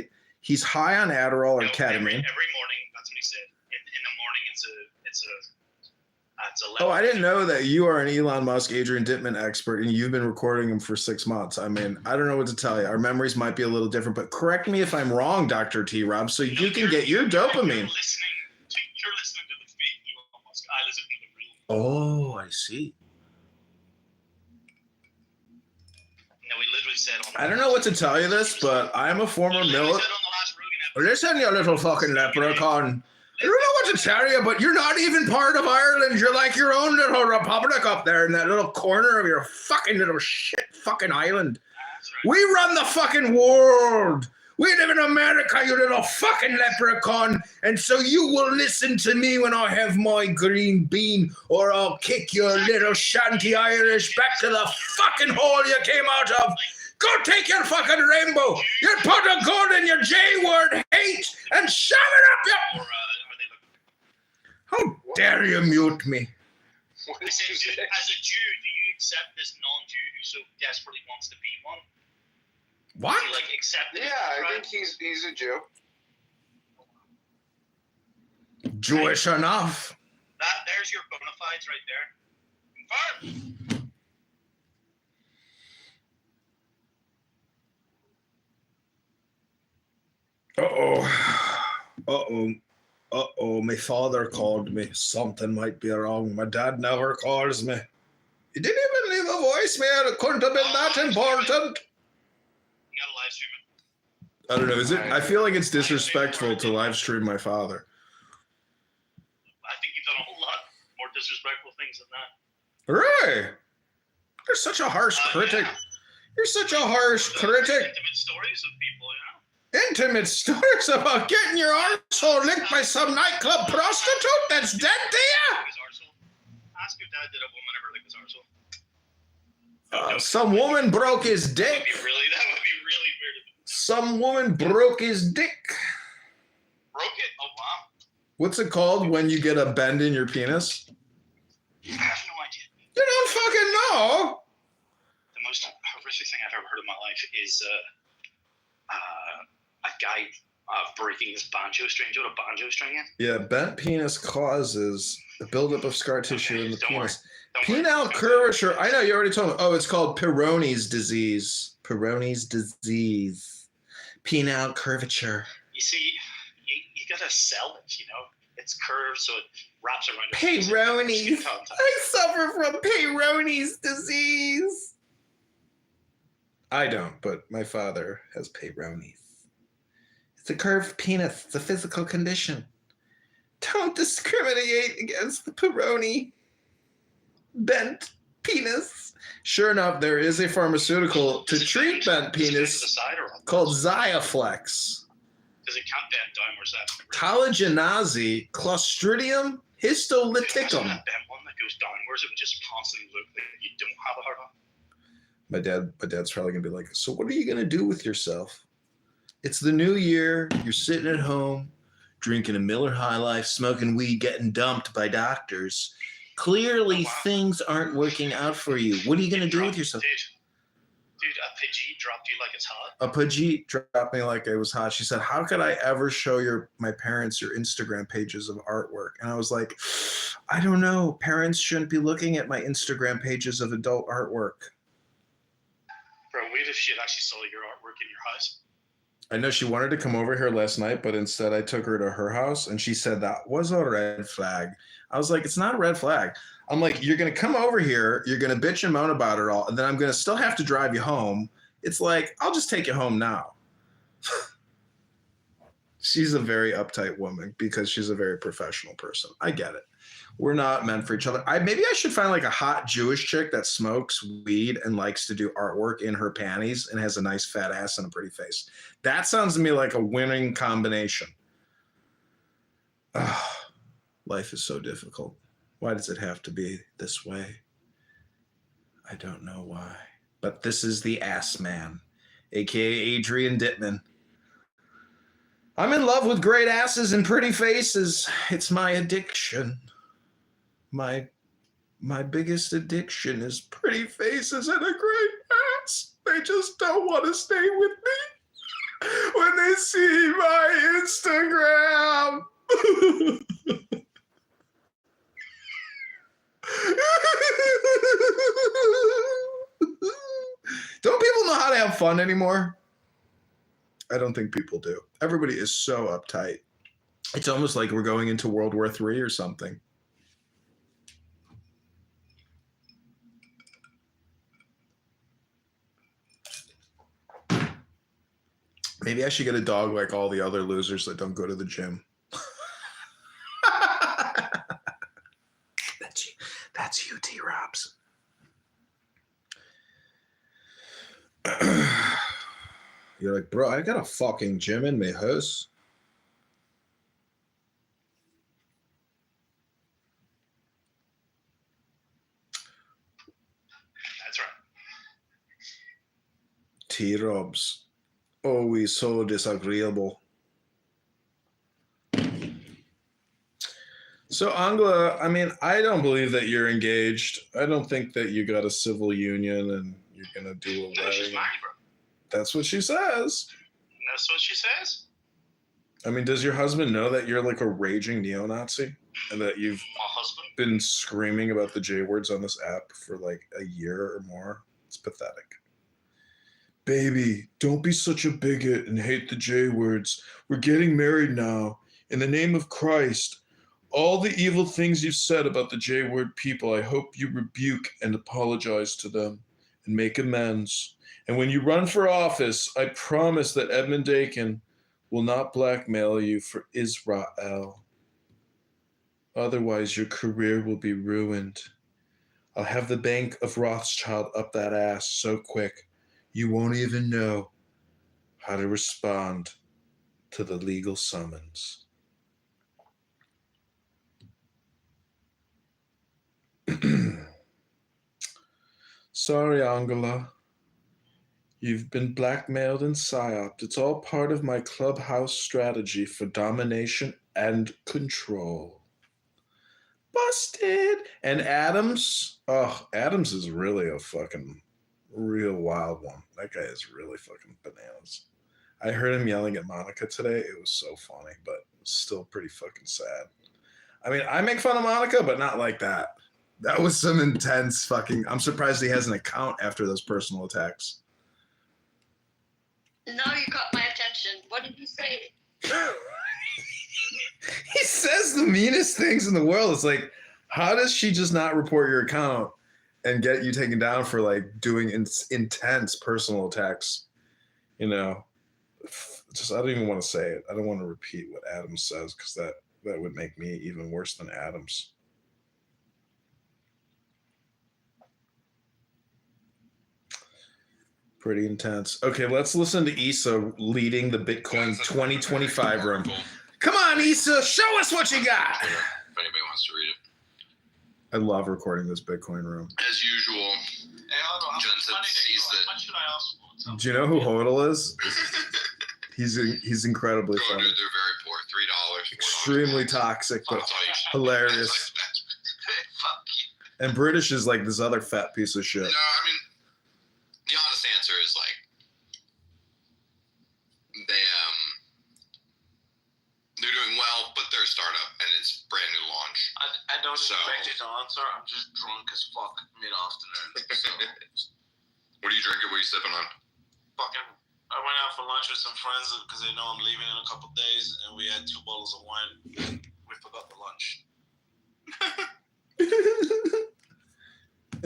S22: He's high on Adderall or ketamine.
S12: Every morning, that's what he said. In the morning, it's a
S22: Oh, I didn't know that you are an Elon Musk, Adrian Dittman expert, and you've been recording him for 6 months. I mean, I don't know what to tell you. Our memories might be a little different, but correct me if I'm wrong, Dr. T. Rob, so you can get your dopamine.
S12: You're listening to the fake Elon Musk. I listen to the real.
S22: Oh, I see.
S12: No, we literally said
S22: I don't know what to tell you this, but I'm a former military. Listen, you little fucking leprechaun. I don't know what to tell you, but you're not even part of Ireland. You're like your own little republic up there in that little corner of your fucking little shit fucking island. We run the fucking world. We live in America, you little fucking leprechaun. And so you will listen to me when I have my green bean, or I'll kick your little shanty Irish back to the fucking hole you came out of. Go take your fucking rainbow, your pot of gold and your J-word hate, and shove it up your... How dare you mute me?
S12: As a Jew, do you accept this non-Jew who so desperately wants to be one?
S22: What?
S12: Do you, accept it?
S16: Yeah, I think he's a Jew.
S22: Jewish enough.
S12: There's your bona fides right there.
S22: Confirmed. Uh-oh, my father called me. Something might be wrong. My dad never calls me. He didn't even leave a voicemail. It couldn't have been that important.
S12: You gotta live stream it.
S22: I don't know. Is it? I feel like it's disrespectful to live stream my father.
S12: I think you've done a whole lot more disrespectful things than that.
S22: Really? You're such a harsh critic.
S12: Yeah.
S22: You're such a harsh critic.
S12: Intimate stories of people,
S22: Intimate stories about getting your arsehole licked by some nightclub prostitute that's dead to you?
S12: Ask your dad, did a woman ever lick his arsehole?
S22: Some woman broke his dick.
S12: That would be really weird.
S22: Some woman broke his dick.
S12: Broke it? Oh, wow.
S22: What's it called when you get a bend in your penis?
S12: I have no idea.
S22: You don't fucking know.
S12: The most horrific thing I've ever heard in my life is a guy breaking his banjo string. Do you know what a banjo string is?
S22: Yeah, bent penis causes the buildup of scar tissue in the penis. Penile curvature. I know you already told me. Oh, it's called Peyronie's disease. Peyronie's disease. Penile curvature.
S12: You see, you gotta sell it. It's curved so it wraps around.
S22: Peyronie's. I suffer from Peyronie's disease. I don't, but my father has Peyronie's. It's a curved penis. It's a physical condition. Don't discriminate against the Peyronie bent penis. Sure enough, there is a pharmaceutical to treat bent penis called Xiaflex.
S12: Does it count bent down? Where's that?
S22: Collagenase Clostridium histolyticum.
S12: That bent one that goes downwards, it would just constantly look like you don't have a hard on.
S22: My dad's probably gonna be like, so what are you gonna do with yourself? It's the new year, you're sitting at home, drinking a Miller High Life, smoking weed, getting dumped by doctors. Clearly things aren't working out for you. What are you gonna do with yourself?
S12: Dude, a Pidgey dropped you like it's hot.
S22: A Pidgey dropped me like it was hot. She said, how could I ever show my parents your Instagram pages of artwork? And I was like, I don't know. Parents shouldn't be looking at my Instagram pages of adult artwork.
S12: Bro, what if she actually saw your artwork in your house?
S22: I know she wanted to come over here last night, but instead I took her to her house and she said that was a red flag. I was like, it's not a red flag. I'm like, you're going to come over here, you're going to bitch and moan about it all, and then I'm going to still have to drive you home. It's like, I'll just take you home now. She's a very uptight woman because she's a very professional person. I get it. We're not meant for each other. Maybe I should find like a hot Jewish chick that smokes weed and likes to do artwork in her panties and has a nice fat ass and a pretty face. That sounds to me like a winning combination. Life is so difficult. Why does it have to be this way? I don't know why. But this is the Ass Man, aka Adrian Dittman. I'm in love with great asses and pretty faces. It's my addiction. My biggest addiction is pretty faces and a great ass. They just don't want to stay with me when they see my Instagram. Don't people know how to have fun anymore? I don't think people do. Everybody is so uptight. It's almost like we're going into World War III or something. Maybe I should get a dog like all the other losers that don't go to the gym. That's you, T-Robs. You're like, bro, I got a fucking gym in my house.
S12: That's right.
S22: T-Robs. Always so disagreeable. So, Angela, I mean, I don't believe that you're engaged. I don't think that you got a civil union and you're going to do a
S12: No, she's
S22: wedding.
S12: married, bro.
S22: That's what she says.
S12: That's what she says.
S22: I mean, does your husband know that you're like a raging neo-Nazi and that you've
S12: My husband.
S22: been screaming about the J words on this app for like a year or more? It's pathetic. Baby, don't be such a bigot and hate the J words. We're getting married now. In the name of Christ, all the evil things you've said about the J word people, I hope you rebuke and apologize to them and make amends. And when you run for office, I promise that Edmund Dakin will not blackmail you for Israel. Otherwise, your career will be ruined. I'll have the Bank of Rothschild up that ass so quick, you won't even know how to respond to the legal summons. Sorry, Angela. You've been blackmailed and psyoped. It's all part of my clubhouse strategy for domination and control. Busted! And Adams? Oh, Adams is really a fucking real wild one. That guy is really fucking bananas. I heard him yelling at Monica today. It was so funny, but still pretty fucking sad. I mean, I make fun of Monica, but not like that. That was some intense fucking... I'm surprised he has an account after those personal attacks.
S17: Now you got my attention. What did you say?
S22: He says the meanest things in the world. It's like, how does she just not report your account and get you taken down for like doing intense personal attacks? You know, just I don't even want to say it. I don't want to repeat what Adams says because that would make me even worse than Adams. Pretty intense. Okay, let's listen to Issa leading the Bitcoin 2025 room. Come on, Issa, show us what you got.
S15: If anybody wants to read it.
S22: I love recording this Bitcoin room.
S15: As usual, Jensen sees that.
S22: Do you know who Hodel is? He's incredibly
S15: Oh,
S22: funny.
S15: dude, they're very poor. $3.
S22: Extremely toxic, but hilarious. And British is like this other fat piece of shit.
S15: No, I mean, the honest answer is like they're doing well, but they're a startup and it's brand new launch.
S18: I don't expect you to answer. I'm just drunk as fuck mid-afternoon. So.
S15: What are you drinking? What are you sipping on?
S18: Fucking, I went out for lunch with some friends because they know I'm leaving in a couple of days, and we had 2 bottles of wine. We forgot the lunch.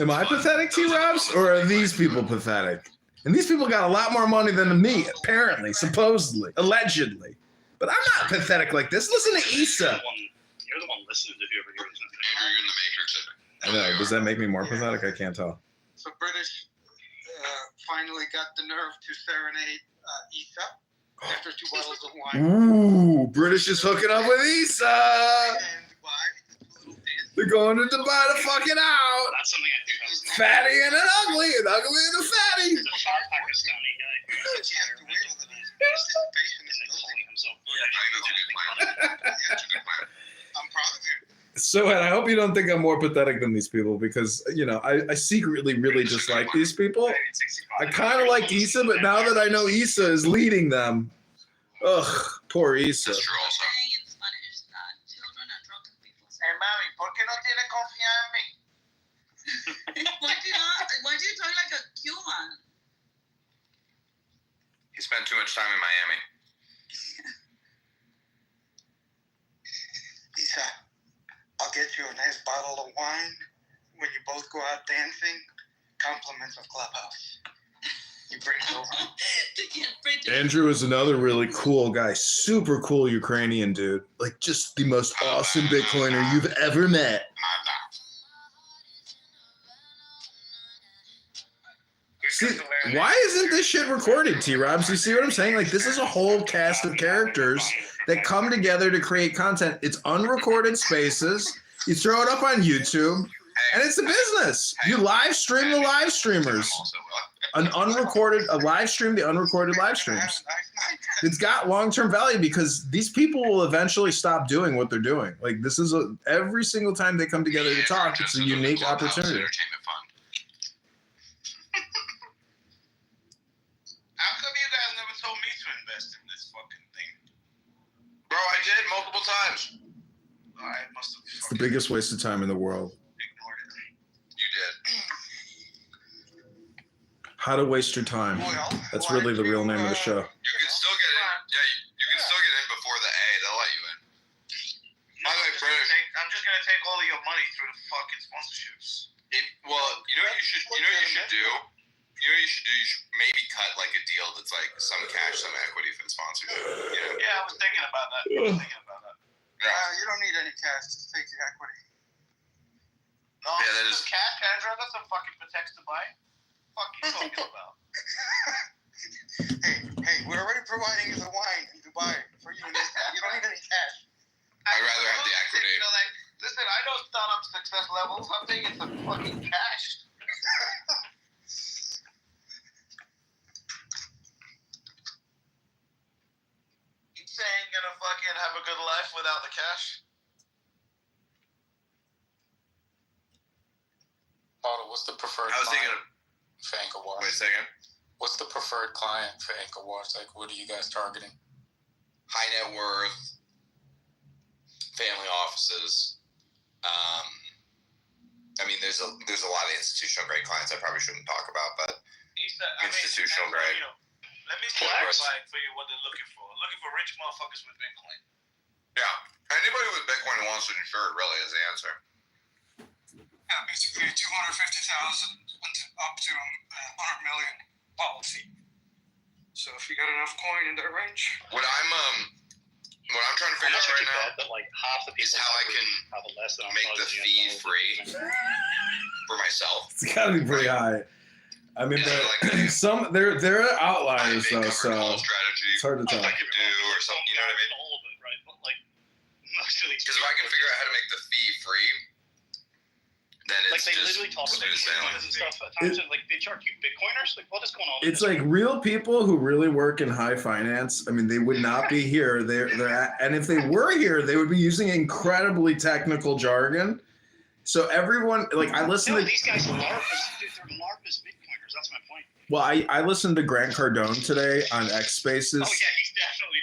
S22: Am I pathetic, T-Robs, or are these people pathetic? And these people got a lot more money than me, apparently, supposedly, allegedly. But I'm not pathetic like this. Listen to Issa.
S12: You're the one listening to whoever you're listening to.
S15: Andrew, you're in the Matrix.
S22: I know. Does that make me more pathetic? I can't tell.
S19: So British finally got the nerve to serenade Issa after 2 bottles of wine.
S22: Ooh, British is hooking up with Issa. They're going to Dubai to fuck it out.
S12: That's something I do have.
S22: Fatty and an ugly, and ugly and a fatty.
S12: He's a sharp Pakistani guy.
S19: I'm proud of him.
S22: So, and I hope you don't think I'm more pathetic than these people because, you know, I secretly really dislike these people. I kind of like Issa, but now that I know Issa is leading them, ugh, poor Issa.
S15: That's true also.
S19: Hey, mami, ¿por qué no tiene confianza en mí?
S20: Why do you talk like a Cuban?
S15: He spent too much time in Miami.
S19: Issa, I'll get you a nice bottle of wine when you both go out dancing. Compliments of Clubhouse. You bring it over.
S22: Andrew is another really cool guy. Super cool Ukrainian dude. Like, just the most awesome Bitcoiner you've ever met. See, why isn't this shit recorded, T-Robs? You see what I'm saying? Like, this is a whole cast of characters that come together to create content. It's unrecorded spaces. You throw it up on YouTube, and it's a business. You live stream the live streamers. A live stream, the unrecorded live streams. It's got long-term value because these people will eventually stop doing what they're doing. Like, this is every single time they come together to talk, it's a unique opportunity.
S18: How come you guys never told me to invest in this fucking thing?
S15: Bro, I did multiple times.
S18: I must have.
S22: It's the biggest waste of time in the world.
S15: You did.
S22: How to waste your time. That's really the real name of the show.
S15: You can still get in. Yeah, you can still get in before the A. They'll let you in.
S18: I'm just gonna take all of your money through the fucking sponsorships.
S15: Well, you know what you should do? You know what you should do? You should maybe cut like a deal that's like some cash, some equity for the sponsorship. You know?
S18: Yeah, I was thinking about that.
S19: You don't need any cash. Just take the equity.
S18: No,
S15: yeah, that
S18: is cash. Andrew, that's a fucking protects to buy. What are you talking about?
S19: Hey, we're already providing you the wine in Dubai for you. You don't need any cash.
S15: I'd rather have the equity.
S18: You know, like, listen, I know startup success levels. I'm thinking some fucking cash. You saying gonna fucking have a good life without the cash?
S23: Otto, what's the preferred
S15: How's he
S23: client
S15: gonna?
S23: for Anchor Watch?
S15: Wait a second.
S23: What's the preferred client for Anchor Watch? Like, what are you guys targeting?
S15: High net worth, family offices. I mean, there's a lot of institutional grade clients I probably shouldn't talk about, but institutional grade.
S18: Let me clarify for you what they're looking for. Looking for rich motherfuckers with Bitcoin.
S15: Yeah, anybody with Bitcoin who wants to insure it really is the answer.
S19: Yeah, basically 250,000 up to 100 million policy. So if you got enough coin in that range.
S15: What I'm trying to figure out right now
S12: That like half the people
S15: is how I can
S12: have a less than
S15: make the fee free for myself.
S22: It's gotta be pretty high. I mean,
S15: Is there like
S22: they're outliers though, so
S15: strategy
S22: it's hard to tell.
S15: I could do or something? You know what I mean?
S12: All of it, right? But like most of these.
S15: Because if I can figure out how to make the fee free, then
S12: Like
S15: it's
S12: they
S15: just
S12: literally talk about
S15: smooth sailing.
S12: and stuff at times, and like they charge you Bitcoiners. Like what is going on?
S22: It's like real people who really work in high finance. I mean, they would not be here. They're and if they were here, they would be using incredibly technical jargon. So everyone, like I listen
S12: no,
S22: to
S12: these guys are LARPers. Dude, they're LARPers Bitcoiners. That's my point.
S22: well, I listened to Grant Cardone today on X Spaces.
S12: Oh yeah, he's definitely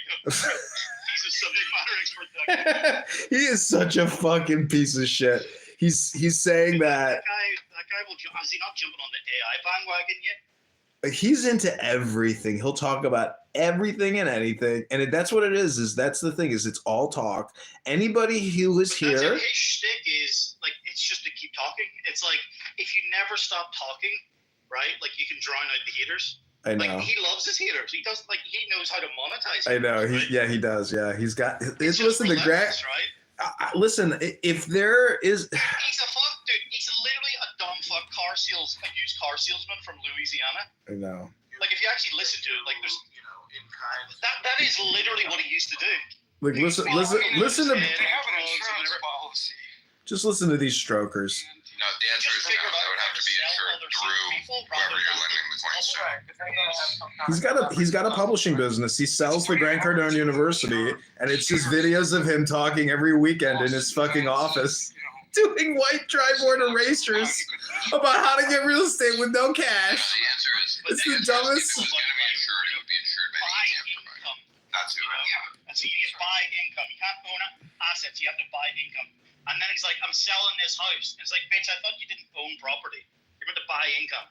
S12: he's a subject matter expert.
S22: He is such a fucking piece of shit. He's saying that
S12: That guy will. Is he not jumping on the AI bandwagon yet?
S22: he's into everything. He'll talk about everything and anything, and that's what it is. Is that's the thing? Is it's all talk. Anybody who is
S12: That's
S22: here,
S12: it. His shtick is like it's just to keep talking. It's like if you never stop talking, right? Like you can drown out the haters.
S22: I know.
S12: Like he loves his haters. He does. Like he knows how to monetize.
S22: I know.
S12: Haters,
S22: He
S12: right?
S22: he does. Yeah, he's got.
S12: It's
S22: Listen to
S12: just
S22: Grant.
S12: relentless, right?
S22: Listen, if there is,
S12: He's a fuck, dude. He's literally a dumb fuck a used car salesman from Louisiana.
S22: I know.
S12: Like if you actually listen to it, like there's that is literally what he used to do.
S22: Like listen to just listen to these strokers.
S15: No, the answer is no. That would have to be insured through whoever you're lending the coins to.
S22: He's got a publishing business. He sells the Grant Cardone University, and it's just videos of him talking every weekend in his fucking office, doing white tri-board erasers about how to get real estate with no cash.
S15: The answer is
S22: It's the dumbest.
S15: If it was going to be insured, it would be insured by the ETF provider. That's who.
S12: And so you need to buy income. You can't own assets. You have to buy income. And then he's like, I'm selling this house. It's like, bitch, I thought you didn't own property. You're meant to buy income.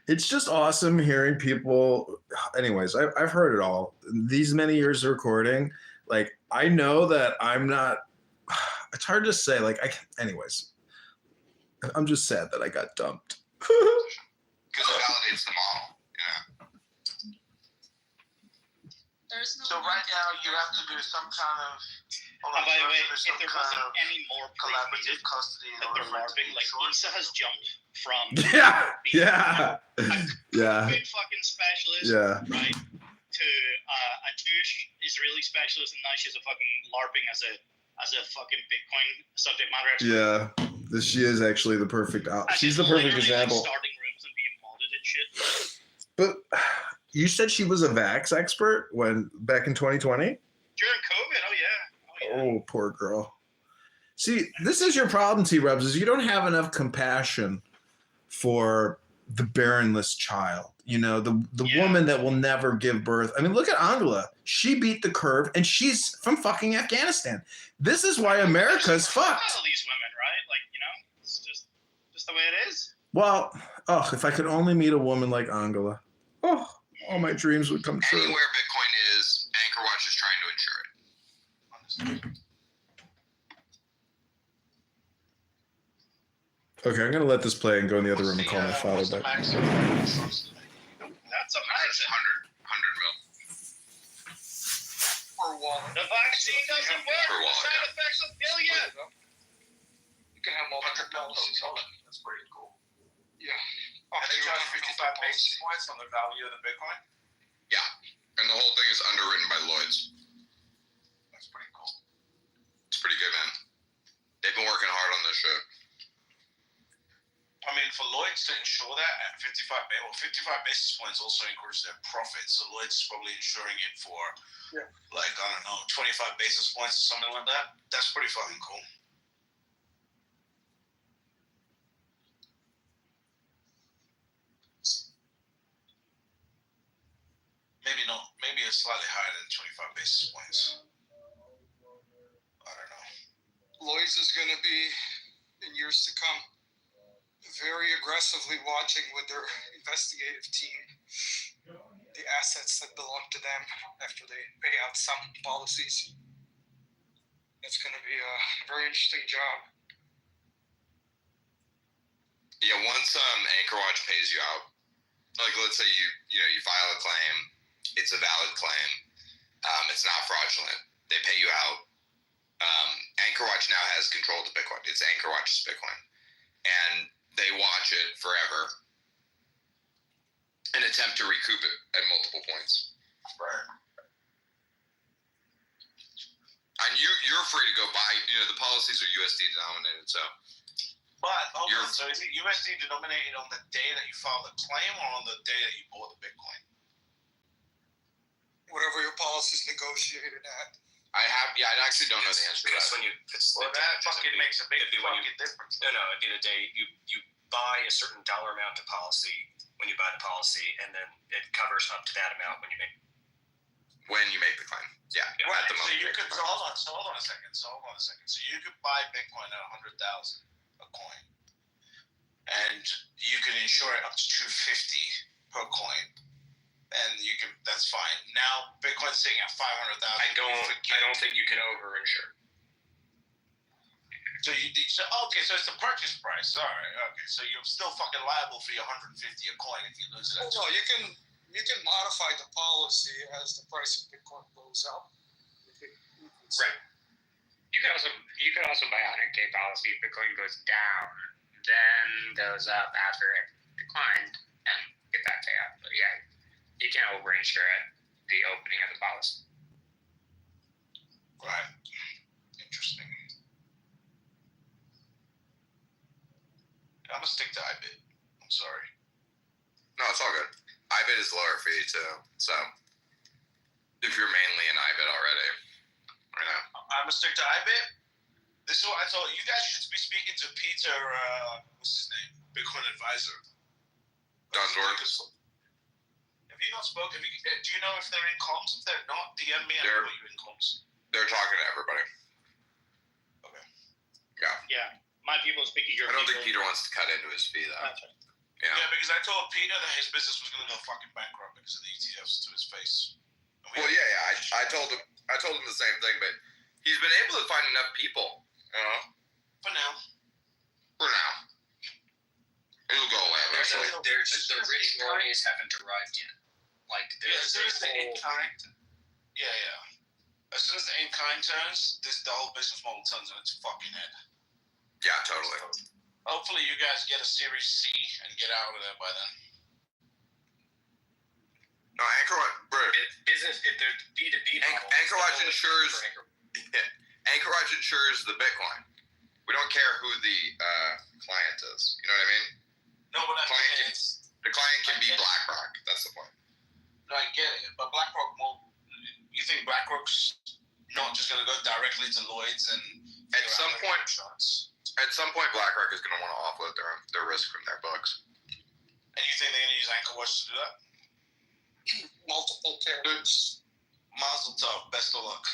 S22: It's just awesome hearing people. Anyways, I've heard it all. These many years of recording, like I know that I'm not. It's hard to say. Anyways, I'm just sad that I got dumped.
S15: Because it validates the model. Yeah.
S20: So right now you have to do some kind of.
S12: And by the way, if there wasn't any more collaborative custody that they're LARPing, like Lisa has jumped from
S22: Yeah.
S12: good fucking specialist,
S22: Yeah.
S12: right, to a Jewish Israeli specialist, and now she's a fucking LARPing as a fucking Bitcoin subject matter expert.
S22: Yeah. She is actually the perfect.
S12: And
S22: She's the perfect
S12: literally,
S22: example.
S12: Like, starting rooms and being modded and shit.
S22: But you said she was a vax expert back in 2020.
S12: During COVID, oh yeah.
S22: Oh, poor girl. See, this is your problem, T-Rubs, is you don't have enough compassion for the barrenless child. You know, the woman that will never give birth. I mean, look at Angela. She beat the curve, and she's from fucking Afghanistan. This is why America's fucked.
S12: All these women, right? Like, you know, it's just the way it is.
S22: Well, if I could only meet a woman like Angela. Oh, all my dreams would come true.
S15: Anywhere Bitcoin is, AnchorWatch is trying to insure it.
S22: Okay, I'm gonna let this play and go in the other room and call my father back.
S12: That's amazing.
S15: 100 mil.
S20: For wallet.
S12: The vaccine doesn't work.
S15: For wallet,
S12: Side effects will kill you.
S20: You can have multiple policies on it. That's pretty cool. Yeah.
S11: And they charge 55 basis points on the value of the Bitcoin?
S15: Yeah. And the whole thing is underwritten by Lloyd's.
S11: That's pretty cool.
S15: It's pretty good, man. They've been working hard on this shit.
S11: I mean, for Lloyd's to insure that at 55 basis points also increases their profit. So Lloyd's is probably insuring it for, like, I don't know, 25 basis points or something like that. That's pretty fucking cool. Maybe it's slightly higher than 25 basis points. I don't know.
S19: Lloyd's is going to be, in years to come, very aggressively watching with their investigative team the assets that belong to them after they pay out some policies. It's going to be a very interesting job.
S15: Yeah, once AnchorWatch pays you out, like let's say you file a claim, it's a valid claim, it's not fraudulent, they pay you out. AnchorWatch now has control of the Bitcoin. It's AnchorWatch's Bitcoin, and they watch it forever. an attempt to recoup it at multiple points.
S11: Right.
S15: And you're free to go buy. The policies are USD denominated, so.
S11: But hold on, so is it USD denominated on the day that you file the claim or on the day that you bought the Bitcoin?
S19: Whatever your policy's negotiated at.
S15: I actually don't know the answer to that.
S11: Well, that fucking makes a big fucking difference.
S1: No, it'd be the day you buy a certain dollar amount of policy when you buy the policy, and then it covers up to that amount when you make.
S15: When you make the claim, yeah.
S11: Right,
S15: At the moment.
S11: so hold on a second. So you could buy Bitcoin at 100,000 a coin, and you can insure it up to 250 per coin, and that's fine. Now Bitcoin's sitting at 500,000.
S1: I don't think you can over insure.
S11: So it's the purchase price. All right, okay. So you're still fucking liable for your 150 a coin if you lose it.
S19: No, you can modify the policy as the price of Bitcoin goes up.
S1: Right. You can also buy 100K policy if Bitcoin goes down, then goes up after it declined, and get that payout. But yeah, you can't over insure at the opening of the policy.
S11: Right. Interesting. I'm gonna stick to IBIT. I'm sorry.
S15: No, it's all good. IBIT is lower fee too, so if you're mainly in IBIT already,
S11: I'm gonna stick to IBIT. This is what I told you. You guys should be speaking to Peter. What's his name? Bitcoin advisor.
S15: Don Dorcas.
S11: Have you not spoken? Do you know if they're in comms? If they're not, DM me. I know you in comms.
S15: They're talking to everybody.
S11: Okay.
S15: Yeah.
S12: Yeah. My people speaking your
S15: I don't think Peter wants to cut into his fee though.
S12: That's right.
S11: Yeah, because I told Peter that his business was gonna go fucking bankrupt because of the ETFs to his face.
S15: Well, yeah. I told him the same thing, but he's been able to find enough people.
S11: For now.
S15: It'll go away eventually.
S1: There's the rich normies haven't arrived yet. Like
S11: As soon as the in-kind. Yeah. As soon as the in-kind turns, the whole business model turns on its fucking head.
S15: Yeah, totally.
S11: Hopefully you guys get a Series C and get out of there by then.
S15: No,
S1: business. If there's B2B model,
S15: Anchorwatch insures. Anchorwatch insures the Bitcoin. We don't care who the client is. You know what I mean?
S11: No, but
S15: the client can be BlackRock. That's the point.
S11: No, I get it, but BlackRock won't. You think BlackRock's not just going to go directly to Lloyd's and
S15: at some point, BlackRock is going to want to offload their risk from their books.
S11: And you think they're going to use Anchorwatch to do that?
S19: Multiple carriers.
S11: Mazel tov. Best of luck.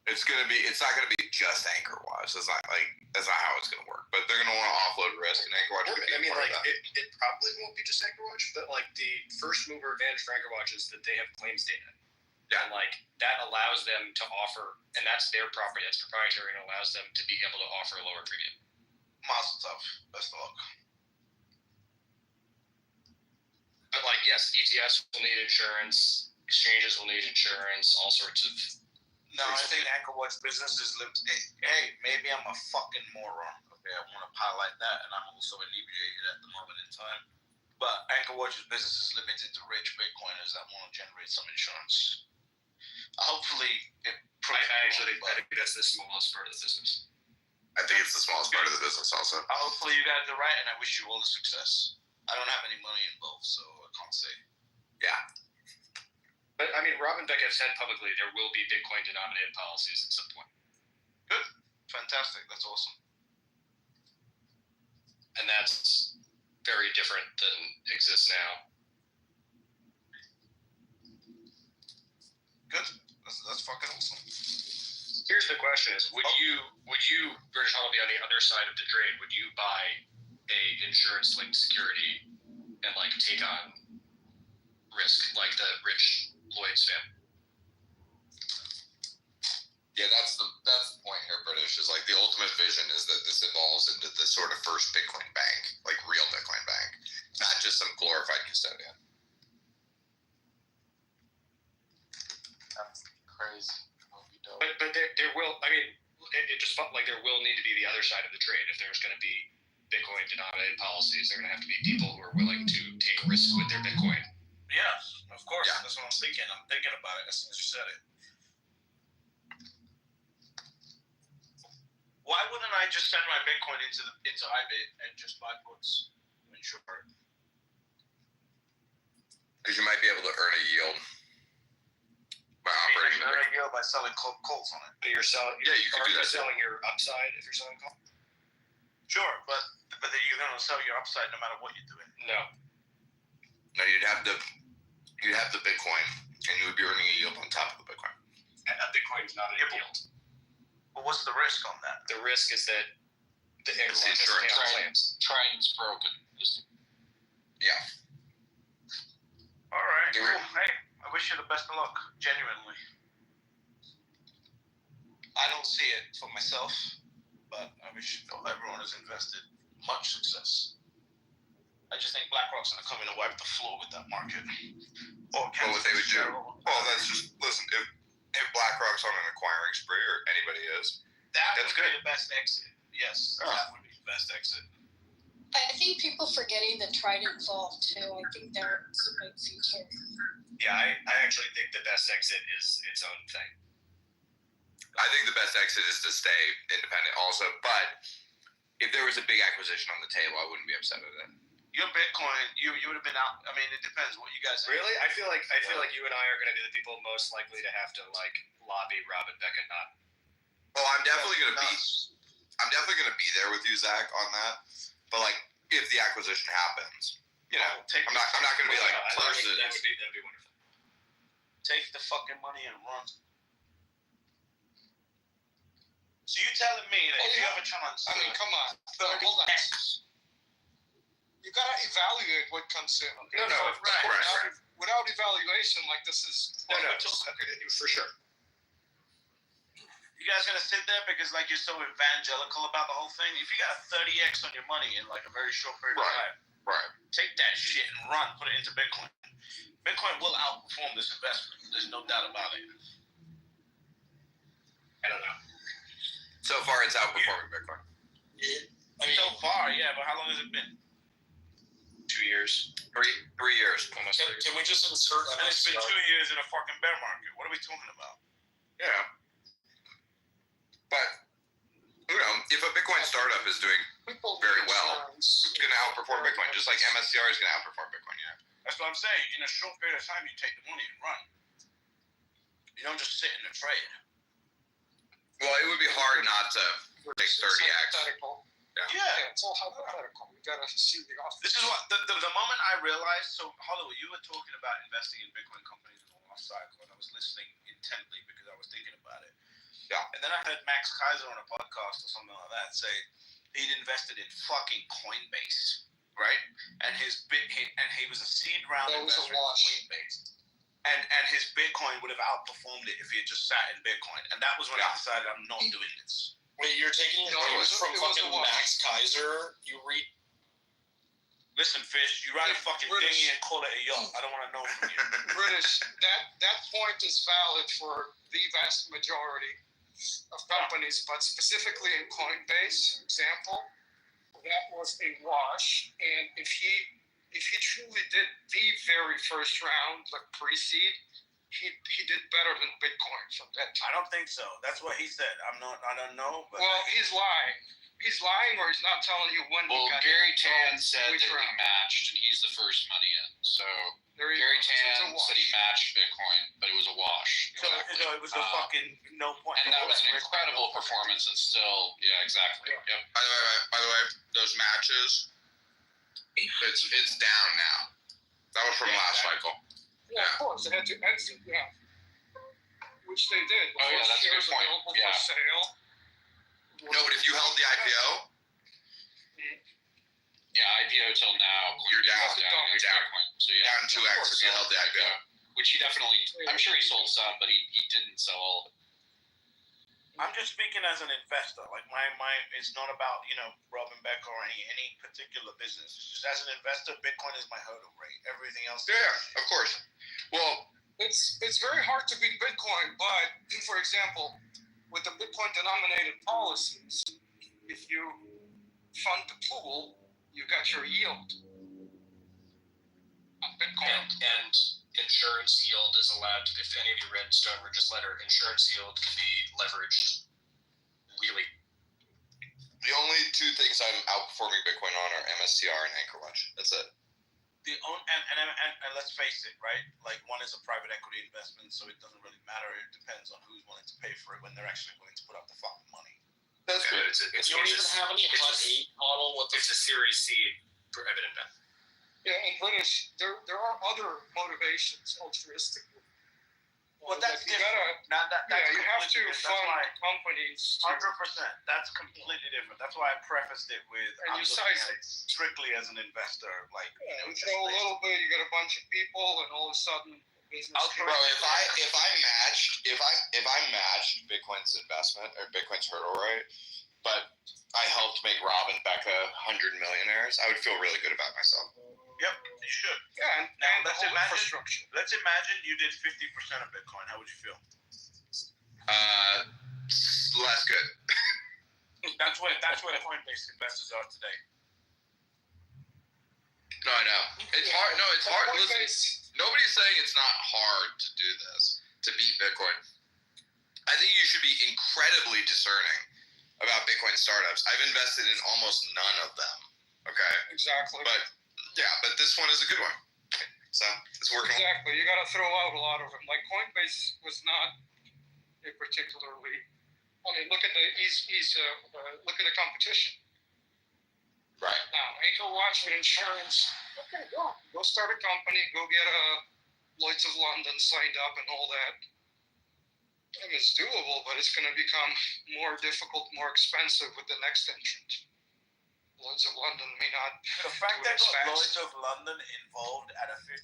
S15: It's not gonna be just Anchorwatch. That's not how it's gonna work. But they're gonna want to offload risk, and Anchorwatch could be
S1: I mean,
S15: part
S1: like
S15: of that.
S1: it probably won't be just Anchorwatch, but like the first mover advantage for Anchorwatch is that they have claims data.
S15: Yeah.
S1: And like that allows them to offer, and that's their property, that's proprietary, and allows them to be able to offer a lower premium.
S11: Mazel tov. Best of luck.
S1: But like, yes, ETFs will need insurance, exchanges will need insurance, all sorts of.
S11: No, I think Anchorwatch business is limited. Hey, maybe I'm a fucking moron. Okay, I want to highlight that, and I'm also inebriated at the moment in time. But Anchorwatch's business is limited to rich Bitcoiners that want to generate some insurance. Hopefully, I
S1: think that's the smallest part of the business.
S15: I think it's the smallest part of the business, also.
S11: Hopefully, you guys are right, and I wish you all the success. I don't have any money involved, so I can't say.
S15: Yeah.
S1: But I mean, Robin Beck has said publicly there will be Bitcoin-denominated policies at some point.
S11: Good, fantastic. That's awesome.
S1: And that's very different than exists now.
S11: Good. That's fucking awesome.
S1: Here's the question: is would you, British Holiday, on the other side of the trade, would you buy a insurance-linked security and like take on risk like the rich Lloyd's fan?
S15: Yeah, that's the point here, British, is like the ultimate vision is that this evolves into the sort of first Bitcoin bank, like real Bitcoin bank, not just some glorified custodian.
S23: That's crazy.
S1: But there will, I mean, it just felt like there will need to be the other side of the trade. If there's going to be Bitcoin denominated policies, there are going to have to be people who are willing to take risks with their Bitcoin
S11: Yes, of course.
S15: Yeah.
S11: That's what I'm thinking. I'm thinking about it as soon as you said it. Why wouldn't I just send my Bitcoin into IBIT and just buy puts and short?
S15: Because you might be able to earn a yield by operating.
S11: Earn a yield by selling calls on it.
S6: But you're selling.
S15: Yeah, you could do that.
S6: Selling your upside if you're selling call.
S11: Sure, but then you're gonna sell your upside no matter what you're doing.
S6: No.
S15: No, you'd have the Bitcoin, and you would be earning a yield on top of the Bitcoin.
S6: Bitcoin is not a yield.
S11: But what's the risk on that?
S6: The risk is that the
S15: It's the insurance.
S23: Trident's broken.
S15: Yeah.
S11: All right. Cool. Hey, I wish you the best of luck. Genuinely. I don't see it for myself, but I wish everyone is invested much success. I just think BlackRock's gonna come in and wipe the floor with that market.
S15: Well, what they would do? Well, that's just listen. If BlackRock's on an acquiring spree, or anybody is,
S11: that's good. The best exit. Yes, that would be the best exit.
S17: I think people forgetting that Trident evolved too. I think they're a big feature.
S6: Yeah, I actually think the best exit is its own thing.
S15: I think the best exit is to stay independent also. But if there was a big acquisition on the table, I wouldn't be upset at it.
S11: Your Bitcoin, you would have been out. I mean, it depends what you guys.
S6: Really, I feel like you and I are going to be the people most likely to have to like lobby Robin Beckett not.
S15: Well, I'm definitely going to be there with you, Zach, on that. But like, if the acquisition happens, you know, I'm not going to be like versus.
S6: That'd be wonderful.
S11: Take the fucking money and run. So you telling me that if you have a chance?
S19: I mean, come on. Hold on. You gotta evaluate what comes in. Okay?
S6: No, right.
S19: Without evaluation, like this is
S6: for sure.
S11: You guys gonna sit there because like you're so evangelical about the whole thing? If you got a 30x on your money in like a very short period of time,
S15: right?
S11: Take that shit and run. Put it into Bitcoin. Bitcoin will outperform this investment. There's no doubt about it.
S6: I don't know.
S15: So far, it's outperforming Bitcoin.
S11: I mean, so far, yeah. But how long has it been?
S6: 2 years.
S15: 3 years.
S6: Almost. Can we just insert?
S11: And it's been 2 years in a fucking bear market. What are we talking about?
S15: Yeah. But you know, if a Bitcoin startup is doing very well, it's going to outperform Bitcoin, just like MSCR is going to outperform Bitcoin. Yeah.
S11: That's what I'm saying. In a short period of time, you take the money and run. You don't just sit in the trade.
S15: Well, it would be hard not to take 30x.
S11: Yeah.
S19: It's all hypothetical. We gotta see the office.
S11: This is what the moment I realized. So Hollywood, you were talking about investing in Bitcoin companies in the last cycle, and I was listening intently because I was thinking about it.
S15: Yeah.
S11: And then I heard Max Kaiser on a podcast or something like that say he'd invested in fucking Coinbase, right? And he was a seed round investor in Coinbase. And his Bitcoin would have outperformed it if he had just sat in Bitcoin. And that was when I decided I'm not doing this.
S6: Wait, you're taking notes from fucking Max Kaiser? You read.
S11: Listen, Fish, you ride a fucking dinghy and call it a yacht. I don't want to know from you.
S19: British, that point is valid for the vast majority of companies, but specifically in Coinbase, example, that was a wash. And if he truly did the very first round, like pre-seed, he did better than Bitcoin from that time.
S11: I don't think so. That's what he said. I don't know. But
S19: well, he's lying. He's lying, or he's not telling you when he got
S23: Gary
S19: it.
S23: Tan said that
S19: Which
S23: he
S19: round?
S23: matched, and he's the first money in. So
S19: There you
S23: Gary
S19: go. So it's
S23: Tan
S19: a wash.
S23: said he matched Bitcoin, but it was a wash.
S11: So it was a fucking no point.
S23: And that was an incredible performance, and still, yeah, exactly.
S11: Yeah.
S23: Yep.
S15: By the way, those matches, it's down now. That was from last cycle.
S19: Yeah, of course, they had to exit, which they did.
S23: Oh, yeah, that's a good
S19: Shares
S23: point.
S19: available
S23: Yeah.
S19: for sale.
S15: No, but if you held the IPO,
S23: Yeah, IPO till now.
S15: You're down.
S23: You're down. So yeah,
S15: down 2x if you held the IPO.
S23: Which he definitely. I'm sure he sold some, but he didn't sell all of it.
S11: I'm just speaking as an investor. Like my it's not about Robin Beck or any particular business. It's just as an investor, Bitcoin is my hurdle rate. Everything else.
S15: Yeah, of course. Well,
S19: It's very hard to beat Bitcoin, but for example, with the Bitcoin denominated policies, if you fund the pool, you got your yield. Bitcoin.
S6: And insurance yield is allowed to, if any of you read Stoneridge's letter, insurance yield can be leveraged really.
S15: The only two things I'm outperforming Bitcoin on are MSTR and Anchorwatch. That's it.
S11: And let's face it, right? Like one is a private equity investment, so it doesn't really matter. It depends on who's willing to pay for it when they're actually willing to put up the fucking money.
S15: That's good.
S6: You don't even have any HUD 8 model with it's a Series C for evident bet.
S19: Yeah, in British, there are other motivations altruistically.
S11: Well, that's
S19: you
S11: different.
S19: gotta,
S11: That's
S19: you have to
S11: completely different.
S19: fund
S11: That's why-
S19: companies.
S11: 100%. That's completely different. That's why I prefaced it with
S19: And
S11: I'm
S19: you
S11: looking
S19: size
S11: at it strictly as an investor. Like,
S19: You throw a little bit, you get a bunch of people, and all of a sudden, business.
S15: Bro, if I matched Bitcoin's investment or Bitcoin's hurdle rate, but I helped make Rob and Becca 100 millionaires, I would feel really good about myself.
S11: Yep, you should.
S19: Yeah, and
S11: Now
S19: let's infrastructure.
S11: Let's imagine you did 50% of Bitcoin. How would you feel?
S15: Less good.
S11: That's where Coinbase investors are today.
S15: No, I know. It's hard. No, it's hard. Listen, nobody's saying it's not hard to do this, to beat Bitcoin. I think you should be incredibly discerning about Bitcoin startups. I've invested in almost none of them. Okay?
S19: Exactly.
S15: But, yeah, but this one is a good one. So, it's working.
S19: Exactly. You got to throw out a lot of them. Like Coinbase was not a particularly. I mean, look at the look at the competition.
S15: Right.
S19: Now, Anchorwatch with insurance. Okay, go start a company. Go get a Lloyd's of London signed up and all that. I mean, it's doable, but it's going to become more difficult, more expensive with the next entrant. Lloyd's of London may not.
S11: The fact
S19: do it
S11: that
S19: as fast.
S11: Lloyd's of London involved at a 55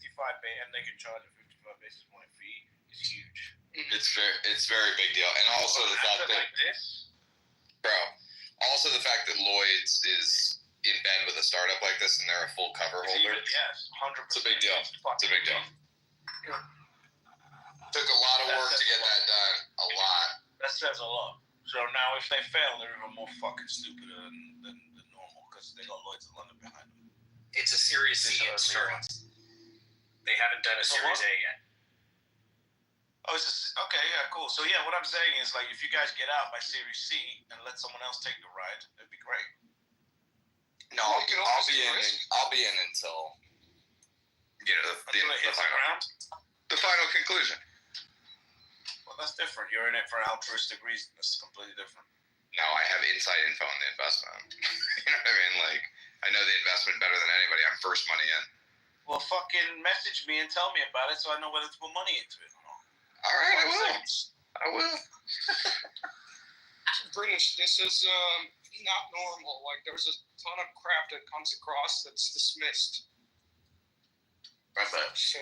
S11: and they can charge a 55 basis point fee is huge.
S15: It's very big deal. And also the fact that,
S11: like this,
S15: bro, also the fact that Lloyd's is in bed with a startup like this and they're a full cover holder.
S11: Yes, 100%.
S15: It's a big deal. It's a big deal. Took a lot of work to get that done. A lot.
S11: That says a lot. So now if they fail, they're even more fucking stupider than normal because they got Lloyd's of London behind them.
S6: It's a Series C in startup. They haven't done a Series A yet.
S11: Oh, okay, yeah, cool. So yeah, what I'm saying is like if you guys get out by Series C and let someone else take the ride, it'd be great.
S15: No, I'll be in until the final conclusion.
S11: Well, that's different. You're in it for an altruistic reason. That's completely different.
S15: No, I have inside info on the investment. You know what I mean? Like, I know the investment better than anybody. I'm first money in.
S11: Well, fucking message me and tell me about it so I know whether to put money into it or not.
S15: All right, I will. I will.
S19: British, this is not normal. Like, there's a ton of crap that comes across that's dismissed.
S15: Right.
S19: So,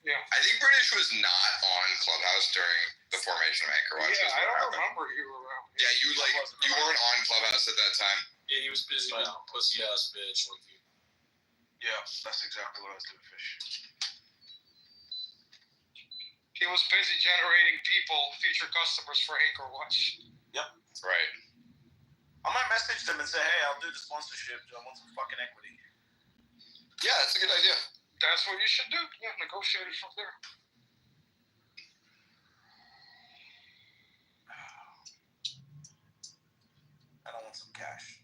S19: yeah.
S15: I think British was not on Clubhouse during the formation of Anchorwatch.
S19: Yeah, I don't remember you were around.
S15: Yeah, you weren't on Clubhouse at that time.
S6: Yeah, he was busy with pussy ass bitch with you.
S11: Yeah, that's exactly what I was doing, Fish.
S19: He was busy generating future customers for Anchorwatch.
S11: Yep.
S15: That's right.
S11: I might message them and say, hey, I'll do the sponsorship. I want some fucking equity.
S15: Yeah, that's a good idea.
S19: That's what you should do. Yeah, negotiate it from there.
S11: I don't want some cash.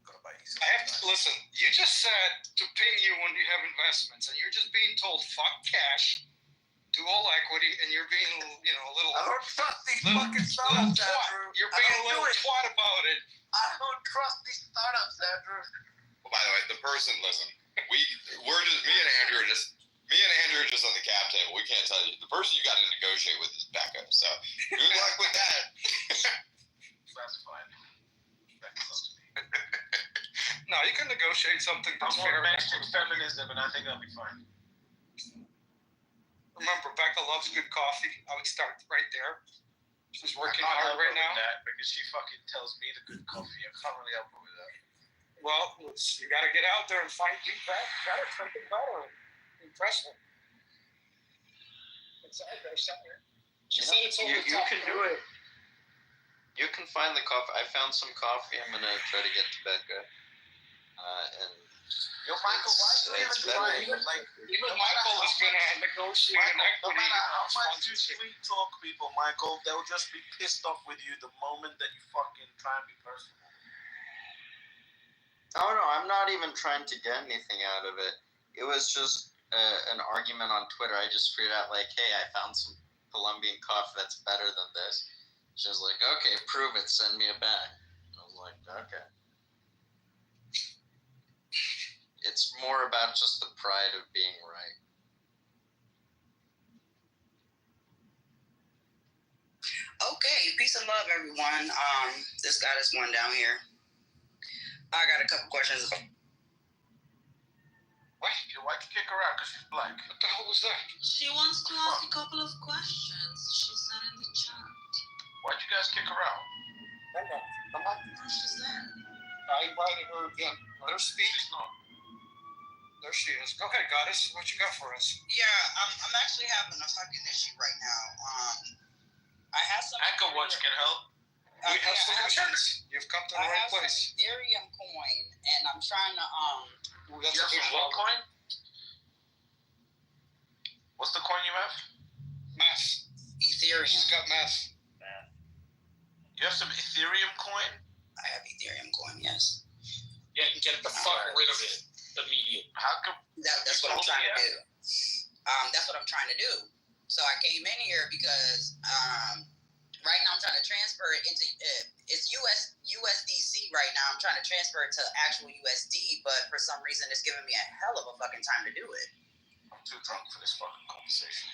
S11: Gotta buy easy.
S19: I have to listen. You just said to ping you when you have investments, and you're just being told fuck cash, do all equity, and you're being a little.
S11: I don't trust these fucking startups, Andrew.
S19: You're being a little twat about it.
S11: I don't trust these startups, Andrew.
S15: Well, by the way, the person, listen, we're just me and Andrew are just on the cap table. We can't tell you. The person you got to negotiate with is Becca. So good luck with that.
S11: That's fine. Becca's up to me.
S19: No, you can negotiate something
S11: I'm
S19: that's
S11: more
S19: fair.
S11: mainstream feminism, and I think I'll be fine.
S19: Remember, Becca loves good coffee. I would start right there. She's working
S11: I can't
S19: hard
S11: help
S19: right
S11: her
S19: now.
S11: with that because she fucking tells me the good coffee. I can't really help her with that.
S19: Well, you got to get out there and find something better. Impress her. It's out there somewhere. She said it's over the
S8: You
S19: top.
S8: can do it. You can find the coffee. I found some coffee. I'm gonna try to get to Becca, and
S11: Yo, Michael, why you even trying? Like,
S19: Even Michael is gonna negotiate an
S11: Michael, no
S19: equity
S11: matter how much you
S19: sponsorship.
S11: sweet talk people, Michael, they'll just be pissed off with you the moment that you fucking try and be personal.
S8: Oh no, I'm not even trying to get anything out of it. It was just an argument on Twitter. I just figured out like, hey, I found some Colombian coffee that's better than this. She was like, okay, prove it. Send me a bag. I was like, okay. It's more about just the pride of being right.
S9: Okay, peace and love, everyone. This guy that's one down here. I got a couple questions.
S11: Why'd you kick her out? Because she's black.
S19: What the hell was that?
S14: She wants to ask a couple of questions. She said in the chat.
S11: Why'd you guys kick her out?
S19: Hold on. Come on.
S14: She's there.
S19: I invited her again. Let her speak.
S11: She's not.
S19: There she is. Go ahead, goddess. What you got for us?
S9: Yeah, I'm actually having a fucking issue right now. I have some.
S11: Anchor Watch can help.
S19: We have solutions. You've come to the
S9: I
S19: right
S9: have
S19: place.
S9: some Ethereum coin, and I'm trying to
S19: That's
S11: You
S19: a
S11: have
S19: big
S11: some what
S19: problem.
S11: coin? What's the coin you have?
S19: Math.
S9: Ethereum.
S19: She's got math.
S11: You have some Ethereum coin?
S9: I have Ethereum coin, yes.
S6: Yeah, get the fuck rid of it immediately.
S11: How come?
S9: That's what I'm trying to do. That's what I'm trying to do. So I came in here because right now I'm trying to transfer it into it's USDC right now. I'm trying to transfer it to actual USD, but for some reason it's giving me a hell of a fucking time to do it.
S11: I'm too drunk for this fucking conversation.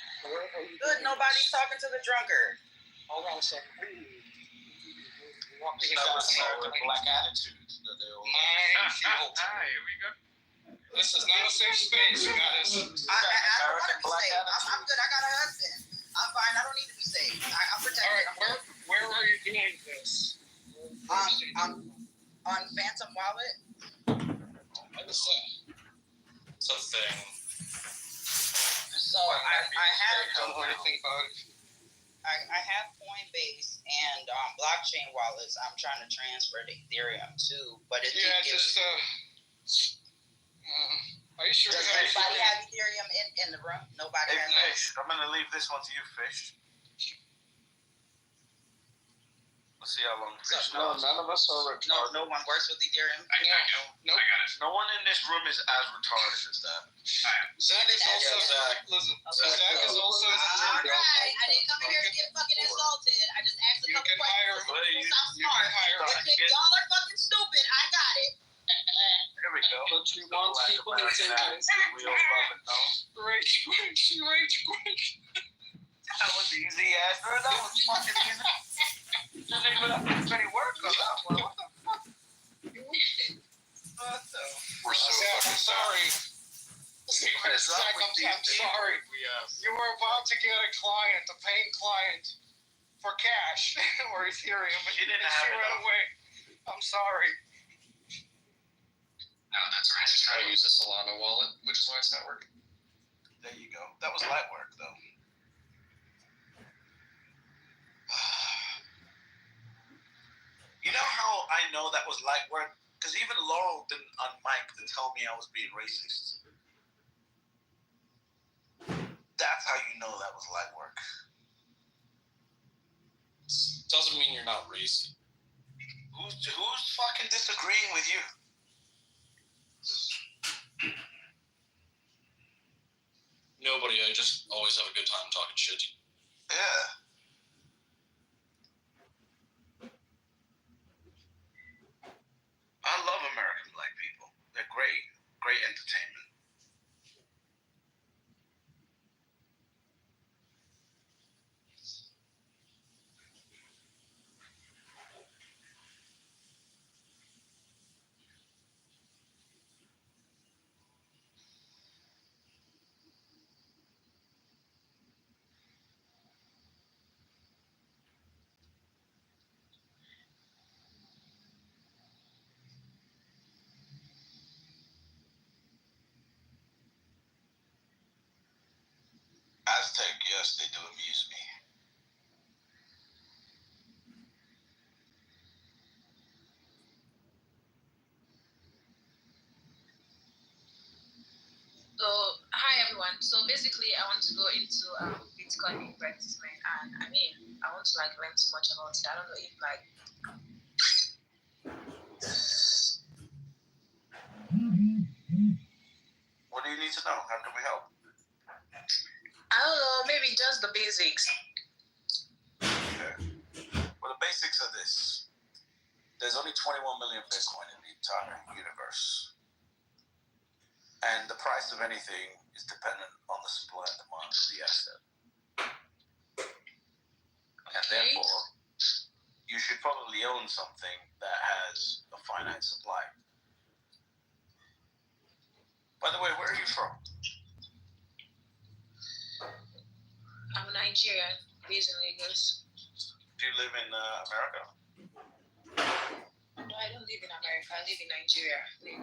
S9: Good, nobody's talking to the drunkard.
S19: Hold on a second.
S11: That was American black attitude. That they all
S19: Here we go. This is not a safe space, guys.
S9: I don't want to be saved. I'm good. I got a husband. I'm fine. I don't need to be saved. I'm protected.
S19: All right, where are you doing this?
S9: I'm on Phantom Wallet.
S19: What is that?
S6: It's a thing.
S9: So I have
S19: Don't know anything about it.
S9: I have Coinbase and blockchain wallets. I'm trying to transfer to Ethereum too, but it
S19: Yeah, just are you sure?
S9: Does anybody have Ethereum in the room? Nobody
S11: Hey,
S9: has.
S11: Fish, I'm gonna leave this one to you, Fish. Let's see how long Fish
S8: No,
S11: knows.
S8: none of us are retarded.
S9: No one works with Ethereum.
S6: I know.
S19: Nope.
S6: I got it.
S11: No one in this room is as retarded as that.
S19: Zach is also listen. Zach is also in the
S9: All
S19: room.
S9: right, I didn't come in here to get fucking insulted. I just asked a
S19: You
S9: couple
S19: can hire.
S9: questions.
S19: You can hire.
S9: If y'all are fucking stupid, I got it.
S11: Here we go.
S19: But you want people to think
S11: We all love it, though.
S19: rage quit.
S11: That was easy, Astro. That was fucking easy. Didn't even have to do any work on that one. What the fuck? What the?
S19: We're so fucking sorry. Zach, I'm sorry. You were about to get a client, a paying client, for cash or Ethereum, but
S11: She didn't
S19: she
S11: have it,
S19: ran
S11: though.
S19: away. I'm sorry.
S6: No, that's right. Just try to use a Solana wallet, which is why it's not working.
S11: There you go. That was light work, though. You know how I know that was light work? Because even Laurel didn't unmic to tell me I was being racist. That's how you know that was light work.
S6: Doesn't mean you're not racist.
S11: Who's fucking disagreeing with you?
S6: Nobody. I just always have a good time talking shit to you.
S11: Yeah. I love American black people. They're great. Great entertainment. Aztec, yes, they do amuse me.
S7: So basically, I want to go into Bitcoin investment, and I mean, I want to like learn so much about it. I don't know if like.
S11: What do you need to know? How can we help?
S7: I don't know, maybe just the basics.
S11: Okay. Well, the basics are this. There's only 21 million Bitcoin in the entire universe. And the price of anything is dependent on the supply and demand of the asset. And therefore, you should probably own something that has a finite supply. By the way, where are you from?
S7: I'm Nigerian, based in Lagos.
S11: Do you live in America?
S7: No, I don't live in America. I live in Nigeria.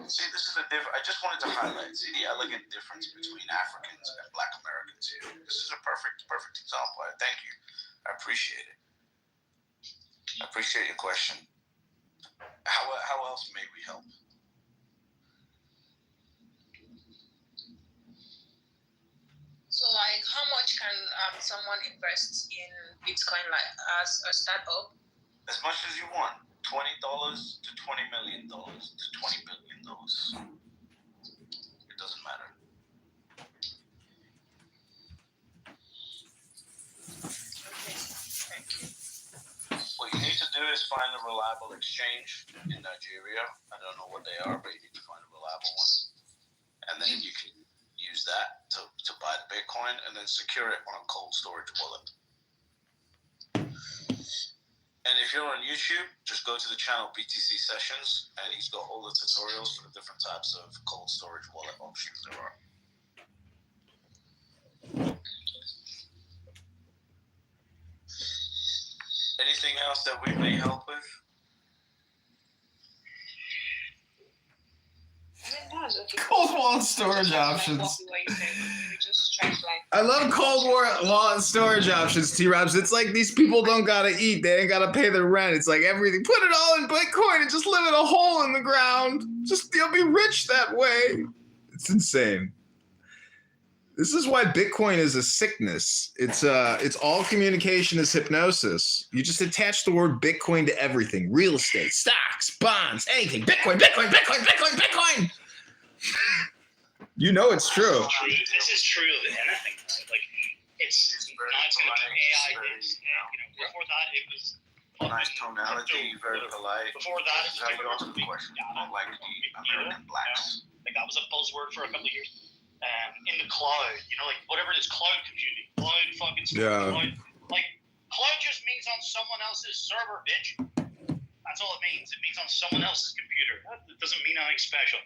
S11: See, this is the difference. I just wanted to highlight, see the elegant difference between Africans and Black Americans here. This is a perfect example. Thank you. I appreciate it. I appreciate your question. How else may we help?
S7: So, like, how much can someone invest in Bitcoin, like, as a startup?
S11: As much as you want. $20 to $20 million to $20 billion. It doesn't matter.
S7: Okay, thank you.
S11: What you need to do is find a reliable exchange in Nigeria. I don't know what they are, but you need to find a reliable one. And then you can use that to buy the Bitcoin and then secure it on a cold storage wallet. And if you're on YouTube, just go to the channel BTC Sessions, and he's got all the tutorials for the different types of cold storage wallet options there are. Anything else that we may help with?
S22: Cold wallet storage options. I love cold wallet storage options, T-Robs. It's like these people don't gotta eat. They ain't gotta pay their rent. It's like everything. Put it all in Bitcoin and just live in a hole in the ground. Just you'll be rich that way. It's insane. This is why Bitcoin is a sickness. It's all communication is hypnosis. You just attach the word Bitcoin to everything. Real estate, stocks, bonds, anything. Bitcoin, Bitcoin, Bitcoin, Bitcoin, Bitcoin. You know it's true.
S12: This is true of anything, right? Like, it's not going to be AI based. Before that, it was
S11: nice tonality, very polite.
S12: Before that, it was
S11: how you answer the question. Like the American blacks.
S12: Like, that was a buzzword for a couple of years. In the cloud, like whatever it is, cloud computing, cloud fucking stuff.
S22: Yeah.
S12: Like, cloud just means on someone else's server, bitch. That's all it means. It means on someone else's computer. It doesn't mean anything special.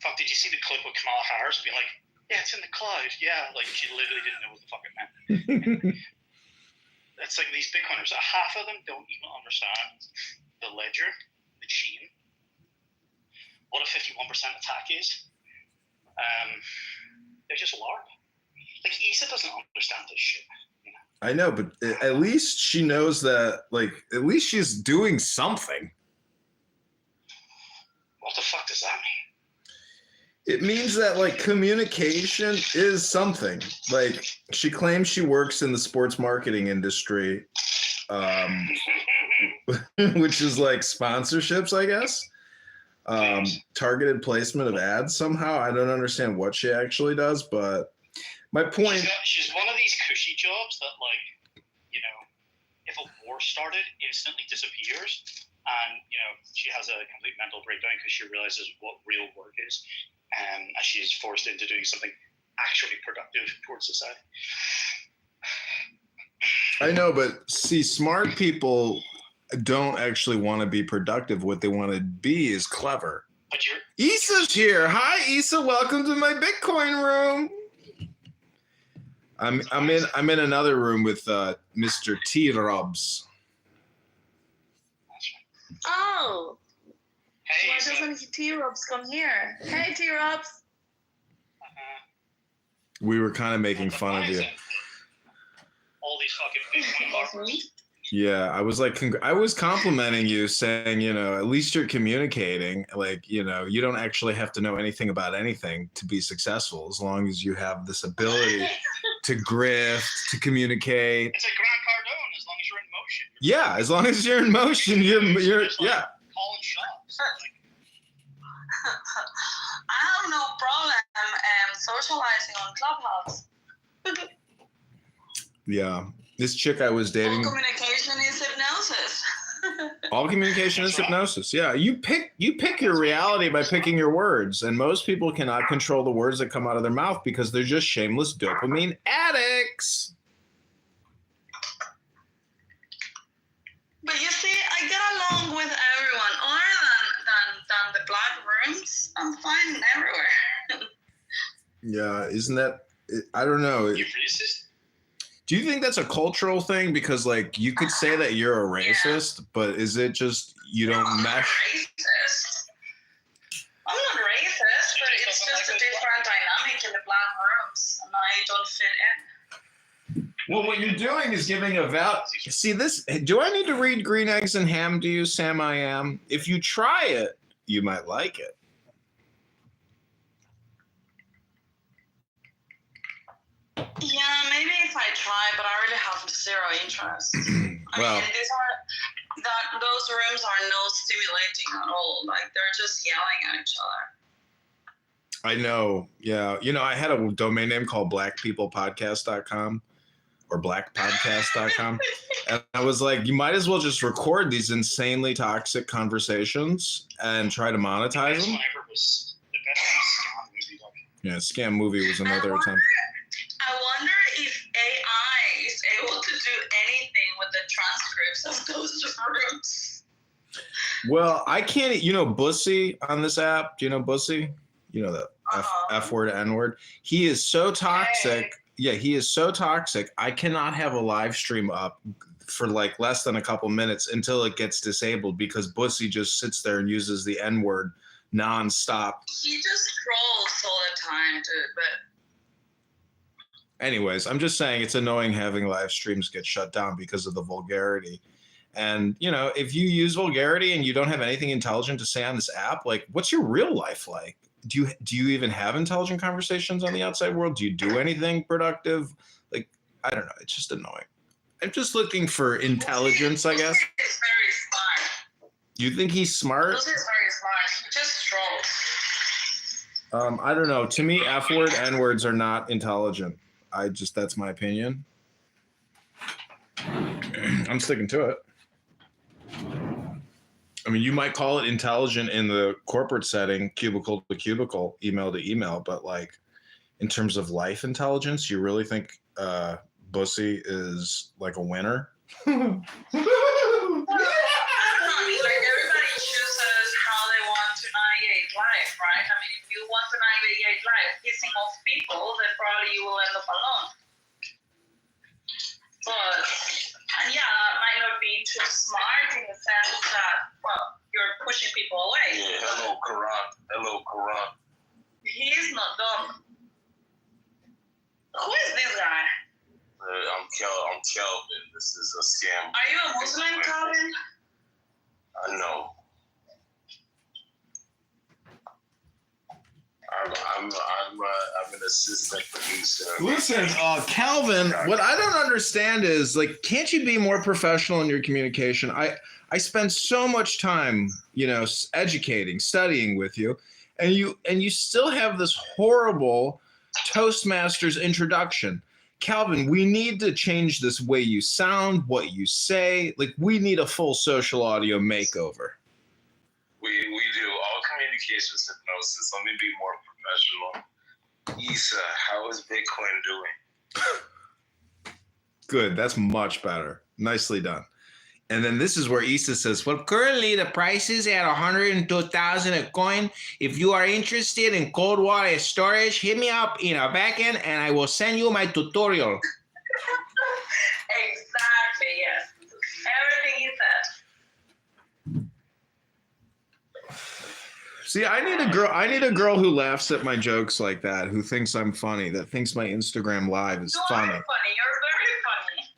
S12: Fuck, did you see the clip with Kamala Harris being like, yeah, it's in the cloud. Yeah, like she literally didn't know what the fuck it meant. It's like these Bitcoiners, half of them don't even understand the ledger, the chain, what a 51% attack is. They're just LARP. Like, Issa doesn't understand this shit.
S22: I know, but at least she knows that, like, at least she's doing something.
S12: What the fuck does that mean?
S22: It means that, like, communication is something. Like, she claims she works in the sports marketing industry, which is like sponsorships, I guess. Targeted placement of ads somehow. I don't understand what she actually does, but my point.
S12: She's one of these cushy jobs that, like, if a war started, instantly disappears. And, she has a complete mental breakdown because she realizes what real work is. And she's forced into doing something actually productive towards society.
S22: I know, but see, smart people don't actually want to be productive. What they want to be is clever.
S12: But
S22: Issa's here. Hi, Issa. Welcome to my Bitcoin room. I'm in another room with Mr. T-Robs.
S14: Oh.
S12: Hey,
S14: why doesn't T-Robs come here? Hey, T-Robs.
S22: We were kind of making fun of you.
S12: all these fucking Bitcoin offers.
S22: Yeah, I was like, I was complimenting you, saying, you know, at least you're communicating. Like, you know, you don't actually have to know anything about anything to be successful, as long as you have this ability to grift, to communicate.
S12: It's like Grant Cardone. As long as you're in motion.
S22: Yeah, as long as you're in motion, you're yeah.
S12: Calling shots.
S14: I have no problem socializing on Clubhouse.
S22: Yeah. This chick I was dating.
S14: All communication is hypnosis.
S22: All communication is hypnosis. Yeah, you pick your reality by picking your words, and most people cannot control the words that come out of their mouth because they're just shameless dopamine addicts.
S14: But you see, I get along with everyone. Other than the black rooms, I'm fine everywhere.
S22: Yeah, isn't that? I don't know.
S12: You racist?
S22: Do you think that's a cultural thing? Because like you could say that you're a racist, but is it just you don't mesh?
S14: Racist. I'm not racist, but it's just a different dynamic in the black rooms, and I don't fit in.
S22: Well, what you're doing is giving a See this? Do I need to read Green Eggs and Ham to you, Sam? I am. If you try it, you might like it.
S14: Yeah, maybe if I try, but I really have zero interest.
S22: Well,
S14: I mean, those rooms are no stimulating at all. Like they're just yelling at each other.
S22: I know. Yeah. You know, I had a domain name called blackpeoplepodcast.com or blackpodcast.com. And I was like, you might as well just record these insanely toxic conversations and try to monetize them. Yeah, Scam Movie was another attempt.
S14: I wonder if AI is able to do anything with the transcripts of those rooms.
S22: Well, I can't, you know, Bussy on this app. Do you know Bussy? You know that F word, N word. He is so toxic.
S14: Hey.
S22: Yeah, he is so toxic. I cannot have a live stream up for like less than a couple minutes until it gets disabled because Bussy just sits there and uses the N word nonstop.
S14: He just trolls all the time, dude, but
S22: anyways, I'm just saying it's annoying having live streams get shut down because of the vulgarity. And, you know, if you use vulgarity and you don't have anything intelligent to say on this app, like, what's your real life like? Do you even have intelligent conversations on the outside world? Do you do anything productive? Like, I don't know. It's just annoying. I'm just looking for intelligence, I guess.
S14: He's very smart.
S22: You think he's smart?
S14: He's very smart. He just trolls.
S22: I don't know. To me, F word, N words are not intelligent. That's my opinion. I'm sticking to it. I mean, you might call it intelligent in the corporate setting, cubicle to cubicle, email to email, but like in terms of life intelligence, you really think Bussy is like a winner?
S14: Like everybody chooses how they want to navigate life, right? I mean, if you want to navigate life pissing off people, then probably you will end up alone. But yeah, that might not be too smart in the sense that, well, you're pushing people away.
S3: Yeah, hello, Quran. Hello, Quran.
S14: He is not dumb. Who is this guy?
S3: I'm Kelvin. This is a scam.
S14: Are you a Muslim, Calvin?
S3: No. I'm an assistant producer.
S22: Listen, Calvin, what I don't understand is like, can't you be more professional in your communication? I spend so much time, you know, educating, studying with you, and you still have this horrible Toastmasters introduction. Calvin, we need to change this way you sound, what you say. Like, we need a full social audio makeover.
S3: We do all communications hypnosis. Let me be more professional. Issa, how is Bitcoin doing?
S22: Good. That's much better. Nicely done. And then this is where Issa says, well, currently the price is at $102,000 a coin. If you are interested in cold water storage, hit me up in our backend and I will send you my tutorial.
S14: Exactly, yes. Everything he said.
S22: See, I need a girl who laughs at my jokes like that, who thinks I'm funny, that thinks my Instagram live is funny.
S14: You're funny. You're very funny.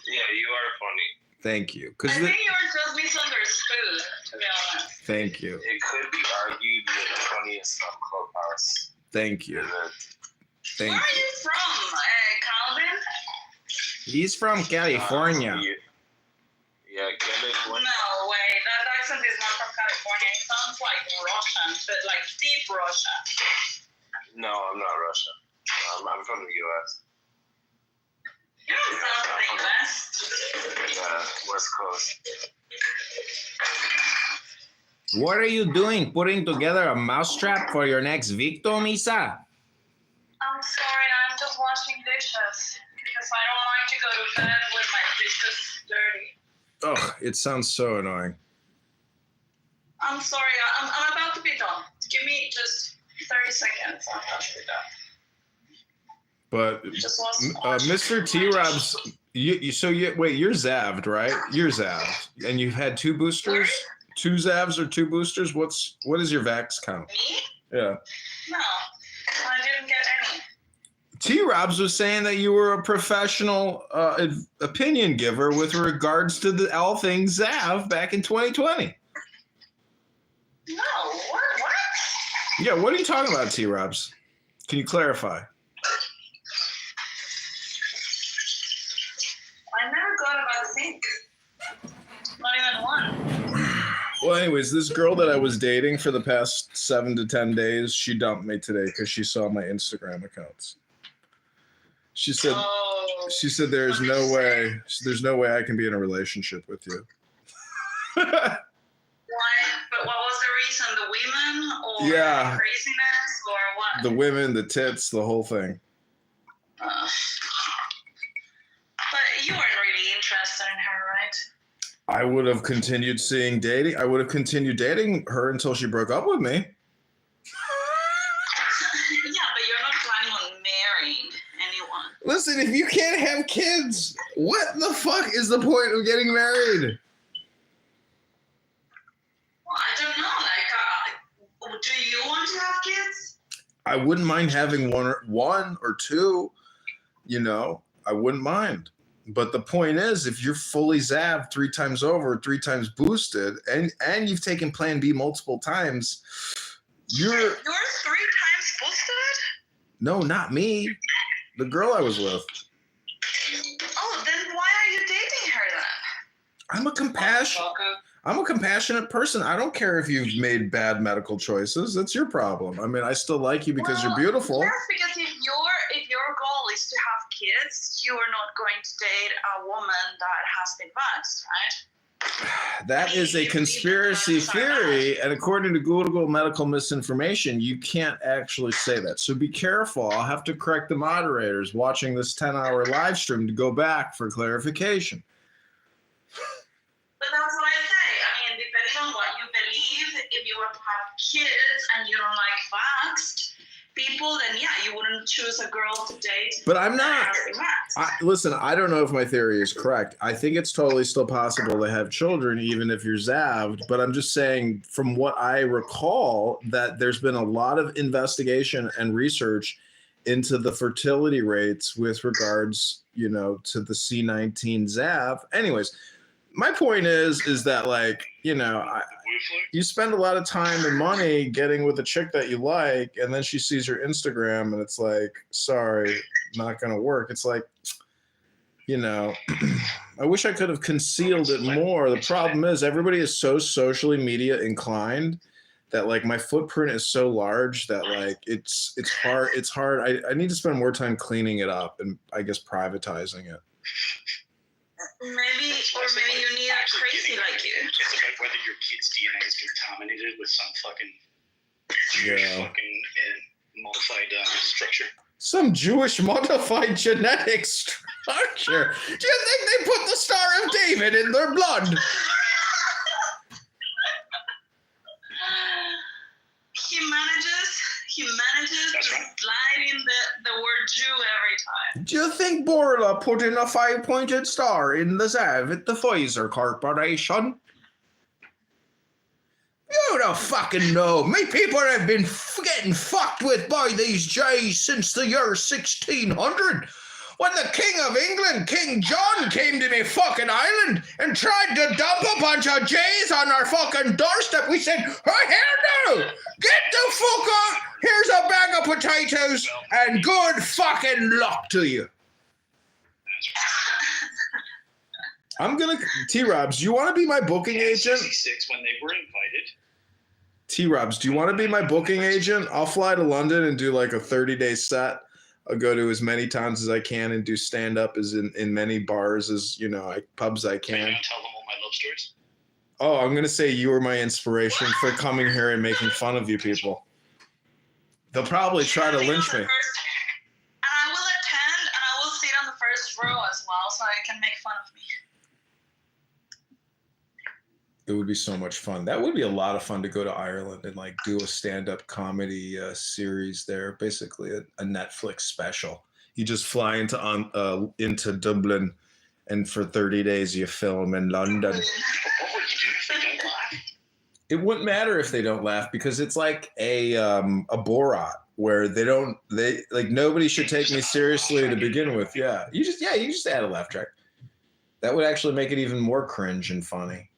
S3: Yeah, you are funny.
S22: Thank you.
S14: I think you were just misunderstood, to be honest.
S22: Thank you.
S10: It could be argued that the funniest on Clubhouse.
S22: Thank you. Thank
S14: Where are
S22: you.
S14: you from, Calvin?
S22: He's from California.
S10: Yeah, California.
S14: No way, that accent is not from California. It sounds like Russian, but like deep Russian.
S10: No, I'm not Russian. I'm from the U.S.
S14: You don't sound from the West.
S10: Yeah, West Coast.
S22: What are you doing? Putting together a mousetrap for your next victim, Isa?
S14: I'm sorry, I'm just washing dishes because I don't like to go to bed with my dishes dirty.
S22: Oh, it sounds so annoying.
S14: I'm sorry, I'm about to be done. Give me just 30 seconds. I'm about to be done.
S22: But
S14: Just wash
S22: Mr. T-Robs, wait, you're Zav'd, right? You're Zav'd, and you've had 2 boosters, 2 Zavs or 2 boosters. What is your vax count?
S14: Me?
S22: Yeah.
S14: No, I didn't get any.
S22: T-Robs was saying that you were a professional opinion giver with regards to all things Zav back in 2020.
S14: No, what?
S22: Yeah, what are you talking about, T-Robs? Can you clarify?
S14: I never got a vaccine. Not even one.
S22: Well, anyways, this girl that I was dating for the past 7 to 10 days, she dumped me today because she saw my Instagram accounts. She said, there's no way I can be in a relationship with you.
S14: Why? But what was the reason? The women or
S22: Yeah.
S14: craziness or what?
S22: The women, the tits, the whole thing.
S14: But you weren't really interested in her, right?
S22: I would have continued dating her until she broke up with me.
S14: Yeah, but you're not planning on marrying anyone.
S22: Listen, if you can't have kids, what the fuck is the point of getting married?
S14: Well, I don't know. Like, do you want to have kids?
S22: I wouldn't mind having one or 2, I wouldn't mind. But the point is, if you're fully zapped 3 times over, 3 times boosted, and you've taken Plan B multiple times, you're
S14: 3 times boosted?
S22: No, not me. The girl I was with.
S14: Oh, then why are you dating her then?
S22: I'm a compassionate person. I don't care if you've made bad medical choices. That's your problem. I mean, I still like you because you're beautiful.
S14: Yes, because if your goal is to have kids, you are not going to date a woman that has been vaxxed, right?
S22: That is a conspiracy theory, and according to Google medical misinformation, you can't actually say that. So be careful. I'll have to correct the moderators watching this 10-hour live stream to go back for clarification.
S14: But that's what I say. I mean, depending on what you believe, if you want to have kids and you don't like vaxxed people, then yeah, you wouldn't choose a girl to date.
S22: But I'm not.
S14: that has been vaxxed.
S22: Listen, I don't know if my theory is correct. I think it's totally still possible to have children even if you're Zav'd, but I'm just saying from what I recall that there's been a lot of investigation and research into the fertility rates with regards, to the C19 Zav. Anyways, my point is that like, you spend a lot of time and money getting with a chick that you like, and then she sees your Instagram and it's like, sorry, not going to work. It's like, I wish I could have concealed it more. The problem is everybody is so socially media inclined that like my footprint is so large that like it's hard. It's hard. I need to spend more time cleaning it up and I guess privatizing it.
S14: Maybe you need a crazy like you.
S12: It's about whether your kid's DNA is contaminated with some fucking modified structure.
S22: Some Jewish modified genetic structure. Do you think they put the Star of David in their blood?
S14: He manages to slide in the word Jew every time.
S22: Do you think Borla put in a 5-pointed star in the Zav at the Pfizer Corporation? You don't fucking know. Me people have been getting fucked with by these Jays since the year 1600. when the King of England, King John, came to me fucking island and tried to dump a bunch of Jays on our fucking doorstep, we said, oh, hell no! Get the fuck out! Here's a bag of potatoes and good fucking luck to you. I'm gonna, T-Robs, do you want to be my booking agent?
S12: 66 when they were invited.
S22: T-Robs, do you want to be my booking agent? I'll fly to London and do like a 30-day set. I'll go to as many times as I can and do stand-up as in many bars as, you know, pubs I can.
S12: Are you gonna tell them all my love stories?
S22: Oh, I'm going to say you were my inspiration for coming here and making fun of you people. They'll probably try to lynch me.
S14: And I will attend, and I will sit on the first row as well, so I can make fun of me.
S22: It would be so much fun. That would be a lot of fun to go to Ireland and like do a stand-up comedy series there, basically a Netflix special. You just fly into Dublin, and for 30 days you film in London.
S12: What would you do if they don't laugh?
S22: It wouldn't matter if they don't laugh because it's like a Borat where nobody should take me seriously to begin with. Yeah, you just add a laugh track. That would actually make it even more cringe and funny.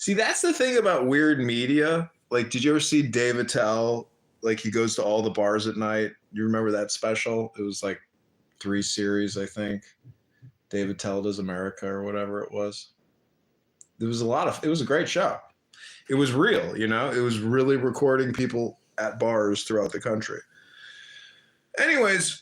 S22: See, that's the thing about weird media. Like, did you ever see Dave Attell? Like, he goes to all the bars at night. You remember that special? It was like 3 series, I think. Dave Attell Does America or whatever it was. It was a great show. It was real, you know? It was really recording people at bars throughout the country. Anyways,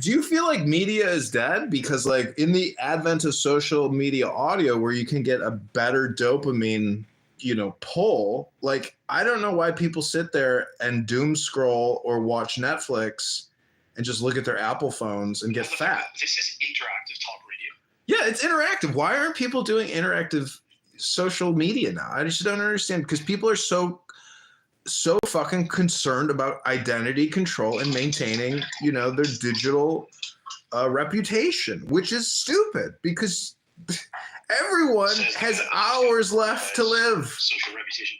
S22: do you feel like media is dead? Because like in the advent of social media audio where you can get a better dopamine, you know, pull, like I don't know why people sit there and doom scroll or watch Netflix and just look at their Apple phones and get fat.
S12: This is interactive talk radio.
S22: Yeah, it's interactive. Why aren't people doing interactive social media now? I just don't understand because people are so fucking concerned about identity control and maintaining, you know, their digital reputation, which is stupid because everyone has hours left to live.
S12: Social reputation.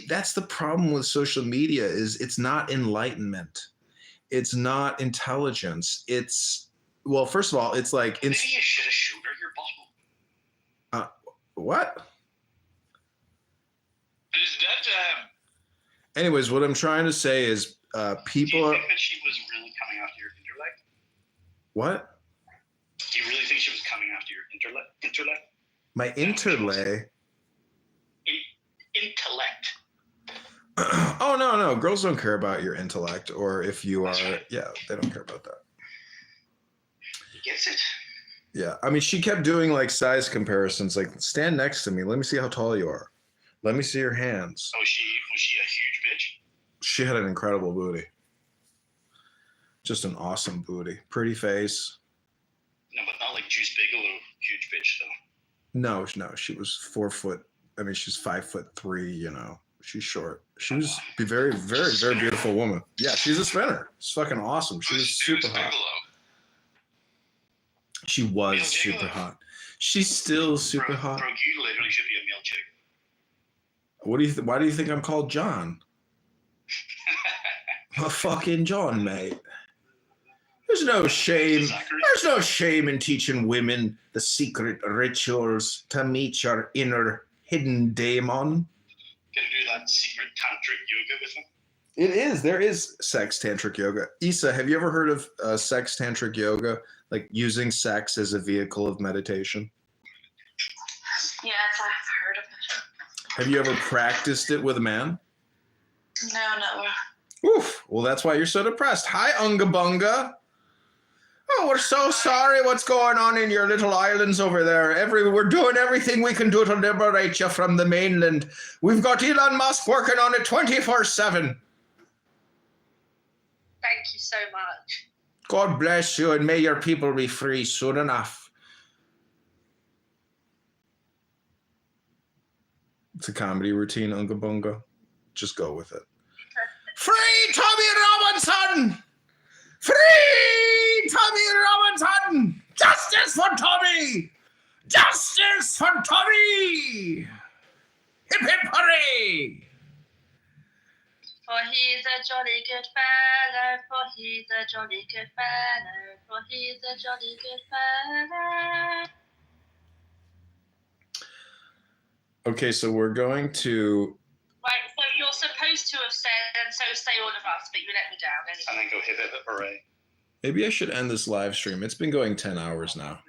S22: That's the problem with social media is it's not enlightenment. It's not intelligence. Well, first of all, it's like...
S12: Maybe you should have showed her your bottle.
S22: What?
S12: Is that...
S22: Anyways, what I'm trying to say is people
S12: Do you
S22: are...
S12: think that she was really coming after your intellect?
S22: What?
S12: Do you really think she was coming after your intellect?
S22: My interlay?
S12: Intellect.
S22: Oh, no. Girls don't care about your intellect or if you are... Yeah, they don't care about that.
S12: He gets it.
S22: Yeah, I mean, she kept doing like size comparisons, like stand next to me. Let me see how tall you are. Let me see your hands.
S12: Oh, was she a huge bitch?
S22: She had an incredible booty. Just an awesome booty. Pretty face.
S12: No, but not like Juice Bigelow, huge bitch though.
S22: No, she was 4 foot. I mean, she's 5'3", you know. She's short. She was a very, very, very beautiful woman. Yeah, she's a spinner. It's fucking awesome. She was super hot. She was super hot. She's still super hot.
S12: Bro, you literally should be a male chick.
S22: Why do you think I'm called John? A fucking John, mate. There's no shame. There's no shame in teaching women the secret rituals to meet your inner hidden daemon.
S12: Gonna do that secret tantric yoga with them?
S22: It is. There is sex tantric yoga. Isa, have you ever heard of sex tantric yoga? Like using sex as a vehicle of meditation?
S14: Yes, I've heard of it.
S22: Have you ever practiced it with a man?
S14: No, never.
S22: Oof. Well, that's why you're so depressed. Hi, Unga Bunga. Oh, we're so sorry what's going on in your little islands over there. We're doing everything we can do to liberate you from the mainland. We've got Elon Musk working on it 24/7.
S7: Thank you so much.
S22: God bless you, and may your people be free soon enough. It's a comedy routine, Unga Bunga. Just go with it. Free Tommy Robinson! Free Tommy Robinson! Justice for Tommy! Justice for Tommy! Hip hip hooray!
S14: For he's a jolly good fellow, for he's a jolly good fellow, for he's a jolly good fellow.
S22: Okay, so we're going to.
S14: Right, so you're supposed to have said, and so say all of us, but you let me down anyway.
S12: And then go hit it, hooray.
S22: Maybe I should end this live stream. It's been going 10 hours now.